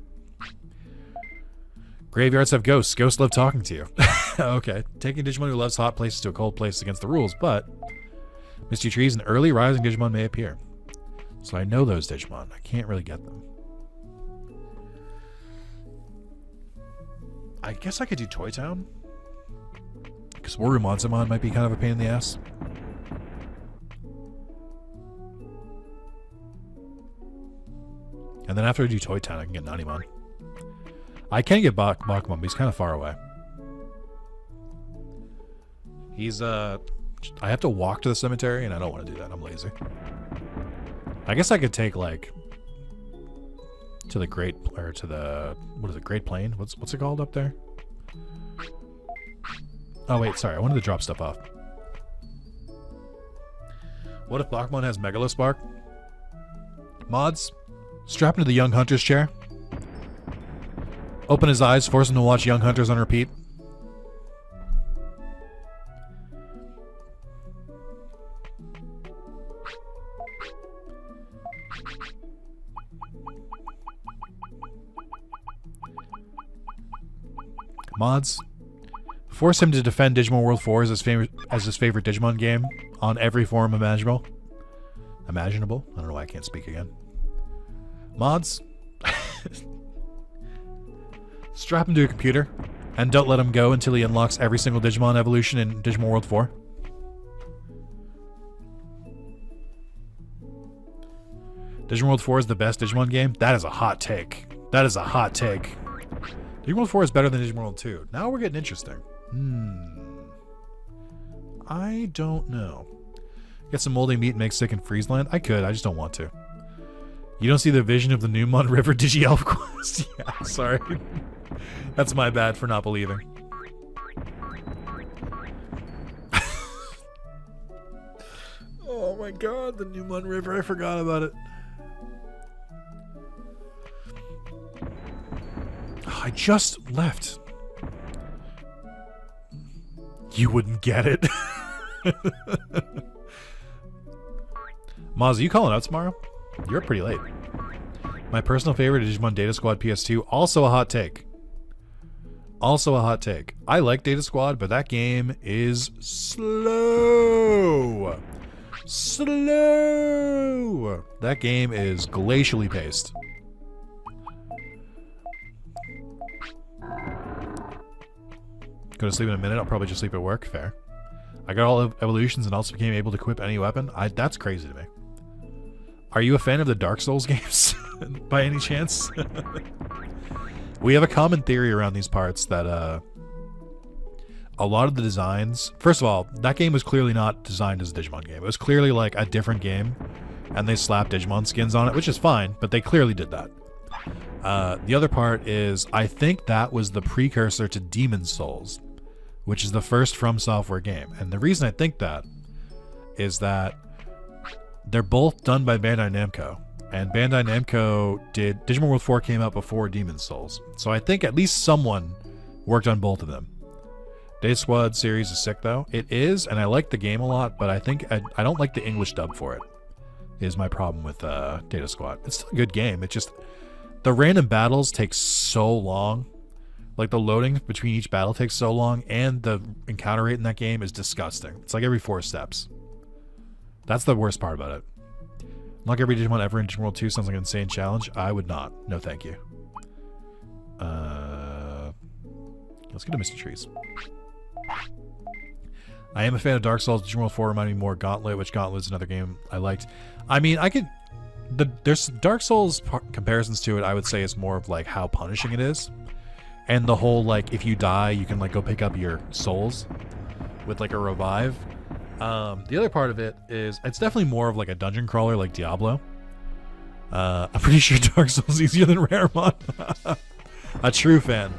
Graveyards have ghosts. Ghosts love talking to you. Okay, taking Digimon who loves hot places to a cold place is against the rules, but Misty Trees and early rising Digimon may appear. So I know those Digimon. I can't really get them. I guess I could do Toy Town. Because Warumonsamon might be kind of a pain in the ass. And then after I do Toy Town, I can get Nanimon. I can get Bakumon, but he's kind of far away. He's, I have to walk to the cemetery, and I don't want to do that. I'm lazy. I guess I could take, like, to the Great Plain? What's it called up there? Oh, wait, sorry. I wanted to drop stuff off. What if Bakumon has Megalospark? Mods, strap him to the Young Hunter's chair. Open his eyes, force him to watch Young Hunters on repeat. Mods, force him to defend Digimon World 4 as his favorite Digimon game on every form imaginable. I don't know why I can't speak again. Mods, strap him to a computer and don't let him go until he unlocks every single Digimon evolution in Digimon World 4. Digimon World 4 is the best Digimon game? That is a hot take. Digimon World 4 is better than Digimon World 2. Now we're getting interesting. I don't know. Get some moldy meat and make sick in Friesland? I could, I just don't want to. You don't see the vision of the Newmont River Digi-Elf quest? Yeah, sorry. That's my bad for not believing. Oh my god, the Newmont River, I forgot about it. I just left. You wouldn't get it. Maz, are you calling out tomorrow? You're pretty late. My personal favorite is Digimon Data Squad PS2. Also a hot take. I like Data Squad, but that game is slow. That game is glacially paced. Go to sleep in a minute. I'll probably just sleep at work. Fair. I got all evolutions and also became able to equip any weapon. That's crazy to me. Are you a fan of the Dark Souls games by any chance? We have a common theory around these parts that a lot of the designs. First of all, that game was clearly not designed as a Digimon game. It was clearly like a different game, and they slapped Digimon skins on it, which is fine, but they clearly did that. The other part is I think that was the precursor to Demon's Souls, which is the first From Software game. And the reason I think that is that they're both done by Bandai Namco. And Bandai Namco did... Digimon World 4 came out before Demon's Souls. So I think at least someone worked on both of them. Data Squad series is sick, though. It is, and I like the game a lot, but I think I don't like the English dub for it, is my problem with Data Squad. It's still a good game. It just... The random battles take so long. Like, the loading between each battle takes so long, and the encounter rate in that game is disgusting. It's like every 4 steps. That's the worst part about it. Unlock every Digimon ever in Digimon World 2 sounds like an insane challenge. I would not. No, thank you. Let's get to Misty Trees. I am a fan of Dark Souls. Digimon World 4 reminded me more of Gauntlet, which Gauntlet is another game I liked. I mean, I could... There's Dark Souls comparisons to it, I would say, is more of like how punishing it is. And the whole, like, if you die, you can, like, go pick up your souls with, like, a revive. The other part of it is it's definitely more of, like, a dungeon crawler like Diablo. I'm pretty sure Dark Souls is easier than Raremon. A true fan.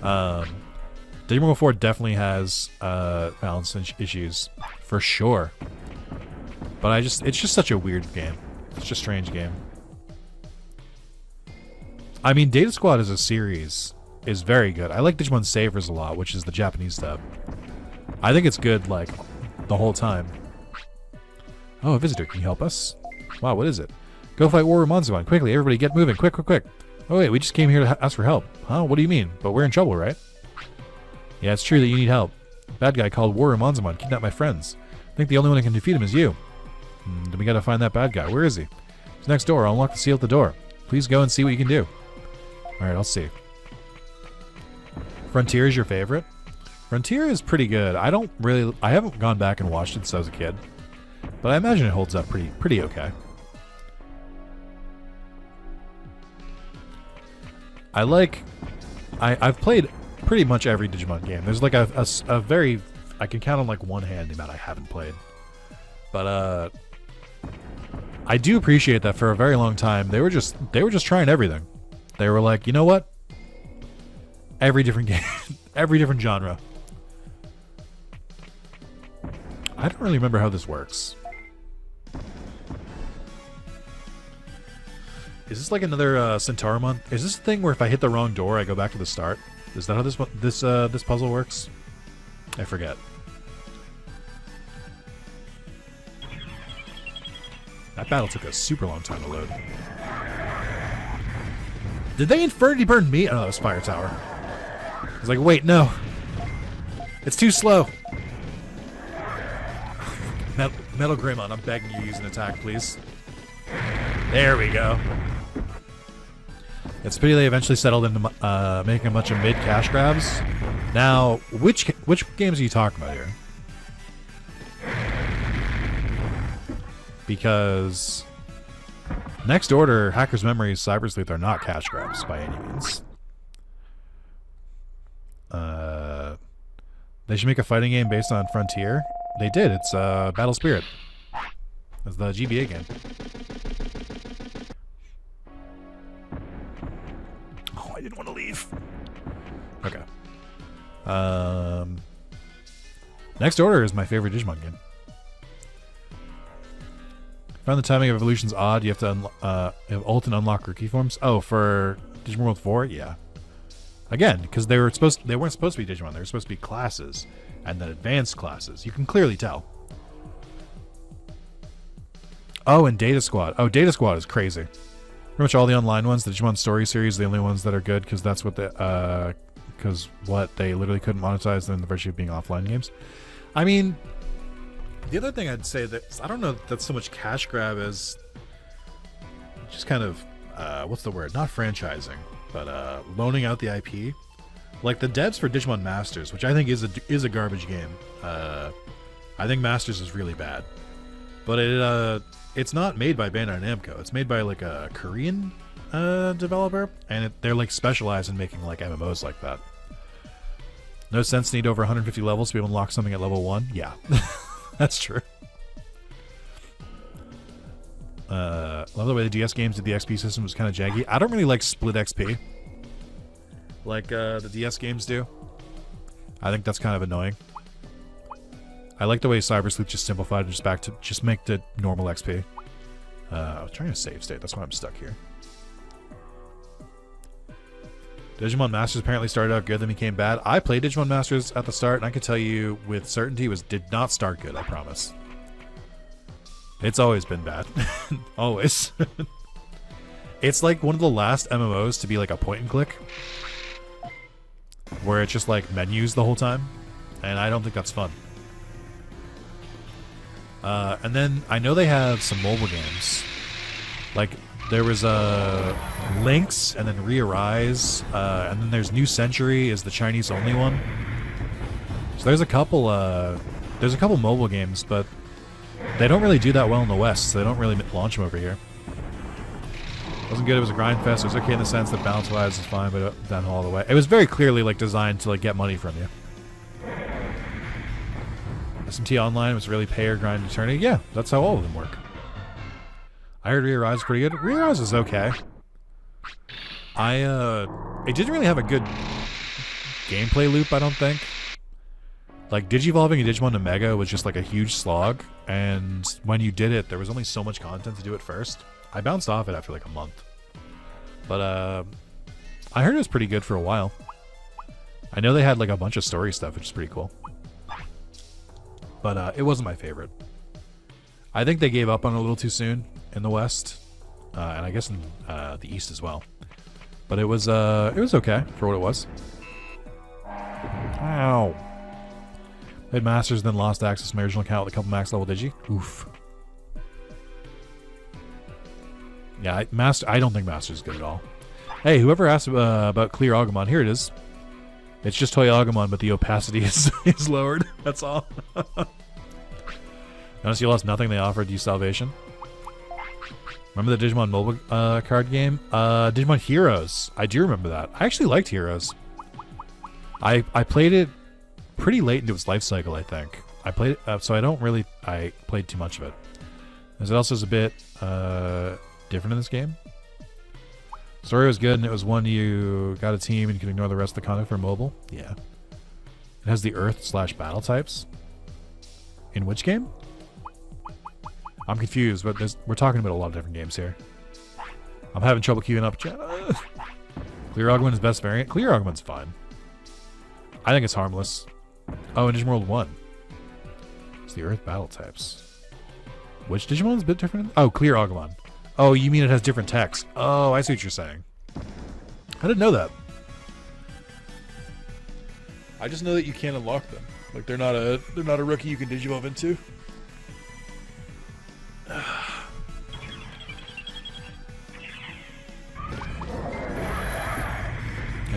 Digimon World 4 definitely has balance issues, for sure. But it's just such a weird game. It's just a strange game. I mean, Data Squad as a series is very good. I like Digimon Savers a lot, which is the Japanese dub. I think it's good, like, the whole time. Oh, a visitor. Can you help us? Wow, what is it? Go fight War Monzumon. Quickly, everybody get moving. Quick, quick, quick. Oh, wait, we just came here to ask for help. Huh? What do you mean? But we're in trouble, right? Yeah, it's true that you need help. Bad guy called War Monzumon kidnapped my friends. I think the only one who can defeat him is you. Then we gotta find that bad guy. Where is he? He's next door. I'll unlock the seal at the door. Please go and see what you can do. Alright, I'll see. Frontier is your favorite? Frontier is pretty good. I haven't gone back and watched it since I was a kid. But I imagine it holds up pretty okay. I've played pretty much every Digimon game. There's like a very... I can count on like one hand the amount I haven't played. But I do appreciate that for a very long time they were just trying everything. They were like, you know what? Every different game, every different genre. I don't really remember how this works. Is this like another Centaurimon? Is this a thing where if I hit the wrong door, I go back to the start? Is that how this puzzle works? I forget. That battle took a super long time to load. Did they Infernity burn me? Oh, that was Fire Tower. I was like, wait, no. It's too slow. Metal Greymon, I'm begging you, use an attack, please. There we go. It's a pity they eventually settled into making a bunch of mid cash grabs. Now, which games are you talking about here? Because Next Order, Hacker's Memories, Cyber Sleuth are not cash grabs by any means. They should make a fighting game based on Frontier. They did. It's Battle Spirit. It's the GBA game. Oh, I didn't want to leave. Okay. Next Order is my favorite Digimon game. Found the timing of evolutions odd. You have to have ult and unlock rookie forms. Oh, for Digimon World 4, yeah. Again, because they weren't supposed to be Digimon. They were supposed to be classes, and then advanced classes. You can clearly tell. Oh, and Data Squad. Oh, Data Squad is crazy. Pretty much all the online ones, the Digimon Story series, are the only ones that are good because that's what they literally couldn't monetize in the virtue of being offline games. I mean, the other thing I'd say that I don't know if that's so much cash grab as just kind of what's the word? Not franchising, but loaning out the IP. Like the devs for Digimon Masters, which I think is a garbage game. I think Masters is really bad, but it's not made by Bandai Namco. It's made by like a Korean developer, and they're like specialized in making like MMOs like that. No sense to need over 150 levels to be able to unlock something at level 1. Yeah, that's true. Love the way the DS games did the XP system was kind of janky. I don't really like split XP like the DS games do. I think that's kind of annoying. I like the way Cyber Sleuth just simplified it just back to just make the normal XP. I was trying to save state. That's why I'm stuck here. Digimon Masters apparently started out good, then became bad. I played Digimon Masters at the start, and I can tell you with certainty it did not start good, I promise. It's always been bad. Always. It's like one of the last MMOs to be like a point and click. Where it's just like menus the whole time. And I don't think that's fun. And then I know they have some mobile games. Like there was Lynx and then Re-Arise. And then there's New Century is the Chinese only one. So there's a couple mobile games, but they don't really do that well in the West, so they don't really launch them over here. It wasn't good, it was a grind fest. It was okay in the sense that balance-wise is fine, but downhill all the way. It was very clearly like designed to like get money from you. SMT Online was really pay or grind eternity. Yeah, that's how all of them work. I heard Re-Arise is pretty good. Re-Arise is okay. It didn't really have a good gameplay loop, I don't think. Like, Digivolving a Digimon to Mega was just like a huge slog, and when you did it, there was only so much content to do it first. I bounced off it after like a month. But, I heard it was pretty good for a while. I know they had like a bunch of story stuff, which is pretty cool. But, it wasn't my favorite. I think they gave up on it a little too soon in the West, and I guess in the East as well. But it was okay for what it was. Ow. Played Masters, then lost access to my original account with a couple max level Digi. Oof. Yeah, I don't think Masters is good at all. Hey, whoever asked about Clear Agumon, here it is. It's just Toy Agumon, but the opacity is lowered. That's all. Notice you lost nothing. They offered you salvation. Remember the Digimon mobile card game? Digimon Heroes. I do remember that. I actually liked Heroes. I played it pretty late into its life cycle, I think. I played it, so I played too much of it. As it also is a bit different in this game. Story was good, and it was one you got a team and you can ignore the rest of the content for mobile. Yeah. It has the Earth/battle types. In which game? I'm confused, but we're talking about a lot of different games here. I'm having trouble queuing up. Clear Agumon is best variant. Clear Agumon's fine. I think it's harmless. Oh, and Digimon World 1. It's the Earth battle types. Which Digimon is a bit different? Oh, Clear Agumon. Oh, you mean it has different text. Oh, I see what you're saying. I didn't know that. I just know that you can't unlock them. Like they're not a rookie you can Digivolve into. God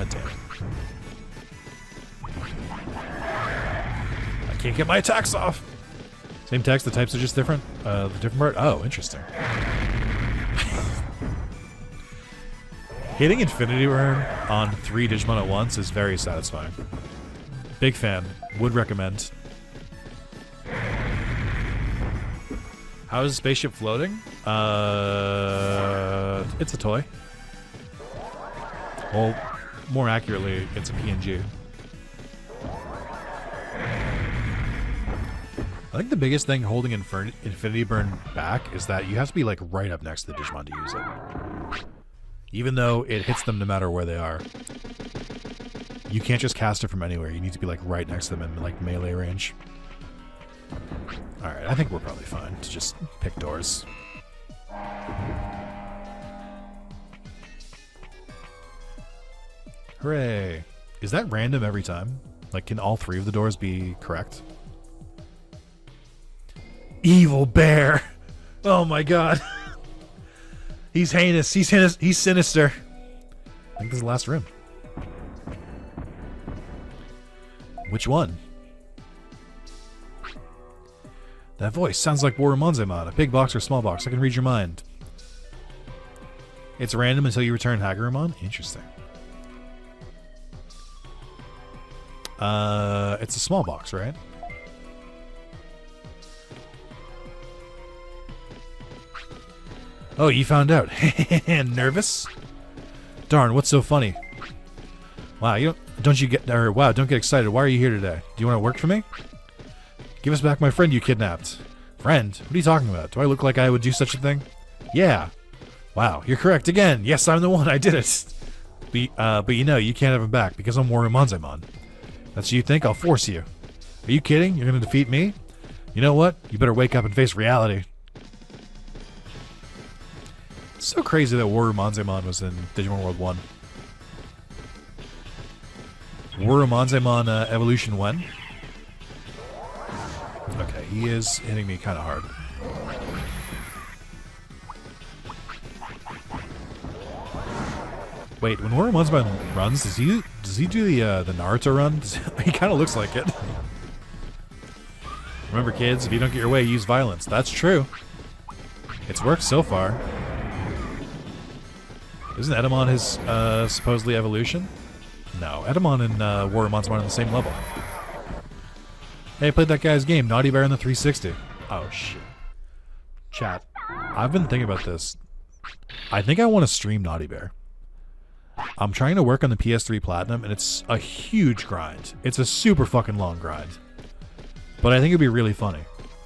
damn it. I can't get my attacks off. Same text, the types are just different. The different part. Oh, interesting. Hitting Infinity Burn on 3 Digimon at once is very satisfying. Big fan. Would recommend. How is the spaceship floating? It's a toy. Well, more accurately, it's a PNG. I think the biggest thing holding Infinity Burn back is that you have to be like right up next to the Digimon to use it. Even though it hits them no matter where they are. You can't just cast it from anywhere. You need to be like right next to them in like melee range. Alright, I think we're probably fine to just pick doors. Hooray! Is that random every time? Like, can all 3 of the doors be correct? Evil bear! Oh my god! He's heinous. He's sinister. I think this is the last room. Which one? That voice sounds like Borumonzemon, a big box or small box. I can read your mind. It's random until you return Hagurumon? Interesting. It's a small box, right? Oh, you found out. Nervous? Darn, what's so funny? Wow, don't get excited. Why are you here today? Do you want to work for me? Give us back my friend you kidnapped. Friend? What are you talking about? Do I look like I would do such a thing? Yeah. Wow, you're correct again. Yes, I'm the one. I did it. But you know, you can't have him back because I'm Warumanzemon. That's what you think? I'll force you. Are you kidding? You're going to defeat me? You know what? You better wake up and face reality. It's so crazy that Warumanzemon was in Digimon World 1. Warumanzemon evolution when? Okay, he is hitting me kind of hard. Wait, when Warumanzemon runs, does he do the Naruto run? He kind of looks like it. Remember, kids, if you don't get your way, use violence. That's true. It's worked so far. Isn't Edamon his supposedly evolution? No, Edamon and Warumanzemon are on the same level. Hey, I played that guy's game, Naughty Bear on the 360. Oh, shit. Chat, I've been thinking about this. I think I want to stream Naughty Bear. I'm trying to work on the PS3 Platinum, and it's a huge grind. It's a super fucking long grind. But I think it'd be really funny.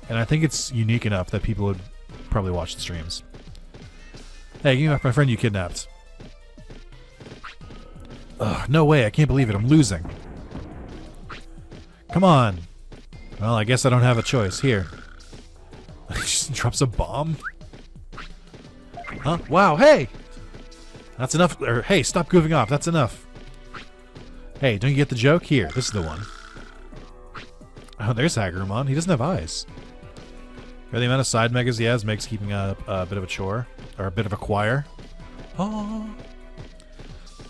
And I think it's unique enough that people would probably watch the streams. Hey, give me back my friend you kidnapped. Ugh, no way, I can't believe it. I'm losing. Come on. Well, I guess I don't have a choice. Here. He just drops a bomb? Huh? Wow, hey! That's enough. Or, hey, stop goofing off. That's enough. Hey, don't you get the joke? Here, this is the one. Oh, there's Hagurumon. He doesn't have eyes. Or the amount of side megas he has makes keeping a bit of a chore. Or a bit of a choir. Oh.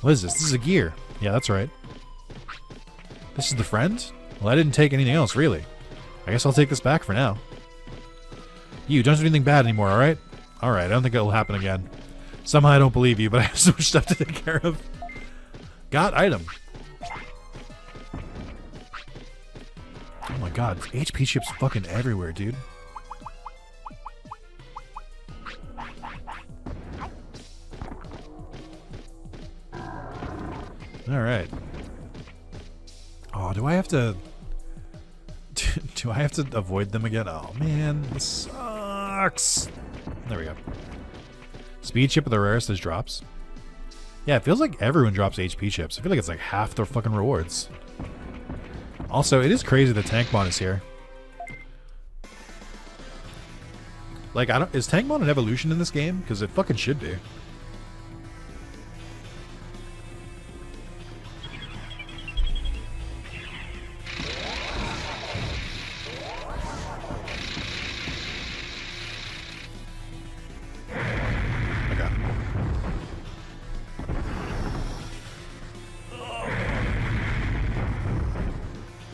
What is this? This is a gear. Yeah, that's right. This is the friend? Well, I didn't take anything else, really. I guess I'll take this back for now. You, don't do anything bad anymore, alright? Alright, I don't think it'll happen again. Somehow I don't believe you, but I have so much stuff to take care of. Got item. Oh my god, HP chips fucking everywhere, dude. Alright. Oh, do I have to... Do I have to avoid them again? Oh man, this sucks. There we go. Speed chip of the rarest is drops. Yeah, it feels like everyone drops HP chips. I feel like it's like half their fucking rewards. Also, it is crazy that Tankmon is here. Like, is Tankmon an evolution in this game? Because it fucking should be.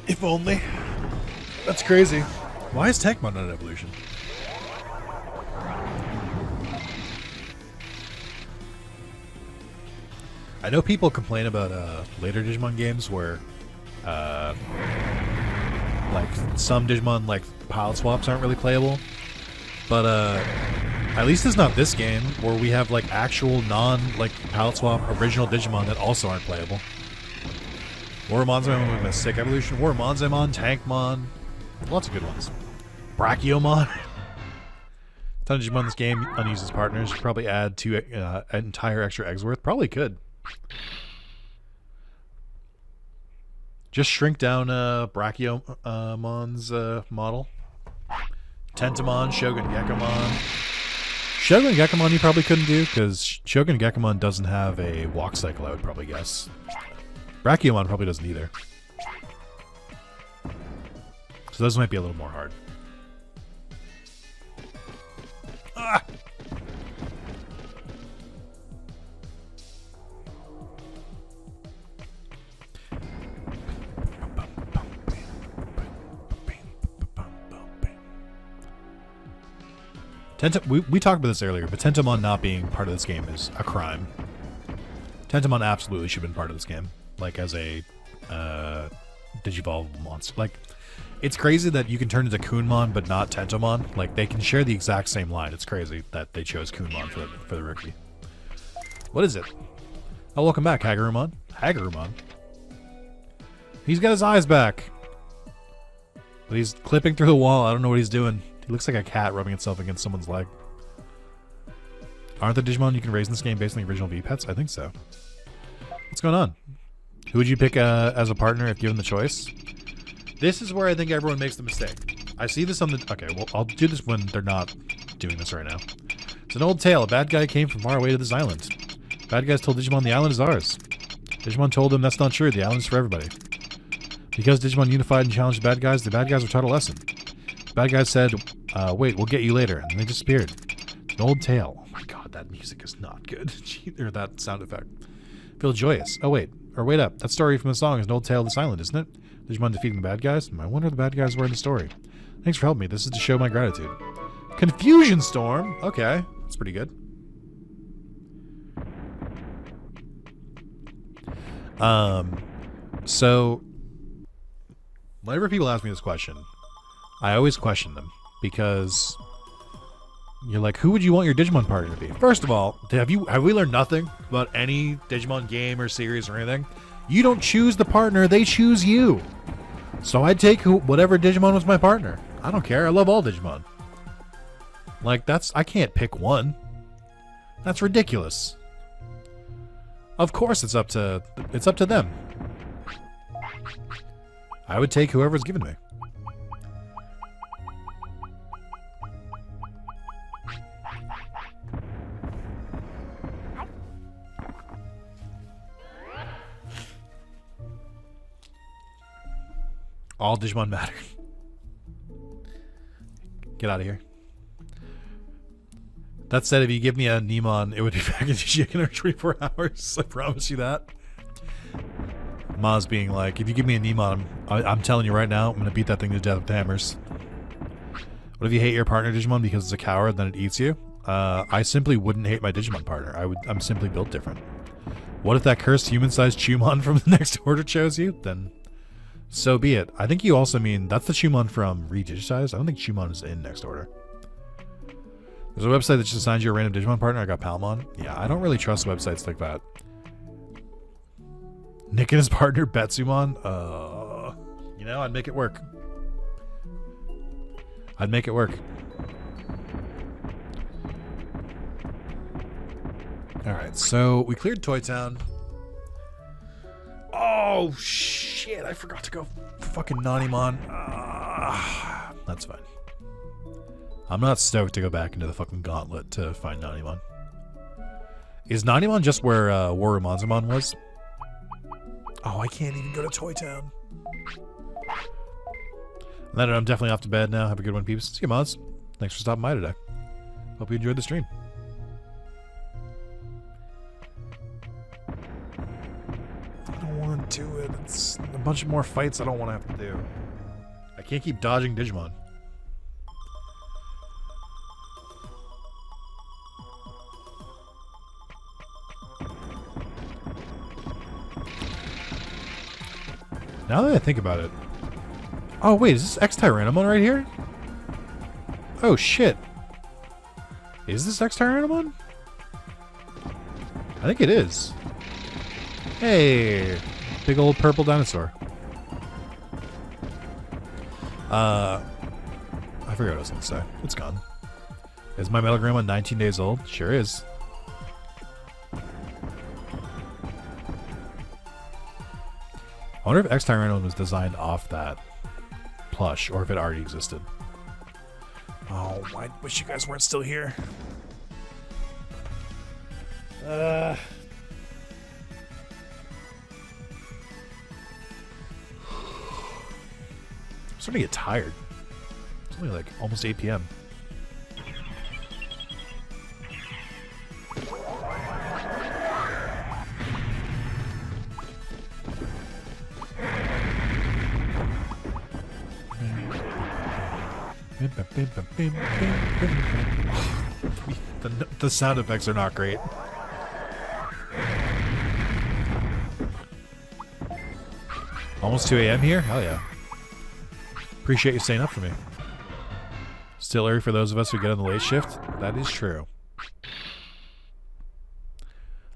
If only. That's crazy. Why is Tankmon not an evolution? I know people complain about later Digimon games where like some Digimon like pilot swaps aren't really playable. But at least it's not this game where we have like actual non like palette swap original Digimon that also aren't playable. Warumanzemon with a sick evolution. Warumanzemon, Tankmon, lots of good ones. Brachiomon. Ton of Digimon in this game, unused as partners. You could probably add 2 entire extra eggs worth. Probably could. Just shrink down Brachiomon's model. Tentamon, Shogun Gekomon. Shogun Gekomon you probably couldn't do, because Shogun Gekomon doesn't have a walk cycle, I would probably guess. Brachiomon probably doesn't either. So those might be a little more hard. Ah! We talked about this earlier, but Tentomon not being part of this game is a crime. Tentomon absolutely should have been part of this game, like as a Digivolve monster. Like, it's crazy that you can turn into Kunmon but not Tentomon. Like, they can share the exact same line. It's crazy that they chose Kunmon for the rookie. What is it? Oh, welcome back, Hagurumon. Hagurumon. He's got his eyes back. But he's clipping through the wall. I don't know what he's doing. He looks like a cat rubbing itself against someone's leg. Aren't the Digimon you can raise in this game based on the original V-Pets? I think so. What's going on? Who would you pick as a partner if given the choice? This is where I think everyone makes the mistake. I see this on the... Okay, well, I'll do this when they're not doing this right now. It's an old tale. A bad guy came from far away to this island. Bad guys told Digimon the island is ours. Digimon told them that's not true. The island is for everybody. Because Digimon unified and challenged the bad guys were taught a lesson. The bad guys said, wait, we'll get you later. And they disappeared. It's an old tale. Oh my god, that music is not good. Or that sound effect. Feel joyous. Oh wait. Or wait up. That story from the song is an old tale of this island, isn't it? Digimon defeating the bad guys? I wonder if the bad guys were in the story. Thanks for helping me. This is to show my gratitude. Confusion Storm? Okay. That's pretty good. So whenever people ask me this question, I always question them because you're like, who would you want your Digimon partner to be? First of all, have we learned nothing about any Digimon game or series or anything? You don't choose the partner, they choose you. So I'd take whatever Digimon was my partner. I don't care. I love all Digimon. Like, I can't pick one. That's ridiculous. Of course it's up to them. I would take whoever's given me. All Digimon matter. Get out of here. That said, if you give me a Nemon, it would be back in Chicken in 24 hours. I promise you that. Maz being like, if you give me a Nemon, I'm telling you right now, I'm going to beat that thing to death with hammers. What if you hate your partner Digimon because it's a coward, then it eats you? I simply wouldn't hate my Digimon partner. I'm simply built different. What if that cursed human-sized Chumon from the next order chose you? Then so be it. I think you also mean that's the Chumon from Redigitized. I don't think Chumon is in next order. There's a website that just assigns you a random Digimon partner. I got Palmon. Yeah, I don't really trust websites like that. Nick and his partner Betsumon. You know, I'd make it work. I'd make it work. Alright, so we cleared Toy Town. Oh, shit. I forgot to go fucking Nanimon. That's fine. I'm not stoked to go back into the fucking gauntlet to find Nanimon. Is Nanimon just where Warumanzamon was? Oh, I can't even go to Toy Town. Leonard, I'm definitely off to bed now. Have a good one, peeps. See you, Mods. Thanks for stopping by today. Hope you enjoyed the stream. I don't want to do it. It's a bunch of more fights I don't want to have to do. I can't keep dodging Digimon. Now that I think about it. Oh, wait, is this X-Tyrannomon right here? Oh, shit. Is this X-Tyrannomon? I think it is. Hey, big old purple dinosaur. I forgot what I was going to say. It's gone. Is my Metal Grandma 19 days old? Sure is. I wonder if X-Tyrannomon was designed off that plush, or if it already existed. Oh, I wish you guys weren't still here. I'm starting to get tired. It's only like almost 8 p.m. The sound effects are not great. Almost 2 a.m. here? Hell yeah. Appreciate you staying up for me. Still early for those of us who get on the late shift? That is true.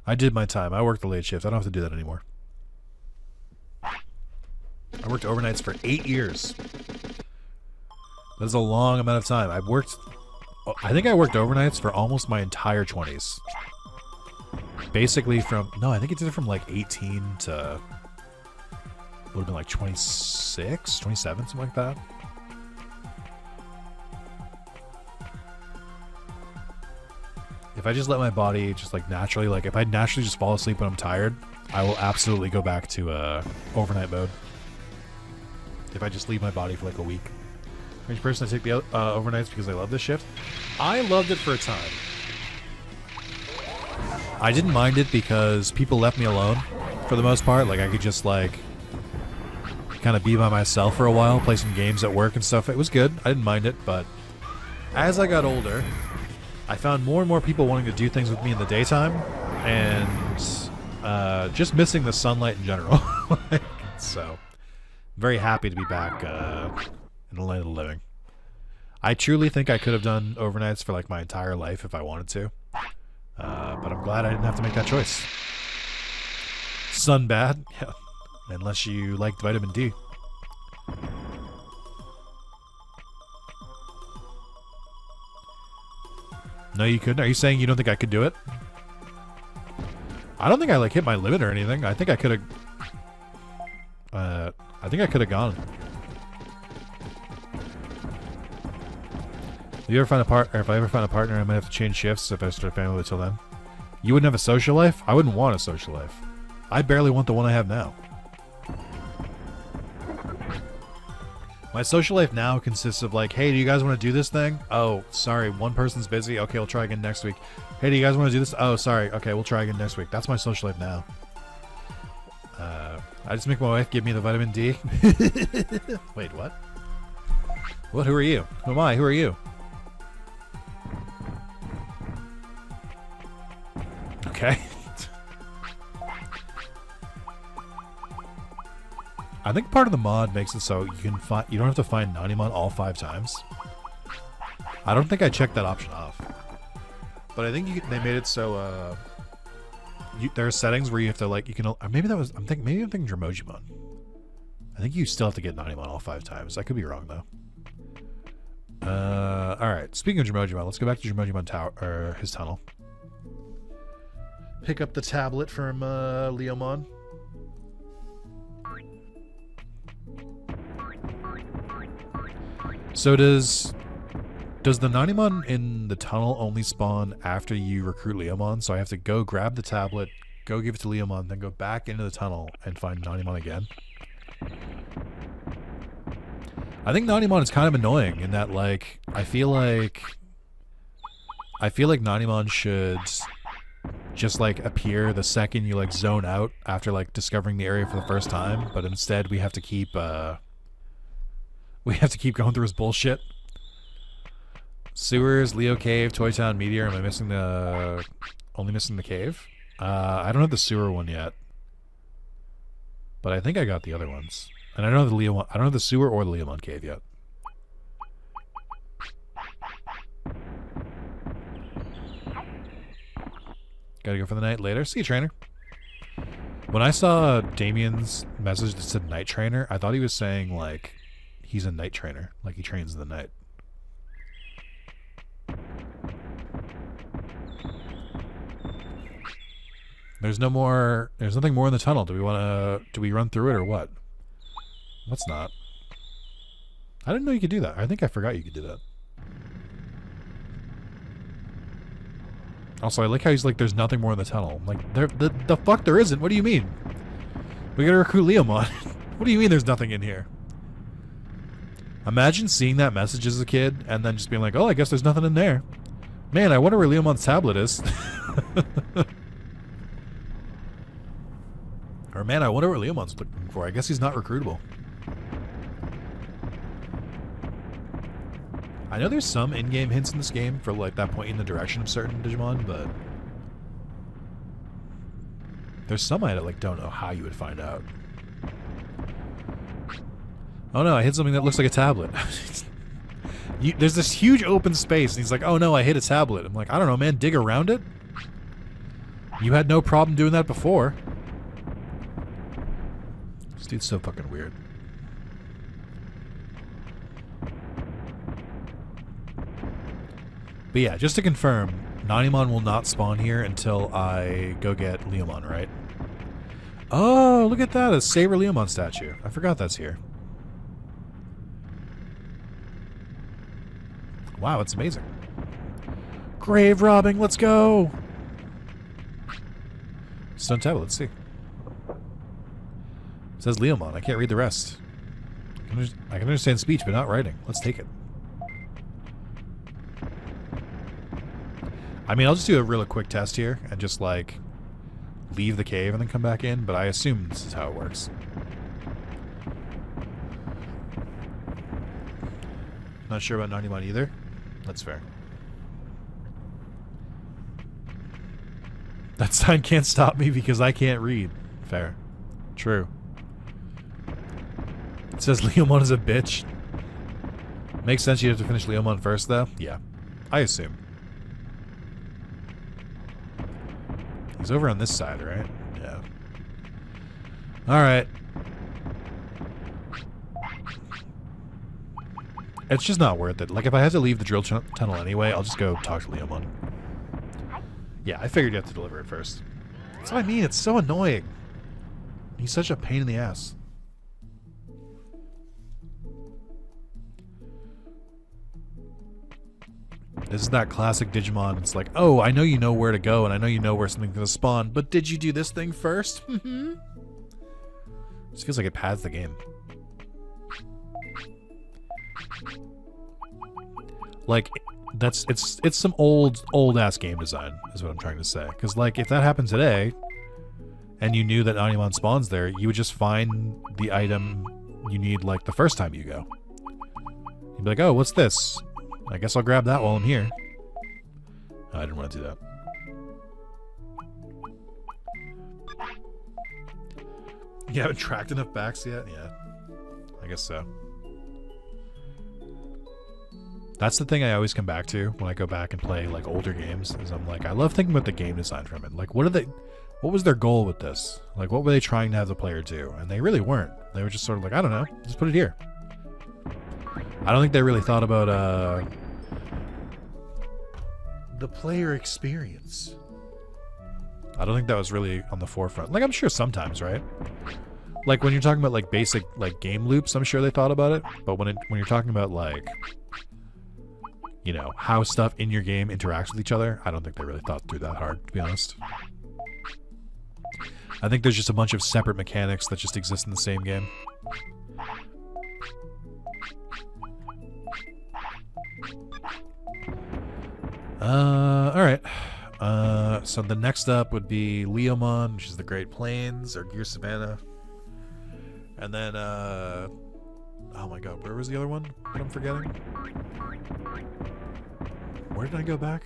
I did my time. I worked the late shift. I don't have to do that anymore. I worked overnights for 8 years. That is a long amount of time. I think I worked overnights for almost my entire 20s. Basically no, I think it did it from like 18 to... would have been like 26, 27, something like that. If I just let my body just like naturally, like if I naturally just fall asleep when I'm tired, I will absolutely go back to overnight mode. If I just leave my body for like a week. Each person I take the overnights because I love this shift. I loved it for a time. I didn't mind it because people left me alone for the most part. Like I could just like kind of be by myself for a while, play some games at work and stuff. It was good. I didn't mind it, but as I got older, I found more and more people wanting to do things with me in the daytime, and just missing the sunlight in general. So, very happy to be back in the land of the living. I truly think I could have done overnights for like my entire life if I wanted to, but I'm glad I didn't have to make that choice. Sun bad? Yeah. Unless you liked vitamin D. No, you couldn't? Are you saying you don't think I could do it? I don't think I like hit my limit or anything. I think I could have... I think I could have gone. If you ever find if I ever find a partner, I might have to change shifts if I start a family until then. You wouldn't have a social life? I wouldn't want a social life. I barely want the one I have now. My social life now consists of like, hey, do you guys want to do this thing? Oh, sorry, one person's busy. Okay, we'll try again next week. Hey, do you guys want to do this? Oh, sorry. Okay, we'll try again next week. That's my social life now. I just make my wife give me the vitamin D. Wait, what? What? Who are you? Who am I? Who are you? Okay. I think part of the mod makes it so you don't have to find Nanimon all 5 times. I don't think I checked that option off, but I think they made it so there are settings where you have to like maybe that was I'm thinking Dromojimon. I think you still have to get Nanimon all 5 times. I could be wrong though. All right. Speaking of Dromojimon, let's go back to Dromojimon Tower or his tunnel. Pick up the tablet from Leomon. So does the Nanimon in the tunnel only spawn after you recruit Leomon? So I have to go grab the tablet, go give it to Leomon, then go back into the tunnel and find Nanimon again? I think Nanimon is kind of annoying in that, like, I feel like Nanimon should just like appear the second you like zone out after like discovering the area for the first time, but instead we have to keep going through his bullshit. Sewers, Leo Cave, Toy Town, Meteor. Am I missing only missing the cave? I don't have the sewer one yet, but I think I got the other ones. And I don't have the sewer or the Leomon cave yet. Gotta go for the night later. See you, trainer. When I saw Damien's message that said night trainer, I thought he was saying like he's a night trainer, like he trains in the night. There's nothing more in the tunnel. Do we run through it or what? What's not? I didn't know you could do that. I think I forgot you could do that. Also, I like how he's like, there's nothing more in the tunnel. I'm like, the fuck there isn't. What do you mean? We gotta recruit Leomon. What do you mean there's nothing in here? Imagine seeing that message as a kid and then just being like, oh, I guess there's nothing in there. Man, I wonder where Leomon's tablet is. Or man, I wonder what Leomon's looking for. I guess he's not recruitable. I know there's some in-game hints in this game for like that point in the direction of certain Digimon, but there's some I like don't know how you would find out. Oh no, I hit something that looks like a tablet. There's this huge open space, and he's like, oh no, I hit a tablet. I'm like, I don't know, man, dig around it? You had no problem doing that before. This dude's so fucking weird. But yeah, just to confirm, Nanimon will not spawn here until I go get Leomon, right? Oh, look at that, a Saber Leomon statue. I forgot that's here. Wow, it's amazing. Grave robbing, let's go! Stone tablet, let's see. It says Leomon, I can't read the rest. I can understand speech, but not writing. Let's take it. I mean, I'll just do a real quick test here and just, like, leave the cave and then come back in, but I assume this is how it works. Not sure about Nanimon either. That's fair. That sign can't stop me because I can't read. Fair. True. It says Leomon is a bitch. Makes sense you have to finish Leomon first, though. Yeah. I assume. He's over on this side, right? Yeah. Alright. It's just not worth it. Like, if I have to leave the drill tunnel anyway, I'll just go talk to Leomon. Yeah, I figured you have to deliver it first. That's what I mean. It's so annoying. He's such a pain in the ass. This is that classic Digimon. It's like, oh, I know you know where to go, and I know you know where something's going to spawn, but did you do this thing first? Mm-hmm. Just feels like it pads the game. Like, it's some old ass game design, is what I'm trying to say. Because, like, if that happened today, and you knew that Nanimon spawns there, you would just find the item you need, like, the first time you go. You'd be like, oh, what's this? I guess I'll grab that while I'm here. Oh, I didn't want to do that. You haven't tracked enough backs yet? Yeah. I guess so. That's the thing I always come back to when I go back and play, like, older games, is I'm like, I love thinking about the game design from it. Like, what was their goal with this? Like, what were they trying to have the player do? And they really weren't. They were just sort of like, I don't know, just put it here. I don't think they really thought about the player experience. I don't think that was really on the forefront. Like, I'm sure sometimes, right? Like, when you're talking about, like, basic, like, game loops, I'm sure they thought about it. But when you're talking about, like, you know, how stuff in your game interacts with each other, I don't think they really thought through that hard, to be honest. I think there's just a bunch of separate mechanics that just exist in the same game. Alright. So the next up would be Leomon, which is the Great Plains, or Gear Savannah. And then, oh my god, where was the other one that I'm forgetting? Where did I go back?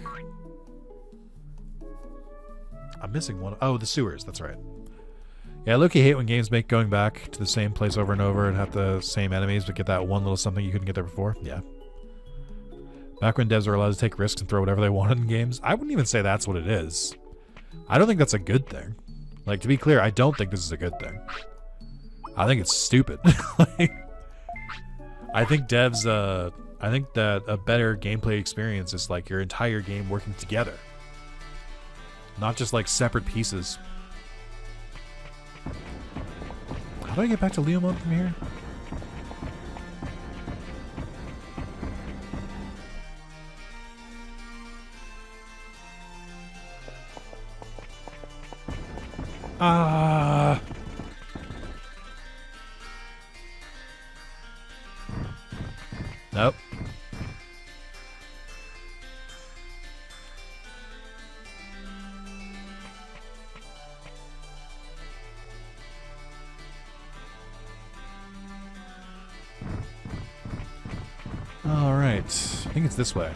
I'm missing one. Oh, the sewers, that's right. Yeah, I low-key hate when games make going back to the same place over and over and have the same enemies, but get that one little something you couldn't get there before. Yeah. Back when devs were allowed to take risks and throw whatever they wanted in games, I wouldn't even say that's what it is. I don't think that's a good thing. Like, to be clear, I don't think this is a good thing. I think it's stupid. Like, I think devs, I think that a better gameplay experience is like your entire game working together. Not just like separate pieces. How do I get back to Leomon from here? Nope. All right. right. I think it's this way.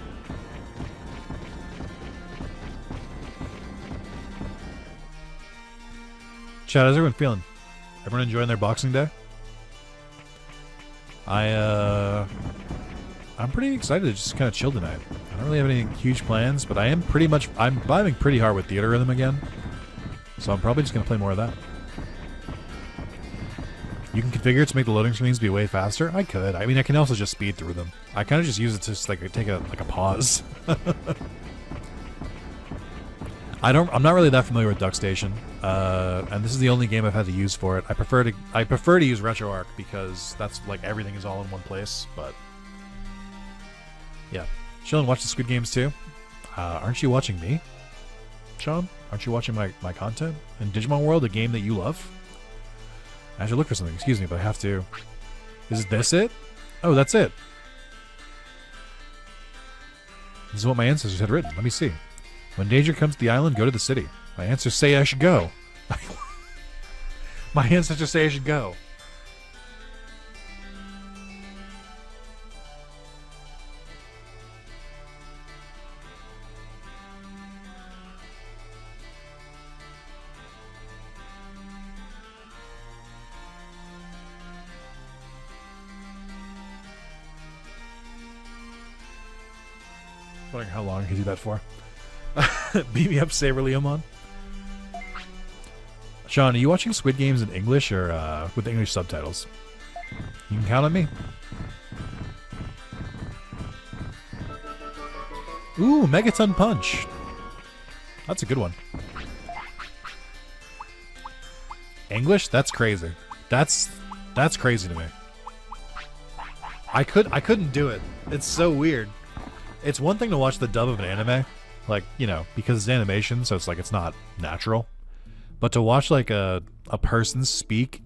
Chad, how's everyone feeling? Everyone enjoying their Boxing Day? I'm pretty excited to just kind of chill tonight. I don't really have any huge plans, but I'm vibing pretty hard with Theater Rhythm again. So I'm probably just going to play more of that. You can configure it to make the loading screens be way faster. I could. I mean, I can also just speed through them. I kind of just use it to just like take a pause. I'm not really that familiar with DuckStation, and this is the only game I've had to use for it. I prefer to use RetroArch because that's like everything is all in one place. But yeah, Shillen, watch the Squid Games too. Aren't you watching me, Sean? Aren't you watching my content in Digimon World, a game that you love? I should look for something. Excuse me, but I have to. Is this it? Oh, that's it. This is what my ancestors had written. Let me see. When danger comes to the island, go to the city. My ancestors say I should go. My ancestors say I should go. Wondering how long I could do that for. Beat me up, Saber Leomon. Sean, are you watching Squid Games in English or with English subtitles? You can count on me. Ooh, Megaton Punch. That's a good one. English? That's crazy. That's crazy to me. I couldn't do it. It's so weird. It's one thing to watch the dub of an anime, like, you know, because it's animation, so it's like it's not natural. But to watch like a person speak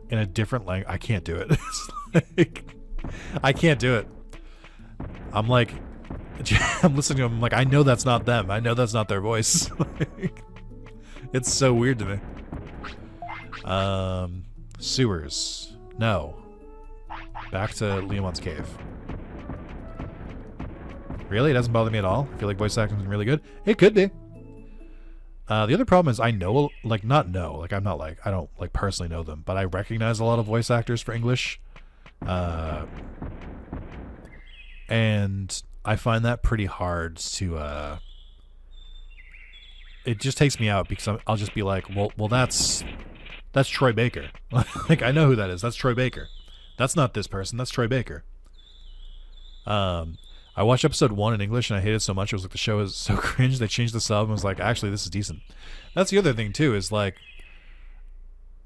in a different language, I can't do it. It's like, I can't do it. I'm like, I'm listening to them, I'm like, I know that's not them. I know that's not their voice. Like, it's so weird to me. Sewers. No. Back to Leomon's cave. Really? It doesn't bother me at all? I feel like voice acting is really good? It could be. The other problem is I know, like, I don't, like, personally know them, but I recognize a lot of voice actors for English. And I find that pretty hard to, it just takes me out because I'll just be like, well, that's Troy Baker. Like, I know who that is. That's Troy Baker. That's not this person. That's Troy Baker. I watched episode 1 in English and I hated it so much. It was like the show is so cringe. They changed the sub and was like, actually, this is decent. That's the other thing too, is like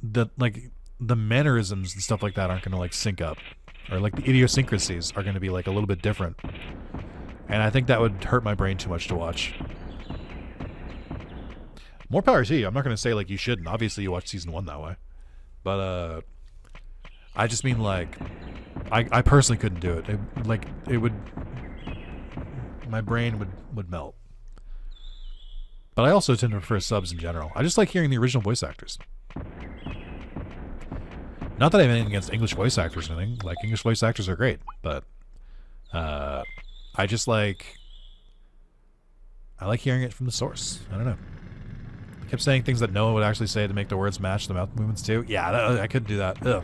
the mannerisms and stuff like that aren't gonna like sync up. Or like the idiosyncrasies are gonna be like a little bit different. And I think that would hurt my brain too much to watch. More power to you. I'm not gonna say like you shouldn't. Obviously you watched season 1 that way. But I just mean like I personally couldn't do it. It would my brain would melt. But I also tend to prefer subs in general. I just like hearing the original voice actors. Not that I have anything against English voice actors or anything. Like, English voice actors are great, but I just like hearing it from the source. I don't know. I kept saying things that no one would actually say to make the words match the mouth movements too. Yeah, I couldn't do that. Ugh.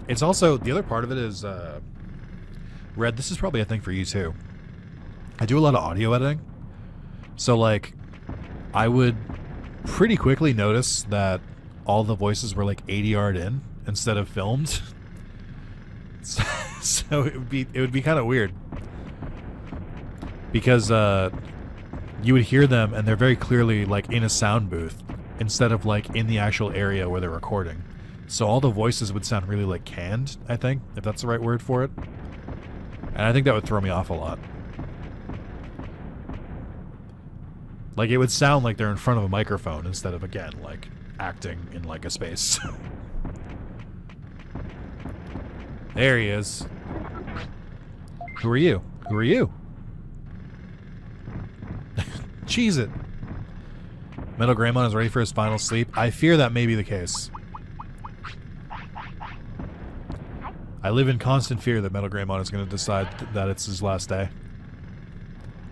It's also, the other part of it is, Red, this is probably a thing for you too. I do a lot of audio editing. So, like, I would pretty quickly notice that all the voices were, like, ADR'd in instead of filmed. So it would be kind of weird. Because, you would hear them and they're very clearly, like, in a sound booth instead of, like, in the actual area where they're recording. So all the voices would sound really, like, canned, I think, if that's the right word for it. And I think that would throw me off a lot. Like, it would sound like they're in front of a microphone instead of, again, like, acting in, like, a space. There he is. Who are you? Who are you? Cheese it. Metal Greymon is ready for his final sleep. I fear that may be the case. I live in constant fear that Metal Greymon is going to decide that it's his last day.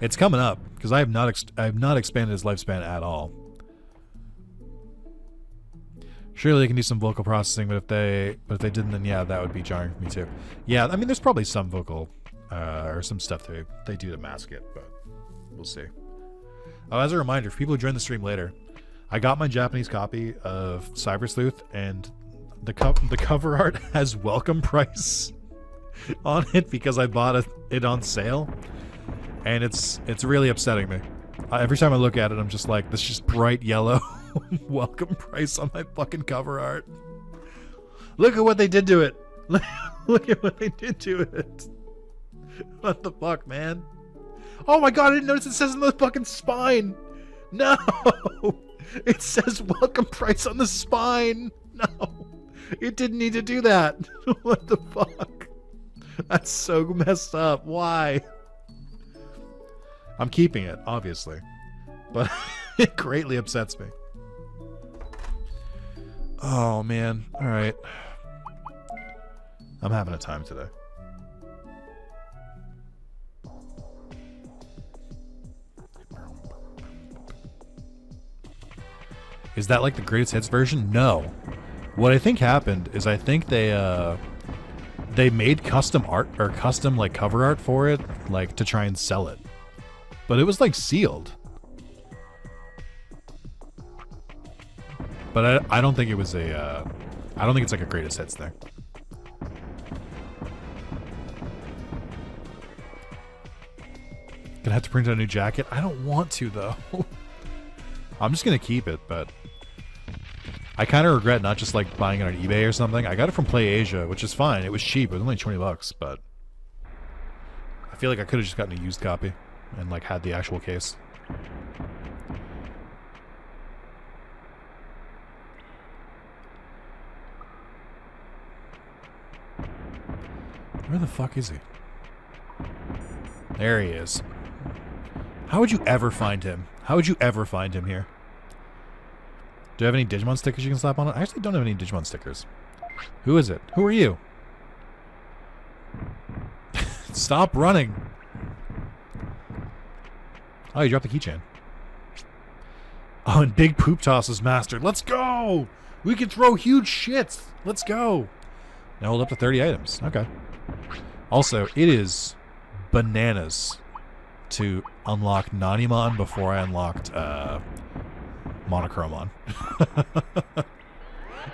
It's coming up because I have not expanded his lifespan at all. Surely they can do some vocal processing, but if they didn't, then yeah, that would be jarring for me too. Yeah, I mean, there's probably some vocal or some stuff they do to mask it, but we'll see. Oh, as a reminder, for people who join the stream later, I got my Japanese copy of Cyber Sleuth, and the cover art has welcome price on it because I bought it on sale, and it's really upsetting me. Every time I look at it, I'm just like, this is just bright yellow welcome price on my fucking cover art. Look at what they did to it. Look at what they did to it. What the fuck, man? Oh my god, I didn't notice it says in the fucking spine. No! It says welcome price on the spine. No. It didn't need to do that. What the fuck? That's so messed up. Why? I'm keeping it, obviously. But it greatly upsets me. Oh, man. Alright. I'm having a time today. Is that like the greatest hits version? No. What I think happened is I think they made custom art or custom like cover art for it, like to try and sell it. But it was like sealed. But I don't think it was I don't think it's like a greatest hits thing. Gonna have to print out a new jacket. I don't want to though. I'm just gonna keep it, but I kind of regret not just like buying it on eBay or something. I got it from Play Asia, which is fine. It was cheap. It was only $20, but I feel like I could have just gotten a used copy and like had the actual case. Where the fuck is he? There he is. How would you ever find him? How would you ever find him here? Do you have any Digimon stickers you can slap on it? I actually don't have any Digimon stickers. Who is it? Who are you? Stop running. Oh, you dropped the keychain. Oh, and Big Poop Toss is mastered. Let's go! We can throw huge shits. Let's go. Now hold up to 30 items. Okay. Also, it is bananas to unlock Nanimon before I unlocked Monochromon.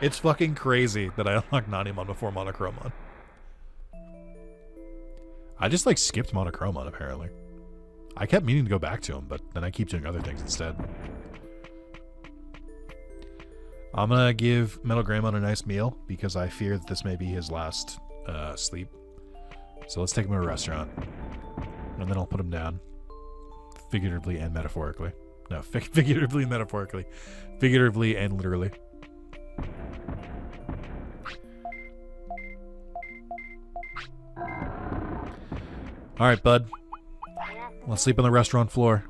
It's fucking crazy that I unlocked Nanimon before Monochromon. I just like skipped Monochromon apparently. I kept meaning to go back to him, but then I keep doing other things instead. I'm gonna give Metal Greymon a nice meal because I fear that this may be his last sleep. So let's take him to a restaurant. And then I'll put him down. Figuratively and metaphorically. No, figuratively and metaphorically. Figuratively and literally. Alright, bud. Let's sleep on the restaurant floor.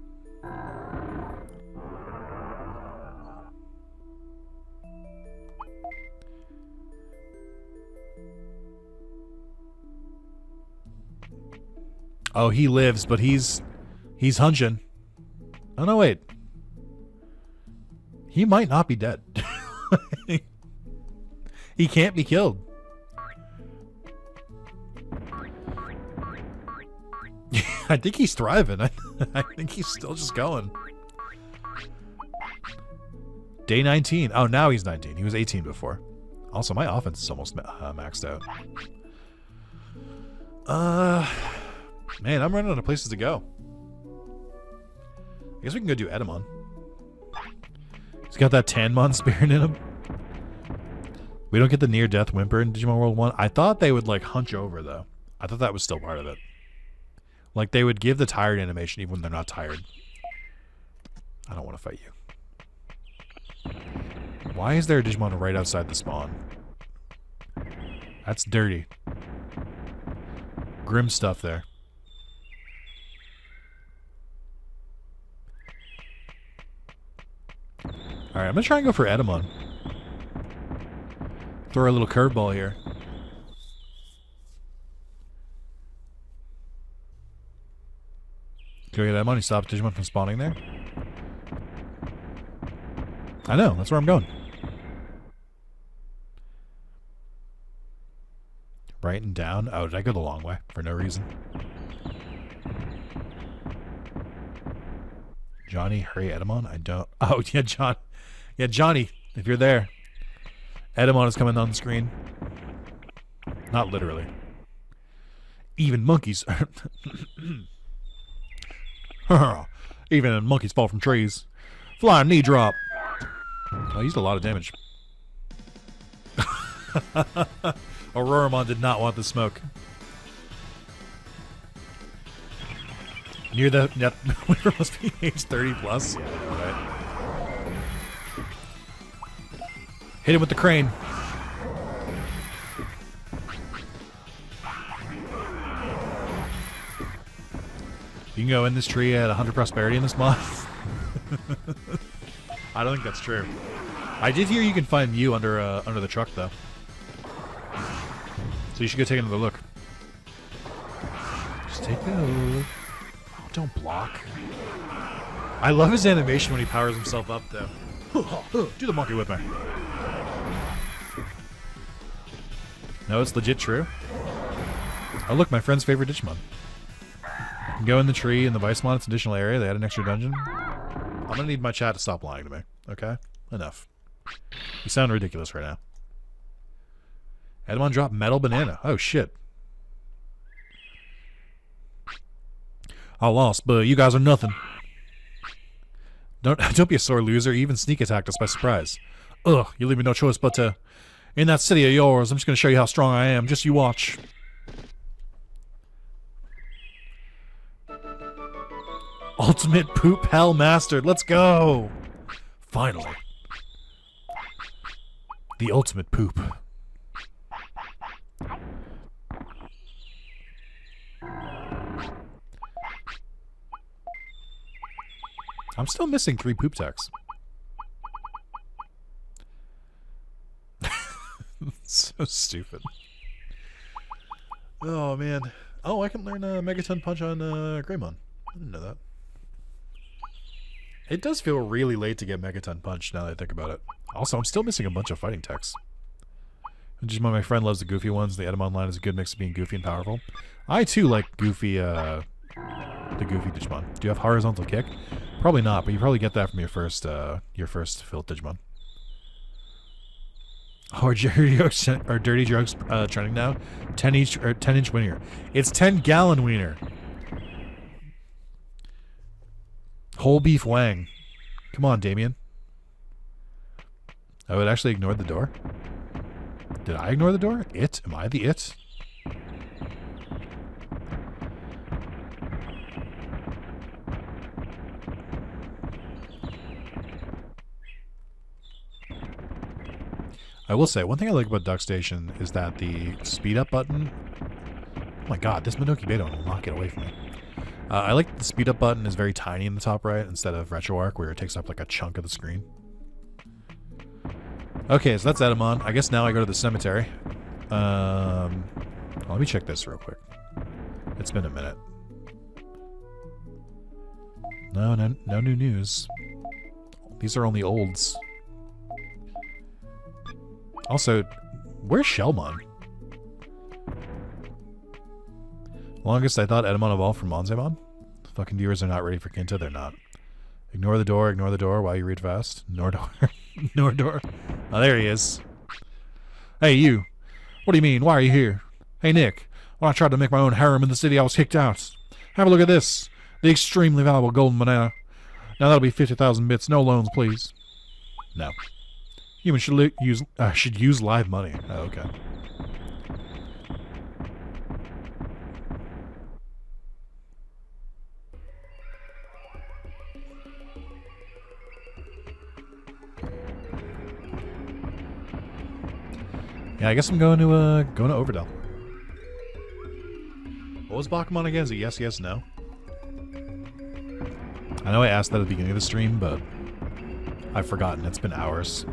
Oh, he lives, but he's hunching. Oh, no, wait. He might not be dead. He can't be killed. I think he's thriving. I think he's still just going. Day 19. Oh, now he's 19. He was 18 before. Also, my offense is almost maxed out. Man, I'm running out of places to go. I guess we can go do Edamon. He's got that Tanmon spirit in him. We don't get the near-death whimper in Digimon World 1. I thought they would, like, hunch over, though. I thought that was still part of it. Like, they would give the tired animation even when they're not tired. I don't want to fight you. Why is there a Digimon right outside the spawn? That's dirty. Grim stuff there. Alright, I'm going to try and go for Edamon. Throw a little curveball here. Can we get Edamon? He stops Digimon from spawning there? I know, that's where I'm going. Right and down? Oh, did I go the long way for no reason? Johnny, hurry, Edamon. I don't. Oh, yeah, John. Yeah, Johnny, if you're there. Edamon is coming on the screen. Not literally. Even monkeys. Even monkeys fall from trees. Flying knee drop. Oh, I used a lot of damage. Auroramon did not want the smoke. Near the net, we must be age 30 plus. Yeah, right. Hit him with the crane. You can go in this tree at 100 prosperity in this mod. I don't think that's true. I did hear you can find Mew under the truck though. So you should go take another look. Just take a look. Oh, don't block. I love his animation when he powers himself up though. Do the monkey whip me. No, it's legit true. Oh look, my friend's favorite Digimon. You can go in the tree in the Vicemon, it's an additional area. They add an extra dungeon. I'm gonna need my chat to stop lying to me. Okay? Enough. You sound ridiculous right now. Edamon dropped metal banana. Oh shit. I lost, but you guys are nothing. Don't be a sore loser. You even sneak attacked us by surprise. Ugh, you leave me no choice but to... In that city of yours, I'm just gonna show you how strong I am. Just you watch. Ultimate poop hell mastered. Let's go. Finally. The ultimate poop. I'm still missing 3 poop techs. So stupid. Oh man. Oh, I can learn Megaton Punch on Greymon. I didn't know that. It does feel really late to get Megaton Punch now that I think about it. Also, I'm still missing a bunch of fighting techs. Digimon, my friend, loves the goofy ones. The Edamon line is a good mix of being goofy and powerful. I too like goofy, the goofy Digimon. Do you have horizontal kick? Probably not, but you probably get that from your first filled Digimon. Oh, are dirty drugs trending now? 10-inch wiener. It's 10-gallon wiener. Whole beef wang. Come on, Damien. Oh, it actually ignored the door? Did I ignore the door? It? Am I the it? I will say, one thing I like about Duck Station is that the speed up button... Oh my god, this Minoki Beto will not get away from me. I like the speed up button is very tiny in the top right instead of RetroArch where it takes up like a chunk of the screen. Okay, so that's Edamon. I guess now I go to the cemetery. Let me check this real quick. It's been a minute. No new news. These are only olds. Also, where's Shellmon? Longest I thought Edamon evolved from Monzemon. Fucking viewers are not ready for Kinta, they're not. Ignore the door while you read fast. Ignore door. Ignore door. Oh, there he is. Hey, you. What do you mean? Why are you here? Hey, Nick. When I tried to make my own harem in the city, I was kicked out. Have a look at this. The extremely valuable golden banana. Now that'll be 50,000 bits. No loans, please. No. Humans should use live money. Oh, okay. Yeah, I guess I'm going to Overdell. What was Bakuman again? Is it yes, yes, no? I know I asked that at the beginning of the stream, but I've forgotten. It's been hours.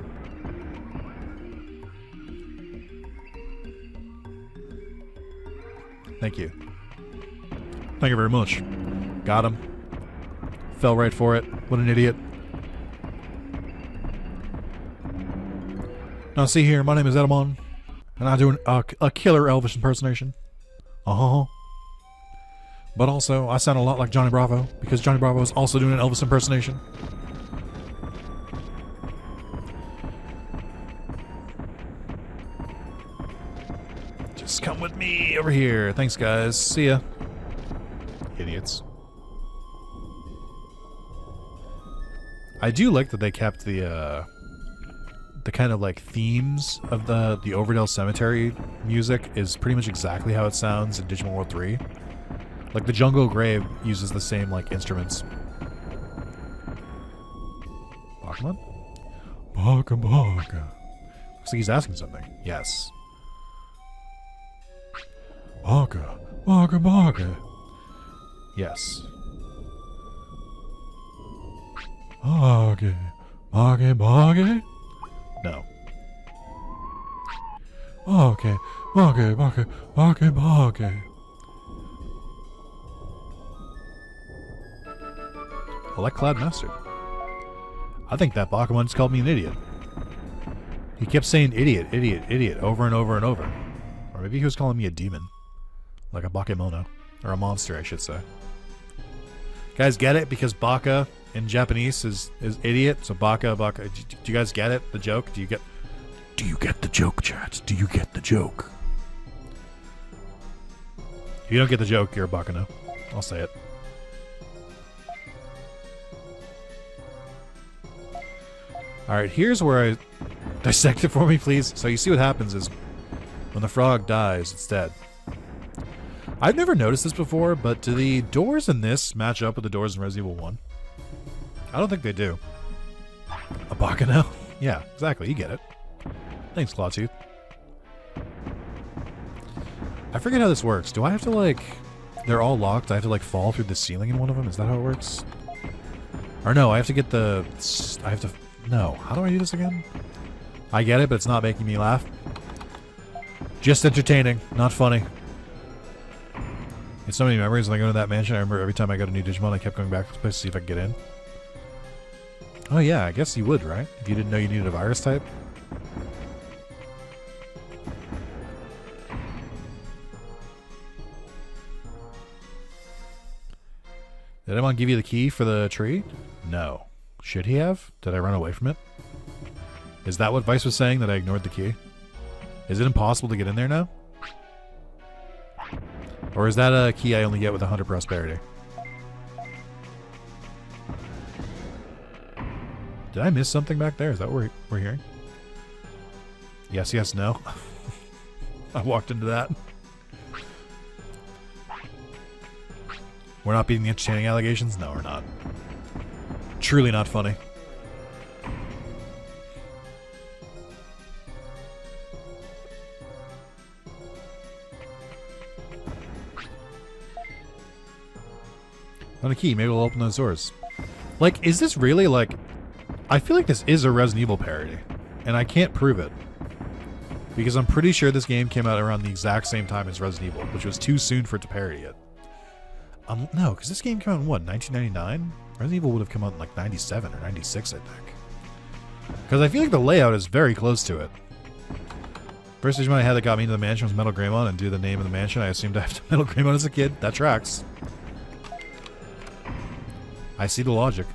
Thank you. Thank you very much. Got him. Fell right for it. What an idiot. Now see here, my name is Edamon, and I do a killer Elvis impersonation. Uh-huh. But also, I sound a lot like Johnny Bravo, because Johnny Bravo is also doing an Elvis impersonation. Just come with me over here. Thanks, guys. See ya. Idiots. I do like that they kept the kind of like themes of the Overdale Cemetery music is pretty much exactly how it sounds in Digimon World 3. Like the Jungle Grave uses the same like instruments. Pokemon? Baka Baka. Looks like he's asking something. Yes. Baka Baka Baka. Yes. Baka Baka Baka. No. Okay. Okay. Okay. Okay. Okay. I like Cloud Master. I think that Pokemon just called me an idiot. He kept saying idiot, idiot, idiot over and over and over. Or maybe he was calling me a demon. Like a Bakemono. Or a monster, I should say. Guys, get it? Because Baka in Japanese is idiot. So Baka. Do you guys get it? The joke? Do you get the joke, chat? Do you get the joke? If you don't get the joke, you're a Bakano. I'll say it. Alright, here's where I... Dissect it for me, please. So you see what happens is when the frog dies, it's dead. I've never noticed this before, but do the doors in this match up with the doors in Resident Evil 1? I don't think they do. A Bakano? Yeah, exactly. You get it. Thanks, Clawtooth. I forget how this works. Do I have to, like... They're all locked. I have to, like, fall through the ceiling in one of them? Is that how it works? Or no, I have to get the... I have to... No. How do I do this again? I get it, but it's not making me laugh. Just entertaining. Not funny. It's so many memories when I go to that mansion. I remember every time I got a new Digimon, I kept going back to this place to see if I could get in. Oh yeah, I guess you would, right? If you didn't know you needed a virus type. Did anyone give you the key for the tree? No. Should he have? Did I run away from it? Is that what Vice was saying, that I ignored the key? Is it impossible to get in there now? Or is that a key I only get with 100 prosperity? Did I miss something back there? Is that what we're hearing? Yes, yes, no. I walked into that. We're not beating the entertaining allegations? No, we're not. Truly not funny. On a key, maybe we'll open those doors. Like, is this really like... I feel like this is a Resident Evil parody. And I can't prove it. Because I'm pretty sure this game came out around the exact same time as Resident Evil, which was too soon for it to parody it. No, because this game came out in what, 1999? Resident Evil would have come out in like 97 or 96, I think. Because I feel like the layout is very close to it. First Digimon I had that got me into the mansion was Metal Greymon, and due to the name of the mansion, I assumed I have Metal Greymon as a kid. That tracks. I see the logic.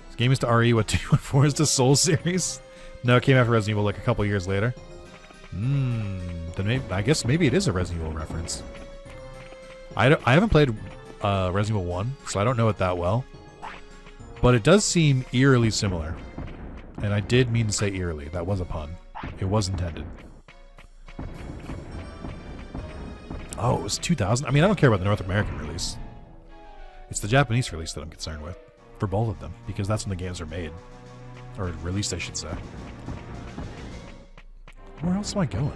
This game is to RE what 214 is to Soul series. No, it came after Resident Evil like a couple years later. Then maybe, I guess maybe it is a Resident Evil reference. I haven't played Resident Evil 1, so I don't know it that well. But it does seem eerily similar. And I did mean to say eerily. That was a pun. It was intended. Oh, it was 2000? I mean, I don't care about the North American release. It's the Japanese release that I'm concerned with. For both of them. Because that's when the games are made. Or released, I should say. Where else am I going?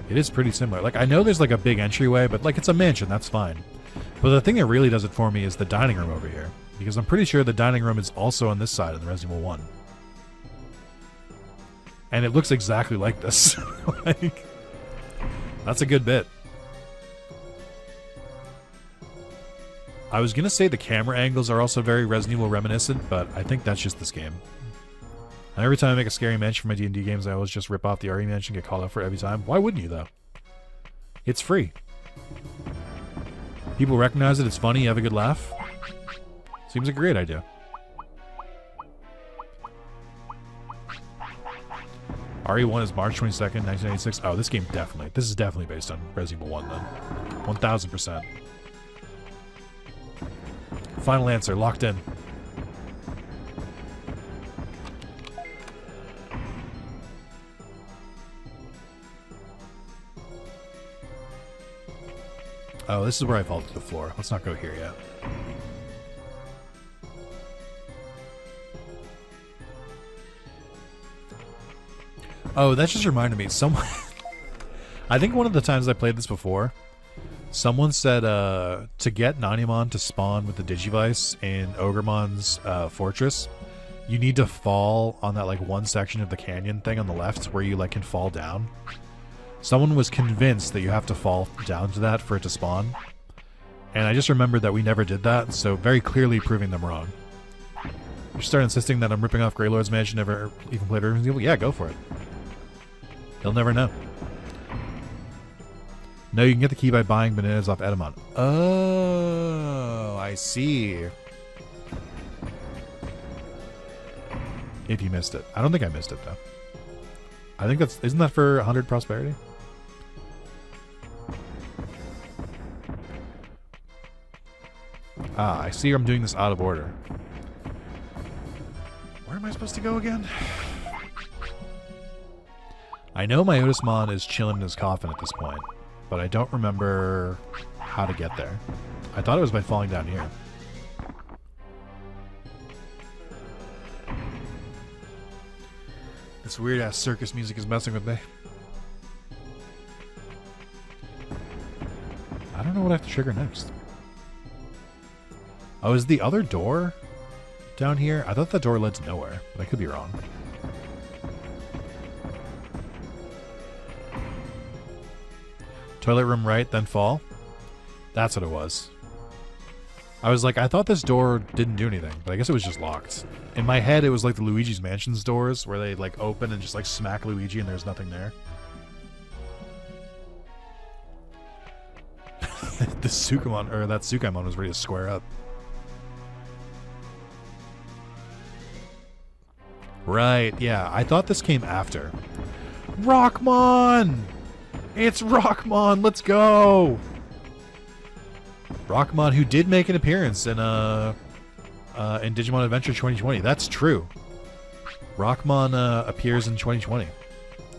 It is pretty similar. Like, I know there's like a big entryway, but like it's a mansion, that's fine. But the thing that really does it for me is the dining room over here. Because I'm pretty sure the dining room is also on this side of the Resident Evil 1. And it looks exactly like this. Like, that's a good bit. I was gonna say the camera angles are also very Resident Evil reminiscent, but I think that's just this game. And every time I make a scary mention for my D&D games, I always just rip off the RE mention, get called out for it every time. Why wouldn't you, though? It's free. People recognize it, it's funny, you have a good laugh. Seems like a great idea. RE1 is March 22nd, 1996. Oh, this game definitely. This is definitely based on Resident Evil 1 then. 1000%. Final answer, locked in. Oh, this is where I fall to the floor. Let's not go here yet. Oh, that just reminded me. Someone, I think one of the times I played this before, someone said to get Nanimon to spawn with the Digivice in Ogremon's fortress, you need to fall on that like one section of the canyon thing on the left where you like can fall down. Someone was convinced that you have to fall down to that for it to spawn. And I just remembered that we never did that, so very clearly proving them wrong. You start insisting that I'm ripping off Greylord's Mansion, never even played Resident Evil? Yeah, go for it. They'll never know. No, you can get the key by buying bananas off Edamon. Oh, I see. If you missed it. I don't think I missed it, though. I think that's... Isn't that for 100 prosperity? Ah, I see I'm doing this out of order. Where am I supposed to go again? I know my Otismon is chilling in his coffin at this point, but I don't remember how to get there. I thought it was by falling down here. This weird-ass circus music is messing with me. I don't know what I have to trigger next. Oh, is the other door down here? I thought the door led to nowhere, but I could be wrong. Toilet room right, then fall? That's what it was. I was like, I thought this door didn't do anything, but I guess it was just locked. In my head, it was like the Luigi's Mansion's doors, where they like open and just like smack Luigi and there's nothing there. The Sukamon, or that Sukamon was ready to square up. Right, yeah. I thought this came after. Rockmon! It's Rockmon! Let's go! Rockmon, who did make an appearance in Digimon Adventure 2020. That's true. Rockmon appears in 2020.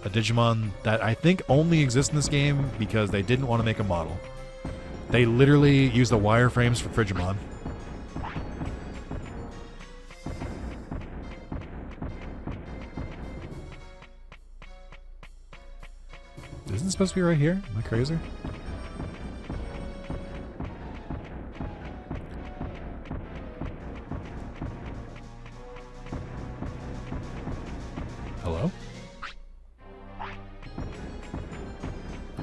A Digimon that I think only exists in this game because they didn't want to make a model. They literally used the wireframes for Frigimon. Isn't it supposed to be right here? Am I crazy? Hello?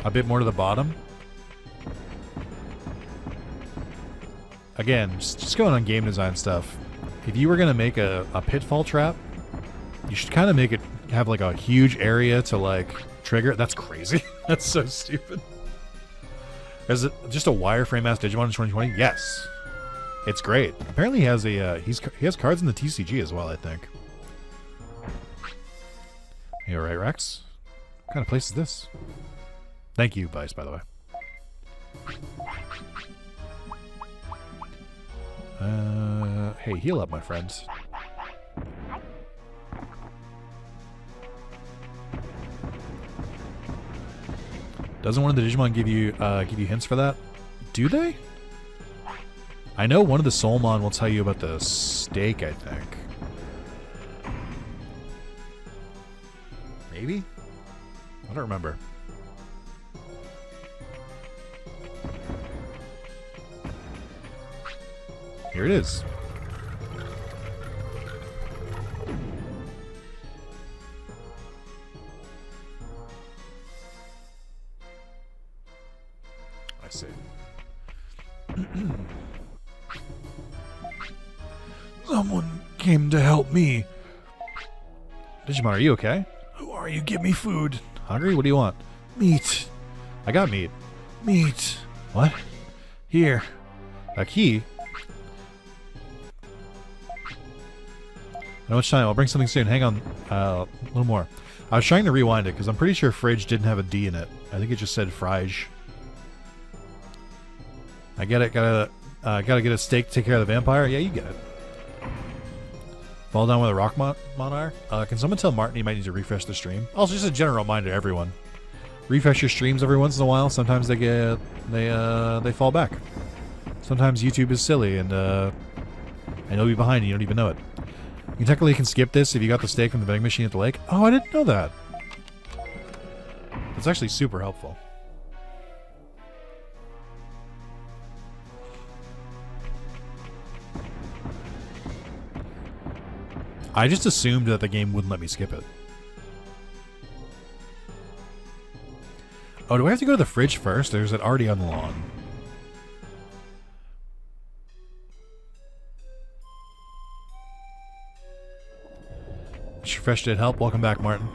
A bit more to the bottom? Again, just going on game design stuff. If you were going to make a pitfall trap, you should kind of make it have like a huge area to like trigger. That's crazy. That's so stupid. Is it just a wireframe ass Digimon in 2020? Yes. It's great. Apparently he has a he has cards in the TCG as well, I think. You alright, Rex? What kind of place is this? Thank you, Vice, by the way. Hey, heal up, my friends. Doesn't one of the Digimon give you hints for that? Do they? I know one of the Soulmon will tell you about the steak, I think. Maybe? I don't remember. Here it is. I see. Someone came to help me. Digimon, are you okay? Who are you? Give me food. Hungry? What do you want? Meat. I got meat. Meat. What? Here. A key? How much time? I'll bring something soon. Hang on. A little more. I was trying to rewind it because I'm pretty sure fridge didn't have a D in it. I think it just said frige. I get it. Gotta get a steak to take care of the vampire. Yeah, you get it. Fall down with a rock monarch. Can someone tell Martin he might need to refresh the stream? Also, just a general reminder to everyone: refresh your streams every once in a while. Sometimes they fall back. Sometimes YouTube is silly and you'll be behind and you don't even know it. You technically can skip this if you got the steak from the vending machine at the lake. Oh, I didn't know that. That's actually super helpful. I just assumed that the game wouldn't let me skip it. Oh, do I have to go to the fridge first, or is it already on the lawn? Fresh did help. Welcome back, Martin.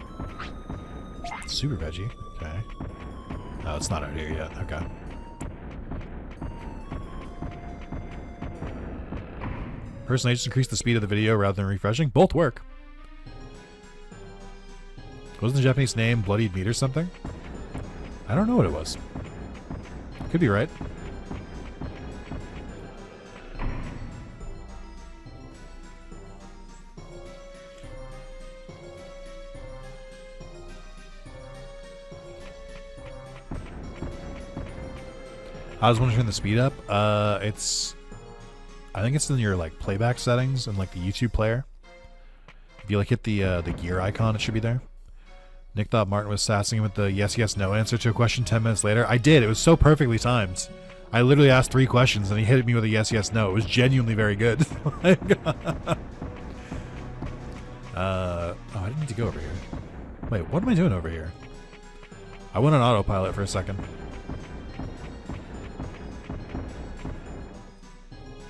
Super veggie. Okay. Oh, it's not out here yet. Okay. Personally, I just increased the speed of the video rather than refreshing. Both work. Wasn't the Japanese name Bloodied Meat or something? I don't know what it was. Could be right. I was wondering the speed up. I think it's in your like playback settings and like the YouTube player. If you like hit the gear icon, it should be there. Nick thought Martin was sassing him with the yes, yes, no answer to a question 10 minutes later. I did. It was so perfectly timed. I literally asked 3 questions and he hit me with a yes, yes, no. It was genuinely very good. Oh, I didn't need to go over here. Wait, what am I doing over here? I went on autopilot for a second.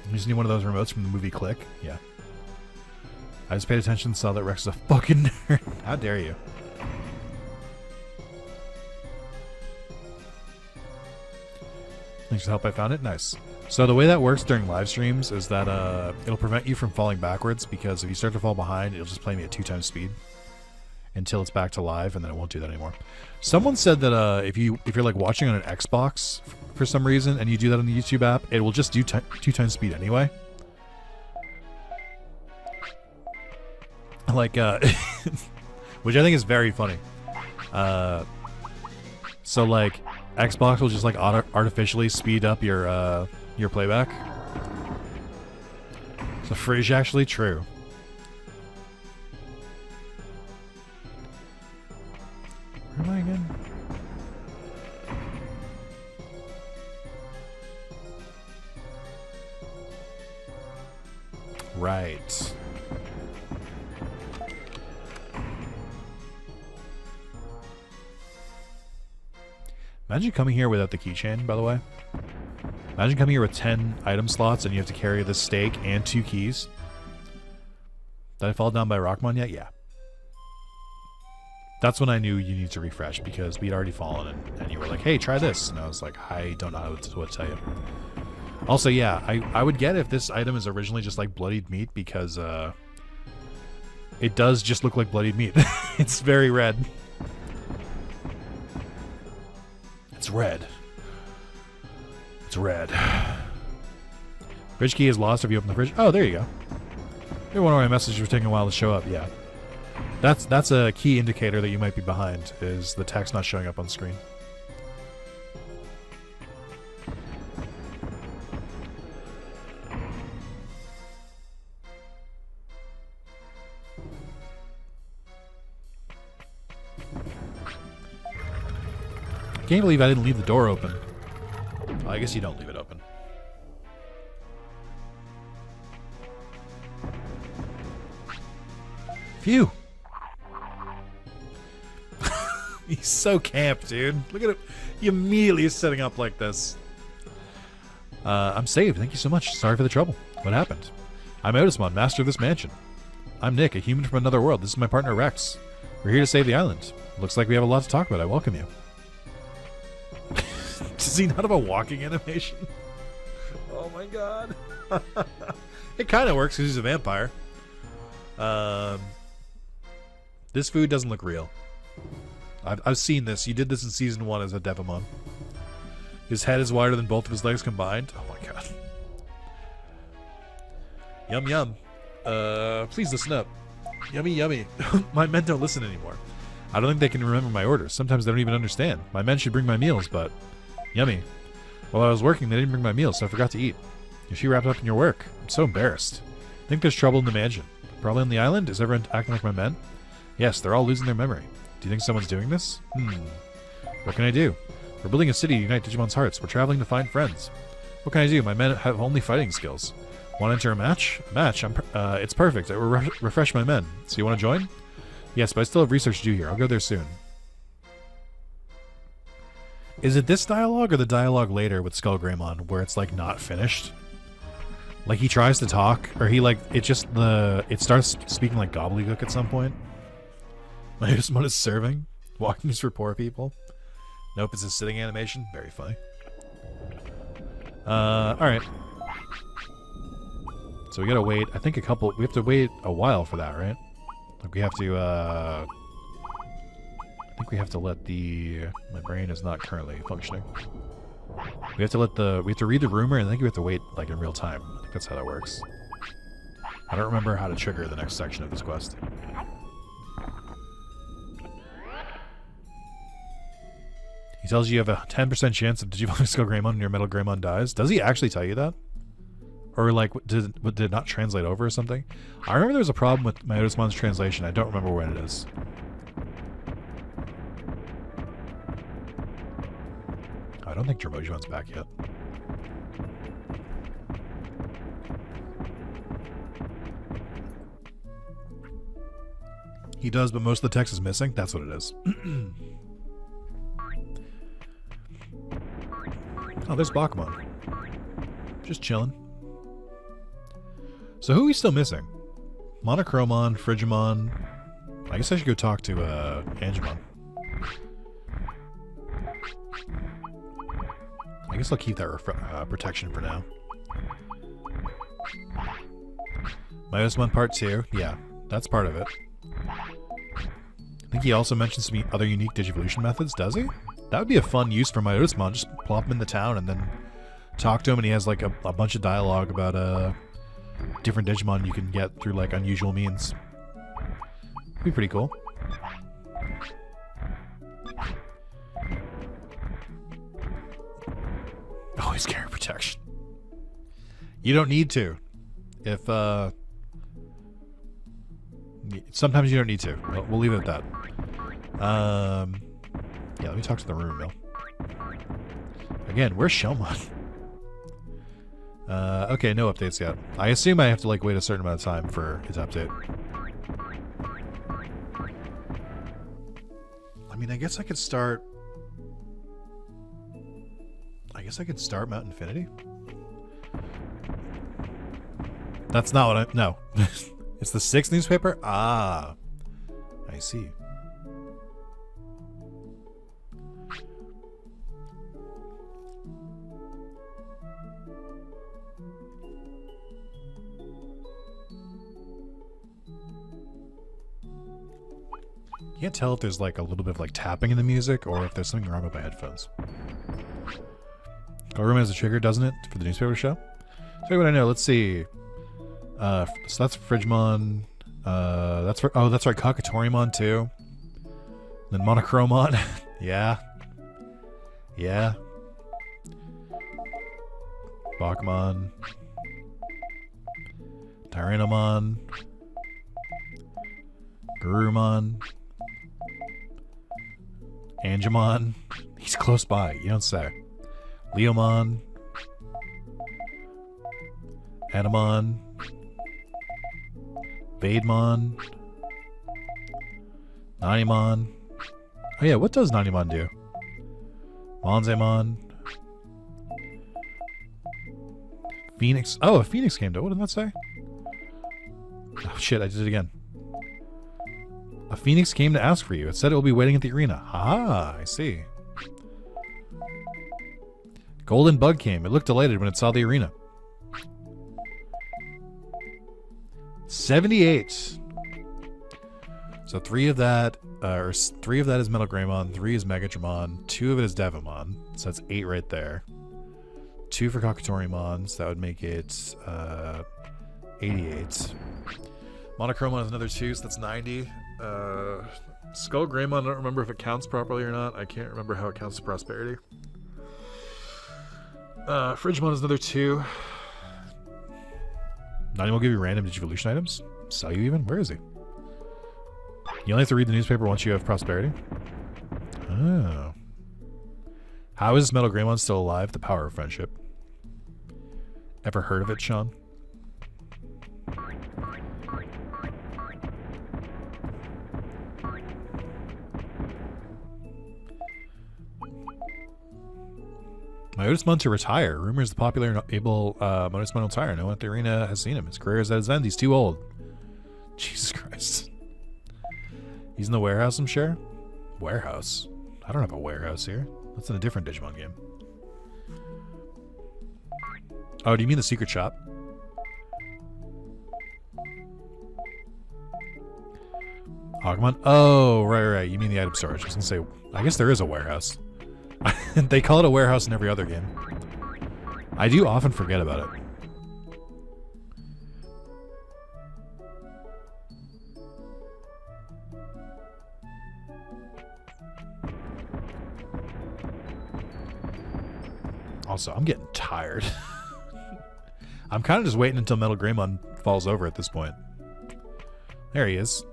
You just need one of those remotes from the movie Click? Yeah. I just paid attention and saw that Rex is a fucking nerd. How dare you? Thanks for the help, I found it. Nice. So the way that works during live streams is that it'll prevent you from falling backwards, because if you start to fall behind, it'll just play me at 2 times speed until it's back to live, and then it won't do that anymore. Someone said that if you're like watching on an Xbox for some reason and you do that on the YouTube app, it will just do 2 times speed anyway. Like which I think is very funny. So like Xbox will just like artificially speed up your playback. So fridge actually true. Where am I again? Right. Imagine coming here without the keychain, by the way. Imagine coming here with 10 item slots and you have to carry the steak and 2 keys. Did I fall down by Rockmon yet? Yeah. That's when I knew you need to refresh, because we'd already fallen and you were like, hey, try this. And I was like, I don't know what to tell you. Also, yeah, I would get if this item is originally just like bloodied meat, because it does just look like bloodied meat. It's very red. It's red. It's red. Fridge key is lost if you open the fridge. Oh, there you go. You're wondering why my messages were taking a while to show up. Yeah. That's a key indicator that you might be behind, is the text not showing up on screen. I can't believe I didn't leave the door open. Well, I guess you don't leave it open. Phew. He's so camp, dude. Look at him. He immediately is setting up like this. I'm saved. Thank you so much. Sorry for the trouble. What happened? I'm Otismon, master of this mansion. I'm Nick, a human from another world. This is my partner Rex. We're here to save the island. Looks like we have a lot to talk about. I welcome you. Does he not have a walking animation? Oh my god. It kind of works because he's a vampire. This food doesn't look real. I've seen this. You did this in season 1 as a Devimon. His head is wider than both of his legs combined. Oh my god. Yum yum. Please listen up. Yummy yummy. My men don't listen anymore. I don't think they can remember my orders. Sometimes they don't even understand. My men should bring my meals, but... Yummy. While I was working, they didn't bring my meals, so I forgot to eat. Is she wrapped up in your work? I'm so embarrassed. I think there's trouble in the mansion. Probably on the island? Is everyone acting like my men? Yes, they're all losing their memory. Do you think someone's doing this? What can I do? We're building a city to unite Digimon's hearts. We're traveling to find friends. What can I do? My men have only fighting skills. Want to enter a match? It's perfect. It will refresh my men. So you want to join? Yes, but I still have research to do here. I'll go there soon. Is it this dialogue or the dialogue later with Skullgreymon where it's like not finished? Like he tries to talk, or he like it starts speaking like gobbledygook at some point. My Otismon is serving. Walking is for poor people. Nope, it's a sitting animation. Very funny. Alright. So we gotta wait, I think we have to wait a while for that, right? Like we have to, I think we have to let my brain is not currently functioning. We have to read the rumor, and I think we have to wait, like, in real time. I think that's how that works. I don't remember how to trigger the next section of this quest. He tells you have a 10% chance of Digimon Skullgreymon when your Metal Greymon dies. Does he actually tell you that? Or, like, did it not translate over or something? I remember there was a problem with my Otismon's translation. I don't remember when it is. I don't think Dramojuan's back yet. He does, but most of the text is missing. That's what it is. Oh, there's Bakumon. Just chilling. So who are we still missing? Monochromon, Frigimon. I guess I should go talk to Angemon. I guess I'll keep that protection for now. My Otismon Part 2. Yeah, that's part of it. I think he also mentions some other unique Digivolution methods, does he? That would be a fun use for my Otismon. Just plop him in the town and then talk to him, and he has like a bunch of dialogue about different Digimon you can get through like unusual means. It'd be pretty cool. Always carry protection. You don't need to. If sometimes you don't need to. We'll leave it at that. Yeah, let me talk to the rumor mill. Again, where's Shelmon? Okay, no updates yet. I assume I have to like wait a certain amount of time for his update. I mean, I guess I could start Mount Infinity. That's not what no. It's the 6th newspaper? Ah. I see. Can't tell if there's like a little bit of like tapping in the music or if there's something wrong with my headphones. Room has a trigger, doesn't it, for the newspaper show? Tell you what I know. Let's see. So that's Frigimon. That's right, Kakatorymon too. And then Monochromon. Yeah. Yeah. Bakumon. Tyrannomon. Garurumon. Angemon. He's close by, you don't say. Leomon. Anamon. Vademon. Nanimon. Oh yeah, what does Nanimon do? Monzemon. Phoenix. Oh, a Phoenix came to. What did that say? Oh, shit, I did it again. A phoenix came to ask for you. It said it will be waiting at the arena. Ah, I see. Golden bug came. It looked delighted when it saw the arena. 78. So 3 of that, three of that is Metal Greymon, 3 is Megatramon, 2 of it is Devimon. So that's 8 right there. 2 for Kakatorimon, so that would make it 88. Monochromon is another 2, so that's 90. Skull Greymon, I don't remember if it counts properly or not. I can't remember how it counts to prosperity. Frigimon is another 2. Not even will give you random Digivolution items? Sell you even? Where is he? You only have to read the newspaper once you have prosperity? Oh. How is this Metal Greymon still alive? The power of friendship. Ever heard of it, Sean? Motusmon to retire. Rumors the popular and able Motusmon will retire. No one at the arena has seen him. His career is at its end. He's too old. Jesus Christ. He's in the warehouse, I'm sure. Warehouse? I don't have a warehouse here. That's in a different Digimon game. Oh, do you mean the secret shop? Agumon? Oh, right. You mean the item storage. I was gonna say, I guess there is a warehouse. They call it a warehouse in every other game. I do often forget about it. Also, I'm getting tired. I'm kind of just waiting until Metal Greymon falls over at this point. There he is.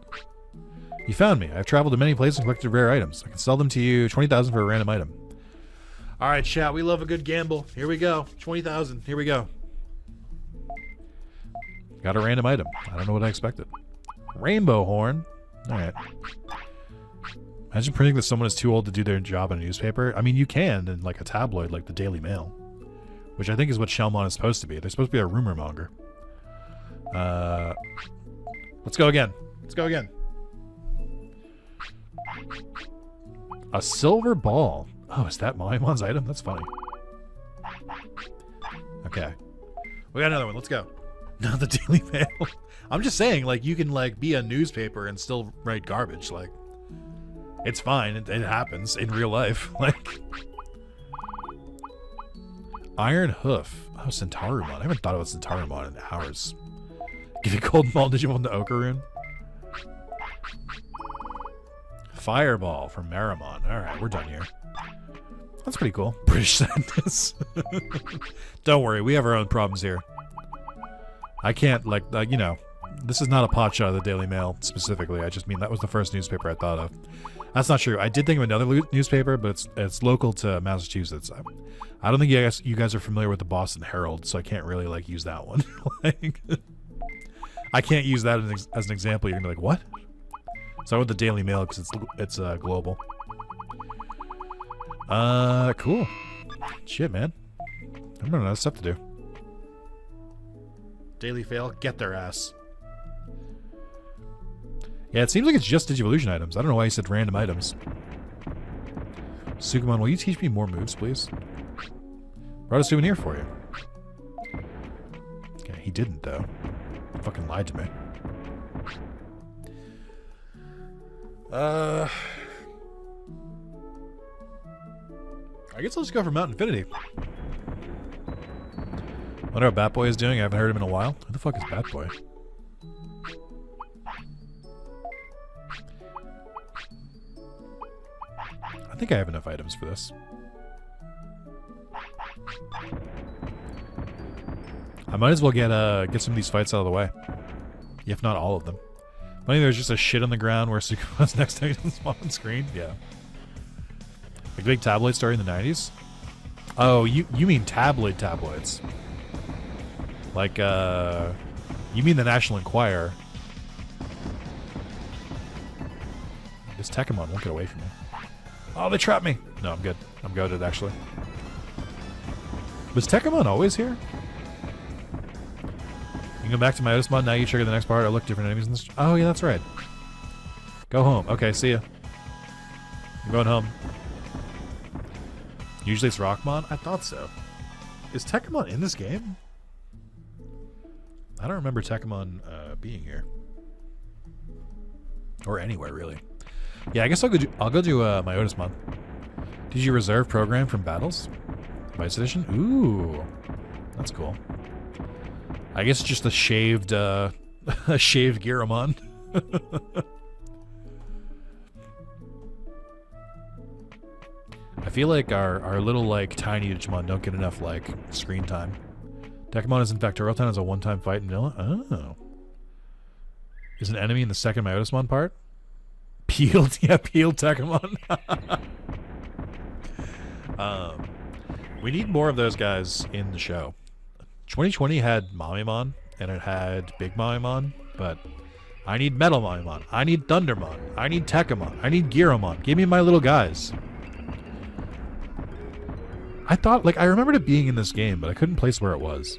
You found me. I've traveled to many places and collected rare items. I can sell them to you. 20,000 for a random item. All right, chat. We love a good gamble. Here we go. 20,000. Here we go. Got a random item. I don't know what I expected. Rainbow horn. All right. Imagine printing that someone is too old to do their job in a newspaper. I mean, you can in like a tabloid like the Daily Mail, which I think is what Shellmon is supposed to be. They're supposed to be a rumor monger. Let's go again. Let's go again. A silver ball. Oh, is that Maimon's item? That's funny. Okay. We got another one. Let's go. Not the Daily Mail. I'm just saying, like, you can, like, be a newspaper and still write garbage. Like, it's fine. It happens in real life. Like, Iron Hoof. Oh, Centaurimon. I haven't thought about Centaurimon in hours. Get a Golden Ball Digimon to Okaroon. Fireball from Marimon. Alright, we're done here. That's pretty cool. British Sadness. Don't worry, we have our own problems here. I can't, like, you know, this is not a pot shot of the Daily Mail specifically. I just mean that was the first newspaper I thought of. That's not true. I did think of another newspaper, but it's local to Massachusetts. I don't think you guys are familiar with the Boston Herald, so I can't really, like, use that one. Like, I can't use that as an example. You're gonna be like, what? So I went the Daily Mail because it's global. Cool. Shit, man. I don't know, stuff to do. Daily Fail, get their ass. Yeah, it seems like it's just Digivolution items. I don't know why you said random items. Sukumon, will you teach me more moves, please? Brought a souvenir for you. Okay, he didn't, though. Fucking lied to me. I guess I'll just go for Mount Infinity. Wonder how Batboy is doing. I haven't heard him in a while. Who the fuck is Batboy? I think I have enough items for this. I might as well get some of these fights out of the way. If not all of them. Funny there's just a shit on the ground where Sukumon's next to his on screen. Yeah. Like a big tabloid story in the 90s? Oh, you mean tabloids. Like, you mean the National Enquirer. This Tekkamon won't get away from me. Oh, they trapped me! No, I'm good. I'm goated, actually. Was Tekkamon always here? You go back to my Otis mod. Now you trigger the next part or look different enemies in this. Oh, yeah, that's right. Go home. Okay, see ya. I'm going home. Usually it's Rockmon? I thought so. Is Tekkamon in this game? I don't remember Tekkamon being here. Or anywhere, really. Yeah, I guess I'll go do my Otis mod. Did you reserve program from battles? Vice Edition? Ooh. That's cool. I guess it's just a shaved a shaved Giramon. I feel like our little like tiny Digimon don't get enough like screen time. Tekkamon is in Factorial Town as a one-time fight in vanilla. Oh. Is an enemy in the second Myotismon part? Peeled, yeah, peeled Tekkamon. We need more of those guys in the show. 2020 had Mamimon and it had Big Mamimon, but I need Metal Mamimon. I need Thundermon. I need Tekkamon. I need Giramon. Give me my little guys. I thought, like, I remembered it being in this game, but I couldn't place where it was.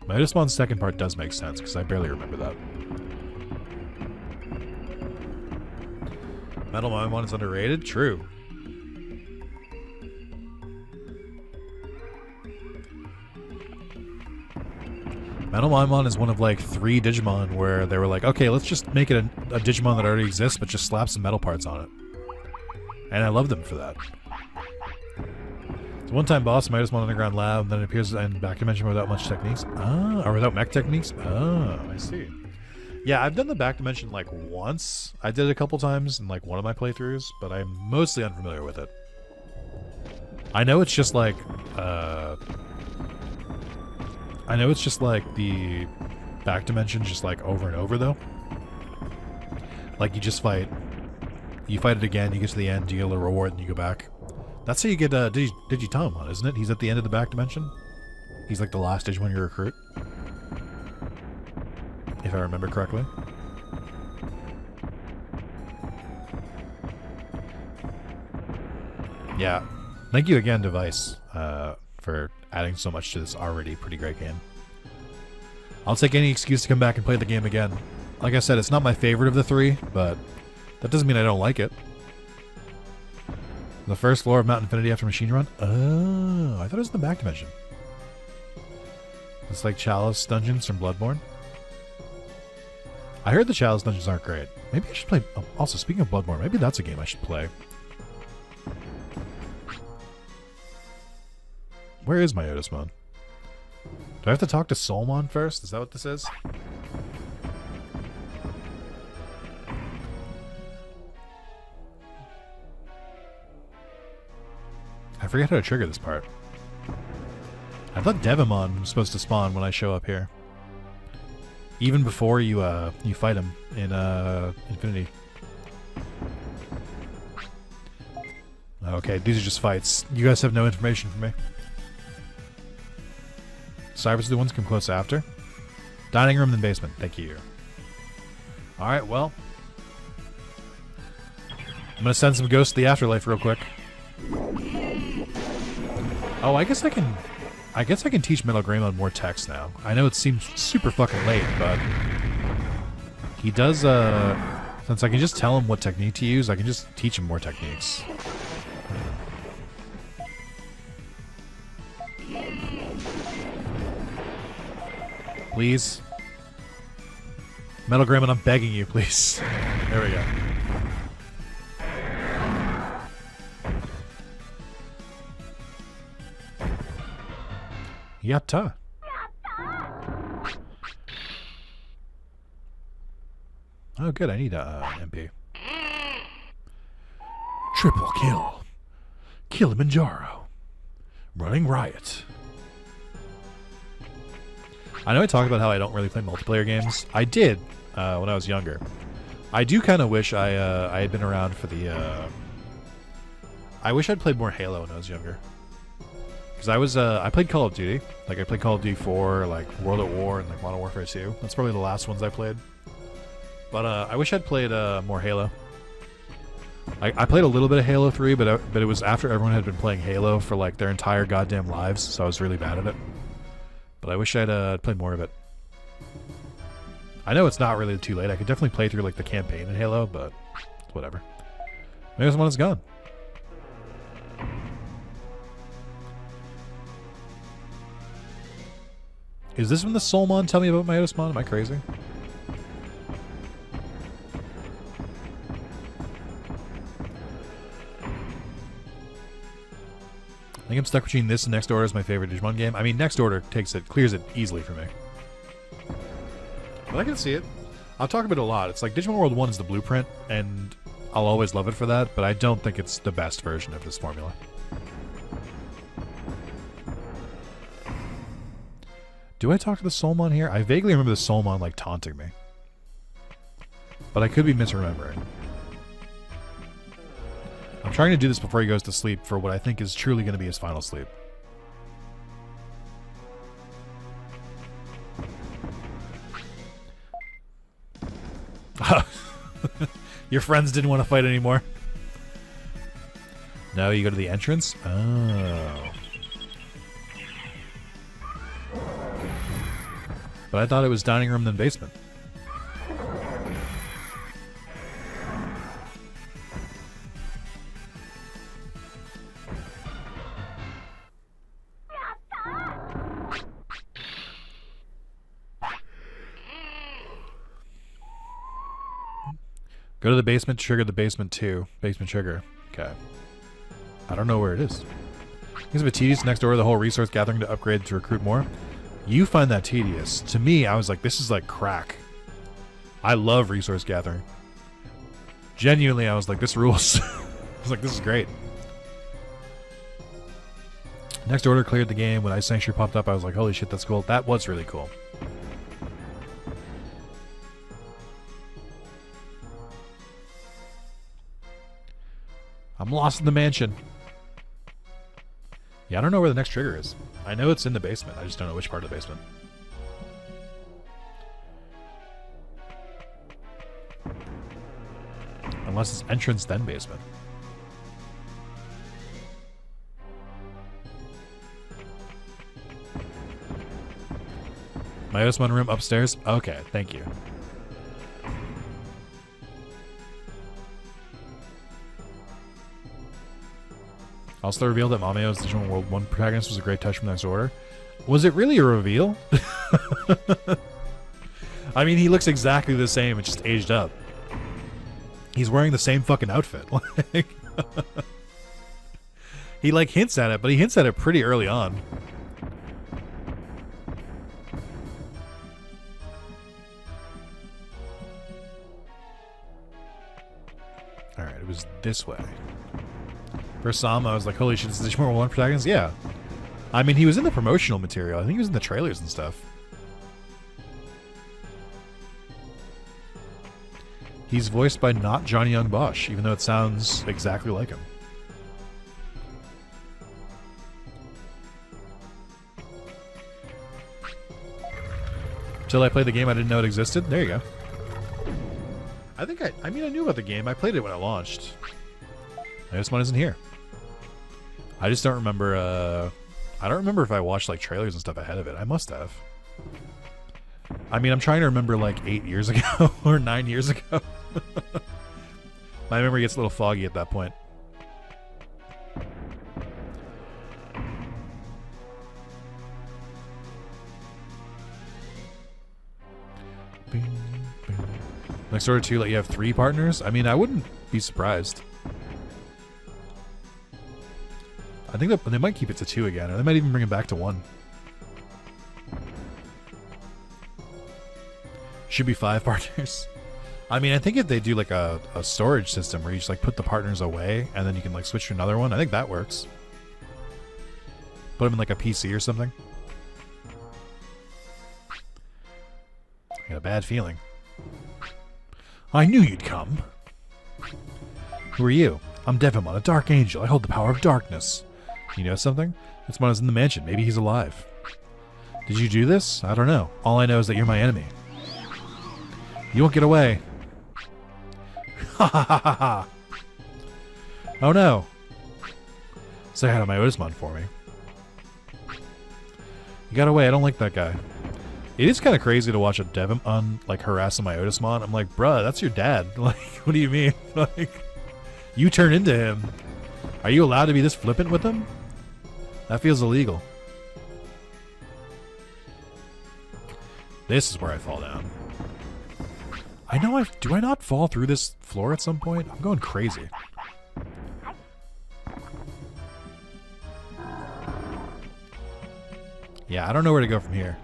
Myotismon's second part does make sense, because I barely remember that. Metal Mamimon is underrated? True. Metal Mamimon is one of like 3 Digimon where they were like, okay, let's just make it a Digimon that already exists, but just slap some metal parts on it. And I love them for that. It's a one-time boss, Myotismon Underground Lab, and then it appears in Back Dimension without much techniques. Ah, or without mech techniques? Oh, I see. Yeah, I've done the Back Dimension like once. I did it a couple times in like one of my playthroughs, but I'm mostly unfamiliar with it. I know it's just like, the Back Dimension just like over and over though. Like you just fight it again, you get to the end, you get a little reward, and you go back. That's how you get Digitamon, isn't it? He's at the end of the Back Dimension. He's like the last Digimon you recruit. If I remember correctly. Yeah. Thank you again, Device, for adding so much to this already pretty great game. I'll take any excuse to come back and play the game again. Like I said, it's not my favorite of the 3, but that doesn't mean I don't like it. The first floor of Mount Infinity after Machine Run? Oh, I thought it was in the Back Dimension. It's like Chalice dungeons from Bloodborne. I heard the Chalice dungeons aren't great. Maybe I should play... Oh, also, speaking of Bloodborne, maybe that's a game I should play. Where is my Otismon? Do I have to talk to Soulmon first? Is that what this is? I forget how to trigger this part. I thought Devimon was supposed to spawn when I show up here. Even before you fight him in Infinity. Okay, these are just fights. You guys have no information for me. Cybers the ones come close after. Dining room, then basement. Thank you. Alright, well. I'm gonna send some ghosts to the afterlife real quick. Oh, I guess I can teach Metal Greymon more text now. I know it seems super fucking late, but he does since I can just tell him what technique to use, I can just teach him more techniques. Please. Metal Greymon, I'm begging you, please. There we go. Yatta. Oh, good. I need a MP. Triple kill. Kilimanjaro. Running riot. I know I talked about how I don't really play multiplayer games. I did when I was younger. I do kind of wish I had been around for the... I wish I'd played more Halo when I was younger. Because I played Call of Duty. Like, I played Call of Duty 4, like, World at War, and, like, Modern Warfare 2. That's probably the last ones I played. But, I wish I'd played, more Halo. I played a little bit of Halo 3, but it was after everyone had been playing Halo for, like, their entire goddamn lives, so I was really bad at it. But I wish I'd, played more of it. I know it's not really too late. I could definitely play through like the campaign in Halo, but whatever. Maybe this one is gone. Is this when the Soulmon tell me about my Otismon? Am I crazy? I think I'm stuck between this and Next Order as my favorite Digimon game. I mean, Next Order clears it easily for me. But I can see it. I'll talk about it a lot. It's like Digimon World 1 is the blueprint, and I'll always love it for that, but I don't think it's the best version of this formula. Do I talk to the Soulmon here? I vaguely remember the Soulmon, like, taunting me. But I could be misremembering. I'm trying to do this before he goes to sleep for what I think is truly going to be his final sleep. Your friends didn't want to fight anymore? No, you go to the entrance? Oh. But I thought it was dining room then basement. Go to the basement, trigger the basement 2. Basement trigger. Okay. I don't know where it is. It's a bit tedious next door, the whole resource gathering to upgrade to recruit more. You find that tedious. To me, I was like, this is like crack. I love resource gathering. Genuinely, I was like, this rules. I was like, this is great. Next Order cleared the game. When Ice Sanctuary popped up, I was like, holy shit, that's cool. That was really cool. I'm lost in the mansion. Yeah, I don't know where the next trigger is. I know it's in the basement. I just don't know which part of the basement. Unless it's entrance, then basement. My Osman room upstairs? Okay, thank you. Also revealed that Mameo's Digimon World 1 protagonist was a great touch from Next Order. Was it really a reveal? I mean, he looks exactly the same, it's just aged up. He's wearing the same fucking outfit. He like hints at it, but he hints at it pretty early on. Alright, it was this way. First saw him, I was like, holy shit, is this Digimon 1 protagonist? Yeah. I mean, he was in the promotional material. I think he was in the trailers and stuff. He's voiced by not Johnny Young Bosch, even though it sounds exactly like him. Until I played the game, I didn't know it existed. There you go. I mean, I knew about the game. I played it when it launched. This one isn't here. I just don't remember, I don't remember if I watched, like, trailers and stuff ahead of it. I must have. I mean, I'm trying to remember, like, 8 years ago or 9 years ago. My memory gets a little foggy at that point. Next Order 2 let you have 3 partners? I mean, I wouldn't be surprised. I think that they might keep it to 2 again, or they might even bring it back to 1. Should be 5 partners. I mean, I think if they do like a storage system where you just like put the partners away and then you can like switch to another one, I think that works. Put them in like a PC or something. I got a bad feeling. I knew you'd come. Who are you? I'm Devimon, a dark angel. I hold the power of darkness. You know something? This one is in the mansion. Maybe he's alive. Did you do this? I don't know. All I know is that you're my enemy. You won't get away. Ha ha ha ha ha. Oh no. Say hi to my Otismon for me. You got away. I don't like that guy. It is kind of crazy to watch a Devimon like harassing my Otismon. I'm like, bruh, that's your dad. Like, what do you mean? Like, you turn into him. Are you allowed to be this flippant with him? That feels illegal. This is where I fall down. I know do I not fall through this floor at some point? I'm going crazy. Yeah, I don't know where to go from here.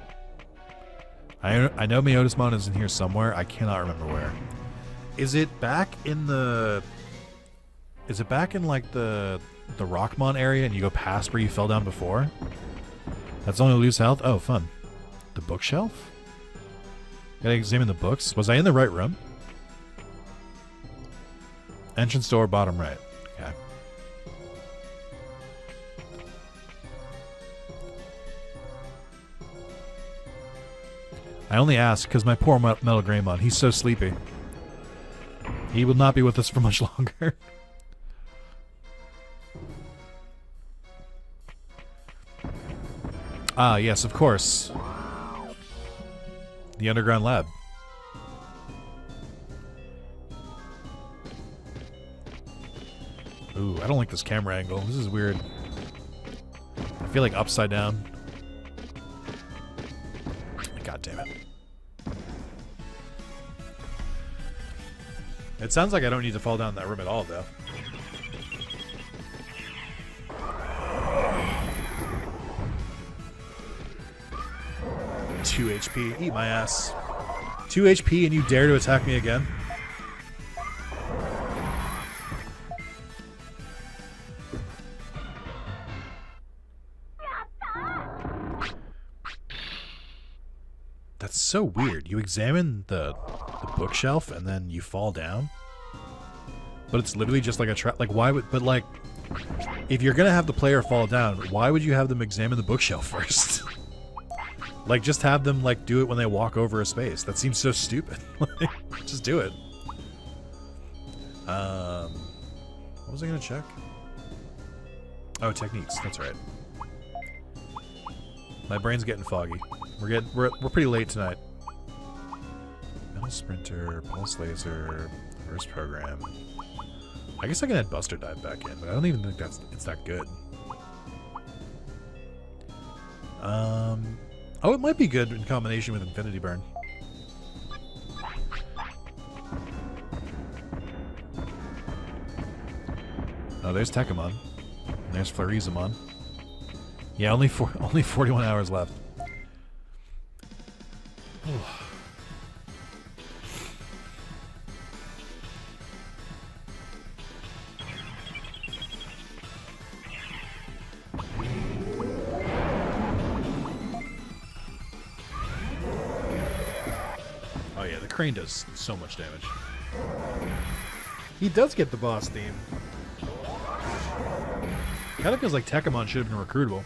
I know Miotismon is in here somewhere. I cannot remember where. Is it back in the... Is it back in, like, the Rockmon area and you go past where you fell down before? That's only lose health? Oh, fun. The bookshelf? Gotta examine the books. Was I in the right room? Entrance door, bottom right. Okay. I only ask because my poor Metal Greymon, he's so sleepy. He will not be with us for much longer. Ah, yes, of course. The underground lab. Ooh, I don't like this camera angle. This is weird. I feel like upside down. God damn it. It sounds like I don't need to fall down that room at all, though. Two HP. Eat my ass. 2 HP and you dare to attack me again? That's so weird. You examine the bookshelf and then you fall down? But it's literally just like a trap. Like, why would... But, like, if you're gonna have the player fall down, why would you have them examine the bookshelf first? Like, just have them, like, do it when they walk over a space. That seems so stupid. Just do it. What was I gonna check? Oh, techniques. That's right. My brain's getting foggy. We're pretty late tonight. Metal Sprinter, Pulse Laser, Reverse Program. I guess I can add Buster Dive back in, but I don't even think it's that good. Oh, it might be good in combination with Infinity Burn. Oh, there's Tekkamon. And there's Florizamon. Yeah, only 41 hours left. Oh yeah, the crane does so much damage. He does get the boss theme. Kinda feels like Tekkamon should have been recruitable.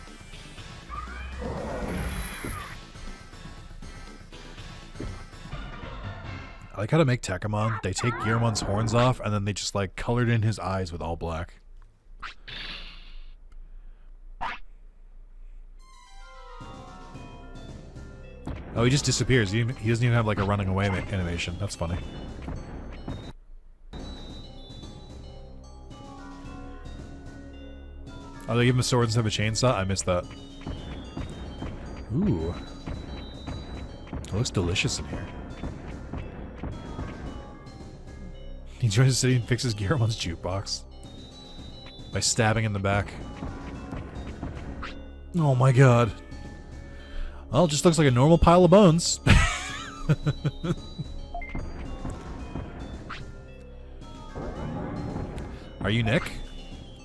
I like how to make Tekkamon. They take Gearmon's horns off and then they just like colored in his eyes with all black. Oh, he just disappears. He doesn't even have like a running away animation. That's funny. Oh, they give him a sword instead of a chainsaw? I missed that. Ooh. It looks delicious in here. He joins the city and fixes Gearmon's jukebox. By stabbing in the back. Oh my god. Well, it just looks like a normal pile of bones. Are you Nick?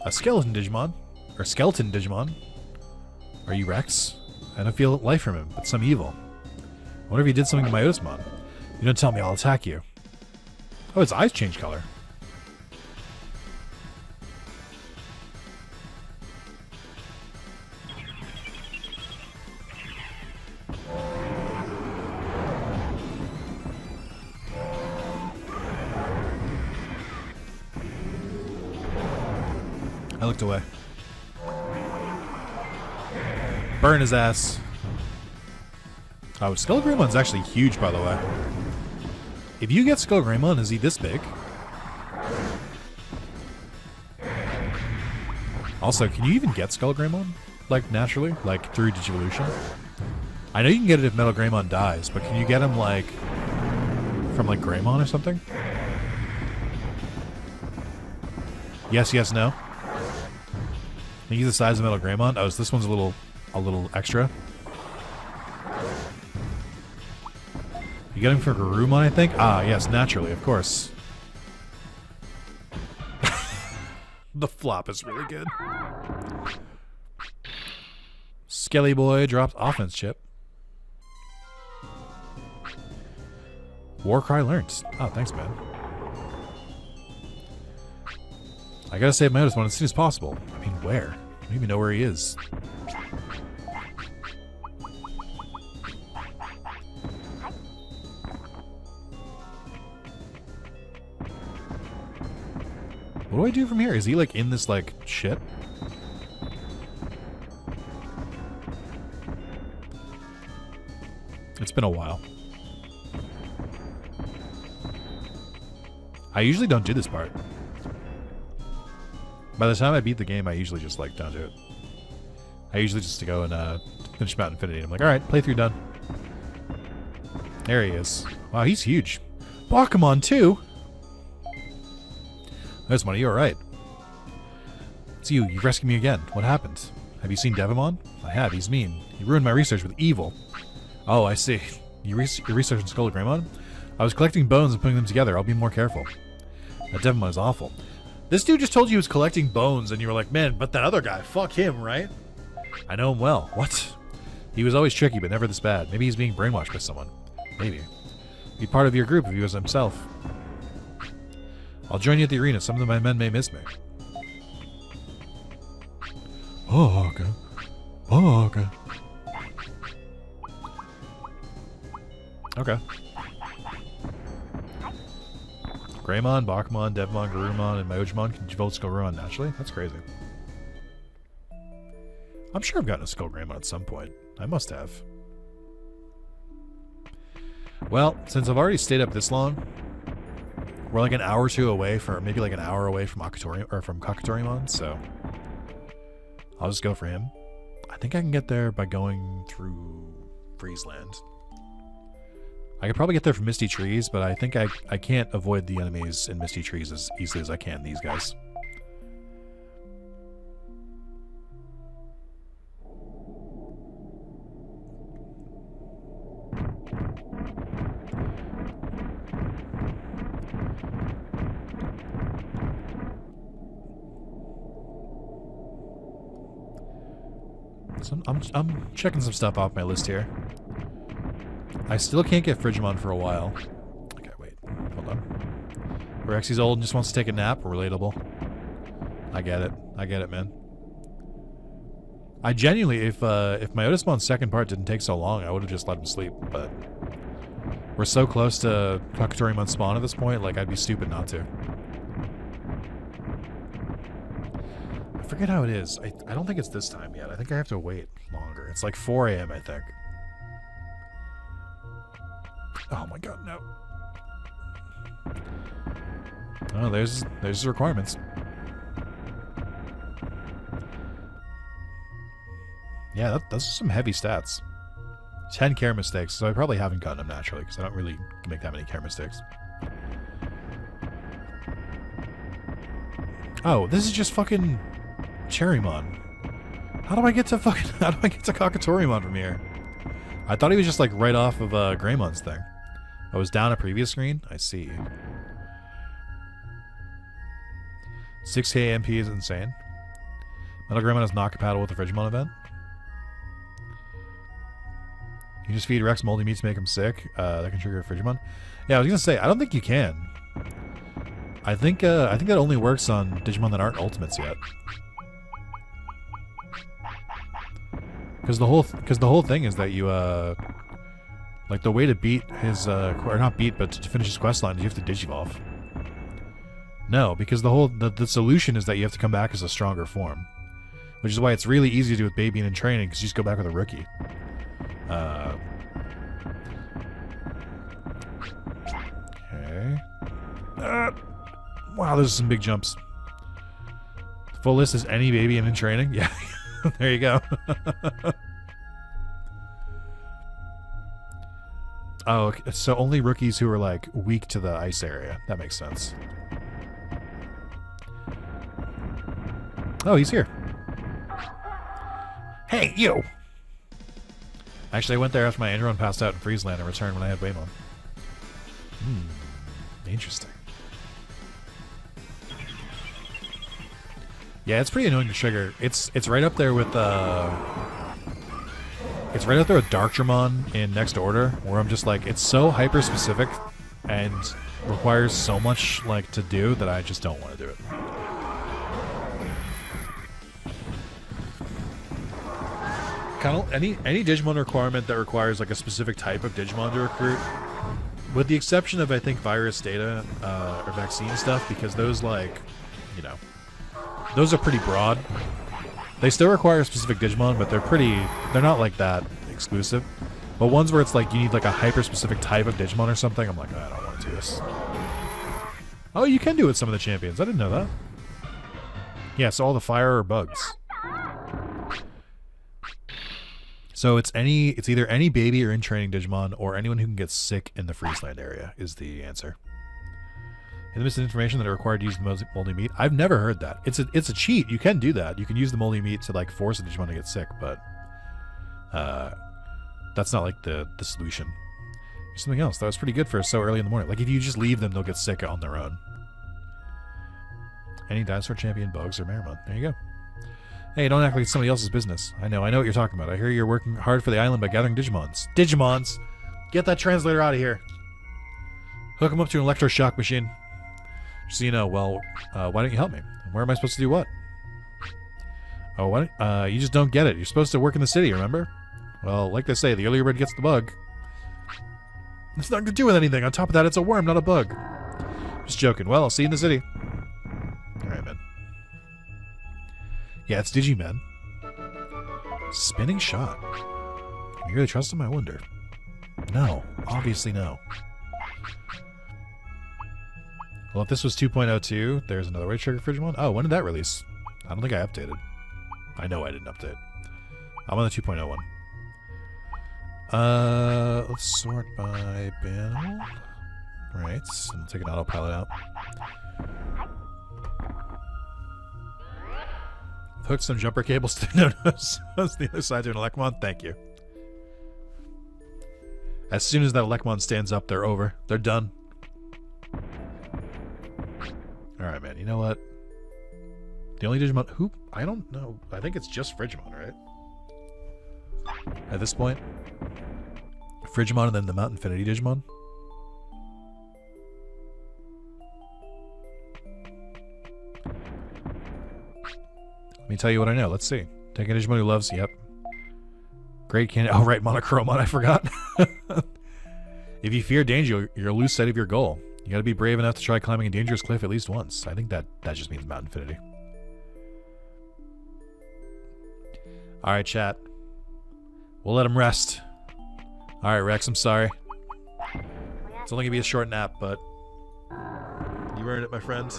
A skeleton Digimon? Or skeleton Digimon? Are you Rex? I don't feel life from him, but some evil. I wonder if he did something to my Otismon. You don't tell me, I'll attack you. Oh, his eyes change color. I looked away. Burn his ass. Oh, Skullgreymon actually huge, by the way. If you get Skullgreymon, is he this big? Also, can you even get Skullgreymon? Like, naturally? Like, through Digivolution? I know you can get it if Metal Greymon dies, but can you get him, like, from, like, Greymon or something? Yes, yes, no? I think he's the size of Metal Greymon. Oh, so this one's a little extra. You get him for Garurumon, I think? Ah, yes, naturally, of course. The flop is really good. Skelly Boy dropped offense chip. Warcry learned. Oh, thanks, man. I gotta save my Otis one as soon as possible. I mean, where? I don't even know where he is. What do I do from here? Is he, like, in this, like, shit? It's been a while. I usually don't do this part. By the time I beat the game, I usually just, like, don't do it. I usually just go and finish Mount Infinity. I'm like, alright, playthrough done. There he is. Wow, he's huge. Bakumon, too? There's money, you're alright. It's you. You've rescued me again. What happened? Have you seen Devimon? I have. He's mean. He ruined my research with evil. Oh, I see. Your research on Skullgreymon? I was collecting bones and putting them together. I'll be more careful. That Devimon is awful. This dude just told you he was collecting bones, and you were like, man, but that other guy, fuck him, right? I know him well. What? He was always tricky, but never this bad. Maybe he's being brainwashed by someone. Maybe. Be part of your group if he was himself. I'll join you at the arena. Some of my men may miss me. Oh, okay. Oh, okay. Okay. Greymon, Bakumon, Devimon, Garurumon, and Myojimon can vote Skullgreymon naturally? That's crazy. I'm sure I've gotten a Skullgreymon at some point. I must have. Well, since I've already stayed up this long, we're like an hour or two away from, maybe like an hour away from Kakatorimon, so I'll just go for him. I think I can get there by going through Freezeland. I could probably get there from Misty Trees, but I think I can't avoid the enemies in Misty Trees as easily as I can these guys. So I'm checking some stuff off my list here. I still can't get Frigimon for a while. Okay, wait. Hold on. Rexy's old and just wants to take a nap. Relatable. I get it. I get it, man. I genuinely, if my Otismon's second part didn't take so long, I would have just let him sleep, but we're so close to Kakatorimon spawn at this point, like, I'd be stupid not to. I forget how it is. I don't think it's this time yet. I think I have to wait longer. It's like 4 a.m., I think. Oh my god, no. Oh, there's the requirements. Yeah, those are some heavy stats. 10 care mistakes, so I probably haven't gotten them naturally, because I don't really make that many care mistakes. Oh, this is just fucking Cherrymon. How do I get to Kakatorimon from here? I thought he was just like right off of Greymon's thing. I was down a previous screen? I see. 6k MP is insane. Metal Greymon is not compatible with the Frigimon event. You just feed Rex moldy meat to make him sick. That can trigger a Frigimon. Yeah, I was gonna say, I don't think you can. I think that only works on Digimon that aren't Ultimates yet. Because the whole thing is that you like, the way to beat his or not beat, but to finish his quest line is you have to Digivolve. No, because the solution is that you have to come back as a stronger form, which is why it's really easy to do with Baby and in training, because you just go back with a rookie. Okay. Wow, there's some big jumps. Full list is any baby in training. Yeah, there you go. Oh, okay. So only rookies who are like weak to the ice area. That makes sense. Oh, he's here. Hey, you! Actually, I went there after my Andron passed out in Friesland and returned when I had Waymon. Interesting. Yeah, it's pretty annoying to trigger. It's right up there with it's right up there with Darkdramon in Next Order, where I'm just like, it's so hyper specific and requires so much like to do that I just don't want to do it. Kind of any Digimon requirement that requires like a specific type of Digimon to recruit, with the exception of I think virus data or vaccine stuff, because those like, you know, those are pretty broad. They still require specific Digimon, but they're not like that exclusive. But ones where it's like you need like a hyper specific type of Digimon or something, I'm like, I don't want to do this. Oh, you can do it with some of the champions. I didn't know that. Yeah, so all the fire or bugs. So it's either any baby or in training Digimon or anyone who can get sick in the Friesland area is the answer. In the midst of information that are required to use the moldy meat, I've never heard that. It's a cheat. You can do that. You can use the moldy meat to like force a Digimon to get sick, but that's not like the solution. There's something else that was pretty good for so early in the morning. Like if you just leave them, they'll get sick on their own. Any dinosaur champion, bugs, or Meramon. There you go. Hey, don't act like it's somebody else's business. I know what you're talking about. I hear you're working hard for the island by gathering Digimons. Digimons! Get that translator out of here. Hook him up to an electroshock machine. Just so you know, well, why don't you help me? Where am I supposed to do what? Oh, what? You just don't get it. You're supposed to work in the city, remember? Well, like they say, the earlier bird gets the bug. It's nothing to do with anything. On top of that, it's a worm, not a bug. Just joking. Well, I'll see you in the city. Alright, man. Yeah, it's Digiman. Spinning shot. Can you really trust him? I wonder. No. Obviously no. Well, if this was 2.02, there's another way to trigger Frigimon. Oh, when did that release? I don't think I updated. I know I didn't update. I'm on the 2.01. Let's sort by banner. Right, and take an autopilot out. Hooked some jumper cables to the other side to an Elecmon. Thank you. As soon as that Elecmon stands up, they're over. They're done. Alright, man. You know what? The only Digimon... Who? I don't know. I think it's just Frigimon, right? At this point. Frigimon and then the Mount Infinity Digimon. Let me tell you what I know. Let's see. Take a Digimon who loves... Yep. Great candy... Oh, right. Monochromon. I forgot. If you fear danger, you'll lose sight of your goal. You gotta be brave enough to try climbing a dangerous cliff at least once. I think that just means Mount Infinity. Alright, chat. We'll let him rest. Alright, Rex, I'm sorry. It's only gonna be a short nap, but... You earned it, my friend.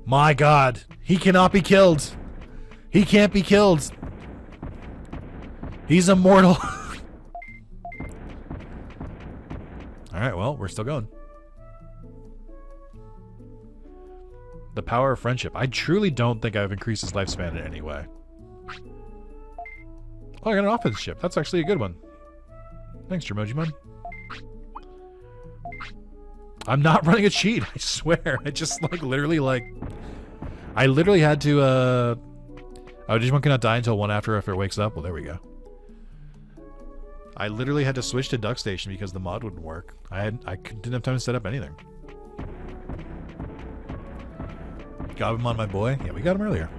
My god! He cannot be killed! He can't be killed! He's immortal! Alright, well, we're still going. The power of friendship. I truly don't think I've increased his lifespan in any way. Oh, I got an offense ship. That's actually a good one. Thanks, Jermojimon. I'm not running a cheat, I swear. I just, like, literally, like... I literally had to, Oh, Digimon cannot die until 1 after if it wakes up. Well, there we go. I literally had to switch to Duck Station because the mod wouldn't work. I didn't have time to set up anything. Got him on my boy? Yeah, we got him earlier.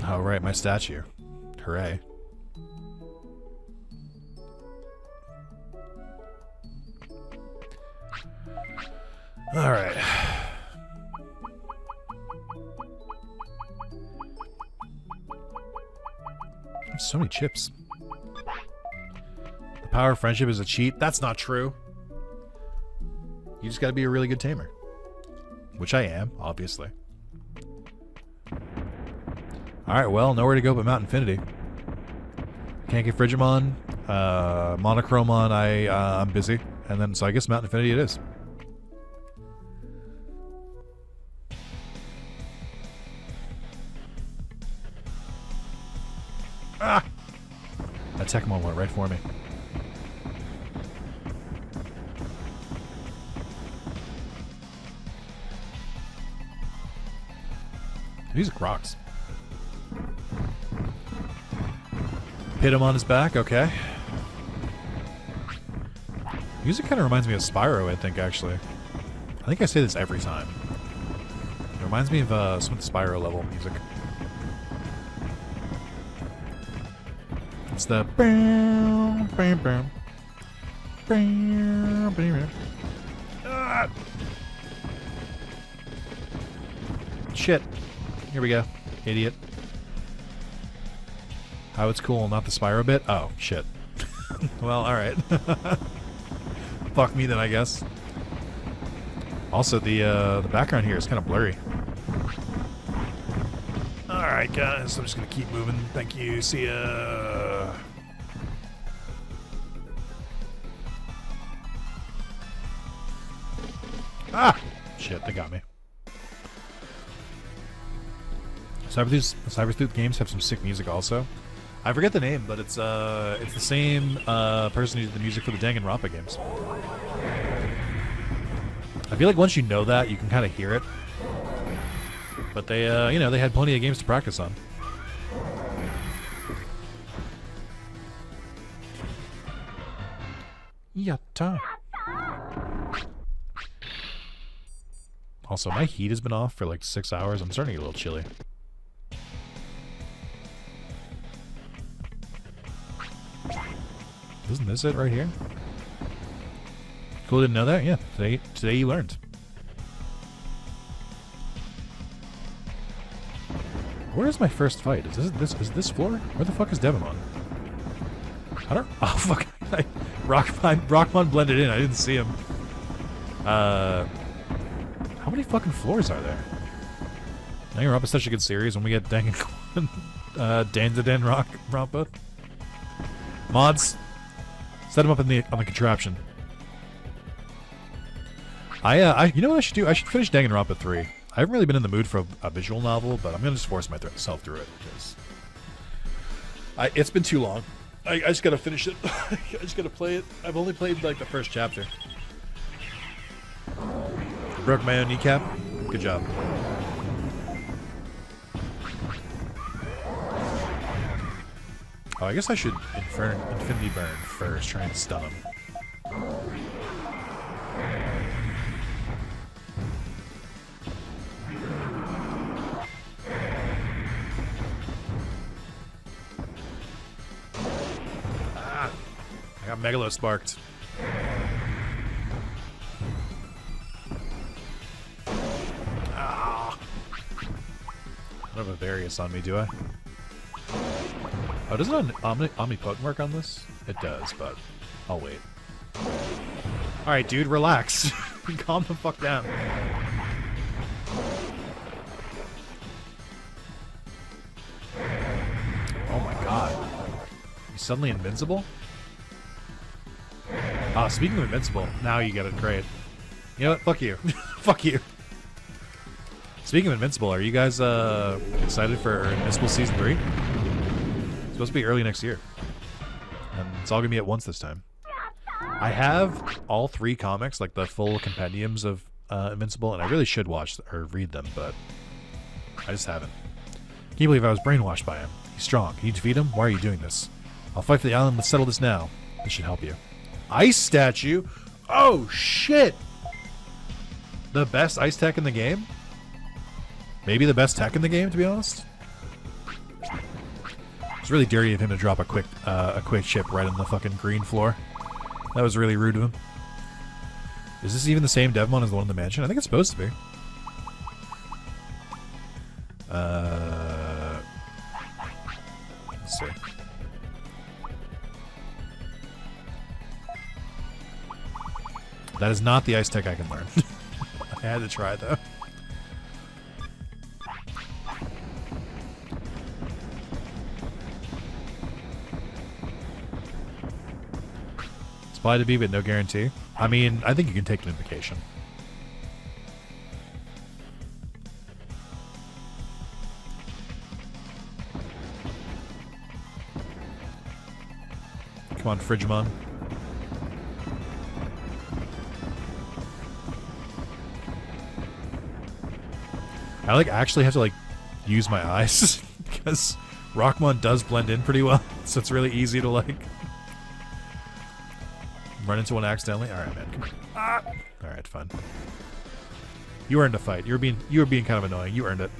Oh, right, my statue. Hooray. Alright. So many chips. The power of friendship is a cheat. That's not true. You just gotta be a really good tamer. Which I am, obviously. Alright, well, nowhere to go but Mount Infinity. Can't get Frigimon. Monochromon, I'm busy. And then, so I guess Mount Infinity it is. Ah! That Tekmon went right for me. Music rocks. Hit him on his back, okay. Music kind of reminds me of Spyro, I think, actually. I think I say this every time. It reminds me of some of the Spyro level music. It's the... Ah! Shit. Here we go. Idiot. How it's cool, not the Spyro bit? Oh, shit. Well, alright. Fuck me then, I guess. Also, the background here is kind of blurry. Alright, guys. I'm just gonna keep moving. Thank you. See ya. Ah! Shit, they got me. Cybersleuth games have some sick music also. I forget the name, but it's the same person who did the music for the Danganronpa games. I feel like once you know that, you can kind of hear it. But they, you know, they had plenty of games to practice on. Yatta. Also, my heat has been off for like 6 hours. I'm starting to get a little chilly. Isn't this it right here? Cool, didn't know that? Yeah, today you learned. Where is my first fight? Is this floor? Where the fuck is Devimon? I don't... Oh, fuck. Rockmon blended in. I didn't see him. How many fucking floors are there? Danganronpa is such a good series when we get Danganronpa. Rampa. Mods. Set him up on the contraption. You know what I should do? I should finish Danganronpa 3. I haven't really been in the mood for a visual novel, but I'm gonna just force myself through it because it's been too long. I just gotta finish it. I just gotta play it. I've only played like the first chapter. Broke my own kneecap. Good job. Oh, I guess I should Infinity Burn first, try and stun him. Ah, I got Megalo sparked. Ah. I don't have a Varius on me, do I? Oh, doesn't Omnipotent work on this? It does, but I'll wait. Alright, dude, relax. Calm the fuck down. Oh my god. He's suddenly invincible? Ah, speaking of invincible, now you get it, great. You know what? Fuck you. Fuck you. Speaking of invincible, are you guys excited for Invincible Season 3? Supposed to be early next year, and it's all gonna be at once this time. I have all 3 comics, like the full compendiums of Invincible, and I really should watch or read them, but I just haven't. Can you believe I was brainwashed by him? He's strong. Can you defeat him? Why are you doing this? I'll fight for the island. Let's settle this now. This should help you. Ice statue? Oh shit! The best ice tech in the game? Maybe the best tech in the game, to be honest. It's really dirty of him to drop a quick chip right on the fucking green floor. That was really rude of him. Is this even the same Devimon as the one in the mansion? I think it's supposed to be. Let's see. That is not the ice tech I can learn. I had to try, though. Supply to be, but no guarantee. I mean, I think you can take an invocation. Come on, Frigimon. I like actually have to like use my eyes because Rockmon does blend in pretty well, so it's really easy to like run into one accidentally. All right, man. Come on. Ah! All right, fine. You earned a fight. You were being kind of annoying. You earned it.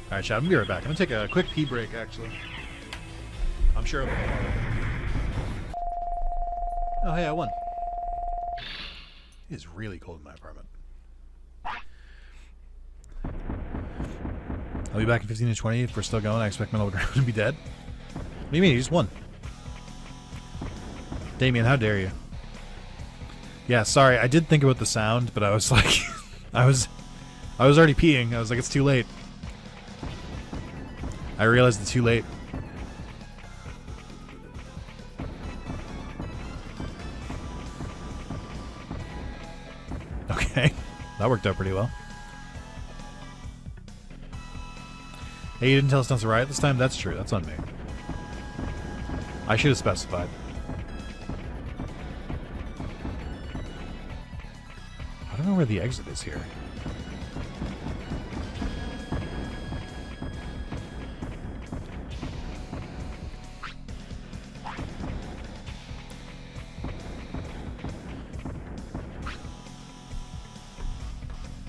All right, chat. I'm gonna be right back. I'm gonna take a quick pee break. Actually, I'm sure. Oh, hey, I won. It is really cold in my apartment. I'll be back in 15 to 20 if we're still going. I expect Metal Ground to be dead. What do you mean? You just won. Damien, how dare you? Yeah, sorry. I did think about the sound, but I was like... I was already peeing. I was like, it's too late. I realized it's too late. Okay. That worked out pretty well. Hey, you didn't tell us not to riot this time? That's true. That's on me. I should have specified. I don't know where the exit is here.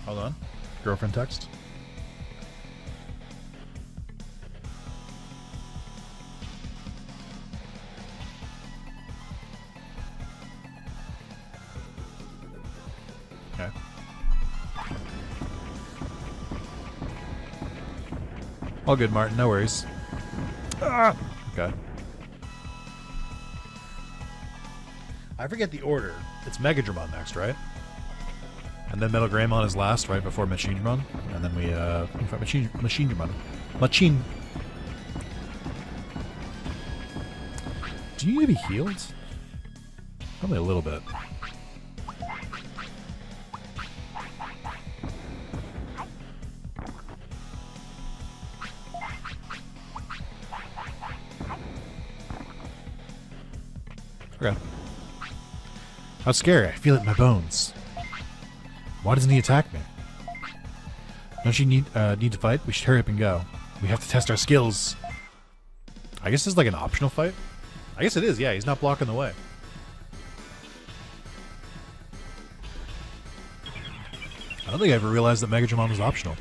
Hold on. Girlfriend text. Okay. All good, Martin. No worries. Ah! Okay. I forget the order. It's Megadramon next, right? And then Metal Greymon is last, right before Machinedramon. And then we fight Machinedramon. Machine. Do you need to be healed? Probably a little bit. Okay. How scary. I feel it in my bones. Why doesn't he attack me? Don't you need to fight? We should hurry up and go. We have to test our skills. I guess this is like an optional fight? I guess it is, yeah. He's not blocking the way. I don't think I ever realized that Megadramon was optional.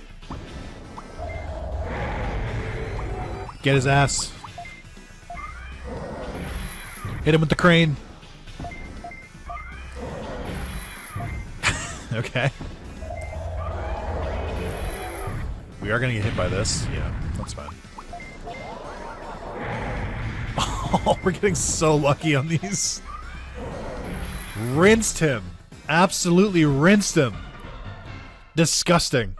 Get his ass. Hit him with the crane. Okay. We are going to get hit by this. Yeah, that's fine. Oh, we're getting so lucky on these. Rinsed him. Absolutely rinsed him. Disgusting.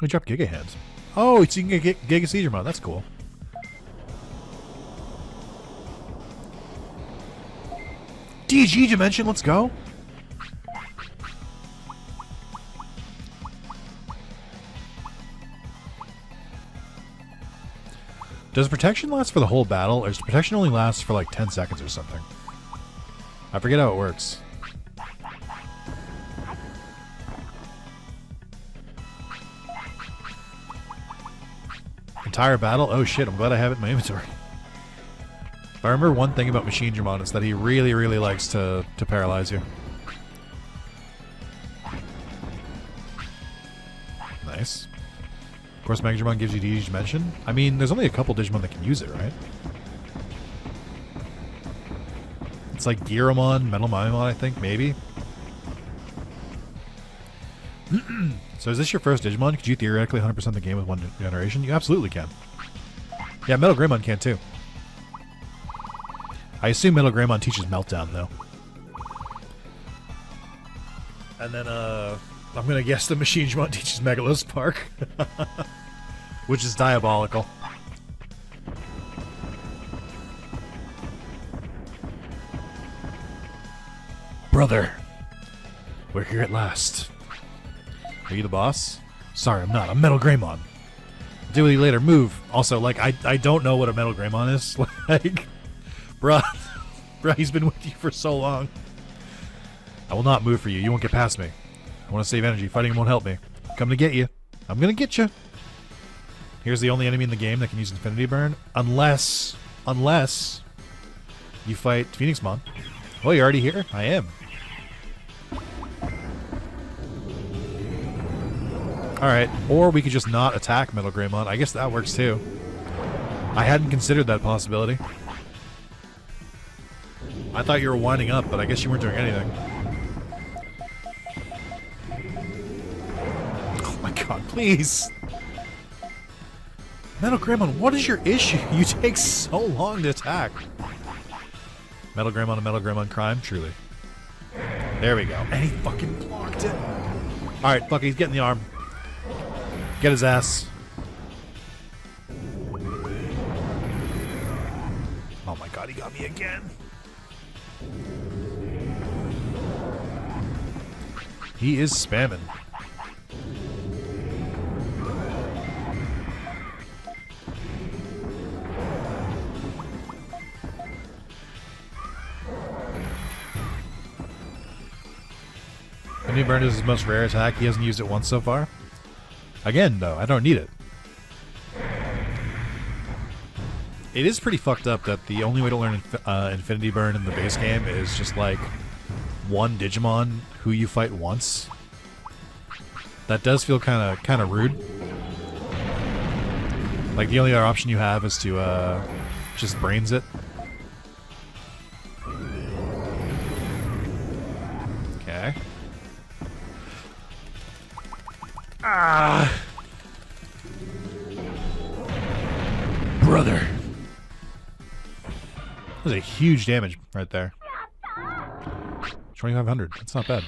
We dropped Giga Hands. Oh, so you can get Giga Seizuremon. That's cool. DG Dimension, let's go. Does protection last for the whole battle, or does protection only last for like 10 seconds or something? I forget how it works. Entire battle? Oh shit, I'm glad I have it in my inventory. If I remember one thing about Machinedramon, it's that he really, really likes to paralyze you. Nice. Of course, Megadramon gives you DG Dimension. I mean, there's only a couple Digimon that can use it, right? It's like Gearamon, Metal Mimon, I think, maybe. So is this your first Digimon? Could you theoretically 100% the game with one generation? You absolutely can. Yeah, Metal Greymon can too. I assume Metal Greymon teaches Meltdown, though. And then, I'm gonna guess the Machinimon teaches Megalospark. Which is diabolical. Brother, we're here at last. Are you the boss? Sorry, I'm not. I'm Metal Greymon. Deal with you later. Move. Also, like, I don't know what a Metal Greymon is. Like, bruh, he's been with you for so long. I will not move for you. You won't get past me. I want to save energy. Fighting him won't help me. I'm coming to get you. I'm gonna get you. Here's the only enemy in the game that can use Infinity Burn, unless you fight Phoenixmon. Oh, you're already here? I am. Alright, or we could just not attack Metal Greymon. I guess that works too. I hadn't considered that possibility. I thought you were winding up, but I guess you weren't doing anything. Oh my god, please! Metal Greymon, what is your issue? You take so long to attack. Metal Greymon and Metal Greymon crime, truly. There we go. And he fucking blocked it. Alright, fuck, he's getting the arm. Get his ass. Oh my god, he got me again. He is spamming. Infinity Burn is his most rare attack. He hasn't used it once so far. Again, though, I don't need it. It is pretty fucked up that the only way to learn Infinity Burn in the base game is just like one Digimon who you fight once. That does feel kind of rude. Like the only other option you have is to just brains it. Okay. Ah. Brother. That was a huge damage right there. 2,500. That's not bad.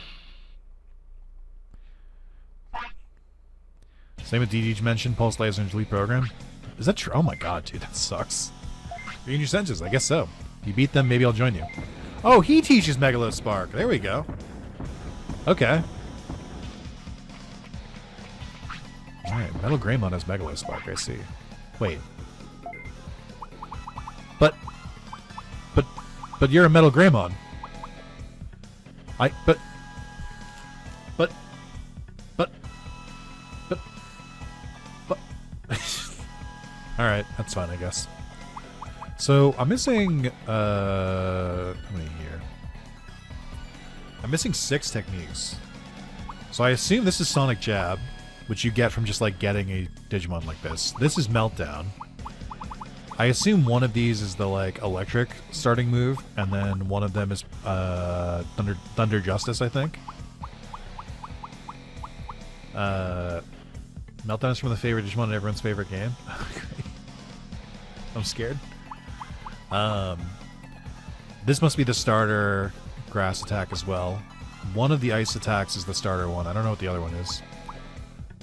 Same with DD mentioned, Pulse Laser and Delete Program. Is that true? Oh my god, dude, that sucks. Regain your senses, I guess so. You beat them, maybe I'll join you. Oh, he teaches Megalospark. There we go. Okay. Alright, Metal Greymon has Megalospark, I see. Wait. But you're a Metal Greymon. But Alright, that's fine, I guess. So, I'm missing, how many here? I'm missing 6 techniques. So I assume this is Sonic Jab, which you get from just, like, getting a Digimon like this. This is Meltdown. I assume one of these is the, like, electric starting move, and then one of them is, Thunder Justice, I think. Meltdown is from the favorite Digimon in everyone's favorite game. I'm scared. This must be the starter grass attack as well. One of the ice attacks is the starter one. I don't know what the other one is.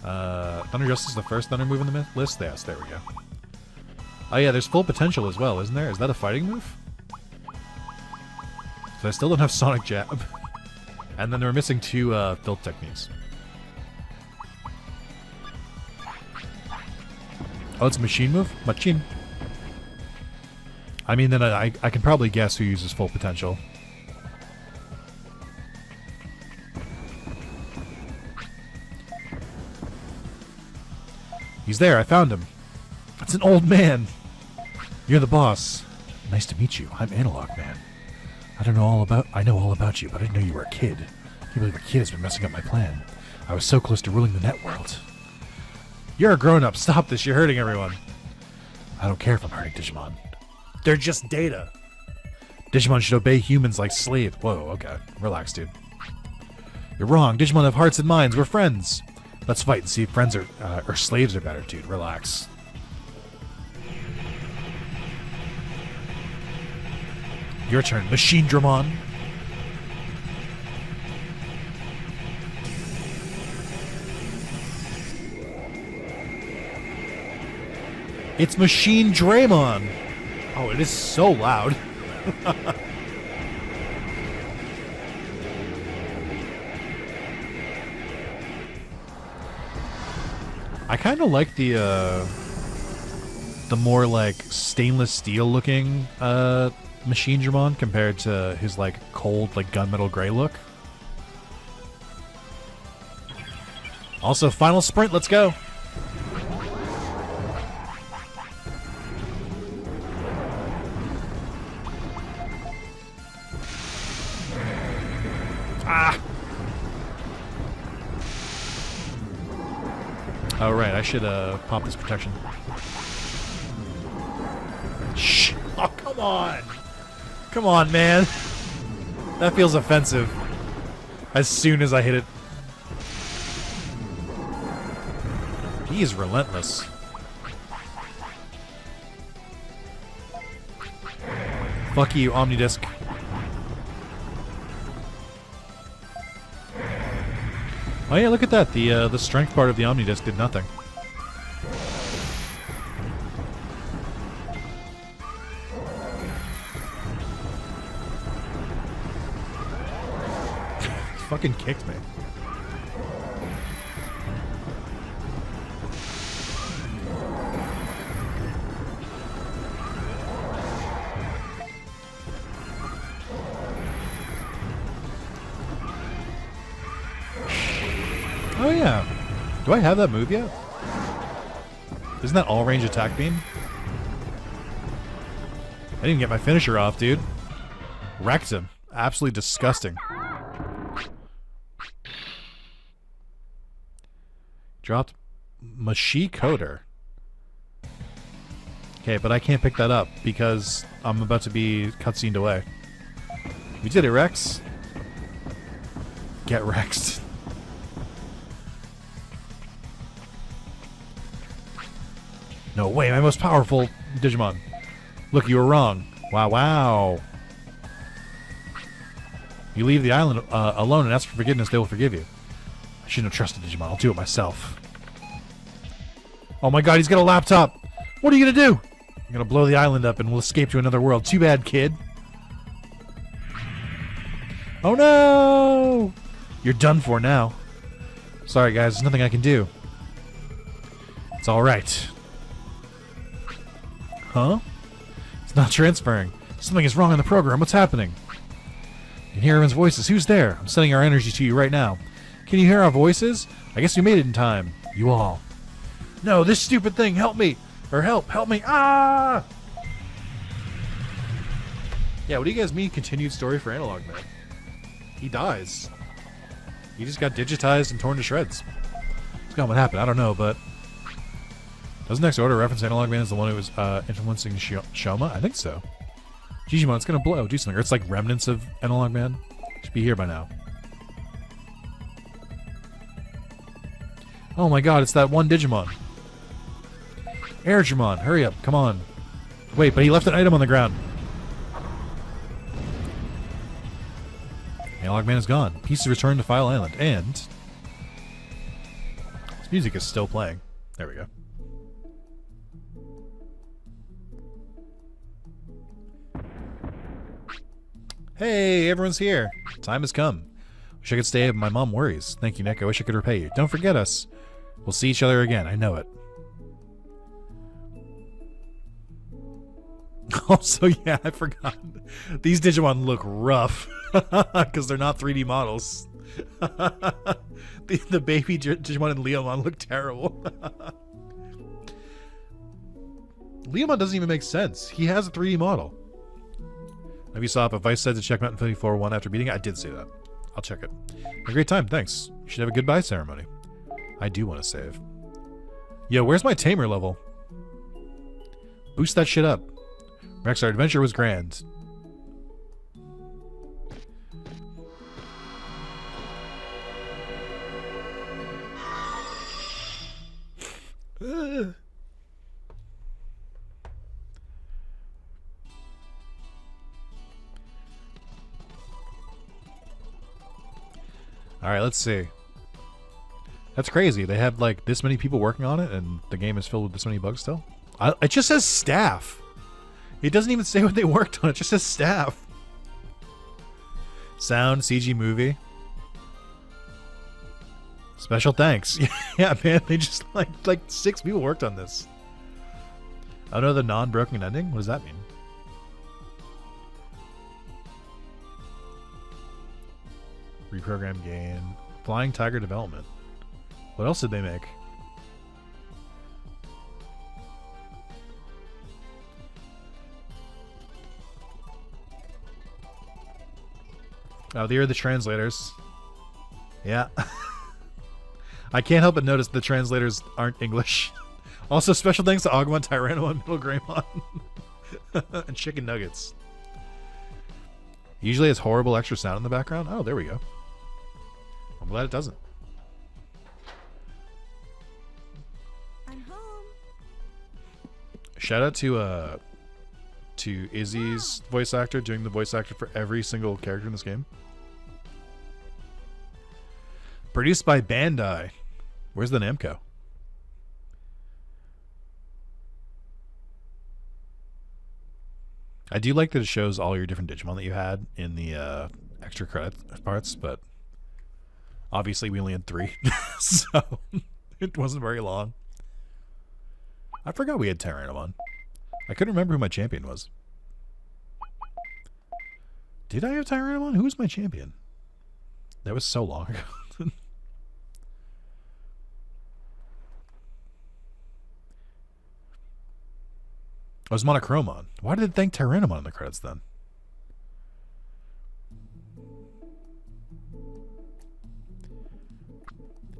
Thunder Justice is the first Thunder move in the list? Yes, there we go. Oh yeah, there's full potential as well, isn't there? Is that a fighting move? So I still don't have Sonic Jab. And then we're missing 2 filth techniques. Oh, it's a machine move? Machine. I mean, then I can probably guess who uses full potential. He's there, I found him. It's an old man. You're the boss. Nice to meet you. I'm Analog Man. I know all about you, but I didn't know you were a kid. I can't believe a kid has been messing up my plan. I was so close to ruling the net world. You're a grown-up. Stop this. You're hurting everyone. I don't care if I'm hurting Digimon. They're just data. Digimon should obey humans like slaves. Whoa, okay. Relax, dude. You're wrong. Digimon have hearts and minds. We're friends. Let's fight and see if friends or slaves are better, dude. Relax. Your turn, Machine Dramon. It's Machine Draymon. Oh, it is so loud. I kind of like the more like stainless steel looking Machine Dramon compared to his like cold like gunmetal gray look. Also, final sprint. Let's go. Ah. Oh, right. I should pop this protection. Shh. Oh, come on. Come on, man. That feels offensive. As soon as I hit it. He is relentless. Fuck you, Omnidisc. Oh yeah, look at that. The strength part of the Omnidisc did nothing. Fucking kicked me. Oh yeah. Do I have that move yet? Isn't that all range attack beam? I didn't get my finisher off, dude. Wrecked him. Absolutely disgusting. Dropped Machi Coder. Okay, but I can't pick that up because I'm about to be cutscened away. We did it, Rex. Get Rexed. No way, my most powerful Digimon. Look, you were wrong. Wow, wow. You leave the island alone and ask for forgiveness, they will forgive you. I shouldn't have trusted Digimon. I'll do it myself. Oh my god, he's got a laptop. What are you going to do? I'm going to blow the island up and we'll escape to another world. Too bad, kid. Oh no! You're done for now. Sorry, guys. There's nothing I can do. It's alright. Huh? It's not transferring. Something is wrong in the program. What's happening? You can hear everyone's voices. Who's there? I'm sending our energy to you right now. Can you hear our voices? I guess we made it in time. You all. No, this stupid thing. Help me. Or help me. Ah! Yeah, what do you guys mean continued story for Analog Man? He dies. He just got digitized and torn to shreds. What's going to happen? I don't know, but... Does Next Order reference Analog Man as the one who was influencing Shoma? I think so. Digimon, it's going to blow. Do something. Or it's like remnants of Analog Man. Should be here by now. Oh my god, it's that one Digimon. Airdramon, hurry up, come on. Wait, but he left an item on the ground. Analog Man is gone. Pieces returned to File Island, and... This music is still playing. There we go. Hey, everyone's here. Time has come. Wish I could stay, but my mom worries. Thank you, Nick. I wish I could repay you. Don't forget us. We'll see each other again. I know it. Also, yeah, I forgot. These Digimon look rough because they're not 3D models. the baby Digimon and Leomon look terrible. Leomon doesn't even make sense. He has a 3D model. Have you saw if Vice said to check Mountain 54-1 after beating it? I did say that. I'll check it. Have a great time, thanks. You should have a goodbye ceremony. I do want to save. Yo, where's my Tamer level? Boost that shit up. Rex, our adventure was grand. All right, let's see. That's crazy. They have like this many people working on it, and the game is filled with this many bugs still. It just says staff. It doesn't even say what they worked on. It just says staff. Sound, CG movie. Special thanks. Yeah, man. They just like 6 people worked on this. Oh no, the non-broken ending? What does that mean? Reprogram game. Flying Tiger development. What else did they make? Oh, they are the translators. Yeah. I can't help but notice the translators aren't English. Also, special thanks to Agumon, Tyranno, and Middle Greymon. And Chicken Nuggets. Usually has horrible extra sound in the background. Oh, there we go. I'm glad it doesn't. I'm home. Shout out to Izzy's voice actor doing the voice actor for every single character in this game. Produced by Bandai. Where's the Namco? I do like that it shows all your different Digimon that you had in the extra credit parts, but obviously we only had 3, so it wasn't very long. I forgot we had Tyrannomon. I couldn't remember who my champion was. Did I have Tyrannomon? Who was my champion? That was so long ago. It was Monochromon. Why did it thank Tyrannomon in the credits then?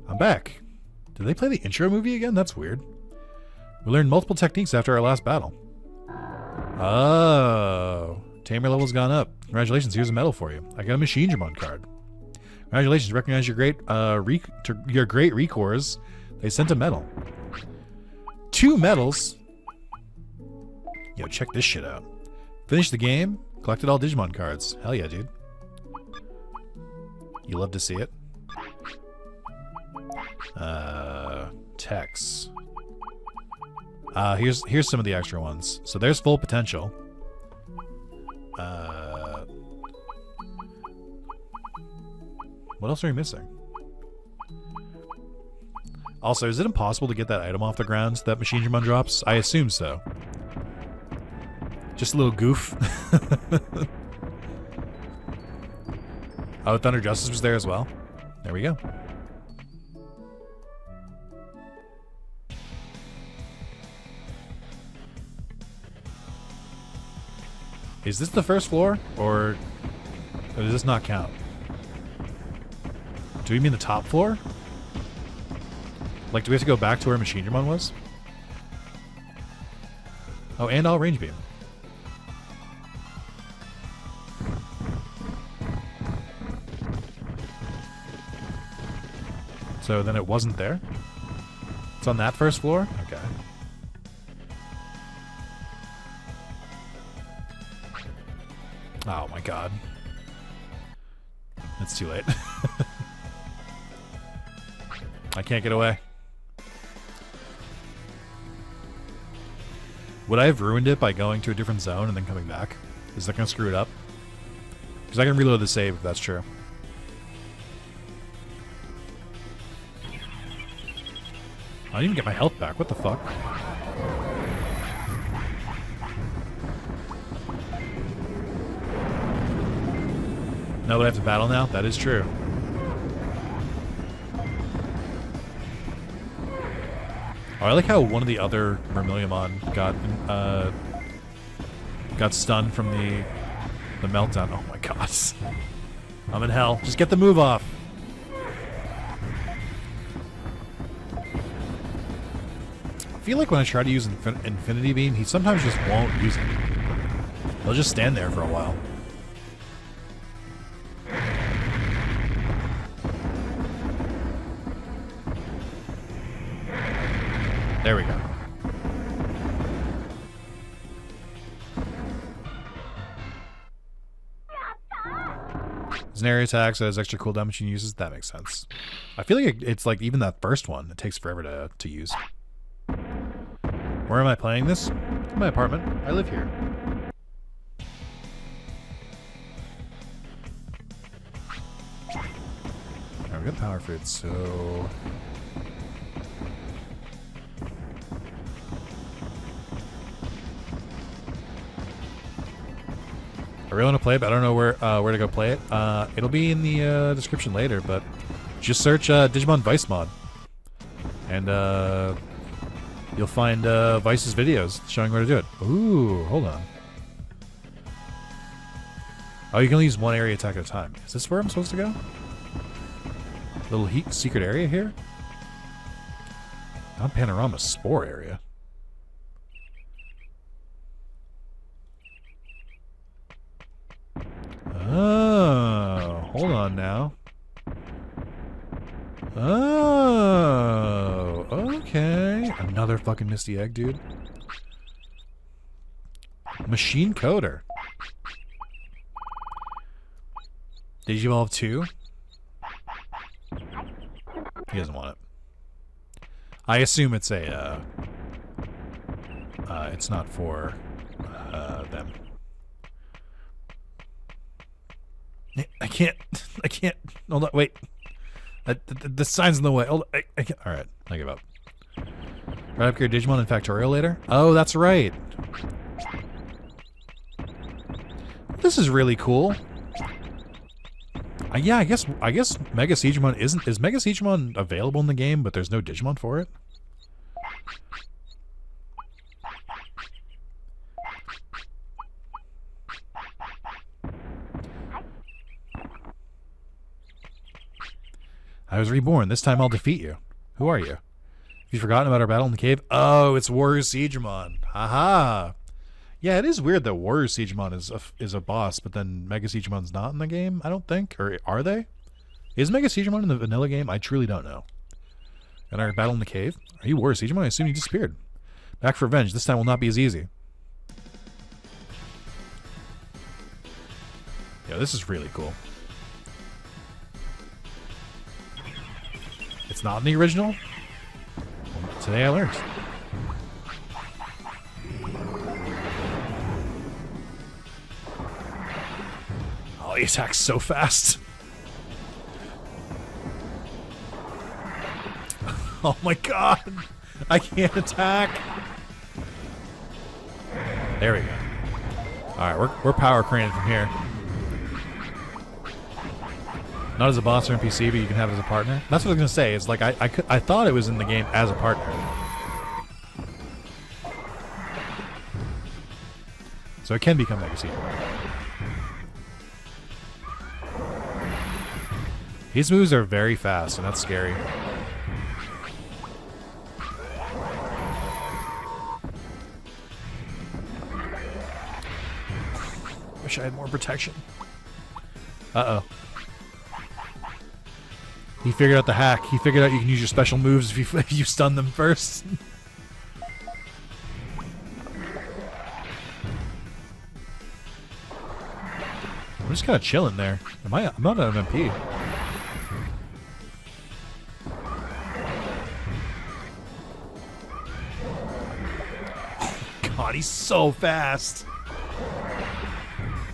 I'm back. Did they play the intro movie again? That's weird. We learned multiple techniques after our last battle. Oh. Tamer level's gone up. Congratulations, here's a medal for you. I got a Machine Dramon card. Congratulations, recognize your great recores. They sent a medal. 2 medals? Yo, check this shit out. Finished the game, collected all Digimon cards. Hell yeah, dude. You love to see it. Text. Here's some of the extra ones. So there's full potential. What else are we missing? Also, is it impossible to get that item off the ground that Machine Dramon drops? I assume so. Just a little goof. Oh, Thunder Justice was there as well. There we go. Is this the first floor, or does this not count? Do we mean the top floor? Like, do we have to go back to where Machine Dramon was? Oh, and I'll range beam. So then it wasn't there? It's on that first floor? Okay. Oh my god. It's too late. I can't get away. Would I have ruined it by going to a different zone and then coming back? Is that going to screw it up? Because I can reload the save if that's true. I didn't even get my health back. What the fuck? No, but I have to battle now? That is true. Oh, I like how one of the other Vermilion got stunned from the meltdown. Oh my god. I'm in hell. Just get the move off. I feel like when I try to use Infinity Beam, he sometimes just won't use it. He'll just stand there for a while. There we go. Is an area attack, so it has extra cooldown machine uses. That makes sense. I feel like it's like even that first one, it takes forever to use. Where am I playing this? In my apartment. I live here. Alright, we got power food, so... I really want to play it, but I don't know where to go play it. It'll be in the description later, but just search Digimon Vice mod. And you'll find Vice's videos showing where to do it. Ooh, hold on. Oh, you can only use one area attack at a time. Is this where I'm supposed to go? Little secret area here? Not Panorama Spore area. Oh, hold on now. Oh, okay. Another fucking Misty Egg, dude. Machine Coder. Digivolve 2? He doesn't want it. I assume it's a, it's not for, them. I can't, hold on, wait. The sign's in the way. Hold on, I can't, alright, I give up. Right up here, Digimon and Factorial later? Oh, that's right. This is really cool. Yeah, I guess Mega Siegemon is Mega Siegemon available in the game, but there's no Digimon for it? I was reborn. This time I'll defeat you. Who are you? Have you forgotten about our battle in the cave? Oh, it's Warrior Siegemon. Haha. Yeah, it is weird that Warrior Siegemon is a boss, but then Mega Siegemon's not in the game, I don't think. Or are they? Is Mega Siegemon in the vanilla game? I truly don't know. And our battle in the cave? Are you Warrior Siegemon? I assume you disappeared. Back for revenge. This time will not be as easy. Yeah, this is really cool. It's not in the original? Well, today I learned. Oh, he attacks so fast. Oh my god. I can't attack. There we go. Alright, we're power craning from here. Not as a boss or NPC, but you can have it as a partner. That's what I was gonna say. It's like I thought it was in the game as a partner. So it can become Mega Siegemon. These moves are very fast, and that's scary. Wish I had more protection. Uh-oh. He figured out the hack. He figured out you can use your special moves if you stun them first. I'm just kind of chilling there. I'm not an MP. God, he's so fast.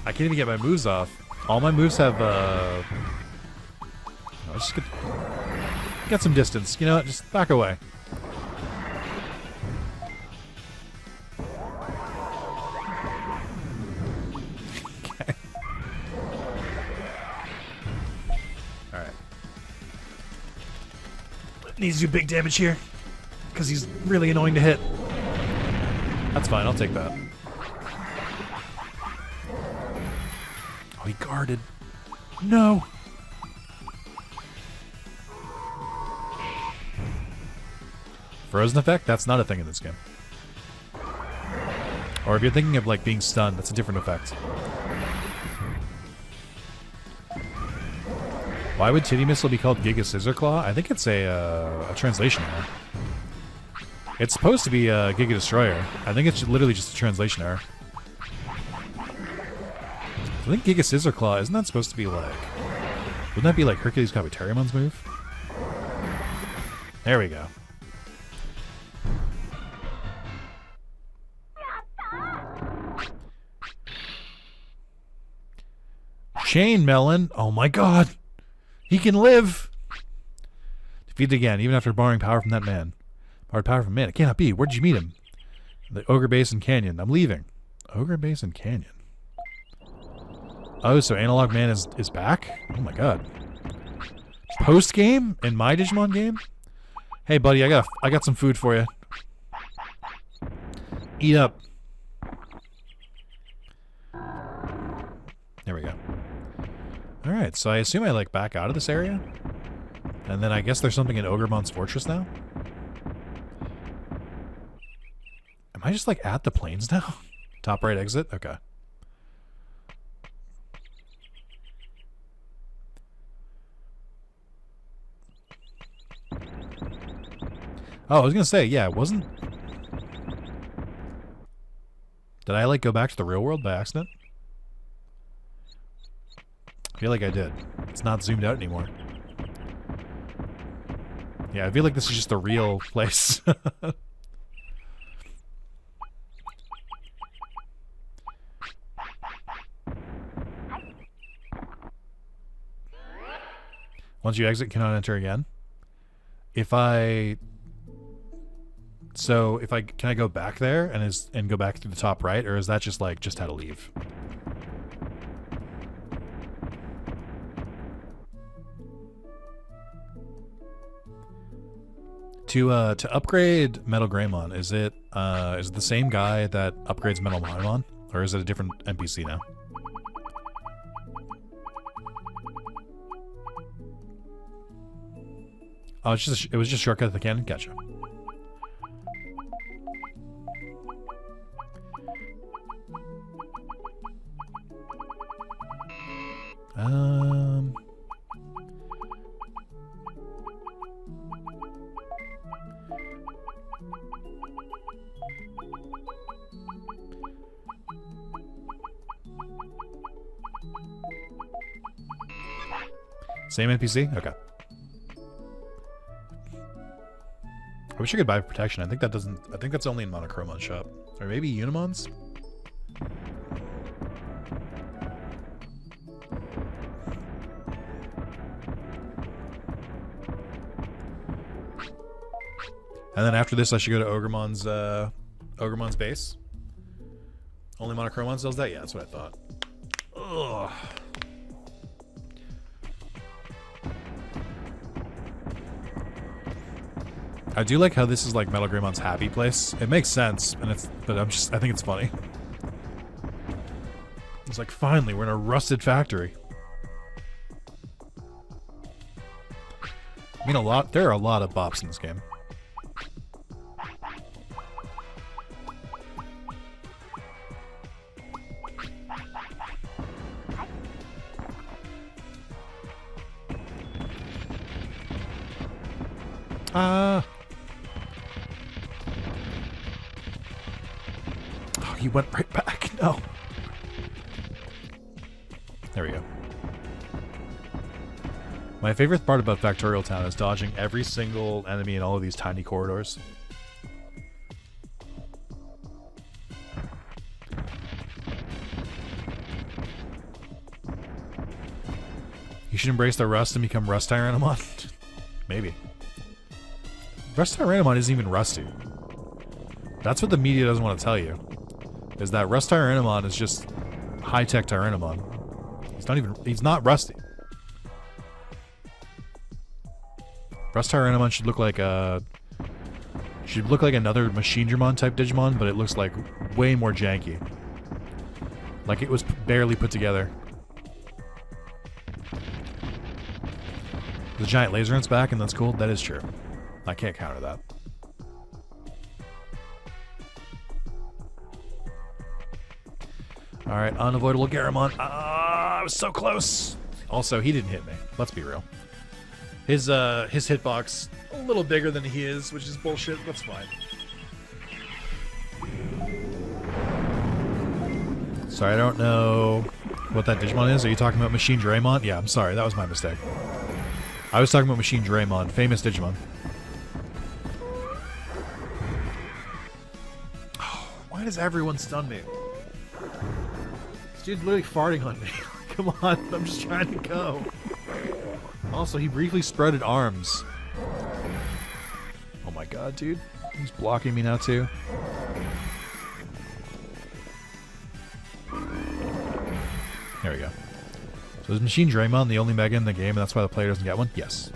I can't even get my moves off. All my moves have, I'll just get some distance. You know what? Just back away. Okay. Alright. Needs to do big damage here. Because he's really annoying to hit. That's fine. I'll take that. Oh, he guarded. No. Frozen effect? That's not a thing in this game. Or if you're thinking of like being stunned, that's a different effect. Why would Titty Missile be called Giga Scissor Claw? I think it's a translation error. It's supposed to be a Giga Destroyer. I think it's literally just a translation error. I think Giga Scissor Claw, isn't that supposed to be like... Wouldn't that be like Hercules Kabuterimon's move? There we go. Chain Melon. Oh my god. He can live. Defeated again, even after borrowing power from that man. Borrowed power from man. It cannot be. Where did you meet him? The Ogre Basin Canyon. I'm leaving. Ogre Basin Canyon. Oh, so Analog Man is back? Oh my god. Post game in my Digimon game? Hey buddy, I got some food for you. Eat up. There we go. Alright, so I assume I like back out of this area? And then I guess there's something in Ogremon's Fortress now? Am I just like at the plains now? Top right exit? Okay. Oh, I was gonna say, yeah, it wasn't... Did I like go back to the real world by accident? I feel like I did. It's not zoomed out anymore. Yeah, I feel like this is just the real place. Once you exit, cannot enter again. If I... So, can I go back there and go back through the top right, or is that just like, just how to leave? To upgrade Metal Greymon, is it the same guy that upgrades Metal Paimon, or is it a different NPC now? Oh, it was just shortcut to the cannon? Gotcha. Same NPC? Okay. I wish I could buy protection. I think that's only in Monochromon shop. Or maybe Unimon's? And then after this I should go to Ogremon's base. Only Monochromon sells that? Yeah, that's what I thought. Ugh. I do like how this is like Metal Greymon's happy place. It makes sense, and I think it's funny. It's like, finally, we're in a rusted factory. I mean, there are a lot of bops in this game. Oh, he went right back. No. There we go. My favorite part about Factorial Town is dodging every single enemy in all of these tiny corridors. You should embrace the rust and become Rust Tyrannomon. Maybe. Rust Tyrannomon isn't even rusty. That's what the media doesn't want to tell you. Is that Rust Tyrannomon is just high-tech Tyrannomon. He's not rusty. Rust Tyrannomon should look like another Machinedramon type Digimon, but it looks like way more janky. Like it was barely put together. The giant laser hunt's back, and that's cool. That is true. I can't counter that. Alright, unavoidable Garamon. I was so close. Also, he didn't hit me. Let's be real. His hitbox a little bigger than he is, which is bullshit. That's fine. Sorry, I don't know what that Digimon is? Are you talking about Machine Draymon? Yeah, I'm sorry. That was my mistake. I was talking about Machine Draymon, famous Digimon. Why does everyone stun me? This dude's literally farting on me. Come on, I'm just trying to go. Also, he briefly spreaded arms. Oh my god, dude. He's blocking me now, too. There we go. So is Machine Draymon the only Mega in the game, and that's why the player doesn't get one? Yes.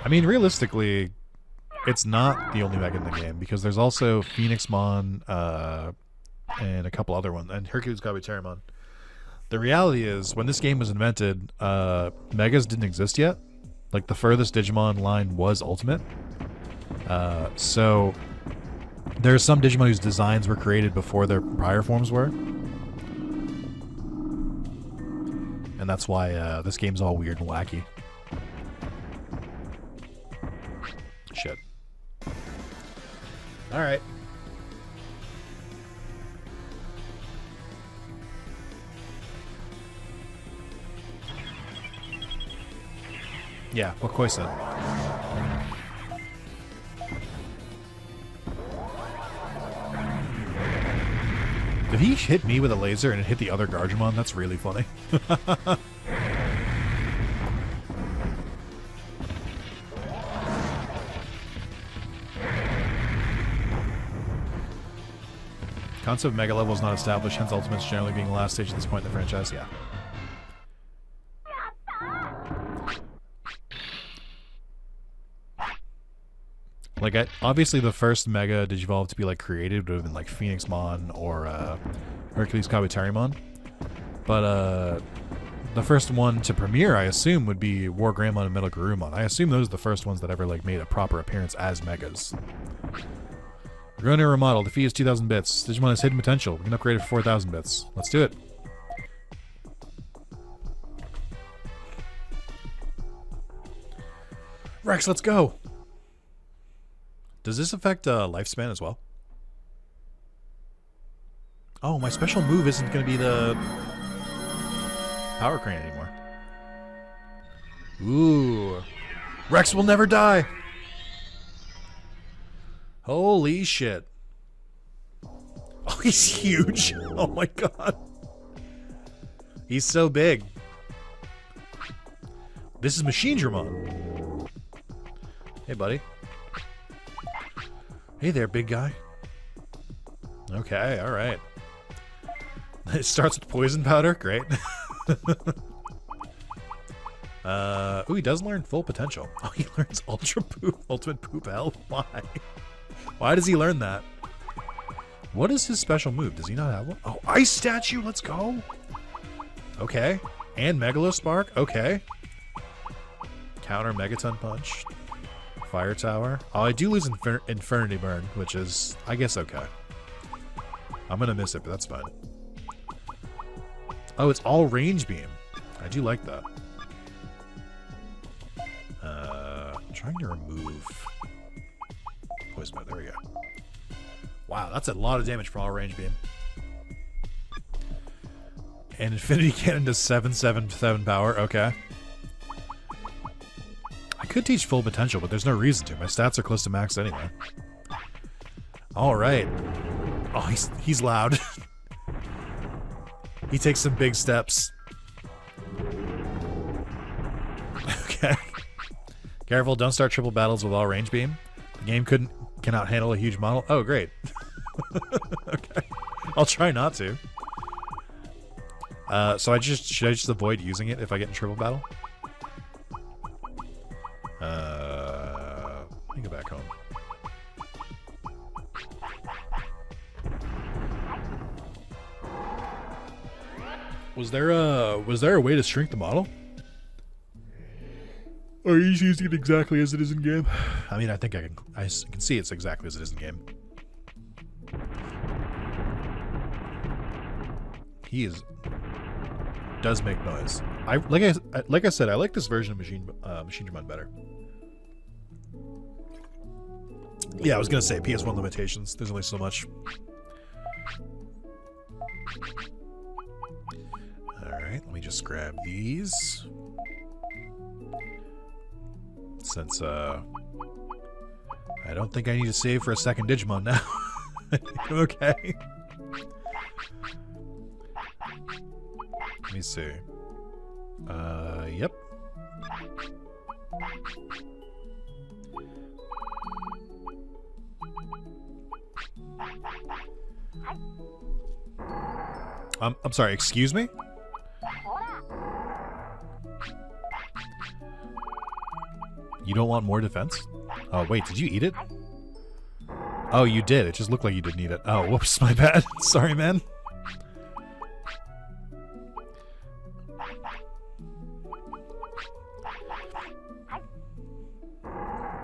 I mean, realistically, it's not the only Mega in the game, because there's also Phoenixmon, and a couple other ones, and Hercules Kabuterimon. The reality is, when this game was invented, Megas didn't exist yet. Like, the furthest Digimon line was Ultimate. So, there are some Digimon whose designs were created before their prior forms were. And that's why this game's all weird and wacky. Shit. Alright. Yeah, what Koi said. Did he hit me with a laser and it hit the other Gargemon? That's really funny. Concept of Mega Level is not established, hence Ultimate's generally being the last stage at this point in the franchise. Yeah. Like, obviously the first Mega Digivolve to be, like, created would have been, like, Phoenixmon or Hercules Kabuterimon. But, the first one to premiere, I assume, would be War Greymon and Metal Garurumon. I assume those are the first ones that ever, like, made a proper appearance as Megas. We're going to remodel. The fee is 2,000 bits. Digimon has hidden potential. We can upgrade it for 4,000 bits. Let's do it. Rex, let's go! Does this affect lifespan as well? Oh, my special move isn't going to be the Power Crane anymore. Ooh. Rex will never die! Holy shit. Oh, he's huge. Oh my god. He's so big. This is Machine Dramon. Hey, buddy. Hey there, big guy. Okay, alright. It starts with poison powder. Great. Ooh, he does learn full potential. Oh, he learns ultra poop, ultimate poop hell. Why? Why does he learn that? What is his special move? Does he not have one? Oh, ice statue. Let's go. Okay. And Megalospark. Okay. Counter Megaton Punch. Fire Tower. Oh, I do lose Infernity Burn, which is, I guess, okay. I'm going to miss it, but that's fine. Oh, it's all range beam. I do like that. I'm trying to remove poison mode. There we go. Wow, that's a lot of damage for all range beam. And Infinity Cannon does 777 power. Okay. I could teach full potential, but there's no reason to. My stats are close to max anyway. All right. Oh, he's loud. He takes some big steps. Okay. Careful, don't start triple battles with all range beam. The game cannot handle a huge model. Oh, great. Okay. I'll try not to. So should I just avoid using it if I get in triple battle? Let me go back home. Was there a way to shrink the model? Or are you just using it exactly as it is in game? I mean, I think I can see it's exactly as it is in game. He does make noise. Like I said, I like this version of Machine Dramon better. Yeah, I was gonna say PS1 limitations. There's only so much. Alright, let me just grab these. Since, I don't think I need to save for a second Digimon now. I think I'm okay. Let me see. Yep. I'm sorry, excuse me? You don't want more defense? Oh, wait, did you eat it? Oh, you did. It just looked like you didn't eat it. Oh, whoops, my bad. Sorry, man.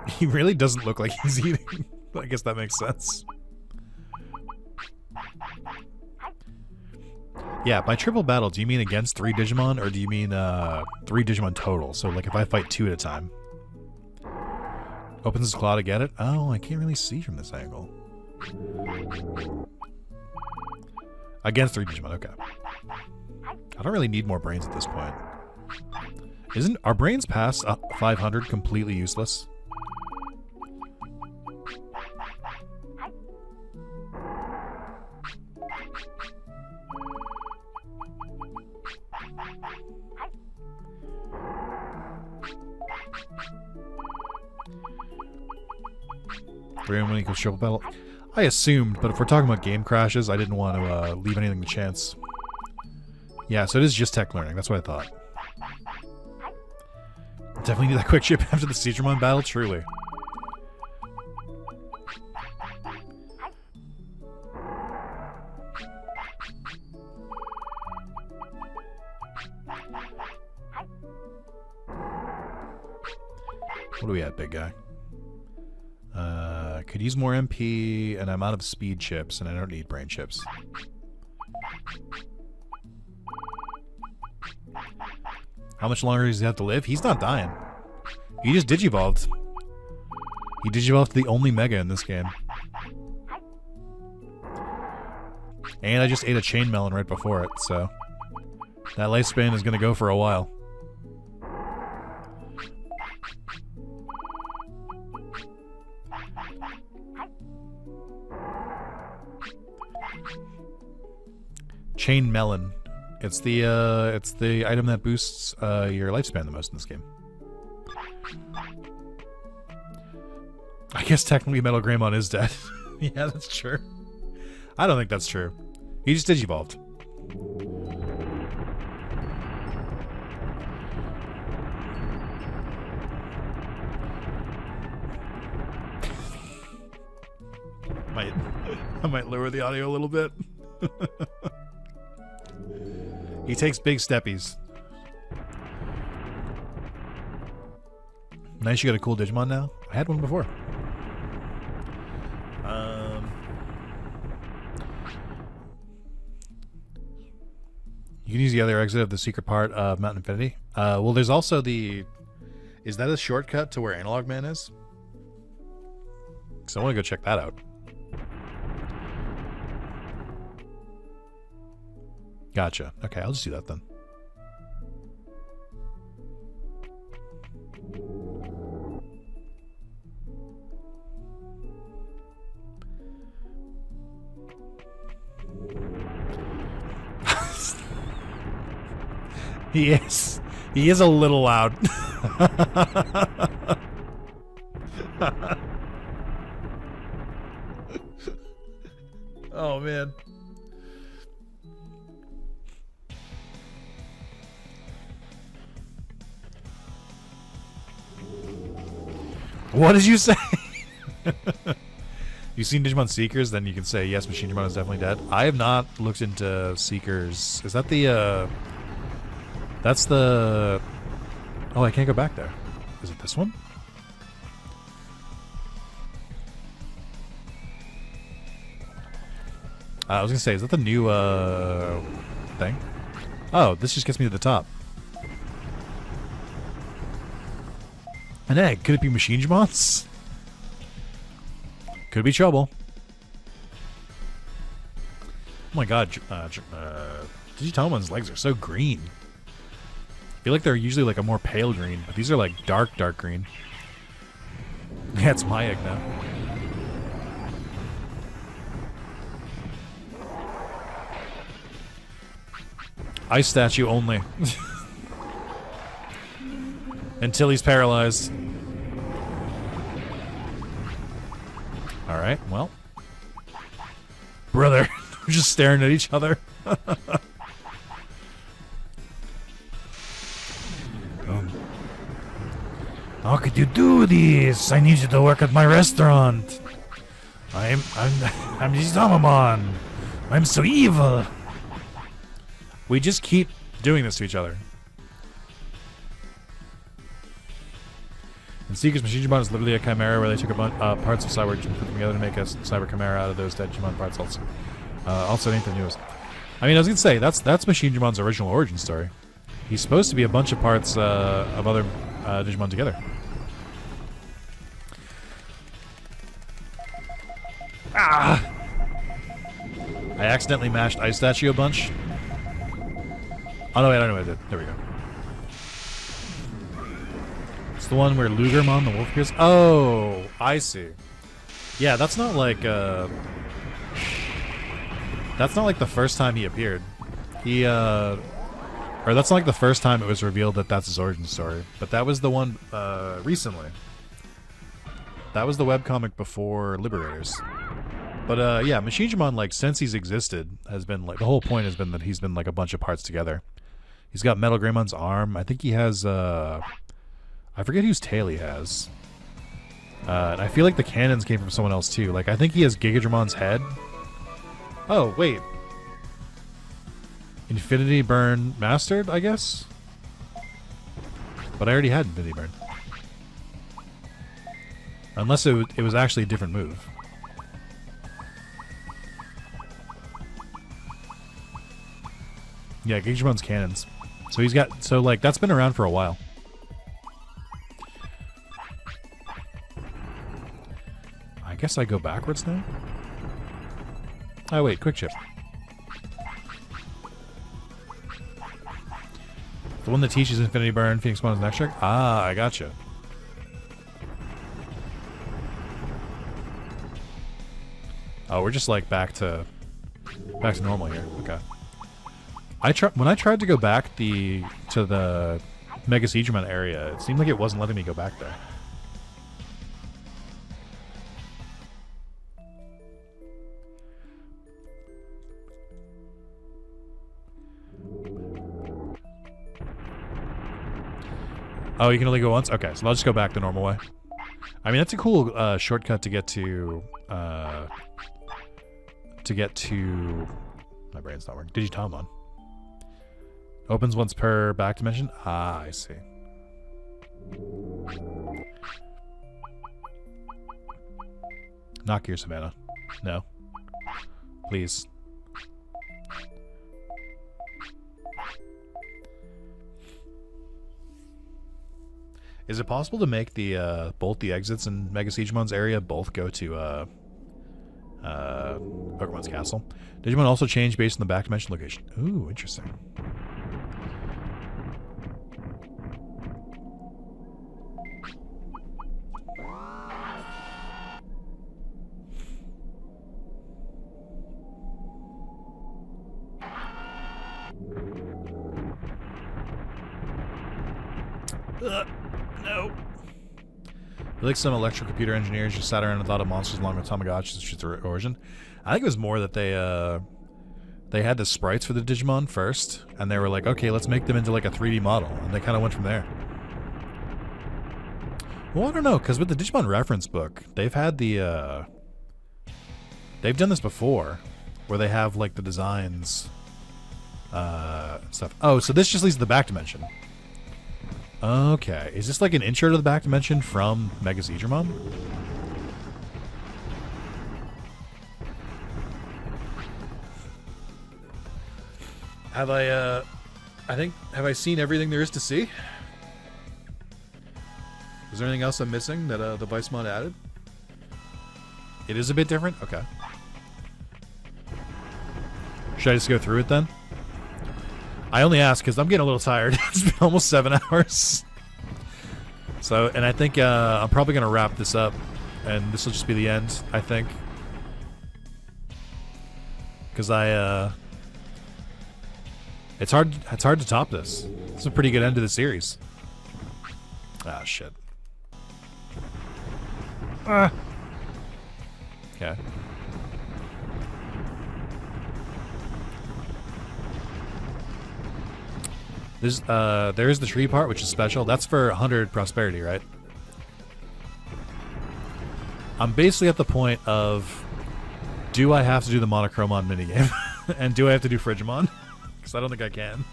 He really doesn't look like he's eating. I guess that makes sense. Yeah, by triple battle, do you mean against 3 Digimon, or do you mean 3 Digimon total? So, like, if I fight 2 at a time. Opens his claw to get it? Oh, I can't really see from this angle. Against 3 Digimon, okay. I don't really need more brains at this point. Isn't our brains past 500 completely useless? Brain when equals triple battle. I assumed, but if we're talking about game crashes, I didn't want to leave anything to chance. Yeah, so it is just tech learning. That's what I thought. Definitely need that quick chip after the Digimon battle, truly. What do we at, big guy? Could use more MP, and I'm out of speed chips, and I don't need brain chips. How much longer does he have to live? He's not dying. He just digivolved. He digivolved to the only Mega in this game. And I just ate a chain melon right before it, so... that lifespan is gonna go for a while. Chain melon. It's the item that boosts your lifespan the most in this game. I guess technically Metal Greymon is dead. Yeah, that's true. I don't think that's true. He just digivolved. I might lower the audio a little bit. He takes big steppies. Nice, you got a cool Digimon now? I had one before. You can use the other exit of the secret part of Mountain Infinity. Well, there's also the... Is that a shortcut to where Analog Man is? Because I want to go check that out. Gotcha. Okay, I'll just do that then. He is. He is a little loud. Oh, man. What did you say? You've seen Digimon Seekers, then you can say, yes, Machine Digimon is definitely dead. I have not looked into Seekers. Is that the, that's the... Oh, I can't go back there. Is it this one? I was gonna say, is that the new, thing? Oh, this just gets me to the top. An egg. Could it be Machine Digimons? Could be trouble. Oh my god, Digitomon's legs are so green. feel like they're usually like a more pale green, but these are like dark green. Yeah, it's my egg now. Ice statue only. Until he's paralyzed. Alright, well. Brother, we're just staring at each other. How could you do this? I need you to work at my restaurant. I'm Digimon. I'm so evil. We just keep doing this to each other. And Seeker's Machinimon is literally a chimera where they took a bunch parts of Cyber and put them together to make a Cyber Chimera out of those dead Digimon parts also. Also, it ain't the newest. I mean, I was going to say, that's Machinmon's original origin story. He's supposed to be a bunch of parts of other Digimon together. Ah! I accidentally mashed Ice Statue a bunch. Oh no, wait, I know what I did. There we go. It's the one where Lugermon, the wolf, appears. Oh, I see. Yeah, that's not like the first time he appeared. Or that's not like the first time it was revealed that that's his origin story. But that was the one recently. That was the webcomic before Liberators. But yeah, Machinimon, like, since he's existed, has been like, the whole point has been that he's been like a bunch of parts together. He's got Metal Greymon's arm. I think he has I forget whose tail he has. And I feel like the cannons came from someone else too. Like, I think he has Gigadramon's head. Oh, wait. Infinity Burn Mastered, I guess? But I already had Infinity Burn. Unless it was actually a different move. Yeah, Gigadramon's cannons. So he's got... So, like, that's been around for a while. I guess I go backwards now? Oh, wait. Quick shift. The one that teaches Infinity Burn, Phoenix Spawn is next trick? Ah, I gotcha. Oh, we're just, like, back to normal here. Okay. When I tried to go back to the Mega Siegramon area, it seemed like it wasn't letting me go back there. Oh, you can only go once? Okay, so I'll just go back the normal way. I mean, that's a cool shortcut to get to my brain's not working. Digitamon. Opens once per back dimension? Ah, I see. Not Gear Savannah. No. Please. Is it possible to make the both the exits in Mega Siegemon's area both go to Pokemon's castle? Digimon also change based on the back dimension location. Ooh, interesting. No. I feel like some electrocomputer engineers just sat around and thought of monsters along with Tamagotchis as their origin. I think it was more that they had the sprites for the Digimon first, and they were like, okay, let's make them into like a 3D model, and they kind of went from there. Well, I don't know, because with the Digimon reference book, they've had the they've done this before, where they have like the designs stuff. Oh, so this just leads to the back dimension. Okay. Is this like an intro to the back dimension from Mega Siegramon? Have have I seen everything there is to see? Is there anything else I'm missing that the Vicemon added? It is a bit different? Okay. Should I just go through it then? I only ask because I'm getting a little tired. It's been almost 7 hours. So, and I think I'm probably going to wrap this up. And this will just be the end, I think. Because it's hard to top this. It's a pretty good end to the series. Ah, shit. Okay. There's the tree part, which is special. That's for 100 prosperity, right? I'm basically at the point of, do I have to do the Monochromon minigame? And do I have to do Frigimon? Because I don't think I can.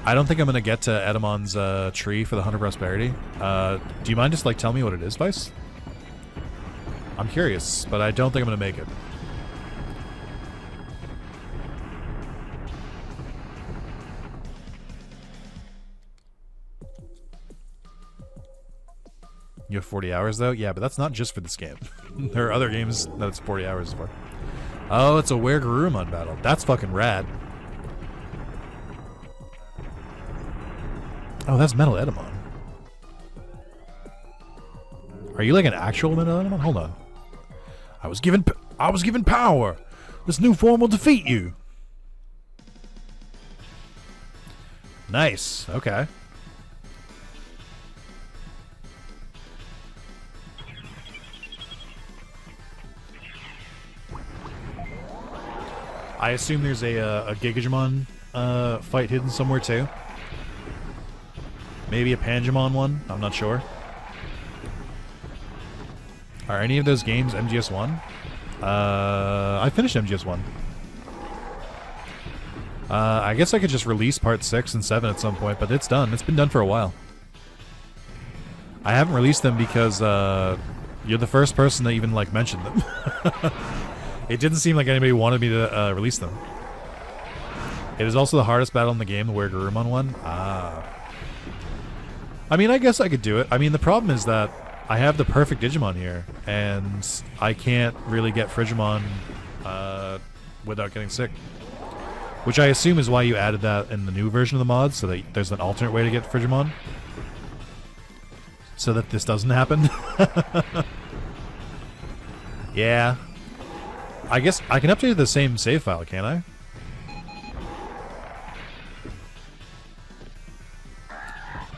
I don't think I'm going to get to Edamon's tree for the 100 prosperity. Do you mind just, like, tell me what it is, Vice? I'm curious, but I don't think I'm going to make it. You have 40 hours, though? Yeah, but that's not just for this game. There are other games that it's 40 hours for. Oh, it's a Were-Garurumon battle. That's fucking rad. Oh, that's Metal Edamon. Are you like an actual Metal Edamon? Hold on. I was given power. This new form will defeat you. Nice. Okay. I assume there's a Gigamon fight hidden somewhere too. Maybe a Pangemon one. I'm not sure. Are any of those games MGS1? I finished MGS1. I guess I could just release part 6 and 7 at some point, but it's done. It's been done for a while. I haven't released them because you're the first person that even like mentioned them. It didn't seem like anybody wanted me to release them. It is also the hardest battle in the game, the Were-Garurumon one. I mean, I guess I could do it. I mean, the problem is that I have the perfect Digimon here, and I can't really get Frigimon without getting sick. Which I assume is why you added that in the new version of the mod, so that there's an alternate way to get Frigimon. So that this doesn't happen. Yeah. I guess I can update the same save file, can't I?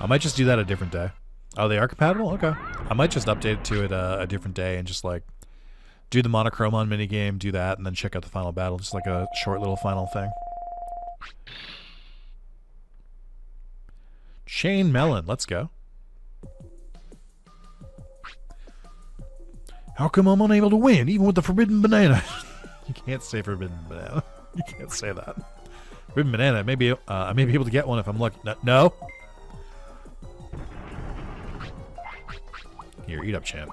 I might just do that a different day. Oh, they are compatible? Okay. I might just update it to it a different day and just like do the Monochromon minigame, do that, and then check out the final battle. Just like a short little final thing. Chain Melon, let's go. How come I'm unable to win, even with the forbidden banana? You can't say forbidden banana. You can't say that. Forbidden banana. Maybe I may be able to get one if I'm lucky. No. Here, eat up, champ.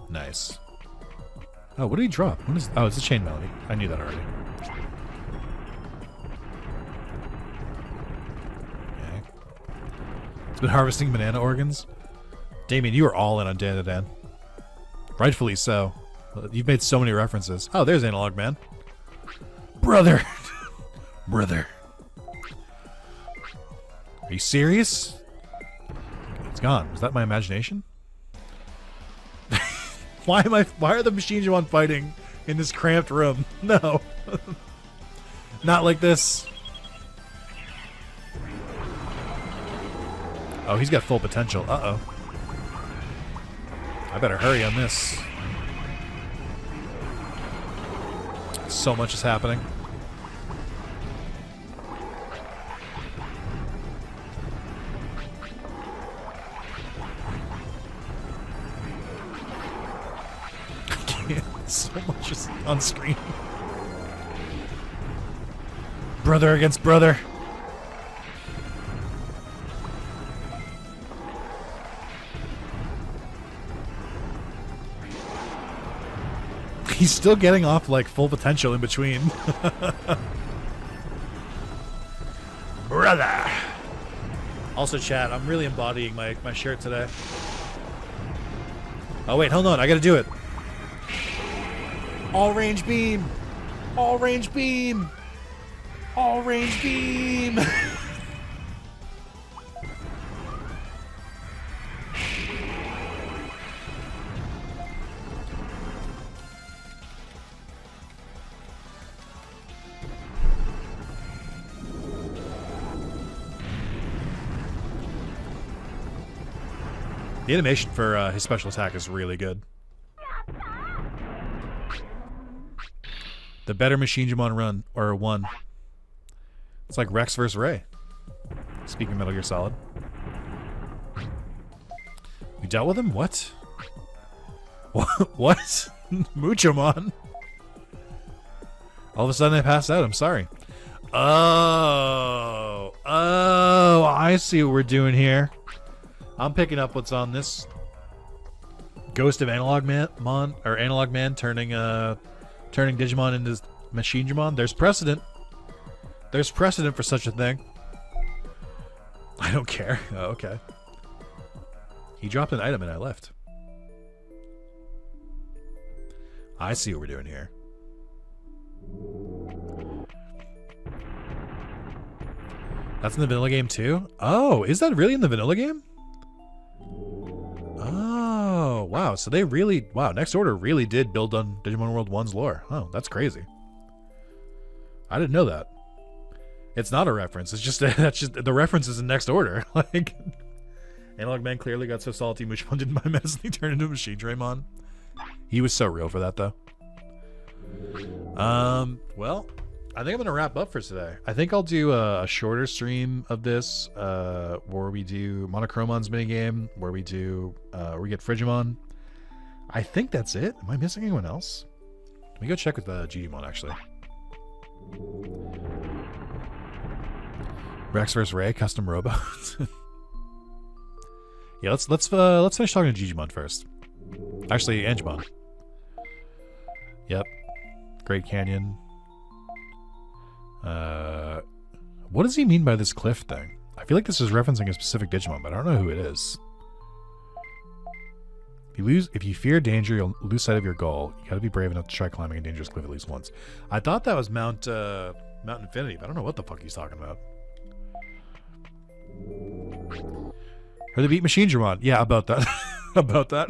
Nice. Oh, what did he drop? What is? Oh, it's a chain melody. I knew that already. It's been harvesting banana organs. Damien, you are all in on Dan to Dan. Rightfully so. You've made so many references. Oh, there's Analog Man. Brother! Brother. Are you serious? It's gone. Was that my imagination? Why are the Machinejimon fighting in this cramped room? No. Not like this. Oh, he's got full potential. Uh-oh. I better hurry on this. So much is happening. I can't. So much is on screen. Brother against brother. He's still getting off like full potential in between. Brother. Also, chat, I'm really embodying my shirt today. Oh, wait, hold on. I gotta do it. All range beam. All range beam. All range beam. The animation for his special attack is really good. The better Machinimon run, or one. It's like Rex versus Ray. Speaking of Metal Gear Solid. We dealt with him? What? What? Muchomon? All of a sudden I passed out. I'm sorry. Oh, I see what we're doing here. I'm picking up what's on this Ghost of Analog Man, Analog Man turning Digimon into Machinimon. There's precedent. There's precedent for such a thing. I don't care. Oh, okay. He dropped an item and I left. I see what we're doing here. That's in the vanilla game too? Oh, is that really in the vanilla game? Oh, wow. So they really... Wow, Next Order really did build on Digimon World 1's lore. Oh, that's crazy. I didn't know that. It's not a reference. It's just... That's just... The reference is in Next Order. Like... Analog Man clearly got so salty Mushimon didn't buy medicine. He turned into a Machine Draymon. He was so real for that, though. Well... I think I'm going to wrap up for today. I think I'll do a shorter stream of this, where we do Monochromon's minigame, where we do, where we get Frigimon. I think that's it. Am I missing anyone else? Let me go check with Digimon, actually. Rex vs. Ray, custom robots. Yeah, let's finish talking to Digimon first. Actually, Angemon. Yep. Great Canyon. What does he mean by this cliff thing? I feel like this is referencing a specific Digimon, but I don't know who it is. If you fear danger, you'll lose sight of your goal. You gotta be brave enough to try climbing a dangerous cliff at least once. I thought that was Mount Infinity, but I don't know what the fuck he's talking about. Or they beat Machinimon. Yeah, about that. About that.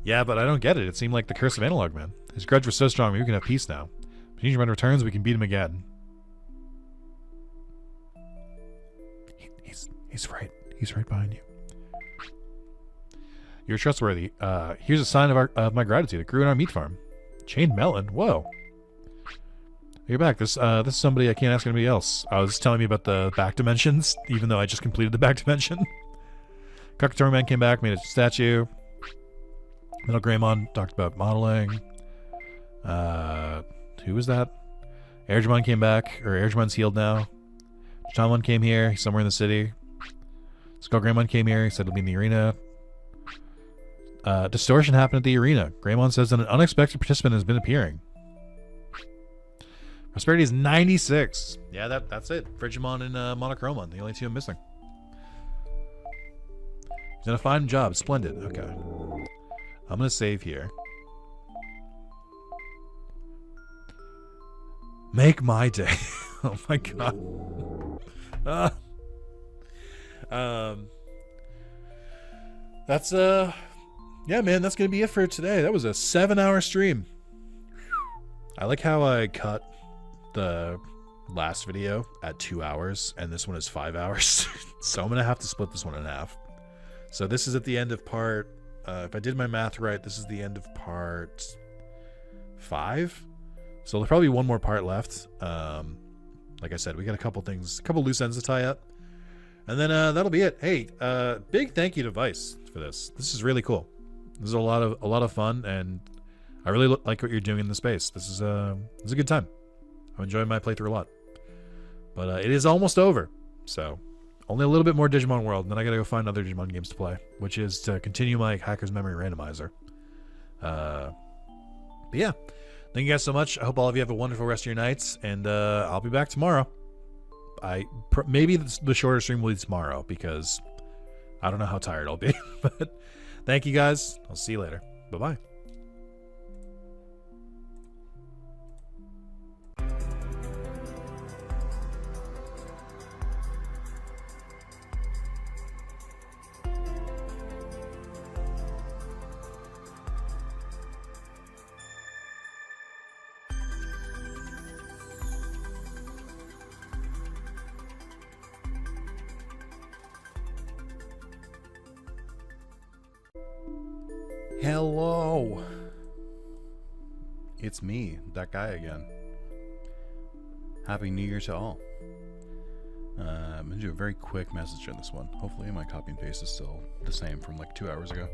Yeah, but I don't get it. It seemed like the curse of Analog Man. His grudge was so strong, we can have peace now. Digimon returns, we can beat him again. He's right. He's right behind you. You're trustworthy. Here's a sign of my gratitude. It grew in our meat farm. Chained melon. Whoa. You're back. This is somebody I can't ask anybody else. I was telling me about the back dimensions, even though I just completed the back dimension. Kakatori Man came back, made a statue. Metal Greymon talked about modeling. Who was that? Airjamon came back, or Airjamon's healed now. Shamon came here, he's somewhere in the city. Skull Greymon came here, he said he'll be in the arena. Distortion happened at the arena. Greymon says that an unexpected participant has been appearing. Prosperity is 96. Yeah, that's it. Frigimon and Monochromon, the only two I'm missing. He's done a fine job, splendid. Okay. I'm gonna save here. Make my day. Oh my god. That's yeah, man, that's gonna be it for today. That was a 7-hour stream. I like how I cut the last video at 2 hours and this one is 5 hours. So I'm gonna have to split this one in half. So this is at the end of part if I did my math right, this is the end of part 5. So there'll probably be one more part left. Like I said, we got a couple loose ends to tie up. And then that'll be it. Hey, big thank you to Vice for this. This is really cool. This is a lot of fun, and I really like what you're doing in the space. This is a good time. I'm enjoying my playthrough a lot. But it is almost over. So only a little bit more Digimon World, and then I gotta go find other Digimon games to play, which is to continue my Hacker's Memory Randomizer. But yeah. Thank you guys so much. I hope all of you have a wonderful rest of your nights, and I'll be back tomorrow. maybe the shorter stream will be tomorrow because I don't know how tired I'll be. But thank you guys. I'll see you later. Bye-bye. Hello. It's me, that guy again. Happy New Year to all. I'm going to do a very quick message on this one. Hopefully my copy and paste is still the same from like 2 hours ago.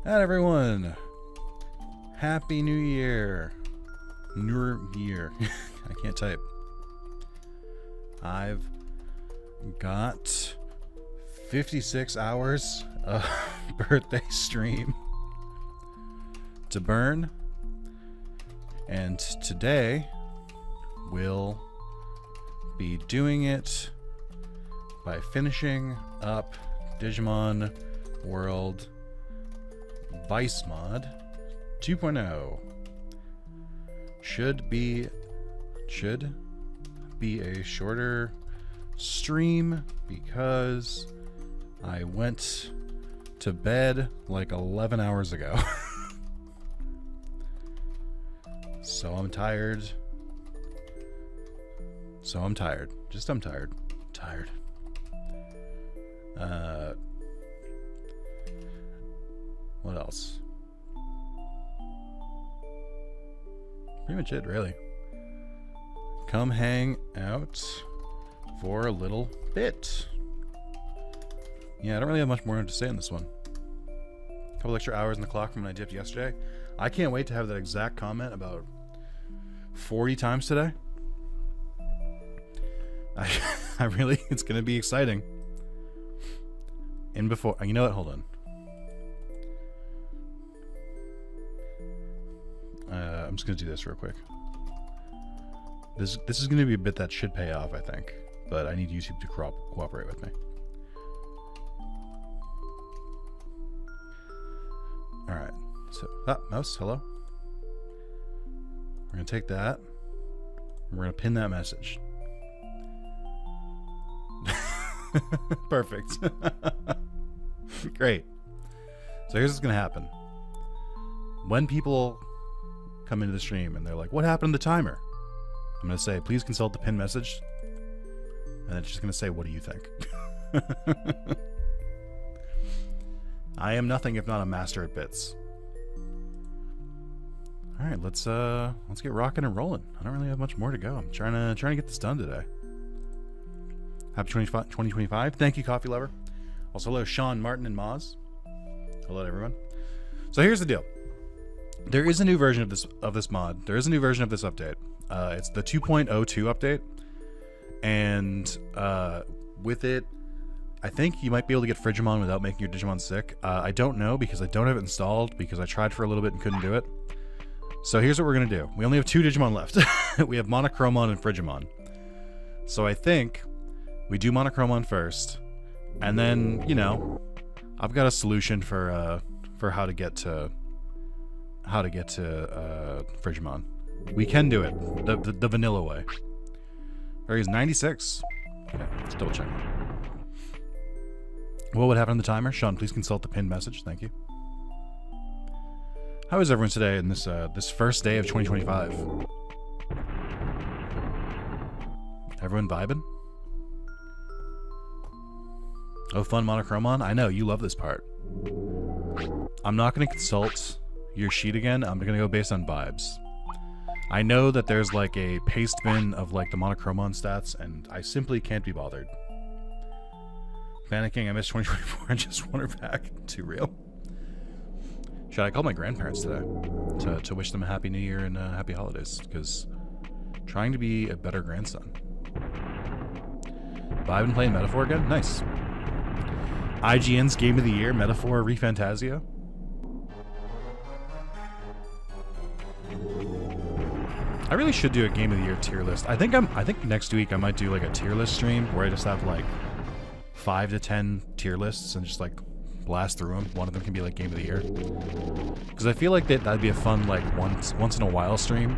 And everyone, Happy New Year. New Year. I can't type. I've got 56 hours of birthday stream to burn, and today we'll be doing it by finishing up Digimon World Vice Mod 2.0. Should be a shorter stream because I went to bed like 11 hours ago. So I'm tired. I'm tired. Tired. What else? Pretty much it, really. Come hang out for a little bit. Yeah, I don't really have much more to say on this one. A couple extra hours on the clock from when I dipped yesterday. I can't wait to have that exact comment about 40 times today. I really, it's going to be exciting. And before, you know what? Hold on. I'm just going to do this real quick. This is going to be a bit that should pay off, I think. But I need YouTube to cooperate with me. Alright, so, mouse, hello. We're going to take that. We're going to pin that message. Perfect. Great. So here's what's going to happen. When people come into the stream and they're like, what happened to the timer? I'm going to say, please consult the pin message. And it's just going to say, what do you think? I am nothing if not a master at bits. All right, let's get rocking and rolling. I don't really have much more to go. I'm trying to get this done today. Happy 2025. Thank you, Coffee Lover. Also, hello, Sean, Martin, and Maz. Hello, everyone. So here's the deal. There is a new version of this mod. There is a new version of this update. It's the 2.02 update, and with it, I think you might be able to get Frigimon without making your Digimon sick. I don't know because I don't have it installed because I tried for a little bit and couldn't do it. So here's what we're going to do. We only have 2 Digimon left. We have Monochromon and Frigimon. So I think we do Monochromon first, and then, you know, I've got a solution for how to get to Frigimon. We can do it the vanilla way. There is 96. Okay, let's double check. What would happen on the timer? Sean, please consult the pinned message. Thank you. How is everyone today in this this first day of 2025? Everyone vibing? Oh, fun Monochromon. I know, you love this part. I'm not going to consult your sheet again. I'm going to go based on vibes. I know that there's like a paste bin of like the Monochromon stats, and I simply can't be bothered. Panicking, I missed 2024 and just want her back. Too real. Should I call my grandparents today to wish them a happy new year and happy holidays? Because trying to be a better grandson. Vibe and playing Metaphor again? Nice. IGN's Game of the Year, Metaphor ReFantazio. I really should do a Game of the Year tier list. I think next week I might do like a tier list stream where I just have like 5 to 10 tier lists and just like blast through them. One of them can be like Game of the Year. Because I feel like that'd be a fun like once in a while stream.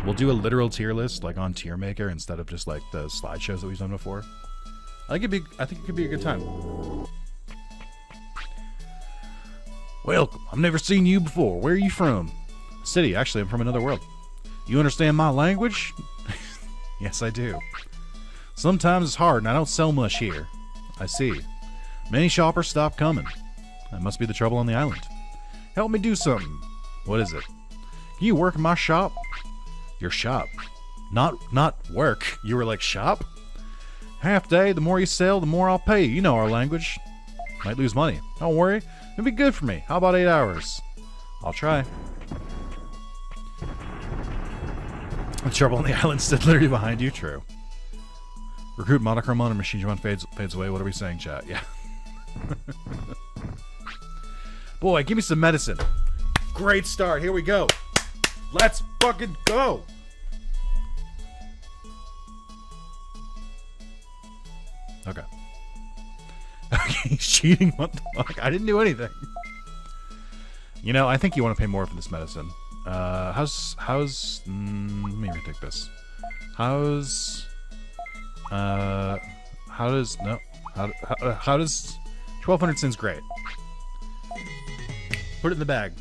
We'll do a literal tier list like on Tier Maker instead of just like the slideshows that we've done before. I think it could be a good time. Welcome. I've never seen you before. Where are you from? City. Actually, I'm from another world. You understand my language? Yes, I do. Sometimes it's hard, and I don't sell much here. I see. Many shoppers stop coming. That must be the trouble on the island. Help me do something. What is it? Can you work in my shop? Your shop? Not work. You were like, shop? Half day, the more you sell, the more I'll pay you. You know our language. Might lose money. Don't worry. It'll be good for me. How about 8 hours? I'll try. The trouble on the island stood literally behind you. True. Recruit Monochromon and Machine Digimon fades away. What are we saying, chat? Yeah. Boy, give me some medicine. Great start. Here we go. Let's fucking go. Okay. Okay, he's cheating. What the fuck? I didn't do anything. You know, I think you want to pay more for this medicine. How's let me rethink this. How does 1200 Sin's great. Put it in the bag.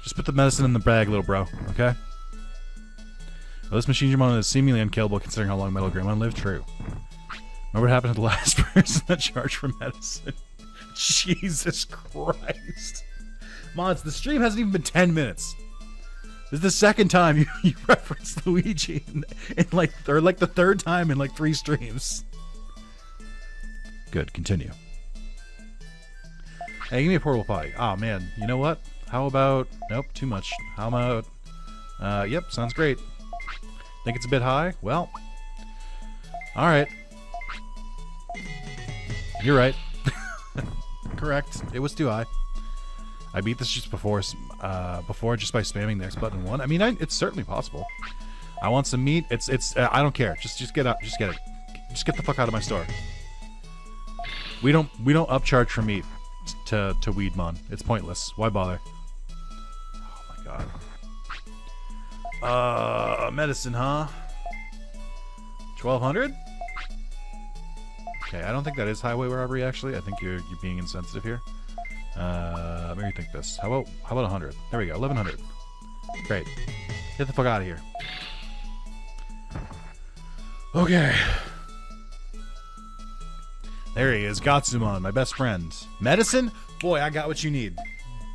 Just put the medicine in the bag, little bro, okay? Well, this Machine Digimon is seemingly unkillable considering how long Metal Greymon lived. True. Remember what happened to the last person that charged for medicine? Jesus Christ. Mods, the stream hasn't even been 10 minutes. This is the second time you referenced Luigi in like, or like the third time in like 3 streams. Good, continue. Hey, give me a portable potty. Oh man, you know what? How about, nope, too much. How about, yep, sounds great. Think it's a bit high? Well, alright. You're right. Correct. It was too high. I beat this just before just by spamming the X button in 1. I mean, it's certainly possible. I want some meat. I don't care. Just get out. Just get it. Just get the fuck out of my store. We don't upcharge for meat to Weedmon. It's pointless. Why bother? Oh my god. Medicine, huh? 1200? Okay, I don't think that is highway robbery. Actually, I think you're being insensitive here. Let me rethink this. How about 100? There we go. 1100. Great. Get the fuck out of here. Okay. There he is, Gatsumon, my best friend. Medicine? Boy, I got what you need.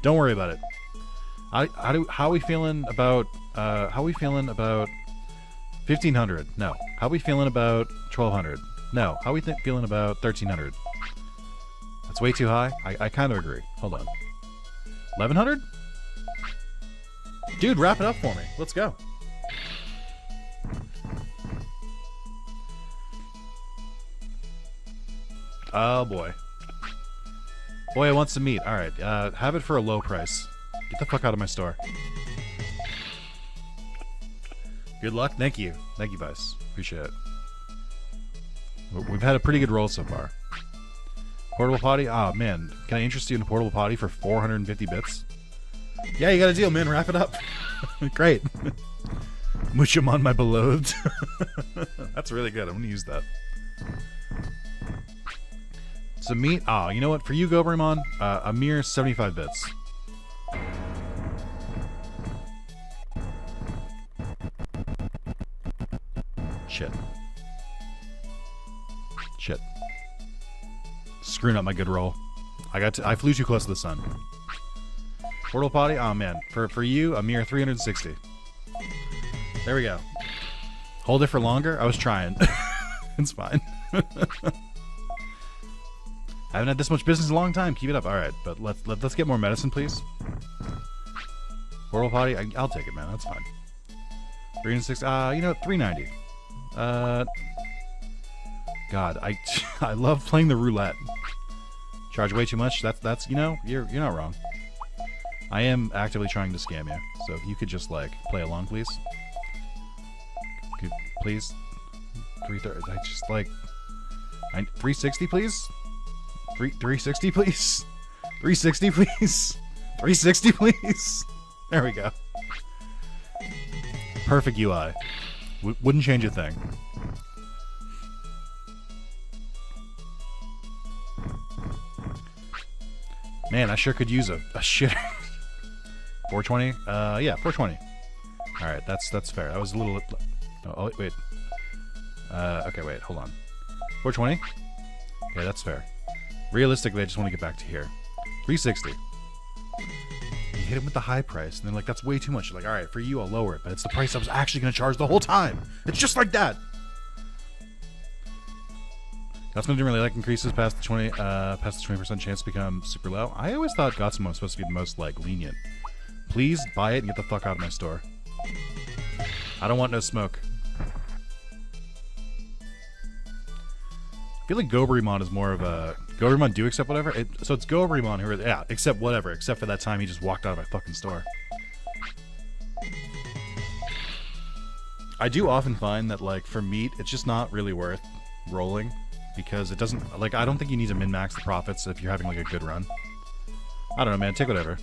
Don't worry about it. How are we feeling about 1500? No. How are we feeling about 1200? No. How are we feeling about 1300? That's way too high. I kind of agree. Hold on. 1100? Dude, wrap it up for me. Let's go. Oh boy. Boy, I want some meat. Alright, have it for a low price. Get the fuck out of my store. Good luck. Thank you. Thank you, Vice. Appreciate it. We've had a pretty good roll so far. Portable potty? Oh, man. Can I interest you in a portable potty for 450 bits? Yeah, you got a deal, man. Wrap it up. Great. Mushamon, my beloved. That's really good. I'm going to use that. Some meat. Oh, you know what? For you, Gobrimon, a mere 75 bits. Shit. Shit. Screwing up my good roll. I flew too close to the sun. Portal potty? Oh man. For you, a mere 360. There we go. Hold it for longer? I was trying. It's fine. I haven't had this much business in a long time. Keep it up. Alright, but let's get more medicine, please. Portal potty? I'll take it, man. That's fine. 360. You know what? 390. God, I love playing the roulette. Charge way too much. That's you know, you're not wrong. I am actively trying to scam you, so if you could just, like, play along, please. Please? 330, I just, like... 360, please? 360, please? 360, please? 360, please? There we go. Perfect UI. Wouldn't change a thing. Man, I sure could use a shitter. 420? Yeah, 420. Alright, that's fair. That was a little... Oh, wait. Okay, wait, hold on. 420? Okay, that's fair. Realistically, I just want to get back to here. 360. You hit him with the high price, and then, like, that's way too much. You're like, alright, for you, I'll lower it, but it's the price I was actually going to charge the whole time. It's just like that. Gatsumon didn't really like increases past the 20% chance to become super low. I always thought Gatsumon was supposed to be the most, like, lenient. Please buy it and get the fuck out of my store. I don't want no smoke. I feel like Goburimon is more of a... Goburimon do accept whatever? So it's Goburimon who are... Yeah, accept whatever. Except for that time he just walked out of my fucking store. I do often find that, like, for meat, it's just not really worth rolling. Because it doesn't... Like, I don't think you need to min-max the profits if you're having, like, a good run. I don't know, man. Take whatever.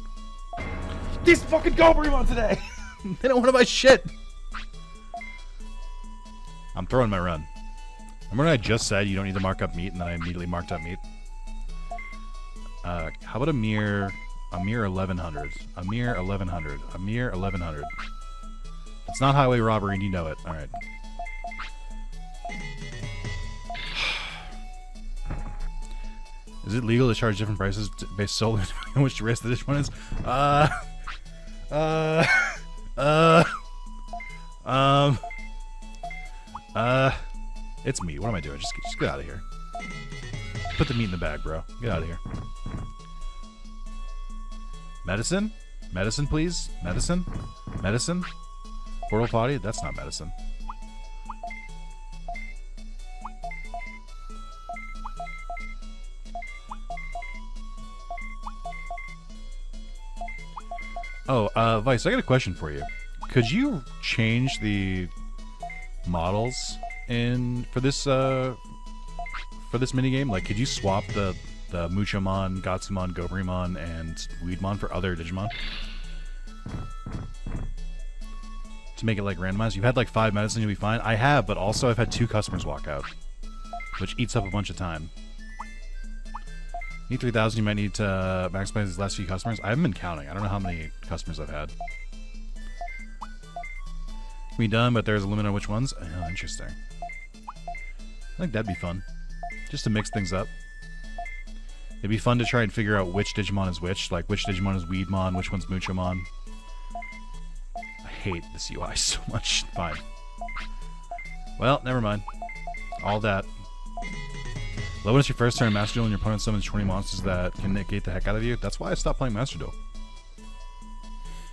These fucking Goburimon today! They don't want to buy shit! I'm throwing my run. Remember when I just said you don't need to mark up meat, and then I immediately marked up meat? How about a mere 1100? A mere 1100. A mere 1100. It's not highway robbery, and you know it. Alright. Is it legal to charge different prices based solely on which race the Digimon is? It's meat. What am I doing? Just get out of here. Put the meat in the bag, bro. Get out of here. Medicine? Medicine, please? Medicine? Medicine? Portal potty? That's not medicine. Oh, Vice, I got a question for you. Could you change the models for this minigame? Like, could you swap the Muchomon, Gatsumon, Goburimon, and Weedmon for other Digimon? To make it, like, randomized? You've had, like, 5 medicine, you'll be fine. I have, but also I've had 2 customers walk out, which eats up a bunch of time. Need 3,000, you might need to maximize these last few customers. I haven't been counting. I don't know how many customers I've had. Can be done, but there's a limit on which ones. Oh, interesting. I think that'd be fun. Just to mix things up. It'd be fun to try and figure out which Digimon is which. Like, which Digimon is Weedmon, which one's Muchomon. I hate this UI so much. Fine. Well, never mind. All that. Love when it's your first turn in Master Duel and your opponent summons 20 monsters that can negate the heck out of you. That's why I stopped playing Master Duel.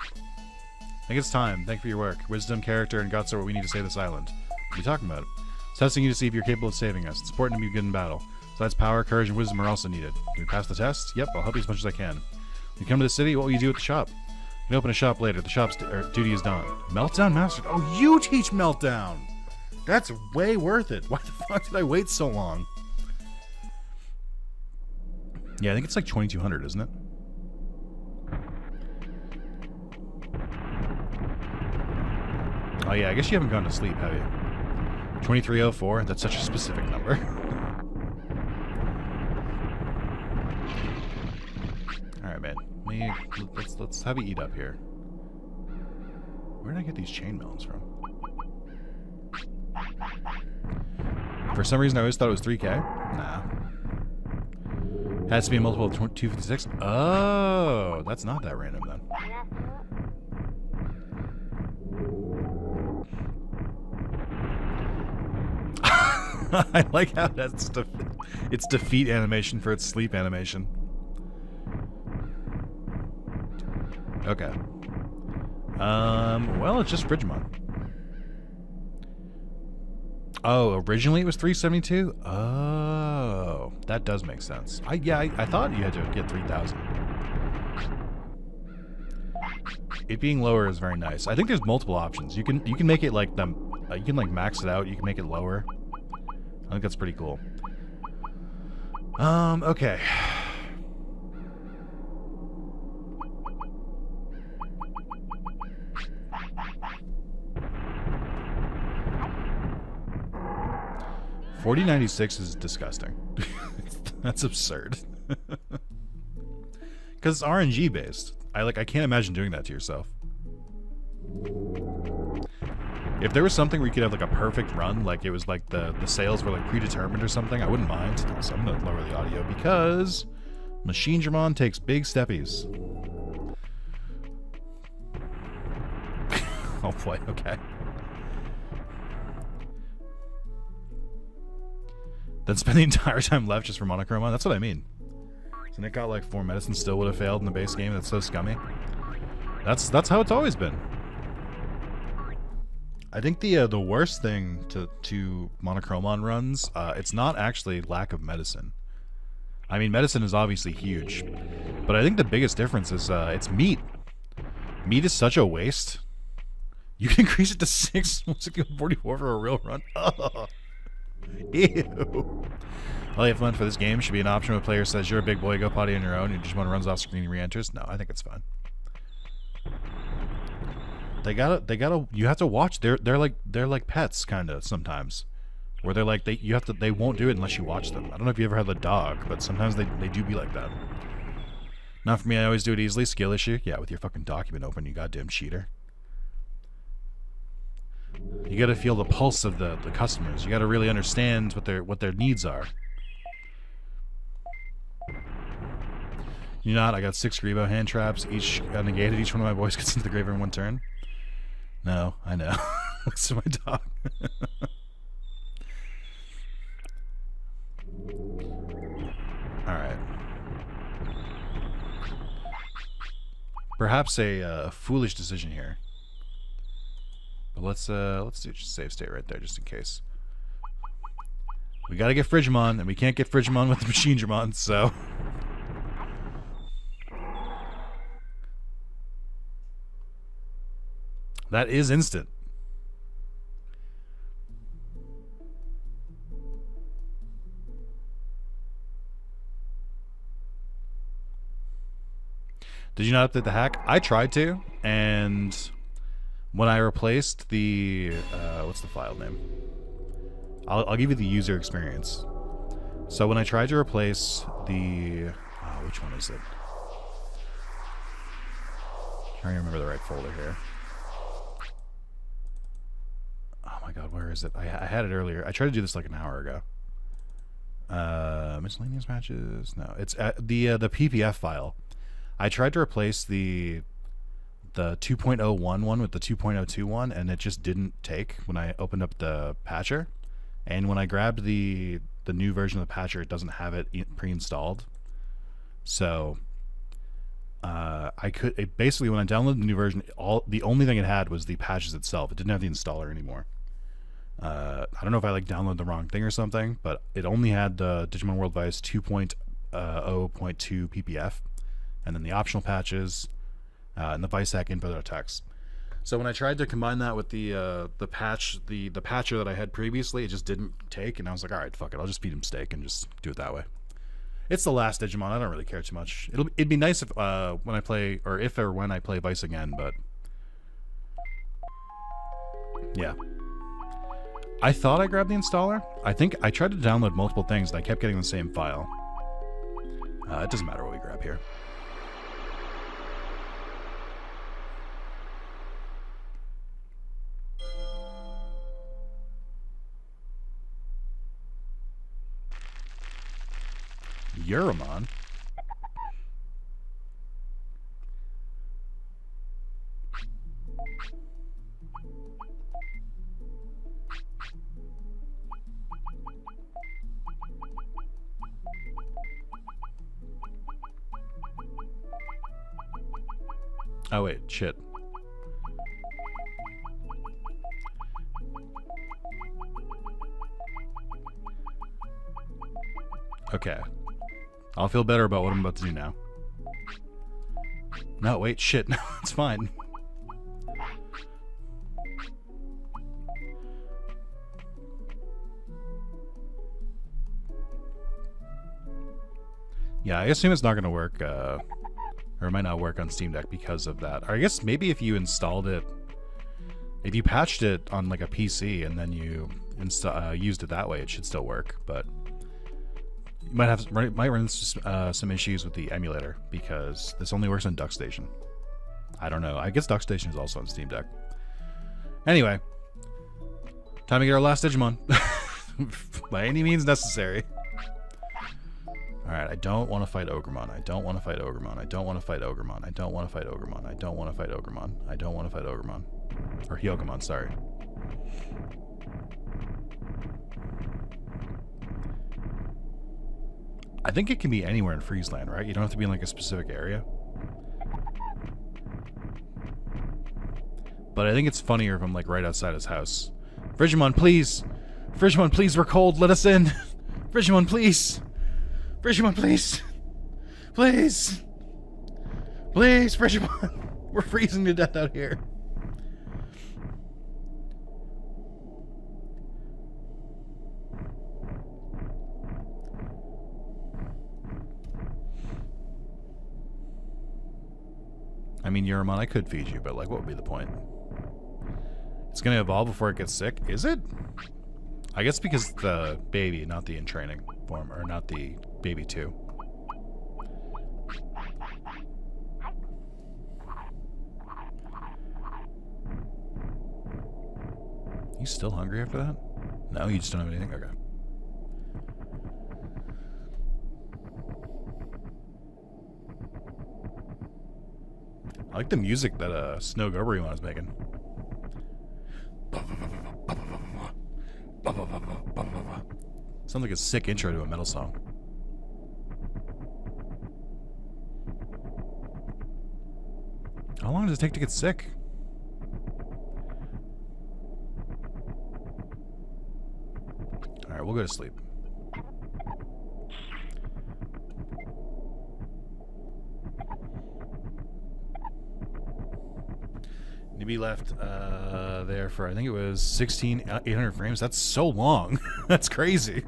I think it's time. Thank you for your work. Wisdom, character, and guts are what we need to save this island. What are you talking about? It's testing you to see if you're capable of saving us. It's important to be good in battle. Besides, power, courage, and wisdom are also needed. Can we pass the test? Yep, I'll help you as much as I can. When you come to the city, what will you do at the shop? You can open a shop later. The shop's duty is done. Meltdown Master... Oh, you teach Meltdown! That's way worth it. Why the fuck did I wait so long? Yeah, I think it's like 2,200, isn't it? Oh yeah, I guess you haven't gone to sleep, have you? 2304? That's such a specific number. Alright, man. Let's have you eat up here. Where did I get these chain melons from? For some reason, I always thought it was 3K. Nah. Has to be a multiple of 256? Oh, that's not that random then. I like how that's its defeat animation for its sleep animation. Okay. Well, it's just Frigimon. Oh, originally it was 372? Oh, that does make sense. I thought you had to get 3,000. it being lower is very nice. I think there's multiple options. You can make it like them. You can like max it out. You can make it lower. I think that's pretty cool. Okay. $40.96 is disgusting. That's absurd. Because it's RNG based. I can't imagine doing that to yourself. If there was something where you could have like a perfect run, like it was like the sales were like predetermined or something, I wouldn't mind. So I'm gonna lower the audio because Machine Dramon takes big steppies. Oh boy, okay. Then spend the entire time left just for Monochromon? That's what I mean. So Nick got like 4 medicines, still would have failed in the base game. That's so scummy. That's how it's always been. I think the worst thing to Monochromon runs, it's not actually lack of medicine. I mean, medicine is obviously huge, but I think the biggest difference is it's meat. Meat is such a waste. You can increase it to 6 once it goes 44 for a real run. Ugh. Ew. All you have fun for this game should be an option where a player says you're a big boy, go potty on your own, and Digimon runs off screen and re-enters. No, I think it's fine. They gotta you have to watch. They're like pets kinda sometimes. Where they're like they won't do it unless you watch them. I don't know if you ever had a dog, but sometimes they do be like that. Not for me, I always do it easily. Skill issue? Yeah, with your fucking document open, you goddamn cheater. You gotta feel the pulse of the customers. You gotta really understand what their needs are. You know what? I got 6 Grebo hand traps, each got negated. Each one of my boys gets into the graveyard in 1 turn. No, I know. Looks to my dog. Alright. Perhaps a foolish decision here. But let's do just save state right there just in case. We gotta get Frigimon, and we can't get Frigimon with the Machine Dramon, so... That is instant. Did you not update the hack? I tried to, and when I replaced the what's the file name? I'll give you the user experience. So when I tried to replace the which one is it? Trying to remember the right folder here. Oh my god, where is it? I had it earlier. I tried to do this like an hour ago. Miscellaneous matches. No, it's the PPF file. I tried to replace the 2.01 one with the 2.02 one, and it just didn't take when I opened up the patcher. And when I grabbed the new version of the patcher, it doesn't have it pre-installed. So basically when I downloaded the new version, the only thing it had was the patches itself. It didn't have the installer anymore. I don't know if I downloaded the wrong thing or something, but it only had the Digimon World Vice 2.0.2 PPF, and then the optional patches, and the Vice Hack input text. So when I tried to combine that with the patcher that I had previously, it just didn't take, and I was like, all right, fuck it, I'll just feed him steak and just do it that way. It's the last Digimon. I don't really care too much. It'd be nice if when I play, or if or when I play Vice again, but yeah. I thought I grabbed the installer. I think I tried to download multiple things and I kept getting the same file. It doesn't matter what we grab here. Euramon? Oh wait, shit. Okay. I'll feel better about what I'm about to do now. No, wait, shit. No, it's fine. Yeah, I assume it's not going to work, or it might not work on Steam Deck because of that. Or I guess maybe if you installed it, if you patched it on like a PC and then you used it that way, it should still work. But you might run into some issues with the emulator because this only works on DuckStation. I don't know. I guess DuckStation is also on Steam Deck. Anyway, time to get our last Digimon. By any means necessary. Alright, I don't want to fight Ogremon. I don't want to fight Ogremon. I don't want to fight Ogremon. I don't want to fight Ogremon. I don't want to fight Ogremon. I don't want to fight Ogremon. Or Hyogomon, sorry. I think it can be anywhere in Friesland, right? You don't have to be in like a specific area. But I think it's funnier if I'm like right outside his house. Frigimon, please! Frigimon, please, we're cold, let us in! Frigimon, please! Frigimon, please! Please! Please, Frigimon! We're freezing to death out here. I mean, Euromon, I could feed you, but like, what would be the point? It's gonna evolve before it gets sick? Is it? I guess because the baby, not the in training form, or not the baby 2. You still hungry after that? No, you just don't have anything? Okay. I like the music that Snow Goberumon is making. Sounds like a sick intro to a metal song. How long does it take to get sick? Alright, we'll go to sleep. Nibby left there for, I think it was 800 frames. That's so long. That's crazy.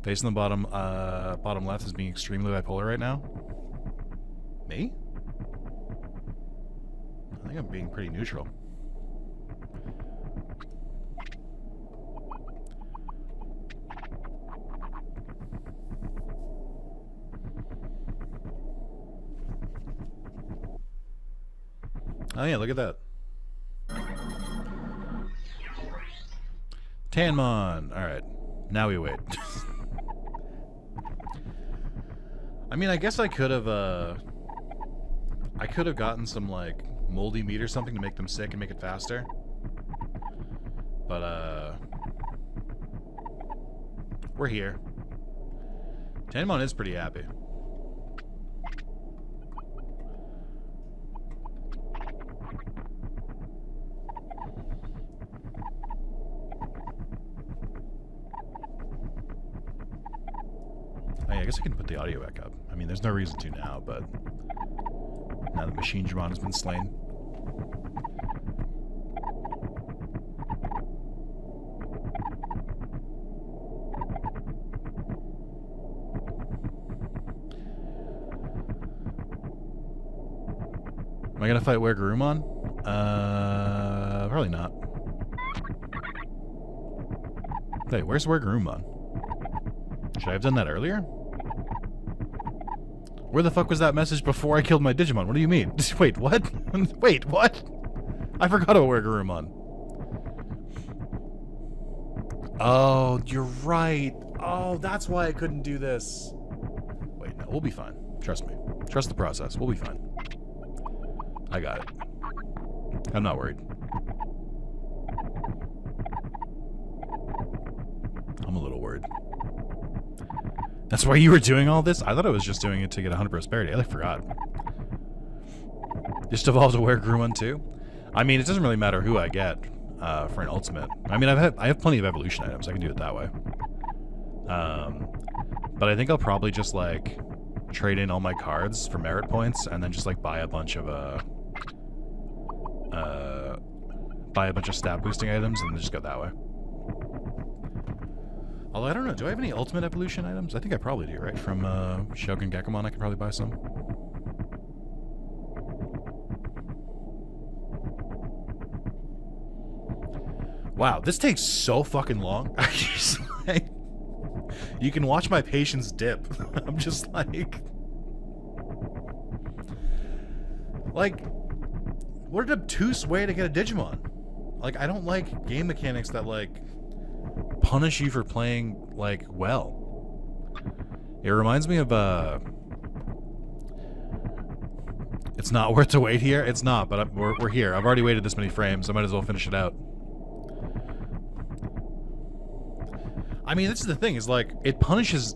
Face on the bottom left is being extremely bipolar right now. Me? I think I'm being pretty neutral. Oh yeah, look at that. Tanmon! Alright. Now we wait. I mean, I guess I could have gotten some, like, moldy meat or something to make them sick and make it faster. But, we're here. Tanmon is pretty happy. I guess I can put the audio back up. I mean, there's no reason to now, but now that Machine Dramon has been slain. Am I gonna fight Wergarumon? Probably not. Hey, where's Wergarumon? Should I have done that earlier? Where the fuck was that message before I killed my Digimon? What do you mean? Wait, what? Wait, what? I forgot about Wergarumon. Oh, you're right. Oh, that's why I couldn't do this. Wait, no, we'll be fine. Trust me. Trust the process. We'll be fine. I got it. I'm not worried. I'm a little worried. That's why you were doing all this? I thought I was just doing it to get 100 prosperity. I forgot. Just evolved to Wergarumon too? I mean, it doesn't really matter who I get for an ultimate. I mean, I have plenty of evolution items. I can do it that way. But I think I'll probably just like trade in all my cards for merit points and then just like buy a bunch of stat boosting items and then just go that way. Although I don't know, do I have any ultimate evolution items? I think I probably do, right? From Shogun Gekomon, I could probably buy some. Wow, this takes so fucking long. I just like, you can watch my patience dip. I'm just like, what an obtuse way to get a Digimon. Like, I don't like game mechanics that like punish you for playing like well. It reminds me of it's not worth to wait here. It's not, but we're here. I've already waited this many frames. I might as well finish it out. I mean, this is the thing, is like, it punishes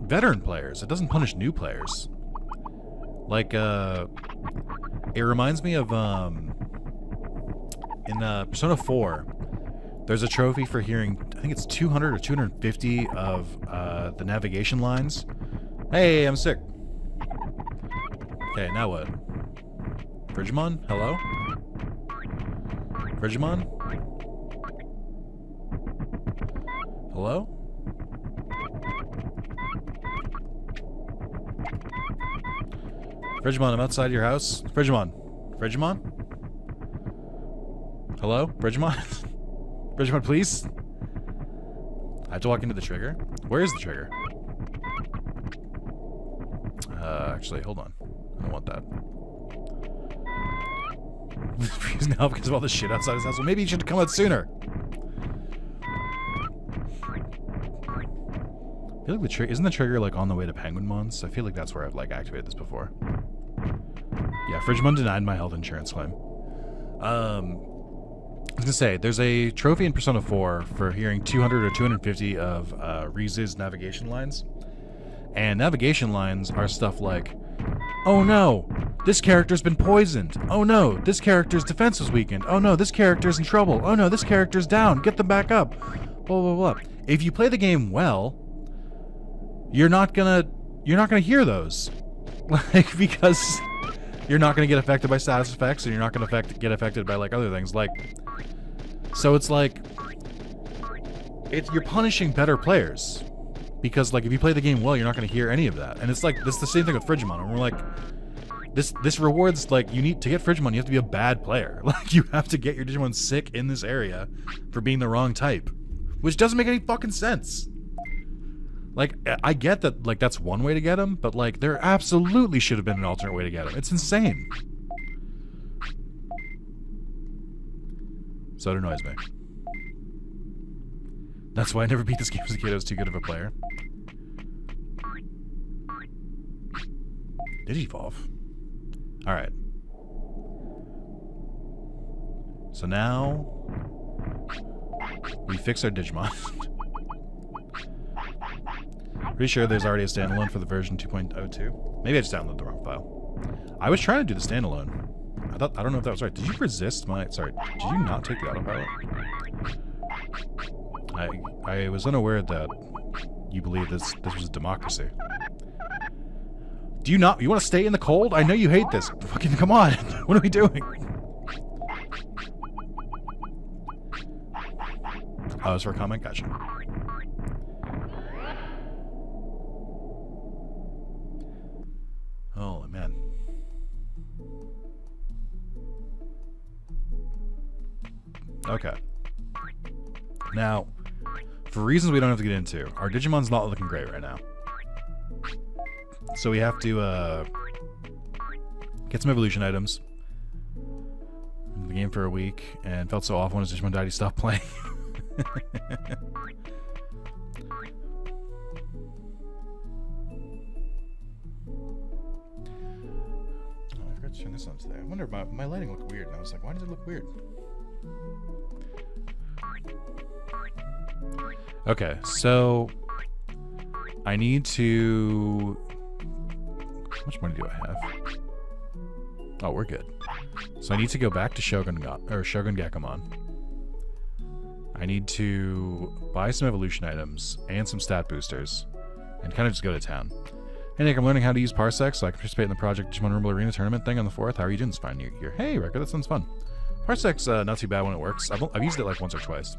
veteran players. It doesn't punish new players. Like, it reminds me of, in Persona 4, there's a trophy for hearing, I think it's 200 or 250 of the navigation lines. Hey, I'm sick. Okay, now what? Frigimon? Hello? Frigimon? Hello? Frigimon, I'm outside your house. Frigimon. Frigimon? Hello? Frigimon? Frigimon, please? I have to walk into the trigger. Where is the trigger? Actually, hold on. I don't want that. He's now because of all the shit outside his house. Well, maybe he should come out sooner. I feel like the trigger isn't the trigger like on the way to Penguinmons? I feel like that's where I've like activated this before. Yeah, Frigimon denied my health insurance claim. I was gonna say there's a trophy in Persona 4 for hearing 200 or 250 of Rize's navigation lines, and navigation lines are stuff like, "Oh no, this character's been poisoned. Oh no, this character's defense was weakened. Oh no, this character's in trouble. Oh no, this character's down. Get them back up." Blah blah blah. If you play the game well, you're not gonna hear those, like, because you're not gonna get affected by status effects, and you're not gonna get affected by like other things. Like, so it's like you're punishing better players, because like if you play the game well, you're not gonna hear any of that. And it's like this the same thing with Frigimon, and we're like, this rewards, like, you need to get Frigimon, you have to be a bad player. Like, you have to get your Digimon sick in this area for being the wrong type, which doesn't make any fucking sense. Like, I get that, like, that's one way to get him, but, like, there absolutely should have been an alternate way to get him. It's insane. So it annoys me. That's why I never beat this game as a kid. I was too good of a player. Digivolve. Alright. So now we fix our Digimon. Pretty sure there's already a standalone for the version 2.02. Maybe I just downloaded the wrong file. I was trying to do the standalone. I don't know if that was right. Did you resist my... Sorry, did you not take the autopilot? I was unaware that you believe this was a democracy. Do you not... You want to stay in the cold? I know you hate this. Fucking come on. What are we doing? Oh, it's for a comment? Gotcha. Oh, man. Okay. Now, for reasons we don't have to get into, our Digimon's not looking great right now. So we have to get some evolution items. In the game for a week, and felt so awful when his Digimon died, he stopped playing. I forgot to turn this on today. I wonder, my lighting looked weird, and I was like, why does it look weird? Okay, so I need to... How much money do I have? Oh, we're good. So I need to go back to Shogun Gekomon. I need to buy some evolution items and some stat boosters, and kind of just go to town. Hey Nick, I'm learning how to use Parsecs so I can participate in the Project Digimon Rumble Arena tournament thing on the 4th. How are you doing? It's fine. You're here. Hey, Record, that sounds fun. Parsec's not too bad when it works. I've used it like once or twice.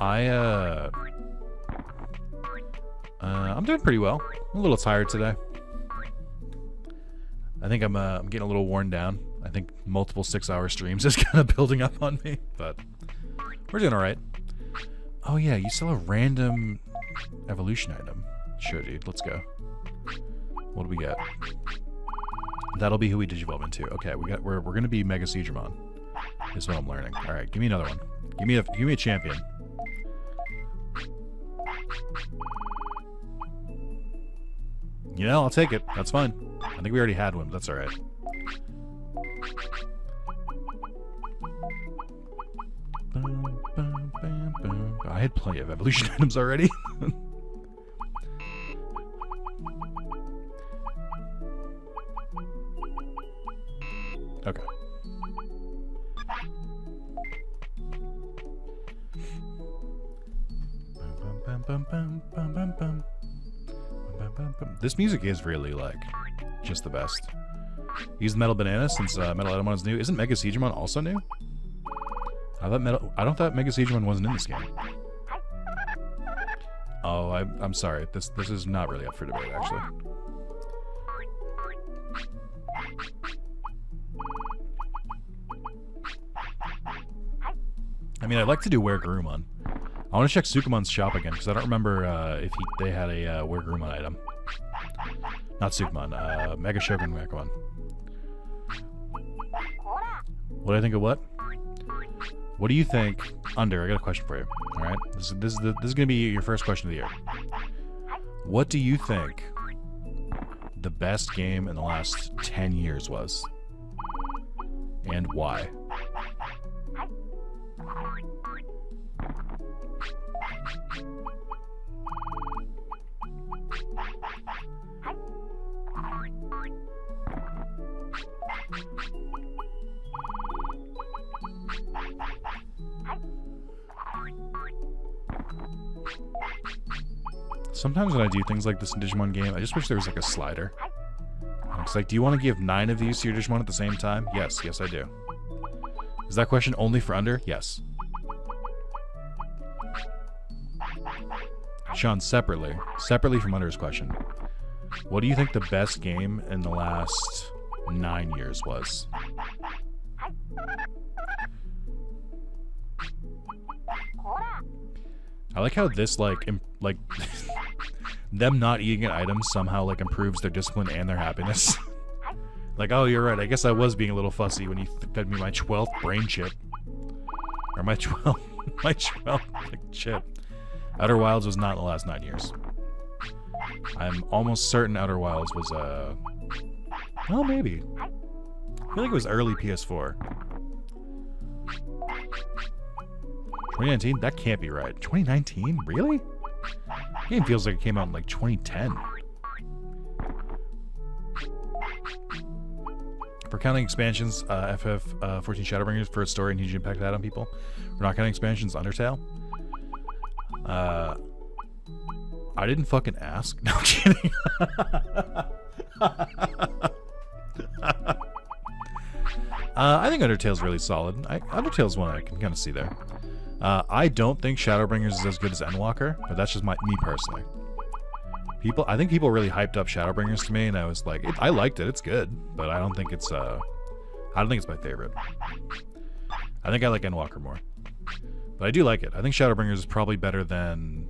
I'm doing pretty well. I'm a little tired today. I think I'm getting a little worn down. I think multiple 6-hour streams is kind of building up on me, but we're doing all right. Oh yeah, you sell a random evolution item. Sure, dude. Let's go. What do we get? That'll be who we digivolve into. Okay, we're gonna be Mega Digimon. Is what I'm learning. All right, give me another one. Give me a champion. You know, I'll take it. That's fine. I think we already had one, but that's all right. I had plenty of evolution items already. Okay. This music is really, like, just the best. Use Metal Banana since Metal Edamon is new. Isn't Mega Digimon also new? I don't thought Mega Digimon wasn't in this game. Oh, I'm sorry. This is not really up for debate, actually. I mean, I'd like to do Where Garurumon. I want to check Sukumon's shop again, because I don't remember if they had a Where Garurumon item. Not Sukumon, Mega Shogun Wakon. What do I think of what? What do you think? Under, I got a question for you. Alright? This is going to be your first question of the year. What do you think the best game in the last 10 years was? And why? Sometimes when I do things like this in Digimon game, I just wish there was like a slider. It's like, do you want to give 9 of these to your Digimon at the same time? Yes, yes I do. Is that question only for Under? Yes. Sean, separately from Under's question, what do you think the best game in the last 9 years was? I like how this, like them not eating an item somehow, like, improves their discipline and their happiness. Like, oh, you're right, I guess I was being a little fussy when you fed me my 12th brain chip. Or my 12th, like, chip. Outer Wilds was not in the last 9 years. I'm almost certain Outer Wilds was, well, maybe. I feel like it was early PS4. 2019? That can't be right. 2019? Really? The game feels like it came out in like 2010. For counting expansions, FF14 Shadowbringers for its story and huge impact it had on people. We're not counting expansions, Undertale. I didn't fucking ask. No, I'm kidding. I think Undertale's really solid. Undertale's one I can kind of see there. I don't think Shadowbringers is as good as Endwalker, but that's just me personally. I think people really hyped up Shadowbringers to me, and I was like, I liked it. It's good, but I don't think it's my favorite. I think I like Endwalker more, but I do like it. I think Shadowbringers is probably better than.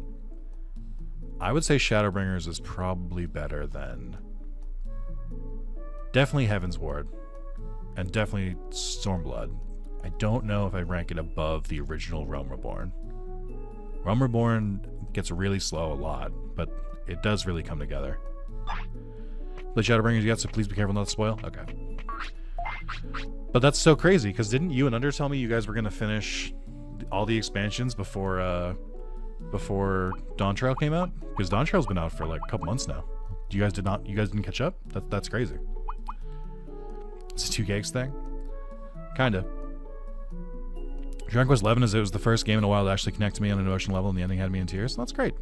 I would say Shadowbringers is probably better than. Definitely Heaven's Ward, and definitely Stormblood. I don't know if I rank it above the original Realm Reborn. Realm Reborn gets really slow a lot, but it does really come together. The Shadowbringers you got, so please be careful not to spoil. Okay. But that's so crazy, because didn't you and Under tell me you guys were going to finish all the expansions before Dawn Trail came out? Because Dawn Trail's been out for like a couple months now. You guys didn't catch up? That's crazy. It's a 2K's thing? Kinda. Dragon Quest XI is it was the first game in a while to actually connect to me on an emotional level, and the ending had me in tears. That's great.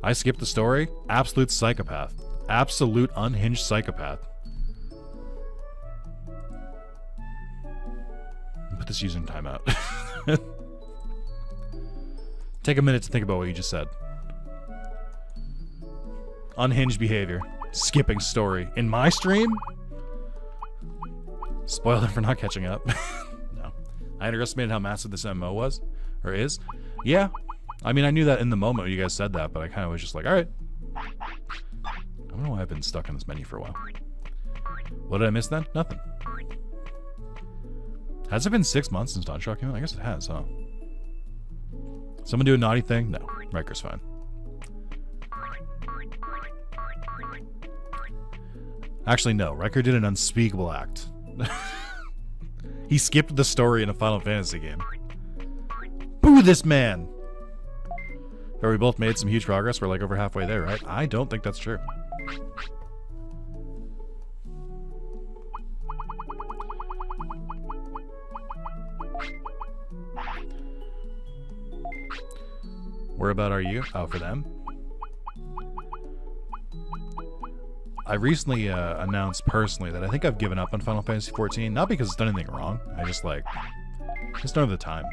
I skipped the story. Absolute psychopath. Absolute unhinged psychopath. Put this user in timeout. Take a minute to think about what you just said. Unhinged behavior. Skipping story. In my stream? Spoiler for not catching up. No. I underestimated how massive this MMO was. Or is. Yeah. I mean, I knew that in the moment when you guys said that, but I kind of was just like, alright. I don't know why I've been stuck on this menu for a while. What did I miss then? Nothing. Has it been 6 months since Dawn Shock came out? I guess it has, huh? Someone do a naughty thing? No. Riker's fine. Actually, no. Riker did an unspeakable act. He skipped the story in a Final Fantasy game. Boo this man! But we both made some huge progress. We're like over halfway there, right? I don't think that's true. Where about are you? Oh, for them? I recently announced personally that I think I've given up on Final Fantasy XIV. Not because it's done anything wrong. I just don't have the time.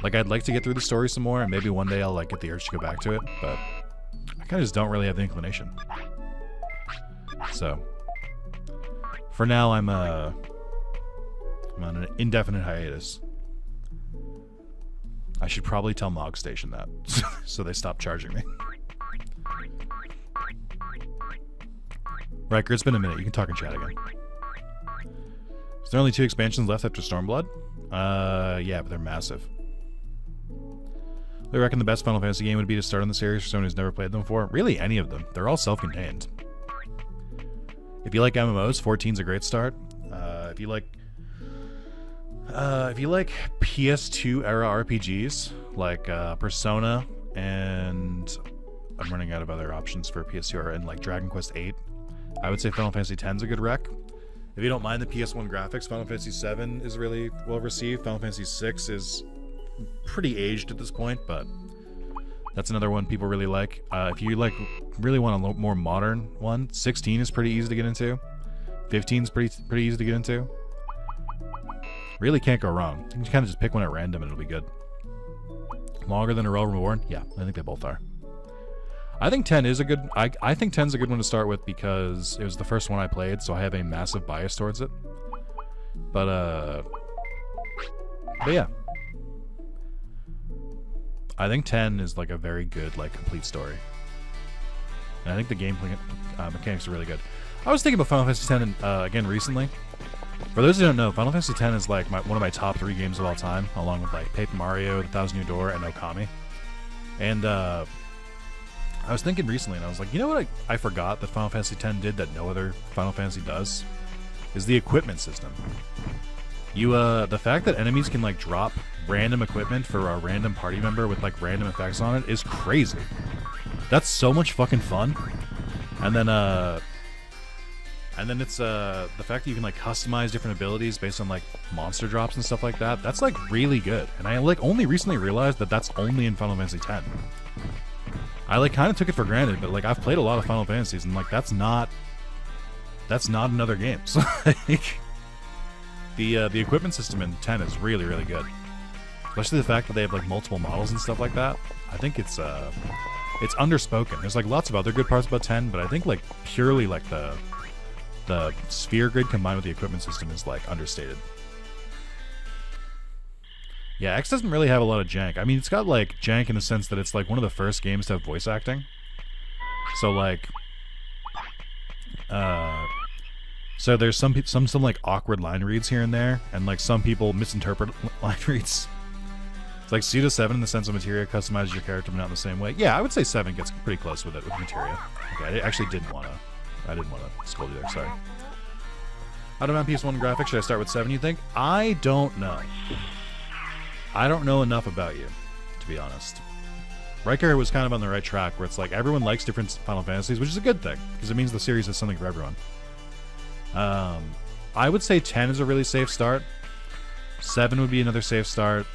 Like, I'd like to get through the story some more, and maybe one day I'll like get the urge to go back to it, but I kind of just don't really have the inclination. So, for now, I'm on an indefinite hiatus. I should probably tell Mog Station that, so they stop charging me. Riker, it's been a minute. You can talk in chat again. Is there only 2 expansions left after Stormblood? Yeah, but they're massive. I reckon the best Final Fantasy game would be to start on the series for someone who's never played them before. Really, any of them. They're all self-contained. If you like MMOs, 14's a great start. If you like PS2 era RPGs like Persona, and I'm running out of other options for PS2 era, and like Dragon Quest VIII, I would say Final Fantasy X's a good rec. If you don't mind the PS1 graphics, Final Fantasy VII is really well received. Final Fantasy VI is pretty aged at this point, but that's another one people really like. If you really want a more modern one, 16 is pretty easy to get into. 15 is pretty easy to get into. Really can't go wrong. You can kind of just pick one at random and it'll be good. Longer than A Realm Reborn? Yeah, I think they both are. I think 10 is a good... I think 10's a good one to start with because it was the first one I played, so I have a massive bias towards it. But yeah. I think 10 is like a very good, like, complete story. And I think the gameplay mechanics are really good. I was thinking about Final Fantasy X again recently. For those who don't know, Final Fantasy X is like one of my top 3 games of all time, along with like Paper Mario, The Thousand Year Door, and Okami. And I was thinking recently, and I was like, you know what I forgot that Final Fantasy X did that no other Final Fantasy does? Is the equipment system. The fact that enemies can like drop random equipment for a random party member with like random effects on it is crazy. That's so much fucking fun. And then it's the fact that you can like customize different abilities based on like monster drops and stuff like that. That's like really good. And I like only recently realized that that's only in Final Fantasy X. I like kind of took it for granted, but like I've played a lot of Final Fantasies and like that's not in other games. Like, the equipment system in 10 is really, really good. Especially the fact that they have like multiple models and stuff like that. I think it's underspoken. There's like lots of other good parts about 10, but I think like purely like the sphere grid combined with the equipment system is like understated. Yeah, X doesn't really have a lot of jank. I mean, it's got like jank in the sense that it's like one of the first games to have voice acting. So like so there's some like awkward line reads here and there, and like some people misinterpret line reads. It's like Pseudo 7 in the sense of materia customizes your character but not in the same way. Yeah, I would say 7 gets pretty close with it with materia. Okay, I actually didn't want to scold you there, sorry. How about PS1 graphics? Should I start with 7, you think? I don't know. I don't know enough about you, to be honest. Riker was kind of on the right track where it's like everyone likes different Final Fantasies, which is a good thing, because it means the series has something for everyone. I would say 10 is a really safe start. 7 would be another safe start.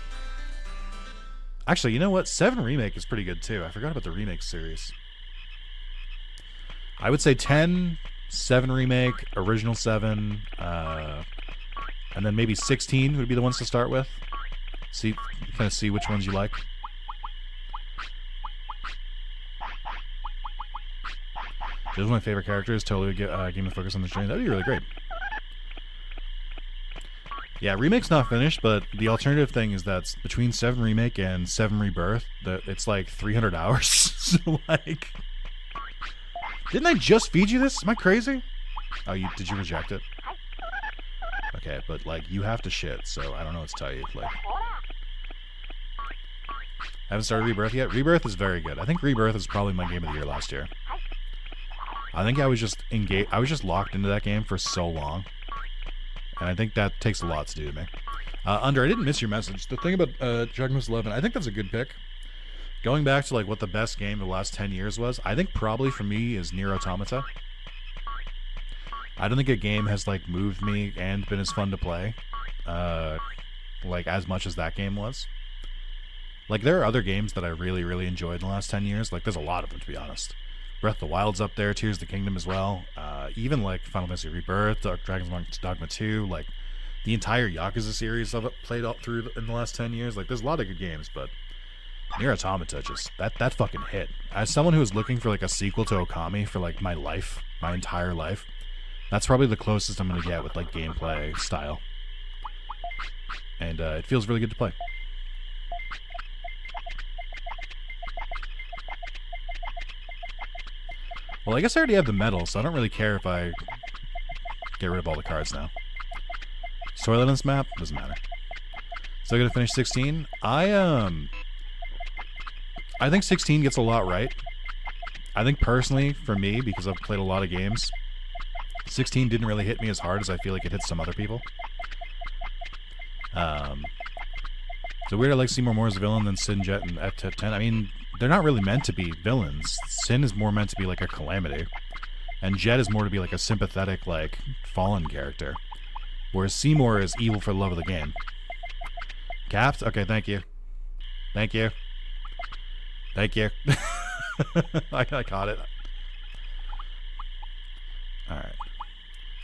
Actually, you know what? 7 Remake is pretty good too. I forgot about the Remake series. I would say 10, 7 Remake, Original 7, and then maybe 16 would be the ones to start with. See, kind of see which ones you like. Those are my favorite characters. Totally get game of focus on the journey. That'd be really great. Yeah, Remake's not finished, but the alternative thing is that between 7 Remake and 7 Rebirth, it's like 300 hours. So, like... Didn't I just feed you this? Am I crazy? Oh, did you reject it? Okay, but, like, you have to shit, so I don't know what to tell you. Like, I haven't started Rebirth yet. Rebirth is very good. I think Rebirth is probably my game of the year last year. I think I was just engaged. I was just locked into that game for so long. And I think that takes a lot to do to me. Under, I didn't miss your message. The thing about Dragon Quest 11, I think that's a good pick. Going back to like what the best game of the last 10 years was, I think probably for me is Nier Automata. I don't think a game has like moved me and been as fun to play, like as much as that game was. Like there are other games that I really, really enjoyed in the last 10 years. Like there's a lot of them, to be honest. Breath of the Wild's up there, Tears of the Kingdom as well. Even like Final Fantasy Rebirth, Dragon's Dogma 2, like the entire Yakuza series of it played all through in the last 10 years. Like there's a lot of good games, but Nier Automata just that fucking hit. As someone who was looking for like a sequel to Okami for like my life, my entire life, that's probably the closest I'm gonna get with like gameplay style. And it feels really good to play. Well, I guess I already have the medal, so I don't really care if I get rid of all the cards now. Soylent's map? Doesn't matter. Still gonna finish 16? I think 16 gets a lot right. I think personally, for me, because I've played a lot of games, 16 didn't really hit me as hard as I feel like it hits some other people. So weird I like Seymour Moore as a villain than Sin, Jet, and F10. I mean, they're not really meant to be villains. Sin is more meant to be like a calamity. And Jet is more to be like a sympathetic, like, fallen character. Whereas Seymour is evil for the love of the game. Capped? Okay, thank you. Thank you. Thank you. I caught it. Alright.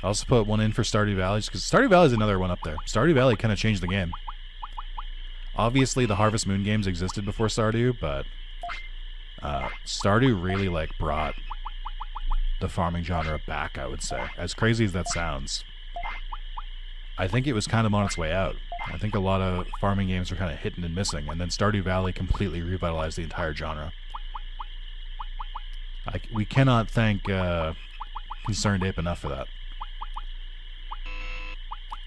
I also put one in for Stardew Valley, because Stardew Valley is another one up there. Stardew Valley kind of changed the game. Obviously, the Harvest Moon games existed before Stardew, but Stardew really like brought the farming genre back, I would say. As crazy as that sounds, I think it was kind of on its way out. I think a lot of farming games were kind of hidden and missing, and then Stardew Valley completely revitalized the entire genre. We cannot thank Concerned Ape enough for that.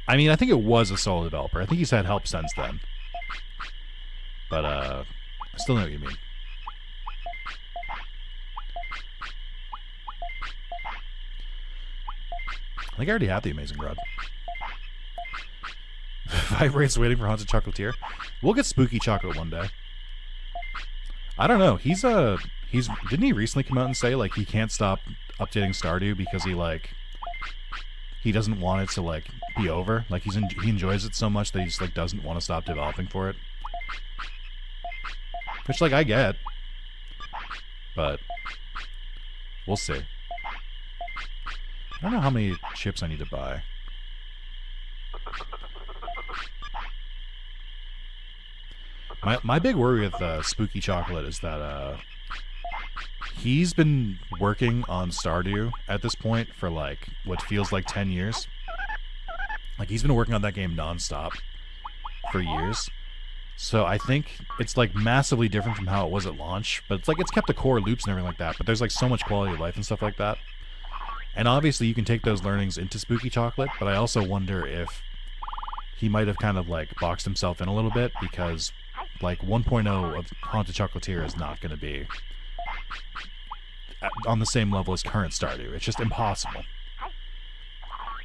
I mean, I think it was a solo developer. I think he's had help since then. But, I still know what you mean. I think I already have the Amazing Rod. Vibrates waiting for Haunted Chocolatier. We'll get Spooky Chocolate one day. I don't know. Didn't he recently come out and say, like, he can't stop updating Stardew because he doesn't want it to, like, be over? Like, he enjoys it so much that he just, like, doesn't want to stop developing for it. Which, like, I get. But we'll see. I don't know how many chips I need to buy. My big worry with Spooky Chocolate is that he's been working on Stardew at this point for like what feels like 10 years. Like he's been working on that game nonstop for years. So I think it's like massively different from how it was at launch, but it's like it's kept the core loops and everything like that, but there's like so much quality of life and stuff like that. And obviously you can take those learnings into Spooky Chocolate, but I also wonder if he might have kind of like boxed himself in a little bit because like 1.0 of Haunted Chocolatier is not going to be on the same level as current Stardew. It's just impossible.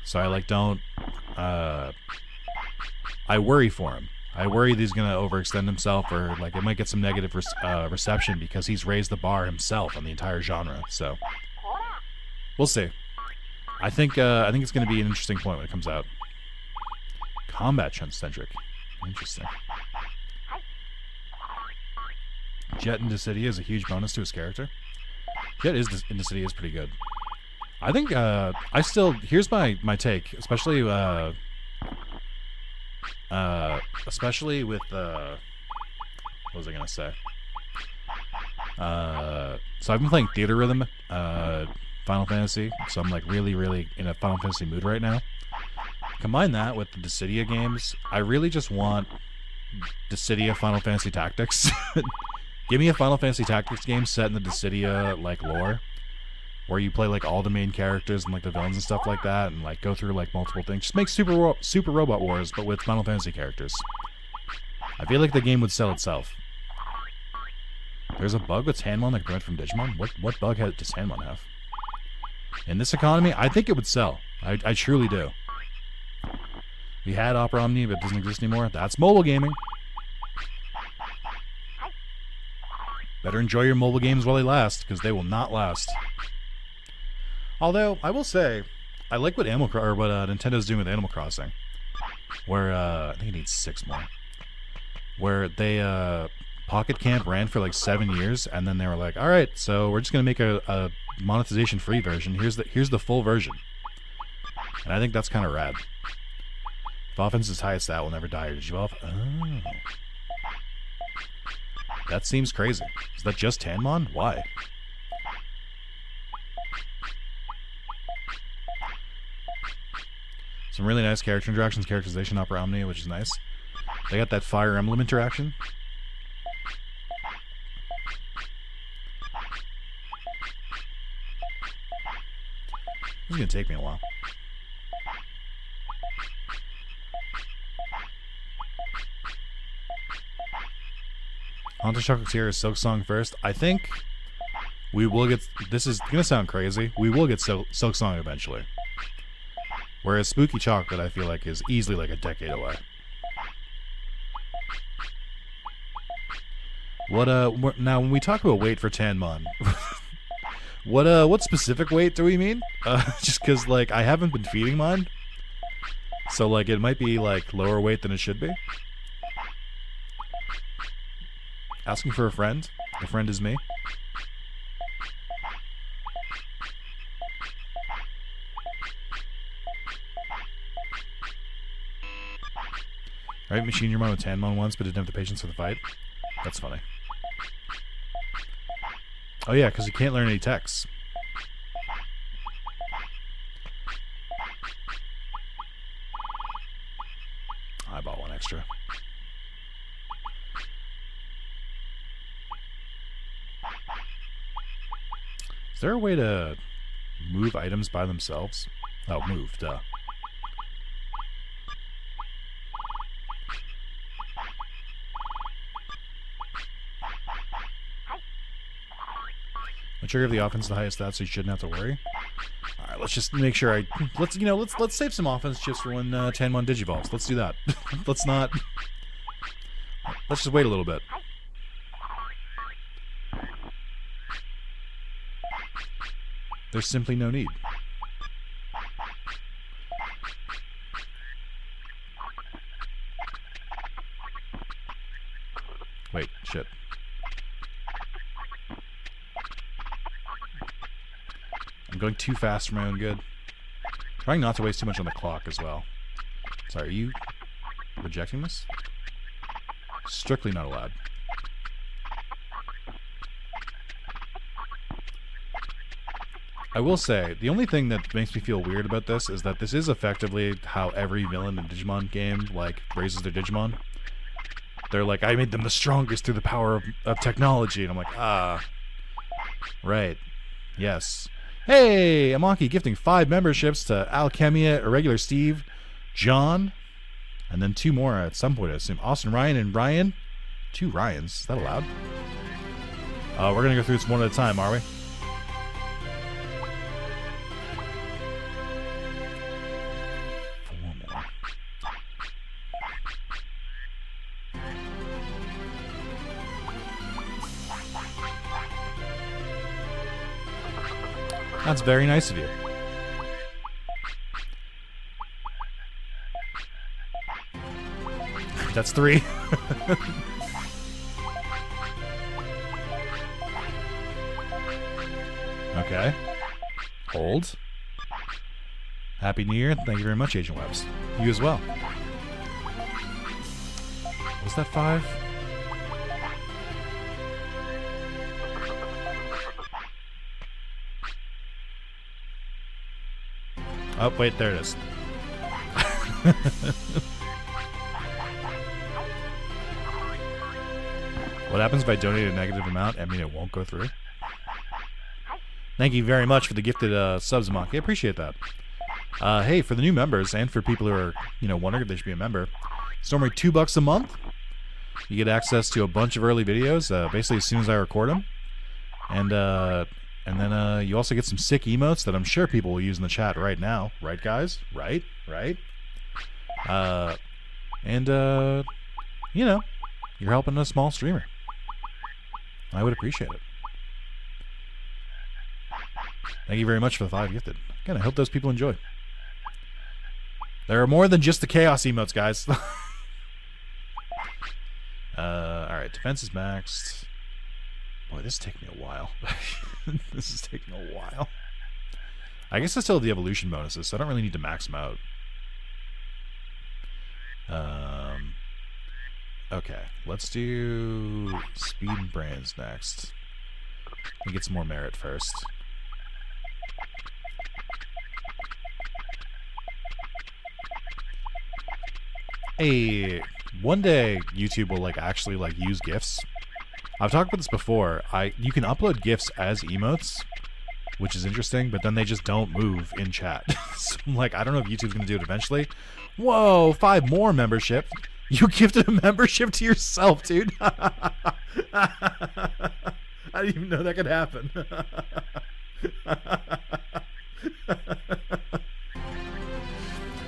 So I like don't I worry for him. I worry that he's going to overextend himself or like it might get some negative reception because he's raised the bar himself on the entire genre. So we'll see. I think it's going to be an interesting point when it comes out. Combat centric. Interesting. Jet into City is a huge bonus to his character. Jet into City is pretty good. I think here's my take, especially Especially with what was I gonna say? So I've been playing Theater Rhythm, Final Fantasy. So I'm like really in a Final Fantasy mood right now. Combine that with the Dissidia games. I really just want Dissidia Final Fantasy Tactics. Give me a Final Fantasy Tactics game set in the Dissidia like lore, where you play like all the main characters and like the villains and stuff like that, and like go through like multiple things. Just make Super Robot Wars, but with Final Fantasy characters. I feel like the game would sell itself. There's a bug with Tanmon that can prevent from Digimon. What bug does Tanmon have? In this economy, I think it would sell. I truly do. We had Opera Omni, but it doesn't exist anymore. That's mobile gaming. Better enjoy your mobile games while they last, because they will not last. Although, I will say, I like what Nintendo's doing with Animal Crossing. Where, I think it needs 6 more. Where they, Pocket Camp ran for like 7 years, and then they were like, alright, so we're just going to make a monetization-free version. Here's the full version. And I think that's kind of rad. If offense is highest, that will never die or digivolve. Oh. That seems crazy. Is that just Tanmon? Why? Some really nice character interactions, characterization, Opera Omni, which is nice. They got that Fire Emblem interaction. This is going to take me a while. Haunted Chocolatier is Silk Song first. I think we will get... This is going to sound crazy. We will get Silk Song eventually. Whereas Spooky Chocolate, I feel like, is easily like a decade away. Now, when we talk about weight for Tanmon, what specific weight do we mean? Just because, like, I haven't been feeding mine. So, like, it might be, like, lower weight than it should be. Asking for a friend. The friend is me. Right, machine your mom with Tanmon once, but didn't have the patience for the fight. That's funny. Oh yeah, because you can't learn any techs. I bought one extra. Is there a way to move items by themselves? Oh, move, duh. The trigger of the offense is the highest stat, so you shouldn't have to worry. All right, let's just make sure let's save some offense chips for when Tanmon digivolves. Let's do that. Let's just wait a little bit. There's simply no need. Wait, shit. I'm going too fast for my own good. Trying not to waste too much on the clock as well. Sorry, are you rejecting this? Strictly not allowed. I will say, the only thing that makes me feel weird about this is that this is effectively how every villain in a Digimon game, like, raises their Digimon. They're like, I made them the strongest through the power of technology. And I'm like, ah. Right. Yes. Hey, Amaki gifting 5 memberships to Alchemia, Irregular Steve, John, and then 2 more at some point, I assume. Austin Ryan and Ryan. 2 Ryans. Is that allowed? We're going to go through this one at a time, are we? That's very nice of you. That's 3. Okay. Hold. Happy New Year. Thank you very much, Agent Webbs. You as well. What's that 5? Oh, wait, there it is. What happens if I donate a negative amount? I mean, it won't go through. Thank you very much for the gifted subs, Maki. I appreciate that. Hey, for the new members and for people who are, wondering if they should be a member, it's normally $2 a month. You get access to a bunch of early videos, basically as soon as I record them, and then you also get some sick emotes that I'm sure people will use in the chat right now, right, guys? Right. You're helping a small streamer. I would appreciate it. Thank you very much for the 5 gifted. Again, I hope those people enjoy. There are more than just the chaos emotes, guys. Alright, defense is maxed. Boy, this is taking me a while. This is taking a while. I guess I still have the evolution bonuses, so I don't really need to max them out. Okay, let's do speed and brains next. Let me get some more merit first. Hey, one day YouTube will actually use GIFs. I've talked about this before. You can upload GIFs as emotes, which is interesting, but then they just don't move in chat. So I'm I don't know if YouTube's gonna do it eventually. Whoa, 5 more membership. You gifted a membership to yourself, dude. I didn't even know that could happen.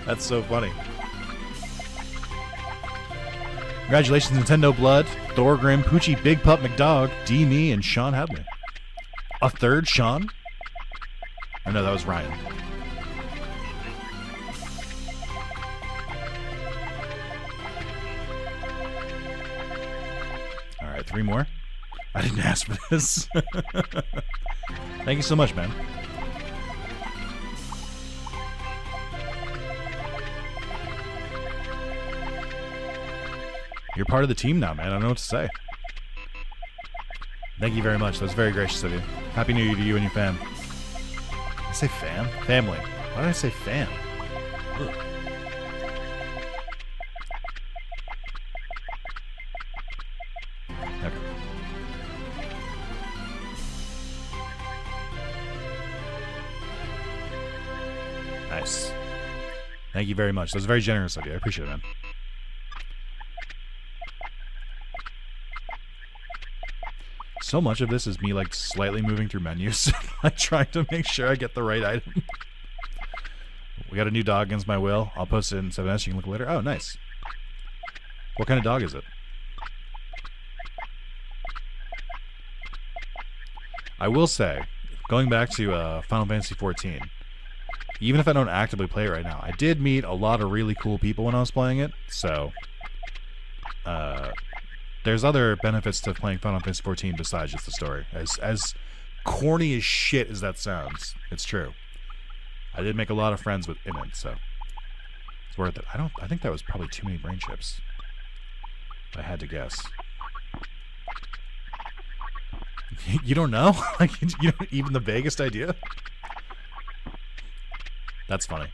That's so funny. Congratulations, Nintendo Blood, Thorgrim, Poochie, Big Pup McDog, D Me, and Sean Hadley. A third Sean? Oh no, that was Ryan. Alright, 3 more. I didn't ask for this. Thank you so much, man. You're part of the team now, man. I don't know what to say. Thank you very much. That was very gracious of you. Happy New Year to you and your fam. Did I say fam? Family. Why did I say fam? Ugh. Okay. Nice. Thank you very much. That was very generous of you. I appreciate it, man. So much of this is me slightly moving through menus, trying to make sure I get the right item. We got a new dog against my will. I'll post it in 7S. You can look later. Oh, nice. What kind of dog is it? I will say, going back to Final Fantasy XIV, even if I don't actively play it right now, I did meet a lot of really cool people when I was playing it, so there's other benefits to playing Final Fantasy XIV besides just the story. As corny as shit as that sounds, it's true. I did make a lot of friends in it, so it's worth it. I think that was probably too many brain chips. I had to guess. You don't know? You don't even the vaguest idea? That's funny.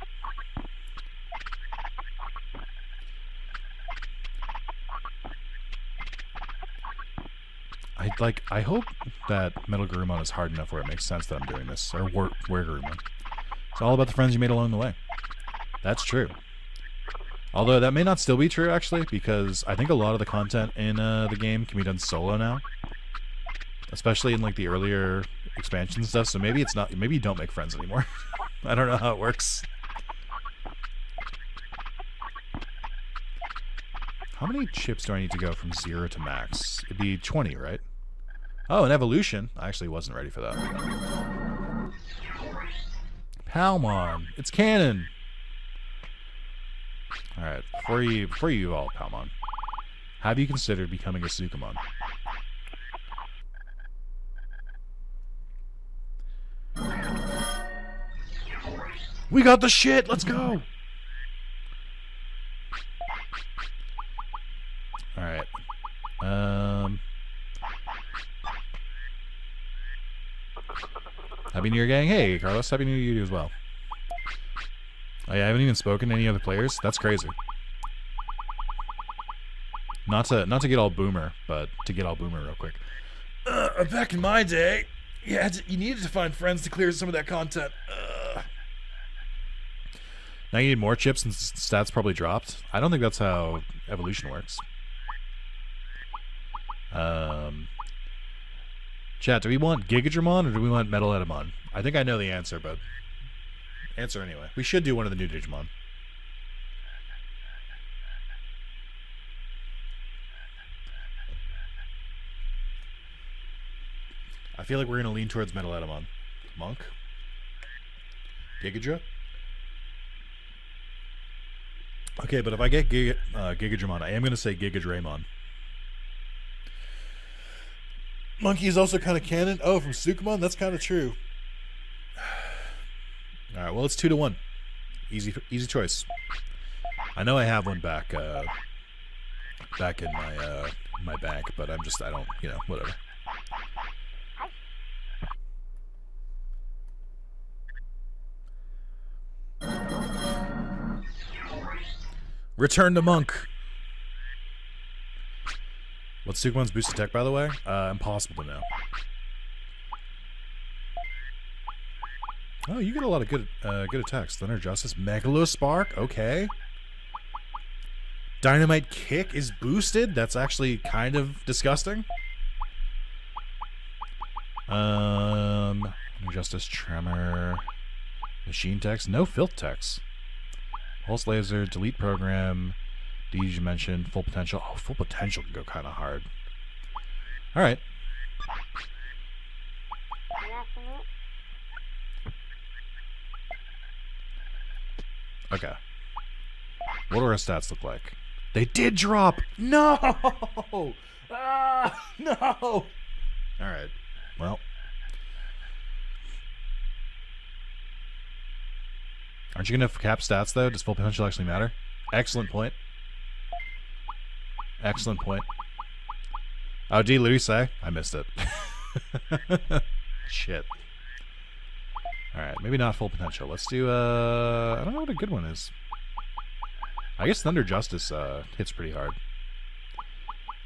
I hope that Metal Garurumon is hard enough where it makes sense that I'm doing this, or where Garurumon. It's all about the friends you made along the way. That's true. Although that may not still be true, actually, because I think a lot of the content in the game can be done solo now. Especially in the earlier expansions and stuff, so maybe it's not. Maybe you don't make friends anymore. I don't know how it works. How many chips do I need to go from 0 to max? It'd be 20, right? Oh, an evolution. I actually wasn't ready for that. Palmon. It's canon. Alright, before you evolve, Palmon, have you considered becoming a Sukamon? We got the shit! Let's go! Alright. Happy New Year, gang. Hey, Carlos. Happy New Year to you as well. Oh, yeah, I haven't even spoken to any other players. That's crazy. Not to get all boomer, but to get all boomer real quick. Back in my day, you needed to find friends to clear some of that content. Now you need more chips and stats probably dropped. I don't think that's how evolution works. Chat, do we want Gigadramon or do we want Metal Edamon? I think I know the answer, but answer anyway. We should do one of the new Digimon. I feel like we're going to lean towards Metal Edamon. Monk? Gigadra? Okay, but if I get Gigadramon, I am going to say Gigadraymon. Monkey is also kind of canon. Oh, from Sukumon? That's kind of true. Alright, well, it's 2-1. Easy choice. I know I have one back in my bank, but I don't, whatever. Return to Monk. What's Sukumon's boosted tech, by the way? Impossible to know. Oh, you get a lot of good attacks. Thunder Justice, Megalospark, okay. Dynamite Kick is boosted. That's actually kind of disgusting. Justice, Tremor, Machine Techs, no Filth Techs. Pulse Laser, Delete Program, D-Dimension, Full Potential. Oh, Full Potential can go kind of hard. Alright. Okay. What do our stats look like? They did drop! No! No! Alright. Well. Aren't you going to cap stats, though? Does Full Potential actually matter? Excellent point. Excellent point. Oh, did you literally say? I missed it. Shit. Alright, maybe not Full Potential. Let's do, I don't know what a good one is. I guess Thunder Justice hits pretty hard.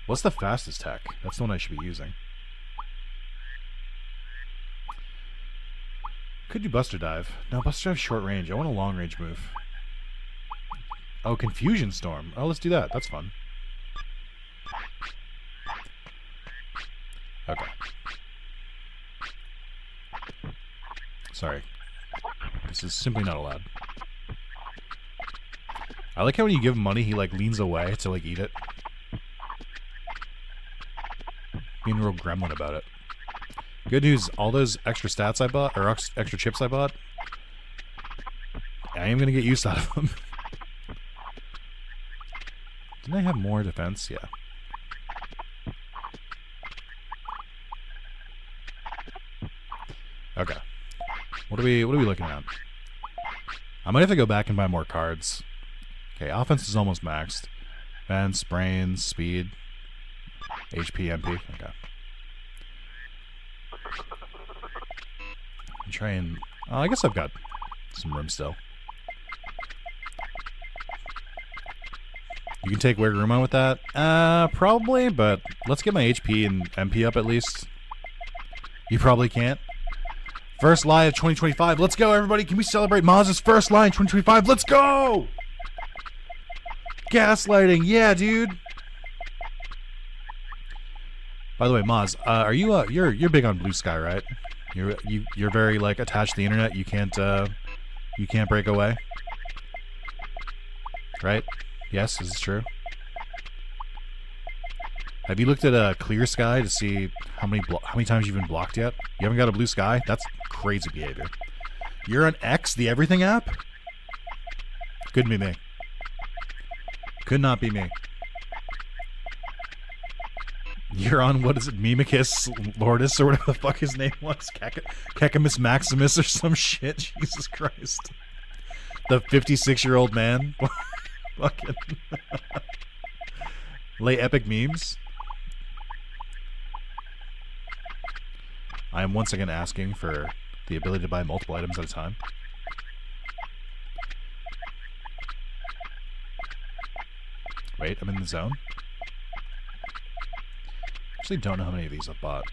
What's the fastest tech? That's the one I should be using. Could do Buster Dive. No, Buster Dive's short range. I want a long range move. Oh, Confusion Storm. Oh, let's do that. That's fun. Okay. Sorry. This is simply not allowed. I like how when you give him money, he, like, leans away to, like, eat it. Being real gremlin about it. Good news, all those extra stats I bought, or extra chips I bought, I am going to get use out of them. Didn't I have more defense? Yeah. Okay. What are we looking at? I might have to go back and buy more cards. Okay, offense is almost maxed. Defense, brains, speed, HP, MP. Okay. Try and... Oh, I guess I've got some room still. You can take Wiggerumon with that? Probably, but let's get my HP and MP up at least. You probably can't. First lie of 2025. Let's go, everybody. Can we celebrate Maz's first lie in 2025? Let's go! Gaslighting. Yeah, dude. By the way, Maz, are you you're big on Blue Sky, right? You're very like attached to the internet. You can't break away. Right? Yes, is this true? Have you looked at Clear Sky to see how many times you've been blocked yet? You haven't got a Blue Sky? That's crazy behavior. You're on X, the everything app? Couldn't be me. Could not be me. You're on, what is it, Mimicus Lordus, or whatever the fuck his name was? Kekimus Maximus or some shit? Jesus Christ. The 56-year-old man? Fucking. Lay epic memes? I am once again asking for the ability to buy multiple items at a time. Wait, I'm in the zone. Actually don't know how many of these I've bought.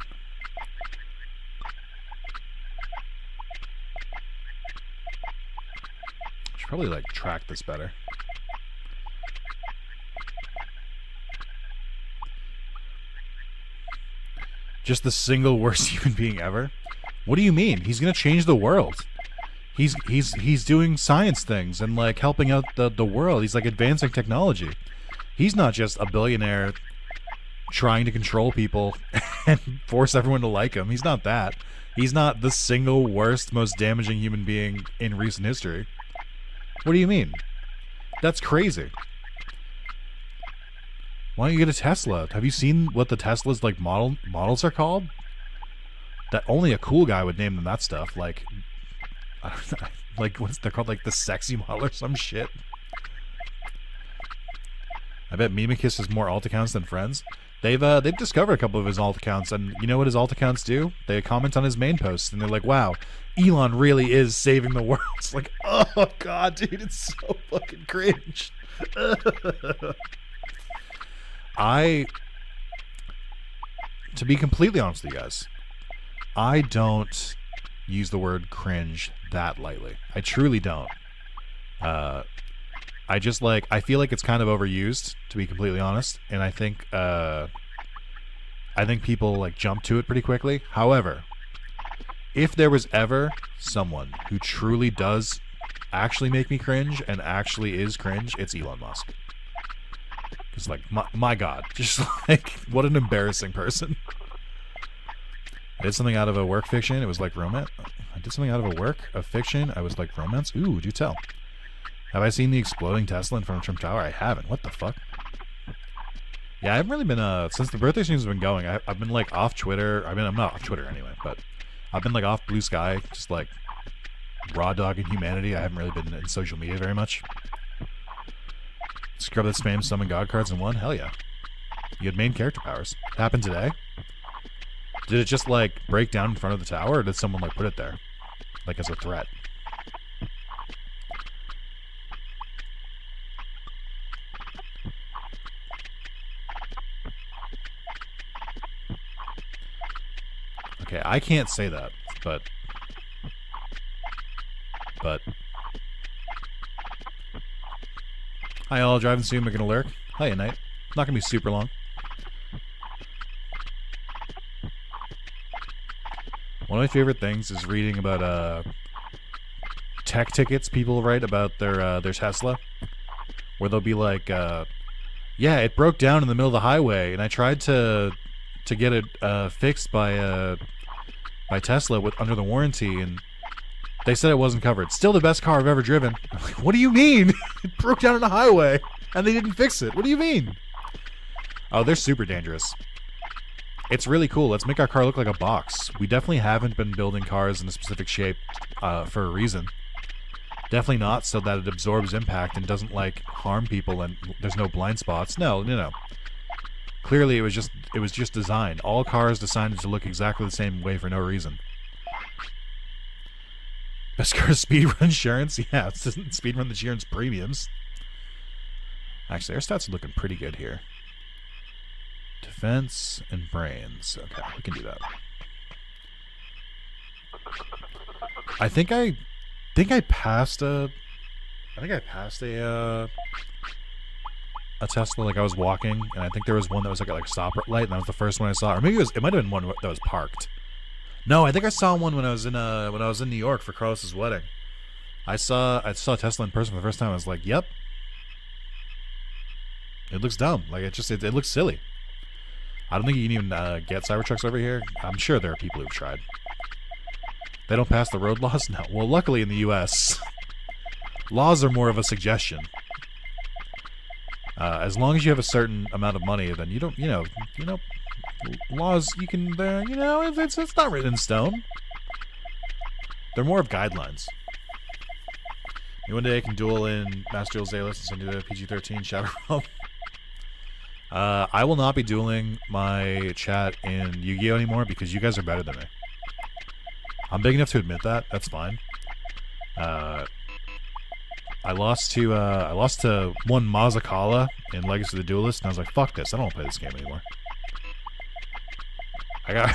I should probably like track this better. Just the single worst human being ever? What do you mean? He's gonna change the world. He's doing science things and like helping out the world. He's like advancing technology. He's not just a billionaire trying to control people and force everyone to like him. He's not that. He's not the single worst, most damaging human being in recent history. What do you mean? That's crazy. Why don't you get a Tesla? Have you seen what the Tesla's like models are called? That only a cool guy would name them that stuff. Like, I don't know, like what's they're called? Like the sexy model or some shit. I bet Mimikis has more alt accounts than friends. They've discovered a couple of his alt accounts, and you know what his alt accounts do? They comment on his main posts, and they're like, "Wow, Elon really is saving the world." It's like, oh god, dude, it's so fucking cringe. To be completely honest with you guys, I don't use the word cringe that lightly. I truly don't. I just like, I feel like it's kind of overused, to be completely honest, and I think people like jump to it pretty quickly. However, if there was ever someone who truly does actually make me cringe and actually is cringe, it's Elon Musk. Because like, my god, just like, what an embarrassing person. I did something out of a work fiction. It was like romance. I did something out of a work of fiction. I was like romance. Ooh, do tell. Have I seen the exploding Tesla in front of Trump Tower? I haven't. What the fuck? Yeah, I haven't really been, since the birthday streams have been going, I've been like off Twitter. I mean, I'm not off Twitter anyway, but I've been like off Blue Sky, just like raw dogging humanity. I haven't really been in social media very much. Scrub that spam summon god cards in one? Hell yeah. You had main character powers. Happened today? Did it just like break down in front of the tower, or did someone like put it there? Like as a threat? Okay, I can't say that, but hi all, driving soon, we're gonna lurk. Hiya, night. Not gonna be super long. One of my favorite things is reading about tech tickets people write about their Tesla, where they'll be like, yeah, it broke down in the middle of the highway, and I tried to get it fixed by Tesla under the warranty, and they said it wasn't covered. Still the best car I've ever driven. I'm like, what do you mean? It broke down on the highway, and they didn't fix it. What do you mean? Oh, they're super dangerous. It's really cool. Let's make our car look like a box. We definitely haven't been building cars in a specific shape for a reason. Definitely not so that it absorbs impact and doesn't like harm people and there's no blind spots. No. Clearly, it was just designed. All cars designed to look exactly the same way for no reason. Best car speedrun insurance? Yeah, it's speedrun the insurance premiums. Actually, our stats are looking pretty good here. Defense and brains. Okay, we can do that. I think I passed a Tesla. Like I was walking, and I think there was one that was like a stop light, and that was the first one I saw. Or maybe it might have been one that was parked. No, I think I saw one when I was in New York for Carlos's wedding. I saw Tesla in person for the first time. I was like, yep. It looks dumb. Like it looks silly. I don't think you can even get Cybertrucks over here. I'm sure there are people who've tried. They don't pass the road laws? No. Well, luckily in the U.S., laws are more of a suggestion. As long as you have a certain amount of money, then you don't, laws you can, it's not written in stone. They're more of guidelines. Maybe one day I can duel in Master Duel Zalis and send you the PG-13 Shadow Realm. I will not be dueling my chat in Yu-Gi-Oh anymore because you guys are better than me. I'm big enough to admit that. That's fine. I lost to one Mazakala in Legacy of the Duelist, and I was like, "Fuck this! I don't want to play this game anymore." I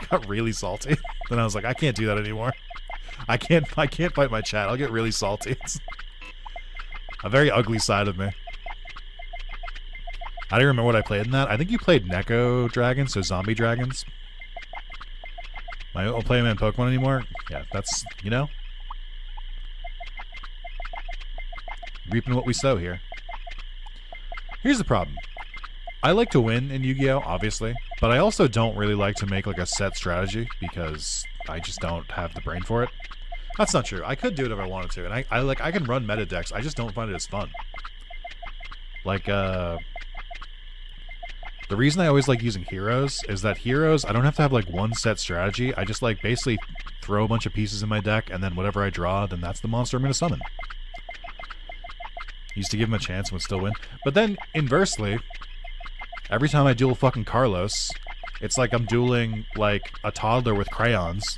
got really salty. Then I was like, "I can't do that anymore. I can't fight my chat. I'll get really salty." It's a very ugly side of me. I don't remember what I played in that. I think you played Neko Dragons, so zombie dragons. I don't play them in Pokemon anymore. Yeah, that's, you know. Reaping what we sow here. Here's the problem. I like to win in Yu-Gi-Oh, obviously, but I also don't really like to make like a set strategy because I just don't have the brain for it. That's not true. I could do it if I wanted to, and I can run meta decks. I just don't find it as fun. Like the reason I always like using heroes is that heroes, I don't have to have like one set strategy. I just like basically throw a bunch of pieces in my deck, and then whatever I draw, then that's the monster I'm going to summon. Used to give him a chance and would still win. But then, inversely, every time I duel fucking Carlos, it's like I'm dueling, like, a toddler with crayons.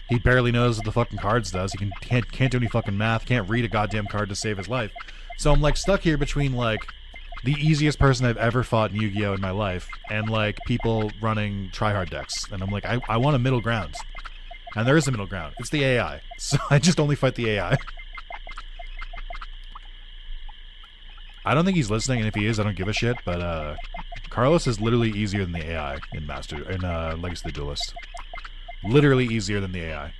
He barely knows what the fucking cards does. He can't do any fucking math, can't read a goddamn card to save his life. So I'm, like, stuck here between, like, the easiest person I've ever fought in Yu-Gi-Oh! In my life, and, like, people running tryhard decks. And I'm like, I want a middle ground. And there is a middle ground. It's the AI. So I just only fight the AI. I don't think he's listening, and if he is, I don't give a shit, but Carlos is literally easier than the AI in Legacy of the Duelist. Literally easier than the AI. I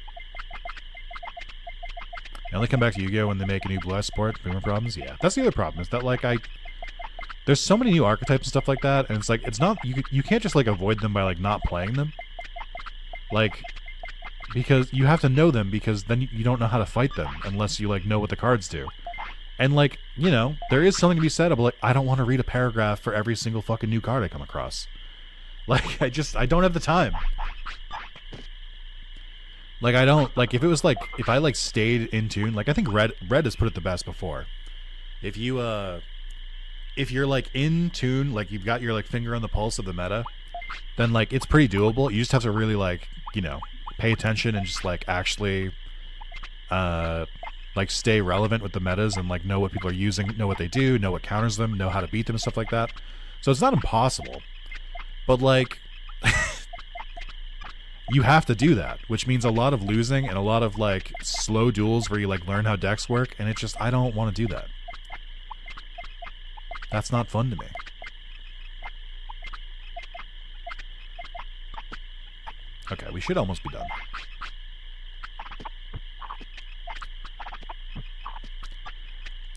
only come back to Yu-Gi-Oh! When they make a new Blue support, Boomer problems? Yeah. That's the other problem, is that, like, there's so many new archetypes and stuff like that, and it's like, it's not, you can't just, like, avoid them by, like, not playing them. Like, because you have to know them, because then you don't know how to fight them, unless you, like, know what the cards do. And, like, you know, there is something to be said about, like, I don't want to read a paragraph for every single fucking new card I come across. Like, I don't have the time. Like, I don't, like, if it was, like, if I, like, stayed in tune, like, I think Red has put it the best before. If you're, like, in tune, like, you've got your, like, finger on the pulse of the meta, then, like, it's pretty doable. You just have to really, like, you know, pay attention and just, like, actually, like, stay relevant with the metas and, like, know what people are using, know what they do, know what counters them, know how to beat them and stuff like that. So it's not impossible. But, like, you have to do that, which means a lot of losing and a lot of, like, slow duels where you, like, learn how decks work, and it just, I don't want to do that. That's not fun to me. Okay, we should almost be done.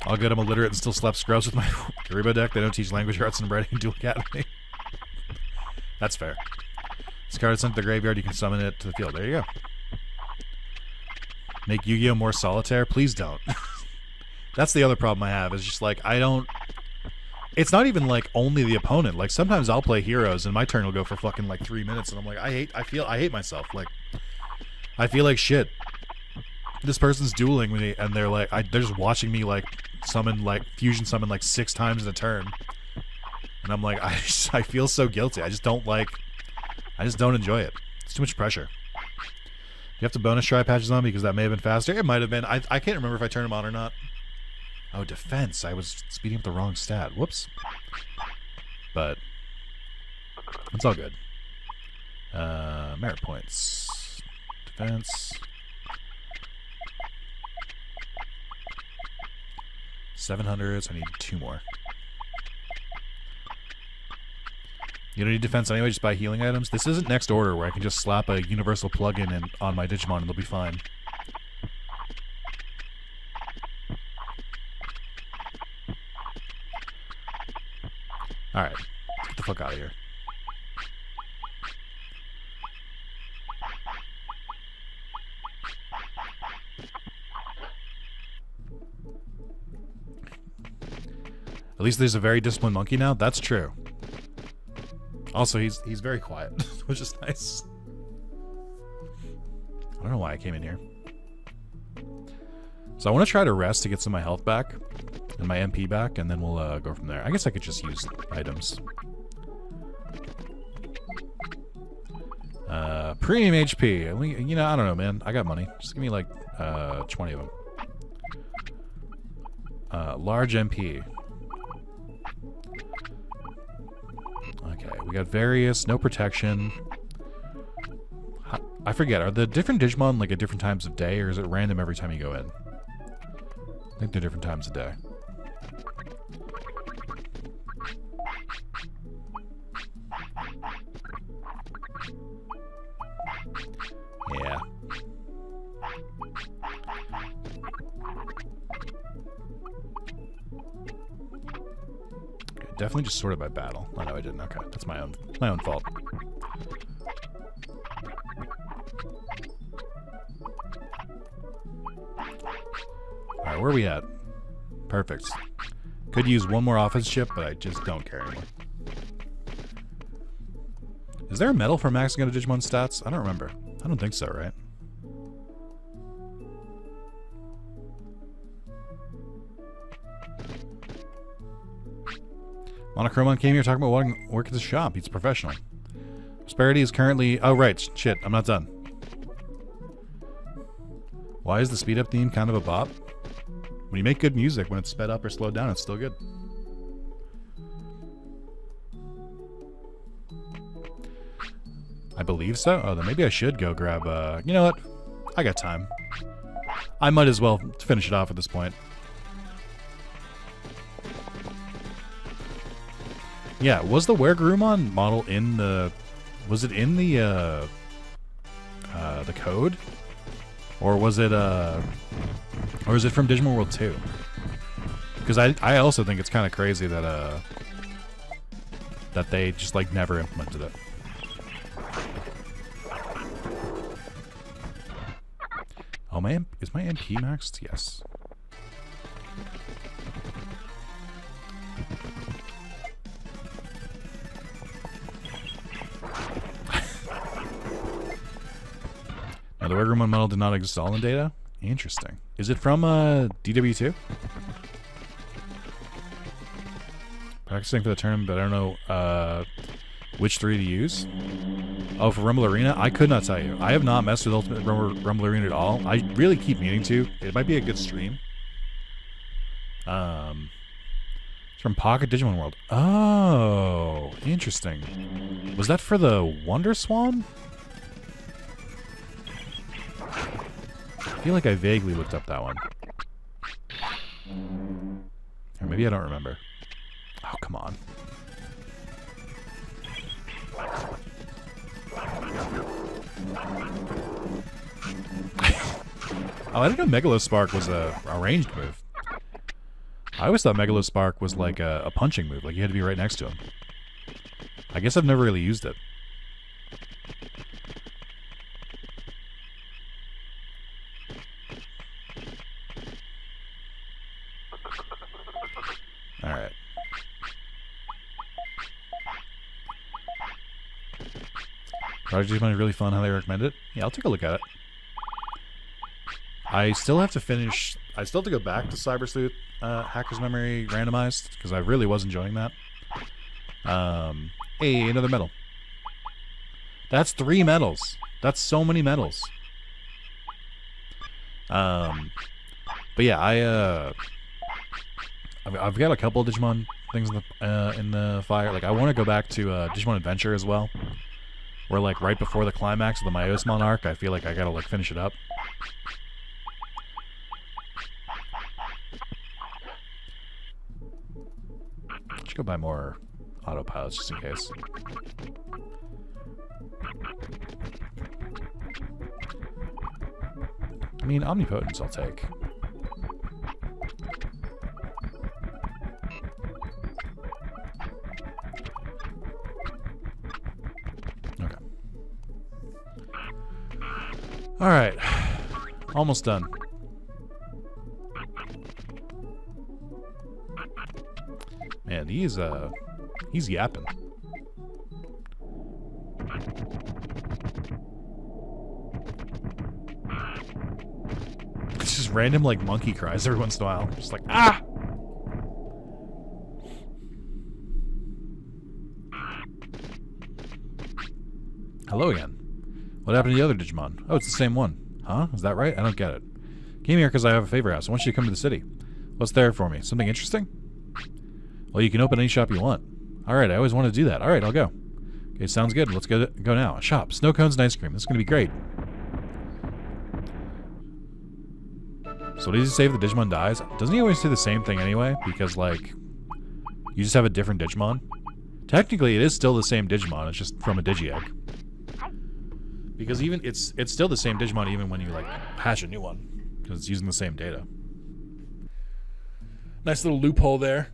I'll get him illiterate and still slap scrubs with my Karibo deck. They don't teach language arts and writing in Dual Academy. That's fair. This card is sent to the graveyard. You can summon it to the field. There you go. Make Yu-Gi-Oh! More solitaire? Please don't. That's the other problem I have. Is just like, I don't... It's not even like only the opponent. Like, sometimes I'll play heroes and my turn will go for fucking like 3 minutes and I'm like, I hate myself. Like, I feel like shit. This person's dueling me and they're like, they're just watching me like summon, like fusion summon like 6 times in a turn. And I'm like, I feel so guilty. I just don't enjoy it. It's too much pressure. You have to bonus try patches on because that may have been faster. It might have been. I can't remember if I turned him on or not. Oh, defense. I was speeding up the wrong stat. Whoops. But it's all good. Merit points. Defense. 700, so I need 2 more. You don't need defense anyway, just buy healing items. This isn't next order where I can just slap a universal plugin on my Digimon and they'll be fine. Alright, get the fuck out of here. At least there's a very disciplined monkey now. That's true. Also, he's very quiet, which is nice. I don't know why I came in here. So I want to try to rest to get some of my health back and my MP back, and then we'll go from there. I guess I could just use Premium HP. You know, I don't know, man. I got money. Just give me like 20 of them. Large MP. Okay, we got various. No protection. I forget. Are the different Digimon like at different times of day, or is it random every time you go in? I think they're different times of day. Yeah. Okay, definitely just sorted by battle. Oh no, I didn't. Okay, that's my own fault. All right, where are we at? Perfect. Could use one more offense chip, but I just don't care anymore. Is there a medal for maxing out a Digimon stats? I don't remember. I don't think so, right? Monochromon came here talking about wanting to work at the shop. He's a professional. Prosperity is currently... Oh, right. Shit, I'm not done. Why is the speed up theme kind of a bop? When you make good music, when it's sped up or slowed down, it's still good. I believe so. Oh, then maybe I should go grab... you know what? I got time. I might as well finish it off at this point. Yeah, was the Wergrumon model in the... Was it in the code? Or was it, Or is it from Digimon World 2? Because I also think it's kind of crazy that, that they just, like, never implemented it. Oh, is my MP maxed? Yes. Now, the Wergrumon model did not exist all in data? Interesting. Is it from DW2? Practicing for the term, but I don't know which 3 to use. Oh, for Rumble Arena? I could not tell you. I have not messed with Ultimate Rumble Arena at all. I really keep meaning to. It might be a good stream. It's from Pocket Digimon World. Oh, interesting. Was that for the Wonder Swan? I feel like I vaguely looked up that one. Or maybe I don't remember. Oh, come on. Oh, I didn't know Megalospark was a ranged move. I always thought Megalospark was like a punching move, like you had to be right next to him. I guess I've never really used it. Alright. Project Digimon is really fun. Highly recommend it. Yeah, I'll take a look at it. I still have to finish... I still have to go back to Cyber Sleuth Hacker's Memory Randomized, because I really was enjoying that. Hey, another medal. That's 3 medals. That's so many medals. But yeah, I've got a couple of Digimon things in the fire. Like, I want to go back to Digimon Adventure as well. Where, like, right before the climax of the Myosmon arc, I feel like I gotta, like, finish it up. I should go buy more autopilots just in case. I mean, Omnipotence I'll take. Okay. Alright. Almost done. Man, he's yapping. It's just random, like, monkey cries every once in a while. Just like, ah! Hello again. What happened to the other Digimon? Oh, it's the same one. Huh? Is that right? I don't get it. Came here because I have a favor house. I want you to come to the city. What's there for me? Something interesting? Well, you can open any shop you want. Alright, I always wanted to do that. Alright, I'll go. Okay, sounds good. Let's go now. A shop. Snow cones and ice cream. This is going to be great. So does he say if the Digimon dies? Doesn't he always say the same thing anyway? Because, like, you just have a different Digimon? Technically, it is still the same Digimon. It's just from a Digi-Egg. Because even it's still the same Digimon even when you, like, hatch a new one. Because it's using the same data. Nice little loophole there.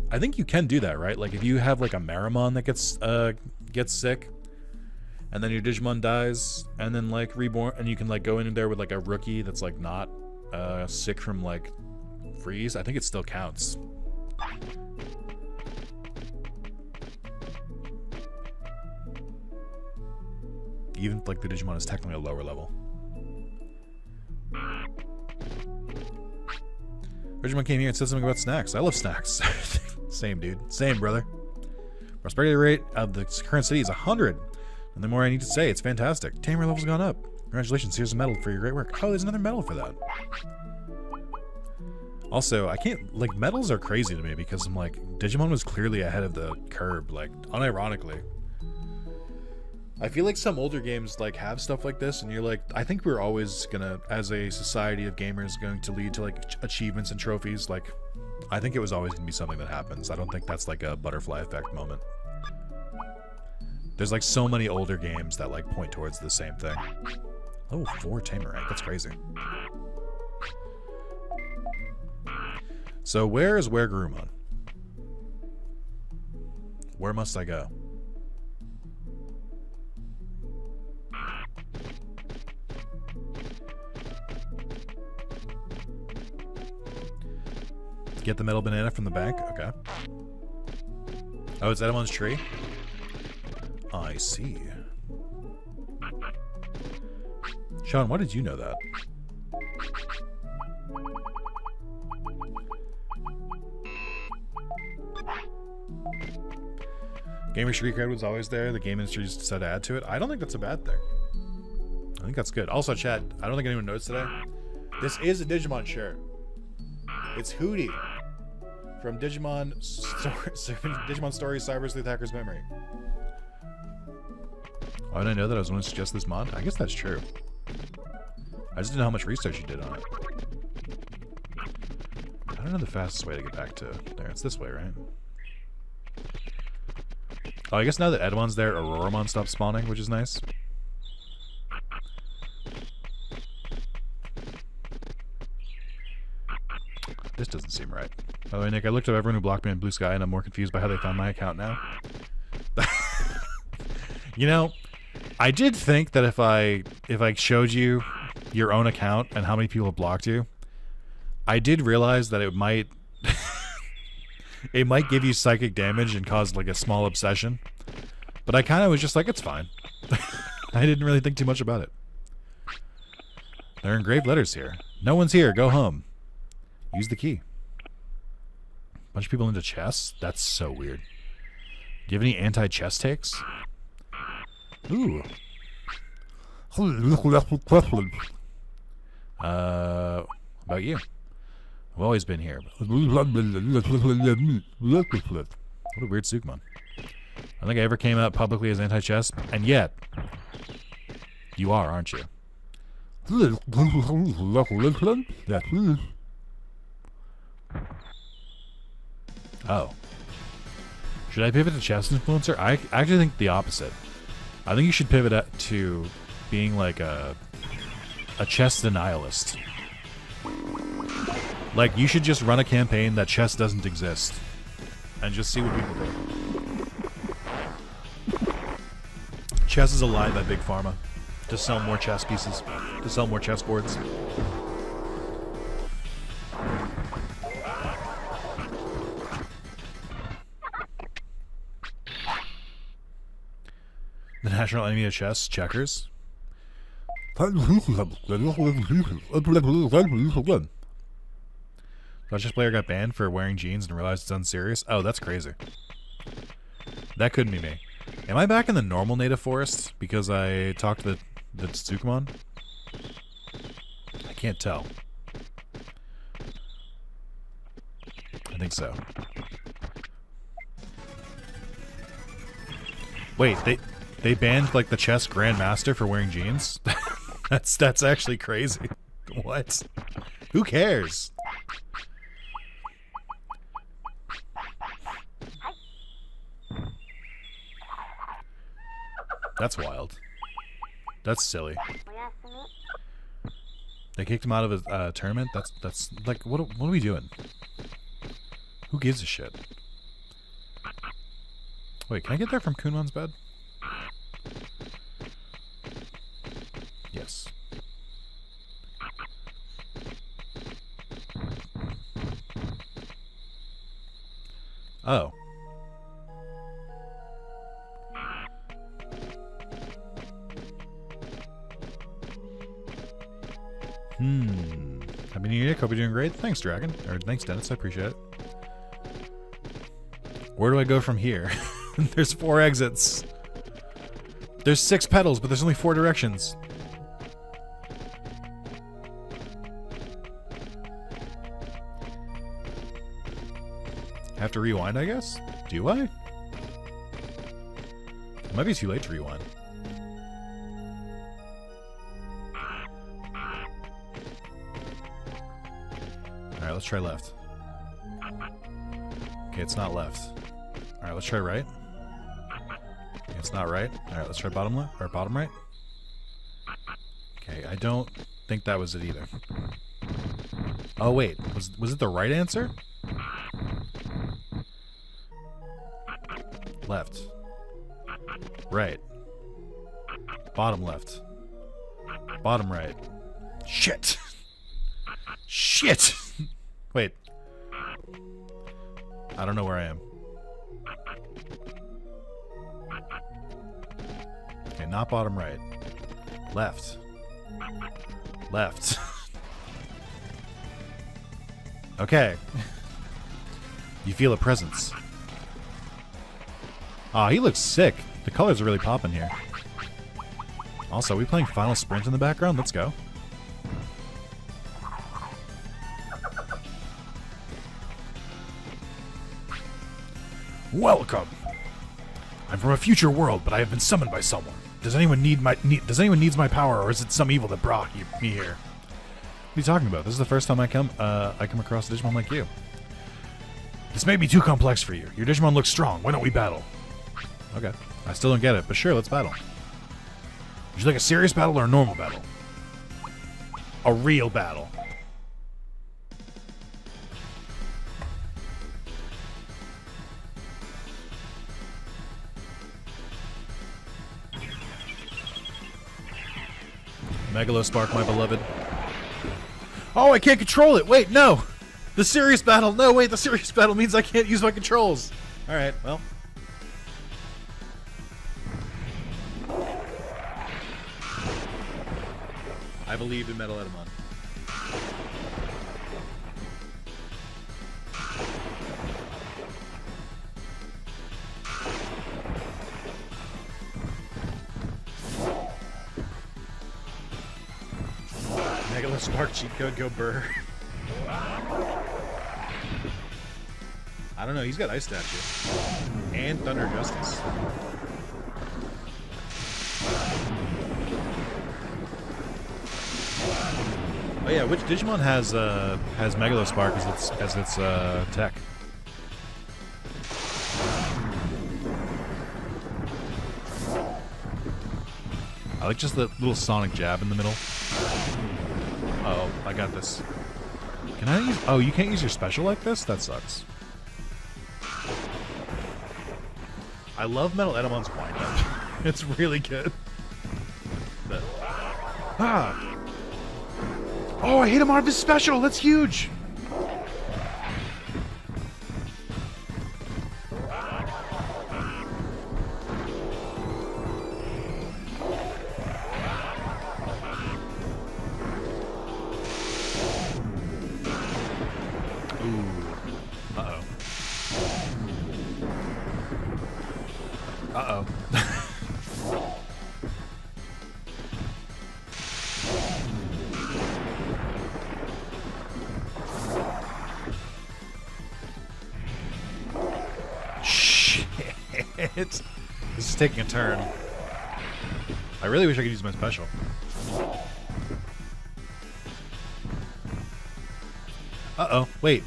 I think you can do that, right? Like, if you have, like, a Marimon that gets sick, and then your Digimon dies, and then, like, reborn, and you can, like, go in there with, like, a rookie that's, like, not sick from, like, freeze. I think it still counts. Even, like, the Digimon is technically a lower level. Digimon came here and said something about snacks. I love snacks. Same, dude. Same, brother. Prosperity rate of the current city is 100. And the more I need to say, it's fantastic. Tamer level's gone up. Congratulations, here's a medal for your great work. Oh, there's another medal for that. Also, I can't, like, medals are crazy to me because I'm like, Digimon was clearly ahead of the curve, like, unironically. I feel like some older games, like, have stuff like this, and you're like, I think we're always gonna, as a society of gamers, going to lead to, like, achievements and trophies. Like, I think it was always gonna be something that happens. I don't think that's, like, a butterfly effect moment. There's, like, so many older games that, like, point towards the same thing. Oh, 4 Tamer rank. That's crazy. So, where is Garurumon? Where must I go? Get the metal banana from the bank? Okay. Oh, it's Edamon's tree? I see. Sean, why did you know that? Gamer street cred was always there. The game industry just decided to add to it. I don't think that's a bad thing. I think that's good. Also, chat, I don't think anyone knows today. This is a Digimon shirt. It's Hootie from Digimon Stories Cyber Sleuth Hacker's Memory. Why did I know that I was going to suggest this mod? I guess that's true. I just didn't know how much research you did on it. I don't know the fastest way to get back to there. It's this way, right? Oh, I guess now that Edamon's there, Auroramon stops spawning, which is nice. This doesn't seem right. By the way, Nick, I looked up everyone who blocked me on Blue Sky, and I'm more confused by how they found my account now. You know, I did think that if I showed you your own account and how many people have blocked you, I did realize that it might it might give you psychic damage and cause like a small obsession. But I kind of was just like, it's fine. I didn't really think too much about it. There are engraved letters here. No one's here. Go home. Use the key. Bunch of people into chess? That's so weird. Do you have any anti-chess takes? Ooh. About you? I've always been here. What a weird Sukmon. I don't think I ever came out publicly as anti-chess, and yet, you are, aren't you? Oh. Should I pivot to chess influencer? I actually think the opposite. I think you should pivot to being like a chess denialist. Like, you should just run a campaign that chess doesn't exist. And just see what people think. Chess is a lie by Big Pharma. To sell more chess pieces. To sell more chess boards. The national enemy of chess, checkers. Chess player got banned for wearing jeans and realized it's unserious. Oh, that's crazy. That couldn't be me. Am I back in the normal native forest because I talked to the Tsukumon? I can't tell. I think so. Wait, they banned like the chess grandmaster for wearing jeans? that's actually crazy. What? Who cares? That's wild. That's silly. They kicked him out of a tournament? That's like, what are we doing? Who gives a shit? Wait, can I get there from Kunmon's bed? Yes. Oh. Happy New Year. Hope you're doing great. Thanks, Dragon. Or thanks, Dennis. I appreciate it. Where do I go from here? There's 4 exits. There's 6 pedals, but there's only 4 directions. Have to rewind, I guess? Do I? It might be too late to rewind. Alright, let's try left. Okay, it's not left. Alright, let's try right. Okay, it's not right. Alright, let's try bottom left or bottom right. Okay, I don't think that was it either. Oh wait, was it the right answer? Left. Right. Bottom left. Bottom right. Shit! Shit! Wait. I don't know where I am. Okay, not bottom right. Left. Left. Okay. You feel a presence. Aw, he looks sick. The colors are really popping here. Also, are we playing Final Sprint in the background? Let's go. Welcome. I'm from a future world, but I have been summoned by someone. Does anyone needs my power, or is it some evil that brought me here? What are you talking about? This is the first time I come across a Digimon like you. This may be too complex for you. Your Digimon looks strong. Why don't we battle? Okay. I still don't get it, but sure, let's battle. Would you like a serious battle or a normal battle? A real battle. Megalospark, my beloved. Oh, I can't control it. Wait, no. The serious battle. No, wait, the serious battle means I can't use my controls. Alright, well. I believe in Metal Edamon. Megalospark cheat code, go burr. I don't know, he's got Ice Statue. And Thunder Justice. Oh yeah, which Digimon has Megalospark as its tech? I like just the little sonic jab in the middle. Uh oh, I got this. Can I use... Oh, you can't use your special like this? That sucks. I love Metal Edamon's wind-up. It's really good. But... Ah! Oh, I hit him out of his special! That's huge! Uh-oh. This is taking a turn. I really wish I could use my special. Uh-oh. Wait.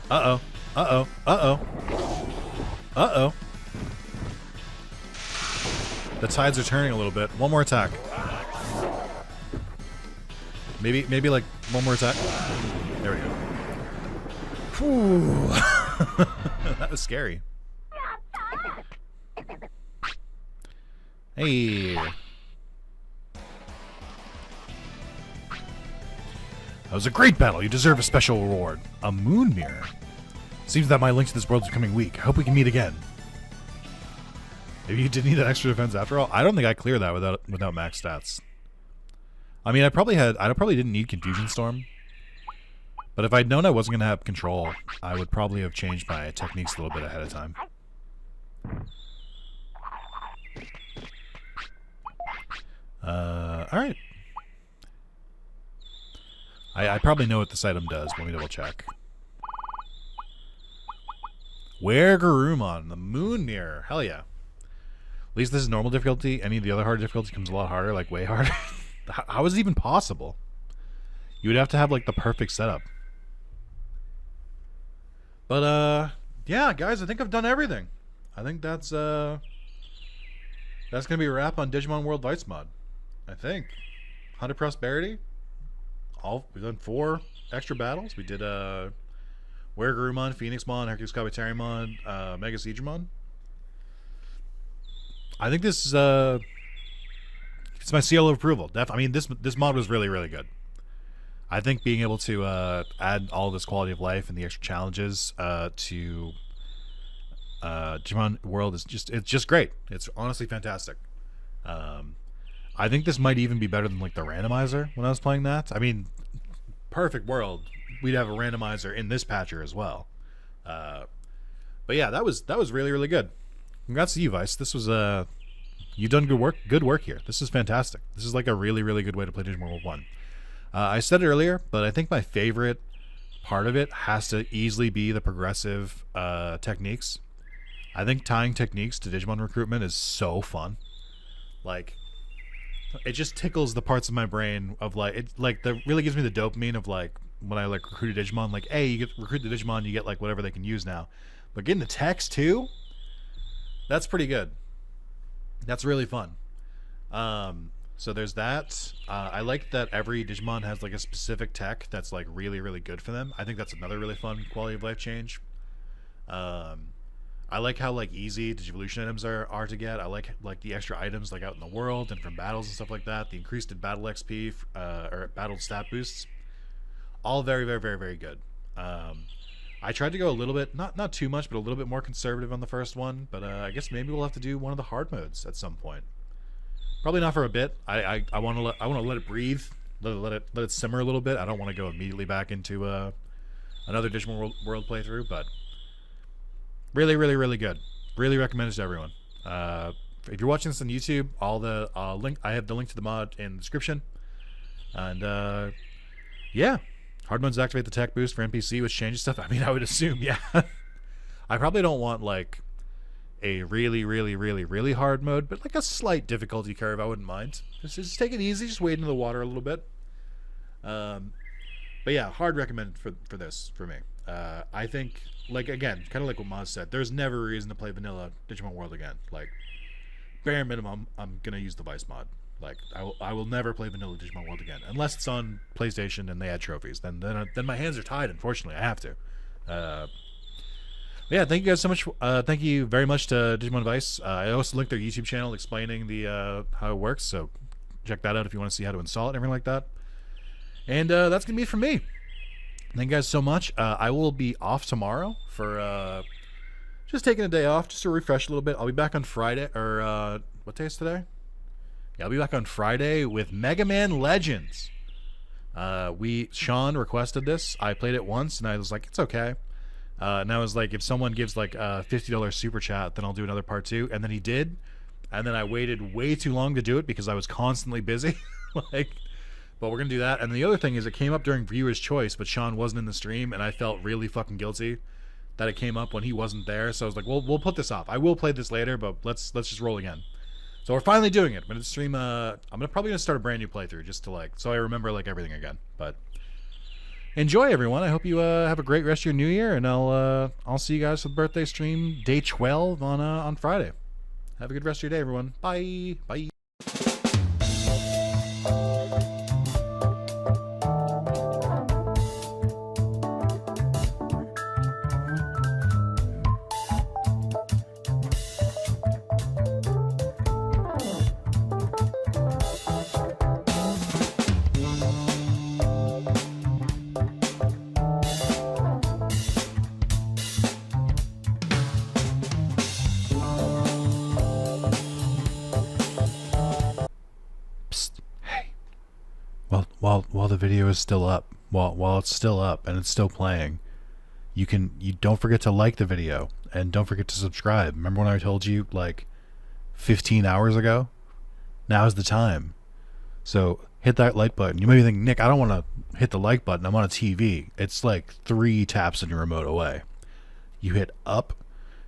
Uh-oh. Uh-oh. Uh-oh. Uh-oh. The tides are turning a little bit. One more attack. Maybe like one more attack. There we go. Whew. That was scary. Hey. That was a great battle. You deserve a special reward. A moon mirror. Seems that my link to this world is becoming weak. I hope we can meet again. Maybe you did need that extra defense after all. I don't think I cleared that without max stats. I mean, I probably didn't need Confusion Storm. But if I'd known I wasn't gonna have control, I would probably have changed my techniques a little bit ahead of time. Alright. I probably know what this item does. Let me double check. Wear Garurumon, the moon mirror. Hell yeah. At least this is normal difficulty. Any of the other hard difficulty comes a lot harder, like way harder. How is it even possible? You would have to have like the perfect setup. But yeah, guys, I think I've done everything. I think that's gonna be a wrap on Digimon World Vice mod. I think 100 prosperity. We've done 4 extra battles. We did Were Garurumon, Phoenixmon, Hercules Kabuterimon, Mega Siegemon. I think this is it's my seal of approval. I mean, this mod was really, really good. I think being able to add all this quality of life and the extra challenges to Digimon World is just great. It's honestly fantastic. I think this might even be better than like the randomizer when I was playing that. I mean, perfect world, we'd have a randomizer in this patcher as well. But yeah, that was really, really good. Congrats to you, Vice. This was you've done good work here. This is fantastic. This is like a really, really good way to play Digimon World 1. I said it earlier, but I think my favorite part of it has to easily be the progressive techniques. I think tying techniques to Digimon recruitment is so fun. Like, it just tickles the parts of my brain of like that really gives me the dopamine of like when I like recruit a Digimon. Like, hey, you get recruit the Digimon, you get like whatever they can use now. But getting the text too, that's pretty good. That's really fun. So there's that. I like that every Digimon has like a specific tech that's like really, really good for them. I think that's another really fun quality of life change. I like how like easy Digivolution items are to get. I like the extra items like out in the world and from battles and stuff like that. The increased in battle XP or battle stat boosts, all very, very, very, very good. I tried to go a little bit, not too much, but a little bit more conservative on the first one. But I guess maybe we'll have to do one of the hard modes at some point. Probably not for a bit. I want to let it breathe, let it simmer a little bit. I don't want to go immediately back into another Digimon World playthrough, but really, really, really good. Really recommend it to everyone. If you're watching this on YouTube, I have the link to the mod in the description. And yeah, hard modes activate the tech boost for NPC, which changes stuff. I mean, I would assume, yeah. I probably don't want like a really, really, really, really hard mode, but like a slight difficulty curve, I wouldn't mind. Just take it easy, just wade into the water a little bit. But yeah, hard recommended for this for me. I think, like, again, kind of like what Maz said, there's never a reason to play vanilla Digimon World again. Like, bare minimum, I'm gonna use the Vice mod. Like, I will never play vanilla Digimon World again unless it's on PlayStation and they add trophies. Then my hands are tied. Unfortunately, I have to. Yeah, thank you guys so much. Thank you very much to Digimon Vice. I also linked their YouTube channel explaining the how it works, so check that out if you want to see how to install it and everything like that. And that's gonna be it from me. Thank you guys so much. I will be off tomorrow for just taking a day off just to refresh a little bit. I'll be back on Friday, or what day is today? Yeah, I'll be back on Friday with Mega Man Legends. Sean requested this. I played it once and I was like, it's okay. And I was like, if someone gives like a $50 super chat, then I'll do another part 2. And then he did. And then I waited way too long to do it because I was constantly busy. But we're going to do that. And the other thing is it came up during viewer's choice, but Sean wasn't in the stream and I felt really fucking guilty. that it came up when he wasn't there. So I was like, well, we'll put this off. I will play this later, but let's just roll again. So we're finally doing it. I'm gonna stream. I'm probably gonna start a brand new playthrough just to like, so I remember like everything again. But enjoy, everyone. I hope you have a great rest of your New Year, and I'll see you guys for the birthday stream, day 12 on Friday. Have a good rest of your day, everyone. Bye. Bye. While the video is still up, while it's still up and it's still playing, you don't forget to like the video and don't forget to subscribe. Remember when I told you like 15 hours ago? Now's the time. So hit that like button. You may be thinking, Nick, I don't want to hit the like button. I'm on a TV. It's like 3 taps on your remote away. You hit up,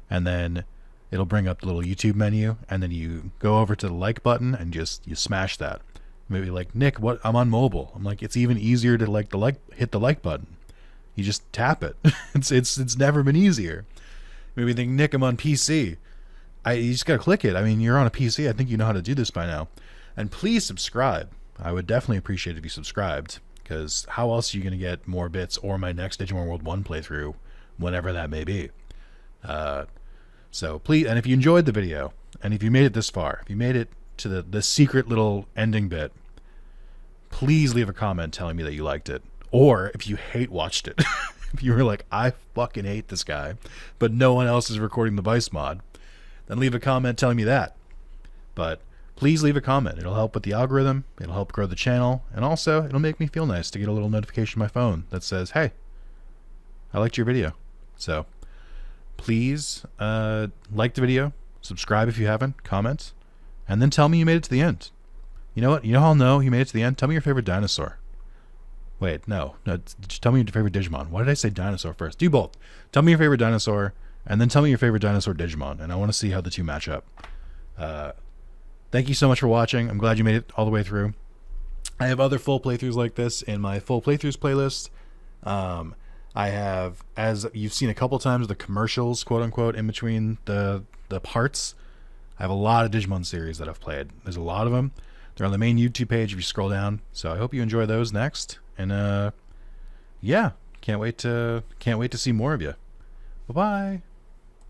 and then it'll bring up the little YouTube menu, and then you go over to the like button and you smash that. Maybe like, Nick, what? I'm on mobile. I'm like, it's even easier to hit the like button. You just tap it. It's never been easier. Maybe think, Nick, I'm on PC. You just gotta click it. I mean, you're on a PC. I think you know how to do this by now. And please subscribe. I would definitely appreciate it if you subscribed, because how else are you gonna get more bits or my next Digimon World 1 playthrough, whenever that may be. So please, and if you enjoyed the video, and if you made it this far, if you made it to the secret little ending bit, please leave a comment telling me that you liked it. Or if you watched it, if you were like, I fucking hate this guy, but no one else is recording the Vice mod, then leave a comment telling me that. But please leave a comment. It'll help with the algorithm, it'll help grow the channel, and also it'll make me feel nice to get a little notification on my phone that says, hey, I liked your video. So please like the video, subscribe if you haven't, comment, and then tell me you made it to the end. You know what? You know how I'll know you made it to the end? Tell me your favorite dinosaur. Wait, no. Just tell me your favorite Digimon. Why did I say dinosaur first? Do both. Tell me your favorite dinosaur, and then tell me your favorite dinosaur Digimon, and I want to see how the two match up. Thank you so much for watching. I'm glad you made it all the way through. I have other full playthroughs like this in my full playthroughs playlist. I have, as you've seen a couple times, the commercials, quote unquote, in between the parts. I have a lot of Digimon series that I've played. There's a lot of them. They're on the main YouTube page if you scroll down. So I hope you enjoy those next. And yeah, can't wait to see more of you. Bye bye.